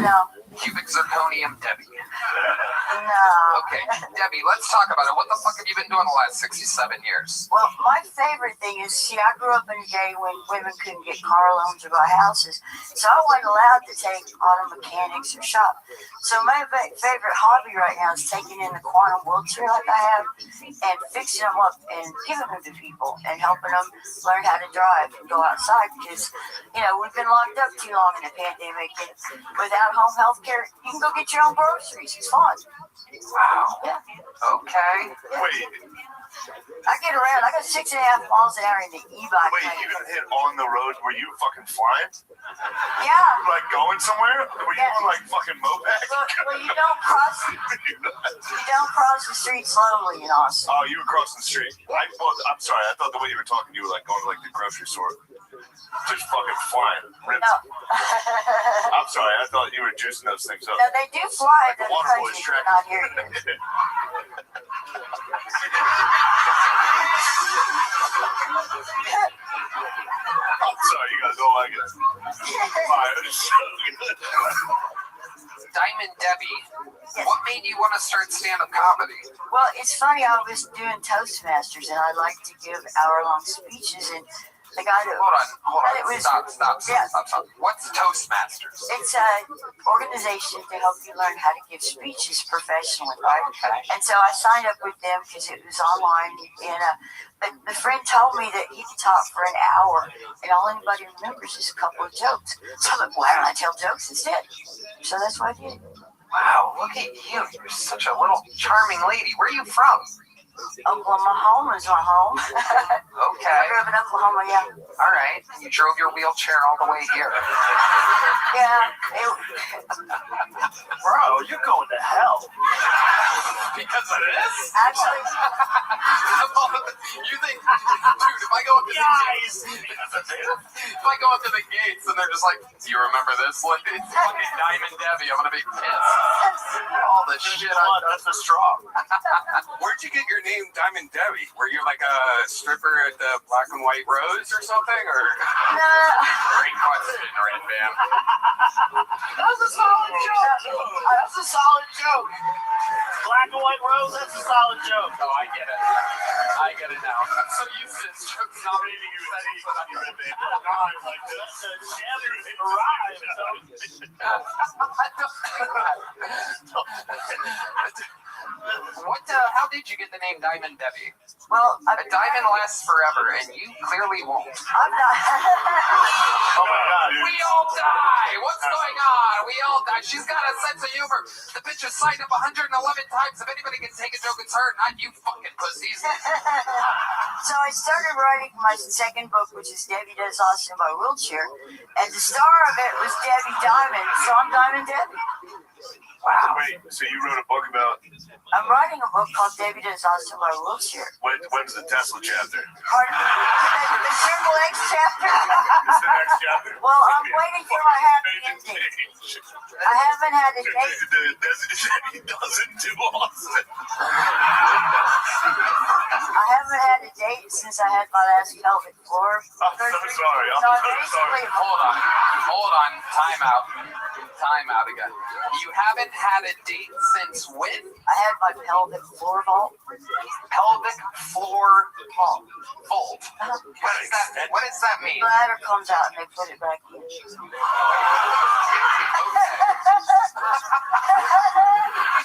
Speaker 18: No.
Speaker 2: Cubic zirconium Debbie.
Speaker 18: No.
Speaker 2: Okay, Debbie, let's talk about it. What the fuck have you been doing the last 67 years?
Speaker 18: Well, my favorite thing is, I grew up in a day when women couldn't get car loans or buy houses, so I wasn't allowed to take auto mechanics or shop. So my favorite hobby right now is taking in the quantum wheelchair like I have and fixing them up and giving them to people and helping them learn how to drive and go outside because, we've been locked up too long in the pandemic, and without home health care, you can go get your own groceries. It's fun.
Speaker 2: Wow.
Speaker 18: Yeah.
Speaker 2: Okay.
Speaker 21: Wait.
Speaker 18: I get around. I got 6.5 miles an hour in the e-bike.
Speaker 21: Wait, you got hit on the road? Were you fucking flying?
Speaker 18: Yeah.
Speaker 21: Like going somewhere? Were you on like fucking moped?
Speaker 18: Well, you don't cross the street slowly in Austin.
Speaker 21: Oh, you were crossing the street. I'm sorry. I thought the way you were talking, you were like going to like the grocery store. Just fucking flying. Ripped.
Speaker 18: No.
Speaker 21: I'm sorry. I thought you were juicing those things up.
Speaker 18: No, they do fly in the
Speaker 21: Water boys
Speaker 18: country, but not here yet.
Speaker 21: I'm sorry, you guys don't like it.
Speaker 2: Diamond Debbie, what made you want to start stand-up comedy?
Speaker 18: Well, it's funny. I was doing Toastmasters, and I like to give hour-long speeches, and the guy that...
Speaker 2: Hold on. Stop.
Speaker 18: Yeah.
Speaker 2: What's Toastmasters?
Speaker 18: It's an organization to help you learn how to give speeches professionally, right?
Speaker 2: Okay.
Speaker 18: And so I signed up with them because it was online, and the friend told me that he could talk for an hour, and all anybody remembers is a couple of jokes. So I'm like, why don't I tell jokes instead? So that's what I did.
Speaker 2: Wow, look at you. You're such a little charming lady. Where are you from?
Speaker 18: Oklahoma home is my home.
Speaker 2: Okay.
Speaker 18: I grew up in Oklahoma, yeah.
Speaker 2: All right. And you drove your wheelchair all the way here.
Speaker 18: Yeah.
Speaker 21: Bro, you're going to hell.
Speaker 2: Because of this?
Speaker 18: Actually.
Speaker 2: You think, dude, if I go up to the gates, if I go up to the gates and they're just like, do you remember this? Like, it's fucking Diamond Debbie. I'm going to be pissed. All the shit
Speaker 21: That's the straw.
Speaker 2: Where'd you get your name Diamond Debbie? Were you like a stripper at the Black and White Rose or something? Or Great question, Red Band.
Speaker 14: That's a solid joke. Black and White Rose, that's a solid joke.
Speaker 2: Oh, I get it now. I'm so used to this joke nominating you as Red Band.
Speaker 14: I'm like, that's a champion arrived.
Speaker 2: How did you get the name Diamond Debbie?
Speaker 18: Well,
Speaker 2: a diamond lasts forever, and you clearly won't.
Speaker 18: I'm not.
Speaker 21: Oh my God, dude.
Speaker 2: We all die. What's going on? We all die. She's got a sense of humor. The bitch has signed up 111 times. If anybody can take a joke, it's her, not you fucking pussies.
Speaker 18: So I started writing my second book, which is Debbie Does Austin by Wheelchair, and the star of it was Debbie Diamond, so I'm Diamond Debbie.
Speaker 2: Wow.
Speaker 21: Wait, so you wrote a book about
Speaker 18: I'm writing a book called Debbie Does Austin by Wheelchair.
Speaker 21: When's the Tesla chapter?
Speaker 18: Pardon? The Triple X chapter?
Speaker 21: It's the next chapter.
Speaker 18: Well, I'm waiting for my happy ending. I haven't had a date.
Speaker 21: He doesn't do Austin.
Speaker 18: I haven't had a date since I had my last pelvic floor.
Speaker 21: I'm so sorry.
Speaker 18: So basically,
Speaker 13: Hold on. Time out again. You haven't had a date since when?
Speaker 18: I had my pelvic floor vault.
Speaker 13: Pelvic floor vault. What does that mean?
Speaker 18: Bladder comes out and they put it back in.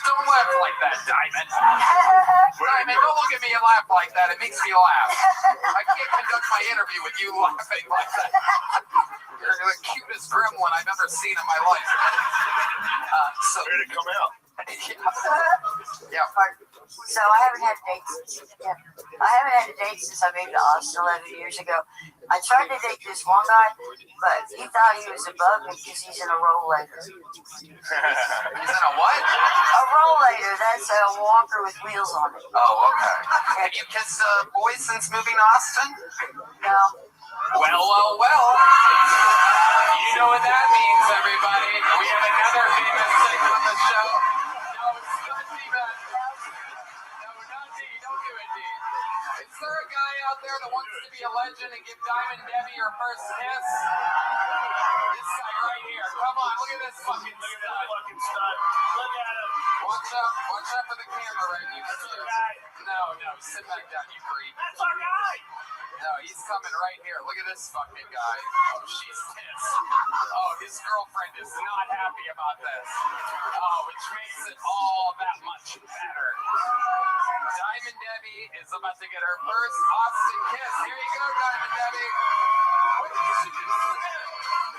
Speaker 13: Don't laugh like that, Diamond. Diamond, don't look at me and laugh like that. It makes me laugh. I can't conduct my interview with you laughing like that. You're the cutest gremlin I've ever seen in my life. So
Speaker 21: where did it come out?
Speaker 13: Yeah.
Speaker 18: So I haven't had a date since. Yeah. I haven't had a date since I moved to Austin 11 years ago. I tried to date this one guy, but he thought he was above me because he's in a rollator.
Speaker 13: He's in a what?
Speaker 18: A rollator. That's a walker with wheels on it.
Speaker 13: Oh, okay. Have you kissed boys since moving to Austin?
Speaker 18: No.
Speaker 13: Well. You know what that means, everybody. We have another famous thing on the show. No, it's not D-Man. No, not D. Don't do it, D. Is there a guy out there that wants to be a legend and give Diamond Debbie her first kiss? This guy right here. Come on, look at this fucking stud.
Speaker 21: Look at him.
Speaker 13: Watch out for the camera right here. No, sit back down, you creep.
Speaker 21: That's our guy.
Speaker 13: No, he's coming right here. Look at this fucking guy. Oh, she's pissed. Oh, his girlfriend is not happy about this. Oh, which makes it all that much better. Diamond Debbie is about to get her first Austin kiss. Here you go, Diamond Debbie. What did she do?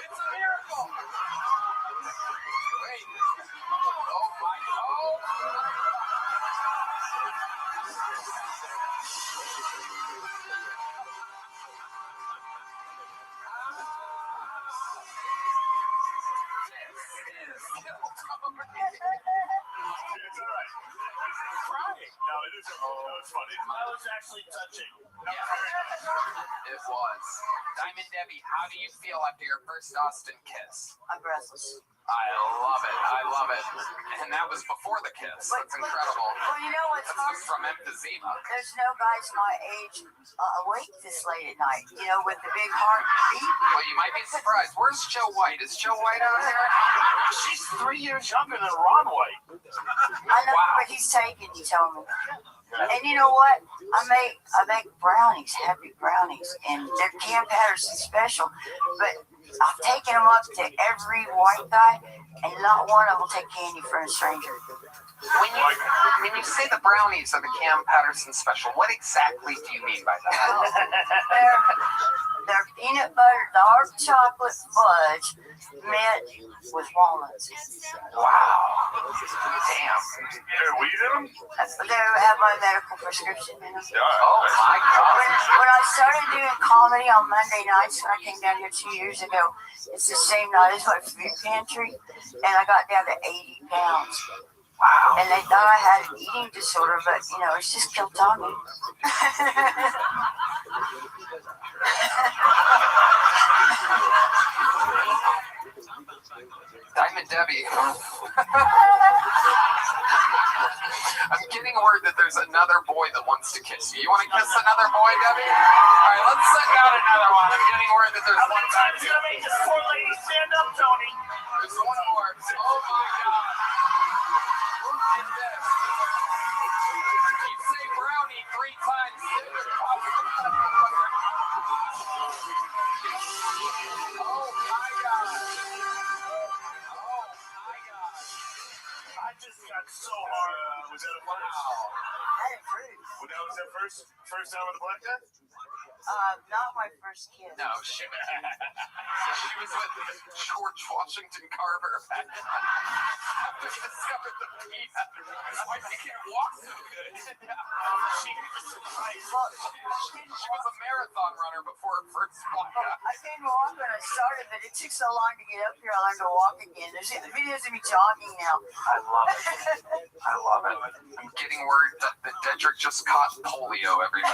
Speaker 13: It's a miracle. Wait. Oh, my God.
Speaker 21: It's all right. Crying. No, it is. Oh, it's funny. I was actually touching.
Speaker 13: It was. Diamond Debbie, how do you feel after your first Austin kiss?
Speaker 18: I'm breathless.
Speaker 13: I love it. And that was before the kiss. That's incredible.
Speaker 18: Well, you know what's
Speaker 13: hard? From emphysema.
Speaker 18: There's no guys my age awake this late at night, you know, with the big heartbeat.
Speaker 13: Well, you might be surprised. Where's Joe White? Is Joe White out here?
Speaker 21: She's 3 years younger than Ron White.
Speaker 18: I know, but he's taken, he told me. And you know what? I make brownies, happy brownies, and they're Cam Patterson special. But I've taken them up to every white guy, and not one of them will take candy from a stranger.
Speaker 13: When you say the brownies are the Cam Patterson special, what exactly do you mean by that?
Speaker 18: They're peanut butter, dark chocolate fudge, met with walnuts.
Speaker 13: Wow. Damn.
Speaker 21: They're weed in them?
Speaker 18: They have my medical prescription in them.
Speaker 13: Oh, my God.
Speaker 18: When I started doing comedy on Monday nights, when I came down here 2 years ago, it's the same night as my food pantry, and I got down to 80 pounds. Wow. And they thought I had an eating disorder, but, you know, it's just Kiltami.
Speaker 13: Diamond Debbie. I'm getting word that there's another boy that wants to kiss you. You want to kiss another boy, Debbie? All right, let's send out another one. I'm getting word that there's one time.
Speaker 21: How many times you gonna make this poor lady stand up, Tony?
Speaker 13: There's one more. Oh, my God. Look at this. You say brownie 3 times. Oh, my God.
Speaker 21: I just got so hard. Was that a flash?
Speaker 18: I agree.
Speaker 21: Well, that was that first time with the black guy?
Speaker 18: Not my first kiss.
Speaker 2: No, she was with George Washington Carver. After she discovered the pee. That's why she can't walk so good. She was a marathon runner before her first flight.
Speaker 18: I couldn't walk when I started, but it took so long to get up here. I learned to walk again. There's the videos of me jogging now.
Speaker 2: I love it. I love it. I'm getting word that Dedrick just caught polio, everybody.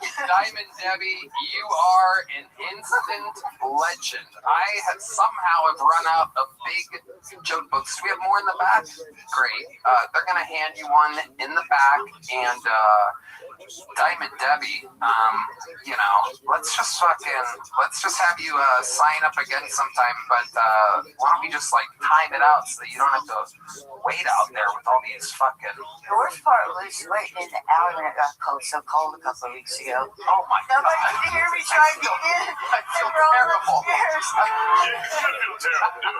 Speaker 2: Diamond Debbie, you are an instant legend. I have somehow run out of big joke books. Do we have more in the back? Great. They're gonna hand you one in the back, and Diamond Debbie, let's just have you sign up again sometime. But why don't we just time it out so that you don't have to wait out there with all these fucking.
Speaker 18: The worst part was waiting in the alley when it got so cold a couple of weeks ago.
Speaker 2: Oh my God!
Speaker 18: Nobody could hear me trying to get in.
Speaker 2: I feel terrible.
Speaker 18: Wait out there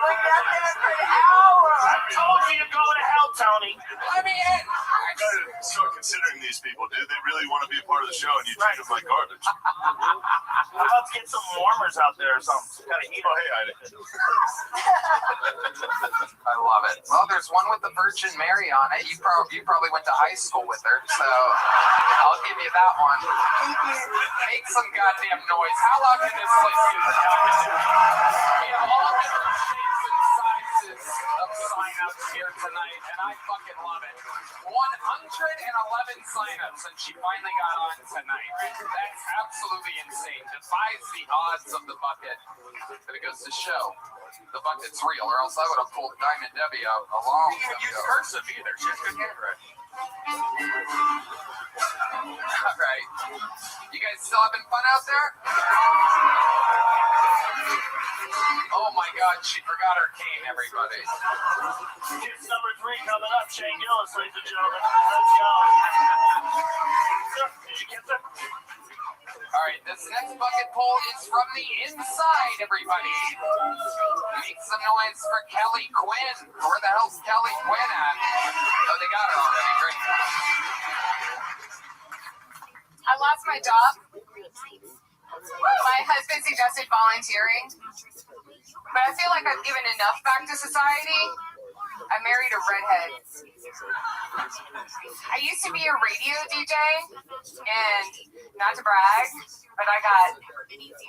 Speaker 18: for an hour.
Speaker 14: I told you to go to hell, Tony.
Speaker 2: Let me in.
Speaker 21: I gotta start considering these people, dude. They really want to be a part of the show, and you treat them like garbage.
Speaker 14: How about get some warmers out there or something? Kind of heat.
Speaker 21: Oh, hey, Ida.
Speaker 2: I love it. Well, there's one with the Virgin Mary on it. You probably went to high school with her, so I'll give you that one. Make some goddamn noise. How long can this place be? We have all different shapes and sizes of sign-ups here tonight, and I fucking love it. 111 sign-ups, and she finally got on tonight. That's absolutely insane. Defies the odds of the bucket. But it goes to show the bucket's real, or else I would have pulled Diamond Debbie out a long time ago.
Speaker 20: Use cursive either. She has good handwriting.
Speaker 2: All right. You guys still having fun out there? Oh my God, she forgot her cane, everybody.
Speaker 14: Kiss number 3 coming up. Shane Gillis, ladies and gentlemen. Let's go. Sir, did you get there?
Speaker 2: All right, this next bucket pull is from the inside, everybody. Make some noise for Kelly Quinn. Where the hell's Kelly Quinn at? Oh, they got her already. Great.
Speaker 6: I lost my job. My husband suggested volunteering, but I feel like I've given enough back to society. I married a redhead. I used to be a radio DJ, and not to brag, but I got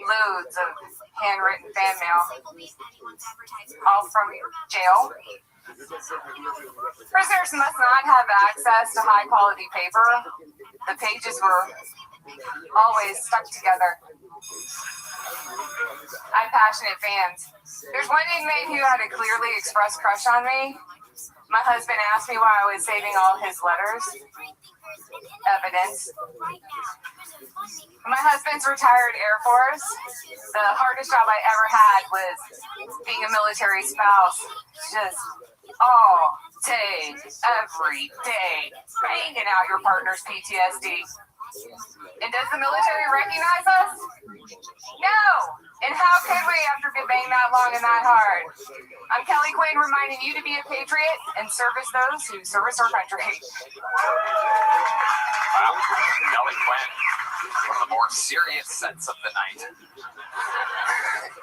Speaker 6: loads of handwritten fan mail, all from jail. Prisoners must not have access to high-quality paper. The pages were always stuck together. I have passionate fans. There's one inmate who had a clearly expressed crush on me. My husband asked me why I was saving all his letters. Evidence. My husband's retired Air Force. The hardest job I ever had was being a military spouse. Just all day, every day, banging out your partner's PTSD. And does the military recognize us? No! And how could we after being banged that long and that hard? I'm Kelly Quinn, reminding you to be a patriot and service those who service our country.
Speaker 2: Wow, Kelly Quinn, one of the more serious sets of the night.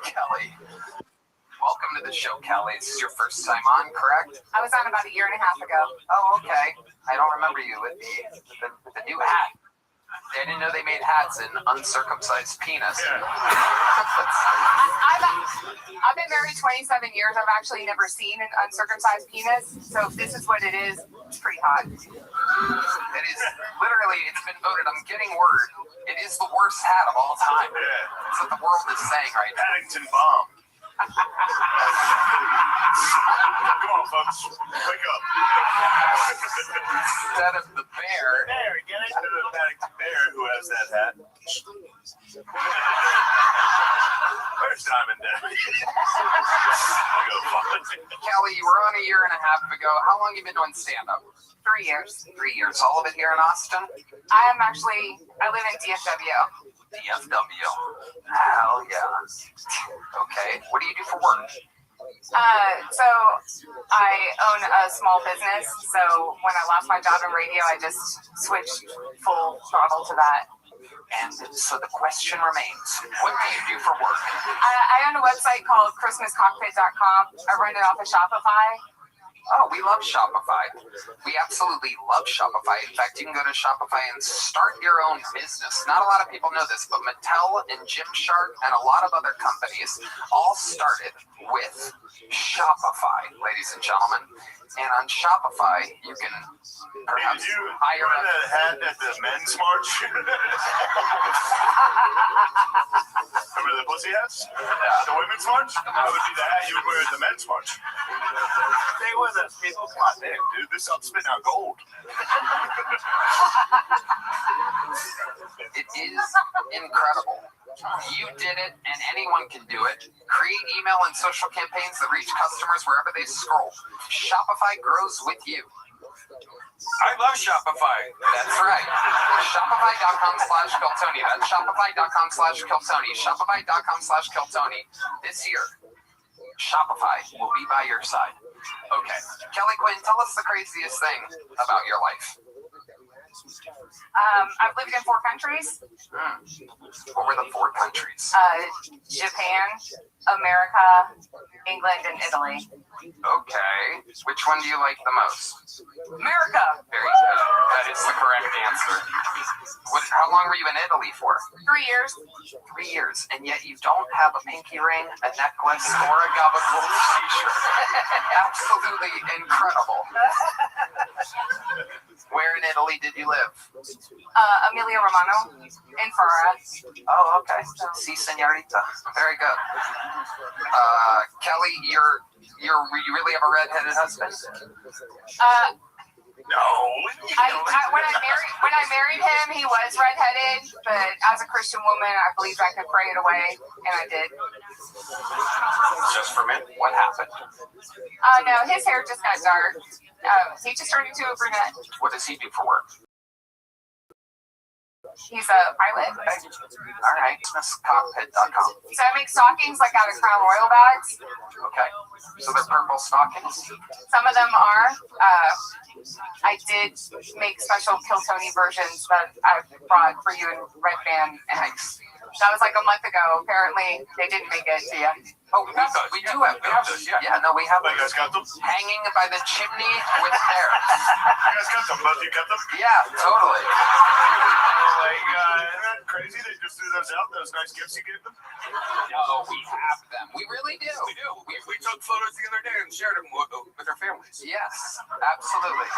Speaker 2: Kelly, welcome to the show, Kelly. This is your first time on, correct?
Speaker 6: I was on about a year and a half ago.
Speaker 2: Oh, okay. I don't remember you with the new hat. I didn't know they made hats in uncircumcised penis.
Speaker 6: I've been married 27 years. I've actually never seen an uncircumcised penis. So if this is what it is, it's pretty hot.
Speaker 2: It is literally, it's been voted, I'm getting word, it is the worst hat of all time. That's what the world is saying right now.
Speaker 21: Paddington bomb. Come on, folks. Wake up.
Speaker 2: Instead of the bear.
Speaker 21: Get it? Instead of the Paddington bear who has that hat. Where's Diamond Debbie?
Speaker 2: Kelly, you were on a year and a half ago. How long have you been doing stand-up?
Speaker 6: 3 years.
Speaker 2: 3 years. All of it here in Austin?
Speaker 6: I live in DFW.
Speaker 2: DFW. Hell yeah. Okay. What do you do for work?
Speaker 6: So I own a small business. So when I lost my job in radio, I just switched full throttle to that.
Speaker 2: And so the question remains, what do you do for work?
Speaker 6: I own a website called ChristmasCockpit.com. I run it off of Shopify.
Speaker 2: Oh, we love Shopify. We absolutely love Shopify. In fact, you can go to Shopify and start your own business. Not a lot of people know this, but Mattel and Gymshark and a lot of other companies all started with Shopify, ladies and gentlemen. And on Shopify, you can perhaps hire
Speaker 21: a hat at the men's march. Remember the pussy hats? The women's march? That would be the hat you would wear at the men's march. They were the people. Come on, damn, dude. This I'm spitting out gold.
Speaker 2: It is incredible. You did it, and anyone can do it. Create email and social campaigns that reach customers wherever they scroll. Shopify grows with you.
Speaker 4: I love Shopify.
Speaker 2: That's right. Shopify.com/Kiltony. That's Shopify.com/Kiltony. Shopify.com/Kiltony. This year, Shopify will be by your side. Okay. Kelly Quinn, tell us the craziest thing about your life.
Speaker 6: I've lived in 4 countries.
Speaker 2: What were the 4 countries?
Speaker 6: Japan, America, England, and Italy.
Speaker 2: Okay. Which one do you like the most?
Speaker 6: America.
Speaker 2: Very good. That is the correct answer. How long were you in Italy for?
Speaker 6: 3 years.
Speaker 2: 3 years. And yet you don't have a pinky ring, a necklace, or a gabagool t-shirt. Absolutely incredible. Where in Italy did you live?
Speaker 6: Emilia Romano in Ferrara.
Speaker 2: Oh, okay. Si, señorita. Very good. Kelly, you really have a redheaded husband?
Speaker 21: No.
Speaker 6: When I married him, he was redheaded, but as a Christian woman, I believed I could pray it away, and I did.
Speaker 2: Just for me? What happened?
Speaker 6: No, his hair just got dark. He just turned into a brunette.
Speaker 2: What does he do for work?
Speaker 6: He's a pilot.
Speaker 2: All right. ChristmasCockpit.com.
Speaker 6: So I make stockings like out of Crown Royal bags.
Speaker 2: Okay. So they're purple stockings?
Speaker 6: Some of them are. I did make special Kiltony versions that I brought for you in Red Band. And that was like a month ago. Apparently, they didn't make it to you.
Speaker 2: Oh, we have those. We do have those. Yeah, no, we have those.
Speaker 21: You guys got them?
Speaker 2: Hanging by the chimney with hair.
Speaker 21: You guys got them? You got them?
Speaker 2: Yeah, totally.
Speaker 21: Isn't that crazy? They just threw those out. Those nice gifts you gave them?
Speaker 2: No, we have them. We really do.
Speaker 4: We do. We took photos the other day and shared them with our families.
Speaker 2: Yes, absolutely.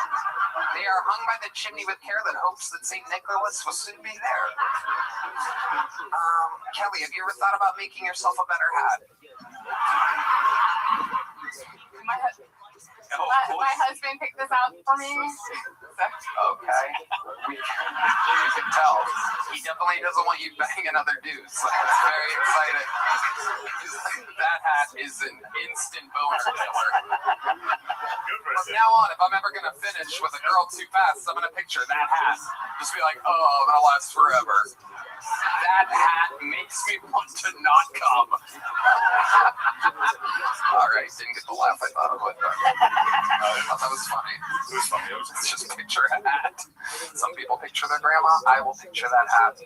Speaker 2: They are hung by the chimney with hair that hopes that St. Nicholas will soon be there. Kelly, have you ever thought about making yourself a better hat?
Speaker 6: My husband picked this out for me.
Speaker 2: Okay. You can tell. He definitely doesn't want you banging other dudes. That's very exciting. That hat is an instant boner killer. From now on, if I'm ever going to finish with a girl too fast, I'm going to picture that hat. Just be like, oh, that'll last forever. That hat makes me want to not come. All right, didn't get the laugh I thought it would. I thought that was funny.
Speaker 21: It was funny.
Speaker 2: Let's just picture a hat. Some people picture their grandma. I will picture that hat.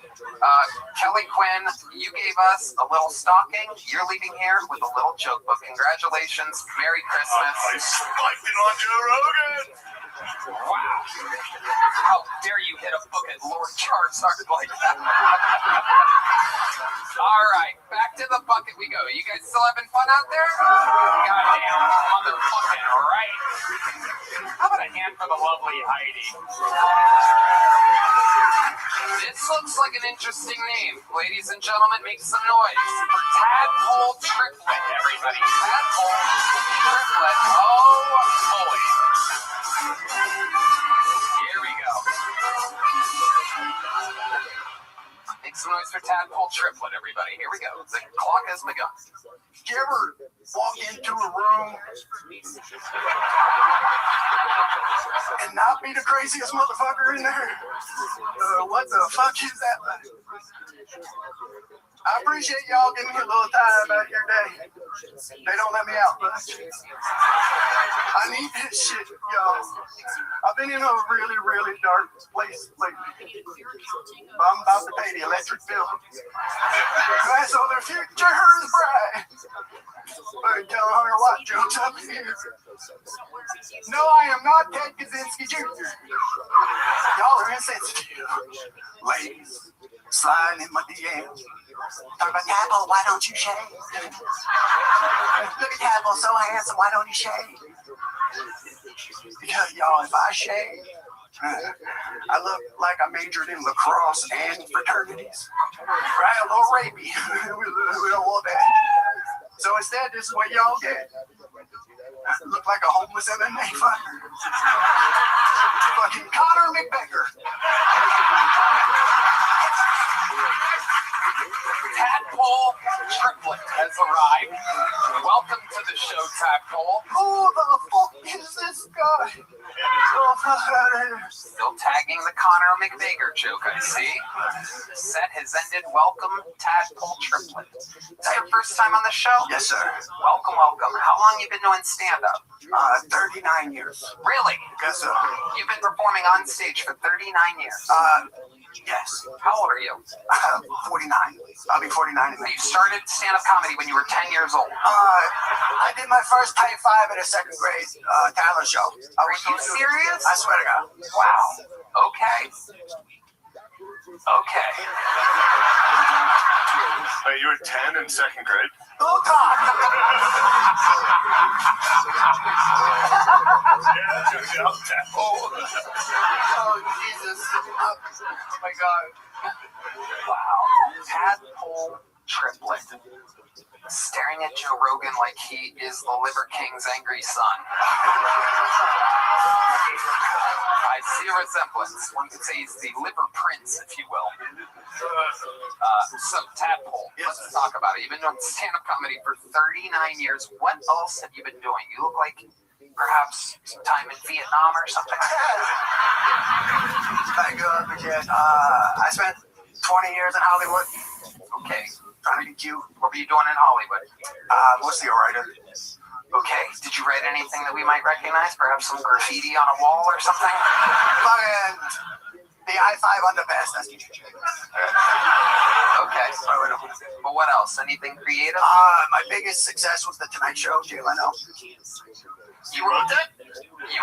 Speaker 2: Kelly Quinn, you gave us a little stocking. You're leaving here with a little joke book. Congratulations. Merry Christmas.
Speaker 21: I spiked it on Joe Rogan.
Speaker 2: Wow. How dare you hit a book at Lord Charizard like that? All right, back to the bucket we go. You guys still having fun out there?
Speaker 16: Goddamn motherfucking right. How about a hand for the lovely Heidi?
Speaker 2: This looks like an interesting name. Ladies and gentlemen, make some noise for Tadpole Triplet, everybody. Tadpole Triplet. Oh, boy. Here we go. Make some noise for Tadpole Triplet, everybody. Here we go. The clock has begun.
Speaker 14: Did you ever walk into a room and not be the craziest motherfucker in there? What the fuck is that? I appreciate y'all giving me a little time out of your day. They don't let me out, but I need this shit, y'all. I've been in a really, really dark place lately. But I'm about to pay the electric bill. That's all the future is bright. But tell Hunter what jokes up here. No, I am not Ted Kaczynski Jr. Y'all are insensitive. Ladies, sliding in my DMs. Talk about Tadpole, why don't you shave? Look at Tadpole, so handsome, why don't you shave? Because y'all, if I shave, I look like I majored in lacrosse and fraternities. Right, a little rapey. We don't want that. So instead, this is what y'all get. Look like a homeless MMA fighter. Fucking Conor McGregor.
Speaker 2: Tadpole Triplet has arrived. Welcome to the show, Tadpole.
Speaker 14: Who the fuck is this guy?
Speaker 2: Still tagging the Conor McGregor joke, I see. Set has ended. Welcome, Tadpole Triplet. Is this your first time on the show?
Speaker 14: Yes, sir.
Speaker 2: Welcome, welcome. How long you been doing stand-up?
Speaker 14: 39 years.
Speaker 2: Really?
Speaker 14: Yes, sir.
Speaker 2: You've been performing on stage for 39 years.
Speaker 14: Yes.
Speaker 2: How old are you?
Speaker 14: 49. I'll be 49 in May.
Speaker 2: You started stand-up comedy when you were 10 years old.
Speaker 14: I did my first type 5 at a second grade talent show.
Speaker 2: Are you serious?
Speaker 14: I swear to God.
Speaker 2: Wow. Okay. Okay.
Speaker 21: Wait, you were 10 in second grade?
Speaker 14: Oh, God. Oh, Jesus. Oh, my God.
Speaker 2: Wow. Tadpole Triplet. Staring at Joe Rogan like he is the Liver King's angry son. I see a resemblance. One could say he's the Liver Prince, if you will. So, Tadpole, let's talk about it. You've been doing stand-up comedy for 39 years. What else have you been doing? You look like perhaps some time in Vietnam or something.
Speaker 14: Thank God, again. I spent 20 years in Hollywood.
Speaker 2: Okay.
Speaker 14: Trying to be cute.
Speaker 2: What were you doing in Hollywood?
Speaker 14: Mostly a writer.
Speaker 2: Okay. Did you write anything that we might recognize? Perhaps some graffiti on a wall or something?
Speaker 14: Fucking the I-5 underpass. That's
Speaker 2: okay. But what else? Anything creative?
Speaker 14: My biggest success was The Tonight Show. Jay Leno.
Speaker 2: You wrote that? You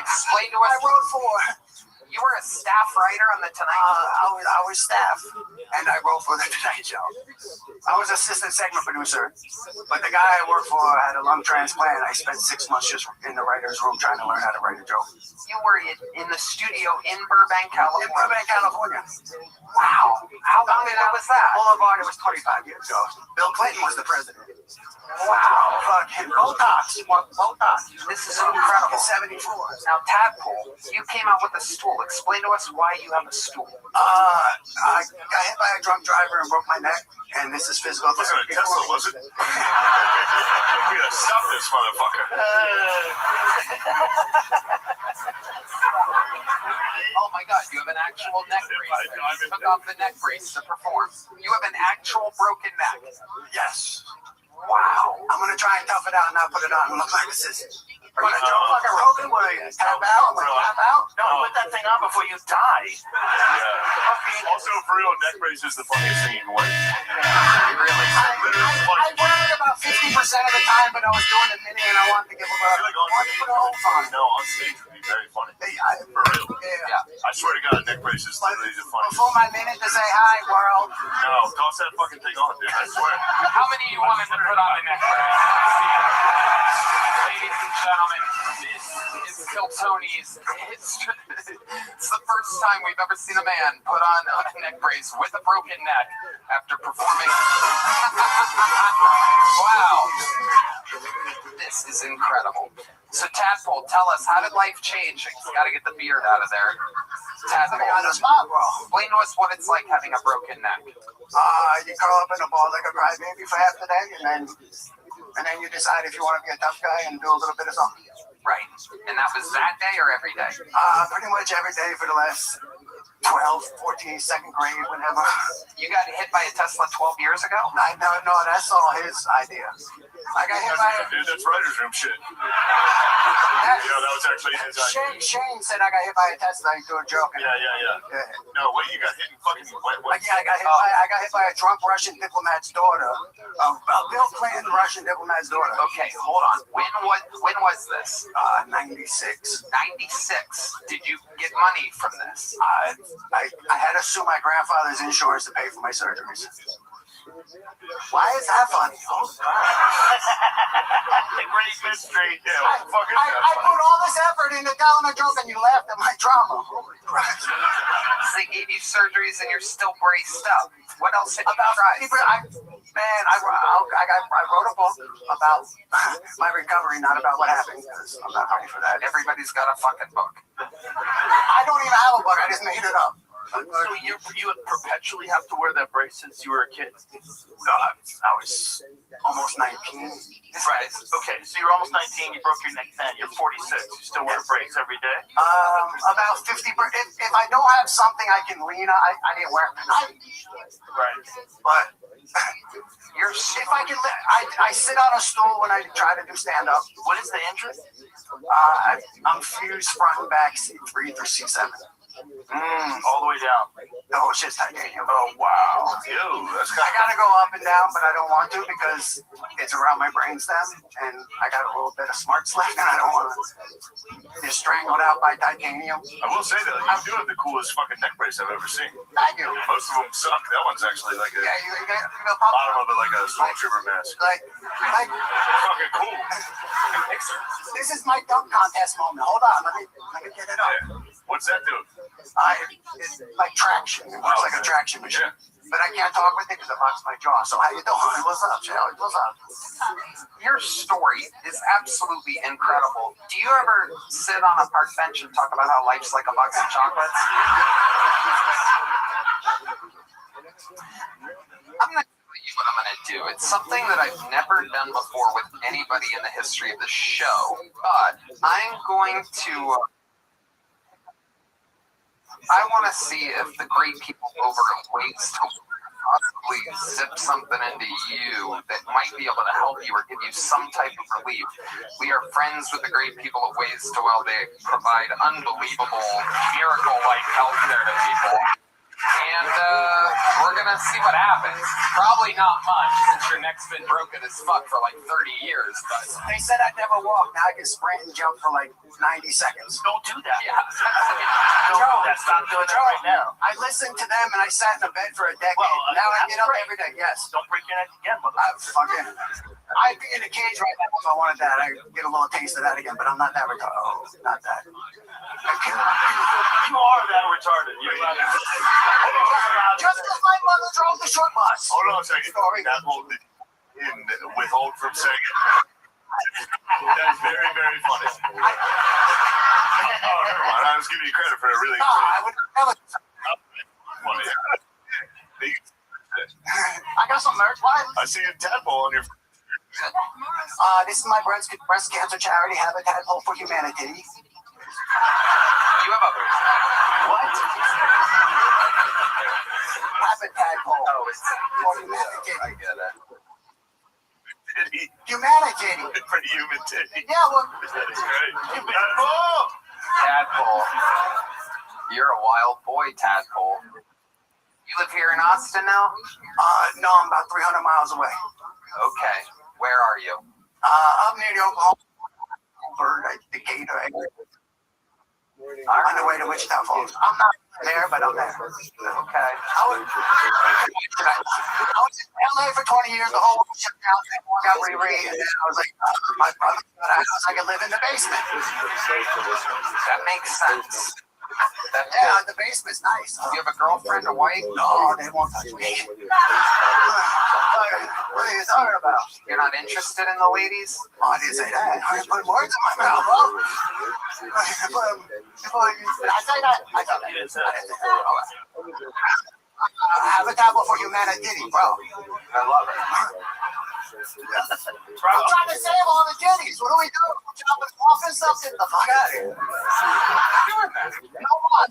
Speaker 2: explain to us.
Speaker 14: I wrote 4.
Speaker 2: You were a staff writer on The Tonight Show?
Speaker 14: I was staff, and I wrote for The Tonight Show. I was assistant segment producer, but the guy I worked for had a lung transplant. I spent 6 months just in the writer's room trying to learn how to write a joke.
Speaker 2: You were in the studio in Burbank, California?
Speaker 14: In Burbank, California.
Speaker 2: Wow. How long ago was that?
Speaker 14: Boulevard, it was 25 years ago. Bill Clinton was the president.
Speaker 2: Wow.
Speaker 14: Fucking Botox.
Speaker 2: This is incredible.
Speaker 14: 74.
Speaker 2: Now, Tadpole, you came out with a stool. Explain to us why you have a stool.
Speaker 14: I got hit by a drunk driver and broke my neck, and this is physical therapy.
Speaker 21: Wasn't a Tesla, was it? We gotta stop this motherfucker.
Speaker 2: Oh my God, you have an actual neck brace. You took off the neck brace to perform. You have an actual broken neck.
Speaker 14: Yes.
Speaker 2: Wow.
Speaker 14: I'm gonna try and tough it out and not put it on and look like a sissy. Are you gonna jump like a Rogan? Where you tap out? Tap out?
Speaker 20: No, put that thing on before you die.
Speaker 21: Yeah. Also, for real, neck brace is the funniest thing you can wear.
Speaker 2: Really?
Speaker 14: I wear it about 50% of the time, but I was doing a minute and I wanted to give him a
Speaker 21: No, on stage would be very funny. For real.
Speaker 14: Yeah.
Speaker 21: I swear to God, neck brace is literally the funniest.
Speaker 14: Before my minute to say hi, world.
Speaker 21: No, toss that fucking thing on, dude. I swear.
Speaker 2: How many of you wanted to put on a neck brace? Ladies and gentlemen, this is Kill Tony's history. It's the first time we've ever seen a man put on a neck brace with a broken neck after performing. Wow. This is incredible. So, Tadpole, tell us, how did life change? He's got to get the beard out of there. Tadpole, explain to us what it's like having a broken neck.
Speaker 14: You curl up in a ball like a crybaby for half the day, and then you decide if you want to be a tough guy and do a little bit of something.
Speaker 2: Right. And that was that day or every day?
Speaker 14: Pretty much every day for the last 12, 14, second grade, whenever.
Speaker 2: You got hit by a Tesla 12 years ago?
Speaker 14: No, that's all his idea. I got hit by a...
Speaker 21: Dude, that's writer's room shit. That was actually his idea.
Speaker 14: Shane said I got hit by a Tesla. He threw a joke.
Speaker 21: Yeah. No, wait, you got hit in fucking... What?
Speaker 14: Yeah, I got hit by a drunk Russian diplomat's daughter. A Bill Clinton Russian diplomat's daughter.
Speaker 2: Okay, hold on. When was this?
Speaker 14: 96.
Speaker 2: 96. Did you get money from this?
Speaker 14: I had to sue my grandfather's insurance to pay for my surgeries. Why is that funny? Oh,
Speaker 21: The great mystery. Yeah, what the fuck is that?
Speaker 14: I put all this effort into telling a joke and you laughed at my drama. Holy Christ.
Speaker 2: They gave you surgeries and you're still braced up. What else have you tried?
Speaker 14: I wrote a book about my recovery, not about what happened, because I'm not ready for that.
Speaker 2: Everybody's got a fucking book.
Speaker 14: I don't even have a book. I just made it up.
Speaker 20: So you perpetually have to wear that brace since you were a kid?
Speaker 14: I was almost 19.
Speaker 20: Right. Okay, so you're almost 19, you broke your neck then, you're 46. You still wear a brace every day?
Speaker 14: About 50. If I don't have something I can lean on, I didn't wear it tonight.
Speaker 20: Right.
Speaker 14: But if I can, I sit on a stool when I try to do stand up.
Speaker 20: What is the injury?
Speaker 14: I'm fused front and back C3 through C7.
Speaker 20: All the way down.
Speaker 14: No, it's just titanium.
Speaker 20: Oh, wow.
Speaker 14: I gotta go up and down, but I don't want to because it's around my brainstem, and I got a little bit of smarts left, and I don't want to be strangled out by titanium.
Speaker 21: I will say that you do have the coolest fucking neck brace I've ever seen.
Speaker 14: Thank you.
Speaker 21: Most of them suck. That one's actually like a
Speaker 14: bottom
Speaker 21: of it like a stormtrooper mask.
Speaker 14: Like
Speaker 21: fucking cool.
Speaker 14: This is my dunk contest moment. Hold on, let me get it up.
Speaker 21: Yeah. What's that do?
Speaker 14: It's like traction. It works like a traction machine. But I can't talk with it because it locks my jaw. So how you doing? What's up, Shelly? What's up?
Speaker 2: Your story is absolutely incredible. Do you ever sit on a park bench and talk about how life's like a box of chocolates? I'm going to tell you what I'm going to do. It's something that I've never done before with anybody in the history of the show. But I'm going to... I want to see if the great people over at Ways to possibly zip something into you that might be able to help you or give you some type of relief. We are friends with the great people at Ways to Well. They provide unbelievable miracle-like health care to people. And we're going to see what happens. Probably not much, since your neck's been broken as fuck for like 30 years. But
Speaker 14: they said I'd never walk. Now I can sprint and jump for like 90 seconds.
Speaker 20: Don't do that.
Speaker 2: Yeah.
Speaker 20: Stop doing that right now.
Speaker 14: I listened to them and I sat in a bed for a decade. Now I get up every day. Yes.
Speaker 20: Don't break your neck again, motherfucker.
Speaker 14: I'd be in a cage right now if I wanted that. I'd get a little taste of that again, but I'm not that retarded. Oh, not that.
Speaker 20: You are that retarded.
Speaker 14: Just because my mother drove the short bus.
Speaker 21: Hold on a second. That will withhold from saying it. That is very, very funny. Oh, never mind. I was giving you credit for a really.
Speaker 14: I would never. I got some merch. Why?
Speaker 21: I see a tadpole on your.
Speaker 14: This is my breast cancer charity, Habitat Hope for Humanity.
Speaker 2: You have a what?
Speaker 14: Habitat Hope for Humanity.
Speaker 21: I get it.
Speaker 14: Humanity.
Speaker 21: For human titty.
Speaker 14: Yeah, well.
Speaker 21: That's great.
Speaker 2: Tadpole. You're a wild boy, Tadpole. You live here in Austin now?
Speaker 14: No, I'm about 300 miles away.
Speaker 2: Okay. Where are you?
Speaker 14: I'm near the Oklahoma Decatur area. On the way to Wichita Falls. I'm not there, but I'm there.
Speaker 2: Okay.
Speaker 14: I was in LA for 20 years. The whole world shut down. I got reread, and then I was like, my brother got a house. I can live in the basement.
Speaker 2: That makes sense.
Speaker 14: Yeah, the basement's nice.
Speaker 2: Do you have a girlfriend or wife?
Speaker 14: No, they won't touch me. What are you talking about?
Speaker 2: You're not interested in the ladies?
Speaker 14: Oh, I didn't say that. I put words in my mouth, bro. I say that. I thought that. Habitat for Humanity, bro.
Speaker 2: I love it.
Speaker 14: I'm trying to save all the kitties. What do we do? Jump off and stuff. Get the fuck out of here.
Speaker 2: I'm doing that.
Speaker 14: No more.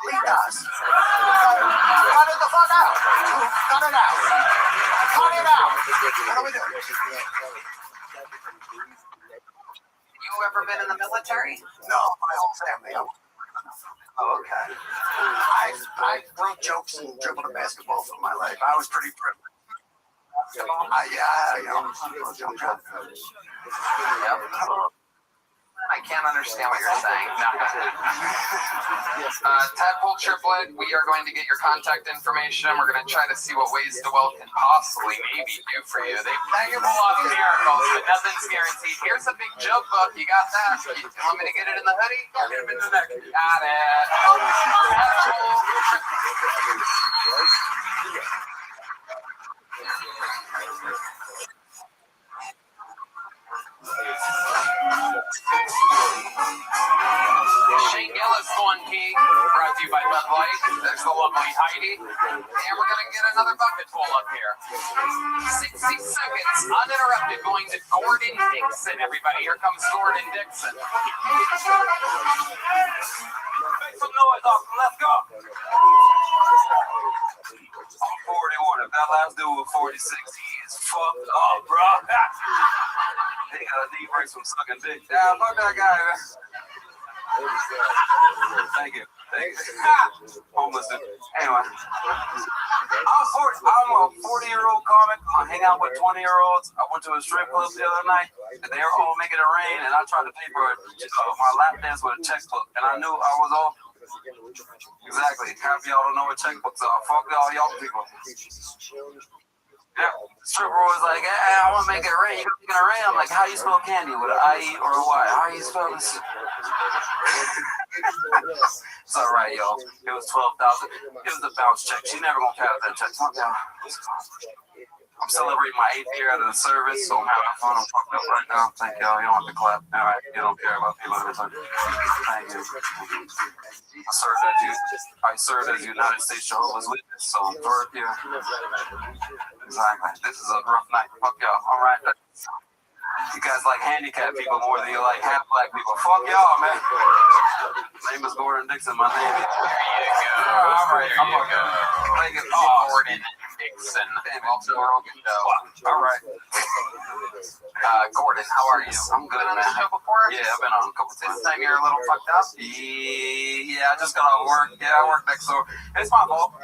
Speaker 14: Delete does. Cut it the fuck out. Cut it out. Cut it out. What are we doing?
Speaker 2: You ever been in the military?
Speaker 14: No, my whole family.
Speaker 2: Oh, okay.
Speaker 14: I wrote jokes and dribbled a basketball for my life. I was pretty privileged. Yeah, you know.
Speaker 2: Yep. I can't understand what you're saying. No. Tadpole Triplet, we are going to get your contact information. We're going to try to see what Ways to Wealth can possibly maybe do for you. They pull off miracles, but nothing's guaranteed. Here's a big joke book. You got that? You want me to get it in the hoodie? I'll get it in the neck. Got it. Tadpole Shane Gillis, One Key, brought to you by Bud Light. There's the lovely Heidi. And we're going to get another bucket full up here. 60 seconds, uninterrupted, going to Gordon Dixon, everybody. Here comes Gordon Dixon. Make some noise, Austin. Let's go. I'm 41. If that last dude was 46, he is fucked up, bro. He got a knee brace from sucking dick. Yeah, fuck that guy, man. Thank you. Homeless dude. Anyway. I'm a 40-year-old comic. I hang out with 20-year-olds. I went to a strip club the other night, and they were all making it rain, and I tried to pay for my lap dance with a checkbook, and I knew I was all... Exactly. Half y'all don't know what checkbooks are. Fuck all y'all people. Yeah. The stripper was like, hey, I want to make it rain. You making it rain? I'm like, how do you spell candy? With an I-E or a Y? How do you spell this? It's all right, y'all. It was $12,000. It was a bounce check. She never gonna count that check. I'm celebrating my 8th year out of the service, so I'm having fun. I'm fucked up right now. Thank y'all. You don't have to clap. All right. You don't care about people. Thank you. I served as United States Jehovah's Witness, so for you. Exactly. This is a rough night. Fuck y'all. All right. You guys like handicapped people more than you like half black people. Fuck y'all, man. My name is Gordon Dixon. My name is. There you go. All right. I'm going to go. Gordon Dixon. Also, Rogan Show. All right. Gordon, how are you? I'm good, man. Been on the show before? Yeah, I've been on a couple times. This time you're a little fucked up? Yeah, I just got off work. Yeah, I work next door. It's my fault.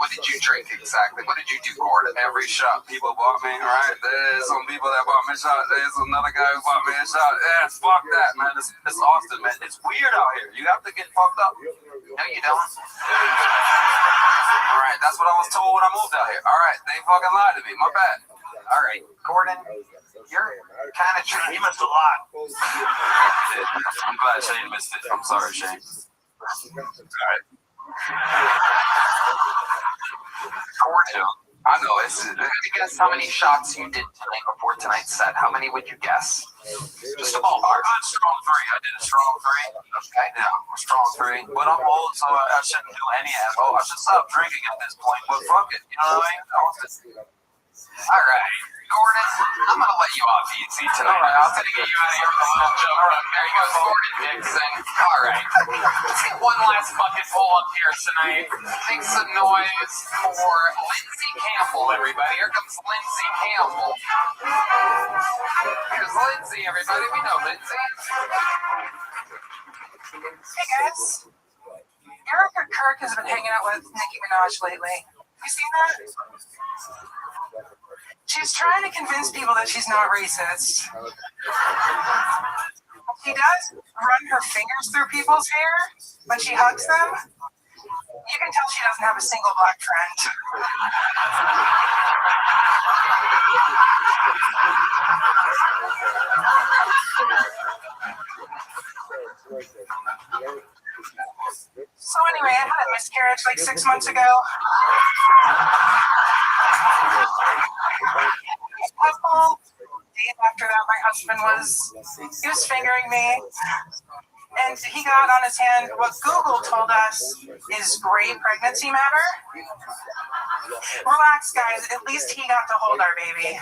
Speaker 2: What did you drink exactly? What did you do, Gordon? Every shot people bought me, right? There's some people that bought me a shot. There's another guy who bought me a shot. Yeah, fuck that, man. It's Austin, man. It's weird out here. You have to get fucked up. No, you don't. All right, that's what I was told when I moved out here. All right, they fucking lied to me. My bad. All right, Gordon, you're kind of tricky. You missed a lot. I'm glad Shane missed it. I'm sorry, Shane. All right. Gordon, I know. Have you guessed how many shots you did tonight before tonight's set? How many would you guess? Just a ballpark. I'm strong 3. I did a strong 3. Okay. Yeah, I'm strong 3. But I'm old, so I shouldn't do any alcohol. I should stop drinking at this point. But fuck it. You know what I mean? All right. Gordon, I'm going to let you off easy tonight. All right, I'm going to get you out of here with a little joke. There you go, Gordon Dixon. All right. Let's get one last bucket full up here tonight. Make some noise for Lindsay Campbell, everybody. Here comes Lindsay Campbell. Here's Lindsay, everybody. We know Lindsay.
Speaker 7: Hey, guys. Erica Kirk has been hanging out with Nicki Minaj lately. Have you seen that? She's trying to convince people that she's not racist. She does run her fingers through people's hair when she hugs them. You can tell she doesn't have a single black friend. So anyway, I had a miscarriage like 6 months ago. Days after that, my husband was fingering me, and he got on his hand what Google told us is gray pregnancy matter. Relax, guys. At least he got to hold our baby.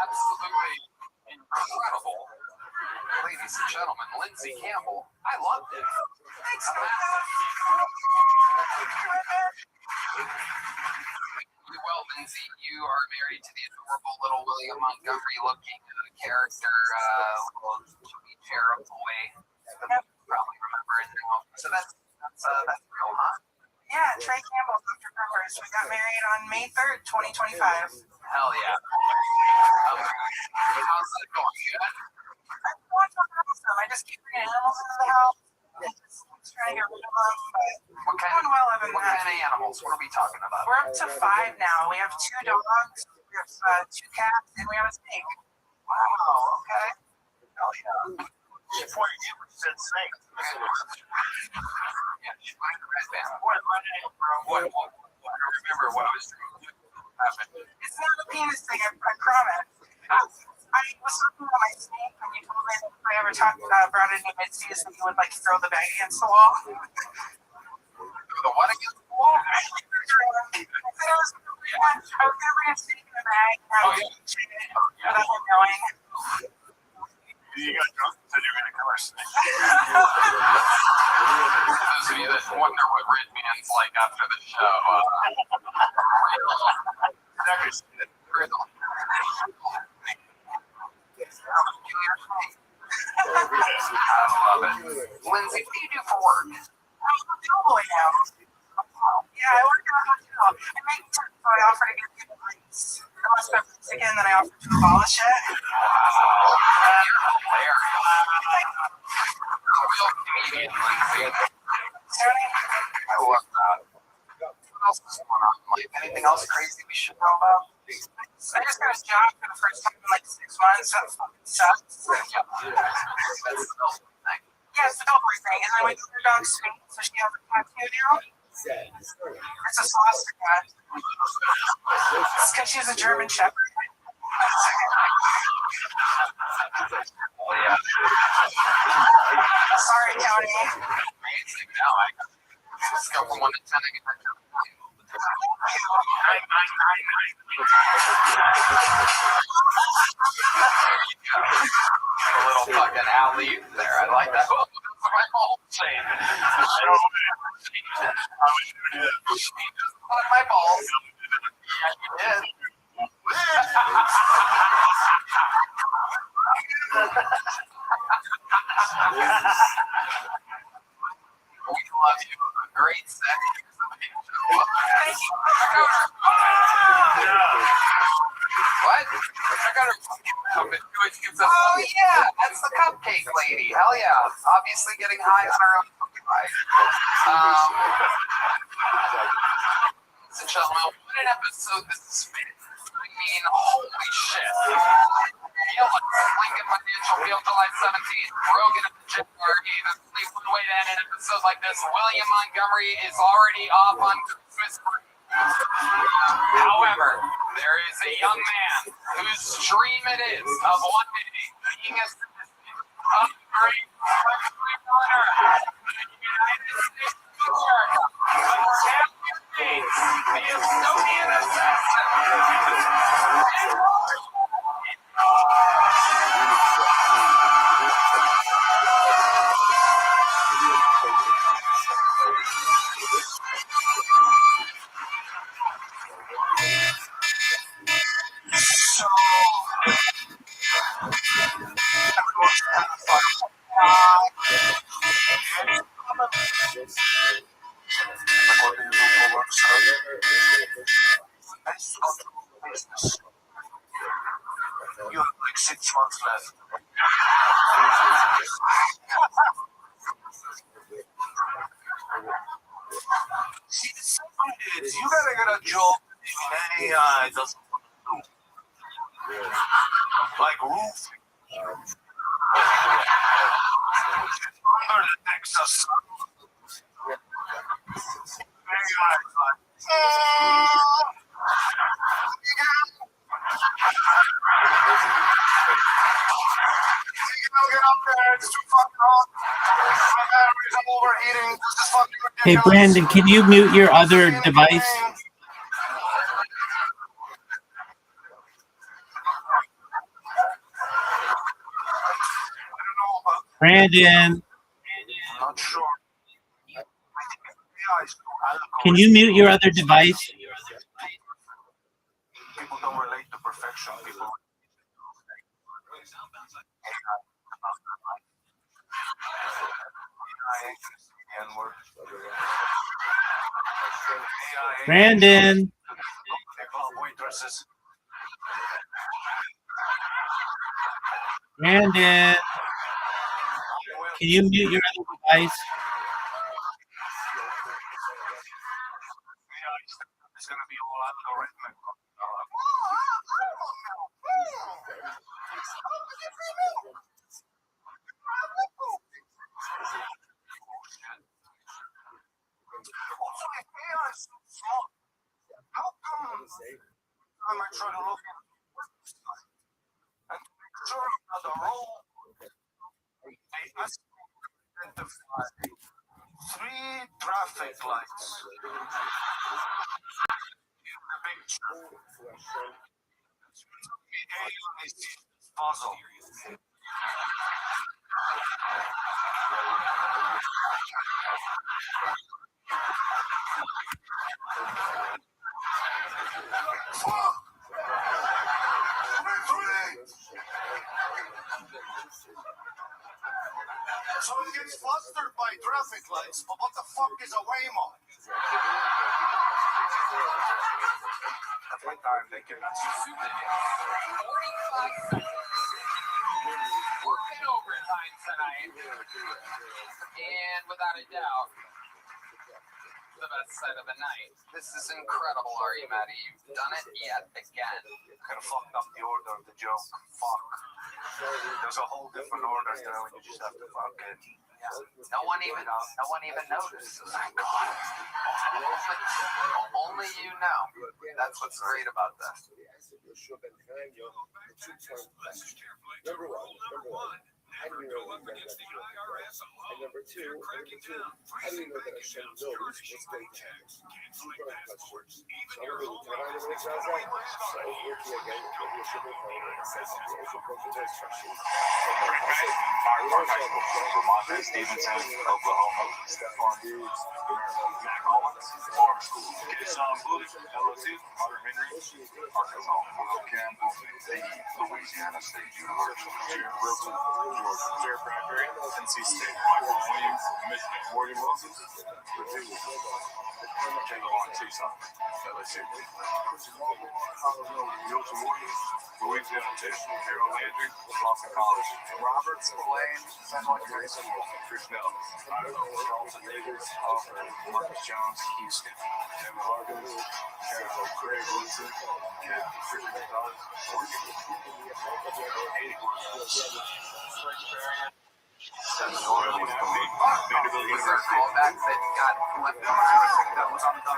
Speaker 2: Absolutely incredible. Ladies and gentlemen, Lindsay Campbell. I loved it. Thanks, well, Lindsay, you are married to the adorable little William Montgomery looking character, little chubby cherub boy. You probably remember it now. So that's real, huh?
Speaker 7: Yeah, Trey Campbell, Dr. Peppers. We got married on May 3rd, 2025.
Speaker 2: Hell yeah. How's that going? Good?
Speaker 7: That's awesome. I just keep bringing animals into the house. Just trying to get rid of them, but doing well other than that.
Speaker 2: What kind of animals? What are we talking about?
Speaker 7: We're up to 5 now. We have 2 dogs, we have 2 cats, and we have a snake.
Speaker 2: Wow, okay. Hell yeah.
Speaker 4: Before you said snake.
Speaker 2: Yeah, she's like a red band. What? I don't remember what I was doing.
Speaker 7: It's not a penis thing, I promise. I was talking about my snake when you told me that if I ever brought it into mid-season, you would like throw the bag against the wall.
Speaker 2: The what against the wall?
Speaker 7: I said I was going to bring a snake in the bag and have it without him knowing.
Speaker 4: You got drunk and said you were going to kill our snake.
Speaker 2: For those of you that wonder what Red Man's like after the show, I love it. Lindsay, what do you do for work?
Speaker 7: I'm a cowboy now. Yeah, I work in a hotel. I make tips, so I offer to give people rates. Unless they're Mexican, then I offer to abolish it.
Speaker 2: You're hilarious. Real comedian, Lindsay. I love that. What else is going on? Like, anything else crazy we should know about?
Speaker 7: I just got a job for the first time in like 6 months. That fucking sucks.
Speaker 2: Yeah. That's the whole thing.
Speaker 7: Yeah, it's the billboard thing. And then we got her dog's feet, so she has a tattoo now. It's a swastika. It's because she's a German Shepherd.
Speaker 2: Oh, yeah.
Speaker 7: Sorry, Tony.
Speaker 2: Amazing. Now I just go from 1 to 10 and get back to 9. A little fucking alley there. I like that. Oh, that's my whole chain. On my balls. Yeah, you did. We love you. Great sex. What? I got her. Oh yeah, that's the cupcake lady. Hell yeah. Obviously getting high on her own cupcake. Ladies and gentlemen, what an episode this has been. I mean, holy shit. Lincoln Financial Field, July 17th. Rogan at the January. There's only one way to end an episode like this. William Montgomery is already off on Christmas break. However, there is a young man whose dream it is of one day being a citizen of great honor in the United States of America. But for Matthew Gates, the Estonian assassin.
Speaker 4: You have like 6 months left. See, the secret is you gotta get a job in any doesn't want to do. Like roofing. Under the Texas sun. Very hard.
Speaker 19: Hey, Brandon, can you mute your other device? Brandon,
Speaker 4: I'm not sure.
Speaker 19: can you mute your other device?
Speaker 4: People don't relate to perfection. People.
Speaker 19: Brandon,
Speaker 4: Waitresses.
Speaker 19: Brandon, can you mute your other device?
Speaker 4: It's gonna be all algorithmic. How come I might try to look at and make sure that the role they identify 3 traffic lights in the picture. Puzzle.
Speaker 14: So it gets flustered by traffic lights, but what the fuck is a Waymo?
Speaker 4: That's my time. Thank you.
Speaker 2: Working overtime tonight. And without a doubt, the best set of the night. This is incredible, are you, Maddie? You've done it yet again.
Speaker 4: Kind of fucked up the order of the joke. Fuck. There's a whole different order there when you just have to fuck it.
Speaker 2: Yeah. No one even notices. Thank God. Only you know. That's what's great about this.
Speaker 3: Number one. How do we know that that's true? And number two, how do we know that Hashem knows what's going to happen? Two different questions. So I'm going to try to make that right. So over here again, maybe I should have found a sense of the answer for those questions.
Speaker 4: Vermont, Stevenson, Oklahoma, Stephon Diggs, Mac Owens, Farm School, Keyshawn Booth, LSU, Hunter Henry, Arkansas, Will Campbell, the Louisiana State University, Jared Wilson, Georgia, Jared Bradbury, NC State, Michael Williams, Michigan, Morgan Wilson, Virginia, Javon Tucson, LSU, Milton Williams, Louisiana Tech, Carol Landry, Boston College, Robert Spillane, Sunlight High School, Christian Ellis, Idaho, Charlton Davis, Marcus Jones, Houston, Devin Hargan, Craig Woodson, Christian Gonzalez, Oregon, Eddie
Speaker 2: Vanderbilt University. Callback that got left that was on the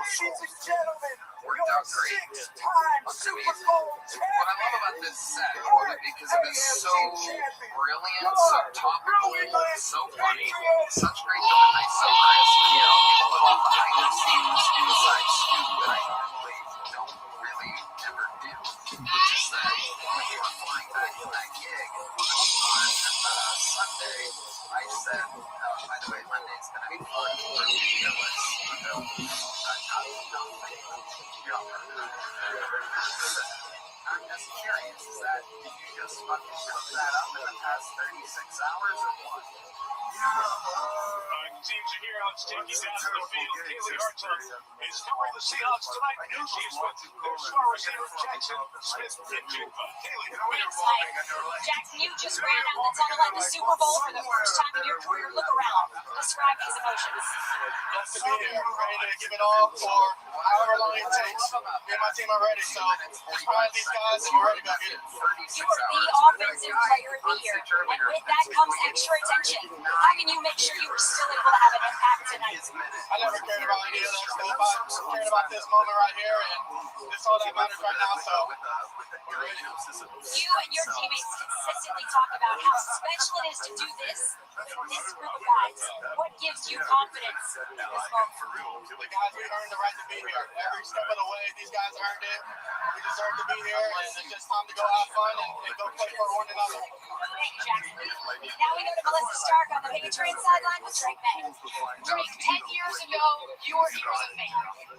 Speaker 14: Ladies and gentlemen,
Speaker 2: worked out great. What I love about this set, because it is so brilliant, so topical, so funny, such great nice, so crisp. You know, give a little behind the scenes inside scoop that I normally don't really ever do. Which is that when you were flying that gig on Sunday, I said, by the way, Monday's going to be fun. I'm just curious, is that, did you just fucking cook that up in the past 36 hours or what?
Speaker 4: Teams are here on Stinky down to the field. Haley Hartzell is covering the Seahawks tonight. New she's with their star receiver Jackson Smith in Cuba. Haley,
Speaker 15: Jackson, you just ran out the tunnel at the Super Bowl for the first time in your career. Look around. Describe these emotions.
Speaker 14: Let's be here, ready to give it all for however long it takes. Me and my team are ready, so just behind these guys and we're ready to go get it.
Speaker 15: You are the offensive player of the year, and with that comes extra attention. How can you make sure you are still able to have an impact tonight?
Speaker 14: I never cared about any of that stuff. I cared about this moment right here, and it's all that matters right now, so we're ready.
Speaker 15: You and your teammates consistently talk about how special it is to do this with this group of guys. What gives you confidence in this moment?
Speaker 14: The guys, we earned the right to be here. Every step of the way, these guys earned it. We deserve to be here, It's just time to go have fun and go play for one another.
Speaker 15: Thank you, Jackson. Now we go to Melissa Stark on the Patriot sideline with Drake May. Drake, 10 years ago, you were here as a fan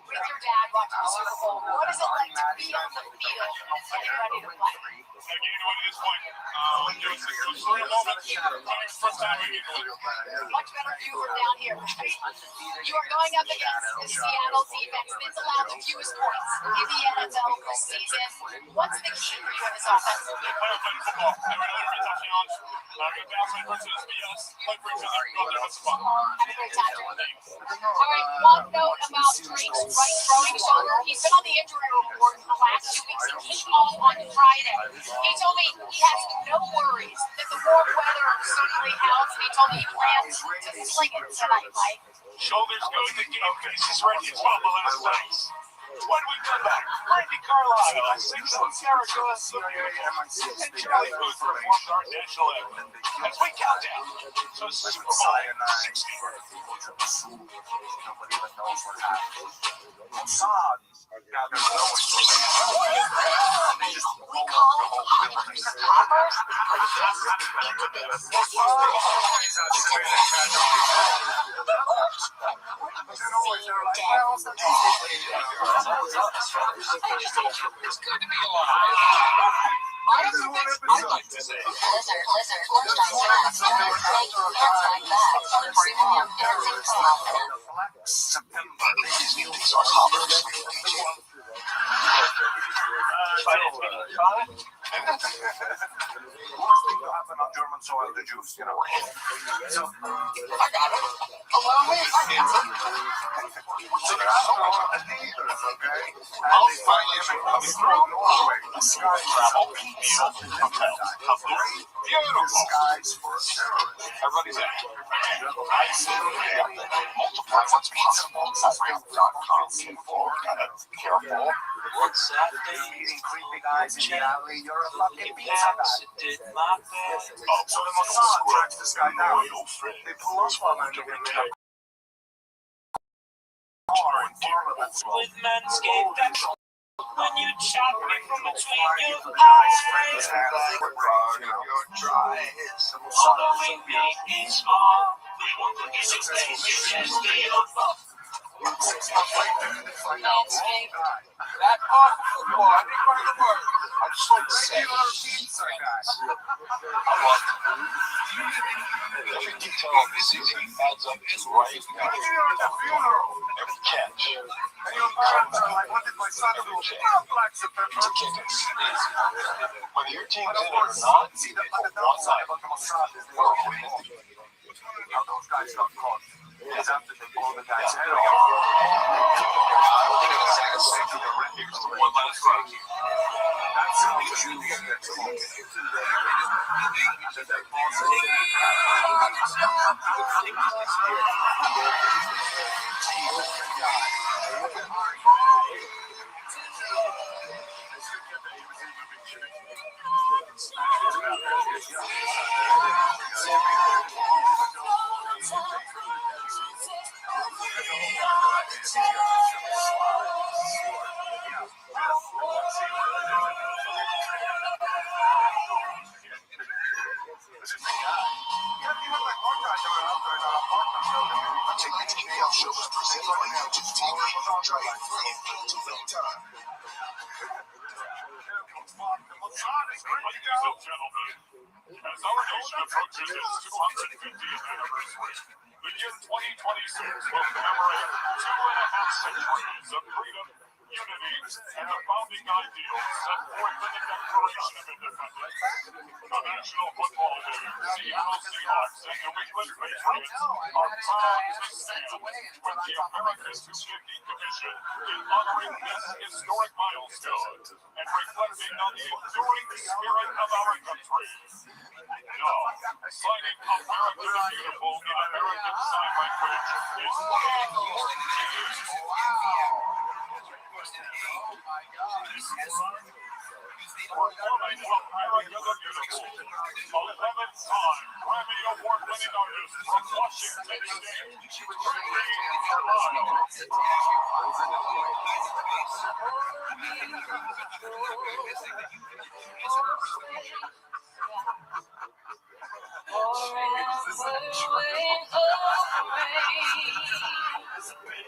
Speaker 15: with your dad watching the Super Bowl. What is it like to be on the field and ready to play?
Speaker 5: It was a surreal moment. First time we get to
Speaker 15: Much better view from down here. You are going up against the Seattle defense that's allowed the fewest points in the NFL this season. What's the key for you in this offense?
Speaker 5: They play on football. They were another touchdowns. Good balance versus BS. Play for each other. It's fun.
Speaker 15: Have a great time, Drake. All right, one note about Drake's right throwing shoulder. He's been on the injury report for the last 2 weeks. He came off on Friday. He told me he has no worries that the warm weather certainly helps. He told me he plans to sling it tonight, Mike.
Speaker 5: Shoulders good. The game face is ready. It's fumble in his face. When we come back, Randy Carlisle, Sixon Sarah and Charlie Booth performed our national anthem as we count down to Super Bowl 60.
Speaker 4: Nobody even knows what happened. Mossad gathers no information. They just blow up the whole building. Mossad always has civilian casualties. And always they're like, well, it's good to be alive.
Speaker 15: Blizzard,
Speaker 4: September. These news are hoppers. Worst thing to happen on German soil, the Jews, you know. So, I got it. Allow me. So they're after all the leaders, okay? And they find him coming through Norway. The sky travel. A great, beautiful skies for a terrorist. Everybody's in. I see. Multiply what's possible. Real.com. Careful. What's that? Eating creepy guys in the alley. You're a fucking pizza guy. So the Mossad tracks this guy down. They pull us while they're doing it.
Speaker 22: With Manscaped, when you chop me from between your eyes, although we may be small, we won't forget to place your chest to your foot.
Speaker 4: 6 months later, they find out
Speaker 22: Manscaped.
Speaker 4: that part of football, every part of the world. I just like regular pizza guys. I love it.
Speaker 5: Every detail of this season adds up to right now. Every catch.
Speaker 4: And your parents are like, what did my son do? Oh, Black September.
Speaker 5: To kick it is easy. Whether your team's in it or not,
Speaker 4: see the downside about the Mossad is they don't win. How those guys got caught is after they blow the guy's head off.
Speaker 5: One last run.
Speaker 4: That's how the Jews get caught.
Speaker 5: TBL show is presented by YouTube TV. Try it free until that time. Ladies and gentlemen, as our nation approaches its 250th anniversary, the year 2026 will commemorate 2.5 centuries of freedom, unity, and the founding ideals set forth in the Declaration of Independence. The National Football League, Seattle Seahawks, and New England Patriots are proud to stand with the America's Community Commission in honoring this historic milestone and reflecting on the enduring spirit of our country. Now, signing America the Beautiful in American Sign Language is King performing America the Beautiful, 11th time Grammy Award-winning artist from Washington, D.C.,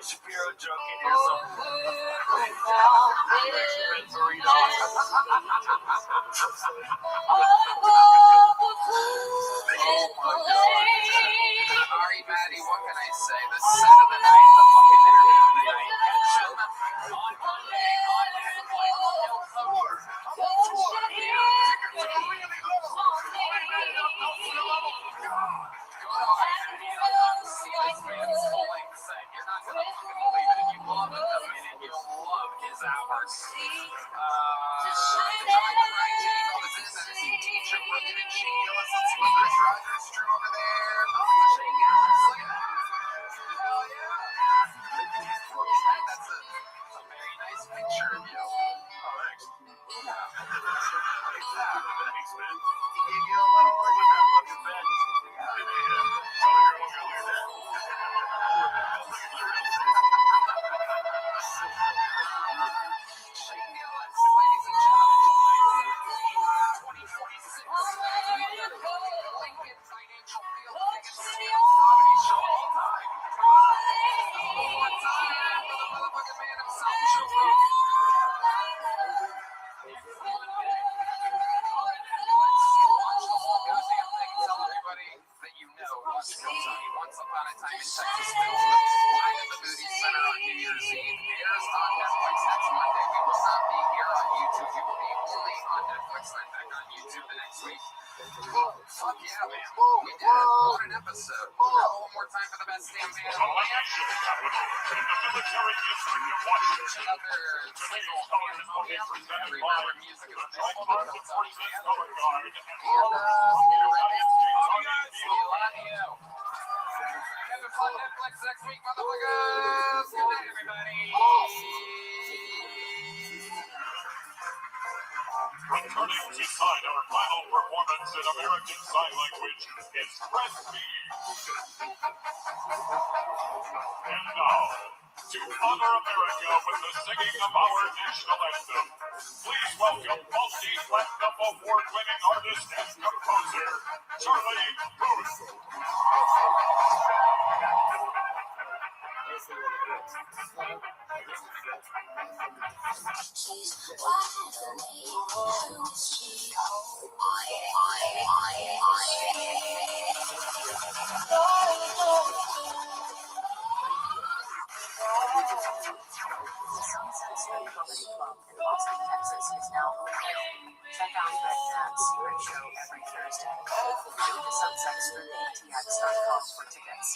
Speaker 20: Shapiro joke in here
Speaker 2: Sorry, Maddie, what can I say? The set of the night, the fucking interview of the night. Catch them on Monday on Netflix. No closure. You're not gonna fucking believe it. If you love it the minute, you'll love his hours. Johnny Ryan goes in, that is the teacher working in Shane Gillis. Let's see what Chris Rogers drew over there. Oh, Shane Gillis, look at that. Hell yeah. That's a very nice picture of you. Oh, thanks. Thanks, man. He gave you a little look with that fucking bed. Tell the girl I'm gonna leave that. Shane Gillis, ladies and gentlemen, 2046. Lincoln Financial Field, biggest comedy show of all time. One time for the motherfucking man himself, Joe Rogan. Watch the whole goddamn thing. Tell everybody that you know who's Tony. Once Upon a Time in Texas filmed live at the Moody Center on New Year's Eve. Airs on Netflix next Monday. We will not be here on YouTube. We will be only on Netflix and back on YouTube the next week. Fuck yeah, man. We did it. What an episode. One more time for the best damn band in the land.
Speaker 5: Military history of Washington.
Speaker 2: Another single pandemonium. Every hour music is available.
Speaker 5: Color guard and
Speaker 2: we love you. Have a fun Netflix next week, motherfuckers. Good night, everybody.
Speaker 5: returning to sign our final performance in American Sign Language is Restream. And now, to honor America with the singing of our national anthem, please welcome multi-platinum award-winning artist and composer, Charlie Booth.
Speaker 8: Sunset Strip Comedy Club in Austin, Texas is now open. Check out Red Man's Secret Show every Thursday. Go to sunsetstripatx.com for tickets.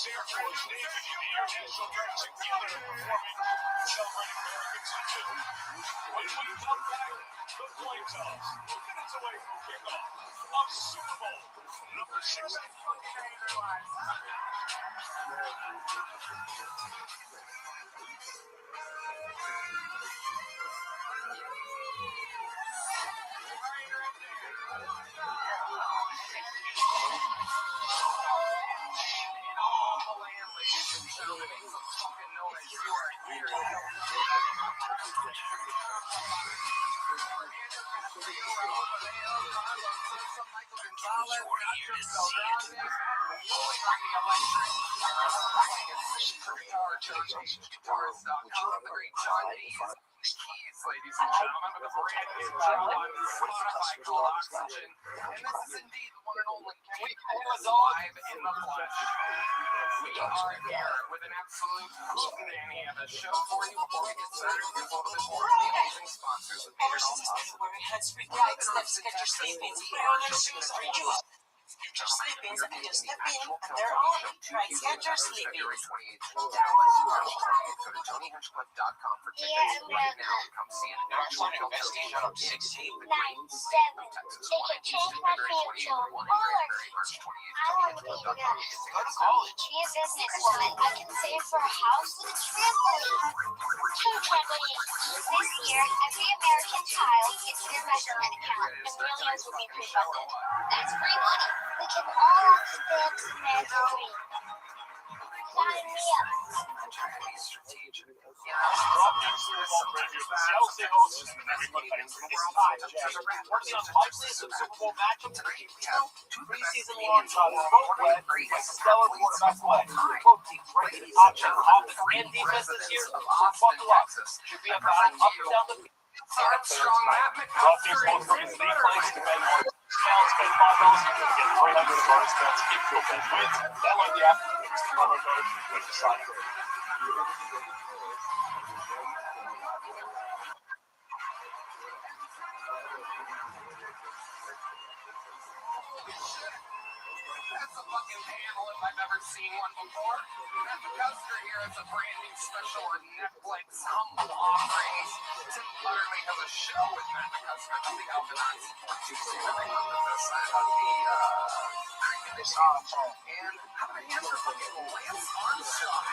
Speaker 5: This Air Force Navy in the international track together performing, celebrating American Century. When we come back, the play tells 2 minutes away from kickoff of Super Bowl number 60.
Speaker 2: Ladies and gentlemen, with a brand new show on Spotify called Oxygen. And this is indeed the one and only live in the flesh. We are here with an absolute hootenanny of a show for you. Before we get started, here's a little bit more of the amazing sponsors that made it all possible.
Speaker 11: Get your sleepings. Pre-order shoes for you. Get your sleepings and you step in and they're on. Try Get Your Sleepings.
Speaker 2: Dallas, go to TonyHinchcliffe.com for tickets right now. Come see an actual investigation of 16 the great state of Texas.
Speaker 15: They can change my future. Or I want to be good.
Speaker 11: Go to college.
Speaker 15: Be a businesswoman. I can save for a house with a trampoline. 2 trampolines. This year, every American child gets their measurement account, and millions will be pre-funded. That's free money. We can all stand Samantha Green. Sign me up.
Speaker 11: Working on 5 seasons Super Bowl matchup tonight. 2 preseason launch on Roadway with stellar quarterback play. Both teams ready to option offense and defense this year. So buckle up. Should be a battle up and down the field.
Speaker 2: Armstrong, Matt
Speaker 5: Rutgers won't bring the place to bet on counts, bet $5 and get 300 bonus bets if your bet wins. Download the app, use the promo code with the sign up.
Speaker 2: That's a fucking panel if I've ever seen one before. Matt McCusker here has a brand new special on Netflix, Humble Offerings. Tim Butterly has a show with Matt McCusker called The Alphanauts. Tuesday night on the side of the creepy song. And how do I answer fucking Lance Armstrong?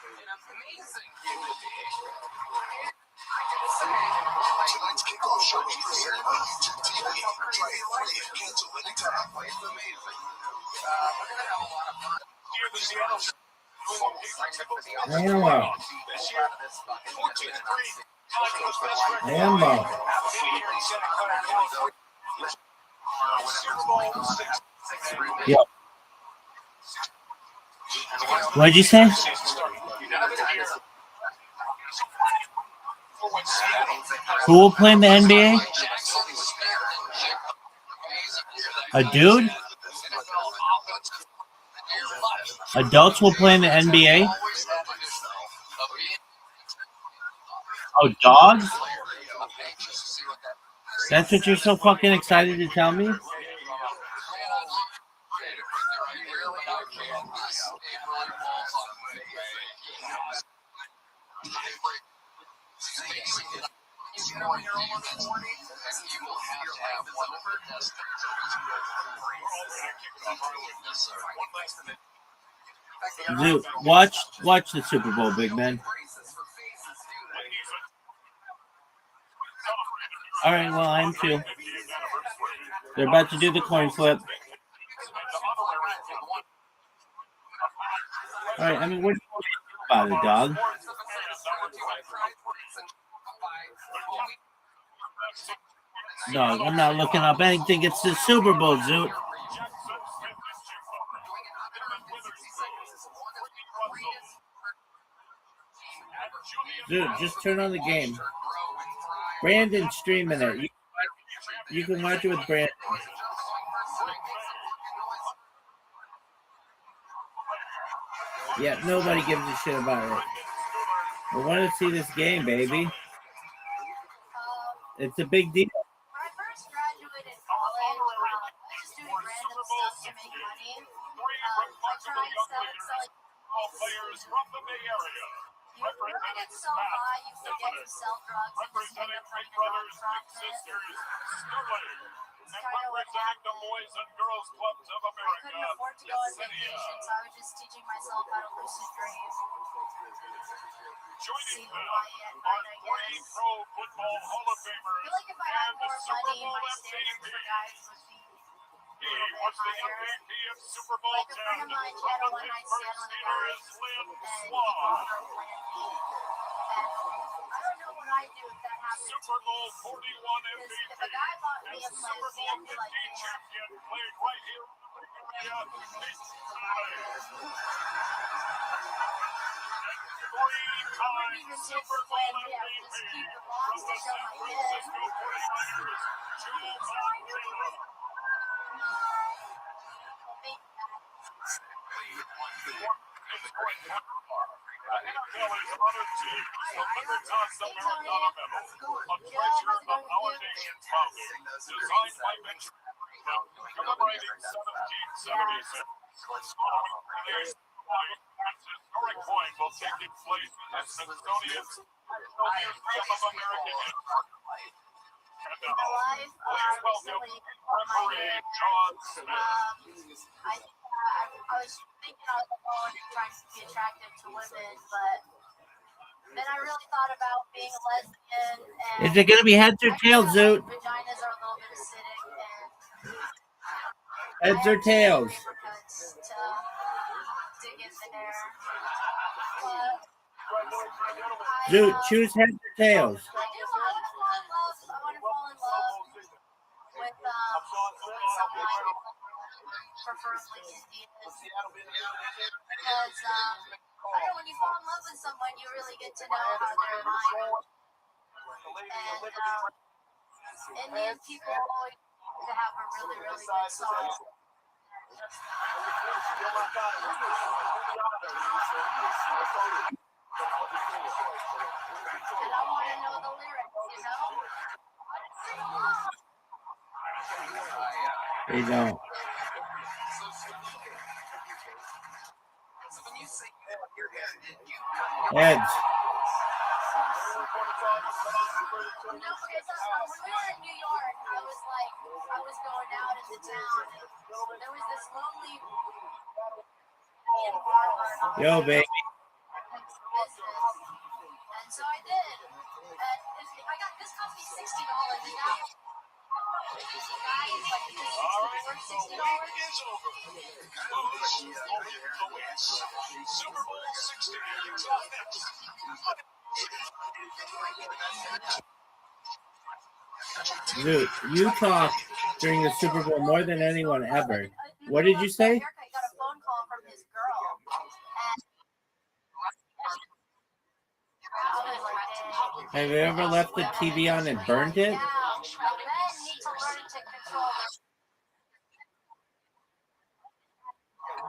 Speaker 2: An amazing human being.
Speaker 12: Tonight's kickoff show is presented by YouTube TV. Try it free and cancel anytime.
Speaker 2: It's amazing. We're going to have a lot of fun.
Speaker 5: Here the Seattle
Speaker 19: Ammo.
Speaker 5: this year, 14-3.
Speaker 19: Ammo.
Speaker 5: Super Bowl 60.
Speaker 19: Yep. What'd you say? Who will play in the NBA? A dude? Adults will play in the NBA? Oh, dogs? That's what you're so fucking excited to tell me? Dude, watch the Super Bowl, big man. All right, well, I am too. They're about to do the coin flip. All right, I mean, what do you think about it, dog? Dog, I'm not looking up anything. It's the Super Bowl, Zoot. Dude, just turn on the game. Brandon's streaming it. You can watch it with Brandon. Yeah, nobody gives a shit about it. We want to see this game, baby. It's a big deal.
Speaker 1: When I first graduated college, I was just doing random stuff to make money.
Speaker 15: I tried so
Speaker 5: All players from the Bay Area.
Speaker 15: you really get so high, you forget to sell drugs and just end up running your own profit. It's kind of what happened.
Speaker 5: The Boys and Girls Clubs of
Speaker 15: I
Speaker 5: America.
Speaker 15: couldn't afford to go on vacation, so I was just teaching myself how to lucid dream. See Hawaii at night, I guess.
Speaker 5: Pro Football Hall of
Speaker 15: I
Speaker 5: Famers.
Speaker 15: feel like if I had more money, my standards for guys would be
Speaker 5: He was the MVP of Super Bowl
Speaker 15: like a friend of mine, she had a one-night stand with a guy, and he bought her a Plan B. And I don't know what I'd do if that happened.
Speaker 5: Super Bowl 41
Speaker 15: Because if a guy bought me a Plan B, I'd be like,
Speaker 5: champion played right here.
Speaker 15: I wouldn't even take the Plan B, I would just keep the box to show my kids.
Speaker 5: Historic point will take its place at Smithsonian's Museum of American History.
Speaker 15: My life recently on my hair. I was thinking I was alone trying to be attractive to women, but then I really thought about being a lesbian. And
Speaker 19: Is it going to be heads or tails, Zoot?
Speaker 15: Vaginas are a little bit acidic, and
Speaker 19: Heads or tails?
Speaker 15: to get there. But
Speaker 19: Zoot, choose heads or tails.
Speaker 15: I want to fall in love. I want to fall in love with someone, preferably Indian. Because I don't know, when you fall in love with someone, you really get to know how their mind. And Indian people always to have a really, really good song. And I want to know the lyrics, you know?
Speaker 19: They don't. Heads.
Speaker 15: No, because when we were in New York, I was going out into town, and there was this lonely barber.
Speaker 19: Yo, baby.
Speaker 15: And so I did. And I got this cost me $60, and now
Speaker 5: Super Bowl 60.
Speaker 19: Zoot, you talk during the Super Bowl more than anyone ever. What did you say?
Speaker 15: I got a phone call from his girl.
Speaker 19: Have you ever left the TV on and burned it?
Speaker 15: Yeah, men need to learn to control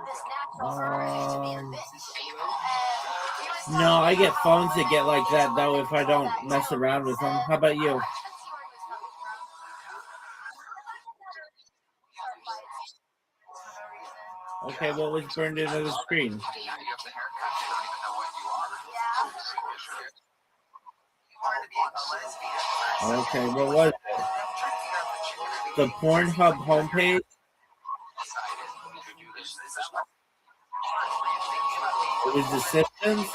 Speaker 15: this natural urge to be a bitch.
Speaker 19: No, I get phones that get like that, though, if I don't mess around with them. How about you? Okay, what was burned into the screen? Okay, what was it? The Pornhub homepage? It was The Simpsons?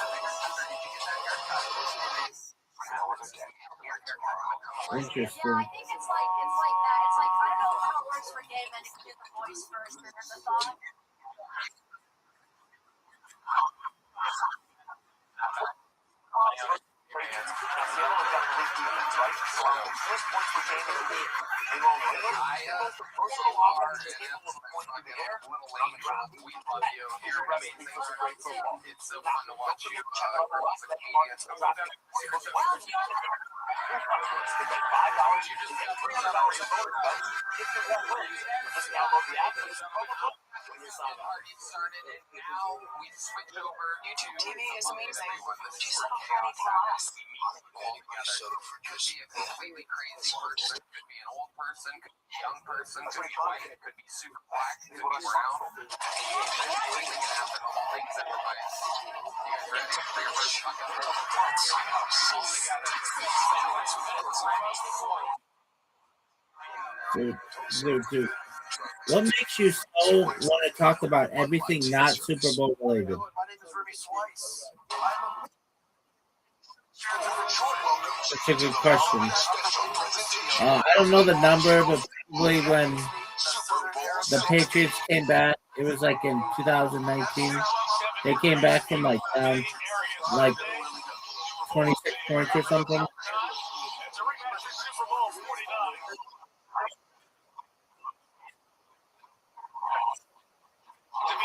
Speaker 19: Interesting.
Speaker 15: Yeah, I think it's like that. It's like, I don't know how it works for gay men if you get the voice first and then the thought.
Speaker 13: It's so fun to watch you. party started, and now we switch over
Speaker 6: YouTube
Speaker 13: to
Speaker 6: TV is amazing.
Speaker 13: She's
Speaker 6: Just like anything else.
Speaker 13: Could be a completely crazy person, could be an old person, could be a young person, could be white, could be super black, could be brown. Anything can happen. Thanks, everybody. You guys ready for your first fucking
Speaker 19: Dude. What makes you so want to talk about everything not Super Bowl related?
Speaker 14: My name is Remy Slice.
Speaker 19: That's a good question. I don't know the number, but probably when the Patriots came back, it was like in 2019. They came back from like 26 points or something.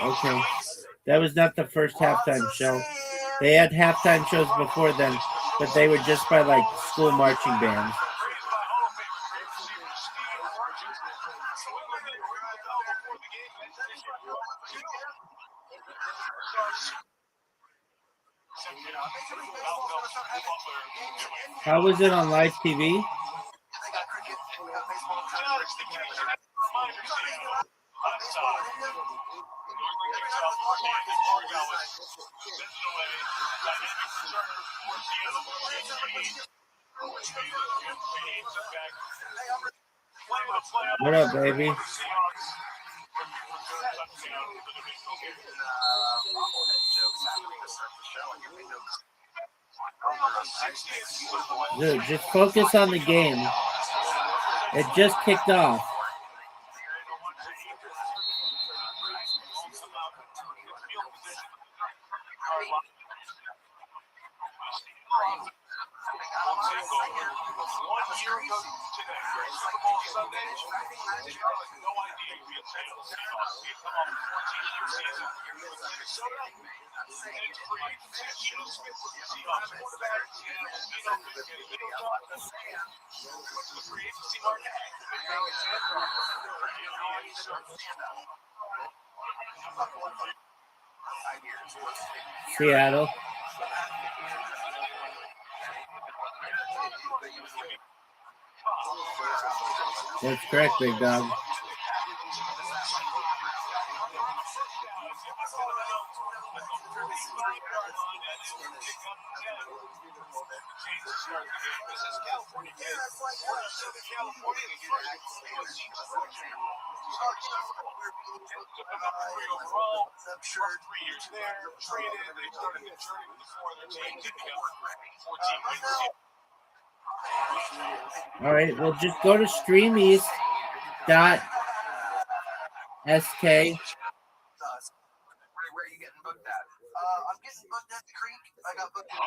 Speaker 19: Okay. That was not the first halftime show. They had halftime shows before then, but they were just by like school marching bands. How was it on live TV? What up, baby? Dude, just focus on the game. It just kicked off. Seattle. That's correct, big dog. All right, well, just go to streameast.sk.
Speaker 13: Where are you getting booked at?
Speaker 14: I'm getting booked at the Creek. I got booked at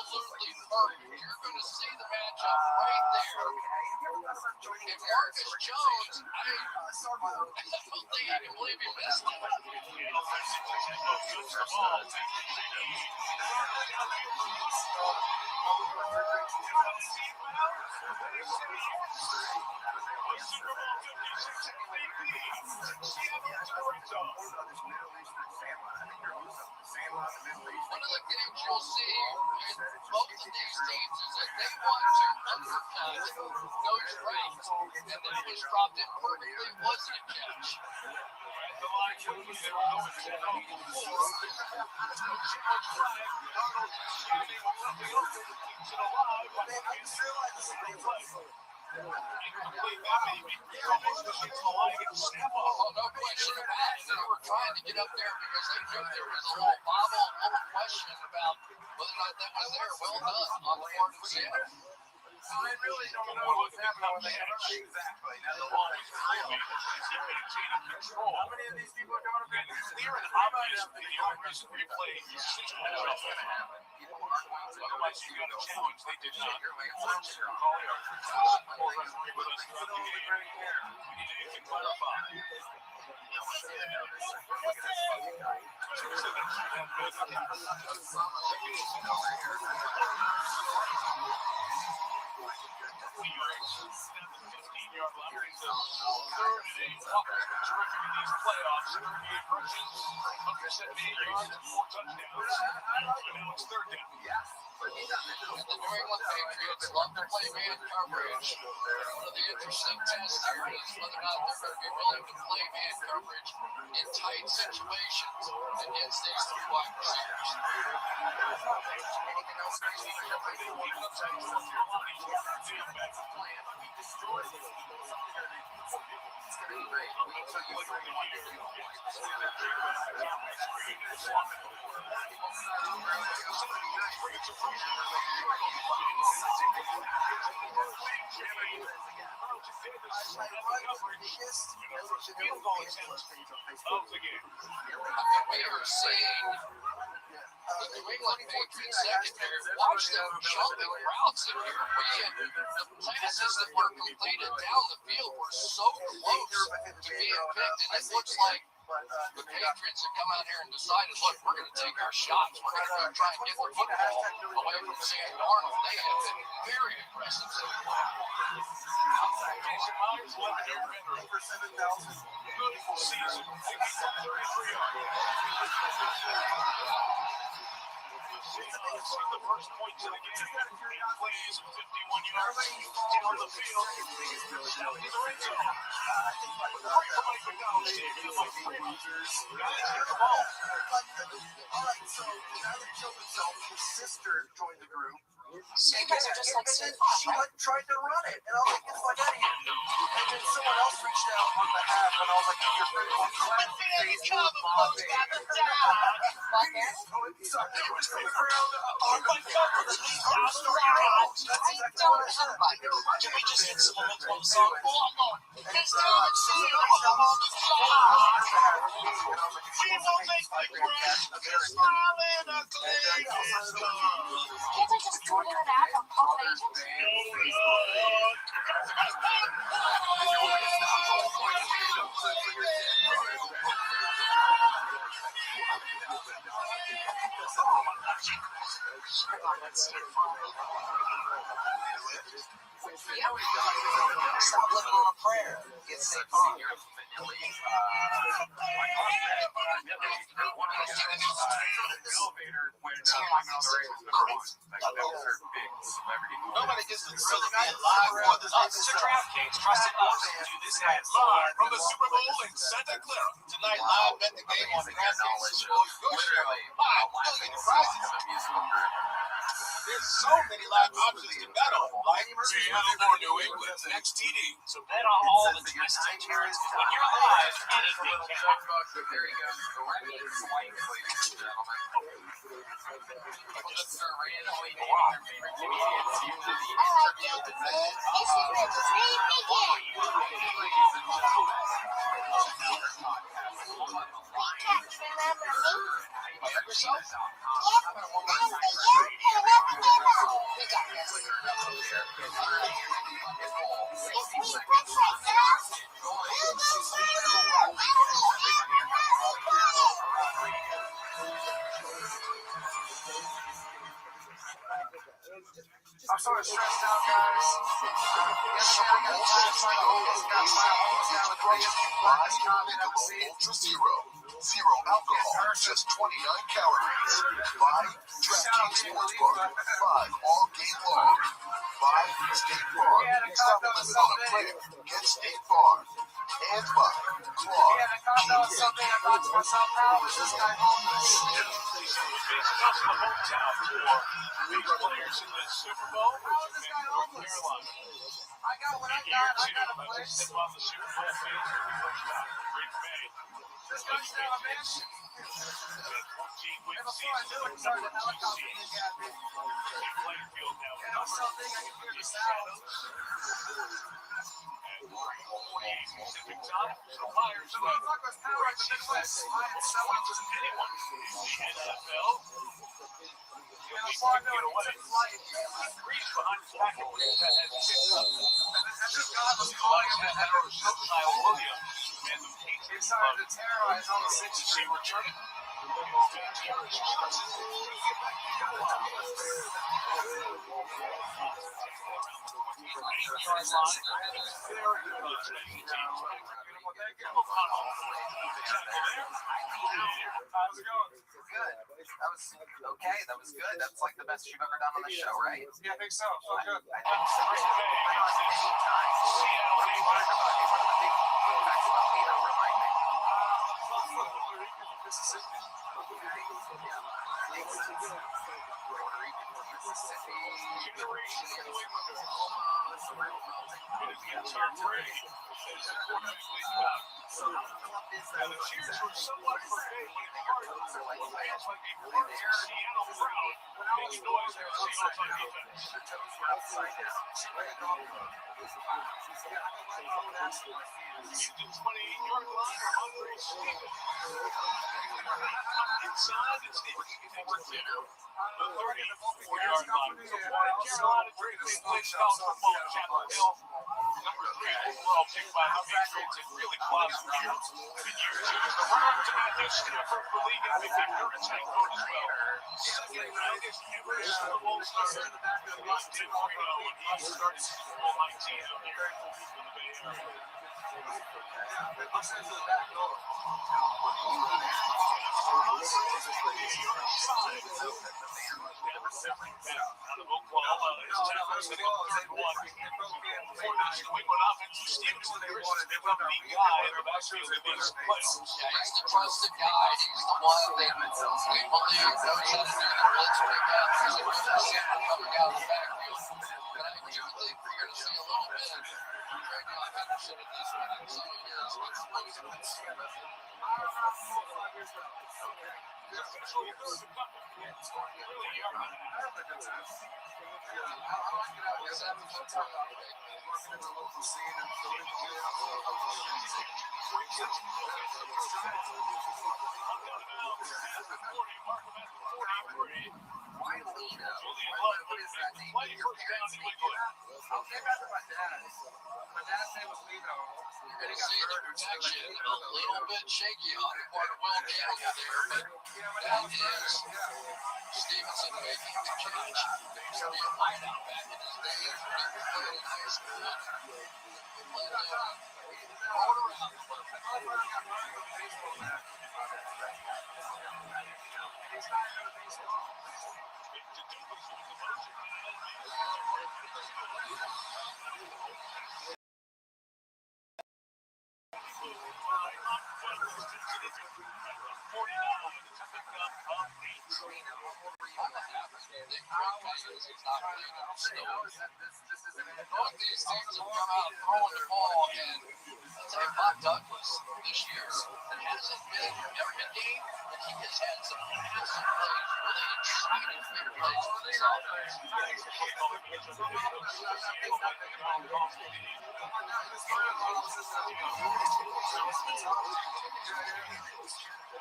Speaker 11: Absolutely perfect. You're going to see the matchup right there. If Marcus Jones, I don't think I can believe he missed it. One of the games you'll see in both of these teams is that they want to undercut no strength, and then it was dropped in perfectly. It wasn't a catch. Oh, no question about it. They were trying to get up there because they knew there was a little bobble, a little question about whether or not that was there. Well done on the part of Seattle.
Speaker 14: I really don't know what's happening when they have exactly. Now the line is control. How many of these people are coming up here? Clear and obvious that the owners replay 6 minutes. Otherwise, you got a challenge. They did not. We need to clarify.
Speaker 2: The New England Patriots love to play man coverage. One of the interesting tests here is whether or not they're going to be willing to play man coverage in tight situations against these three wide receivers. We are seeing the New England Patriots secondary. Watch them jumping routes in here. The passes that were completed down the field were so close to being picked, and it looks like the Patriots have come out here and decided, look, we're going to take our shots. We're going to go try and get the football away from Sam Darnold. They have been very aggressive so far.
Speaker 5: Jason Myers led the defender for 7,000. Beautiful season. 33 the first points of the game. Plays 51 yards over the field. Down to the red zone. Great for Mike McDonald. Got the ball.
Speaker 9: All right, so now that Joe himself, his sister joined the group.
Speaker 6: So you guys are just like
Speaker 9: and then she went and tried to run it, and I was like, get the fuck out of here. And then someone else reached out on behalf, and I was like, you're pretty much right. It was from the ground on the field. That's exactly what I said.
Speaker 11: Can we just hit some momentum on the song?
Speaker 9: And so she reached out on behalf.
Speaker 11: We will make the grass smile in a clean
Speaker 15: Can't we just do it that from Paul Agent?
Speaker 14: Stop living on a prayer. Get safe on.
Speaker 11: Nobody gets to celebrate live for the us to DraftKings. Trusted us to do this ad live from the Super Bowl in Santa Clara. Tonight, live bet the game on DraftKings Super Bowl. Your share of $5 million in prizes. There's so many live options to bet on, like Seattle or New England's next TD. So bet on all the twists and turns. When you're live, anything can happen.
Speaker 2: There you go. Ladies and gentlemen. People just start randomly naming their favorite comedians. Usually the interview with the
Speaker 9: I'm sort of stressed out, guys. Yesterday I got tired of trying to almost got my homes down with the biggest blackest comment I've seen.
Speaker 12: Ultra Zero. Zero alcohol, just 29 calories. Buy DraftKings Sportsbook. 5 all game long. Buy State Farm. Stop living on a prayer. Get State Farm. And buy Claw.
Speaker 9: Yeah, I thought that was something I thought to myself, how is this guy homeless?
Speaker 5: Big players in the Super Bowl.
Speaker 9: How is this guy homeless? I got what I got. I got a place.
Speaker 5: Step on the Super Bowl field for the first time. Green Bay.
Speaker 9: This guy's still a mansion. And before I knew it, he started helicoptering his guy. And I was so big I could hear the sound.
Speaker 5: Pacific time. So Myers
Speaker 9: the motherfucker was powered in the Midwest. I had someone to anyone.
Speaker 5: NFL. He can get away. Reach behind his back and brings that head kick up. Kyle Williams and the Patriots started to terrorize all the six returning.
Speaker 2: How's it going? Good. That was okay. That was good. That's like the best you've ever done on the show, right?
Speaker 5: Yeah, I think so. So good.
Speaker 2: I think so. What have you learned about you? What are the big facts about me that remind me?
Speaker 5: Mississippi.
Speaker 2: Yeah, makes sense. Puerto Rican, Mississippi, Oklahoma, it's a real melting pot here today. So how is that?
Speaker 5: The cheers were somewhat forbidden. Fans like the Warriors of Seattle proud. Makes noise there. Seahawks on defense.
Speaker 2: The toes were upside down.
Speaker 5: Into 28-yard line for Andre Stevens. Inside, it's forward dinner. The 34-yard line. Carolina Drake plays college football in Chapel Hill. Number 3 overall pick by the Patriots and really blossomed here in year 2. The runner to Matthew Stafford for league and Victor Hurricane coach as well. Second night is every Super Bowl starter. He was 10-0 when he started Super Bowl 19 out here in the Bay Area. Out of Oklahoma, it's Texas and one. For the New England offense, Stevenson is the lead guy in the backfield in these playoffs.
Speaker 13: Yeah, he's the trusted guy. He's the one that we believe knows how to do the blitz pickups. He's the one that's coming out of the backfield. But I do think we're going to see a little bit of Trey Henderson in this one in some years. You're going to see the protection a little bit shaky on the part of Will Campbell there, but that is Stevenson making the catch. There used to be a wideout back in his day. He played in high school. Roll it around a little bit. Both these teams have come out throwing the ball, and I'll tell you, Bob Douglas this year, it hasn't been every game, but he has had some massive plays, really exciting big plays for this offense.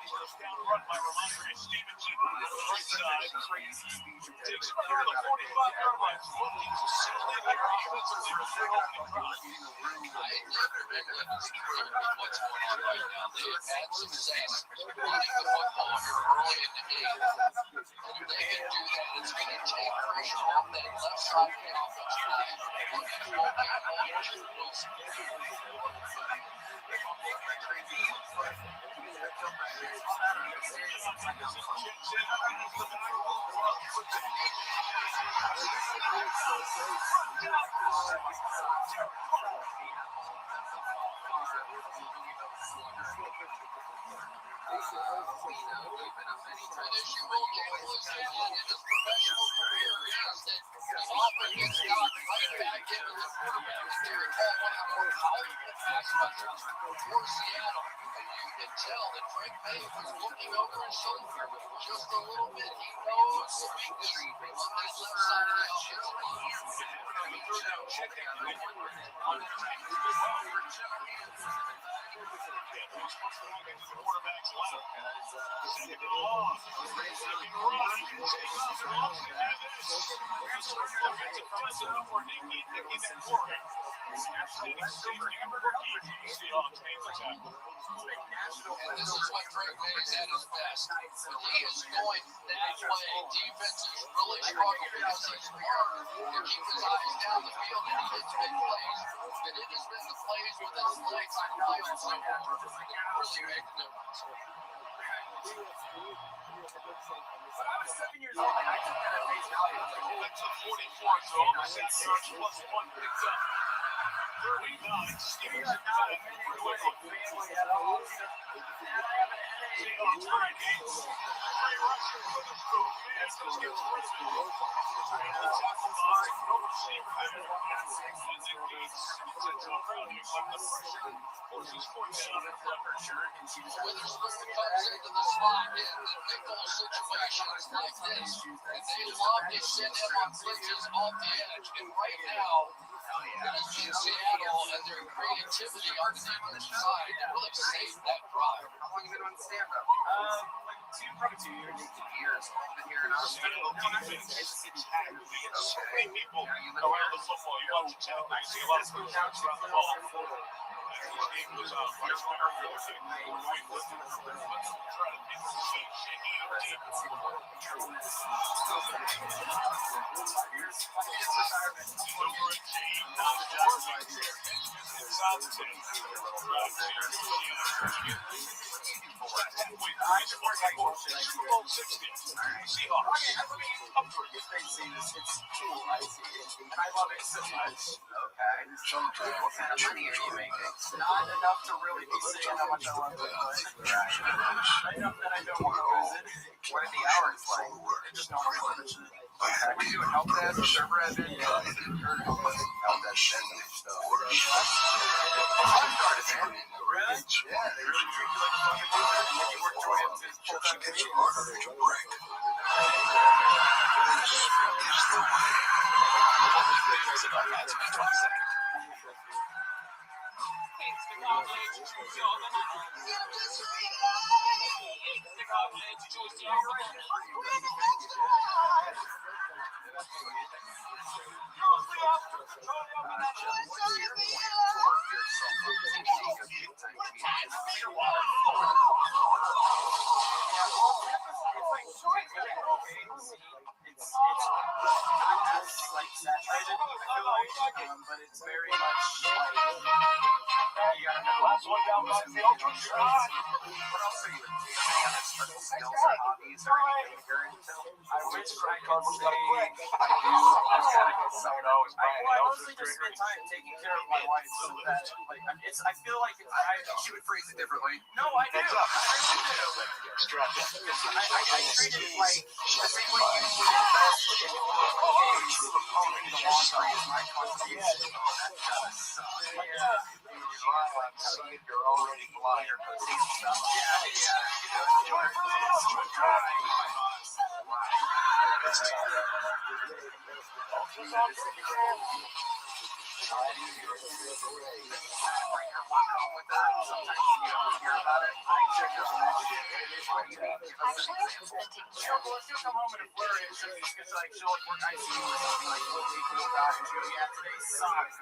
Speaker 5: First down run by Ramondre Stevenson on the right side. Takes it over the 45-yard line. Looking to seal the offensively with their opening drive.
Speaker 13: I think they're big limits in terms of what's going on right now. They have had success running the football here early in the game. And if they can do that, it's going to take pressure off that left side of the offensive line. We're going to go back on Richard Wilson. Tradition Will Campbell has had in his professional career is that he often gets knocked right back into the quarterback. If you recall, one of the more valuable pass rushers for Seattle a few
Speaker 12: can tell that Frank May was looking over his shoulder just a little bit. He knows the weakness on his left side of the offensive And this is when Frank May is at his best. When he is going that way, defenses really struggle because he's hard to keep his eyes down the field and he hits big plays. And it has been the plays with his legs on miles that really make the difference.
Speaker 2: When I was 7 years old, I took that at face value.
Speaker 5: That's a 44, so almost 6 yards plus 1 picked up. 39, Stevenson to that.
Speaker 2: Family at all. And I have an headache.
Speaker 12: Witherspoon comes into the slot in nickel situations like this, and they love to send him on blitzes off the edge. And right now, it has been Seattle and their creativity on the defensive side to really save that drive.
Speaker 2: How long have you been on stand-up? Probably 2 years. I've been here in Austin.
Speaker 5: So many people around the football. You watch the town, you see a lot of people around the ball. This game was on fire.
Speaker 2: I love it so much. Okay. What kind of money are you making? Not enough to really be saying how much I love it, but not enough that I don't want to lose it. What are the hours like? Just no research. Okay. We do help desk, server admin, help desk, admin stuff. Really? Yeah, they really treat you like a fucking wizard, and then you work your way up to full-time comedian. It's not as like saturated, I feel like, but it's very much like you gotta know last one down by the field. What else are you into? Any other special skills or hobbies or anything you're into? I wish I could say I mostly just spend time taking care of my wife so that like I feel like she would phrase it differently. No, I do. I really do. I treat it like the same way you would invest in the laundry is my contribution. That does suck. You're already blind or pussy and stuff. Let's just come home in a flurry and she'll like work ICU or something like what we feel about it. She'll yeah, today sucks.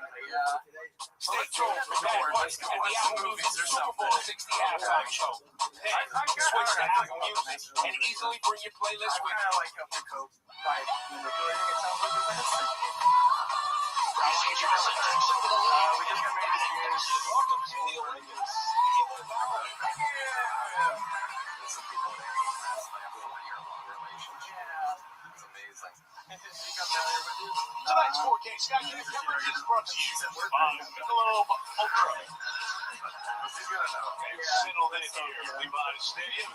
Speaker 5: Stay tuned for that. Let's go watch some movies or something. 60 halftime show. Then switch to Apple Music and easily bring your playlist with you.
Speaker 2: Like up the coat by
Speaker 12: How long did you listen to some of the league?
Speaker 2: we just got married this year.
Speaker 5: Welcome to the Olympics.
Speaker 2: Some people there last like a 4-year-long relationship. It's amazing.
Speaker 5: Tonight's 4K Sky News coverage is brought to you by Michelob Ultra. Settled in here at Levi's Stadium.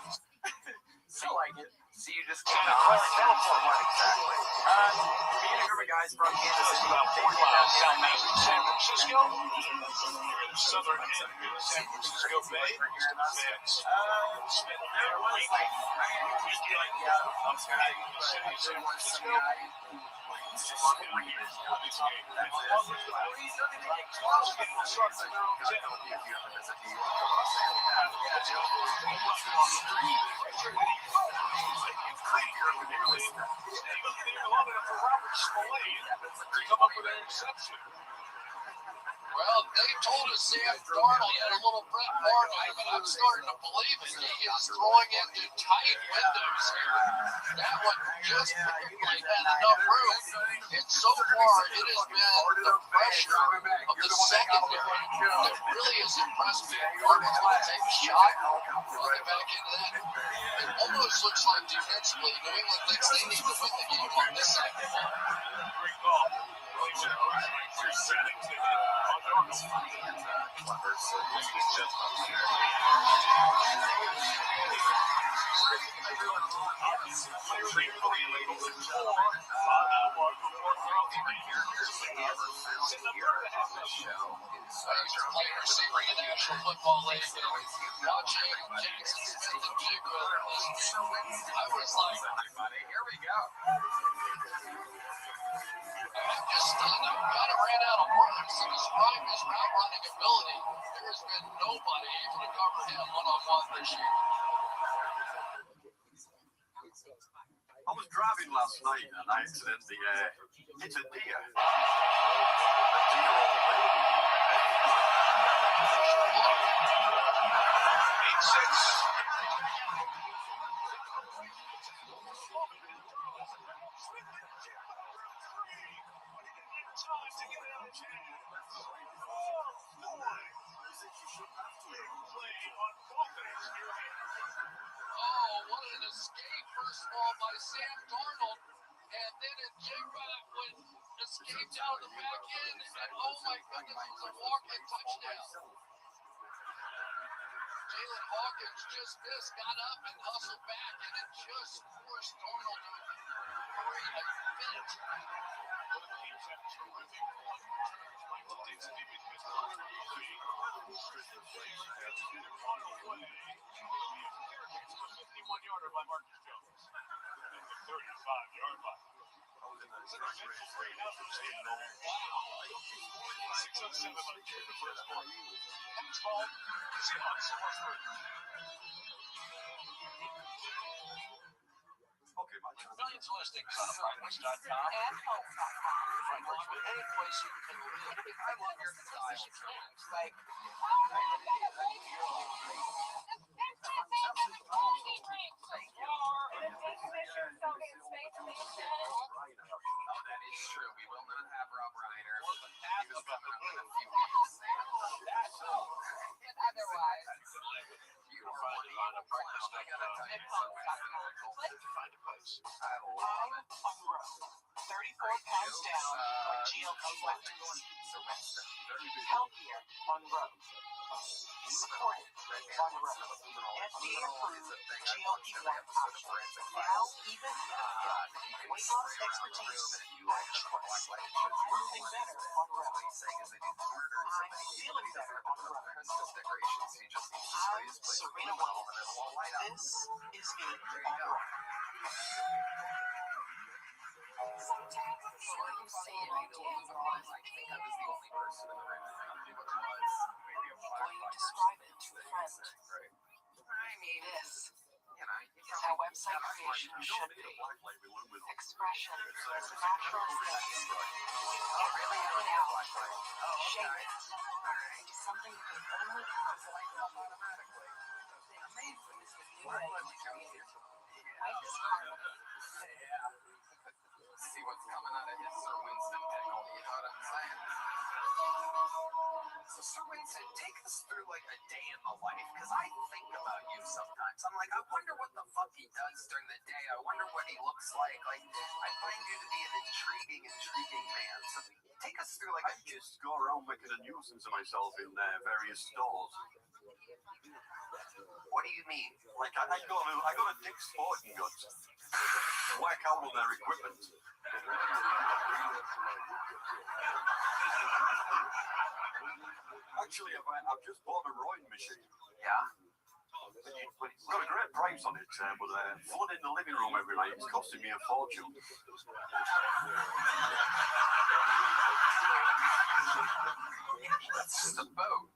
Speaker 2: Feel like it. So you just came to us for what exactly?
Speaker 11: Me and a group of guys from Kansas City, about 40 miles south of San Francisco. We're in the southern end of the San Francisco Bay. Spent there a week. I'm kind of San Francisco.
Speaker 12: Well, they told us Sam Darnold had a little Brett Favre in him, and I'm starting to believe it. He is throwing into tight windows here. That one just barely had enough room. And so far, it has been the pressure of the secondary that really has impressed me. Darnold's going to take a shot, run it back into that. It almost looks like defensively, New England thinks they need to win the game on this side of the ball.
Speaker 5: Great call.
Speaker 12: Player receiver in the National Football League. Watching Jackson Smith and Jigga, I was like,
Speaker 2: here we go.
Speaker 12: I'm just stunned. I kind of ran out of words to describe his route running ability. There has been nobody able to cover him one-on-one this year.
Speaker 4: I was driving last night and I accidentally hit a deer.
Speaker 12: Oh, what an escape, first of all, by Sam Darnold. And then Jigba escaped out of the back end. And oh my goodness, it was a walk-in touchdown. Jalen Hawkins just missed, got up and hustled back, and it just forced Darnold to hurry a bit.
Speaker 5: By Marcus Jones. At the 35-yard line. Straight out from Seattle. Wow. 6:07 left here in the first quarter. Next ball, Seahawks first first.
Speaker 11: Millions listings on FrightList.com and Homes.com. FrightList, any place you can live. I love your style. Like,
Speaker 2: That is true. We will not have Rob Reiner. He was coming up in a few weeks.
Speaker 6: Otherwise,
Speaker 2: You are one on a clown. I gotta tell you, so
Speaker 11: find a place.
Speaker 2: I love it.
Speaker 8: 34 pounds down on GLP-1. Healthier on road. Supported on road. FDA-approved GLP-1 option. Now even weight loss expertise and choice. I'm moving better on road. I'm feeling better on road. I'm Serena Williams. This is me on road.
Speaker 6: sometimes it's so you say it, I dance on. I think I was the only person in the room that knew what it was.
Speaker 8: Will you describe it to a friend?
Speaker 6: I mean,
Speaker 8: This is how website creation should be. Expression is a natural state. You really own it out. Shape it into something you can only Amazing is the new way to create. Life is hard.
Speaker 2: See what's coming out of his Sir Winston pickle. You know what I'm saying? So Sir Winston, take us through like a day in the life, because I think about you sometimes. I'm like, I wonder what the fuck he does during the day. I wonder what he looks like. Like, I find you to be an intriguing man. So take us through like
Speaker 4: I just go around making a nuisance of myself in various stores.
Speaker 13: What do you mean?
Speaker 21: Like, I got a Dick's Sporting Goods. Whack out on their equipment. Actually, I've just bought a rowing machine.
Speaker 13: Yeah.
Speaker 21: It's got a great price on it, but flooding the living room every night is costing me a fortune.
Speaker 13: That's just a boat.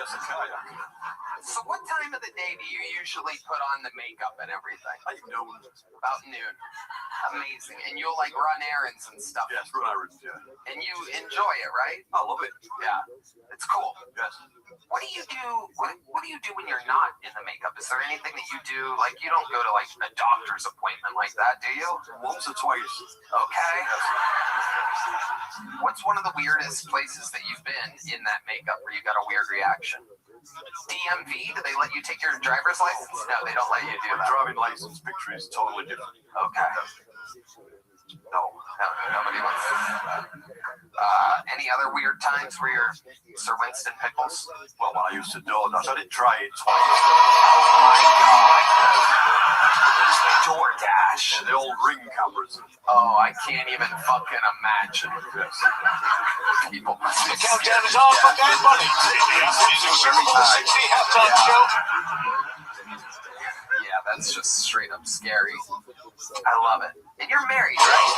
Speaker 21: Yes, a kayak.
Speaker 13: So what time of the day do you usually put on the makeup and everything?
Speaker 21: I know.
Speaker 13: About noon. Amazing. And you'll like run errands and stuff.
Speaker 21: Yes, run errands, yeah.
Speaker 13: And you enjoy it, right?
Speaker 21: I love it.
Speaker 13: Yeah. It's cool.
Speaker 21: Yes.
Speaker 13: What do you do? What do you do when you're not in the makeup? Is there anything that you do? Like you don't go to like a doctor's appointment like that, do you?
Speaker 21: Once or twice.
Speaker 13: Okay.
Speaker 21: Yes.
Speaker 13: What's one of the weirdest places that you've been in that makeup where you got a weird reaction? DMV? Do they let you take your driver's license? No, they don't let you do that.
Speaker 21: Driving license picture is totally different.
Speaker 13: Okay. No, nobody wants to do that. Any other weird times where you're Sir Winston Pickles?
Speaker 21: Well, when I used to do that, I did try it twice.
Speaker 13: Oh my God. DoorDash.
Speaker 21: The old Ring cameras.
Speaker 13: Oh, I can't even fucking imagine.
Speaker 21: Yes.
Speaker 13: People.
Speaker 5: The countdown is on for Bad Bunny. CBS Music Super Bowl 60 halftime show.
Speaker 13: Yeah, that's just straight up scary. I love it. And you're married, right?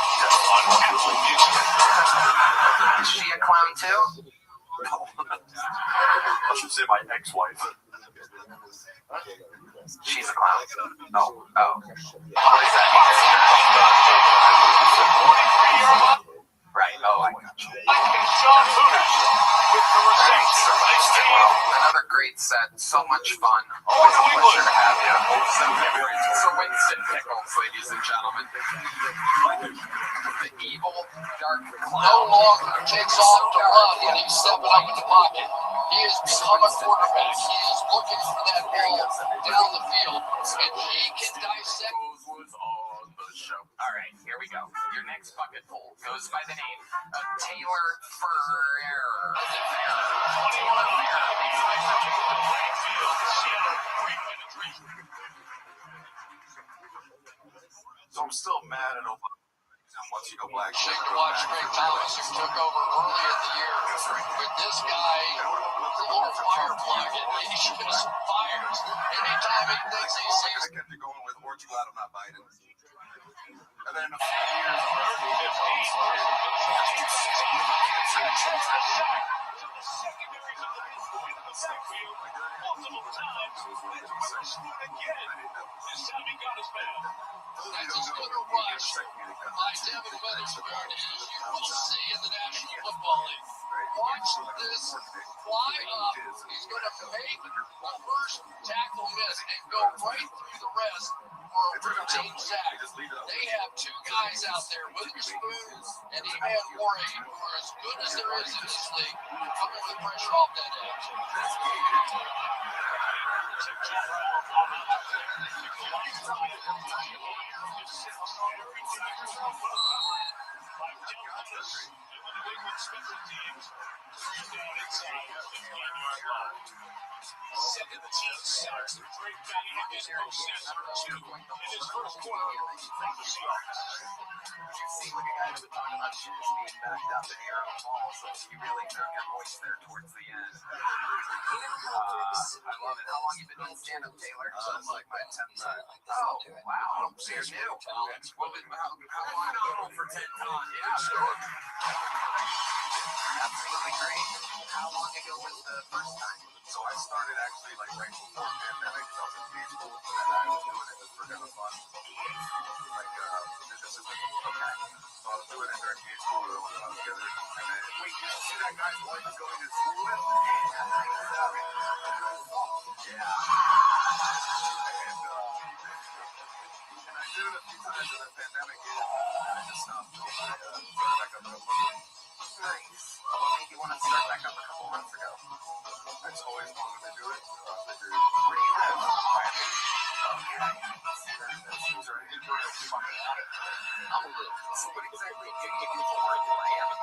Speaker 13: Is she a clown too?
Speaker 21: No. I should say my ex-wife.
Speaker 13: She's a clown. Oh. What is that? Right. Oh, I got you. Well, another great set. So much fun. Always a pleasure to have you. Sir Winston Pickles, ladies and gentlemen. The evil, dark clown.
Speaker 10: No longer takes off to run and he's stepping up in the pocket. He has become a quarterback. He is looking for that ball down the field, and he can dissect.
Speaker 13: On the show. All right, here we go. Your next bucket full goes by the name of Taylor Ferrer.
Speaker 21: So I'm still mad at Obama. Once you go black,
Speaker 10: Shake to watch Greg Thomas, who took over earlier in the year. With this guy, the little firefly, he shoots some fires. Anytime he thinks he sees.
Speaker 21: I kept it going with, weren't you glad I'm not Biden? And then in a few years,
Speaker 10: That's as good a rush by Devin Weatherspoon as you will see in the National Football League. Watch this fly up. He's going to make the first tackle miss and go right through the rest for a routine sack. They have two guys out there, Witherspoon and Eman Warren, who are as good as there is in this league, coming the pressure off that edge.
Speaker 13: See, like a guy who was talking about shoes being backed up in your own ball, so you really found your voice there towards the end. I love it. How long you been doing stand-up, Taylor?
Speaker 21: It's like my 10th time.
Speaker 13: Oh, wow. So you're new. How long? For 10 times. Yeah. Absolutely great. How long ago was the first time?
Speaker 21: So I started actually like right before the pandemic. So I was in grade school and I was doing it just for kind of fun. Like, this is okay. So I was doing it during grade school. We were all together. And then, wait, you see that guy's wife is going to school with? Yeah. And I did it a few times in the pandemic and I just stopped. So I started back up a couple of months.
Speaker 13: Nice. What made you want to start back up a couple months ago?
Speaker 21: I just always wanted to do it.
Speaker 13: Where do you live? So what exactly do you do for work in Miami?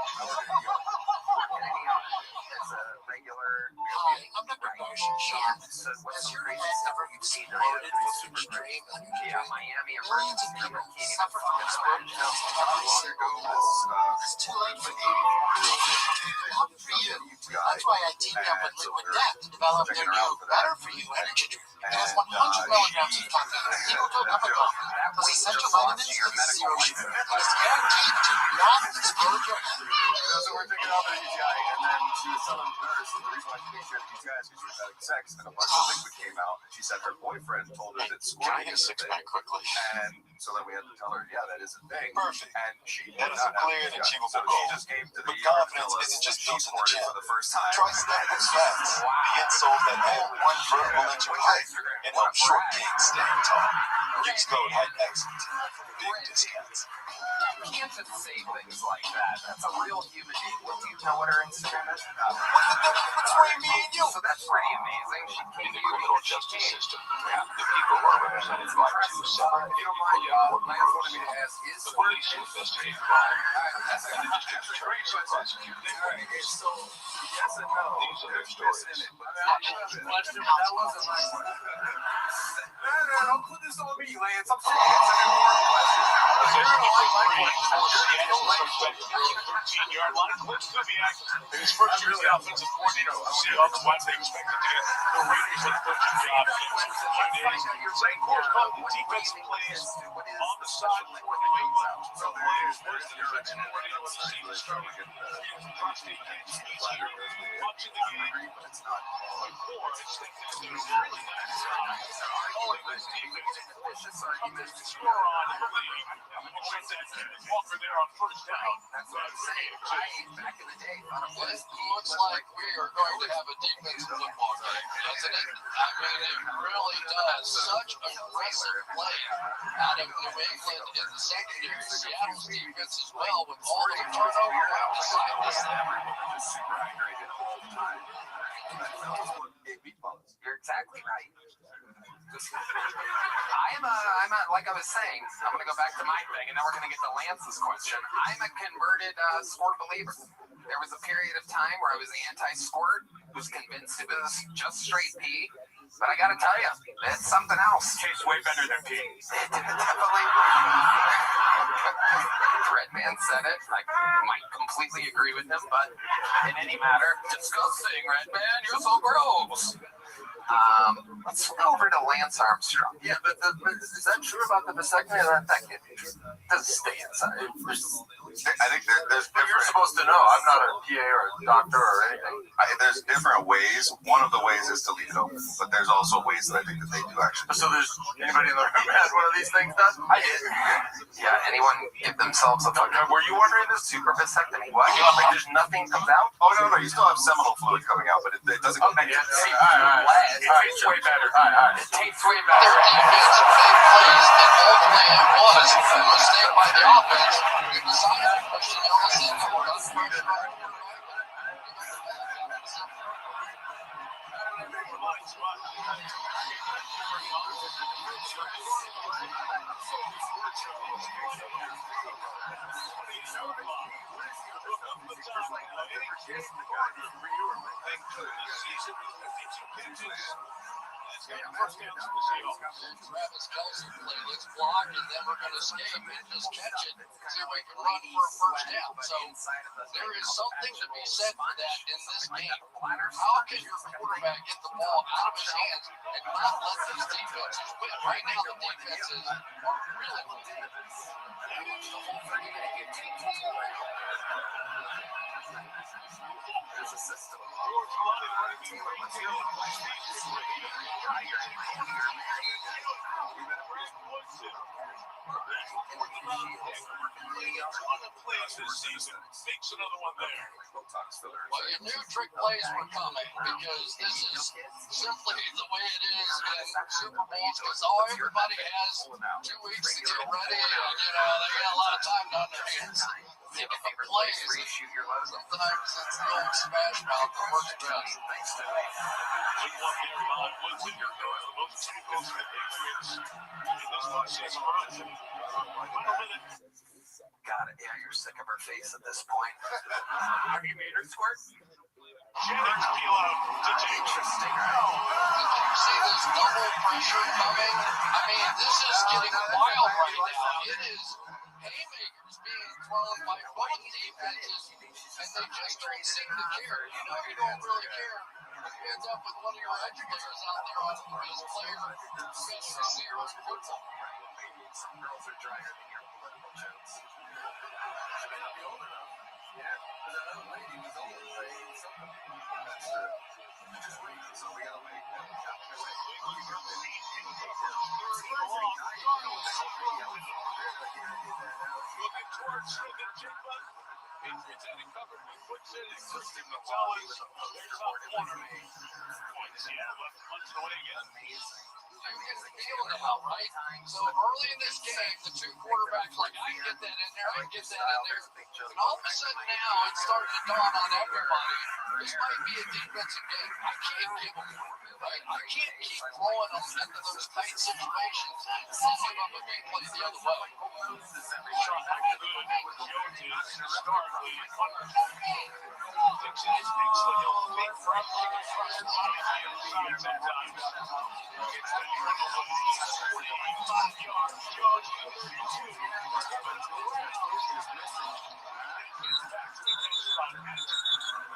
Speaker 13: Working as a regular.
Speaker 10: Hi, I'm Dr. Motion Sharp.
Speaker 13: So what me
Speaker 12: Millions of people suffer from exposure. It's too late for you. Not for you. That's why I teamed up with Liquid Death to develop their new Better For You energy drink. It has 100 milligrams of caffeine equal to a cup of coffee, plus essential vitamins with zero sugar, and it's guaranteed to not explode your head.
Speaker 21: So we're taking out the UTI, and then she was telling the nurse the reason why she didn't share the UTI is because she was having sex, and a bunch of liquid came out, and she said her boyfriend told her that squirting is a thing. Quickly. And so then we had to tell her, yeah, that is a thing.
Speaker 12: Perfect.
Speaker 21: And she
Speaker 12: that is a clear and achievable
Speaker 21: so
Speaker 12: goal.
Speaker 21: she just came to the
Speaker 12: but confidence isn't just built in the gym.
Speaker 21: for the first time.
Speaker 12: Try Snapple Slats, the insoles that add one vertical inch of height and help short kings stand tall. Use code HYPEXIT. Big discounts.
Speaker 13: You can't just say things like that. That's a real human being. Do you know what her Instagram is?
Speaker 12: Between me and you.
Speaker 13: So that's pretty amazing. She came
Speaker 10: In the criminal justice system, the people are represented by two separate and equally important groups. The police to investigate crime, and the district attorneys to prosecute the crimes.
Speaker 2: So, yes and no.
Speaker 10: These are their stories.
Speaker 2: That wasn't my question. No, don't put this on me, Lance. I'm saying it's an important question.
Speaker 5: Yard line, Clint's going to be active. In his first year as the offensive coordinator for the Seahawks, what they expected to get. The Raiders had a coaching job in 2 days. Same course called the defensive plays on the side for the wings. So the Raiders were the defensive coordinator when the season started. Watching the game, it's not all four. It's really nice. All of this defense. To score on the league. With that Walker there on first down.
Speaker 13: That's what I'm saying. Back in the day,
Speaker 10: It looks like we are going to have a defensive football game, doesn't it? I mean, it really does. Such aggressive play out of New England in the secondary. Seattle's defense as well, with all of the turnover on the side of this thing.
Speaker 13: You're exactly right. I'm like I was saying, I'm going to go back to my thing, and then we're going to get to Lance's question. I'm a converted squirt believer. There was a period of time where I was anti-squirt, was convinced it was just straight pee, but I got to tell you, it's something else.
Speaker 16: Tastes way better than pee.
Speaker 13: It definitely. Redman said it. I might completely agree with him, but in any matter, disgusting, Redman, you're so gross. Let's go over to Lance Armstrong.
Speaker 21: Yeah, but is that true about the vasectomy? That kid doesn't stay inside. I think there's different. You're supposed to know. I'm not a PA or a doctor or anything. There's different ways. One of the ways is to leave it open, but there's also ways that I think that they do actually. So there's anybody in the room has one of these things done? I did.
Speaker 13: Yeah, anyone give themselves a fucking.
Speaker 21: Were you wondering this super vasectomy? What? Like there's nothing comes out? Oh no, you still have seminal fluid coming out, but it doesn't. All right.
Speaker 13: It tastes way better. It tastes way better.
Speaker 10: Their defensive big plays that ultimately it was a mistake by the offense. You decided to push the Travis Kelce play. Let's block and then we're going to escape and just catch it. See if we can run for a first down. So there is something to be said for that in this game. How can your quarterback get the ball out of his hands and not let these defenses win? Right now the defenses are really winning.
Speaker 13: There's a system.
Speaker 10: Well, you knew trick plays were coming because this is simply the way it is in Super Bowls because everybody has 2 weeks to get ready and, they got a lot of time on their hands. Different plays. Sometimes it's the old smash mouth that works best.
Speaker 13: Got it. Yeah, you're sick of her face at this point. Have you made her squirt?
Speaker 5: Jennings peel out to take.
Speaker 13: Interesting,
Speaker 10: Did you see this double pressure coming? I mean, this is getting wild right now. It is haymakers being thrown by both defenses, and they just don't seem to care. You know you don't really care if you end up with one of your edge players out there on the best player, best receiver in football.
Speaker 13: Some girls are drier than your political jokes. She may not be old enough. Yeah, but that other lady was old. That's true. Just wait, so we gotta wait.
Speaker 5: Looking towards the Jigba. Patriots had it covered with Woodson and Christian Gonzalez. There's our corner. Points, yeah, but punts it away again.
Speaker 13: Amazing.
Speaker 10: You get the feeling about right. So early in this game, the two quarterbacks like, I can get that in there, I can get that in there. And all of a sudden now, it's starting to dawn on everybody. This might be a defensive game. I can't give them one. Right? I can't keep throwing them into those tight situations and give up a big play the other way.
Speaker 5: Shot back to good. Jones is to start the punt. Thinks it is big, so he'll think from the first body inside that time. Gets the triple to 45 yards. Jones to 32. Gets back to the next spot at the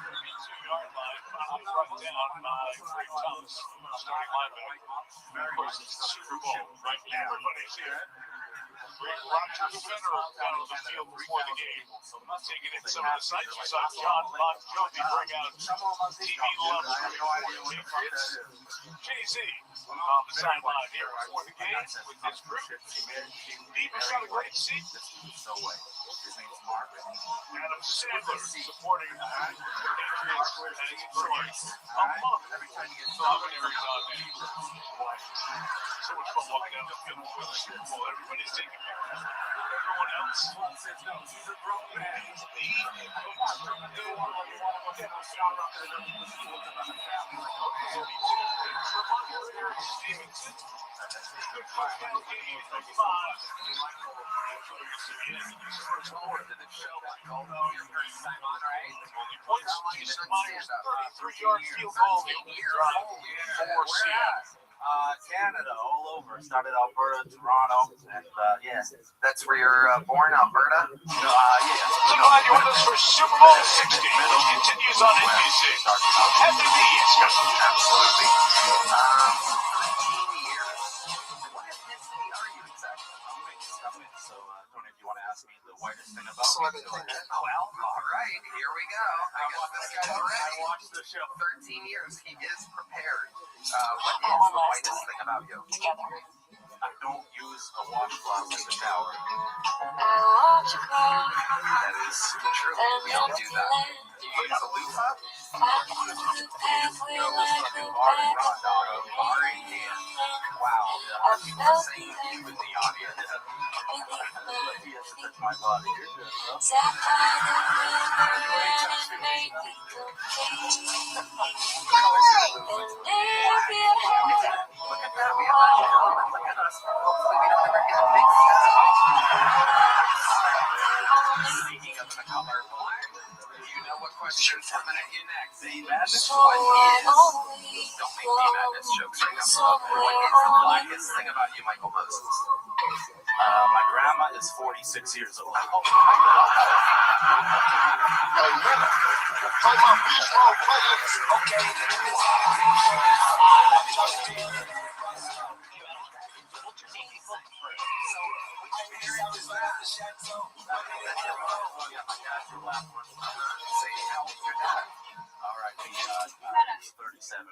Speaker 5: 32-yard line. Brought down by Frank Thomas, starting linebacker. Of course, it's the Super Bowl, right? Everybody's here. Roger Federer down on the field before the game. Taking in some of the sights. You saw John Bon Jovi bring out TV love for the Patriots. Jay-Z on the sideline here before the game with his group. Beavis got a great seat. Adam Sandler supporting the Patriots as he enjoys a month of luminaries on there. So much fun walking down the field for the Super Bowl. Everybody's taking pictures. Everyone else. He's a grown man. He's Stevenson. Good touchdown game from 5. First quarter of the show, points, Jason Myers, 33-yard field goal to drive for Seattle.
Speaker 13: Canada, all over. Started Alberta, Toronto, and yeah. That's where you're born, Alberta? Yeah.
Speaker 5: So glad you're with us for Super Bowl 60. Continues on NBC. Happy to be here.
Speaker 13: Absolutely. 13 years. What ethnicity are you exactly? I'm mixed. So, Tony, if you want to ask me the whitest thing about me. Well, all right, here we go. I guess this guy's already. I watched the show 13 years. He is prepared. What is the whitest thing about you? I don't use a washcloth in the shower. That is true. We don't do that. Do you use a loofah? Go to fucking bar and raw dog. Bar in hand. Wow. People are saying you in the audience. Yes, it's my body. Look at that. We have a gentleman. Look at us. Hopefully we don't ever get a big Speaking of the color black, you know what question's coming at you next. D-Madness, what is... Don't make D-Madness jokes right now. What is the blackest thing about you, Michael Moses?
Speaker 20: My grandma is 46 years old. All right, he's 37.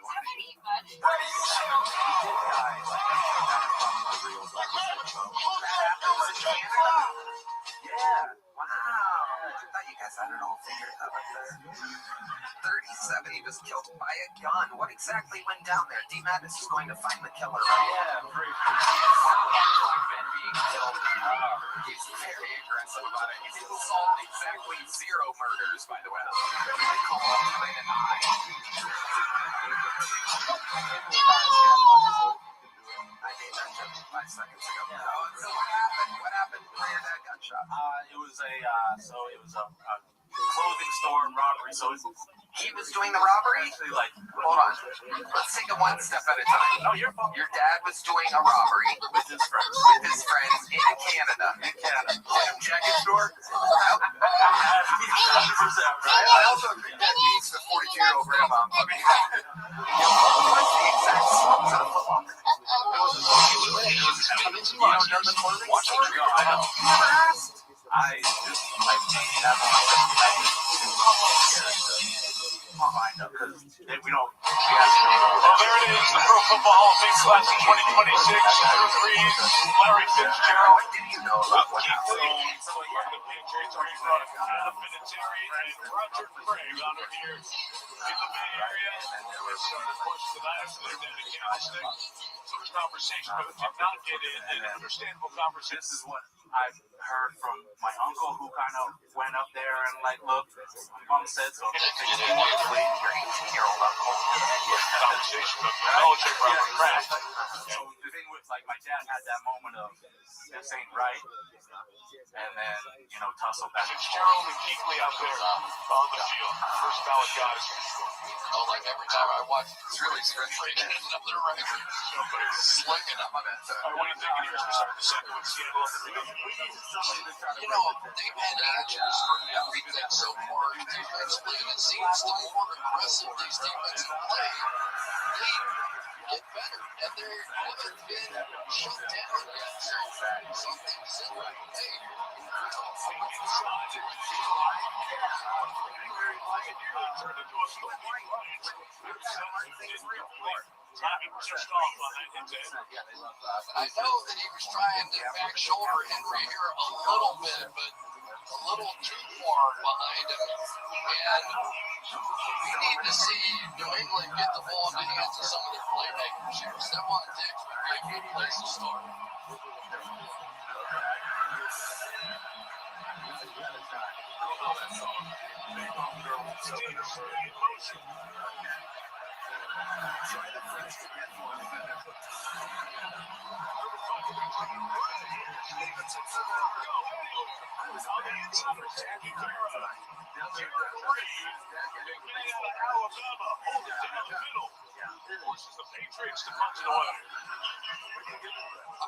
Speaker 13: Yeah. Wow. I thought you guys had it all figured out up there. 37. He was killed by a gun. What exactly went down there? D-Madness is going to find the killer.
Speaker 20: Yeah, pretty
Speaker 13: being killed. He's very aggressive about it. He's solved exactly 0 murders, by the way. They call him kind of high. I made that joke 5 seconds ago. So what happened? What happened where your dad got shot?
Speaker 20: It was a clothing store robbery. So it's
Speaker 13: he was doing the robbery? Hold on. Let's take it one step at a time.
Speaker 21: No, you're fine.
Speaker 13: Your dad was doing a robbery
Speaker 21: With his friends.
Speaker 13: in Canada.
Speaker 21: In Canada.
Speaker 13: Jim Jacket store?
Speaker 21: 100%. I also think that beats the 42-year-old grandma. I mean,
Speaker 13: What's the exact source of the football?
Speaker 21: you know, done the clothing store?
Speaker 13: No, I know. You never asked.
Speaker 21: I just like have behind them because we don't.
Speaker 5: Well, there it is, the Pro Football Hall of Fame class of 2026. Drew Brees, Larry Fitzgerald, Keith Lee, the Patriots are in front of Adam Vinatieri and Roger Craig honored here in the Bay Area. Of course, tonight after their dedication, much conversation, but did not get in, and an understandable conversation.
Speaker 21: This is what I've heard from my uncle, who kind of went up there and like, look, mom said so.
Speaker 13: Your 18-year-old uncle.
Speaker 5: Conversation of Belichick, Robert Kraft.
Speaker 21: So the thing with like my dad had that moment of this ain't right, and then tussle back and
Speaker 5: Fitzgerald and Keith Lee out there on the field. First ballot guys.
Speaker 10: Like every time I watch, it's really breaking another record. Slinging up.
Speaker 5: What are you thinking here as we start the second with Seattle?
Speaker 10: They've had answers for everything so far defensively, and it seems the more aggressive these defensive play, they get better, and they haven't been shut down yet. So something's in there. Hey, I know that he was trying to back shoulder Henry here a little bit, but a little too far behind him. And we need to see New England get the ball in the hands of some of their playmakers here. Stephon Diggs would be a good place to start.
Speaker 5: Forces the Patriots to punt it away.
Speaker 10: I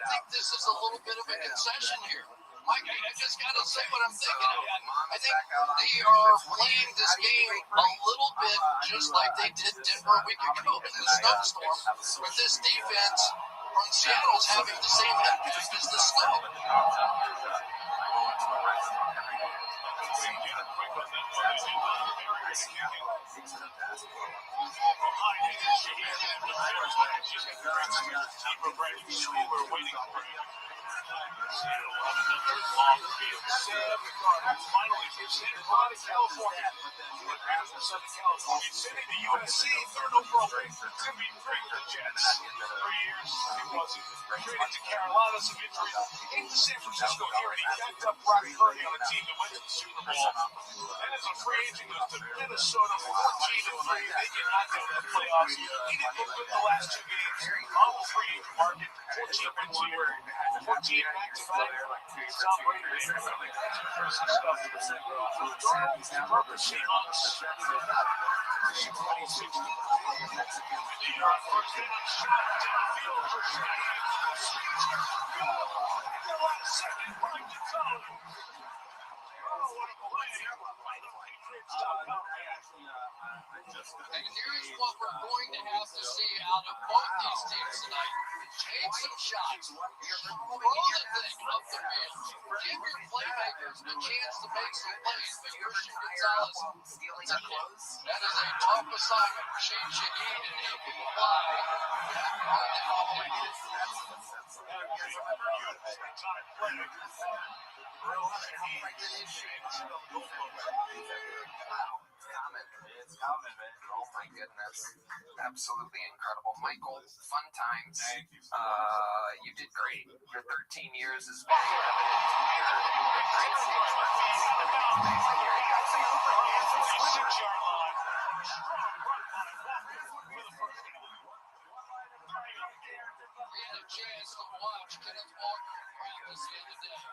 Speaker 10: think this is a little bit of a concession here. Mike, I just got to say what I'm thinking. I think they are playing this game a little bit just like they did Denver a week ago in the snowstorm, with this defense from Seattle's having the same impact as the snow.
Speaker 5: Sending to USC, third overall pick. It's going to be great for the Jets. 3 years, he wasn't. Traded to Carolina, some injuries. Came to San Francisco here, and he backed up Brock Purdy on a team that went to the Super Bowl. And as a free agent, goes to Minnesota, 14-3. They get knocked out in the playoffs. He didn't look good the last 2 games. On the free agent market, 14 wins here, 14 back-to-back. Tom Brady, impressive stuff. Herbert Seahawks. 26. First down, shot downfield for Shanahan. The last second, right to zone. Oh, what a play.
Speaker 10: And here's what we're going to have to see out of both these teams tonight. Take some shots. Throw the thing up the field. Give your playmakers a chance to make some plays. But Christian Gonzalez, that is a tough assignment. Rashid Shaheed and he can fly.
Speaker 13: It's common, man. Oh my goodness. Absolutely incredible. Michael, fun times.
Speaker 21: Thank you.
Speaker 13: You did great. Your 13 years is very evident. Your great stage presence.
Speaker 10: We had a chance to watch Kenneth Walker in practice the other day.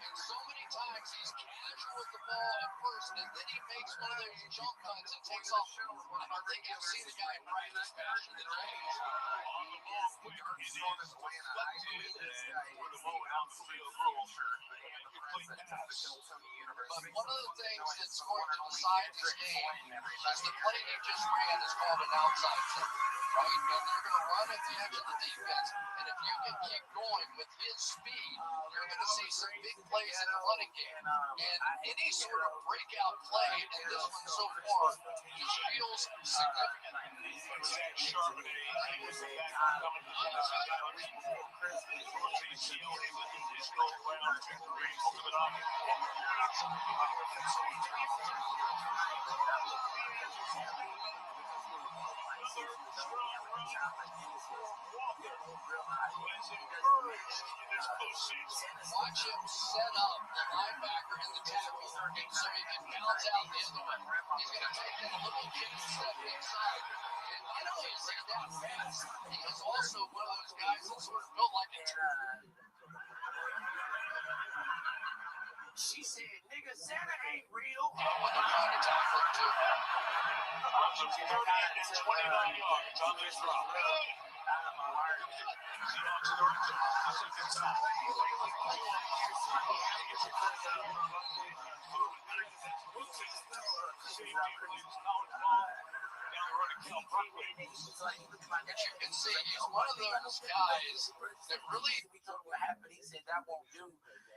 Speaker 10: And so many times he's casual with the ball at first, and then he makes one of those jump cuts and takes off. I think I've seen a guy practice faster than James.
Speaker 5: On the ball quick, he is deflected, and with the ball out the field goal. Incomplete pass.
Speaker 10: But one of the things that's going to decide this game is the play he just ran is called an outside zone, right? And you're going to run at the edge of the defense, and if you can keep going with his speed, you're going to see some big plays in the running game. And any sort of breakout play in this one so far just feels significant.
Speaker 5: Zach Charbonnet was the back coming to the side. ACL able to his goal round victory over the Nuggets.
Speaker 10: Watch him set up the linebacker in the tackle so he can bounce out the other one. He's going to take that little kick step inside. And not only is he that fast, he is also one of those guys that's sort of built like a
Speaker 11: She said, nigga, Santa ain't real.
Speaker 10: when they're trying to tackle him too.
Speaker 5: Runs of 30 and 29 yards on this drop. Seahawks are up to the second time.
Speaker 10: But you can see he's one of those guys that really.
Speaker 11: What happened? He said that won't do.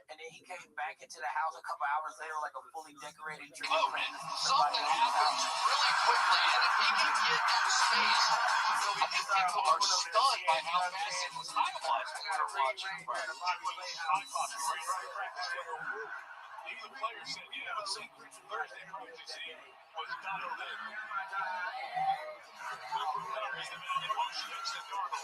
Speaker 11: And then he came back into the house a couple hours later like a fully decorated tree.
Speaker 10: Oh, something happens really quickly, and if he can get in space, so people are stunned by how fast he was highlighted.
Speaker 5: Even the players said, yeah, it's like Thursday practice was dialed in. Cooper is the man in motion except Darnold.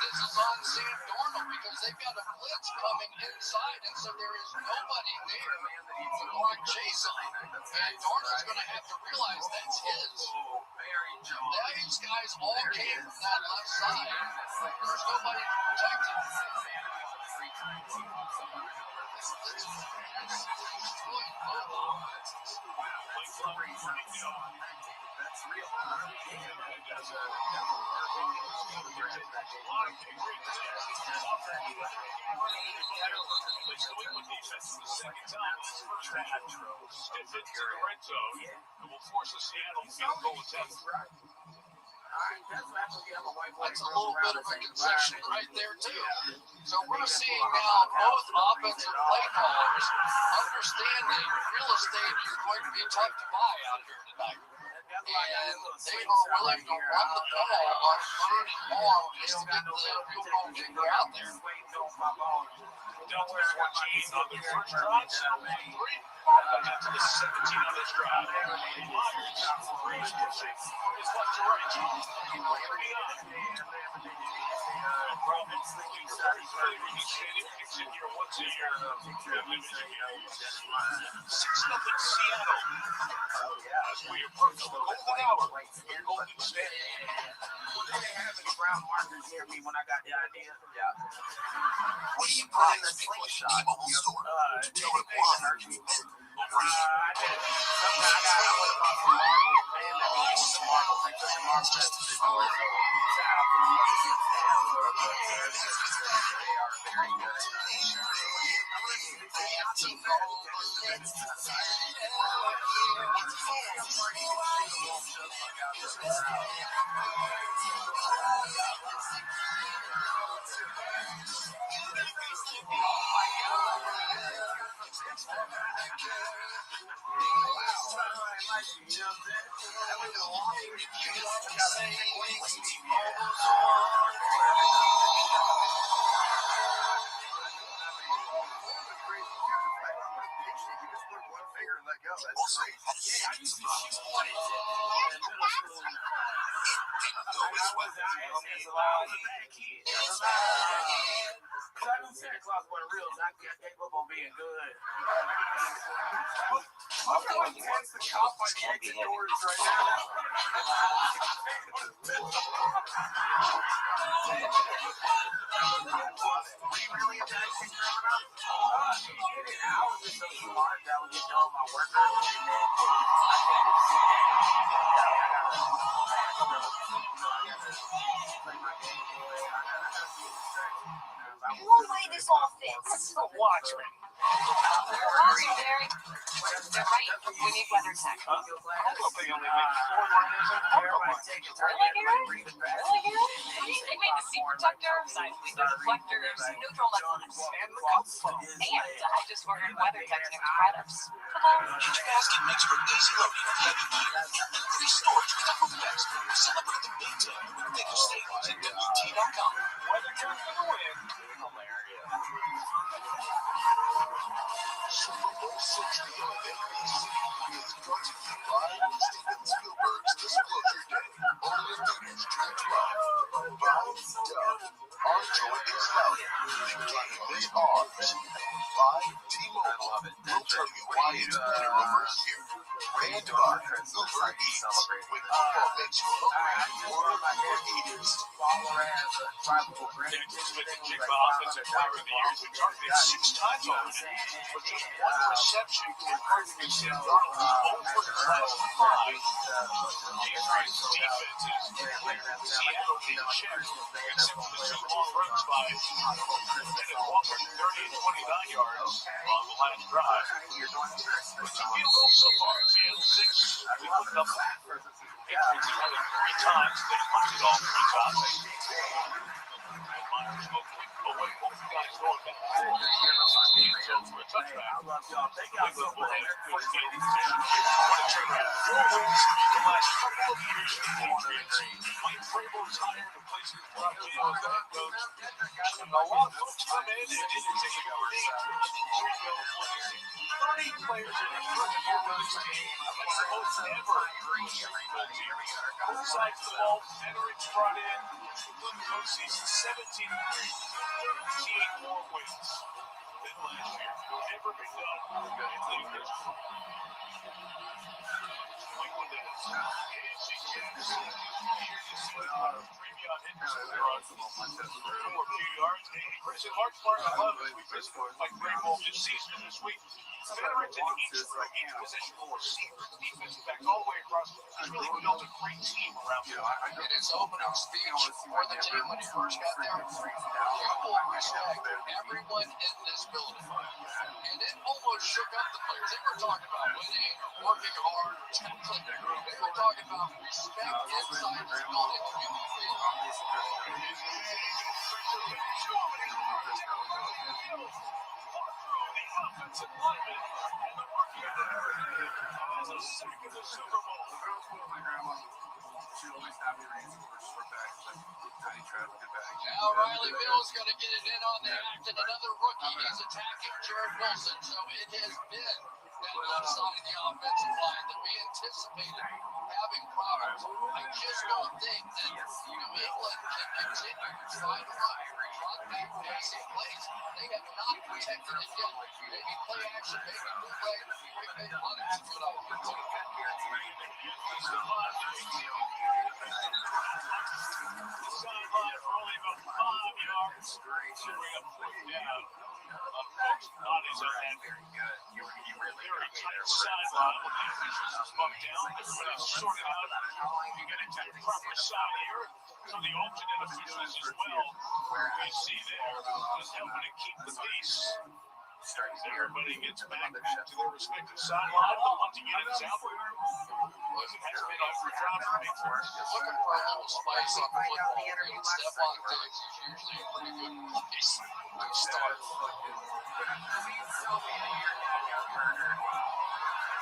Speaker 10: This is on Sam Darnold because they've got a blitz coming inside, and so there is nobody there to block Jason. And Darnold's going to have to realize that's his. These guys all came from that left side. There's nobody to protect him.
Speaker 11: That's real.
Speaker 5: Will force a Seattle field goal attempt.
Speaker 10: That's a little bit of a concession right there, too. So we're seeing now both offensive play callers understanding real estate is going to be tough to buy out here tonight. And they are willing to run the ball on third and long just to get the field goal kicker out there.
Speaker 5: Delta 14 on the first drive, settled on 3. Got to the 17 on this drive. Myers, Reeves pushing. It's left to right. 39. Robbins, kicks in here once a year. 6-0 Seattle. As we approach the golden hour in Golden State.
Speaker 11: They didn't have any brown markers near me when I got the idea.
Speaker 12: Yeah. What do you buy the people T-Mobile store? Take one.
Speaker 11: I did. I got some marbles. They let me use the marbles. They took the marbles just to shout out to the motherfuckers. They are very good. loud. Because I knew Santa Claus wasn't real, so I gave up on being good. I'm going against the cop by the exit doors right now. Were you really into that shit growing up? I was just so smart that I would get done with my work early and then
Speaker 15: What way this all fits?
Speaker 11: the Watchmen.
Speaker 15: Also, Derek, they're right. We need weather tech.
Speaker 11: I thought they only make 4 liners and
Speaker 15: Really, Garrett? Really, Garrett? They make the seat protector, side window deflectors, neutral lens, and the cup phone. And I just ordered weather tech next products.
Speaker 10: Each basket makes for easy loading of heavy gear. Increase storage with Equifax. Celebrate the big time with bigger savings at WT.com.
Speaker 11: Weather tech for the win.
Speaker 12: Super Bowl 60 on NBC is brought to you by Steven Spielberg's Disclosure Day. Only in theaters June 12. By Dove. Our joy is louder. The game is ours. By T-Mobile. We'll tell you why it's better over here. And by Uber Eats. When football makes you hungry, order Uber Eats.
Speaker 5: The anticipated Jigba Offensive Player of the Year has been targeted 6 times already, but just 1 reception according to Sam Darnold, who's 0 for his last 5. Patriots defense is Seattle being checked, except for the 2 long runs by Kenneth Walker, 30 and 29 yards on the last drive. But 2 field goals so far. Seattle 6, we put it up. Patriots have won it 3 times. They punted all 3 times. Away, both guys going back. 16 zones for a touchback. Cleveland will have good field position. Want to turn around 4 wins the last couple of years for the Patriots. Mike Vrabel is hired to replace his property as the head coach. A lot of folks come in and didn't take a lead. Rebuild for this 30 players in the first year of this game. It's the most ever rebuild team. Both sides of the ball, veterans brought in. Cleveland postseason 17-3. 13 more wins than last year. Never been done in league history. Mike Wendell, AFC Championship. Here to see Trevion Henderson run for a few yards. Chris, in large part, I love it. We missed Mike Vrabel this season and this week. Veterans in each position, receivers, defensive backs, all the way across. He's really built a great team around him.
Speaker 10: In his opening speech for the team when he first got there, you will respect everyone in this building. And it almost shook up the players. They were talking about winning or working hard or tackling. They were talking about respect inside this building. You will feel
Speaker 5: Offensive lineman and the rookie has a sack in the Super Bowl.
Speaker 10: now Riley Bill's going to get it in on the act, and another rookie. He's attacking Jared Wilson. So it has been that left side of the offensive line that we anticipated having problems. I just don't think that New England can continue to try to run back passing plays. They have not protected it yet. Maybe play action, maybe bootleg, maybe run it. That's what I would do.
Speaker 5: Sideline for only about 5 yards. To bring up 4th down. Bodies on that very tight sideline. When the officials is bumped down, everybody's sorted out. You got to take the proper side here. So the alternate officials as well. We see there just helping to keep the peace. Everybody gets back to their respective sideline. The punting unit is out. It has been up for drop for Patriots.
Speaker 10: Looking for a little spice on the football field. Stephon Diggs is usually a pretty good place to start.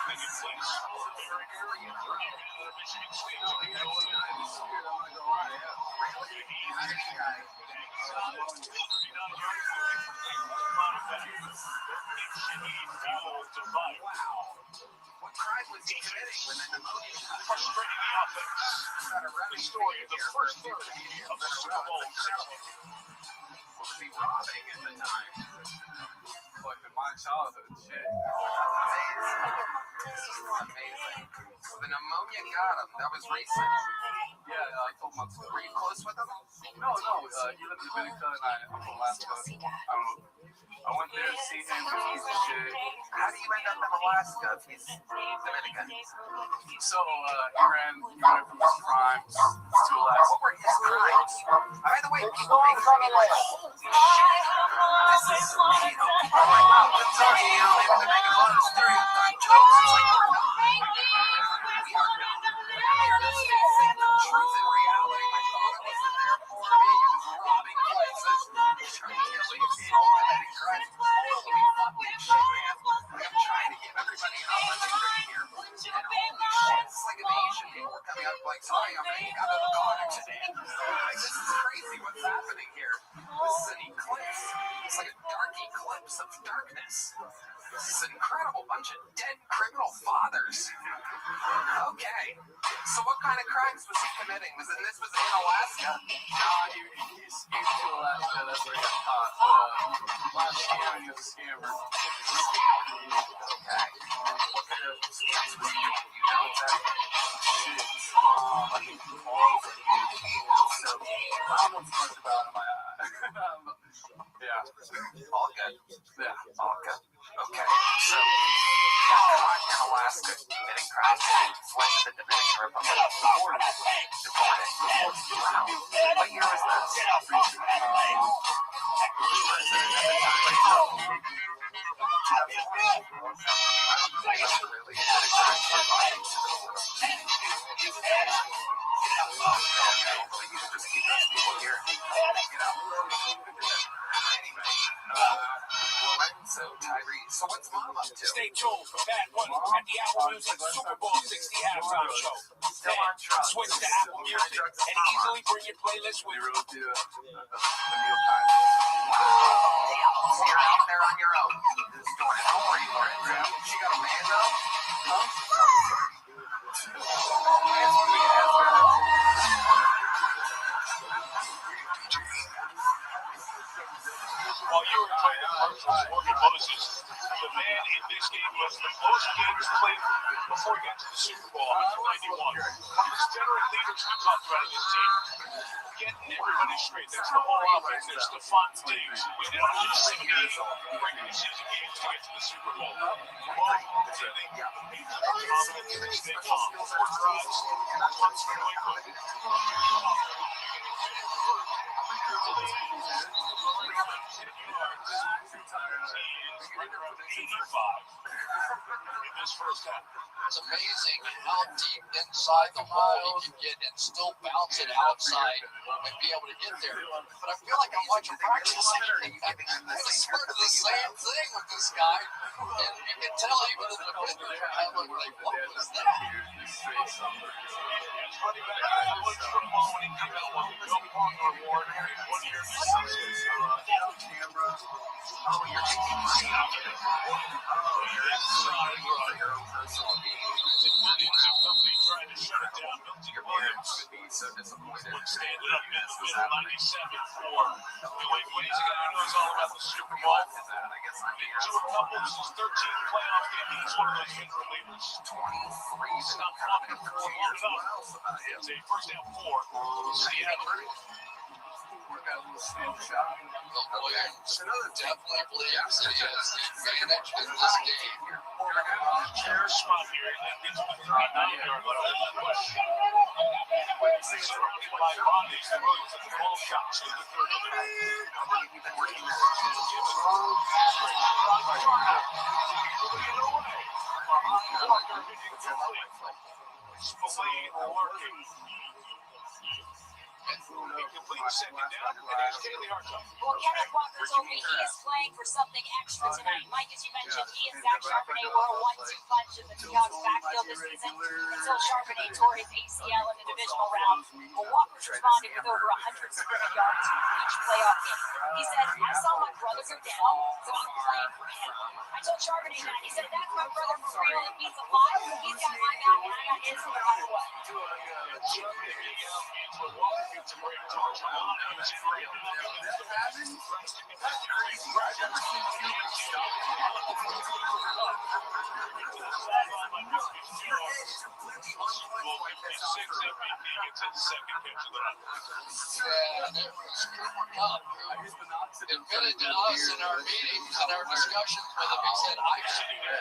Speaker 5: everything in place. Michigan State on the
Speaker 2: What crime was he committing when the pneumonia got
Speaker 5: frustrating the offense? The story of the first third of the Super Bowl
Speaker 2: was he robbing at the time?
Speaker 13: Like in my childhood, shit. Amazing. The pneumonia got him. That was recent. Yeah, like 12 months ago. Were you close with him? No, he lived in Dominica and I'm from Alaska. I went there to see him because he's the shit. How do you end up in Alaska if he's Dominican? So, he ran from his crimes to Alaska. What were his crimes? By the way, people make fun of like, holy shit. This is, you know, people are like, wow, I'm telling you, they're making a lot of stereotype jokes. It's like, we're not. We are not. We are just facing the truth and reality. My father wasn't there for me. He was robbing places, trying to killing people, committing crimes. Holy fucking shit, man. Like, I'm trying to give everybody an opportunity here. And holy shit, it's like an Asian people were coming up like, sorry, I'm making out of the car accident. Like, this is crazy what's happening here. This is an eclipse. It's like a dark eclipse of darkness. This is an incredible bunch of dead criminal fathers. Okay. So what kind of crimes was he committing? This was in Alaska? He's to Alaska. That's where he got caught. Last scam, he was a scammer. Okay. What kind of scams was he doing? You know exactly? So, I don't know too much about him. Yeah. All good. Yeah, all good. Okay. So, got caught in Alaska committing crimes. Fled to the Dominican Republic. Deported. Wow. What year was this? So, Tyree, so what's Mom up to?
Speaker 5: Stay tuned for Bad Bunny at the Apple Music Super Bowl 60 halftime show.
Speaker 2: Still on drugs.
Speaker 5: Switch to Apple Music and easily bring your playlist with you.
Speaker 2: So you're out there on your own. Just doing it. Don't worry, Lauren. She got a man though? Huh?
Speaker 5: While you were playing commercials, Morgan Moses, the man in this game was the most games played before he got to the Super Bowl, 191. One of the veteran leaders we talked about in this team. Getting everybody straight. That's the whole offense. There's Stephon Diggs, who went out in 7 regular season games to get to the Super Bowl.
Speaker 10: It's amazing how deep inside the hole he can get and still bounce it outside and be able to get there. But I feel like I'm watching practice. I started the same thing with this guy, and you can tell even in the picture, I look like, what was that?
Speaker 2: So disappointed.
Speaker 5: Standing up in the middle, 97 for when he's a guy who knows all about the Super Bowl. To a couple, this is 13th playoff game. He's one of those veteran leaders. 23. He's not confident for long enough. It's a first down 4. Seattle.
Speaker 10: Definitely believes that he has the advantage in this game.
Speaker 5: Chair spot here. That gets the 39-yard line. Surrounded by bodies, the Williams at the ball shots to the 30. He completes second down, and here's Kaylee Hartung.
Speaker 15: Well, Kenneth Walker told me he is playing for something extra tonight. Mike, as you mentioned, he and Zach Charbonnet were a 1-2 punch in the Seahawks backfield this season until Charbonnet tore his ACL in the divisional round. Well, Walker's responded with over 100 scrimmage yards each playoff game. He said, I saw my brother go down, so I'm playing for him. I told Charbonnet that. He said, that's my brother for real. If he's alive, he's got my back, and I got his no matter what.
Speaker 5: Charbonnet getting out into a Walker gets a great touch. He's in right
Speaker 10: Admitted to us in our meetings and our discussions with him, he said, I've seen it.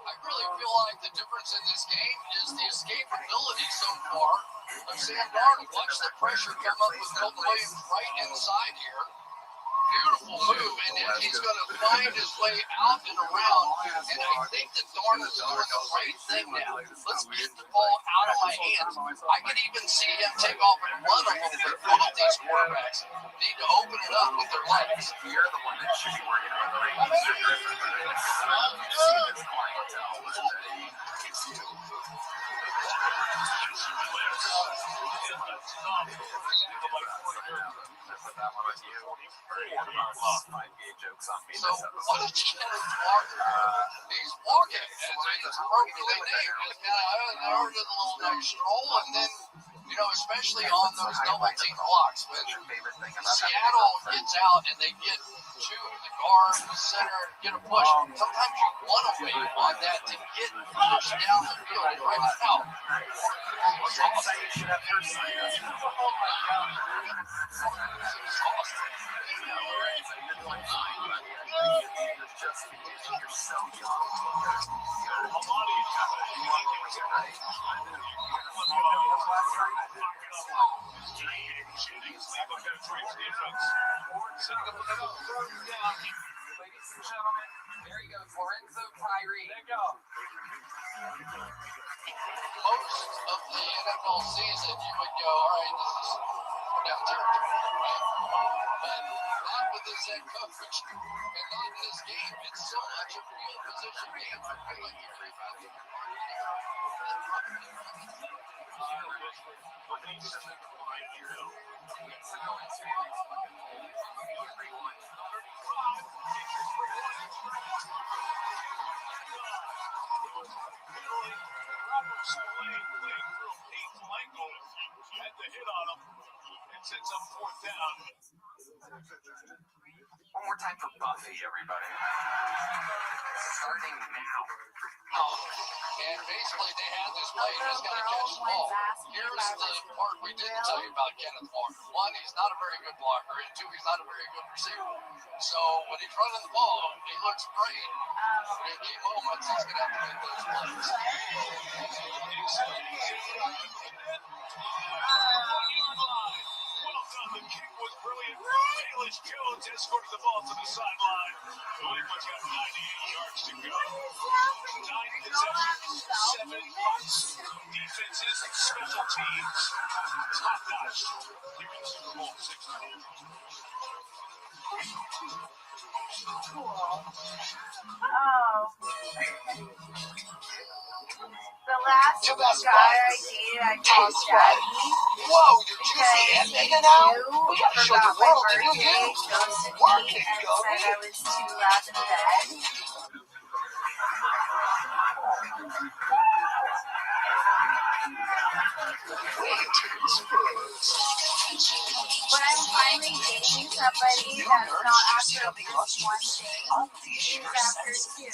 Speaker 10: I really feel like the difference in this game is the escapability so far of Sam Darnold. Watch the pressure come up with Colton Williams right inside here. Beautiful move, and then he's going to find his way out and around. And I think that Darnold's doing the right thing now. Let's get the ball out of my hands. I can even see him take off and run a little bit. Both of these quarterbacks need to open it up with their legs.
Speaker 2: You're the one that should be working on the right.
Speaker 10: So what a Kenneth Walker. He's walking. It's appropriately named. It's kind of a little nice stroll, and then, you know, especially on those double team blocks, when Seattle gets out and they get to the guard, the center, get a push. Sometimes you want to wait on that to get pushed down the field right now.
Speaker 13: Ladies and gentlemen, there you go, Lorenzo Tyree. There you go.
Speaker 10: Most of the NFL season, you would go, all right, this is down territory, right? But not with this head coach, and not in this game. It's so much a field position game. I feel like everybody.
Speaker 5: Had the hit on him. It sets up fourth down.
Speaker 2: One more time for Buffy, everybody. Starting now.
Speaker 10: And basically, they had this play. You just got to catch the ball. Here's the part we didn't tell you about Kenneth Walker. One, he's not a very good blocker, and two, he's not a very good receiver. So when he's running the ball, he looks great. But in key moments, he's going to have to make those plays.
Speaker 5: Well done. The kick was brilliant. Bayless Jones escorted the ball to the sideline. Cleveland's got 98 yards to go. 9 possessions, 7 punts. Defenses, special teams. Top notch. Here in Super Bowl 16.
Speaker 1: Oh. The last guy I dated, I called Daddy.
Speaker 10: Whoa, did you see that nigga now? We gotta show the world the new you.
Speaker 1: Work it, and said I was too loud in bed. When I'm finally dating somebody that's not after just one thing, he's after two.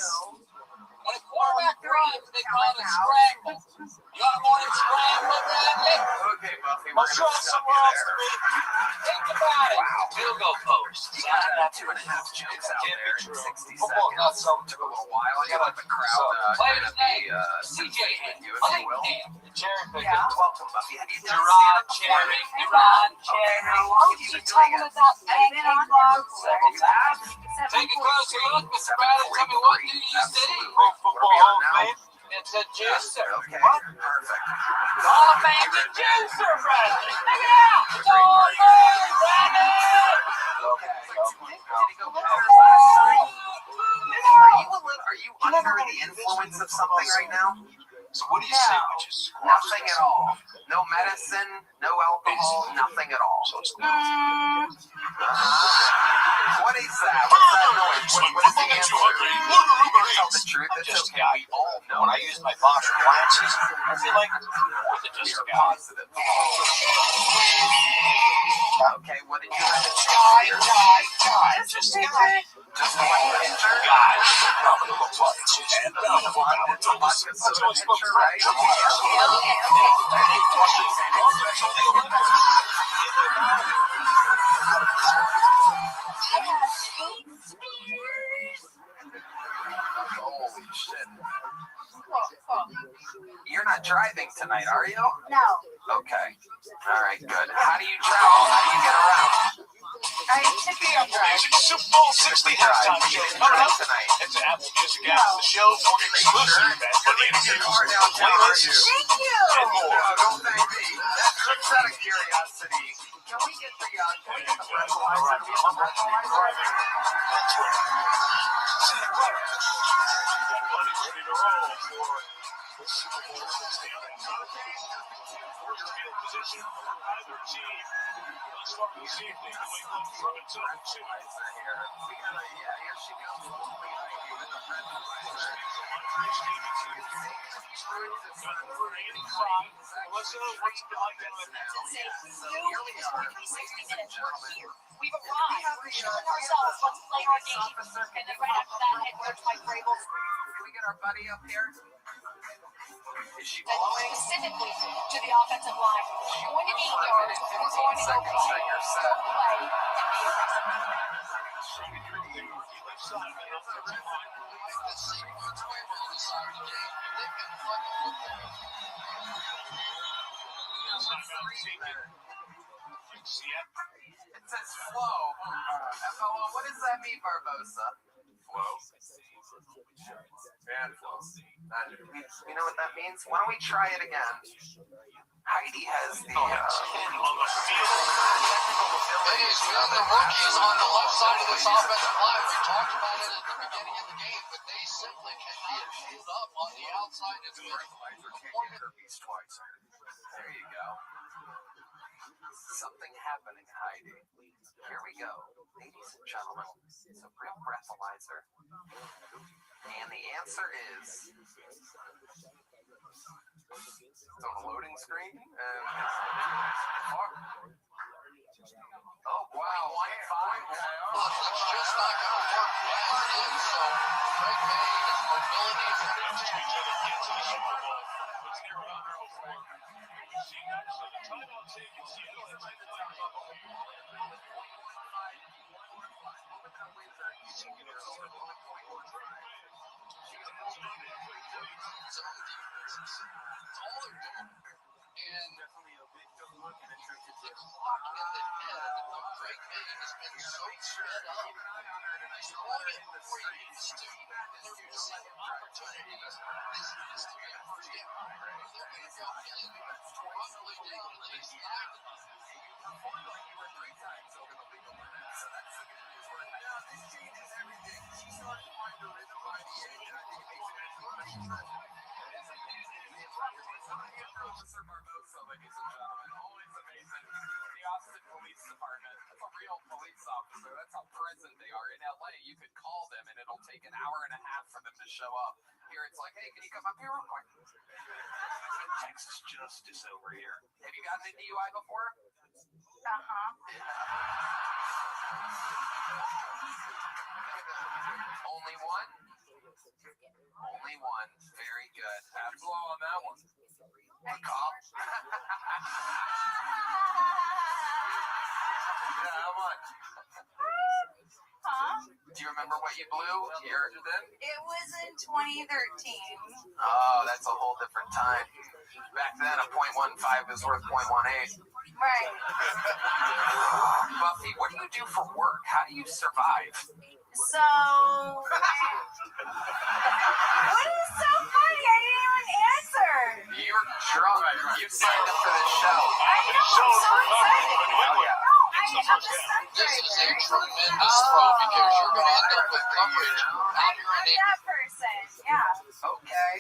Speaker 10: When a quarterback runs, they call it scramble. You Got morning scrambled, Bradley.
Speaker 2: Okay, Buffy,
Speaker 10: I'll
Speaker 2: we're
Speaker 10: show
Speaker 2: gonna
Speaker 10: some
Speaker 2: stop you
Speaker 10: rocks to
Speaker 2: there.
Speaker 10: me. Think about it.
Speaker 2: Wow.
Speaker 10: Field goal post.
Speaker 2: You got 2.5 jokes out
Speaker 10: Can't
Speaker 2: there
Speaker 10: be
Speaker 2: in
Speaker 10: true.
Speaker 2: 60
Speaker 10: Football's not
Speaker 2: seconds.
Speaker 10: so
Speaker 2: Took a little while. You let the crowd
Speaker 10: Player's name,
Speaker 2: sympathetic
Speaker 10: CJ
Speaker 2: with you, if you will.
Speaker 10: Cherry picker.
Speaker 2: Yeah. Welcome, Buffy. Have you done
Speaker 10: Gerard
Speaker 2: stand-up before?
Speaker 10: Cherry. Gerard Cherry.
Speaker 2: How long have you been doing it?
Speaker 10: Several times. Take a closer look, Mr. Bradley. Tell me what do you say? Pro Football Hall of Fame. It's a juicer.
Speaker 2: Okay,
Speaker 10: What?
Speaker 2: perfect.
Speaker 10: Hall of Fame's a juicer, Bradley. Check it out. It's all over, Bradley.
Speaker 2: Okay. Did he go better last night? Are you under the influence of something right now?
Speaker 10: So what do you say, which is
Speaker 2: Nothing at all. No medicine, no alcohol, nothing at all.
Speaker 10: So it's
Speaker 2: What is that? What's that noise? What is the answer? Tell the truth. It's okay. We all know.
Speaker 10: when I use my Bosch appliances, I feel like more than just a guy.
Speaker 2: Positive. Okay, what did you have to say?
Speaker 10: Just a guy.
Speaker 2: Just one picture?
Speaker 10: Guy. Nothing but buttons. And nothing but
Speaker 2: Vodka soda picture, right? Holy shit. You're not driving tonight, are you?
Speaker 1: No.
Speaker 2: Okay. All right, good. How do you travel? How do you get around?
Speaker 1: I took the
Speaker 10: Music Super Bowl 60 halftime show coming up
Speaker 2: tonight.
Speaker 10: It's an Apple Music app for the show for exclusive for the interviews, playlists,
Speaker 1: Thank you.
Speaker 10: and more.
Speaker 2: No, don't thank me. Just out of curiosity, can we get the breathalyzer?
Speaker 5: Everybody's ready to roll for the Super Bowl 60. For your field position for either team. Let's start this evening. New England from a 2.
Speaker 2: Here she comes.
Speaker 5: Melissa, what's it like down there now?
Speaker 15: We've arrived. We're showing ourselves. Let's play our game. And then right after that, head coach Mike Vrabel.
Speaker 2: Can we get our buddy up here? Is she
Speaker 15: And
Speaker 2: blowing?
Speaker 15: specifically to the offensive line. We're going to 8 yards. We're going to go play. Play and be aggressive.
Speaker 2: It says flow. FLO. What does that mean, Barbosa? Flow. And flow. You know what that means? Why don't we try it again? Heidi has the
Speaker 10: on the field. The rookies on the left side of this offensive line. We talked about it at the beginning of the game, but they simply cannot hold up on the outside. It's been
Speaker 2: twice. There you go. Something happening, Heidi. Here we go. Ladies and gentlemen, it's a real breathalyzer. And the answer is... It's on a loading screen. Oh, wow. 1-5.
Speaker 10: It's just not going to work. So, Craig May, his mobility is
Speaker 2: Officer Barbosa, ladies and gentlemen, always amazing. The Austin Police Department. That's a real police officer. That's how present they are. In LA, you could call them and it'll take an hour and a half for them to show up. Here it's like, hey, can you come up here real quick? Texas Justice over here. Have you gotten a DUI before? Only one? Only one. Very good. Blow on that one.
Speaker 13: Cop. Yeah, how much?
Speaker 6: Huh?
Speaker 13: Do you remember what you blew here then?
Speaker 6: It was in 2013.
Speaker 13: Oh, that's a whole different time. Back then, a .15 is worth .18.
Speaker 6: Right.
Speaker 13: Buffy, what do you do for work? How do you survive?
Speaker 6: So, what is so funny? I didn't even answer.
Speaker 13: You're drunk. You signed up for this show.
Speaker 6: I know. I'm so excited.
Speaker 13: Oh, yeah.
Speaker 6: I'm a stunt
Speaker 10: This is a
Speaker 6: driver.
Speaker 10: tremendous throw because you're going to end up with coverage out here
Speaker 6: I'm
Speaker 10: in
Speaker 6: that person. Yeah.
Speaker 13: Okay.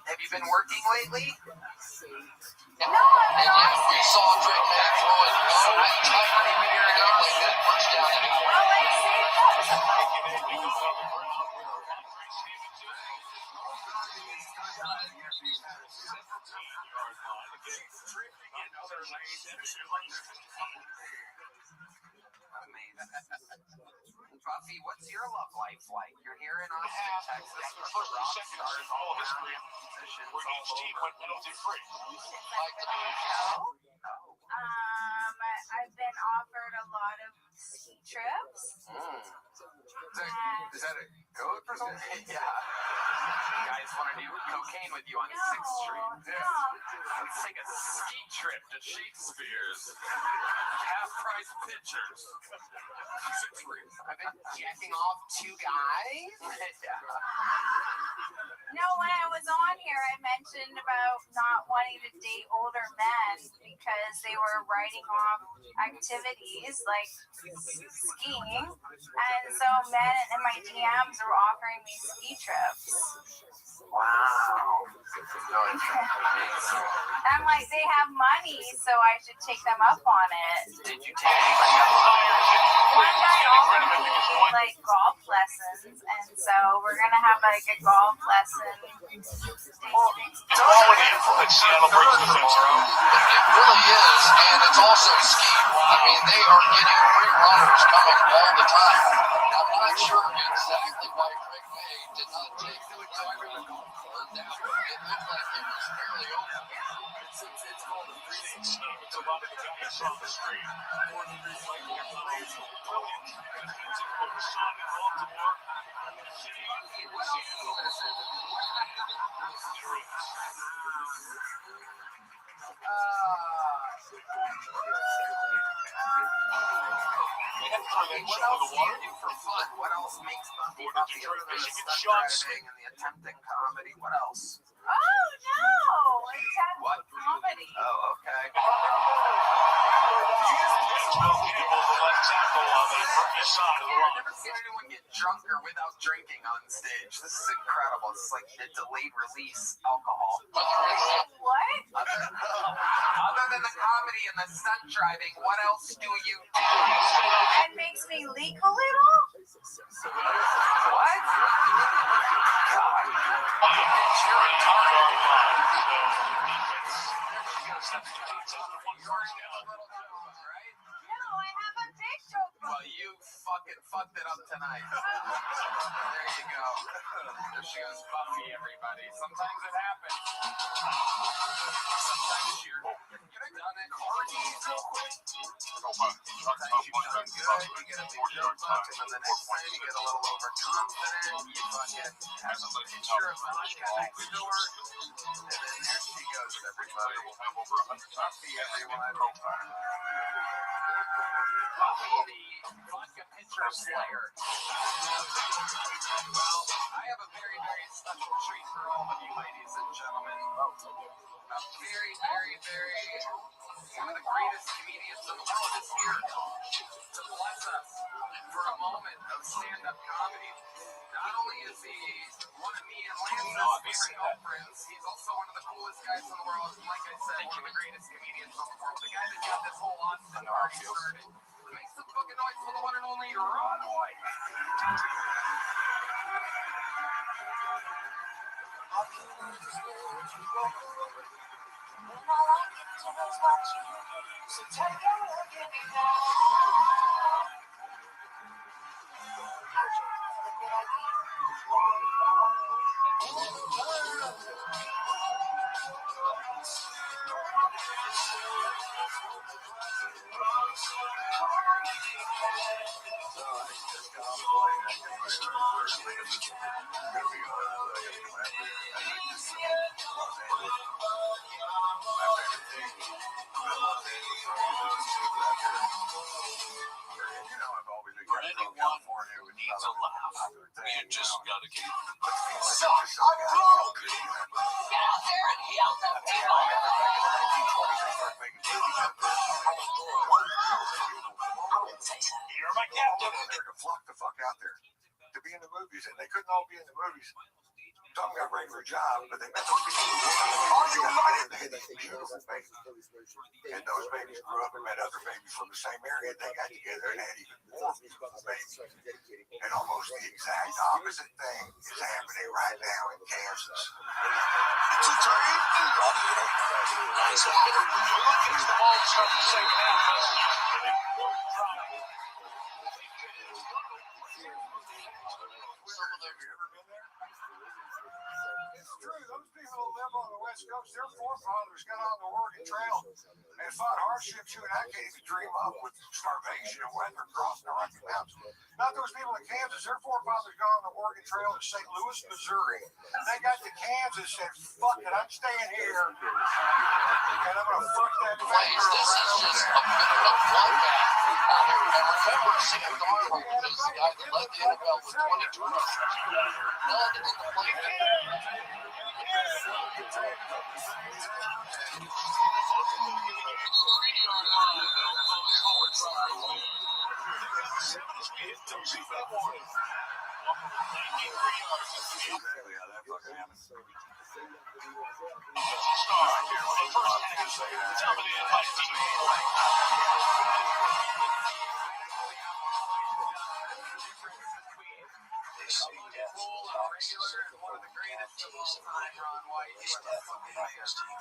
Speaker 13: Have you been working lately?
Speaker 6: No, I'm
Speaker 10: And
Speaker 6: not.
Speaker 10: yet we saw Drake Man throw it so many times. You're going to make that first down anyway.
Speaker 6: Well, let's see if that's
Speaker 13: Buffy, what's your love life like? You're here in Austin, Texas, with the rock stars all around you, musicians all over.
Speaker 10: Like the
Speaker 6: I've been offered a lot of ski trips.
Speaker 13: Is that a code for something? Yeah. Guys want to do cocaine with you on 6th Street.
Speaker 6: No.
Speaker 13: Let's take a ski trip to Shakespeare's. Half-price pictures. 6th Street. I've been jacking off 2 guys. Yeah.
Speaker 6: No, when I was on here, I mentioned about not wanting to date older men because they were writing off activities like skiing. And so men in my DMs were offering me ski trips.
Speaker 13: Wow.
Speaker 6: I'm like, they have money, so I should take them up on it.
Speaker 13: Did you take anybody up on it?
Speaker 6: One guy offered me like golf lessons, and so we're gonna have like a golf lesson.
Speaker 10: It's always influence Seattle brings tomorrow. It really is, and it's also ski. I mean, they are getting free runners coming all the time. I'm not sure exactly why Greg May did not take the executive board down. It looked like it was fairly open.
Speaker 5: It's called a 360. It's a lot of guys on the street. More than recycling your plays. Brilliant. It's a good shot in Baltimore.
Speaker 13: What else do you do for fun? What else makes Buffy Buffy other than the stunt driving and the attempting comedy? What else?
Speaker 6: Oh no! It's
Speaker 13: What?
Speaker 6: comedy.
Speaker 13: Oh, okay. I've never seen anyone get drunker without drinking on stage. This is incredible. It's like the delayed release alcohol.
Speaker 6: What?
Speaker 13: Other than the comedy and the stunt driving, what else do you do?
Speaker 6: It makes me leak a little.
Speaker 13: What?
Speaker 6: No, I have a big joke.
Speaker 13: Well, you fucking fucked it up tonight. There you go. There she goes, Buffy, everybody. Sometimes it happens. Sometimes you've done it hard real quick. Sometimes you've done good, you get a big joke up, and then the next time you get a little overconfident, you fucking have a picture of vodka next door, and then there she goes, everybody. Buffy, everyone. Buffy, the vodka pitcher slayer. Well, I have a very, very special treat for all of you, ladies and gentlemen. A very, very, very, one of the greatest comedians in the world is here to bless us for a moment of stand-up comedy. Not only is he one of me and Lance's favorite girlfriends, he's also one of the coolest guys in the world. And like I said, one of the greatest comedians in the world. The guy that got this whole Austin party started. Make some fucking noise for the one and only Ron White.
Speaker 22: So take a look at me now.
Speaker 10: For anyone who needs a laugh, you just gotta keep.
Speaker 12: So, I'm broke.
Speaker 15: Get out there and heal some people.
Speaker 12: You're my captain. They're to flock the fuck out there to be in the movies, and they couldn't all be in the movies. Some got regular jobs, but they met those people. All you united, they had these beautiful babies, and those babies grew up and met other babies from the same area. They got together and had even more beautiful babies. And almost the exact opposite thing is happening right now in Kansas. It's a train.
Speaker 10: Nice one. We're looking at the ball to start the second half.
Speaker 12: Some of them, have you ever been there? It's true. Those people who live on the West Coast, their forefathers got on the Oregon Trail and fought hardships you and I can't even dream up with starvation and weather crossing the Rocky Mountains. Not those people in Kansas. Their forefathers got on the Oregon Trail to St. Louis, Missouri. They got to Kansas and said, fuck it, I'm staying here. And I'm going to fuck that
Speaker 10: Please, this is just a bit of a bloodbath out here. And remember, Sam Darnold is the guy that led the NFL with 20 turnovers. None in the play. They say death talks one of the greatest of all time, Ron White. It's death on the highest team.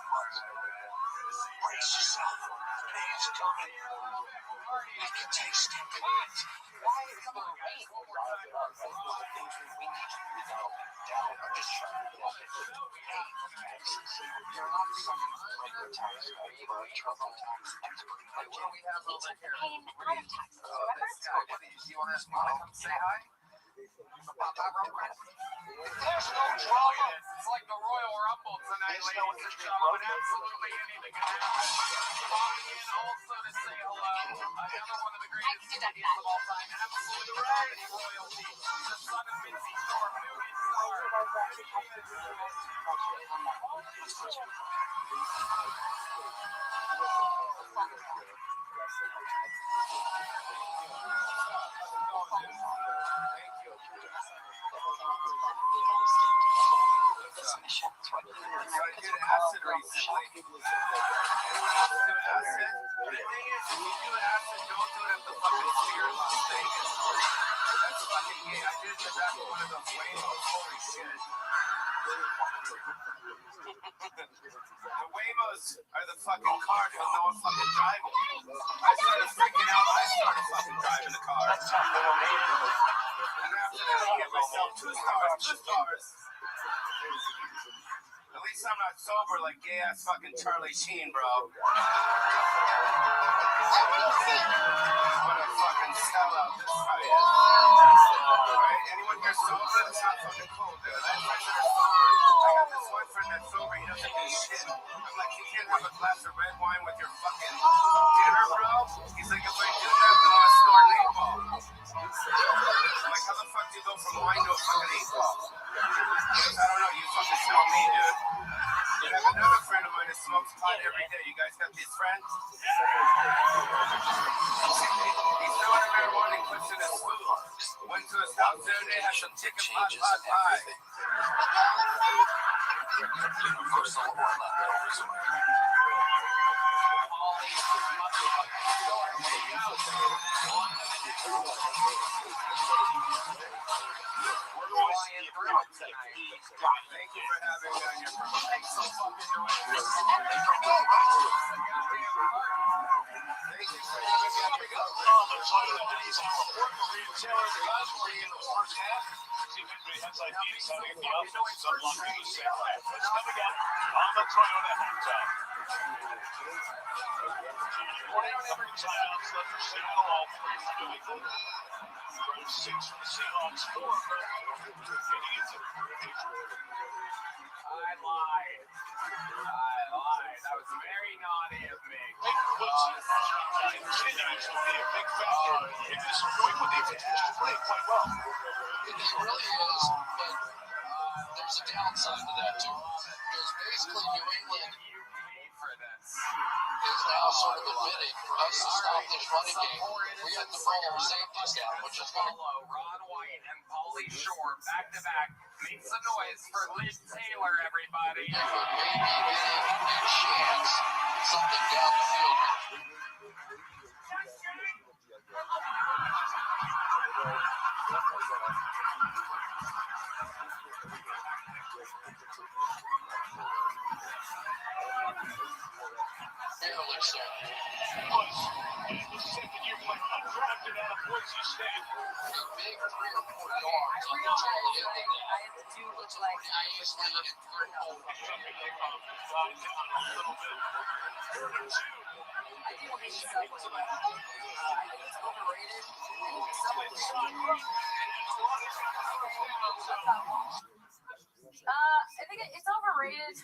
Speaker 10: Brace yourself. Pain's coming. We can taste it.
Speaker 15: Why is some of the rain?
Speaker 10: We need you to resolve down. I'm just trying to help it. Hey, taxes. You're not someone regular tax expert, trouble tax expert. Like, what do we have over here?
Speaker 15: Pain out of taxes, remember?
Speaker 13: You want to come say hi? Pop out real quick.
Speaker 10: There's no drama.
Speaker 13: It's like the Royal Rumble tonight,
Speaker 10: There's no
Speaker 13: ladies and gentlemen. Absolutely anything can happen. Calling in also to say hello. Another one of the greatest comedians of all time. Absolutely right. Royalty. The son of Mitzi Storm. Movie star.
Speaker 10: This mission is what you and
Speaker 13: I
Speaker 10: Americans
Speaker 13: did
Speaker 10: would call
Speaker 13: acid
Speaker 10: global
Speaker 13: recently.
Speaker 10: shock.
Speaker 13: Anyone else do acid? The thing is, if you do acid, don't do it at the fucking Sphere in Las Vegas. That's fucking gay. I did it in the back of one of those Waymos. Holy shit. The Waymos are the fucking cars with no one fucking driving. I started freaking out. I started fucking driving the car. And after that, I get myself 2 stars. 2 stars. At least I'm not sober like gay ass fucking Charlie Sheen, bro. What a fucking sellout this guy is. Right? Anyone here sober? It's not fucking cool, dude. I have friends that are sober. I got this one friend that's sober. He doesn't do shit. I'm like, you can't have a glass of red wine with your fucking dinner, bro. He's like, if I do that, then I'll snort an 8-ball. I'm like, how the fuck do you go from wine to a fucking 8-ball? Because I don't know. You fucking tell me, dude. I have another friend of mine that smokes pot every day. You guys got these friends? He's throwing marijuana and puts in his food. Went to his house the other day, had some chicken pot pie.
Speaker 10: Of course, the more leftovers are
Speaker 13: Thank you for having me on your program. Thanks so fucking doing this. Thank you for having me on your
Speaker 5: Coming up on the Toyota Halftime. Every timeout's left for Seattle, all three for New England. Drive 6 for the Seahawks, 4 for Indians.
Speaker 2: I lied. That was very naughty of me.
Speaker 5: Continues to be a big factor in this New England defense, which is playing quite well.
Speaker 10: It really is, but there's a downside to that too. Because basically New England is now sort of admitting for us to stop this running game, we have to bring our safeties down, which is going to
Speaker 2: Ron White and Pauly Shore back to back. Make some noise for Liz Taylor, everybody.
Speaker 10: give a maybe a chance something down the field. Barely so.
Speaker 5: The second-year player, undrafted out of Boise State.
Speaker 10: A big 3 or 4 yards on the tail end of that.
Speaker 6: I have to do
Speaker 10: Which
Speaker 6: like
Speaker 10: easily and third and over.
Speaker 6: I do hate Subway. I think it's overrated. I think Subway. I think it's overrated,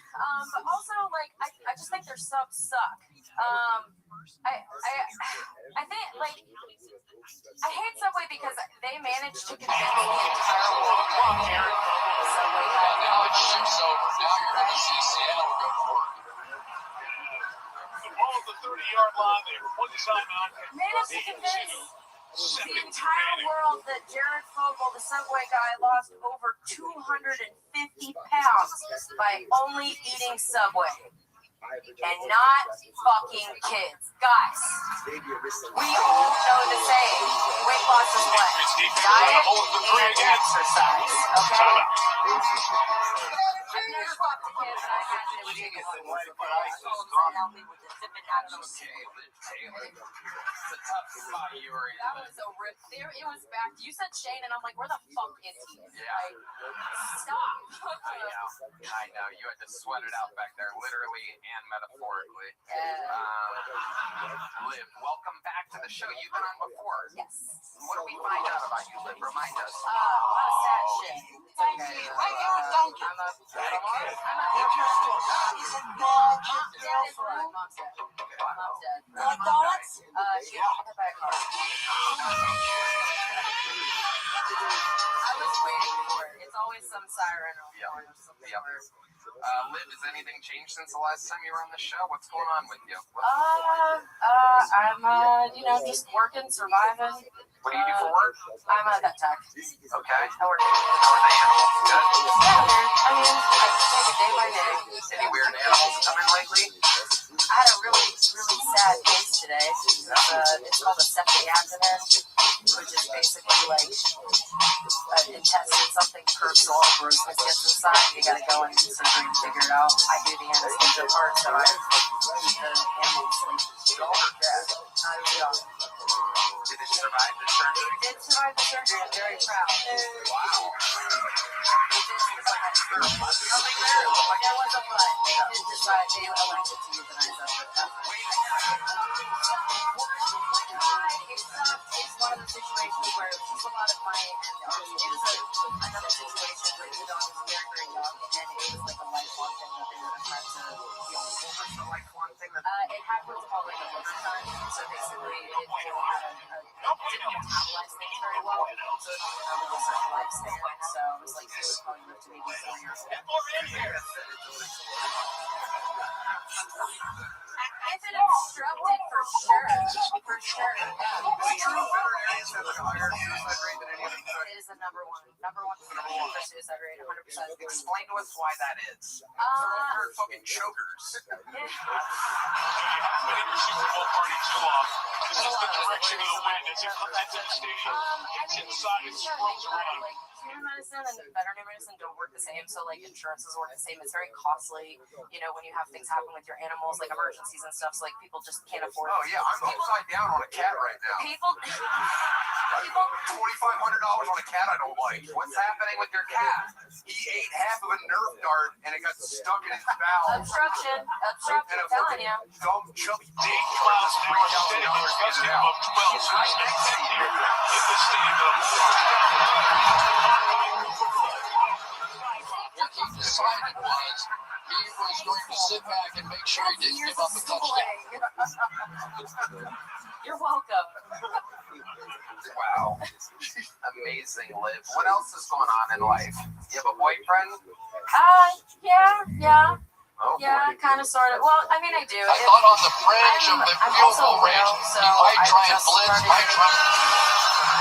Speaker 6: but also like I just think their subs suck. I think like I hate Subway because they managed to convince the entire world that Jared Subway got
Speaker 10: now it's shifts over. Now you're going to see Seattle go for it.
Speaker 5: The ball at the 30-yard line there. One timeout.
Speaker 6: Managed to convince the entire world that Jared Fogle, the Subway guy, lost over 250 pounds by only eating Subway. And not fucking kids. Guys, we all know the saying. Weight loss is what? Diet and exercise. Okay? I've never fucked a kid, but I had to take a look. Help me with the dipping out of those.
Speaker 2: It's a tough spot you were in.
Speaker 6: That was a rip. There, it was back. You said Shane, and I'm like, where the fuck is he?
Speaker 2: Yeah.
Speaker 6: Like, stop.
Speaker 2: I know. You had to sweat it out back there, literally and metaphorically. Liv, welcome back to the show. You've been on before.
Speaker 6: Yes.
Speaker 2: What do we find out about you, Liv? Remind us.
Speaker 6: A lot of sad shit.
Speaker 15: Thank you. Right here with Duncan.
Speaker 6: I'm a Mom's dead.
Speaker 15: Want donuts?
Speaker 6: She got hit by a car. I was waiting for it. It's always some siren or something.
Speaker 2: Liv, has anything changed since the last time you were on the show? What's going on with you?
Speaker 6: I'm just working, surviving.
Speaker 2: What do you do for work?
Speaker 6: I'm a vet tech.
Speaker 2: Okay.
Speaker 6: I work.
Speaker 2: How are the animals? Good.
Speaker 6: Yeah, I mean, I take it day by day.
Speaker 2: Any weird animals coming lately?
Speaker 6: I had a really, really sad case today. It's called a septic abdomen, which is basically like an intestine, something personal, grossness gets inside. You gotta go in surgery and figure it out. I do the anesthesia part, so I keep the animals sleep.
Speaker 2: Did it survive the surgery?
Speaker 6: It did survive the surgery. I'm very proud.
Speaker 2: Wow.
Speaker 6: There was a but. They did decide they elected to euthanize us. It's one of the situations where it was a lot of money, and it was another situation where the dog was very, very young, and it was like a lifelong thing that they would have had to deal with.
Speaker 2: What's the lifelong thing that
Speaker 6: It had what's called like a liver time, so basically it didn't metabolize things very well, so it didn't have a certain lifespan, so it was like they would probably live to maybe 4 years old. If it obstructed, for sure. Yeah. It is the number one for suicide rate, 100%.
Speaker 2: Explain to us why that is. We're fucking chokers.
Speaker 6: Human medicine and veterinary medicine don't work the same, so like insurances work the same. It's very costly, when you have things happen with your animals, like emergencies and stuff, so like people just can't afford it.
Speaker 2: Oh yeah, I'm upside down on a cat right now.
Speaker 6: People
Speaker 2: $2,500 on a cat I don't like. What's happening with your cat? He ate half of a Nerf dart and it got stuck in his bowels.
Speaker 6: Obstruction, I'm telling you.
Speaker 2: Dumb, chubby dick.
Speaker 5: Klaus now steady investing above 12 cents next year in the state of
Speaker 10: What he decided was he was going to sit back and make sure he didn't give up a touchdown.
Speaker 6: You're welcome.
Speaker 13: Wow. Amazing, Liv. What else is going on in life? You have a boyfriend?
Speaker 6: Yeah.
Speaker 13: Oh,
Speaker 6: Yeah, kind of, sort of. Well, I mean, I do.
Speaker 10: I thought on the fringe of the beautiful range,
Speaker 6: so
Speaker 10: you might try and
Speaker 6: just
Speaker 10: blitz,
Speaker 6: started-
Speaker 10: might try.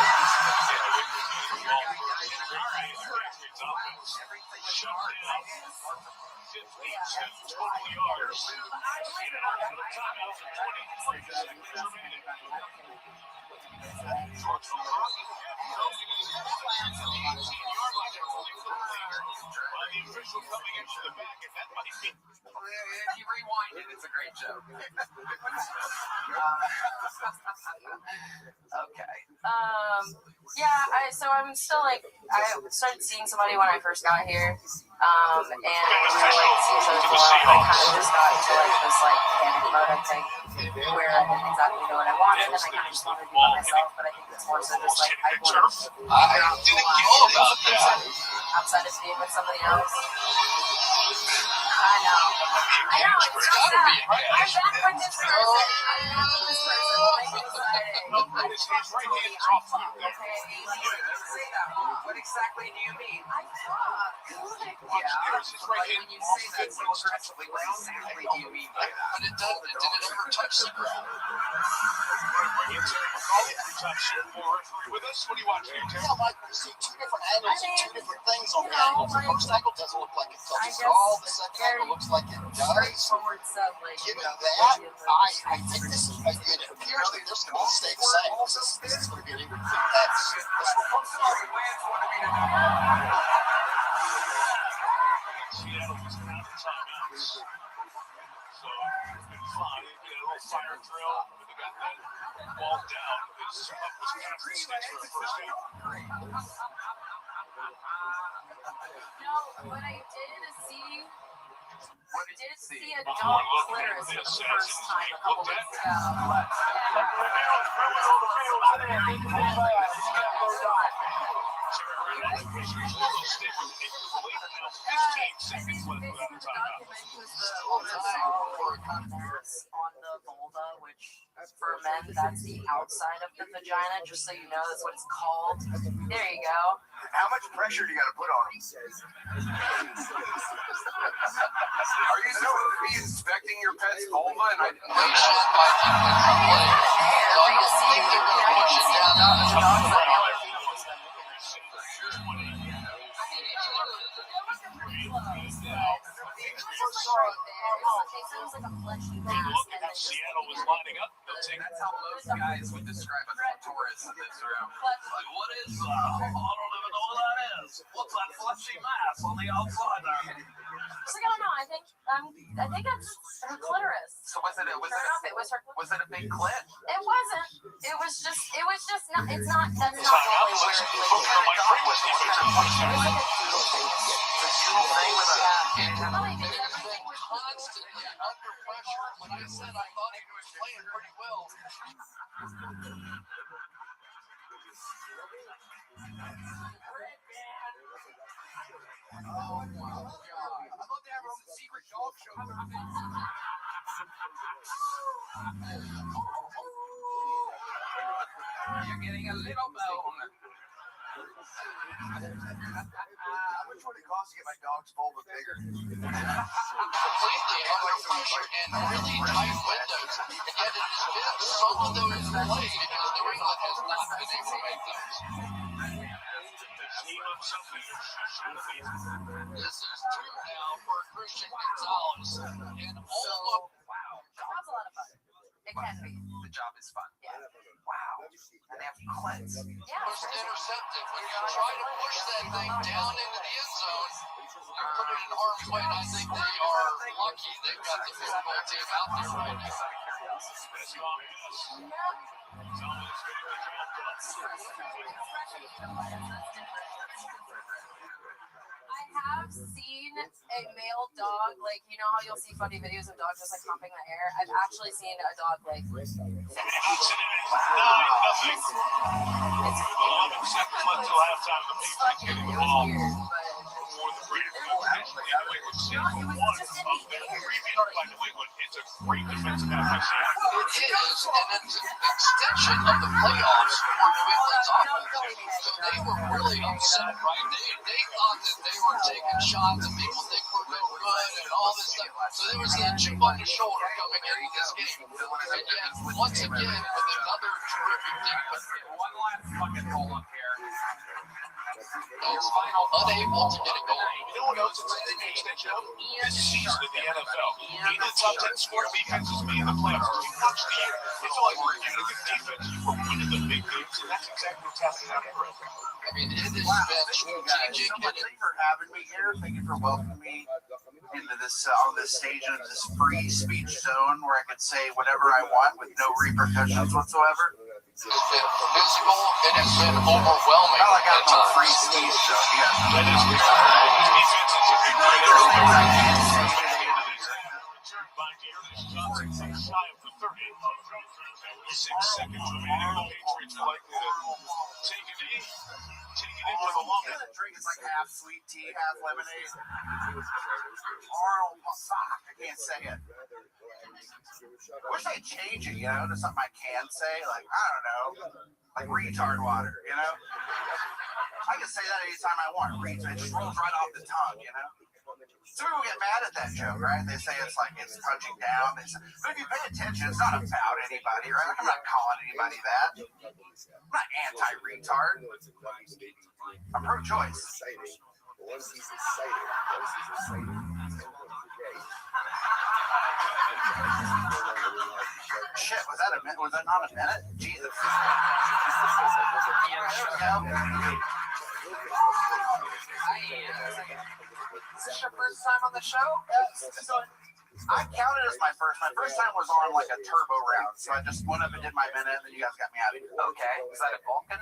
Speaker 13: If you rewind it, it's a great joke. Okay.
Speaker 6: So I'm still like, I started seeing somebody when I first got here, and we were like seeing each other for a while, and I kind of just got into like this like panic mode, I think, where I didn't exactly know what I wanted, and I kind of just wanted to be by myself, but I think it's more so just like I want to figure out outside of being with somebody else. I know, it's just that I'm back with this person.
Speaker 13: What exactly do you mean?
Speaker 6: I fuck.
Speaker 13: Yeah, like when you say that so aggressively, what exactly do you mean by that?
Speaker 10: But it didn't ever touch the ground.
Speaker 5: With us, what do you want to do?
Speaker 10: Yeah, Mike, we see two different angles and two different things on the angles. The first angle doesn't look like it touches at all. The second angle looks like it does.
Speaker 6: Straightforward stuff, like,
Speaker 10: Given that, I think this is, it appears that this is going to stay the same. This is going to be an even that's
Speaker 5: Seattle just been out of timeouts. So it's been fun. It's been a little fire drill. They got that ball down. It's up was kind of sticks for a first down.
Speaker 6: No, what I did see a dog clitoris for the first time a couple weeks ago. On the vulva, which for men, that's the outside of the vagina, just so you know, that's what it's called. There you go.
Speaker 2: How much pressure do you got to put on him? Are you so inspecting your pet's vulva and I didn't know that?
Speaker 10: I don't think they're going to push it down.
Speaker 5: Seattle was lining up.
Speaker 13: That's how most guys would describe a clitoris in this room. Like, what is that? I don't even know what that is. What's that fleshy mass on the outside there?
Speaker 6: So I don't know. I think that's her clitoris.
Speaker 13: So was it a big clit?
Speaker 6: It wasn't. It was just not. It's not. That's not really where it was.
Speaker 10: Constantly under pressure. When I said I thought he was playing pretty well.
Speaker 2: Oh my God. I thought they have their own secret dog show.
Speaker 13: You're getting a little blown.
Speaker 2: How much would it cost to get my dog's vulva bigger?
Speaker 10: Completely under pressure and really tight windows. And yet it has been some of those plays because New England has not been able to make those. This is two now for Christian Gonzalez. And all of
Speaker 6: Job's a lot of fun. It can be.
Speaker 13: The job is fun.
Speaker 6: Yeah.
Speaker 13: Wow. And they have clits.
Speaker 6: Yeah.
Speaker 10: was intercepted. When you try to push that thing down into the end zone, you put it in harm's way, and I think they are lucky they've got the football team out there right now.
Speaker 6: I have seen a male dog, like, you know how you'll see funny videos of dogs just like humping the air? I've actually seen a dog like.
Speaker 5: It's 9-0. 11 seconds left till halftime. The Patriots getting the ball before the break. Anyway, we're seeing one of their previous, by New England. It's a great defensive effort.
Speaker 10: It is, and it's an extension of the playoffs for New England's offense. So they were really upset, right? They thought that they were taking shots and people think we're no good and all this stuff. So there was a chip on the shoulder coming into this game. And yet, once again, with another terrific defense.
Speaker 2: One last fucking roll up here.
Speaker 10: Those final unable to get it going.
Speaker 5: You know what else it's an extension of? This season in the NFL. Being the top 10 scoring defenses, being the playoffs. If you watch the year, it's all like we're giving a good defense. We're winning the big games, and that's exactly what's happening out there.
Speaker 10: I mean, it has been strategic.
Speaker 14: Thank you for having me here. Thank you for welcoming me into this on this stage of this free speech zone where I can say whatever I want with no repercussions whatsoever.
Speaker 10: It's been physical. It has been overwhelming.
Speaker 14: Well, I got some free speech zone. Yeah.
Speaker 5: That is good. Shy of the 30. 6 seconds remaining. The Patriots are likely to take it in for the long
Speaker 14: The drink is like half sweet tea, half lemonade. Oral, fuck, I can't say it. I wish they'd change it, you know, to something I can say, like, I don't know, like retard water, you know? I can say that anytime I want. Retard, it just rolls right off the tongue, you know? Some people get mad at that joke, right? They say it's like it's punching down. But if you pay attention, it's not about anybody, right? I'm not calling anybody that. I'm not anti-retard. I'm pro-choice. Shit, was that a minute? Was that not a minute? Jesus. Is this your first time on the show? I counted as my first. My first time was on like a turbo round, so I just went up and did my minute, and then you guys got me out of here.
Speaker 2: Okay, was that at Vulcan?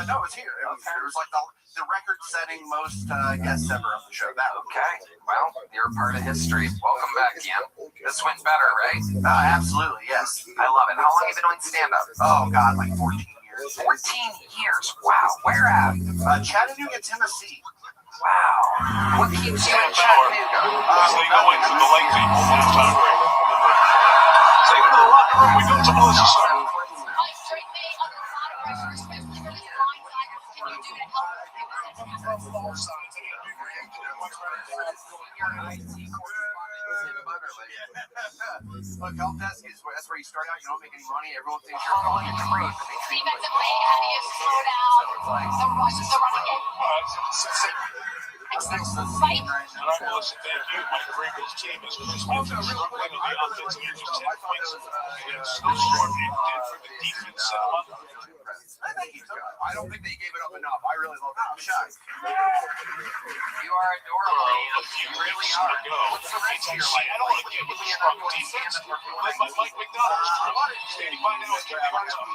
Speaker 14: No, it was here. It was like the record-setting most guests ever on the show. That one.
Speaker 2: Okay, well, you're a part of history. Welcome back, Ian. This went better, right?
Speaker 14: Absolutely, yes.
Speaker 2: I love it. How long have you been doing stand-up?
Speaker 14: Oh, God, like 14 years.
Speaker 2: 14 years? Wow, where at?
Speaker 14: Chattanooga, Tennessee.
Speaker 2: Wow. What keeps you in Chattanooga?
Speaker 5: As they go into the lengthy halftime break. Take it to the locker room. We go to Melissa Stark.
Speaker 15: Mike Drake May under a lot of pressure, especially for these blindsiders. What can you do to help
Speaker 14: Look, help desk is that's where you start out. You don't make any money. Everyone thinks you're calling it free.
Speaker 15: defensively, how do you slow down the rush, the running game? Expects the fight.
Speaker 5: All right, Melissa, thank you. Mike Vrabel's team is struggling on the offensive end. Just 10 points against the short end for the defense set up.
Speaker 14: I don't think they gave it up enough. I really love that. I'm shocked.
Speaker 2: You are adorable.
Speaker 5: A few weeks ago,
Speaker 2: What's the rest of your life?
Speaker 5: I don't want to get with strong defense. Led by Mike McDonald, standing by now and getting on top.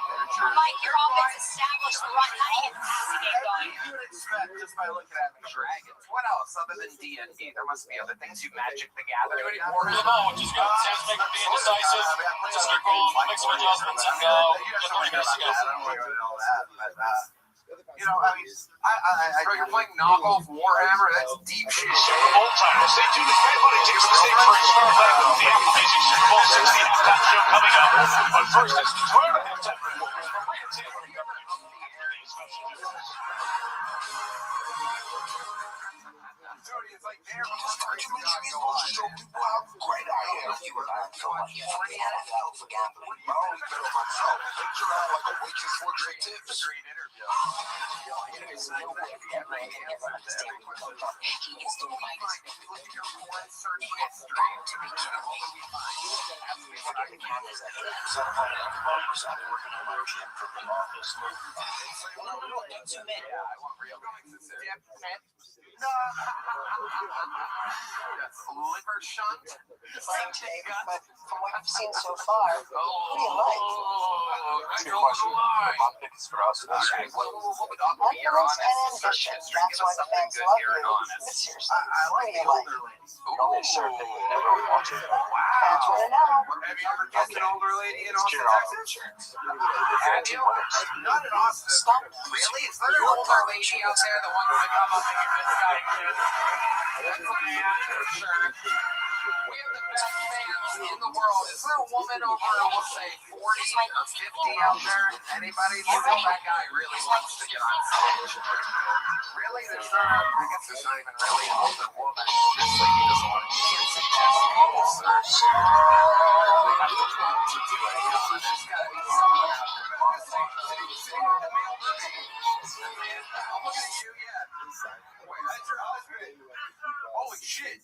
Speaker 15: Mike, your offense established the run. How do you get the passing game going?
Speaker 14: You would expect just by looking at me.
Speaker 2: Dragons. What else other than D&D? There must be other things. You Magic the Gathering.
Speaker 5: We're in the ball, which is good. Sam's making the indecisive. Just keep rolling. We'll make some adjustments and get the readiness to go.
Speaker 14: I don't worry about all that, but you know, I mean,
Speaker 2: Bro, you're playing knockoff Warhammer? That's deep shit.
Speaker 5: Super Bowl time. Stay tuned as everybody takes the stage for a star play. The amazing Super Bowl 60 halftime show coming up. But first, it's the Toyota halftime report from Ryan Taylor.
Speaker 14: it's like there before
Speaker 12: Great I am. You and I so much out for gambling. I only bet on myself. Make sure I'm like a waitress for great tips.
Speaker 2: Great interview. Liver shunt.
Speaker 8: But from what I've seen so far, what do you like?
Speaker 2: I don't know why. right.
Speaker 10: My pick is for us.
Speaker 2: Okay. Well, you're honest. Search history. Give us something good here and honest.
Speaker 11: I like the older ladies.
Speaker 10: They serve that would never watch it.
Speaker 11: That's what I know.
Speaker 2: Have you ever kissed an older lady in
Speaker 10: It's
Speaker 2: Austin,
Speaker 10: Karen
Speaker 2: Texas?
Speaker 10: Had you?
Speaker 11: Not in Austin.
Speaker 15: Stop.
Speaker 2: Really? Is there an older lady out there that wants to come up and get this guy kissed? That's a man, for sure. We have the best fans in the world. Is there a woman over, we'll say, 40 or 50 out there? Anybody? That guy really wants to get on stage. Really? There's not, I guess there's not even really an older woman. This lady doesn't want to get people, sir. They have to want to do it. There's got to be someone out there. Sitting with the male version. I'm looking at you, yeah. Wait, that's your husband? Holy shit.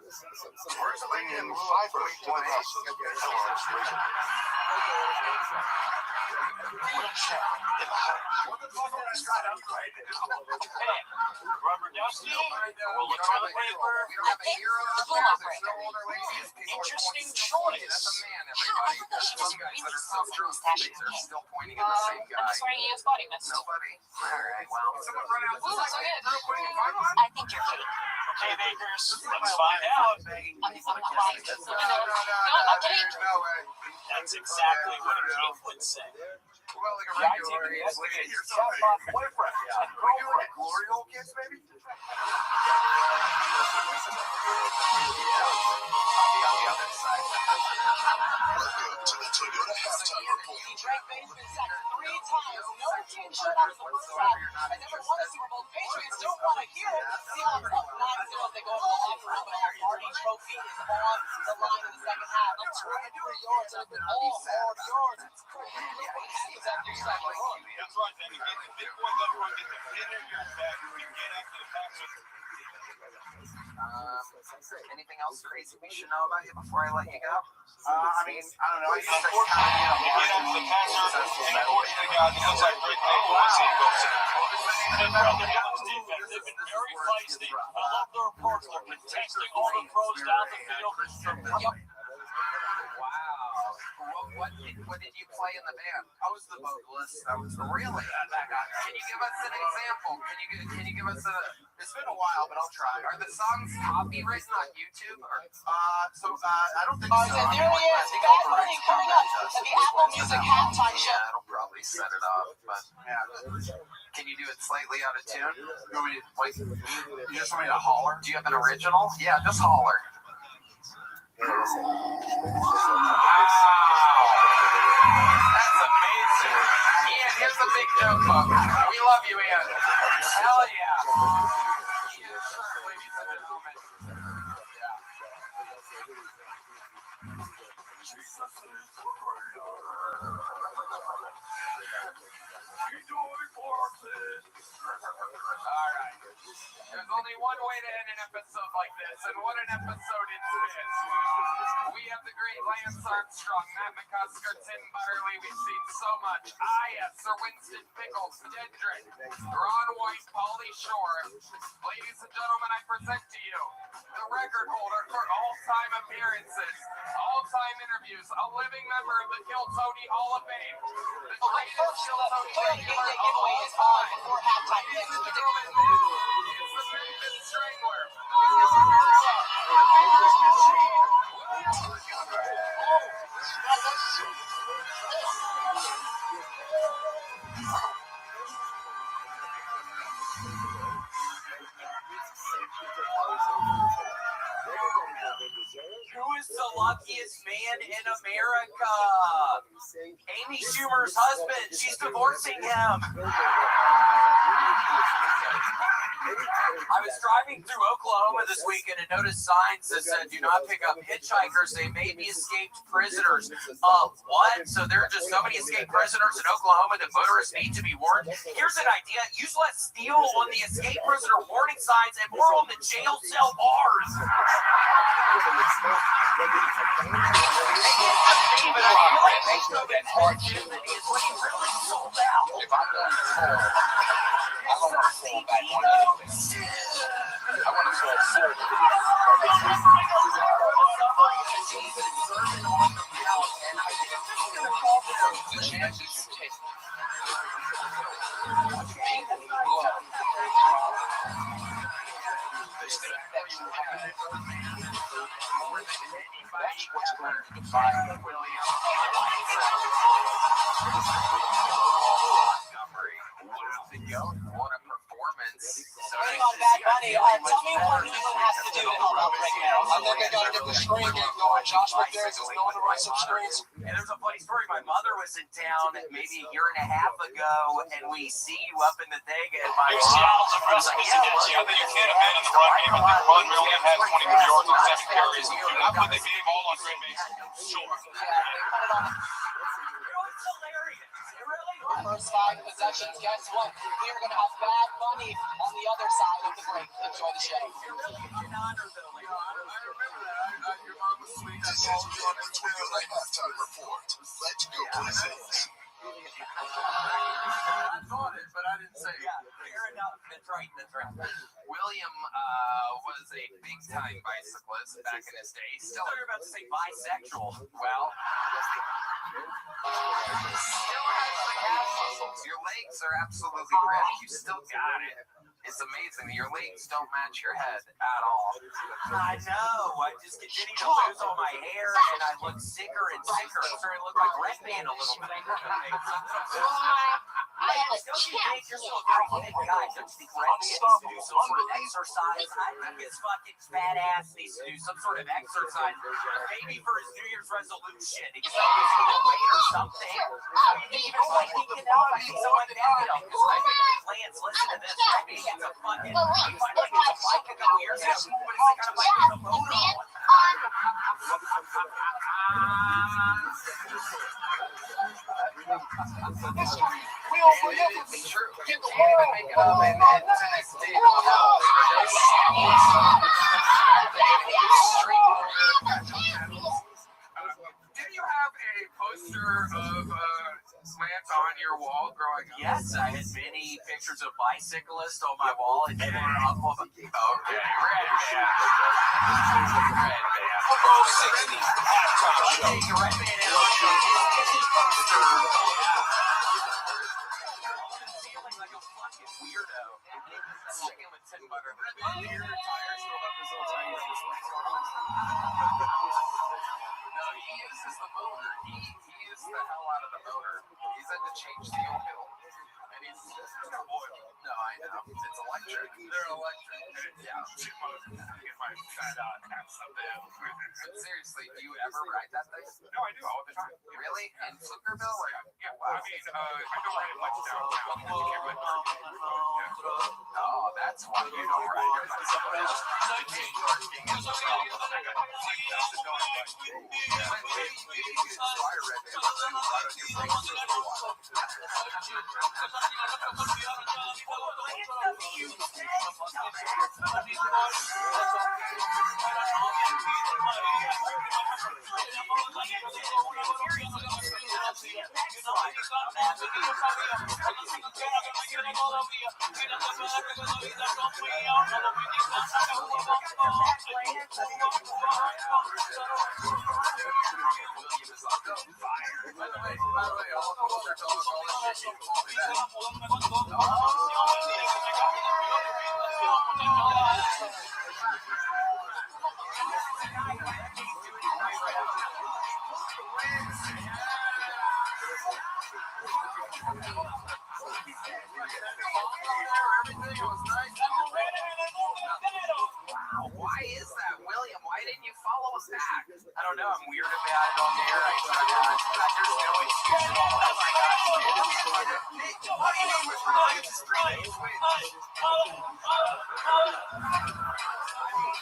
Speaker 10: Where's the lady in Cypher?
Speaker 2: What the fuck did I start up right now?
Speaker 5: Rubber dusty? Will the toilet paper?
Speaker 2: We don't have a hero out there. There's no older ladies. People are
Speaker 5: Interesting
Speaker 2: pointing to the-
Speaker 5: choice.
Speaker 2: That's a man, everybody. There's some guys that are so drunk that they're still pointing at the same guy.
Speaker 15: I'm just wearing a body mist.
Speaker 2: Nobody? Alright, well. Someone run out
Speaker 15: Ooh,
Speaker 2: to the
Speaker 15: so
Speaker 2: side
Speaker 15: good.
Speaker 2: real quick and find one?
Speaker 15: I think you're fake.
Speaker 5: Okay, Bakers, let's find out.
Speaker 15: I'm not lying.
Speaker 2: No,
Speaker 15: I'm kidding.
Speaker 2: no way.
Speaker 5: That's exactly what a kid would say.
Speaker 2: Well, like a
Speaker 5: The
Speaker 2: regular
Speaker 5: idea is
Speaker 2: lady or
Speaker 5: to
Speaker 2: something.
Speaker 5: my boyfriend.
Speaker 2: We do like a glory hole kiss, maybe? I'll be on the other side.
Speaker 12: Welcome to the Toyota Halftime Report.
Speaker 15: He drank basement sack 3 times. No team shut out in the first half. And never won a Super Bowl. Patriots don't want to hear it. Seahawks up 9-0 as they go into the locker room. And our party trophy is on the line in the second half. Up 23 yards. And it's all hard yards. Look what happens after you stop the run.
Speaker 5: That's right, then. You get the big ones up front, get the pin in your back, you get after the pass.
Speaker 2: Anything else crazy we should know about you before I let you go?
Speaker 11: I mean, I don't know. I used to
Speaker 5: Unfortunately, you get after the passer, and according to the guy, it looks like Drake May wants it to go to. The Maryland Bullets defense, they've been very feisty. I love their approach. They're contesting all the throws down the field.
Speaker 2: Wow. What did you play in the band? I was the vocalist. I was really that guy. Can you give us an example? Can you give us a? It's been a while, but I'll try. Are the songs copywritten on YouTube? Or,
Speaker 11: I don't think so.
Speaker 15: There he is. The guy learning coming up at the Apple Music halftime show.
Speaker 2: Yeah, it'll probably set it off. But can you do it slightly out of tune?
Speaker 11: You just want me to holler?
Speaker 2: Do you have an original? Yeah, just holler. Wow. That's amazing. Ian, here's the big joke book. We love you, Ian. Hell yeah. Ian, sure, ladies and gentlemen. Alright. There's only one way to end an episode like this, and what an episode it is. We have the great Lance Armstrong, Matt McCusker, Tim Butterly. We've seen so much. Sir Winston Pickles, Dedrick, Ron White, Pauly Shore. Ladies and gentlemen, I present to you the record holder for all-time appearances, all-time interviews, a living member of the Kill Tony Hall of Fame, the greatest Kill Tony regular of all time. Ladies and gentlemen, it's the Memphis Strangler. Who is the luckiest man in America? Amy Schumer's husband. She's divorcing him. I was driving through Oklahoma this weekend and noticed signs that said, "Do not pick up hitchhikers. They may be escaped prisoners." What? So there are just so many escaped prisoners in Oklahoma that motorists need to be warned. Here's an idea. Use less steel on the escaped prisoner warning signs and more on the jail cell bars.
Speaker 10: If I'm going to fall, I don't want to fall back on it. I want to fall forward.
Speaker 13: What a performance.
Speaker 11: Waiting on Bad Bunny. Tell me what New England has to do to help out right now. I think they got to get the screen game going. Josh McDaniels is known to run some screens.
Speaker 2: And there's a funny story. My mother was in town maybe a year and a half ago, and we see you up in the thing. And my
Speaker 5: Seattle's impressive against you. I think you can't abandon the run game. I think Run Million has 23 yards on 7 carries. Not when they beat him all on Great Base. Sure.
Speaker 11: First 5 possessions. Guess what? We are going to have Bad Bunny on the other side of the break. Enjoy the show.
Speaker 12: This is your Twilight Halftime Report. Let's go, Blazers.
Speaker 13: I thought it, but I didn't say it.
Speaker 2: Yeah, fair enough. That's right.
Speaker 13: William was a big-time bicyclist back in his day.
Speaker 2: Still, you're about to say bisexual.
Speaker 13: Well, still has the calf muscles. Your legs are absolutely ready. You still got it. It's amazing. Your legs don't match your head at all.
Speaker 2: I know. I just continue to lose all my hair, and I look sicker and sicker. I'm starting to look like Red Man a little bit.
Speaker 15: I have a chance.
Speaker 2: You're still a very fit guy. Don't you think Red Man needs to do some sort of exercise? I think his fucking fat ass needs to do some sort of exercise. Maybe for his New Year's resolution. He can start losing a little weight or something. Even like he can help me someone that. Lance, listen to this. Red Man gets a fucking. He finally gets a bike a couple years ago. But it's like kind of like with a motor on.
Speaker 13: It's true. You can't even make it up, and to this day, did you have a poster of Lance on your wall growing up?
Speaker 2: Yes, I had many pictures of bicyclists on my wall. And okay, Red Man.
Speaker 5: Football 60 halftime show.
Speaker 2: Red Man out. Feeling like a fucking weirdo.
Speaker 13: Chicken with tin butter. Your tires still have this little tiny No, he uses the motor. He uses the hell out of the motor. He's had to change the oil. And he's no oil. No, I know. It's electric. They're electric. Yeah.
Speaker 5: Get my fat ass up there.
Speaker 13: Seriously, do you ever ride that thing?
Speaker 5: No, I do all the time.
Speaker 13: Really? In Pflugerville? Or?
Speaker 5: Yeah, well, I mean, I don't ride it much downtown.
Speaker 13: Oh, that's why you don't ride your bicycle. Why is that, William? Why didn't you follow us back?
Speaker 2: I don't know. I'm weird about it on there. There's no excuse at all. Oh my gosh. What do you mean with Restream?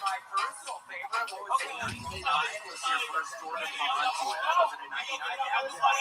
Speaker 2: My personal favorite, what was it? 99 was your first Jordan Bond. 2099. That was my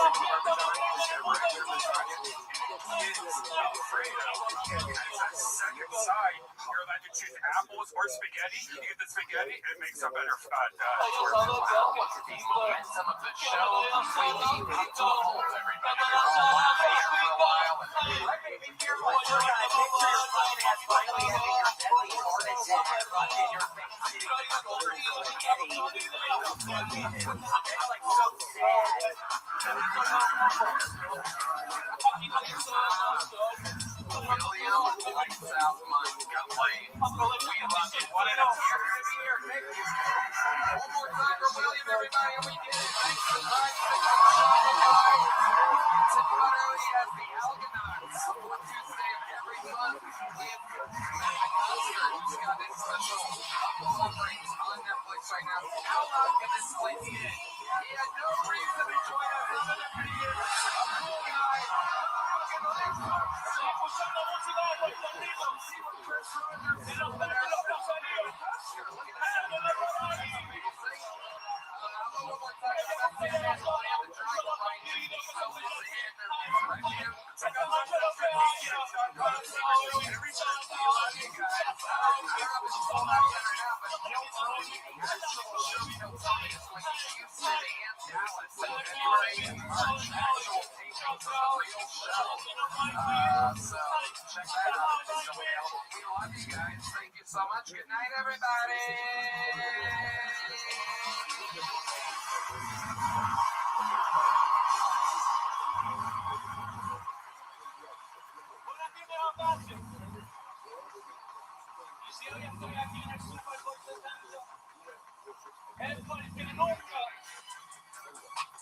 Speaker 4: Second side, you're allowed to choose apples or spaghetti. You get the spaghetti, and it makes a better
Speaker 13: Wow, look at the momentum of the show completely unfold, everybody. You're all on fire for a while. William points out Montgomery. We love it. What an here. Thank you. One more time for William, everybody, and we did it. Thanks so much. He has the Algonauts on Tuesday of every month with Oscar, who's got this special offerings on Netflix right now. How long can this place get? He had no reason to join us other than to be a cool guy. So check that out. We love you guys. Thank you so much. Good night, everybody.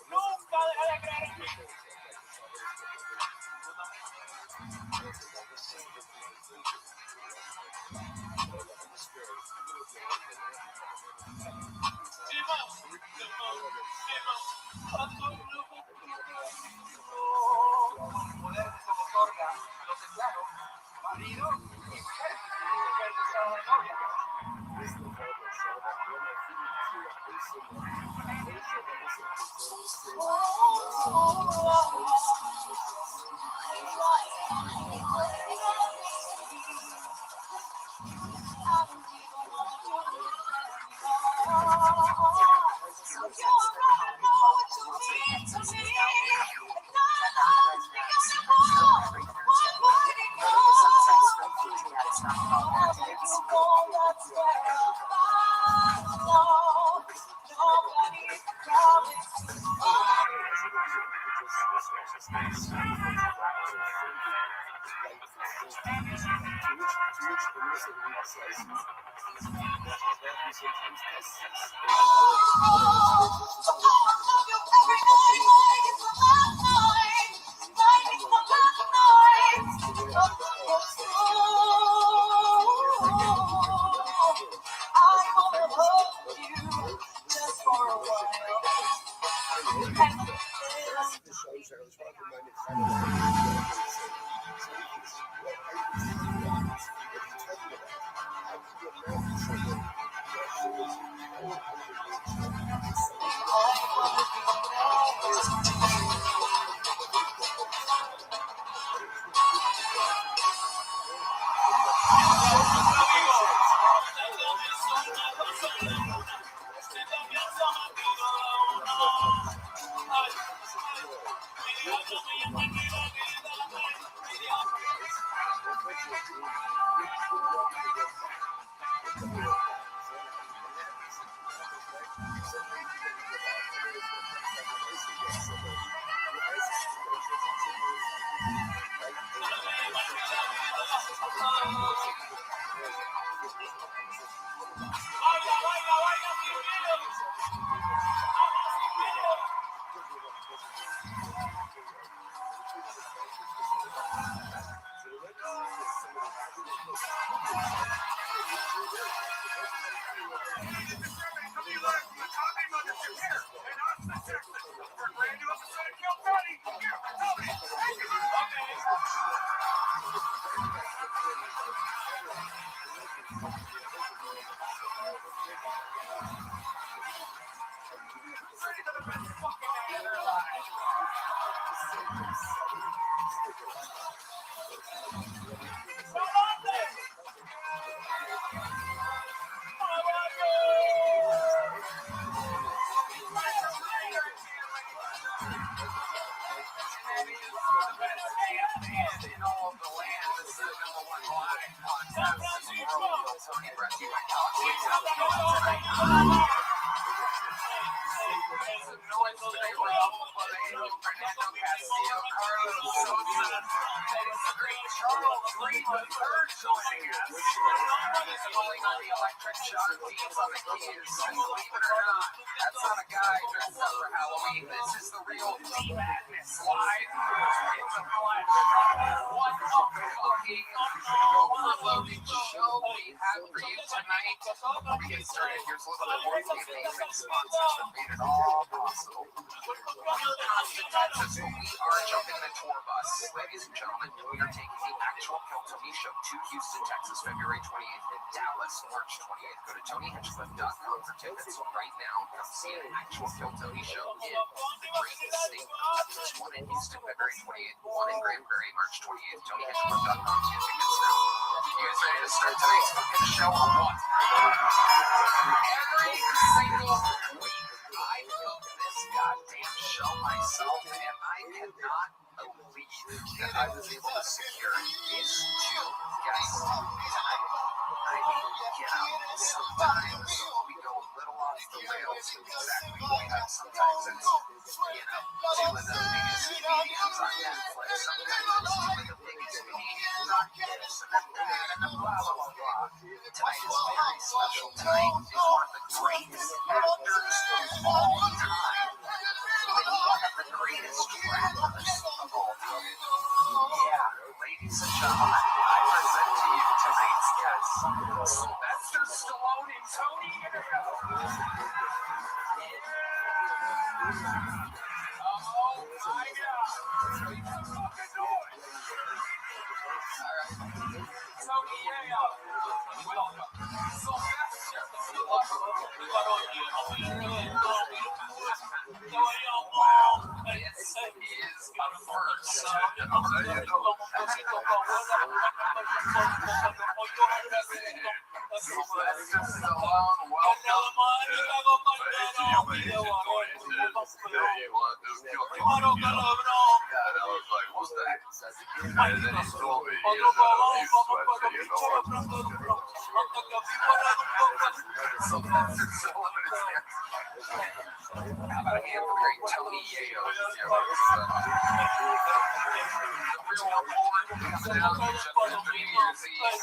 Speaker 5: Nunca deja de creer en mí.
Speaker 2: in all of the land. This is the number one live podcast in the world. Tony Brett, you might talk to me tonight. Some noise today, Raul Vallejo, Fernando Castillo, Carlos Sosa, Dennis Green, Charles Reed III joining us. He's pulling on the electric shock beats on the keys. And believe it or not, that's not a guy dressed up for Halloween. This is the real D-Madness live in the flesh. What a fucking overloading show we have for you tonight. Before we get started, here's a little bit more of the amazing sponsors that made it all possible. Austin, Texas, we are jumping the tour bus. Ladies and gentlemen, we are taking the actual Kill Tony show to Houston, Texas, February 28th, and Dallas, March 28th. Go to TonyHinchcliffe.com for tickets right now. Come see an actual Kill Tony show in the great state of Texas. One in Houston, February 28th, one in Grand Prairie, March 28th. TonyHinchcliffe.com to get tickets now. You guys ready to start tonight's fucking show or what? Every single week, I film this goddamn show myself, and I cannot believe that I was able to secure these two guests tonight. I mean, sometimes we go a little off the rails with exactly what we have. Sometimes it's, two of the biggest comedians on Netflix. Sometimes it's two of the biggest comedians on this and that and blah, blah, blah, blah. Tonight is very special. Tonight is one of the greatest actors of all time. One of the greatest rappers of all time. Yeah, ladies and gentlemen, I present to you tonight's guest, Sylvester Stallone and Tony Yeo. Oh my God! Make some fucking noise! All right, Tony Yeo, welcome. Sylvester This is a first. Sylvester Stallone, welcome. And I was like, what's that? And then he told me, Sylvester Stallone is here. How about a hand for great Tony Yeo? Real board coming out just after New Year's Eve.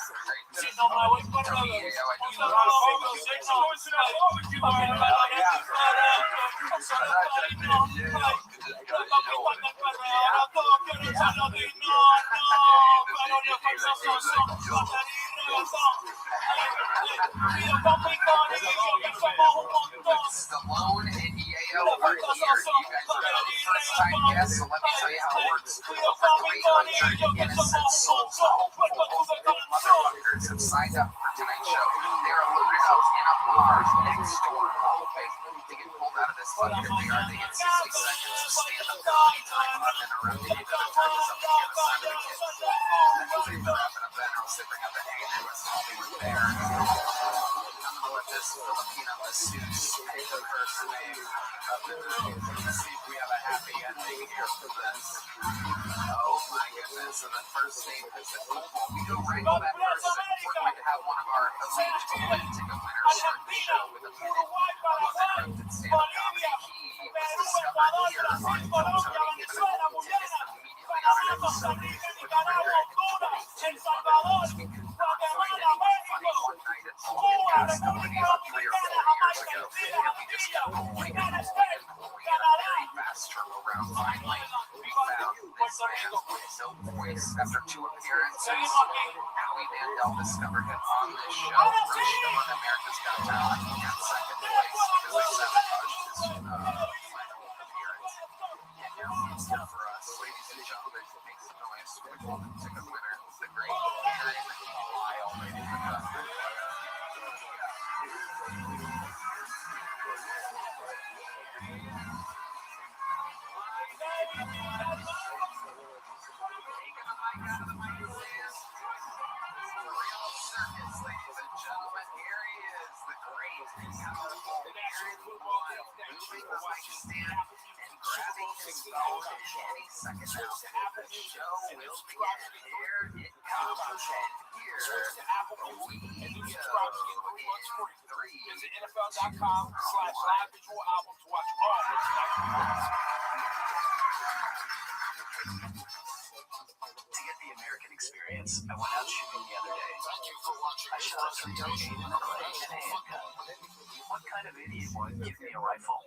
Speaker 2: Tony Yeo, I just want to say Stallone and Yeo are here. You guys are the first time guests, so let me tell you how it works. Over 300 innocent souls, hopeful motherfuckers have signed up for tonight's show. They are loaded up in a bar next door, hoping to get pulled out of this bucket. If they are, they get 60 seconds to stand up their time on and around the end of the time is up to the other side of the kid. That means they put up in a bed or else they bring up a hand and let's Hollywood Bear. I'm gonna let this Filipino masseuse pick the first name. Let's see if we have a happy ending here for this. Oh my goodness, and the first name is the football. We go right to that person. We're going to have one of our elite golden ticket winners start the show with a minute of uninterrupted stand-up comedy. He was discovered here on Kill Tony, given a golden ticket immediately on an episode with a record 22 months. We could not find anyone funny one night at all. We cast somebody about 3 or 4 years ago, and we just kept pulling and pulling and pulling at a very fast turnaround. Finally, we found this man with no voice after 2 appearances. Howie Mandel discovered him on this show. First show on America's Got Talent. He got second place because they sabotaged his final appearance. And now he's here for us. Ladies and gentlemen, make some noise for the golden ticket winner, the great Aaron Lyle, ladies and gentlemen. Ladies and gentlemen, here he is, the great, powerful Aaron Lyle, moving the mic stand and Any second now. The show will begin. Here it comes. And here we go.
Speaker 11: Visit NFL.com/live visual album to watch all of tonight's.
Speaker 2: To get the American experience, I went out shooting the other day.
Speaker 10: Thank you for watching.
Speaker 2: I shot a .38 in a handgun. What kind of idiot would give me a rifle?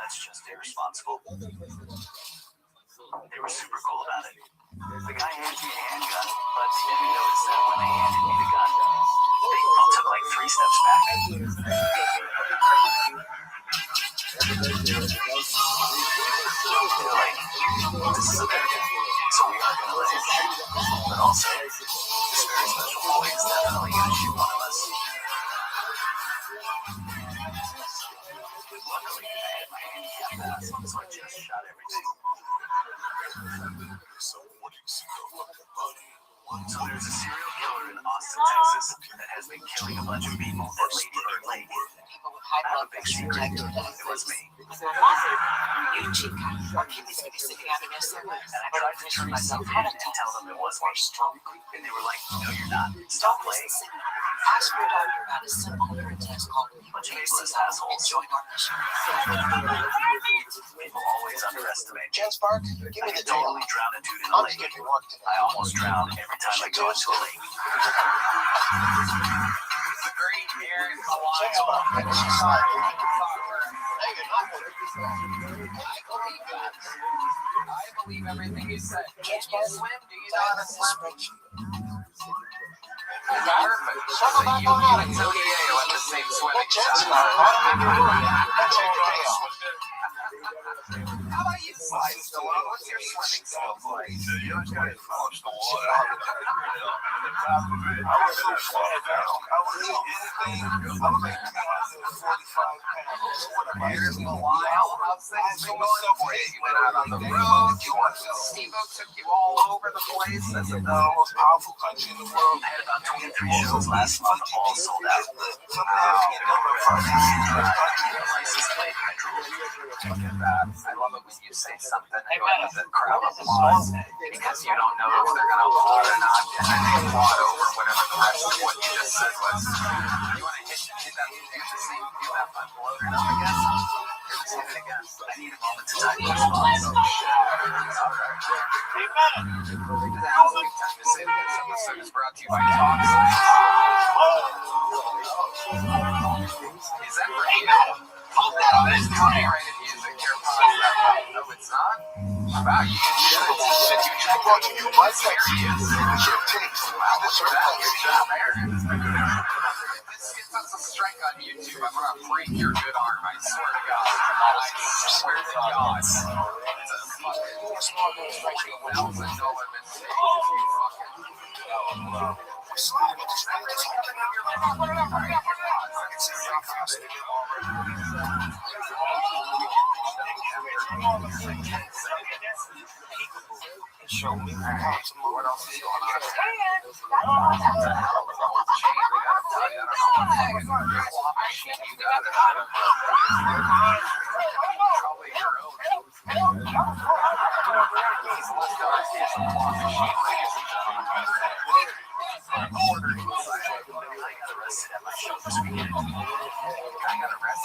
Speaker 2: That's just irresponsible. They were super cool about it. The guy handed me a handgun, but they didn't notice that when they handed me the gun. They all took like 3 steps back. They're like, this is America, so we are going to let it shoot. But also, this very special boy is definitely going to shoot one of us. Luckily, I had my handicap pass, so I just shot everything. So there's a serial killer in Austin, Texas, that has been killing a bunch of people at Lady Bird Lake. I have a big secret. It was me.
Speaker 8: You cheap kind of poor kid is going to be sitting out in this.
Speaker 2: And I tried to turn myself in and tell them it was me. And they were like, no, you're not. Stop playing.
Speaker 8: Ask your doctor about a simple urine test called
Speaker 2: Bunch of ageless assholes.
Speaker 8: join our mission.
Speaker 2: People always underestimate.
Speaker 10: Jen Spark, give me
Speaker 2: I
Speaker 10: the
Speaker 2: could totally drown a dude in a lake. I almost drown every time I go into a lake.
Speaker 11: The great Aaron Kalil.
Speaker 13: I believe everything you said. Can you swim? Do you know how to swim? Perfect. So you and Tony Ayo at the same swimming shot. How about you, Slide Stallone? What's your swimming skills like?
Speaker 21: You know, I got to flush the water out of the top of it. I was so far down. I would eat anything. I was like 245 pounds.
Speaker 13: Here's the while. How's things been going for you? You went out on the road. Steve-O took you all over the place. That's the
Speaker 21: most powerful country in the world.
Speaker 2: I had about 23 shows last month, all sold out.
Speaker 13: I love it when you say something and the crowd applauds because you don't know if they're going to applaud or not, and then they applaud over whatever the rest of what you just said was. You want to hit that to see if that button loaded up again? Let's hit it again. I need a moment to type the response. Oh, shit. All right. Now's a good time to say that this episode is brought to you by Talks. Is that right? Hold that on this copyrighted music here. No, it's not. Wow, you can do it. You brought to you by Serious. Wow, what's that? You're not there. This puts a strike on YouTube. I'm going to break your good arm. I swear to God. I swear to God. It's a fucking $40,000 mistake.
Speaker 21: Show me what else is going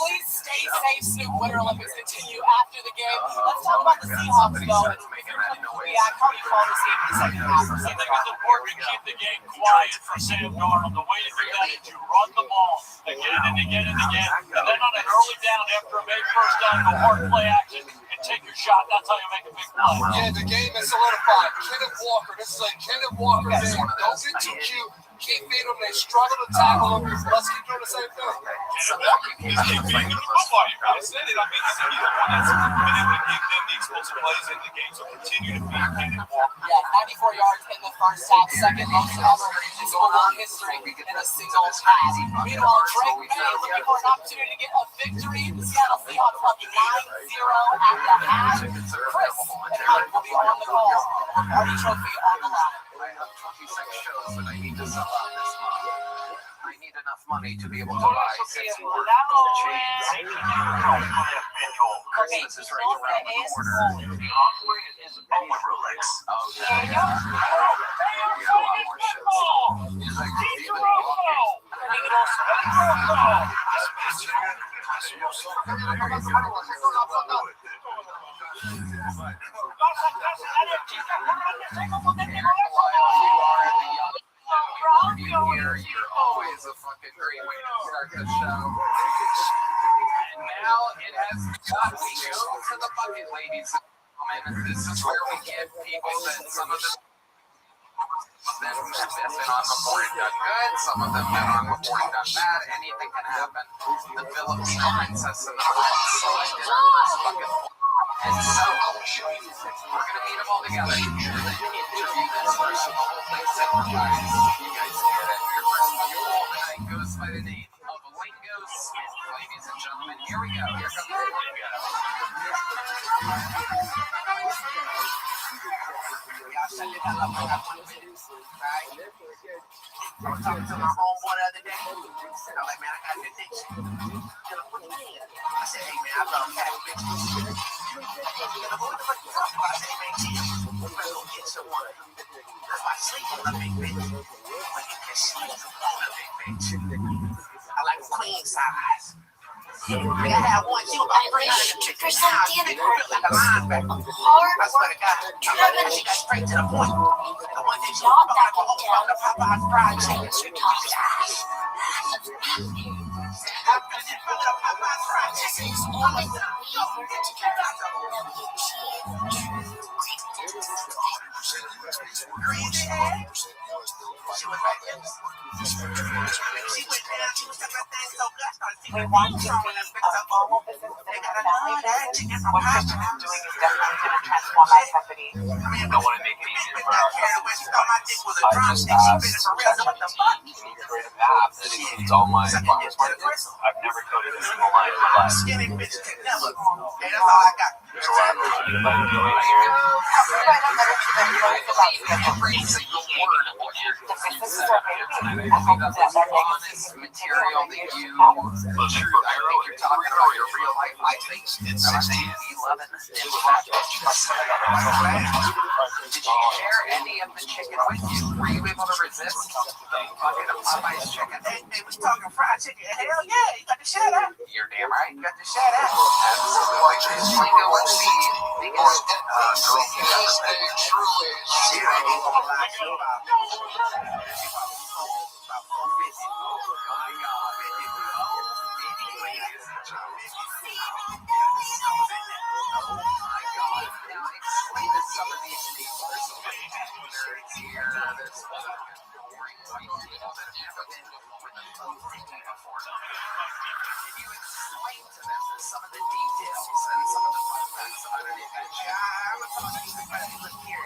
Speaker 17: Please stay safe, Snoop. Winter Olympics continue after the game. Let's talk about the Seahawks, though. Yeah, how do you call this game in the second half?
Speaker 5: I think it's important to keep the game quiet for Sam Darnold. The way to do that is you run the ball again and again and again, and then on an early down after a big first down, go hard play action and take your shot. That's how you make a big play.
Speaker 10: Yeah, the game is solidified. Kenneth Walker, this is like Kenneth Walker game. Don't get too cute. Keep beating them. They struggle to tackle them. Let's keep doing the same thing.
Speaker 5: Just keep feeding them the football. You really said it. I mean, he's the one that's been able to give them the explosive plays in the game, so continue to feed Kenneth Walker.
Speaker 17: Yeah, 94 yards in the first half, second most ever in Super Bowl history in a single pass. Meanwhile, Drake May looking for an opportunity to get a victory. The Seattle Seahawks up 9-0 at the half. Chris and Mike will be on the call. Party trophy on the line.
Speaker 2: I have 26 shows that I need to sell out this month. I
Speaker 13: I need enough money to be able to buy 6 more chains. Christmas is right around the corner.
Speaker 20: Rolex.
Speaker 13: Okay. We got a lot more shit. He's like, you're always a fucking great way to start the show. And now it has got we go to the bucket, ladies and gentlemen. This is where we give people that some of them have been on before and done good, some of them been on before and done bad. Anything can happen. The Filipino princess and the prince selected our first bucket. And so, we're going to meet them all together and then interview this person. The whole thing's synchronized. You guys get it. Your first bucket poll tonight goes by the name of Lingo Smith. Ladies and gentlemen, here we go. Here comes the Lingo.
Speaker 11: I was talking to my homeboy the other day. I was like, man, I got an addiction. What you mean? I said, hey, man, I love cat bitches. What the fuck you talking about? I said, hey, man, chill. We're going to go get someone. That's why I sleep on a big bitch. When you can sleep on a big bitch. I like queen size. I had one, she was about 300 for Santana card. Like a linebacker. I swear to God. She got straight to the point. The one that she was like, oh, from the Popeye's fried chicken. She was like this. She went down, she was doing her thing so good, I started seeing her throwing that bitch up. They got another that chicken from Pastor. I'm doing is definitely going to transform my company. I mean, don't want to make it easier for her. She thought my dick was a drumstick. She bit it for real. So what the fuck?
Speaker 20: Create a path that includes all my farmers markets. I've never coded a single line in my life.
Speaker 11: Skinny bitch can never. Hey, that's all I got.
Speaker 20: There's a lot of you that are doing here.
Speaker 13: Every single word of what you're said here tonight. I think that's the honest material that you truth. I think you're talking about your real life. I think it's 11 in fact. Did you share any of the chicken with you? Were you able to resist the bucket of Popeye's chicken?
Speaker 11: Hey, we was talking fried chicken. Hell yeah, you got to share that.
Speaker 13: You're damn right.
Speaker 11: You got to share that.
Speaker 13: Absolutely. Lingo, let's see. Because girl, you got to stay truly. Some of these people are so many nerds here. There's boring white people that have never been with a movie before. Can you explain to them some of the details and some of the fun facts about an adventure?
Speaker 11: I was talking to somebody who was here.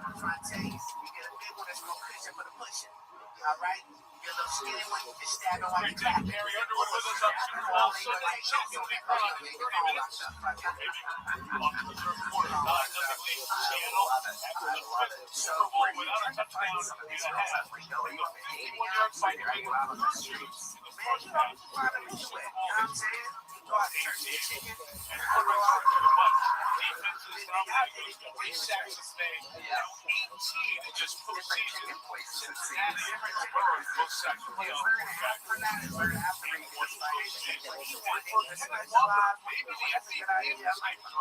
Speaker 11: I'm trying to tell you, you get a big one that's more cushion for the pushing. All right? You get a little skinny one, you can stab it while you clap it.
Speaker 5: Carry Underwood with us up Super Bowl Sunday. Super Bowl without a touchdown in a half. When you're excited, are you out on the streets?
Speaker 11: Man, you know, you know what I'm saying? You go out there and chicken.
Speaker 5: And defense is dominating. 3 sacks this day. 18 in just postseason. Cincinnati and Burrows both sacks from the quarterback. Maybe the FBA is like 4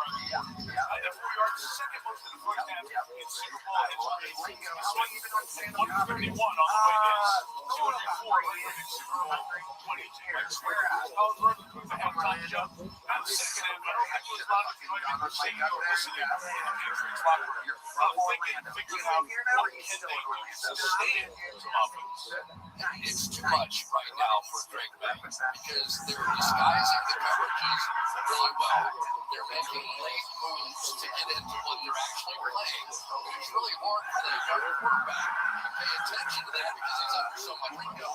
Speaker 5: yards second most of the first half in Super Bowl history. 131 on the way down. 204 in Super Bowl 22. I swear, I was running through the halftime jump. Not second and better. I was not going to say you were listening to the Patriots locker room. Figuring out what can they do to sustain some offense.
Speaker 10: It's too much right now for Drake May because they're disguising the coverages really well. They're making late moves to get into what they're actually playing. It's really hard for the young quarterback to pay attention to that because he's under so much lingo.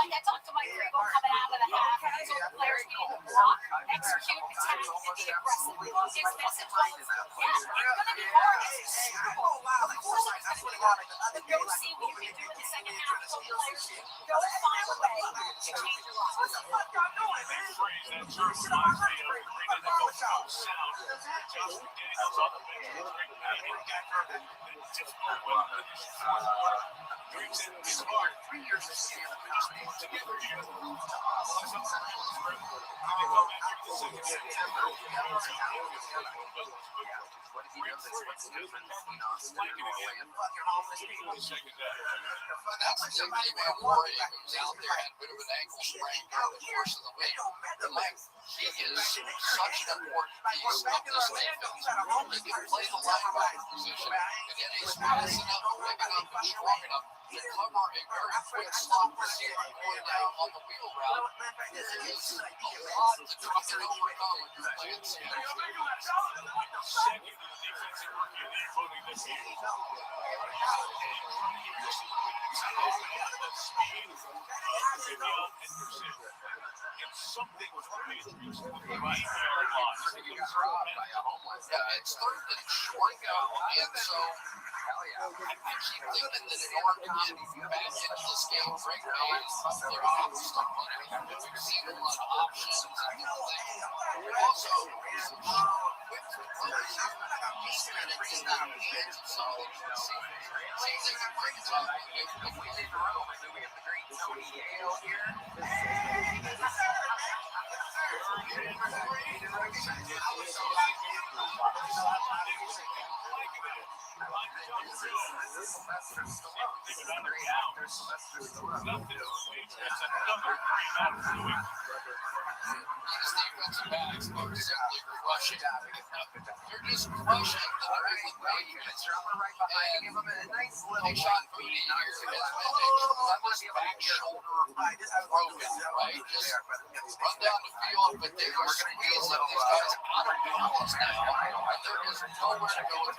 Speaker 15: I talked to Mike Grego coming out of the half. He told the players we need to block, execute, attack, and be aggressive. His message was, it's going to be hard. It's the Super Bowl. Of course it's going to be hard. But go see what you can do in the second half. So players go find a way to change your life. What the fuck y'all doing, man? Shit on my lunch break. What's wrong with y'all?
Speaker 10: That's the young man Warren who's out there had a bit of an ankle sprain during the course of the week. He is such an important piece of this defense. He can play the linebacker position, and yet he's fast enough, big enough, and strong enough to cover a very quick slot receiver going down on the wheel route. It is a lot to try to overcome when you're playing Seattle.
Speaker 5: Something was right.
Speaker 10: It's third and short now, and so I keep thinking that in order to get back into this game, Greg May is probably going to start running. We've seen a lot of options and different things. But also, with the players, he's been in his hands of some of the seems like a great time. If we did the room, and then we have the great Tony Yale here. These defensive backs are simply crushing. They're just crushing the Cleveland Patriots. And Sean Mooney here has been a tremendous back shoulder broken, right? Just run down the field, but they are squeezing these guys out of balance now, and there is nowhere to go with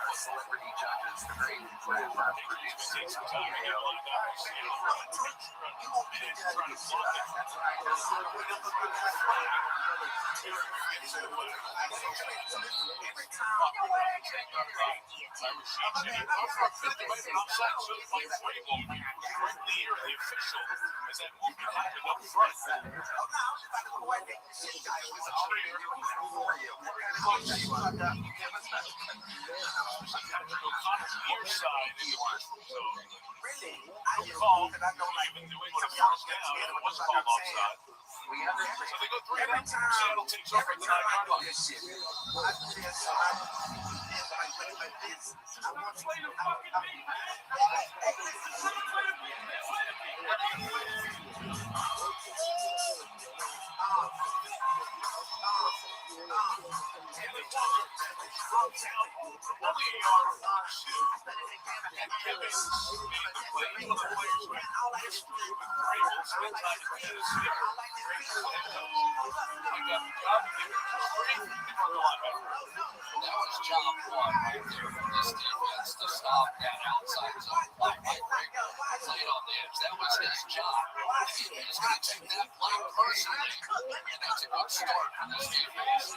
Speaker 10: That was job one right there for this defense to stop that outside zone play by Grego. Played on the edge. That was his job. He's going to take that play personally, and that's a good start for this defense.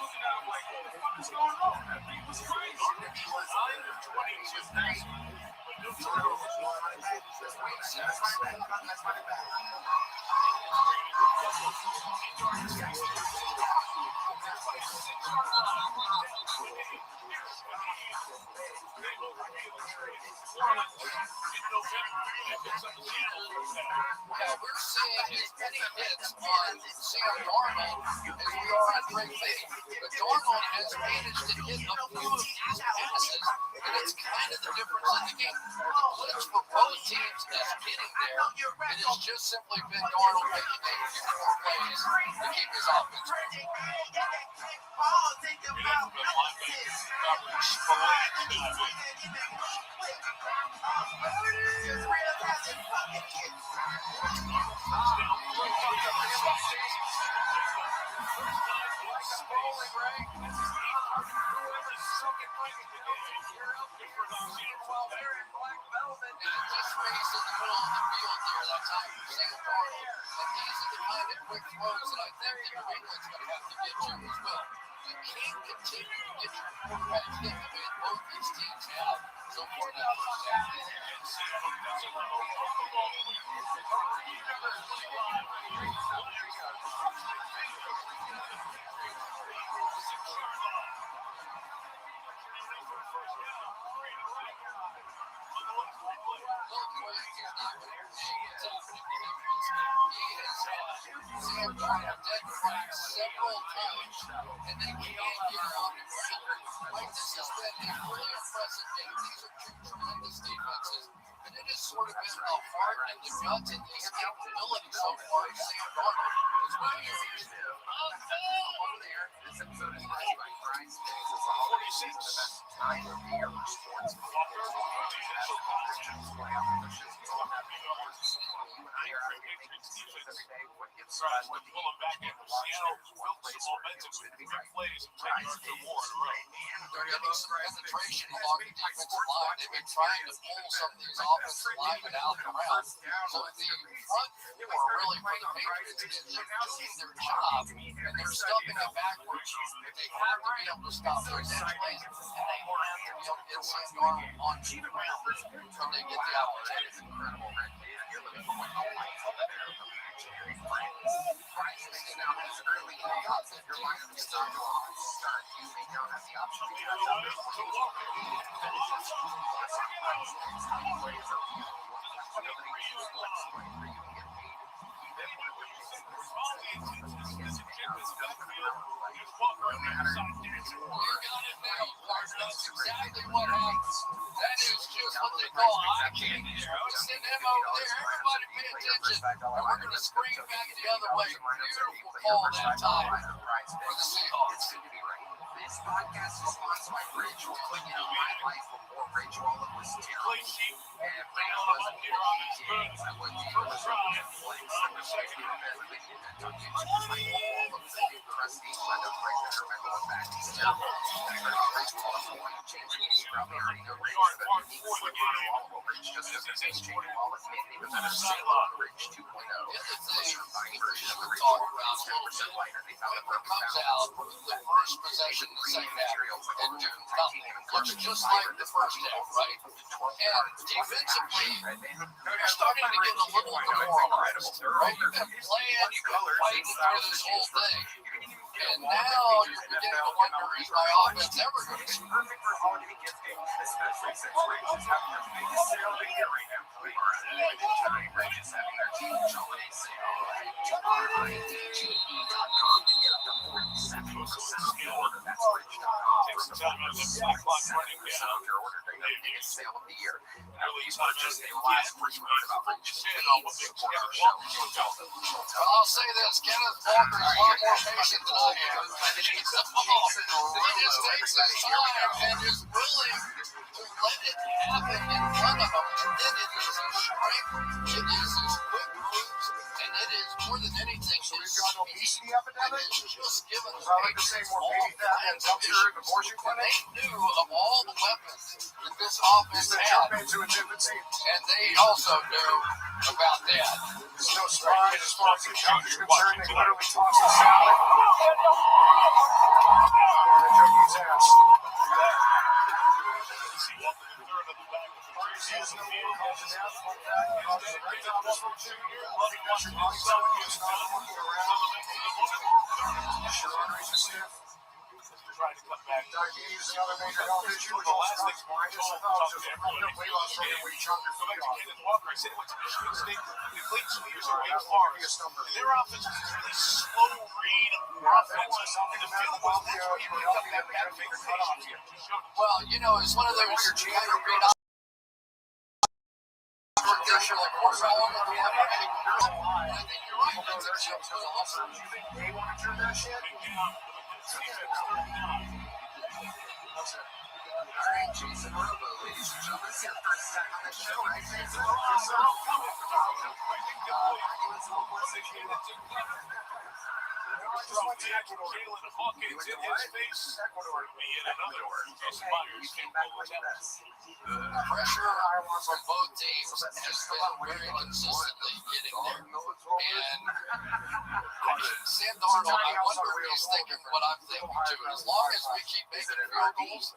Speaker 10: Yeah, we're seeing as many hits on Sam Darnold as we are on Drake May. But Darnold has managed to hit a few of these passes, and it's kind of the difference in the game. The blitz for both teams is getting there. It has just simply been Darnold making a few more plays to keep his offense running. Space in the middle of the field there that time for Sam Darnold. And these are the kind of quick throws that I think that New England's going to have to get to as well. You can't continue to get your quarterback hit the way both these teams have so far in that first half. Sam Darnold dead cracked several times, and they can't get her on the ground. Like, this has been a really impressive game. These are two tremendous defenses, and it has sort of been a heart in the gut and escapability so far in Sam Darnold. It's really interesting.
Speaker 2: This episode is brought to you by Grind Sticks. It's the holiday season, the best time of year for sports. You and I are out here making decisions every day. What gives us what to eat, one place where it's going to be right. Grind Sticks.
Speaker 10: They're getting some penetration along the defensive line. They've been trying to pull some of these offensive linemen out and around. So the front four really for the Patriots is doing their job, and they're stuffing it backwards. They have to be able to stop those edge plays, and they have to be able to get Sam Darnold onto the ground when they get the opportunity.
Speaker 2: You're looking for one of legendary brands. Grind Sticks now has early payouts. If your lineup is not off to start, you may now have the option to catch up to
Speaker 10: That's exactly what happens. That is just what they call eye candy there. I would send him over there. Everybody pay attention. And we're going to screen back the other way. Beautiful call that time for the Seahawks.
Speaker 2: This podcast is sponsored by Ritual. In my life before Ritual, it was terrible. And when I was here on this good, I wouldn't be able to play. So the second half, everything in that Kentucky, all of the crusty end up right there. I go back. It's terrible. I heard Ritual is going to change the game. Probably already know Rich, but unique slip on all over Rich just doesn't change the wall. It's made even better. Sailor Rich 2.0. This refined version of the Ritual is 10% lighter. They found a perfect balance.
Speaker 10: The first possession in the second half and do nothing. Looks just like the first half, right? And defensively, you're starting to get a little bit more incredible, right? You've been playing, you've been fighting through this whole thing. And now you're beginning to wonder, is my offense ever going to score?
Speaker 2: Perfect for holiday gifting, especially since Rich is having their biggest sale of the year right now. We are at a limited time. Rich is having their huge holiday sale. Check out RIDGE.com to get up to 47% off your order. That's Rich.com. From the 47% of your order during the biggest sale of the year. Now, these purchases, they will last for you about Rich. Support our show.
Speaker 10: I'll say this, Kenneth Walker is a lot more patient than I am. He just takes his time and is willing to let it happen in front of him. And then it is his strength, it is his quick moves, and it is more than anything his speed. And it's just given the Patriots all kinds of issues. They knew of all the weapons that this offense had, and they also knew about that.
Speaker 5: There's no surprise as far as the coach is concerned. They literally tossed the salad. The jockey's ass. Sharon Reese is stiff. trying to cut back. Diabetes is another major health issue. The last thing I told weight loss program where you chop your foot off. Kenneth Walker, I said he went to Michigan State. He played 2 years away from Mars. Their offense is a really slow read offense. And the field was that's where you pick up that bad finger cut off here.
Speaker 10: Well, you know, it's one of those kind of great you're like, what's wrong with me? I think you're right. That's actually awesome.
Speaker 5: They want to turn that shit?
Speaker 2: All right, Jason Robo, ladies and gentlemen, it's your first time on the show, right?
Speaker 5: Jalen Hawkins in his face. Ecuador would be in another word. Myers can't pull the tennis.
Speaker 10: Pressure from both teams has been very consistently getting there. And Sam Darnold, I wonder if he's thinking what I'm thinking too. As long as we keep making field goals,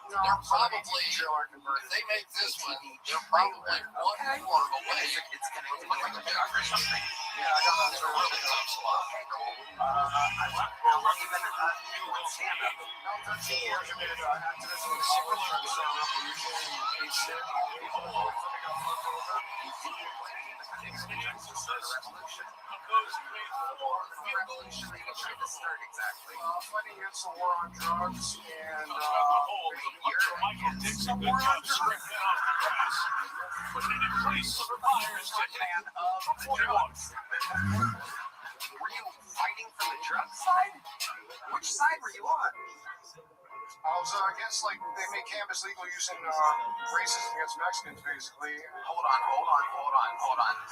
Speaker 10: they're probably, if they make this one, they're probably one more away. It's going to look like a big something. Yeah, I got a really tough spot.
Speaker 5: Fighting against the war on drugs and
Speaker 22: Michael Dixon, good job stripping off the grass. Putting it in place for Myers to
Speaker 2: fan of the drugs. Were you fighting for the drug side? Which side were you on?
Speaker 5: I was against, like, they make cannabis legal using racism against Mexicans, basically.
Speaker 2: Hold on.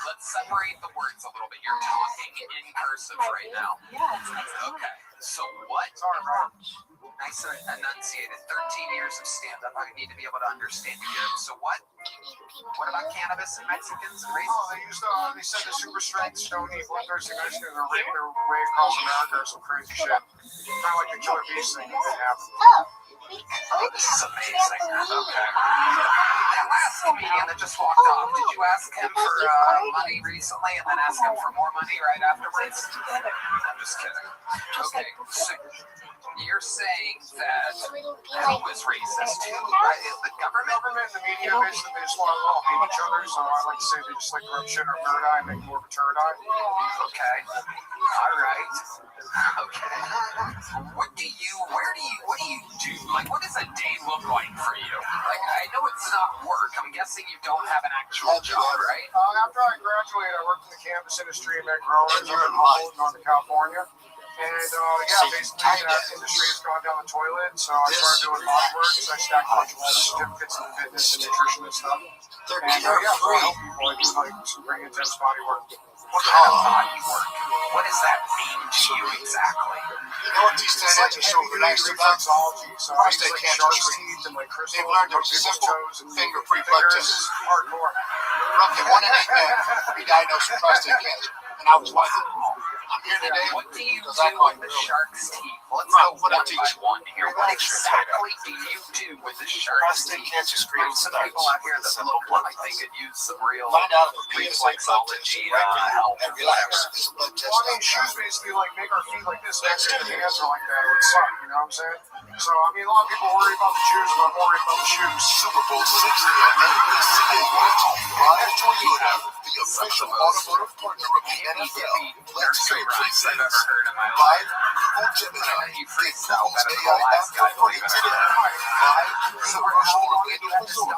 Speaker 2: Let's separate the words a little bit. You're talking in cursive right now.
Speaker 6: Yeah.
Speaker 2: Okay. So what?
Speaker 5: Sorry, bro.
Speaker 2: Nice and enunciated. 13 years of stand-up. I need to be able to understand you here. So what? What about cannabis and Mexicans and racism?
Speaker 5: Oh, they said the super strength stony bloodthirsty Mexicans are raiding their way across America or some crazy shit. Kind of like the Killer Beast thing that happened.
Speaker 2: Oh, this is amazing. Okay. That last comedian that just walked off, did you ask him for money recently and then ask him for more money right afterwards? I'm just kidding. Okay, so you're saying that who was racist? Who? The government?
Speaker 5: The media, basically, they just want to all hate each other, so I like to say they just like to rub shit in a third eye and make more of a third eye.
Speaker 2: Okay. All right. Okay. What do you do? Like, what does a day look like for you? Like, I know it's not work. I'm guessing you don't have an actual job, right?
Speaker 5: After I graduated, I worked in the cannabis industry at growers in Northern California. And, basically that industry has gone down the toilet, so I started doing body work, so I stacked a bunch of certificates in fitness and nutrition and stuff. And, I help people, I do, like, super intense body work.
Speaker 2: What kind of body work? What does that mean to you exactly?
Speaker 12: You know what these stats are so nice about? Prostate cancer screening. They've learned a simple finger-free blood test. Roughly 1 in 8 men will be diagnosed with prostate cancer, and I was one of them. I'm here today
Speaker 2: what do you
Speaker 12: because
Speaker 2: do
Speaker 12: I caught
Speaker 2: with the shark's teeth? Let's go one by one here. What exactly do you do with the shark's teeth?
Speaker 12: prostate cancer screening
Speaker 2: Some
Speaker 12: starts
Speaker 2: people out here that
Speaker 12: simple
Speaker 2: look
Speaker 12: blood
Speaker 2: like they
Speaker 12: test.
Speaker 2: could use some real
Speaker 12: Find out if a PSA blood test
Speaker 2: reflexology
Speaker 12: is right for you
Speaker 2: help.
Speaker 12: and relax. It's a blood test.
Speaker 5: Well, I mean, shoes basically like make our feet like this, next to the hands are like that. It would suck, you know what I'm saying? So, I mean, a lot of people worry about the shoes, but I'm worried about the shoes.
Speaker 12: Super Bowl 60 at NBCA live to you have the official automotive partner of the NFL. Let's say please say this. Buy Google Gemini. Get Google's AI app for free today. Buy the virtual Orlando Resort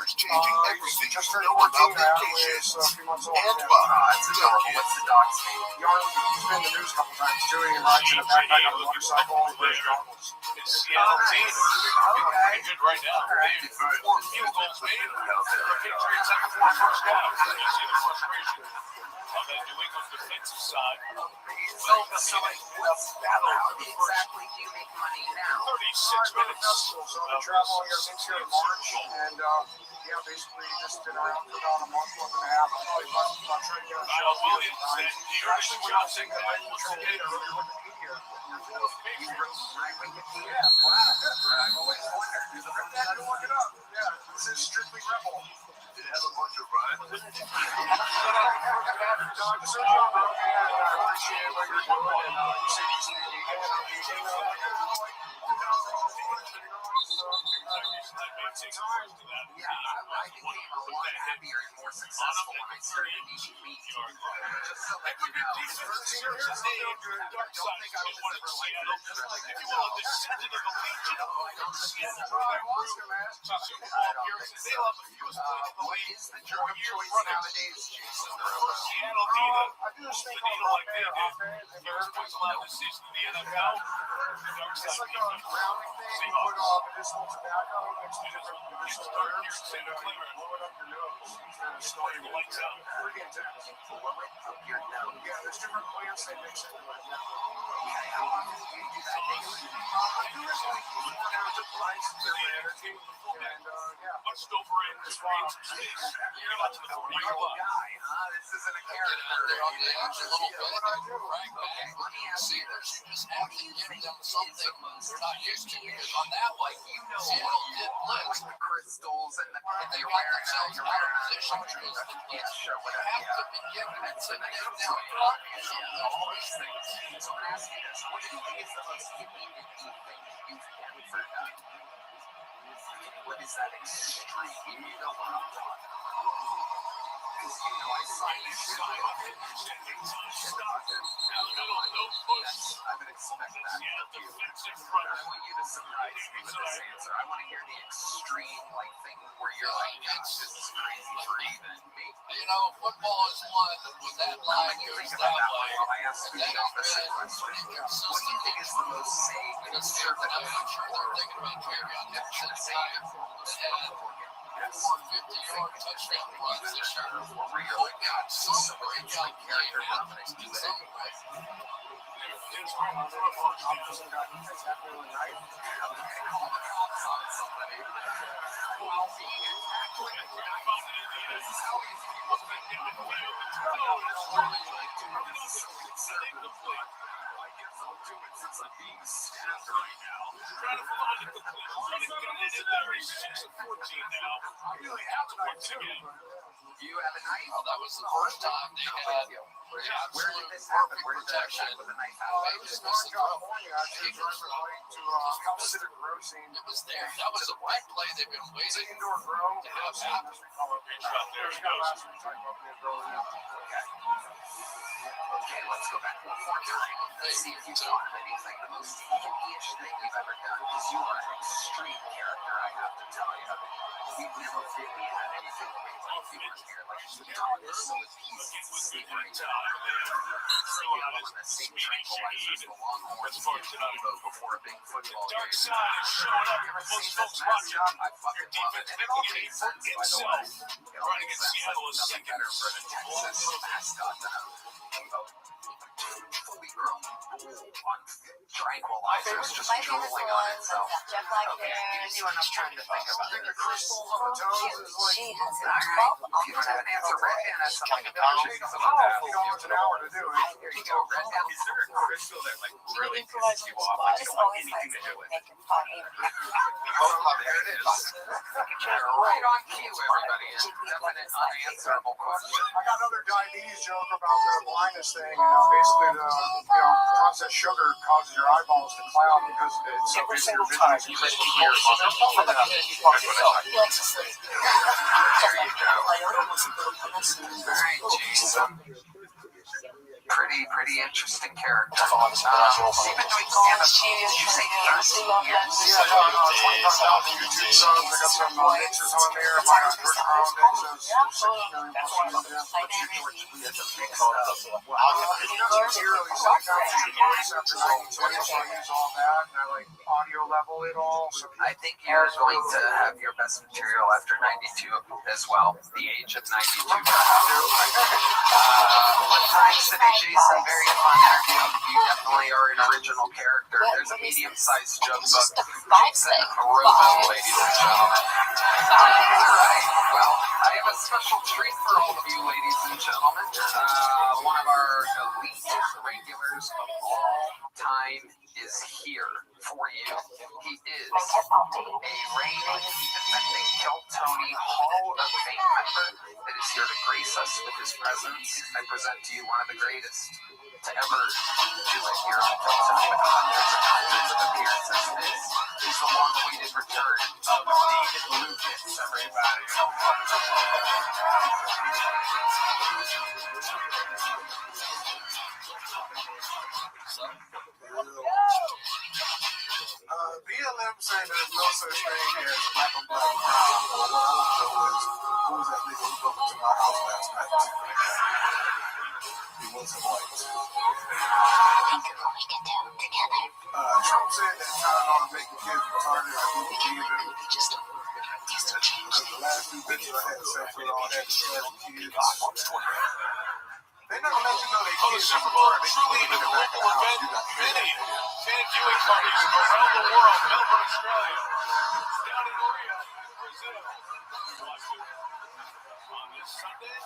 Speaker 12: is changing everything you know about vacations. And buy Dunkin'.
Speaker 2: What's the dog's name?
Speaker 5: He's been in the news a couple times too. He rides in a backpack on a motorcycle and wears goggles.
Speaker 22: Seattle team pretty good right now. They've 4 field goals made. The Patriots have 4 first downs. You see the frustration on the New England defensive side.
Speaker 2: So how exactly do you make money now?
Speaker 22: 36 minutes.
Speaker 5: So I'm traveling here in March, and basically just been around for about a month and a half. I'm probably about trying to get a show.
Speaker 22: Miles Williams and Ernest Johnson
Speaker 5: I really Wikipedia.
Speaker 2: Yeah, wow. I've always wondered.
Speaker 5: Look it up. Yeah, this is Strictly Rebel.
Speaker 12: Did it have a bunch of rhymes?
Speaker 5: I appreciate what you're doing, and you say you see me again.
Speaker 2: Yeah, I became a lot happier and more successful when I started eating meat. Just so that you know. Don't think I was ever like
Speaker 5: if you will, a descendant of the Legion of Seattle to Super Bowl appearances. They love he was playing in the league
Speaker 2: the German choice nowadays, Jason?
Speaker 5: first Seattle Dita moved the needle like they did. He was points allowed this season in the NFL.
Speaker 9: It's like a grounding thing. You put medicinal tobacco next to different medicinal herbs and blow it up your nose instead of snorting the lights out. Pretty intense. Yeah, there's different plants they mix in right now.
Speaker 5: How often do you do that daily?
Speaker 9: I do it like 4 hours of lights and energy. And yeah.
Speaker 5: Much over in this range of space. You're not to the 40-yard
Speaker 2: guy, huh? This isn't a character.
Speaker 10: They're on the edge a little bit. Right back. See, there's just having to give them something they're not used to. Because on that one, Seattle did blitz.
Speaker 2: The crystals and
Speaker 10: They got themselves out of position.
Speaker 2: Yeah, sure,
Speaker 10: You have to be given it to them down front.
Speaker 2: all these things. So I'm asking this, what do you think is the most convenient thing you've ever done? What is that extreme? You know what I'm talking about. Because you know I saw you style of it. I would expect that. I want you to surprise me with this answer. I want to hear the extreme thing where you're like, gosh, this is crazy for even me.
Speaker 10: You know, football is one with that line goes that way.
Speaker 2: I asked you the opposite question. What do you think is the most safe and conservative?
Speaker 10: I'm sure they're thinking about Carrion Nixon saying that 450-yard touchdown runs this year. Oh, God, some great young player happening to some way.
Speaker 2: You have a knife?
Speaker 10: Oh, that was the first time they had absolute perfect protection. They just missed the throw. It was there. That was a big play they've been waiting to have happen.
Speaker 2: Okay, let's go back one more time. Let's see if you saw anything, the most hippie-ish thing you've ever done. Because you are an extreme character, I have to tell you. We've never really had anything like you were here. Like, you know, this so peace and slavery. On the same tranquilizers, the Longhorns before a big football game.
Speaker 5: Dark side is showing up. Most folks watching.
Speaker 2: I fucking love it. And it all makes sense, by the way. It all makes sense. Nothing better for the Texas mascot than a fully grown bull on tranquilizers just drooling on itself.
Speaker 15: Jet lag
Speaker 2: Okay,
Speaker 15: there.
Speaker 2: giving you enough time to think about it.
Speaker 9: Crystals on the toes is like,
Speaker 15: She has
Speaker 2: All right, if you don't have an answer, Red Hand has some like $1,000
Speaker 9: an hour to do it.
Speaker 2: Here you go, Red Hand. Is there a crystal that really pisses you off? I don't want anything to do with it. Oh, there it is. Right on cue, everybody. Definite unanswerable question.
Speaker 9: I got another diabetes joke about the blindness thing. Basically, processed sugar causes your eyeballs to cloud because it's so
Speaker 11: Every
Speaker 9: good
Speaker 11: single
Speaker 9: for
Speaker 11: time
Speaker 9: vision.
Speaker 11: you listen to yours, he likes to sleep.
Speaker 2: There you go. All right, Jason. Pretty interesting character. You've been doing stand-up. Did you say 13 years?
Speaker 9: Yeah, 25,000 YouTube subs. I got some mixes on there. My underground mixes.
Speaker 15: That's one of them.
Speaker 2: I think you're going to have your best material after 92 as well. The age of 92. Thanks today, Jason. Very fun interview. You definitely are an original character. There's a medium-sized joke book. Jason Rosen, ladies and gentlemen. Alright, well, I have a special treat for all of you, ladies and gentlemen. One of our elite regulars of all time is here for you. He is a reigning, defending Kill Tony Hall of Fame member that is here to grace us with his presence. I present to you one of the greatest,
Speaker 13: to ever do it here on Tilton with hundreds of appearances. This is the long-awaited return of David Lucas, everybody.
Speaker 9: BLM saying there's no such thing as black on black crime. What I want to know is who was that nigga who broke into my house last night? He wasn't white. Trump said that Tylenol is making kids retarded. I do believe it. Because the last few bitches I had sex with all had 7 kids. They never let you know they kids.
Speaker 22: The Super Bowl truly will prevent many fan viewing parties around the world. Melbourne, Australia. Down in Rio, Brazil. On this Sunday,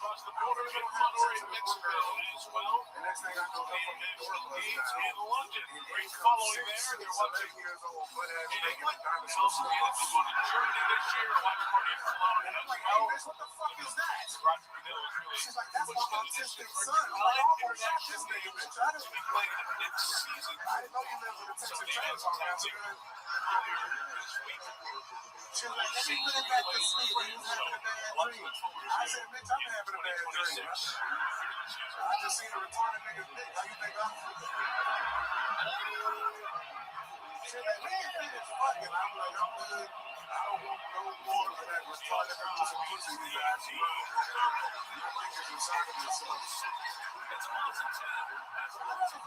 Speaker 22: across the border in Monterrey, Mexico as well.
Speaker 9: The next thing I know,
Speaker 22: World Games in London. Great following there. They're watching in England. They also get to go to Germany this year. Watch Party for Alone. And I'm like, oh, what the fuck is that? Roger Goodell is really. She's like, that's my autistic son. This nigga, bitch, I didn't be playing the next season. I didn't know you lived with a Texas Chainsaw Massacre. She was like, let me put it back to sleep. He was having a bad dream. I said, bitch, I'm having a bad dream. I just seen a retarded nigga's dick. How you think I'm feeling? She was like, we ain't finished fucking. I'm like, I'm good. I don't want no more of that retarded house and pussy you guys. I think it's inside of yourself.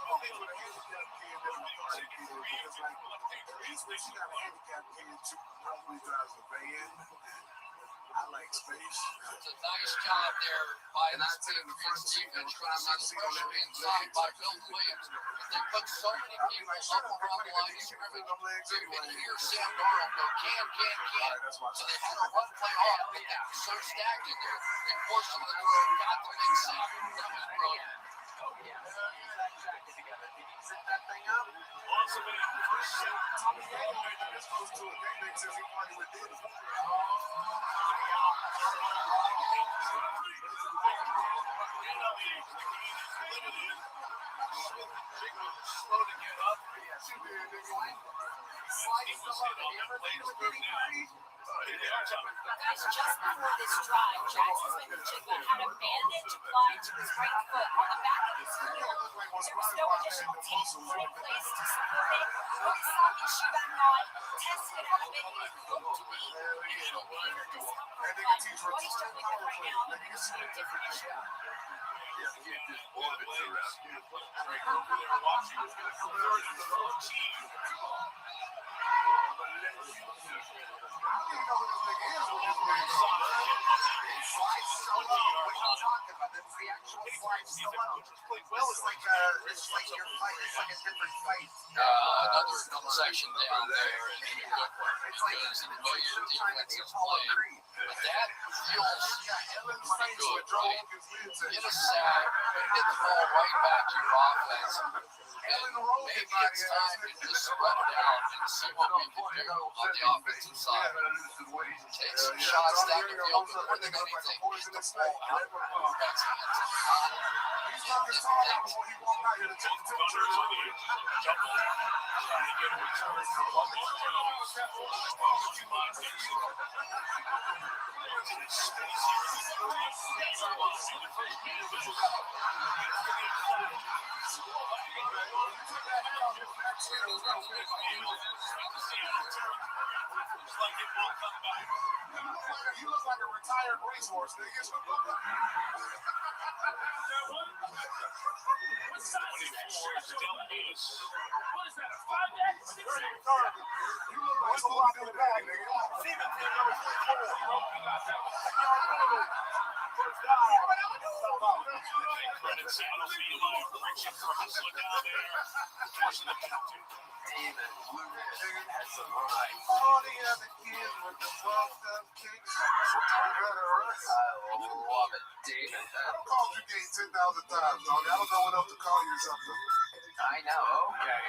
Speaker 22: Only with a handicapped kid and a retarded kid. Because, like, at least when she got a handicapped kid, she probably drives a van. I like space.
Speaker 10: It's a nice job there by the team against defense. Trying to see the pressure inside by Bill Williams. They put so many people up around the line of scrimmage. You can hear Sam Darnold go, can. So they had a run play off. They got so stacked in there. They forced them to throw, got the big sack. That was brilliant.
Speaker 9: Tommy Yates made this close to a game since he party with Diddy.
Speaker 22: Slow to get up. Sliding the load. Have you ever been to a Diddy party?
Speaker 15: Guys, just before this drive, Jackson's been Jigga had a bandage applied to his right foot on the back of his heel. There was no additional tape put in place to support it. Put the stocking shoe back on, tested it out, and it looked weak. And no pain or discomfort, but what he's doing with it right now, you're going to see a different issue.
Speaker 9: Well, it's like your fight. It's like a different fight.
Speaker 10: Another section down there. It's like your defensive play. But that feels pretty good, right? Get a sack, get the ball right back to your offense. And maybe it's time to just spread it out and see what we can do on the offensive side. Take some shots down the field before they do anything. Get the ball out of the quarterback's hands.
Speaker 9: You look like a retired racehorse, nigga.
Speaker 22: What size is that shirt? What is that, a 5-back?
Speaker 9: You look like a rock in the bag, nigga. Steven King number 44, bro. You got that. First down.
Speaker 22: Credits out of Eli, reaching for hustling down there. Forcing the penalty.
Speaker 13: David Lucas has survived.
Speaker 9: All the other kids with the buffed up kicks.
Speaker 13: I love it, David.
Speaker 9: I don't call you gay 10,000 times, dog. I don't know what else to call you something.
Speaker 13: I know. Okay.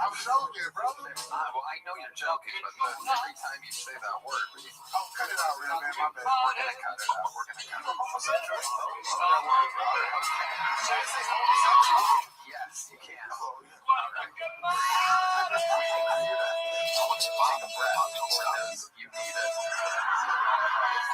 Speaker 9: I'm joking, brother.
Speaker 13: Well, I know you're joking, but every time you say that word,
Speaker 9: oh, cut it out.
Speaker 21: out, man. My bad.
Speaker 13: We're gonna cut it out. We're gonna cut it out. Yes, you can. All right. Take a breath. You need it.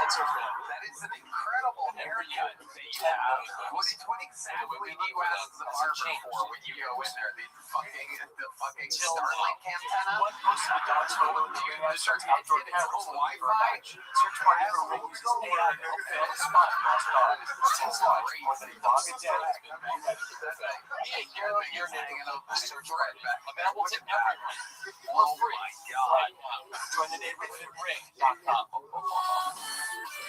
Speaker 11: It's okay.
Speaker 13: That is an incredible haircut that you have. What exactly do you ask the barber for when you go in there? The fucking Starlink antenna?
Speaker 11: One post of the dog's photo
Speaker 13: Do you
Speaker 11: to
Speaker 13: start
Speaker 11: outdoor
Speaker 13: getting its own Wi-Fi?
Speaker 11: search for AI to help fill the spot in lost dog. Since launch, more than a dog a day has been manufactured. Be a hero in your neighborhood with search right back. Available to everyone for free right now. Join the neighborhood ring.com.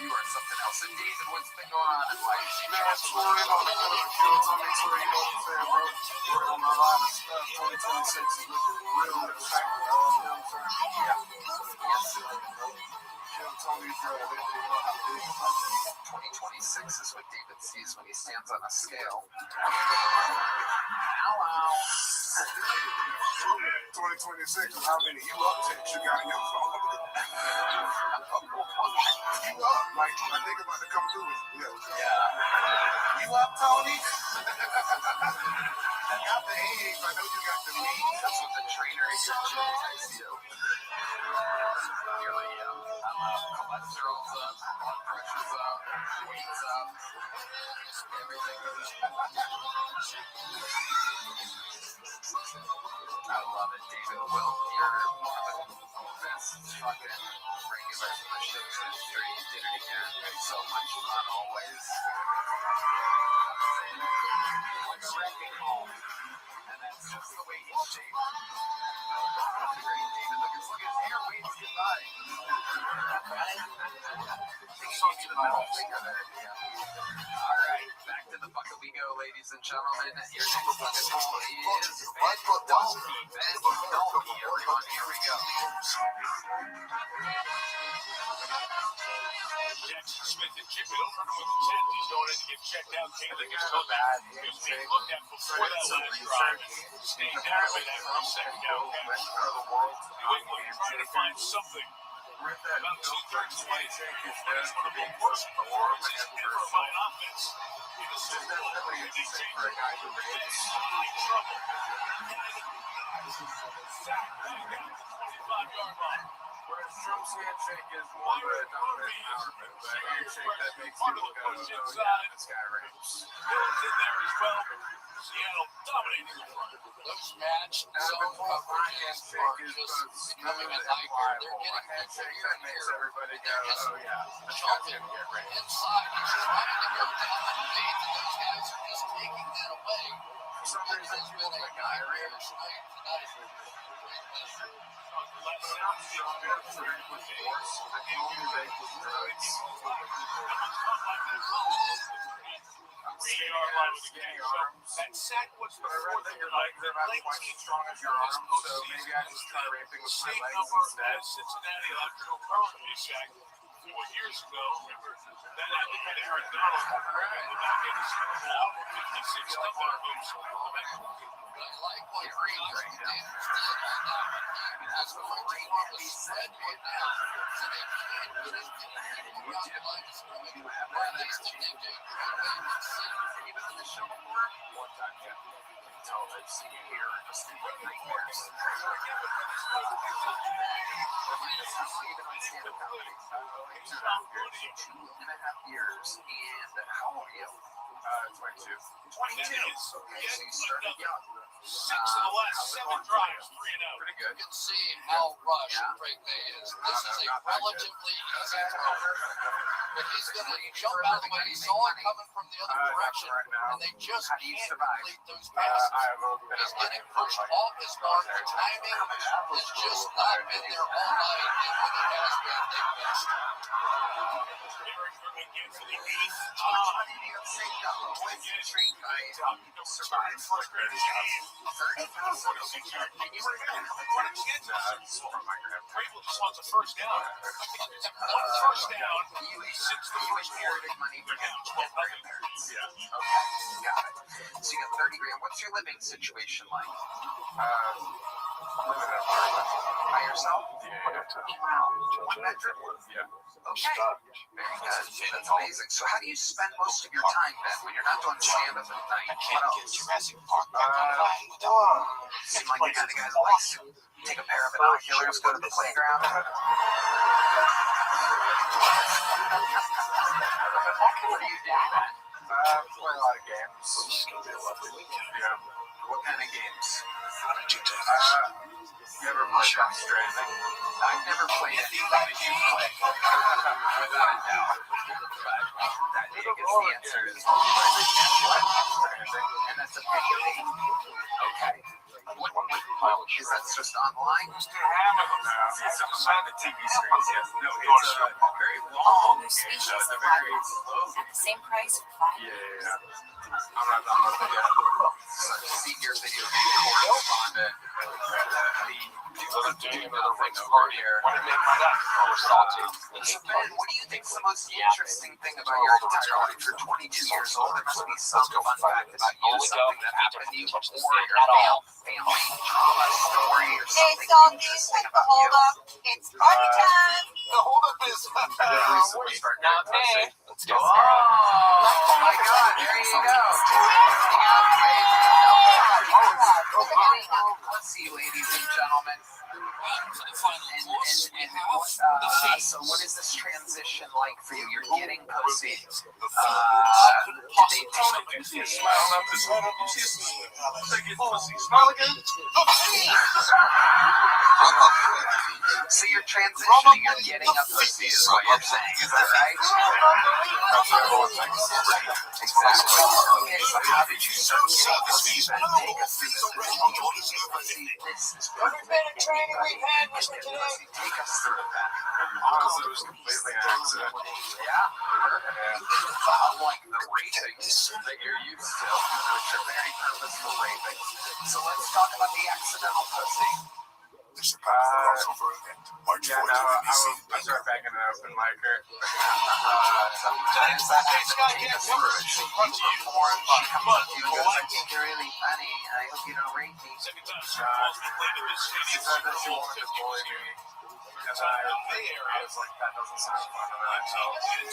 Speaker 13: You are something else. And David, what's been going on in life?
Speaker 21: That's what we're on the kill Tommy tour, you know what I'm saying, bro? Working on a lot of stuff. 2026 is looking real exciting, you know what I'm saying? Kill Tommy's
Speaker 13: 2026 is what David sees when he stands on a scale. Hello.
Speaker 21: 2026 is how many you upticks you got in your phone. You up, like I think about to come through. Yeah. You up, Tony? You got the eggs. I know you got the meat.
Speaker 13: That's what the trainer at your gym tells you. You're like, I'm up, cholesterol's up, blood pressure's up, weight's up, everything is up. I love it, David. Well, you're one of the best fucking regulars in the show's history. You did it again. It's so much fun always. Like a wrecking ball. And that's just the way he's shaped. Great, David. Look at his hair waves goodbye. All right, back to the bucket we go, ladies and gentlemen. Your next bucket ball is Ben Dolphy, everyone. Here we go.
Speaker 5: Jackson Smith and Jimmy over with the 10. He's going in to get checked out. Taylor gets so bad. He was being looked at before that last drive. Staying down with that from second down catch. New England trying to find something. About 2/3 away. But it's one of the worst performances ever by an offense. In the Super Bowl, they take their guy to in trouble. Sack back at the 25-yard line.
Speaker 21: Whereas Trump's handshake is more of a dominant power move. The handshake that makes people go, oh yeah, this guy rips.
Speaker 5: Mills in there as well. Seattle dominating the front.
Speaker 10: Those match zone coverages are just becoming a nightmare. They're getting people here and there.
Speaker 21: Everybody go, oh yeah, this guy's gonna get ripped.
Speaker 10: Inside, he's trying to go down and lead, and those guys are just taking that away.
Speaker 21: For some reason,
Speaker 10: It's been a nightmare tonight.
Speaker 5: That sack was the fourth
Speaker 21: your legs are about twice as strong as your arms, so maybe I just try raping with my legs instead.
Speaker 5: Cincinnati electrical current be sacked 4 years ago. Remember that I think that Aaron Donald back in the Super Bowl 56
Speaker 10: I like what Green did on that one. That's what Green was spread right now. So they can't get it around the line of scrimmage. Or at least if they do,
Speaker 13: Even in the show before?
Speaker 21: One time, yeah. Until they see you here and just do what nightmares.
Speaker 13: Two and a half years. And how old are you?
Speaker 21: 22.
Speaker 13: 22. Okay, so you started young.
Speaker 5: 6 of the last 7 drives, 3 and out.
Speaker 10: you can see how rushed Drake May is. This is a relatively easy throw. But he's going to jump out of the way. He saw it coming from the other direction, and they just can't complete those passes. He's getting pushed off his mark. The timing has just not been there all night, and when it has been, they missed.
Speaker 5: Eric again for the 8th Vrabel just wants a first down. One first down, since the first quarter.
Speaker 13: Money for him.
Speaker 21: Yeah.
Speaker 13: Okay, got it. So you got 30 grand. What's your living situation like?
Speaker 2: Living in an apartment. By yourself? Wow. One bedroom?
Speaker 20: Yeah.
Speaker 2: Okay. Very good. That's amazing. So how do you spend most of your time, Ben, when you're not doing stand-up at night?
Speaker 11: I can't get Jurassic Park back online without
Speaker 2: Seem like the kind of guy that likes to take a pair of binoculars, go to the playground. What do you do, Ben?
Speaker 20: Play a lot of games.
Speaker 11: This is gonna be a lovely weekend.
Speaker 20: Yeah.
Speaker 2: What kind of games?
Speaker 11: How did you do this?
Speaker 20: You ever played Death Stranding?
Speaker 2: I've never played anything that you play. Without a doubt. But I guess the answer is and that's a video game. Okay. Is that just online?
Speaker 20: It's on the TV screens, yes. No, it's a very
Speaker 15: All
Speaker 20: long
Speaker 15: new
Speaker 20: game.
Speaker 15: species
Speaker 20: So it's a
Speaker 15: of
Speaker 20: very
Speaker 15: live at the same price for 5 years.
Speaker 20: I'm not yet.
Speaker 2: Senior video game correspondent.
Speaker 20: Doing another Rick's party here. What did it make my dad? We're salty.
Speaker 2: So Ben, what do you think's the most interesting thing about your entire life? You're 22 years old. There must be some fun fact about you, something that happened to you before your family trauma story or something interesting about you.
Speaker 15: It's party time.
Speaker 11: The holdup is.
Speaker 2: Not me. Let's go. Oh my God! There you go. Let's see, ladies and gentlemen. So what is this transition like for you? You're getting pussy.
Speaker 20: You see a smile up this whole you see a smile. Take it pussy. Smile again.
Speaker 2: So you're transitioning, you're getting a pussy is what you're saying, is that right? Exactly. Okay, so how did you start getting pussy then? Take us through this is
Speaker 11: Every bit of training we've had was for today.
Speaker 2: take us through that.
Speaker 20: Honestly, it was completely an accident.
Speaker 2: Yeah. Like the raping that you're used to, which are very purposeful raping. So let's talk about the accidental pussy.
Speaker 5: This is crossover event. March 4th,
Speaker 20: I started banging an open micer.
Speaker 2: Sometimes that Scott can't cover it. She comes up, I think you're really funny. I hope you don't rape me.
Speaker 20: She said that she wanted to bully me. And I was like, that doesn't sound fun. And I told her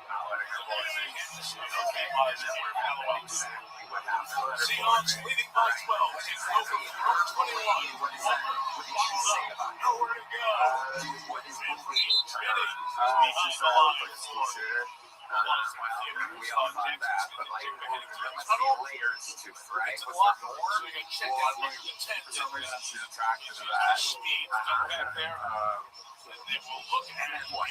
Speaker 20: not letting her bully me. Okay, what happened?
Speaker 5: Seahawks leading by 12. It's over 21.
Speaker 2: What did she say about it?
Speaker 5: Nowhere to go.
Speaker 2: What is bullying to her?
Speaker 20: She said I was like a school shooter.
Speaker 2: We all thought that, but like, there must be layers to it, right? Was there more?
Speaker 20: For some reason, she's attracted to that.
Speaker 2: And then what?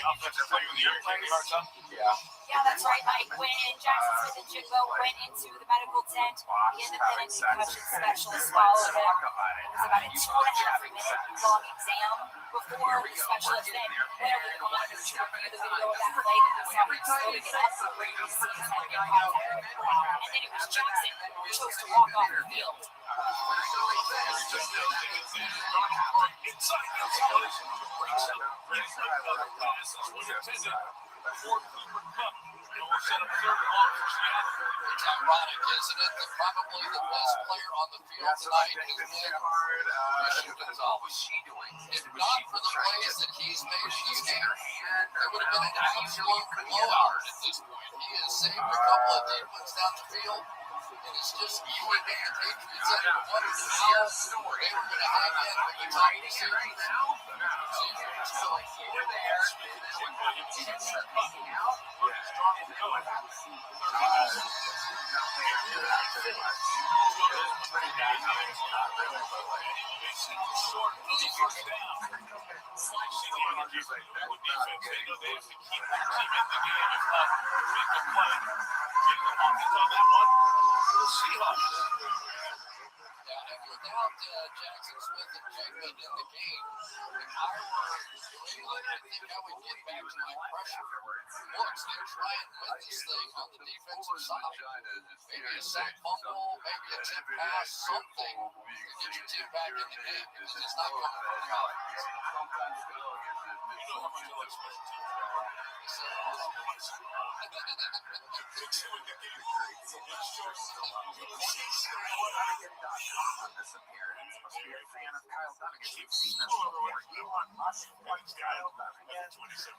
Speaker 2: Yeah.
Speaker 15: Yeah, that's right, Mike. When Jackson Smith and Jigbo went into the medical tent, the independent concussion specialist followed him. It was about a 2.5-minute long exam before the specialist then went over the monitor to review the video of that play that we saw him slowly get up and bring his seat head in contact with the ground. And then it was Jackson who chose to walk off the field.
Speaker 10: It's ironic, isn't it, that probably the best player on the field tonight is
Speaker 2: What was she doing?
Speaker 10: If not for the plays that he's made, it would have been an absolute blowout at this point. He has saved a couple of deep ones down the field. And it's just you and the Patriots that what is the story? They were going to hang in with the top decision right now.
Speaker 2: So like you were there, and then when you did start making out, and then what happened?
Speaker 10: Without Jackson Smith and Jigbo in the game, if I were Sheila, I think I would get back to my pressure looks and try and win this thing on the defensive side. Maybe a sack fumble, maybe a tip pass, something to get your team back in the game because it's not going to work out.
Speaker 2: Must be a fan of Kyle Dunnigan. You've seen this before. Elon Musk likes Kyle Dunnigan.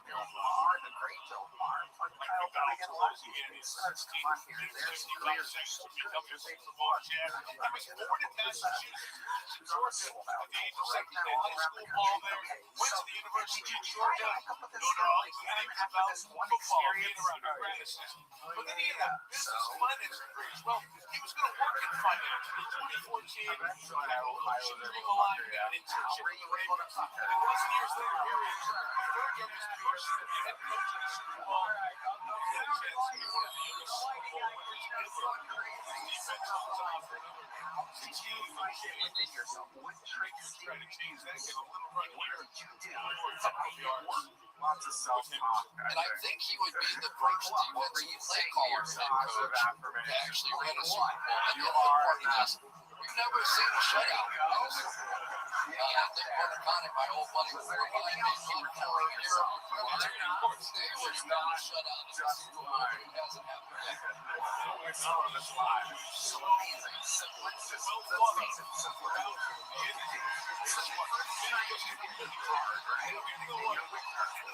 Speaker 2: Bill Maher, the great Bill Maher, but Kyle Dunnigan loves you. Starts come on here. There's careers.
Speaker 5: He was born in Massachusetts. Georgia, at the age of 17, high school ball there. Went to the University of Georgia. Notre Dame about football being around practices. But then he had a business finance degree as well. He was going to work in finance. In 2014, Stream Alive got an internship with the Ravens. And it was years later, here he is, third youngest person to be head coach in the Super Bowl. He had a chance to be one of the youngest Super Bowl winners ever. Defense on top for another 16 within yourself. What tricks try to change that? Get a little run here.
Speaker 2: Lots of self-talk.
Speaker 10: And I think he would be the first defensive play caller head coach to actually win a Super Bowl. And the other part is, we've never seen a shutout. I think one time my old buddy was there behind me, he was telling me, they was not a shutout in the Super Bowl. It hasn't happened yet.
Speaker 2: We're selling this live. So amazing. Simple. Let's just face it. Simple.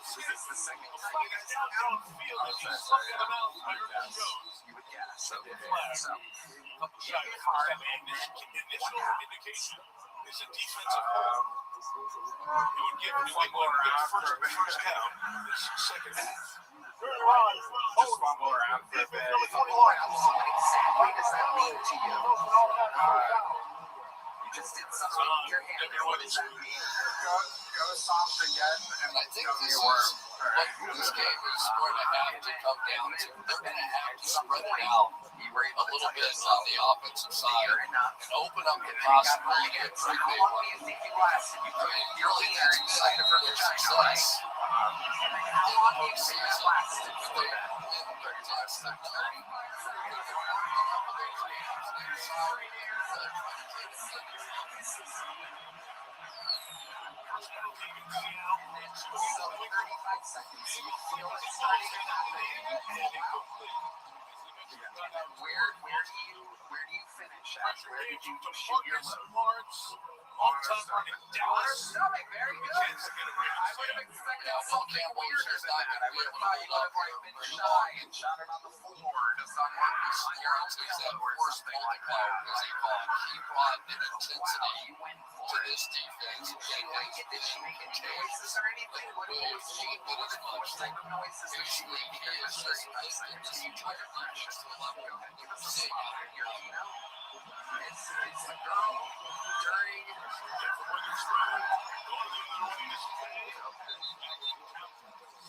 Speaker 2: It's the second time you guys have downfield. You would guess. So,
Speaker 5: initial indication is a defensive hold. It would give New England the first down this second half.
Speaker 2: Just fumble around for a bit. What exactly does that mean to you? You just did something with your hand. What does that mean? Go soft again, and
Speaker 10: I think this is what this game is going to have to come down to. They're going to have to spread it out a little bit on the offensive side and open up the possibility of three big ones. Really, that's been their success in the postseason.
Speaker 2: Where do you finish at? Where did you shoot your load?
Speaker 5: Long time running Dallas.
Speaker 2: Very good. I would have expected something weirder than that. I would have thought you would have been shy and shot it on the floor to someone on your own field or something like that.
Speaker 10: He brought an intensity to this defense.
Speaker 2: Did she make any noises or anything? What type of noises did she make?
Speaker 10: He is just this entire match to a level.
Speaker 2: Give us a spot in your email. It's the girl during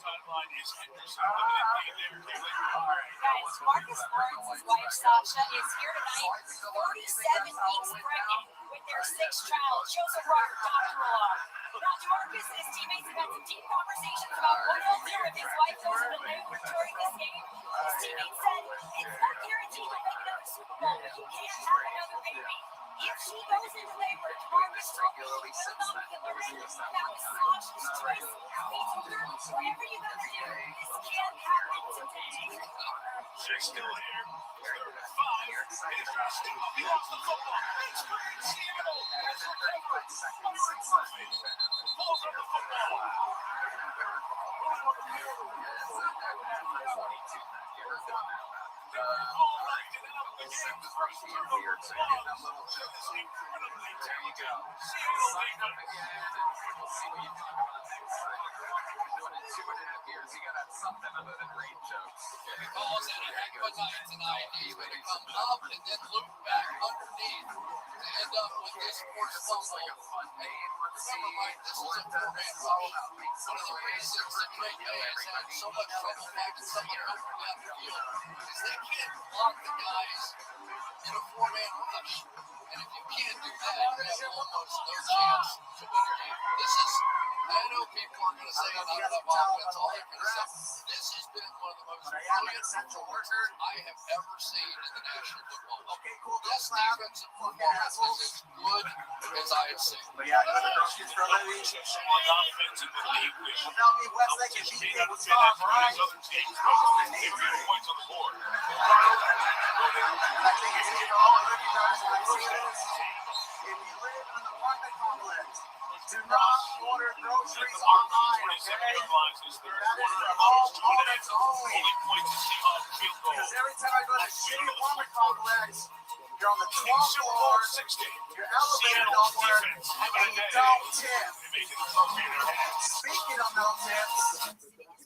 Speaker 5: sideline is Henderson.
Speaker 15: Guys, Marcus Lawrence's wife Sasha is here tonight, 37 weeks pregnant with their sixth child. Joseph Robert Doctorow. Now, Marcus and his teammates have had some deep conversations about what he'll do if his wife goes into labor during this game. His teammates said it's not guaranteed to make another Super Bowl, but you can't have another baby. If she goes into labor, Marcus regularly sits that. That was Sasha's choice. He told her, whatever you gotta do, this can't happen today.
Speaker 5: She's still here. 5. You're excited about it. He loves the football. It's great. Seattle has recovered. Pulls on the football.
Speaker 2: Weird, so you're getting a little joke. There you go. Sign up again, and we'll see what you talk about next time. You're doing it 2.5 years. You got something other than rain jokes.
Speaker 10: He calls it a heck of a night tonight. He's going to come up and then loop back underneath to end up with this forced fumble.
Speaker 2: Like a fun game. Let's see
Speaker 10: Remember, Mike, this is a four-man rush. One of the reasons that Green Bay has had so much trouble backing someone up from down the field is they can't block the guys in a four-man rush. And if you can't do that, you have almost no chance to win your game. This is, I know people are going to say not enough offense, all that kind of stuff. This has been one of the most brilliant central workers I have ever seen in the National Football League. Okay, cool. This defensive performance is as good as I have seen.
Speaker 2: But yeah, the groceries for a living. Tell me West they can beat that stuff, right?
Speaker 5: Points on the board.
Speaker 2: I think it's all recognize the if you live in
Speaker 14: Do not order groceries online, okay? That is for all moments only. Because every time I go to a shitty apartment complex, you're on the 12th floor, your elevator don't work, and you don't tip. Speaking of no tips,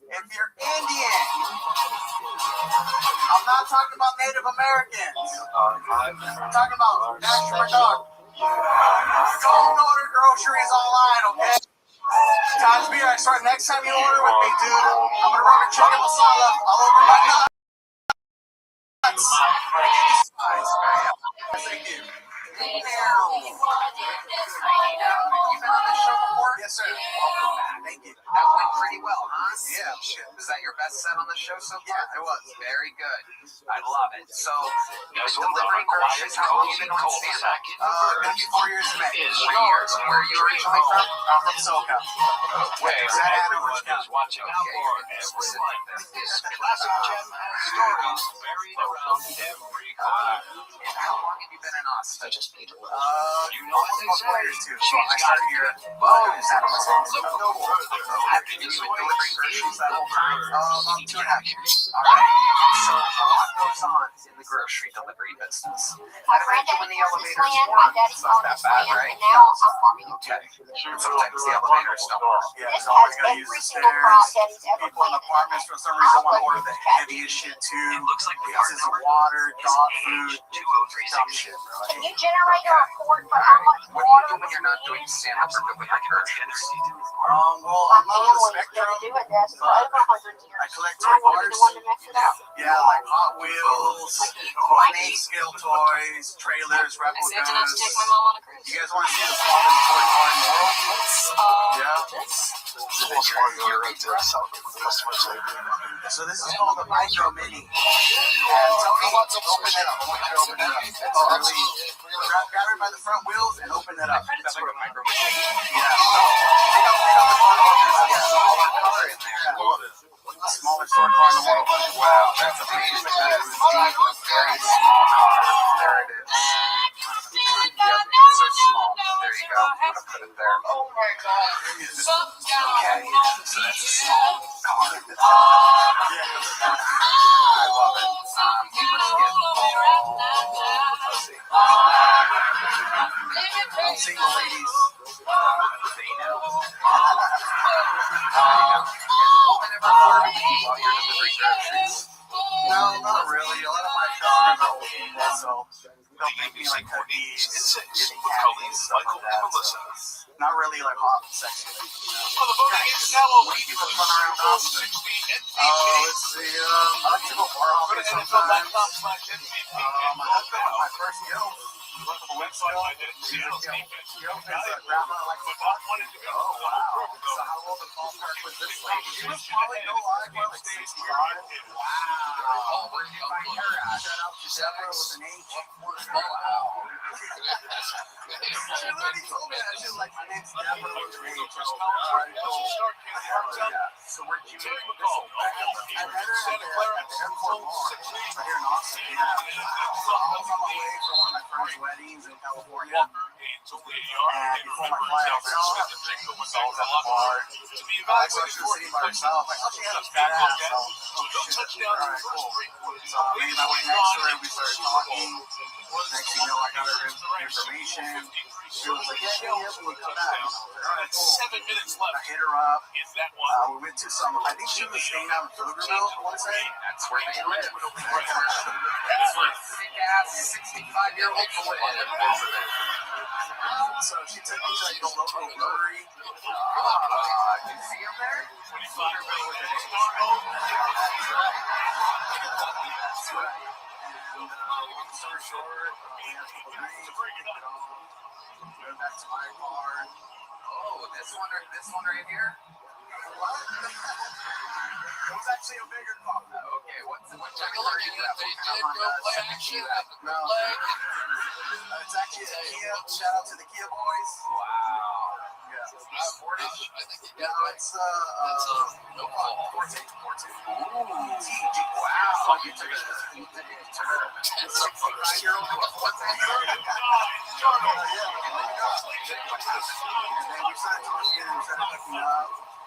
Speaker 14: if you're Indian, I'm not talking about Native Americans. I'm talking about National Dog. Don't order groceries online, okay? Times beer, I start next time you order with me, dude. I'm gonna rub your chicken masala all over my nuts. Thank you.
Speaker 13: You've been on the show before?
Speaker 14: Yes, sir.
Speaker 13: Thank you. That went pretty well, huh?
Speaker 14: Yeah, shit.
Speaker 13: Was that your best set on the show so far?
Speaker 14: Yeah, it was.
Speaker 13: Very good. I love it. So, you've been delivering groceries. How long have you been on stand-up?
Speaker 14: Gonna be 4 years in May.
Speaker 13: 4 years. Where are you originally from?
Speaker 14: I'm from SoCal.
Speaker 13: Okay.
Speaker 14: Santa Ana, Orange County.
Speaker 13: Watching out for specific.
Speaker 10: This classic gem has stories buried around every corner.
Speaker 13: And how long have you been in Austin?
Speaker 10: I just need to
Speaker 14: You know what they say? So I started here.
Speaker 13: Have you been delivering groceries that whole time?
Speaker 14: About 2.5 years.
Speaker 13: All right. So, a lot goes on in the grocery delivery business.
Speaker 15: My
Speaker 13: I imagine when the
Speaker 15: granddaddy
Speaker 13: elevators
Speaker 15: land, my
Speaker 13: work,
Speaker 15: daddy
Speaker 13: it's not
Speaker 15: owned
Speaker 13: that
Speaker 15: this
Speaker 13: bad,
Speaker 15: land,
Speaker 13: right?
Speaker 15: and now I'm farming.
Speaker 13: Okay. Sometimes the elevators don't work.
Speaker 14: Yeah,
Speaker 15: This
Speaker 14: so we're
Speaker 15: has
Speaker 14: gonna use
Speaker 15: every
Speaker 14: the
Speaker 15: single
Speaker 14: stairs.
Speaker 15: crop daddy's ever
Speaker 14: People in
Speaker 15: planted.
Speaker 14: apartments for some reason want to order the heaviest shit too.
Speaker 10: It looks like
Speaker 14: Pieces of water, dog food, dumb shit, bro.
Speaker 15: Can you generate a report for how much
Speaker 13: What do you
Speaker 15: water
Speaker 13: do when you're not doing stand-up or delivering groceries?
Speaker 14: Well,
Speaker 15: my
Speaker 14: I'm on the
Speaker 15: family is
Speaker 14: spectrum.
Speaker 15: doing this for over 100 years?
Speaker 14: I collect
Speaker 15: I
Speaker 14: toy
Speaker 15: wanted
Speaker 14: cars.
Speaker 15: the one to mix it up.
Speaker 14: Yeah, like Hot Wheels, Nate scale toys, trailers, replicas.
Speaker 15: Take my mom on a cruise.
Speaker 14: You guys want to see the smallest toy car in the world? Yeah. So this is called the Micro Mini. Tell me what to open it up. Open it up. It's really grab it by the front wheels and open it up.
Speaker 13: That's like a micro.
Speaker 14: Yeah. Pick up the front wheels. The smallest toy car in the world.
Speaker 13: Wow, that's amazing. That is very small car. There it is. Yep, so small. There you go. I'm gonna put it there.
Speaker 10: Oh my god.
Speaker 13: Okay, so that's a small car. I love it. You must get all pussy.
Speaker 14: Single ladies.
Speaker 13: They know. Is a woman ever flirting with you while you're delivering groceries?
Speaker 14: No, not really. A lot of my customers are old people, so they'll make me like cookies, getting candy, stuff like that. Not really like hot and sexy.
Speaker 10: Well, the voting is now
Speaker 13: What
Speaker 10: over.
Speaker 13: do you do for fun around Austin?
Speaker 10: 60 MVP.
Speaker 14: Let's see. I like to go bar hopping sometimes. I opened up my first Yelp.
Speaker 5: Look at the website I did. Seattle's defense.
Speaker 14: Yelp is a grandma like
Speaker 5: But not wanted to go.
Speaker 14: Oh, wow. So how old the ballpark was this lady? She was probably no lie, probably like 65. Wow.
Speaker 13: Oh, where do you find her at?
Speaker 14: Shout out to Deborah with an H.
Speaker 13: Wow.
Speaker 14: She literally told me that. She was like, my name's Deborah with an H.
Speaker 13: So where'd you meet?
Speaker 14: I met her at the airport bar here in Austin. Yeah. So I was on my way for one of my friend's weddings in California. And before my flight, I was like, oh, I have to drink. So I was at the bar. I saw she was sitting by herself. Like, oh, she had a fat ass. So, oh, shit. All right, cool. So me and I went next to her. We started talking. Next thing you know, I got her information. She was like, yeah, we'll come back. All right, cool.
Speaker 5: 7 minutes left.
Speaker 14: I hit her up.
Speaker 5: Is that one?
Speaker 14: We went to some, I think she was staying out in Pflugerville, I want to say.
Speaker 13: That's where they live. That's where sick-ass 65-year-olds live.
Speaker 14: So she took me to like the local brewery.
Speaker 13: Did you see him there?
Speaker 14: That's right. And long story short, we had to go back to my bar.
Speaker 13: Oh, this one right here?
Speaker 14: What? It was actually a bigger car.
Speaker 13: Okay, what type of car do you have? What kind of Honda do you have?
Speaker 14: No. It's actually a Kia. Shout out to the Kia boys.
Speaker 13: Wow.
Speaker 14: Yeah.
Speaker 13: Sportage? I think you get
Speaker 14: it's
Speaker 13: no call.
Speaker 14: Forte.
Speaker 13: Ooh, wow. You took a 65-year-old. What's that?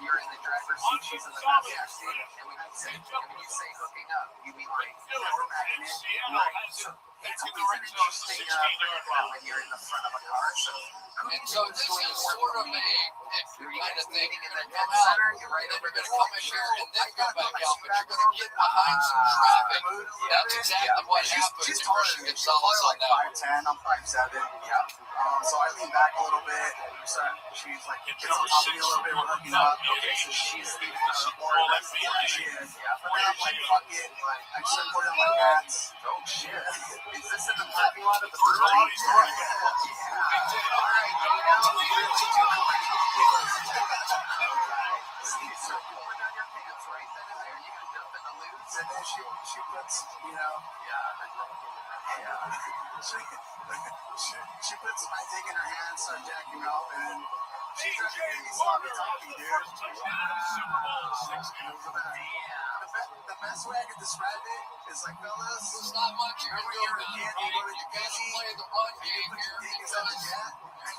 Speaker 13: You're in the driver's seat, she's in the passenger seat, and when you say hooking up, you mean like we're backing in, right? So it's always an interesting when you're in the front of a car. So this is sort of a kind of thing in the dead center. You're right over going to come in here and then go back out, but you're going to get behind some traffic. That's exactly what happened to Christian Gonzalez on that one.
Speaker 14: 5'10", I'm 5'7". Yeah. So I lean back a little bit. She's like gets on top of me a little bit. We're hooking up. Okay, so she's more or less she is. Yeah. But then I'm like, fuck it. I just put in my pants. Oh shit. Is this in the parking lot of the brewery? And then she puts, she puts my dick in her hand, starts jacking off, and she tries to give me sloppy toppy, dude. The best way I could describe it is like, fellas,
Speaker 13: it's not much you're going to do. You got to play the run game here because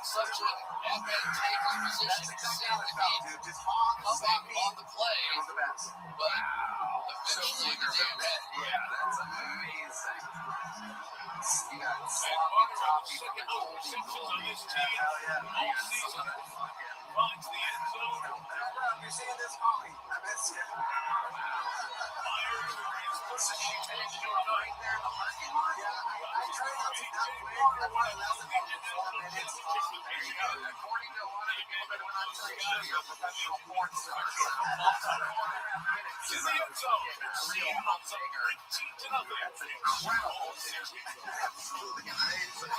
Speaker 13: such an advantageous position to sit and be coming on the play. But eventually you do that.
Speaker 2: Yeah, that's amazing. You got sloppy toppy from the Goldie. Hell yeah. You got some of that fucking
Speaker 11: finds the end zone.
Speaker 14: You're seeing this, Molly. I miss you.
Speaker 2: So she finished you up right there in the parking lot?
Speaker 14: Yeah, I tried not to that quick. I wanted less than 4 minutes.
Speaker 2: There you go. According to a lot of the people that went on to the show, you're a professional porn star. So 4.5 minutes is a real hot taker. That's incredible. Absolutely amazing.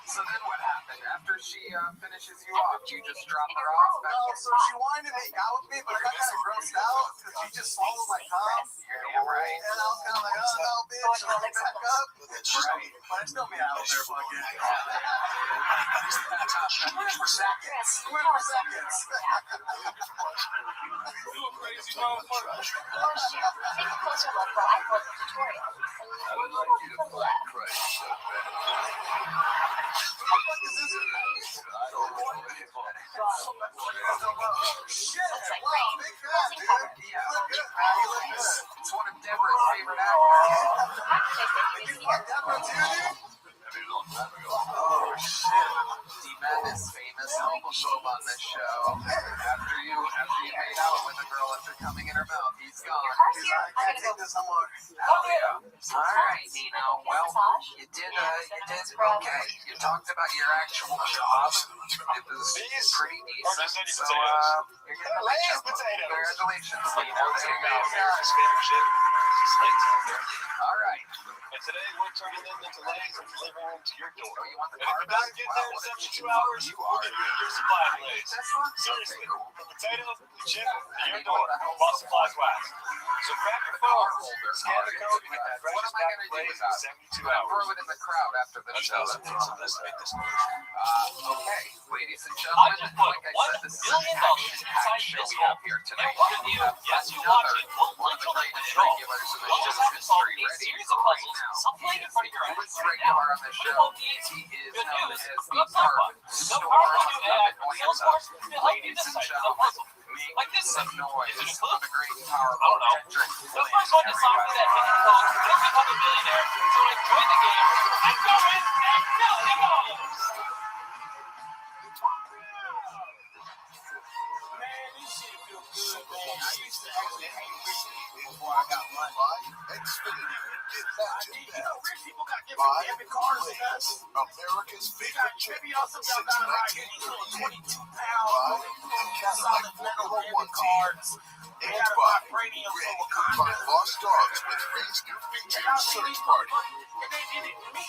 Speaker 2: So then what happened? After she finishes you off, you just drop her off?
Speaker 14: No, so she wanted to make out with me, but I got kind of grossed out because she just swallowed my cum.
Speaker 2: Yeah, right.
Speaker 14: And I was kind of like, oh, no, bitch, let me back up.
Speaker 2: Right.
Speaker 14: But I still be out there fucking. She went for seconds.
Speaker 11: You a crazy motherfucker.
Speaker 15: Take a closer look while I pull up the tutorial.
Speaker 10: I would like you to find Christ so bad.
Speaker 14: What the fuck is this?
Speaker 10: I don't know any fun.
Speaker 14: Shit, wow, big fan, dude.
Speaker 2: Yeah, you look good. It's one of Deborah's favorite actors.
Speaker 14: You fucked Deborah too, dude?
Speaker 2: Oh, shit. D-Man is famous homophobe on this show. After you made out with a girl after coming in her mouth, he's gone.
Speaker 14: I can't take this no more.
Speaker 2: Hell yeah. All right, Nino. Well, you did okay. You talked about your actual job. It was pretty decent. So, you're getting a big job. Congratulations, Nino. There you go.
Speaker 11: His favorite shit.
Speaker 2: All right.
Speaker 11: And today we're turning them into legs and delivering them to your door.
Speaker 2: Oh, you want the
Speaker 11: And if it doesn't get there in 72 hours, we'll give you your supply of legs. Seriously, from potato to chip to your door, while supplies last. So grab your phone, scan the code, and get that freshest pack of legs in 72 hours.
Speaker 2: Throw it in the crowd after the show.
Speaker 11: Let's make this move.
Speaker 2: Okay, ladies and gentlemen, like I said, this is an action-packed show we have here tonight. We have one of the greatest regulars in the show history ready to go right now. Who is regular on the show? He is known as the perfect storm of Atlanta. Ladies and gentlemen, make some noise for the great and powerful Hendrick
Speaker 11: The first one to sign for that hidden code will become a millionaire. So enjoy the game and go in and nothing goes.
Speaker 9: Man, this shit feel good, man. I used to actually hate rich people before I got money.
Speaker 12: Xfinity.
Speaker 9: Rich people got different debit cards than us.
Speaker 12: America's favorite chip.
Speaker 9: Maybe y'all some y'all got it right. These little 22-pound solid metal debit cards. They got a vibranium from Wakanda.
Speaker 12: Find lost dogs with Ray's new feature search party.
Speaker 9: And they did it to me.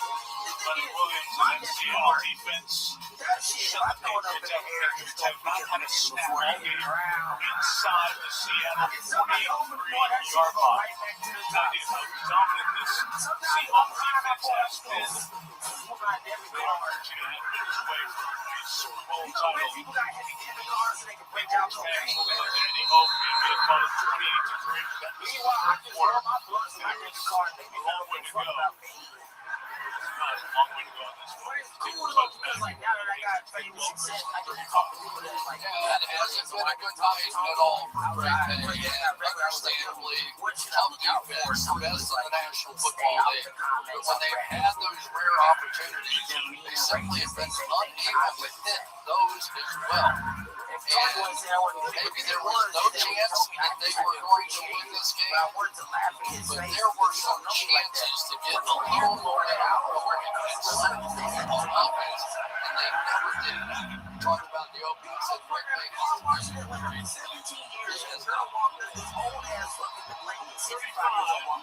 Speaker 11: Sonny Williams and that Seattle defense.
Speaker 9: That shit, I'm throwing up in the air.
Speaker 11: Have not had a snap all year inside the Seattle 48-yard line. That is how dominant this Seahawks defense has been.
Speaker 9: My debit card.
Speaker 11: Years away from
Speaker 5: Super Bowl title. People got heavy debit cards so they can break down cocaine. And he hoped he'd be about 28-3. Meanwhile, I just roll my blunts and my debit card. They be long way to go. Long way to go on this one. Cool though, because like now that I got famous success, I get to talk to people that's like,
Speaker 10: yeah, it hasn't been a good time at all. Understandably, tough defense, the best in the National Football League. But when they've had those rare opportunities, they simply have been unable to hit those as well. And maybe there was no chance that they were going to win this game, but there were some chances to get a little more on offense, and they never did. Talk about the openings at Rick Vegas.
Speaker 5: 17 years has not walked this old ass fucking lady. 65 years old.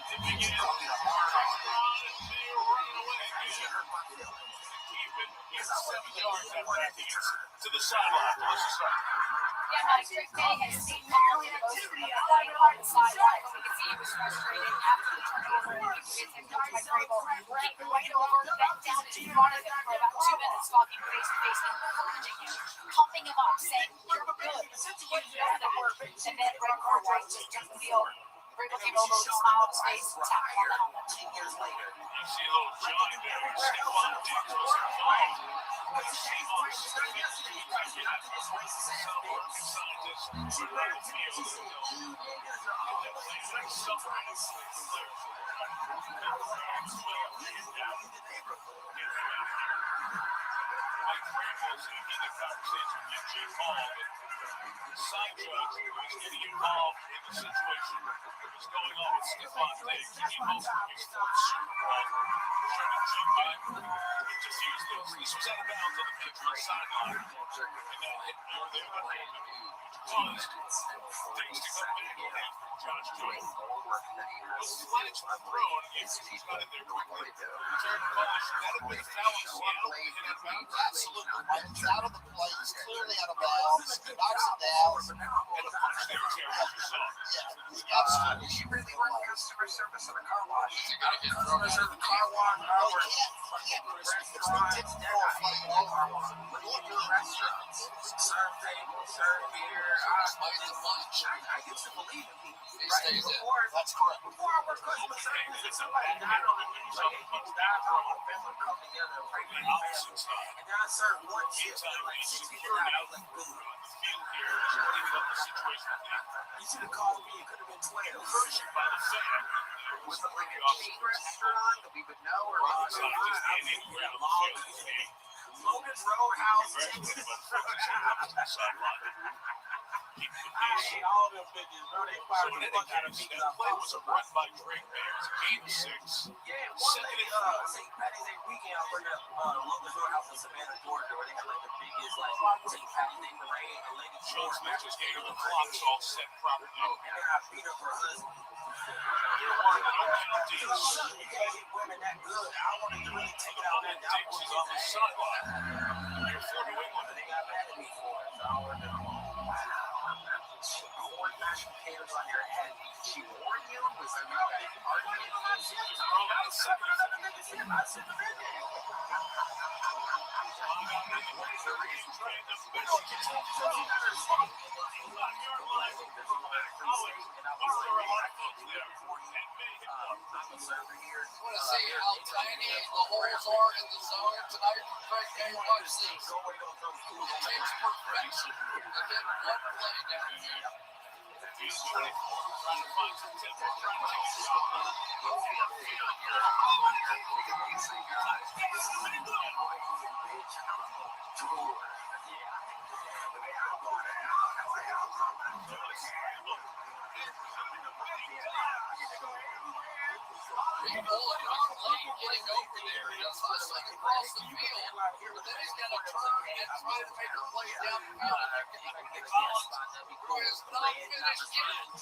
Speaker 5: To the sideline.
Speaker 15: Yeah, had a great day and stayed nearly activity. I thought it hard to sideline, but we could see he was frustrated after the turnover. He was getting coach by Grable. Ran right over, bent down in front of him for about 2 minutes, talking face to face, encouraging him, pumping him up, saying, "You're good. You know the work." And then Greg Cordray just took the field. Grable came over with a smile on his face, tapped him on the helmet. 10 years later.
Speaker 5: You see a little Johnny there. Step on the Side judge who was getting involved in the situation that was going on with Stephon Diggs. He hoped his fourth Super Bowl. Trying to jump back. Just use this. This was out of bounds on the Patriots sideline. And now hit near the other way. Paused. Things to come back on after Josh Joyce. Was flat thrown. He's got in there quickly. Returned push. That'll be a foul on Seattle. Hit out of bounds.
Speaker 10: Absolutely right. It's out of the play. It's clearly out of bounds. Knocks it down.
Speaker 5: And a punch there, Terry, as you saw.
Speaker 10: Yeah, absolutely.
Speaker 13: She really went customer service at a car wash.
Speaker 10: You gotta get thrown out of the
Speaker 13: car wash. Restaurants. Serve table, serve beer. I used to believe in people.
Speaker 10: That's correct.
Speaker 5: Before I worked customer service, if somebody died on the news, somebody died from a family come together and pray for the family. And then I served one shift for like 60 minutes. I was like, good. You should have called me. It could have been 12. First by the fan.
Speaker 13: Was it like a chain restaurant that we would know, or was it
Speaker 5: Logan's Roadhouse? All them bitches, bro. They fired the fuck out of me. The play was a run by Drake Bears. 8-6. Yeah, one lady, St. Patty's Day weekend, I worked at Logan's Roadhouse in Savannah, Georgia, where they had like the biggest St. Patty's Day parade. A lady chose matches gave her the clocks all set properly. And then I beat up her husband. You're one of the penalties. You can't hit women that good. I wanted to really take it out on that. She's on the sideline. You're for New England. They got mad at me for it. So I wanted to
Speaker 13: corn mashed potatoes on your head. Did she warn you? Was there no argument?
Speaker 10: Want to see how tiny the holes are in the zone tonight for Craig Day? Watch this. It takes perfection to get one play down here.
Speaker 5: He's 24, trying to find some tempo, trying to take a shot.
Speaker 10: Getting over there, just hustling across the field, but then he's got to turn and try to make a play downfield. Who has not finished yet.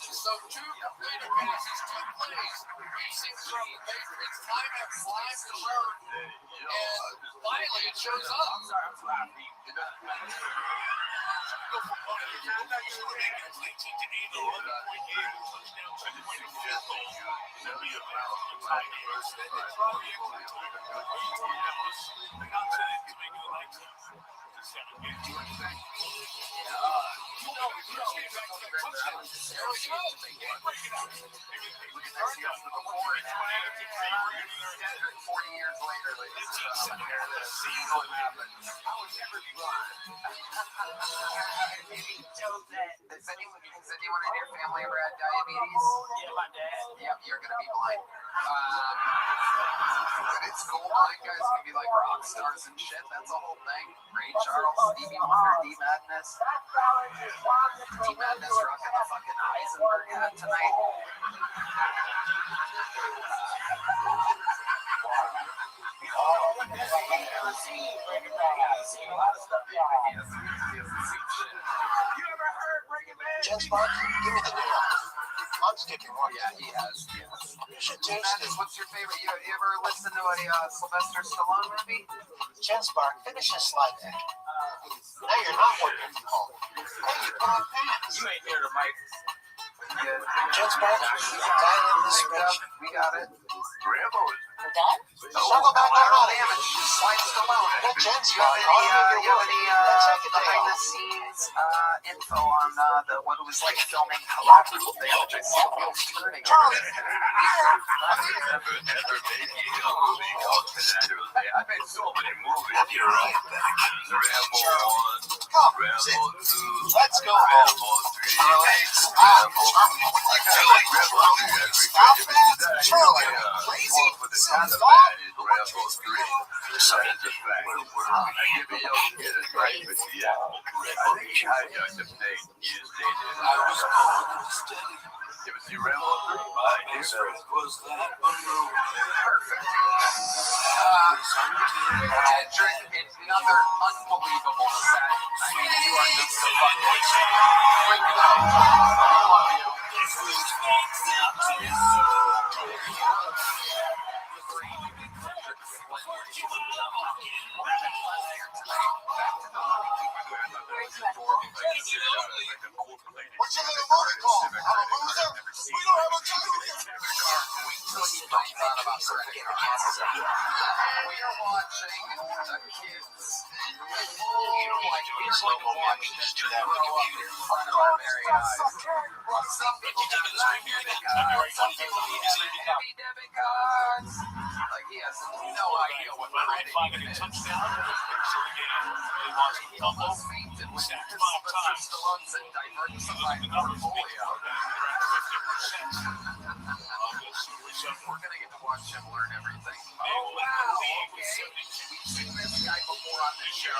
Speaker 10: So 2 completed passes, 2 plays. We've seen from the Patriots time after time to show, and finally it shows up.
Speaker 11: go from 1 to 2 to 8, 11-point game, touchdown to 20 field goal. That'd be a tie game. It's probably able to do it. Dallas, they got to make it a night to 7 games. You know, just getting back to that touchdown. There we go. Break it out. Look at that stuff.
Speaker 13: 40 years later, ladies and gentlemen, here it is. What happened? Has anyone in your family ever had diabetes?
Speaker 11: Yeah, my dad.
Speaker 13: Yep, you're gonna be blind. But it's cool. Blind guys can be like rock stars and shit. That's a whole thing. Ray Charles, Stevie Wonder, D Madness. D Madness rocking the fucking Heisenberg hat tonight.
Speaker 14: Jen Spark, give me the deal. I'm sticking one.
Speaker 13: Yeah, he has.
Speaker 14: You should
Speaker 13: D
Speaker 14: taste
Speaker 13: Madness,
Speaker 14: it.
Speaker 13: what's your favorite? You ever listen to a Sylvester Stallone movie?
Speaker 14: Jen Spark, finish this slide deck. Now you're not working from home. Hey, you put on pants.
Speaker 13: You ain't near the mic. Yeah.
Speaker 14: Jen Spark, dial in this spreadsheet.
Speaker 13: We got it.
Speaker 20: Rambo is
Speaker 15: We're done?
Speaker 14: Circle back on
Speaker 13: Lateral
Speaker 14: it.
Speaker 13: damage. Slide Stallone.
Speaker 14: Let Jen
Speaker 13: Do you have
Speaker 14: Spark
Speaker 13: any,
Speaker 14: automate your work.
Speaker 13: behind the scenes info on what it was like filming Collateral Damage? I saw wheels turning.
Speaker 14: Charlie,
Speaker 20: I made so many movies. You're right back. Rambo 1,
Speaker 14: come,
Speaker 20: Rambo 2,
Speaker 14: let's go.
Speaker 20: Rambo 3,
Speaker 14: Charlie, stop. Charlie, what are you doing? Charlie, stop that. Charlie, crazy. Something's wrong.
Speaker 20: Rambo 3. That's a fact. I give you your kid a right, but yeah. I think he hijacked the plane. Years later. I was cold steady. It was the Rambo 3. My difference was that alone.
Speaker 13: Perfect. Kendrick, another unbelievable set. I mean, you are just a fucking freak out. I love you.
Speaker 14: What's your little motor called? I'm a loser? We don't have a clue here.
Speaker 13: Wait till he finds out about credit cards. We are watching the kids. Like slow-mo watching this grow up in front of our very eyes. Some people got debit cards. Like he has no idea what credit is. Almost fainted with Sylvester Stallone's diversified portfolio. We're gonna get to watch him learn everything. Oh wow! Okay, we've seen this guy before on the show.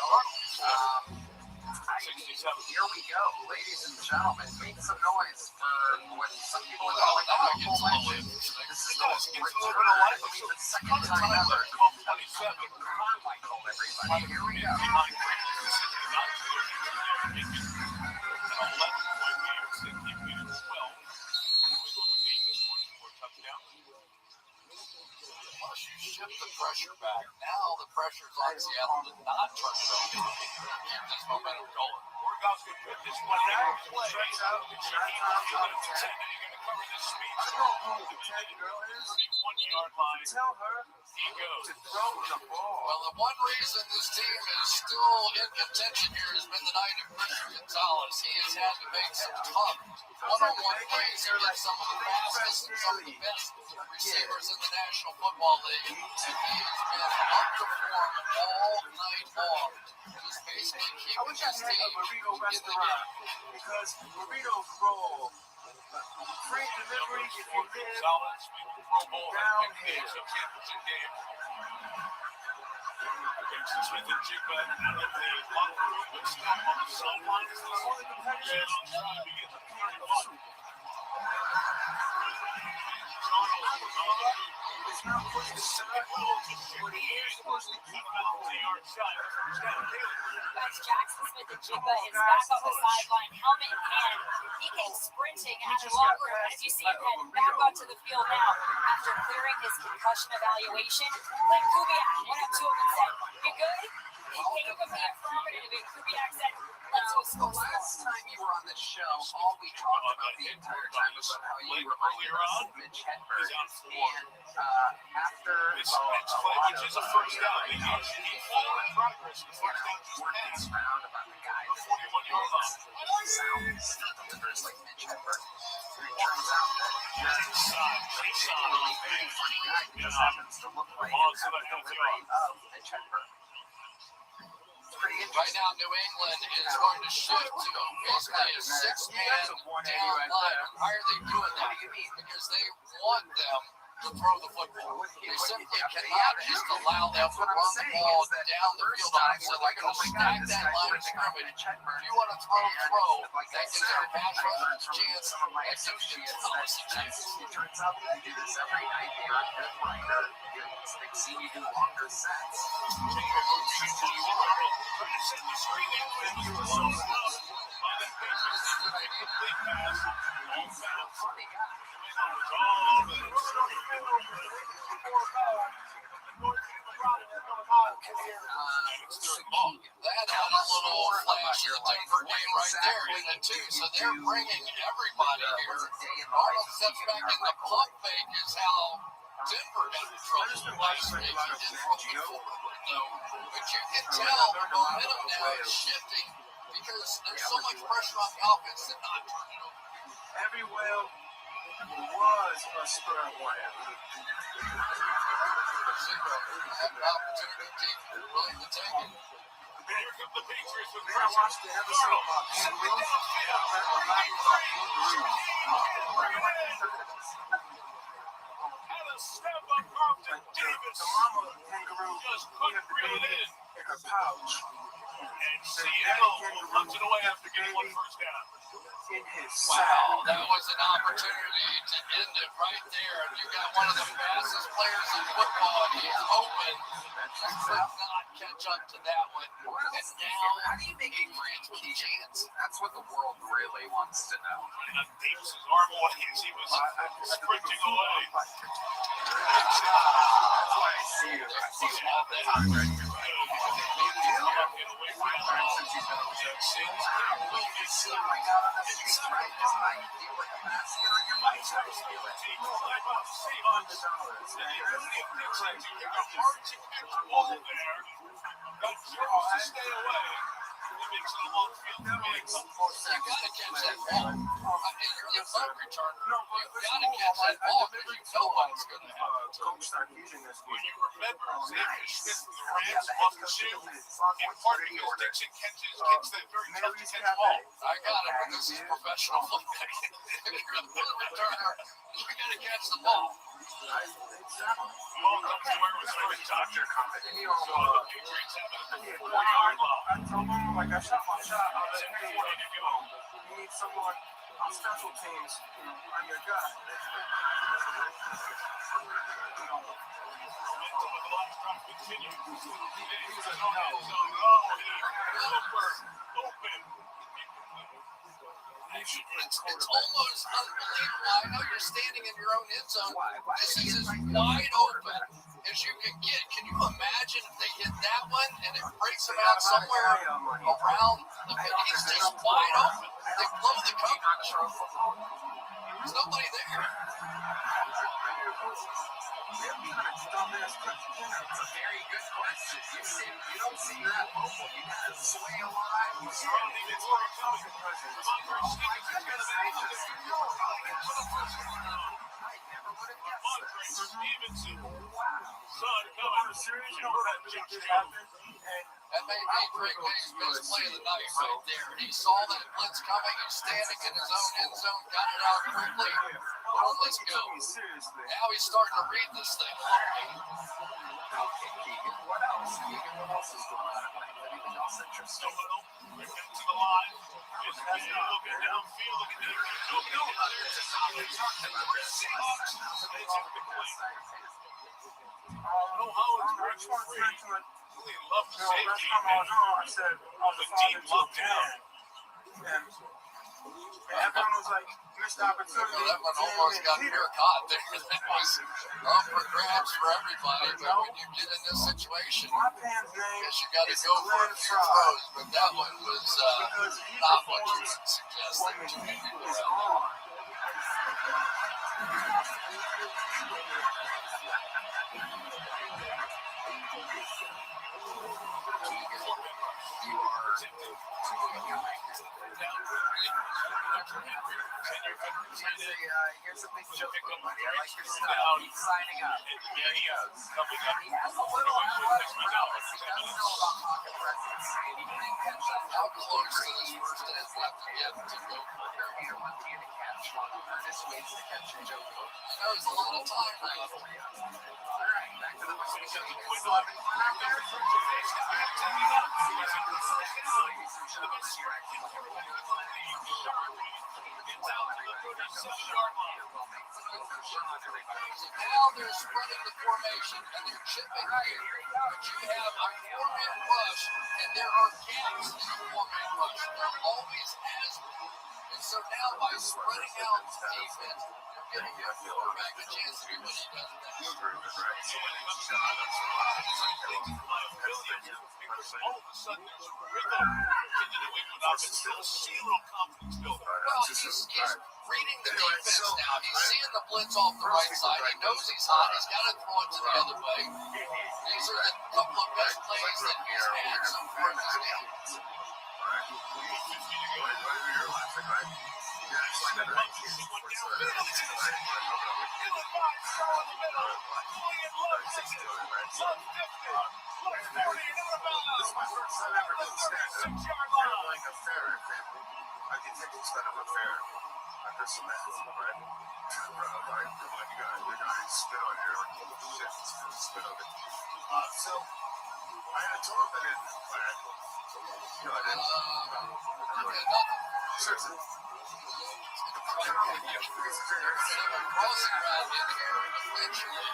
Speaker 13: Here we go, ladies and gentlemen. Make some noise for what some people would call a full legend. This is the return of, I believe, the second time ever. Carmichael, everybody. Here we go.
Speaker 10: You shift the pressure back. Now the pressure's on Seattle to not trust them. Keep this momentum going.
Speaker 11: Oregon's going to put this one down. Stretch out. Tell her he goes to throw the ball.
Speaker 10: Well, the one reason this team is still in contention here has been the night of Christian Gonzalez. He has had to make some tough one-on-one plays against some of the fastest and some of the best receivers in the National Football League. And he has been up to form all night long. He's basically keeping his team
Speaker 11: burrito restaurant because burritos roll. Free delivery if you live down here. Smith and Jigba out of the locker room, but still on the sidelines. All the competitors trying to get the party on. It's not pushed aside, but he is supposed to keep out the yard side.
Speaker 15: Guys, Jackson Smith and Jigba is back on the sideline, helmet in hand. He came sprinting out of the locker room, as you see him heading back onto the field now after clearing his concussion evaluation. Clint Kubiak went up to him and said, "You good?"
Speaker 2: The last time you were on the show, all we talked about the entire time was about how you reminded us of Mitch Hedberg. And after
Speaker 11: Which is a first down. He forward progress. The first down just passed.
Speaker 2: Around about the guy
Speaker 11: The 41-yard line.
Speaker 2: sounds delivers like Mitch Hedberg. It turns out that you're really big funny guy who just happens to look like the delivery of Mitch Hedberg.
Speaker 10: Right now, New England is going to shift to basically a six-man down line. Why are they doing that? Because they want them to throw the football. They simply cannot just allow them to run the ball down the field on them. So they're going to stack that line of scrimmage. If you want to throw, that gives our pass rushers a chance. That gives the Dallas a chance.
Speaker 2: It turns out that you do this every night. You're a good writer. They've seen you do longer sets.
Speaker 10: That had a little flash of the Denver game right there in it too. So they're bringing everybody here. Arnold steps back in the pump fake is how Denver got in trouble last week. He didn't throw it forward though. But you can tell the momentum now is shifting because there's so much pressure on the offense to not turn it over.
Speaker 9: Every whale was a sperm whale.
Speaker 10: Zero. Have an opportunity deep, really to take it.
Speaker 11: Here come the Patriots with
Speaker 9: I watched the episode about kangaroos.
Speaker 11: Had a step on Carlton Davis.
Speaker 9: The mama kangaroo
Speaker 11: Just couldn't reel it in.
Speaker 9: in her pouch.
Speaker 11: And Seattle runs it away after getting one first down.
Speaker 9: In his
Speaker 10: Wow, that was an opportunity to end it right there. You got one of the fastest players in football. He's open. Just could not catch up to that one. And now,
Speaker 2: How do you make Adrian's with a chance? That's what the world really wants to know.
Speaker 11: Davis's arm away as he was sprinting away.
Speaker 2: That's why I see you. I see you all the time.
Speaker 10: you got to catch that ball. You're the punt returner. You've got to catch that ball because you know what's going to happen.
Speaker 9: Coach started using this.
Speaker 11: When you remember Xavier Smith from the Rams wasn't shooting, in part because Dixon gets that very tough to catch ball.
Speaker 10: I got it, but this is professional football. If you're the punt returner, you got to catch the ball.
Speaker 11: Ball comes to where it was first Dr. So the Patriots have a 4-yard line.
Speaker 9: I told him, like, I shot my shot. I was like, hey, you need someone on special teams. I'm your guy.
Speaker 11: Momentum of the last drive continues. He's a no. Open.
Speaker 10: It's almost unbelievable. I know you're standing in your own end zone. This is as wide open as you can get. Can you imagine if they hit that one and it breaks them out somewhere around the middle? He's just wide open. They blow the coverage. There's nobody there.
Speaker 2: It's a very good question. You don't see that mobile. You gotta sway a lot. You
Speaker 11: Surrounding its work coming. Moncrief Stevenson. Son coming.
Speaker 10: That may be Greg May's best play of the night right there. He saw that blitz coming. He's standing in his own end zone, got it out quickly. Oh, let's go. Now he's starting to read this thing.
Speaker 2: Okay, Keegan. What else? Keegan, what else is going on? Anything else interesting?
Speaker 11: We're getting to the line. Just looking downfield, looking down. No, there's a solid target. Seahawks. They took the play. No, Howard's breaks free. Really love the safety.
Speaker 9: I said, I was a
Speaker 11: deep lockdown.
Speaker 9: And Everyone was like, missed opportunity.
Speaker 10: That one almost got caught there. That was up for grabs for everybody. But when you get in this situation, I guess you got to go for a few throws. But that one was not what you would suggest that too many people around.
Speaker 13: Here's a big joke, buddy. I like your style. He's signing up.
Speaker 11: Yeah, he is. Coming up.
Speaker 13: He has a little athletic prowess. He does know about pocket presence. He can catch up.
Speaker 10: How close to this first half have to get to go?
Speaker 13: Here, one key to catch. One of the hardest ways to catch a joke.
Speaker 10: That was a lot of time left.
Speaker 13: All right, back to the position.
Speaker 10: Now they're spreading the formation and they're chipping here. But you have a four-man rush, and there are gaps in the four-man rush. There always has been. And so now by spreading out the defense, you're giving your quarterback a chance to do what he does best.
Speaker 11: All of a sudden, there's a rhythm in the New England offense. You'll see a little confidence build.
Speaker 10: Well, he's reading the defense now. He's seeing the blitz off the right side. He knows he's hot. He's got to throw it to the other way. These are the couple of best plays that he's had so far this game.
Speaker 9: So I had a total that in plan. No, I didn't. Seriously.
Speaker 10: Crossing route in here eventually.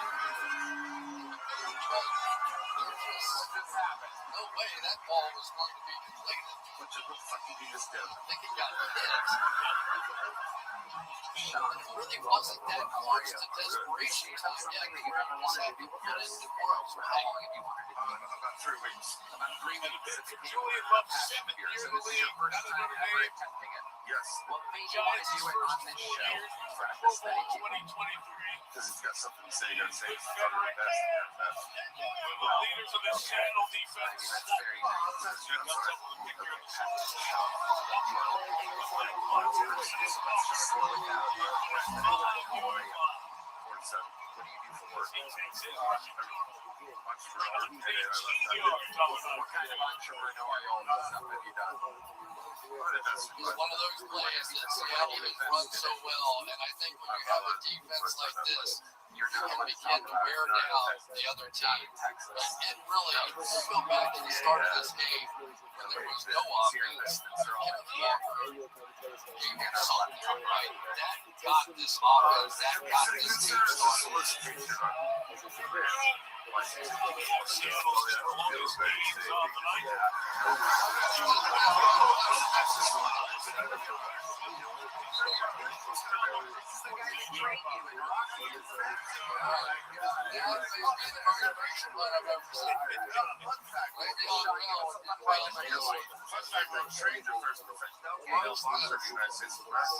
Speaker 10: No way that ball was going to be completed.
Speaker 9: What the fuck did you just do?
Speaker 10: I think it got hit. It really wasn't that close to desperation time yet. You remember one that people put into works for how long have you wanted to do?
Speaker 9: About 3 weeks.
Speaker 13: About 3 weeks.
Speaker 11: Julian Love, 7th year in the league.
Speaker 13: First time ever attempting it.
Speaker 9: Yes.
Speaker 13: What made you want to do it on this show in front of this many people?
Speaker 11: 2023.
Speaker 9: Because he's got something to say. You gotta say it's the best.
Speaker 11: The leaders of this channel defense.
Speaker 13: That's very nice. What kind of entrepreneurial stuff have you done?
Speaker 10: It was one of those plays that Seattle has run so well, and I think when you have a defense like this, you can begin to wear down the other team. And really, let's go back to the start of this game when there was no offense. You did something right. That got this offense, that got this team started.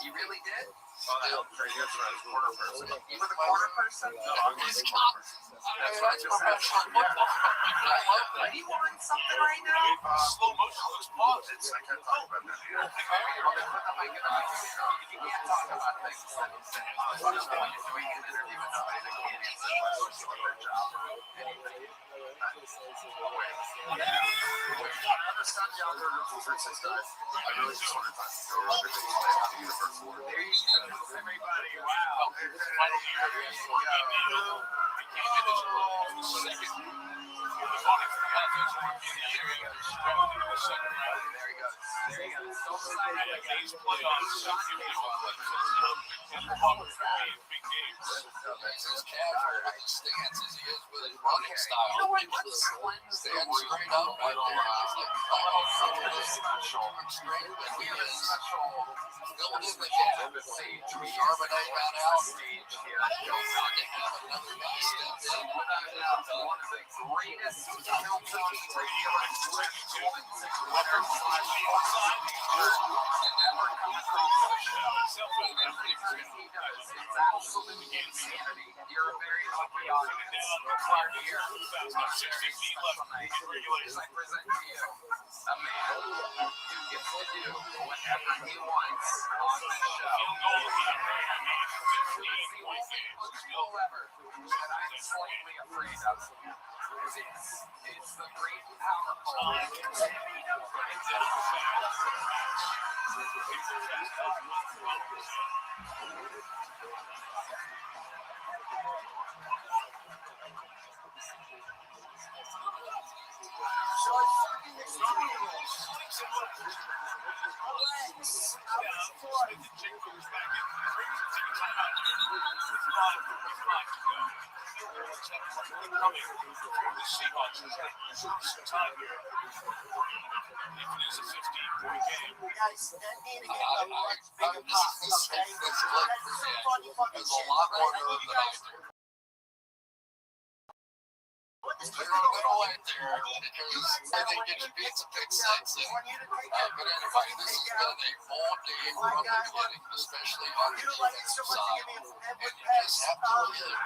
Speaker 13: You really did?
Speaker 9: You were
Speaker 13: the corner person?
Speaker 10: He's got, that's professional football.
Speaker 13: Are you on something right now?
Speaker 11: Slow motion was paused.
Speaker 9: I can't talk about that here.
Speaker 13: You can't talk about things that you're doing an interview with somebody that can't answer questions about their job or anything.
Speaker 9: I understand the algorithm for 365. I really just wanted to go around and make the first one.
Speaker 13: There you go, everybody. Wow.
Speaker 11: Final year.
Speaker 13: There he goes. Don't sign it against playoffs.
Speaker 10: He's as casual with his stance as he is with his running style. You know what? Stands straight up right there. He's like, special. Straight, but he is filled in the gap. Charbonnet got out. Not to have another guy step in.
Speaker 2: One of the greatest Hilltop regular Twitch winners ever come across the show. Everything he does, it's absolute insanity. You're a very lucky audience. Part of your I present to you a man who gets to do whatever he wants on this show. However, that I'm slightly afraid of. It's the great and powerful.
Speaker 10: There's a little light there because I think it should be some big sets. But anyway, this has been a full day from the beginning, especially on the defensive side. And you just have to give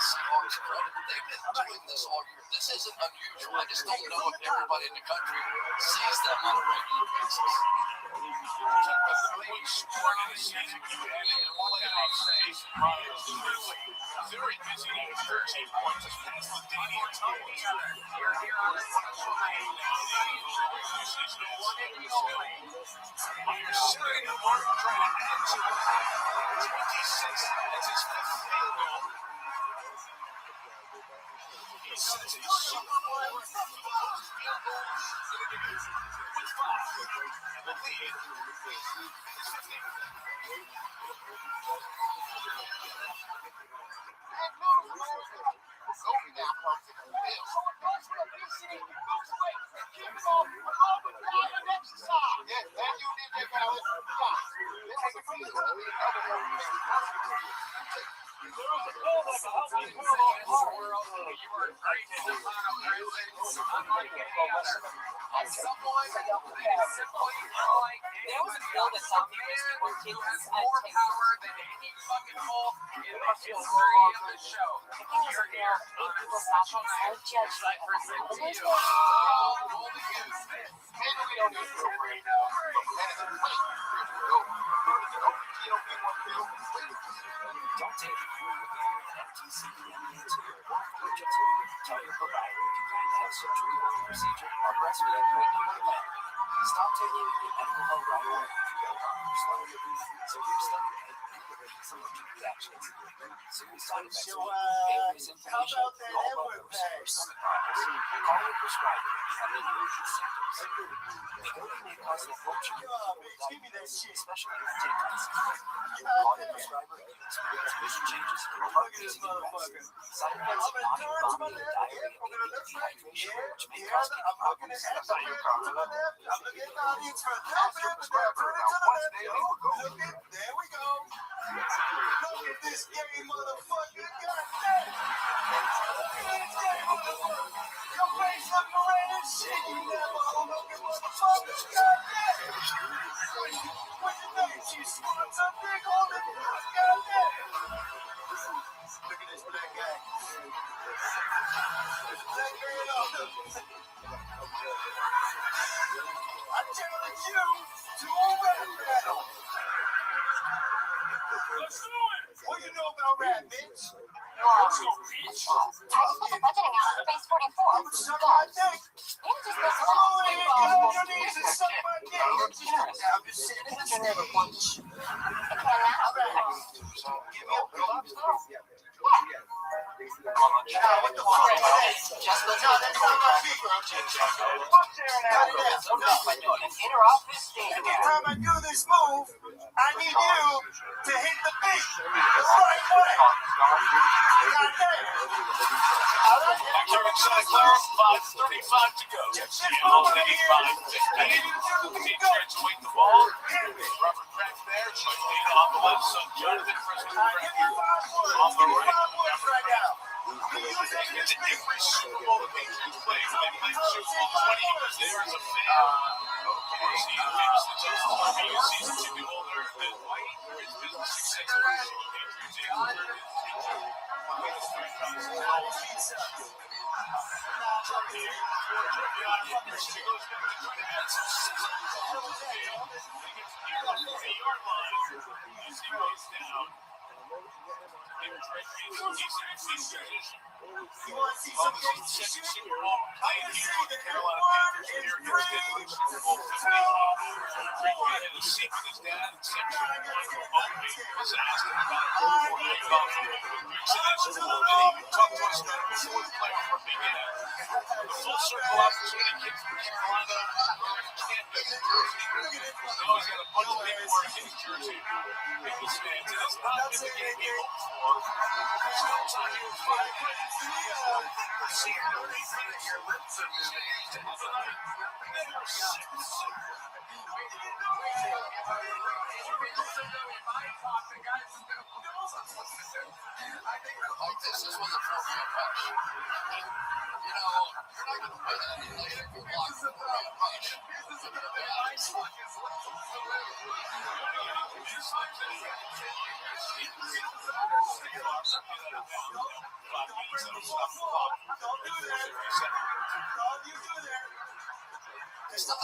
Speaker 10: Seahawks credit. They've been doing this all year. This isn't unusual. I just don't know if everybody in the country sees them on a regular basis.
Speaker 5: Very busy at 13 points as fast as Danny and Tom.
Speaker 2: You're here on a special night.
Speaker 5: You're sitting in Martin trying to add to it. 26. That's his fifth field goal. He sets a Super Bowl with 5. And the lead is 15.
Speaker 17: Don't take it FTC, tell your provider if you plan to have surgery or procedure or breastfeed pregnant or lactating. Stop taking the medical health right away if you get doctor's letter. So here's something some reactions. Serious side effects increase inflammation, low blood pressure, or stomach problems. Call your prescriber and then use your symptoms. They go to the cause of absorption, especially if you take medicine. Call your prescriber if you experience vision changes or heart racing events. Side effects of nausea, vomiting, diarrhea, and dehydration, which may cause kidney problems. Tell your doctor.
Speaker 9: Ask your prescriber about what's daily for gold.
Speaker 12: There we go. Look at this game, motherfucker. Goddamn. Look at this game, motherfucker. Your face looking red as shit. You never looking motherfucker. Goddamn. What's your name? She's swimming some big on it. Goddamn. Look at this black guy. Black girl up. I challenge you to a rap battle.
Speaker 5: Let's do it!
Speaker 12: What do you know about rap, bitch?
Speaker 5: Let's go, bitch.
Speaker 15: Budgeting out of base 44.
Speaker 12: I'm suck my dick.
Speaker 15: You just this
Speaker 12: Come on in, get on your knees and suck my dick. I'm just sitting in the chair. Give me a pill. What the fuck is that?
Speaker 17: Just
Speaker 12: No, that's not my feet.
Speaker 17: Every time I do this move,
Speaker 9: I need you to hit the beat the right way.
Speaker 5: Kevin Sinclair, 5:35 to go. All 85-15. Patriots win the ball. Robert back there. Dana on the left side. Jonathan Preston on the right. It's every Super Bowl the Patriots play. They played Super Bowl 20 because there is a fan. Season ticket holder that White is business success.
Speaker 9: You want to see some gangster shit? I can see the Carolina Panthers in 3,
Speaker 10: This is what the formula punch. You know, you're not going to put that in later for block the formula punch. It's not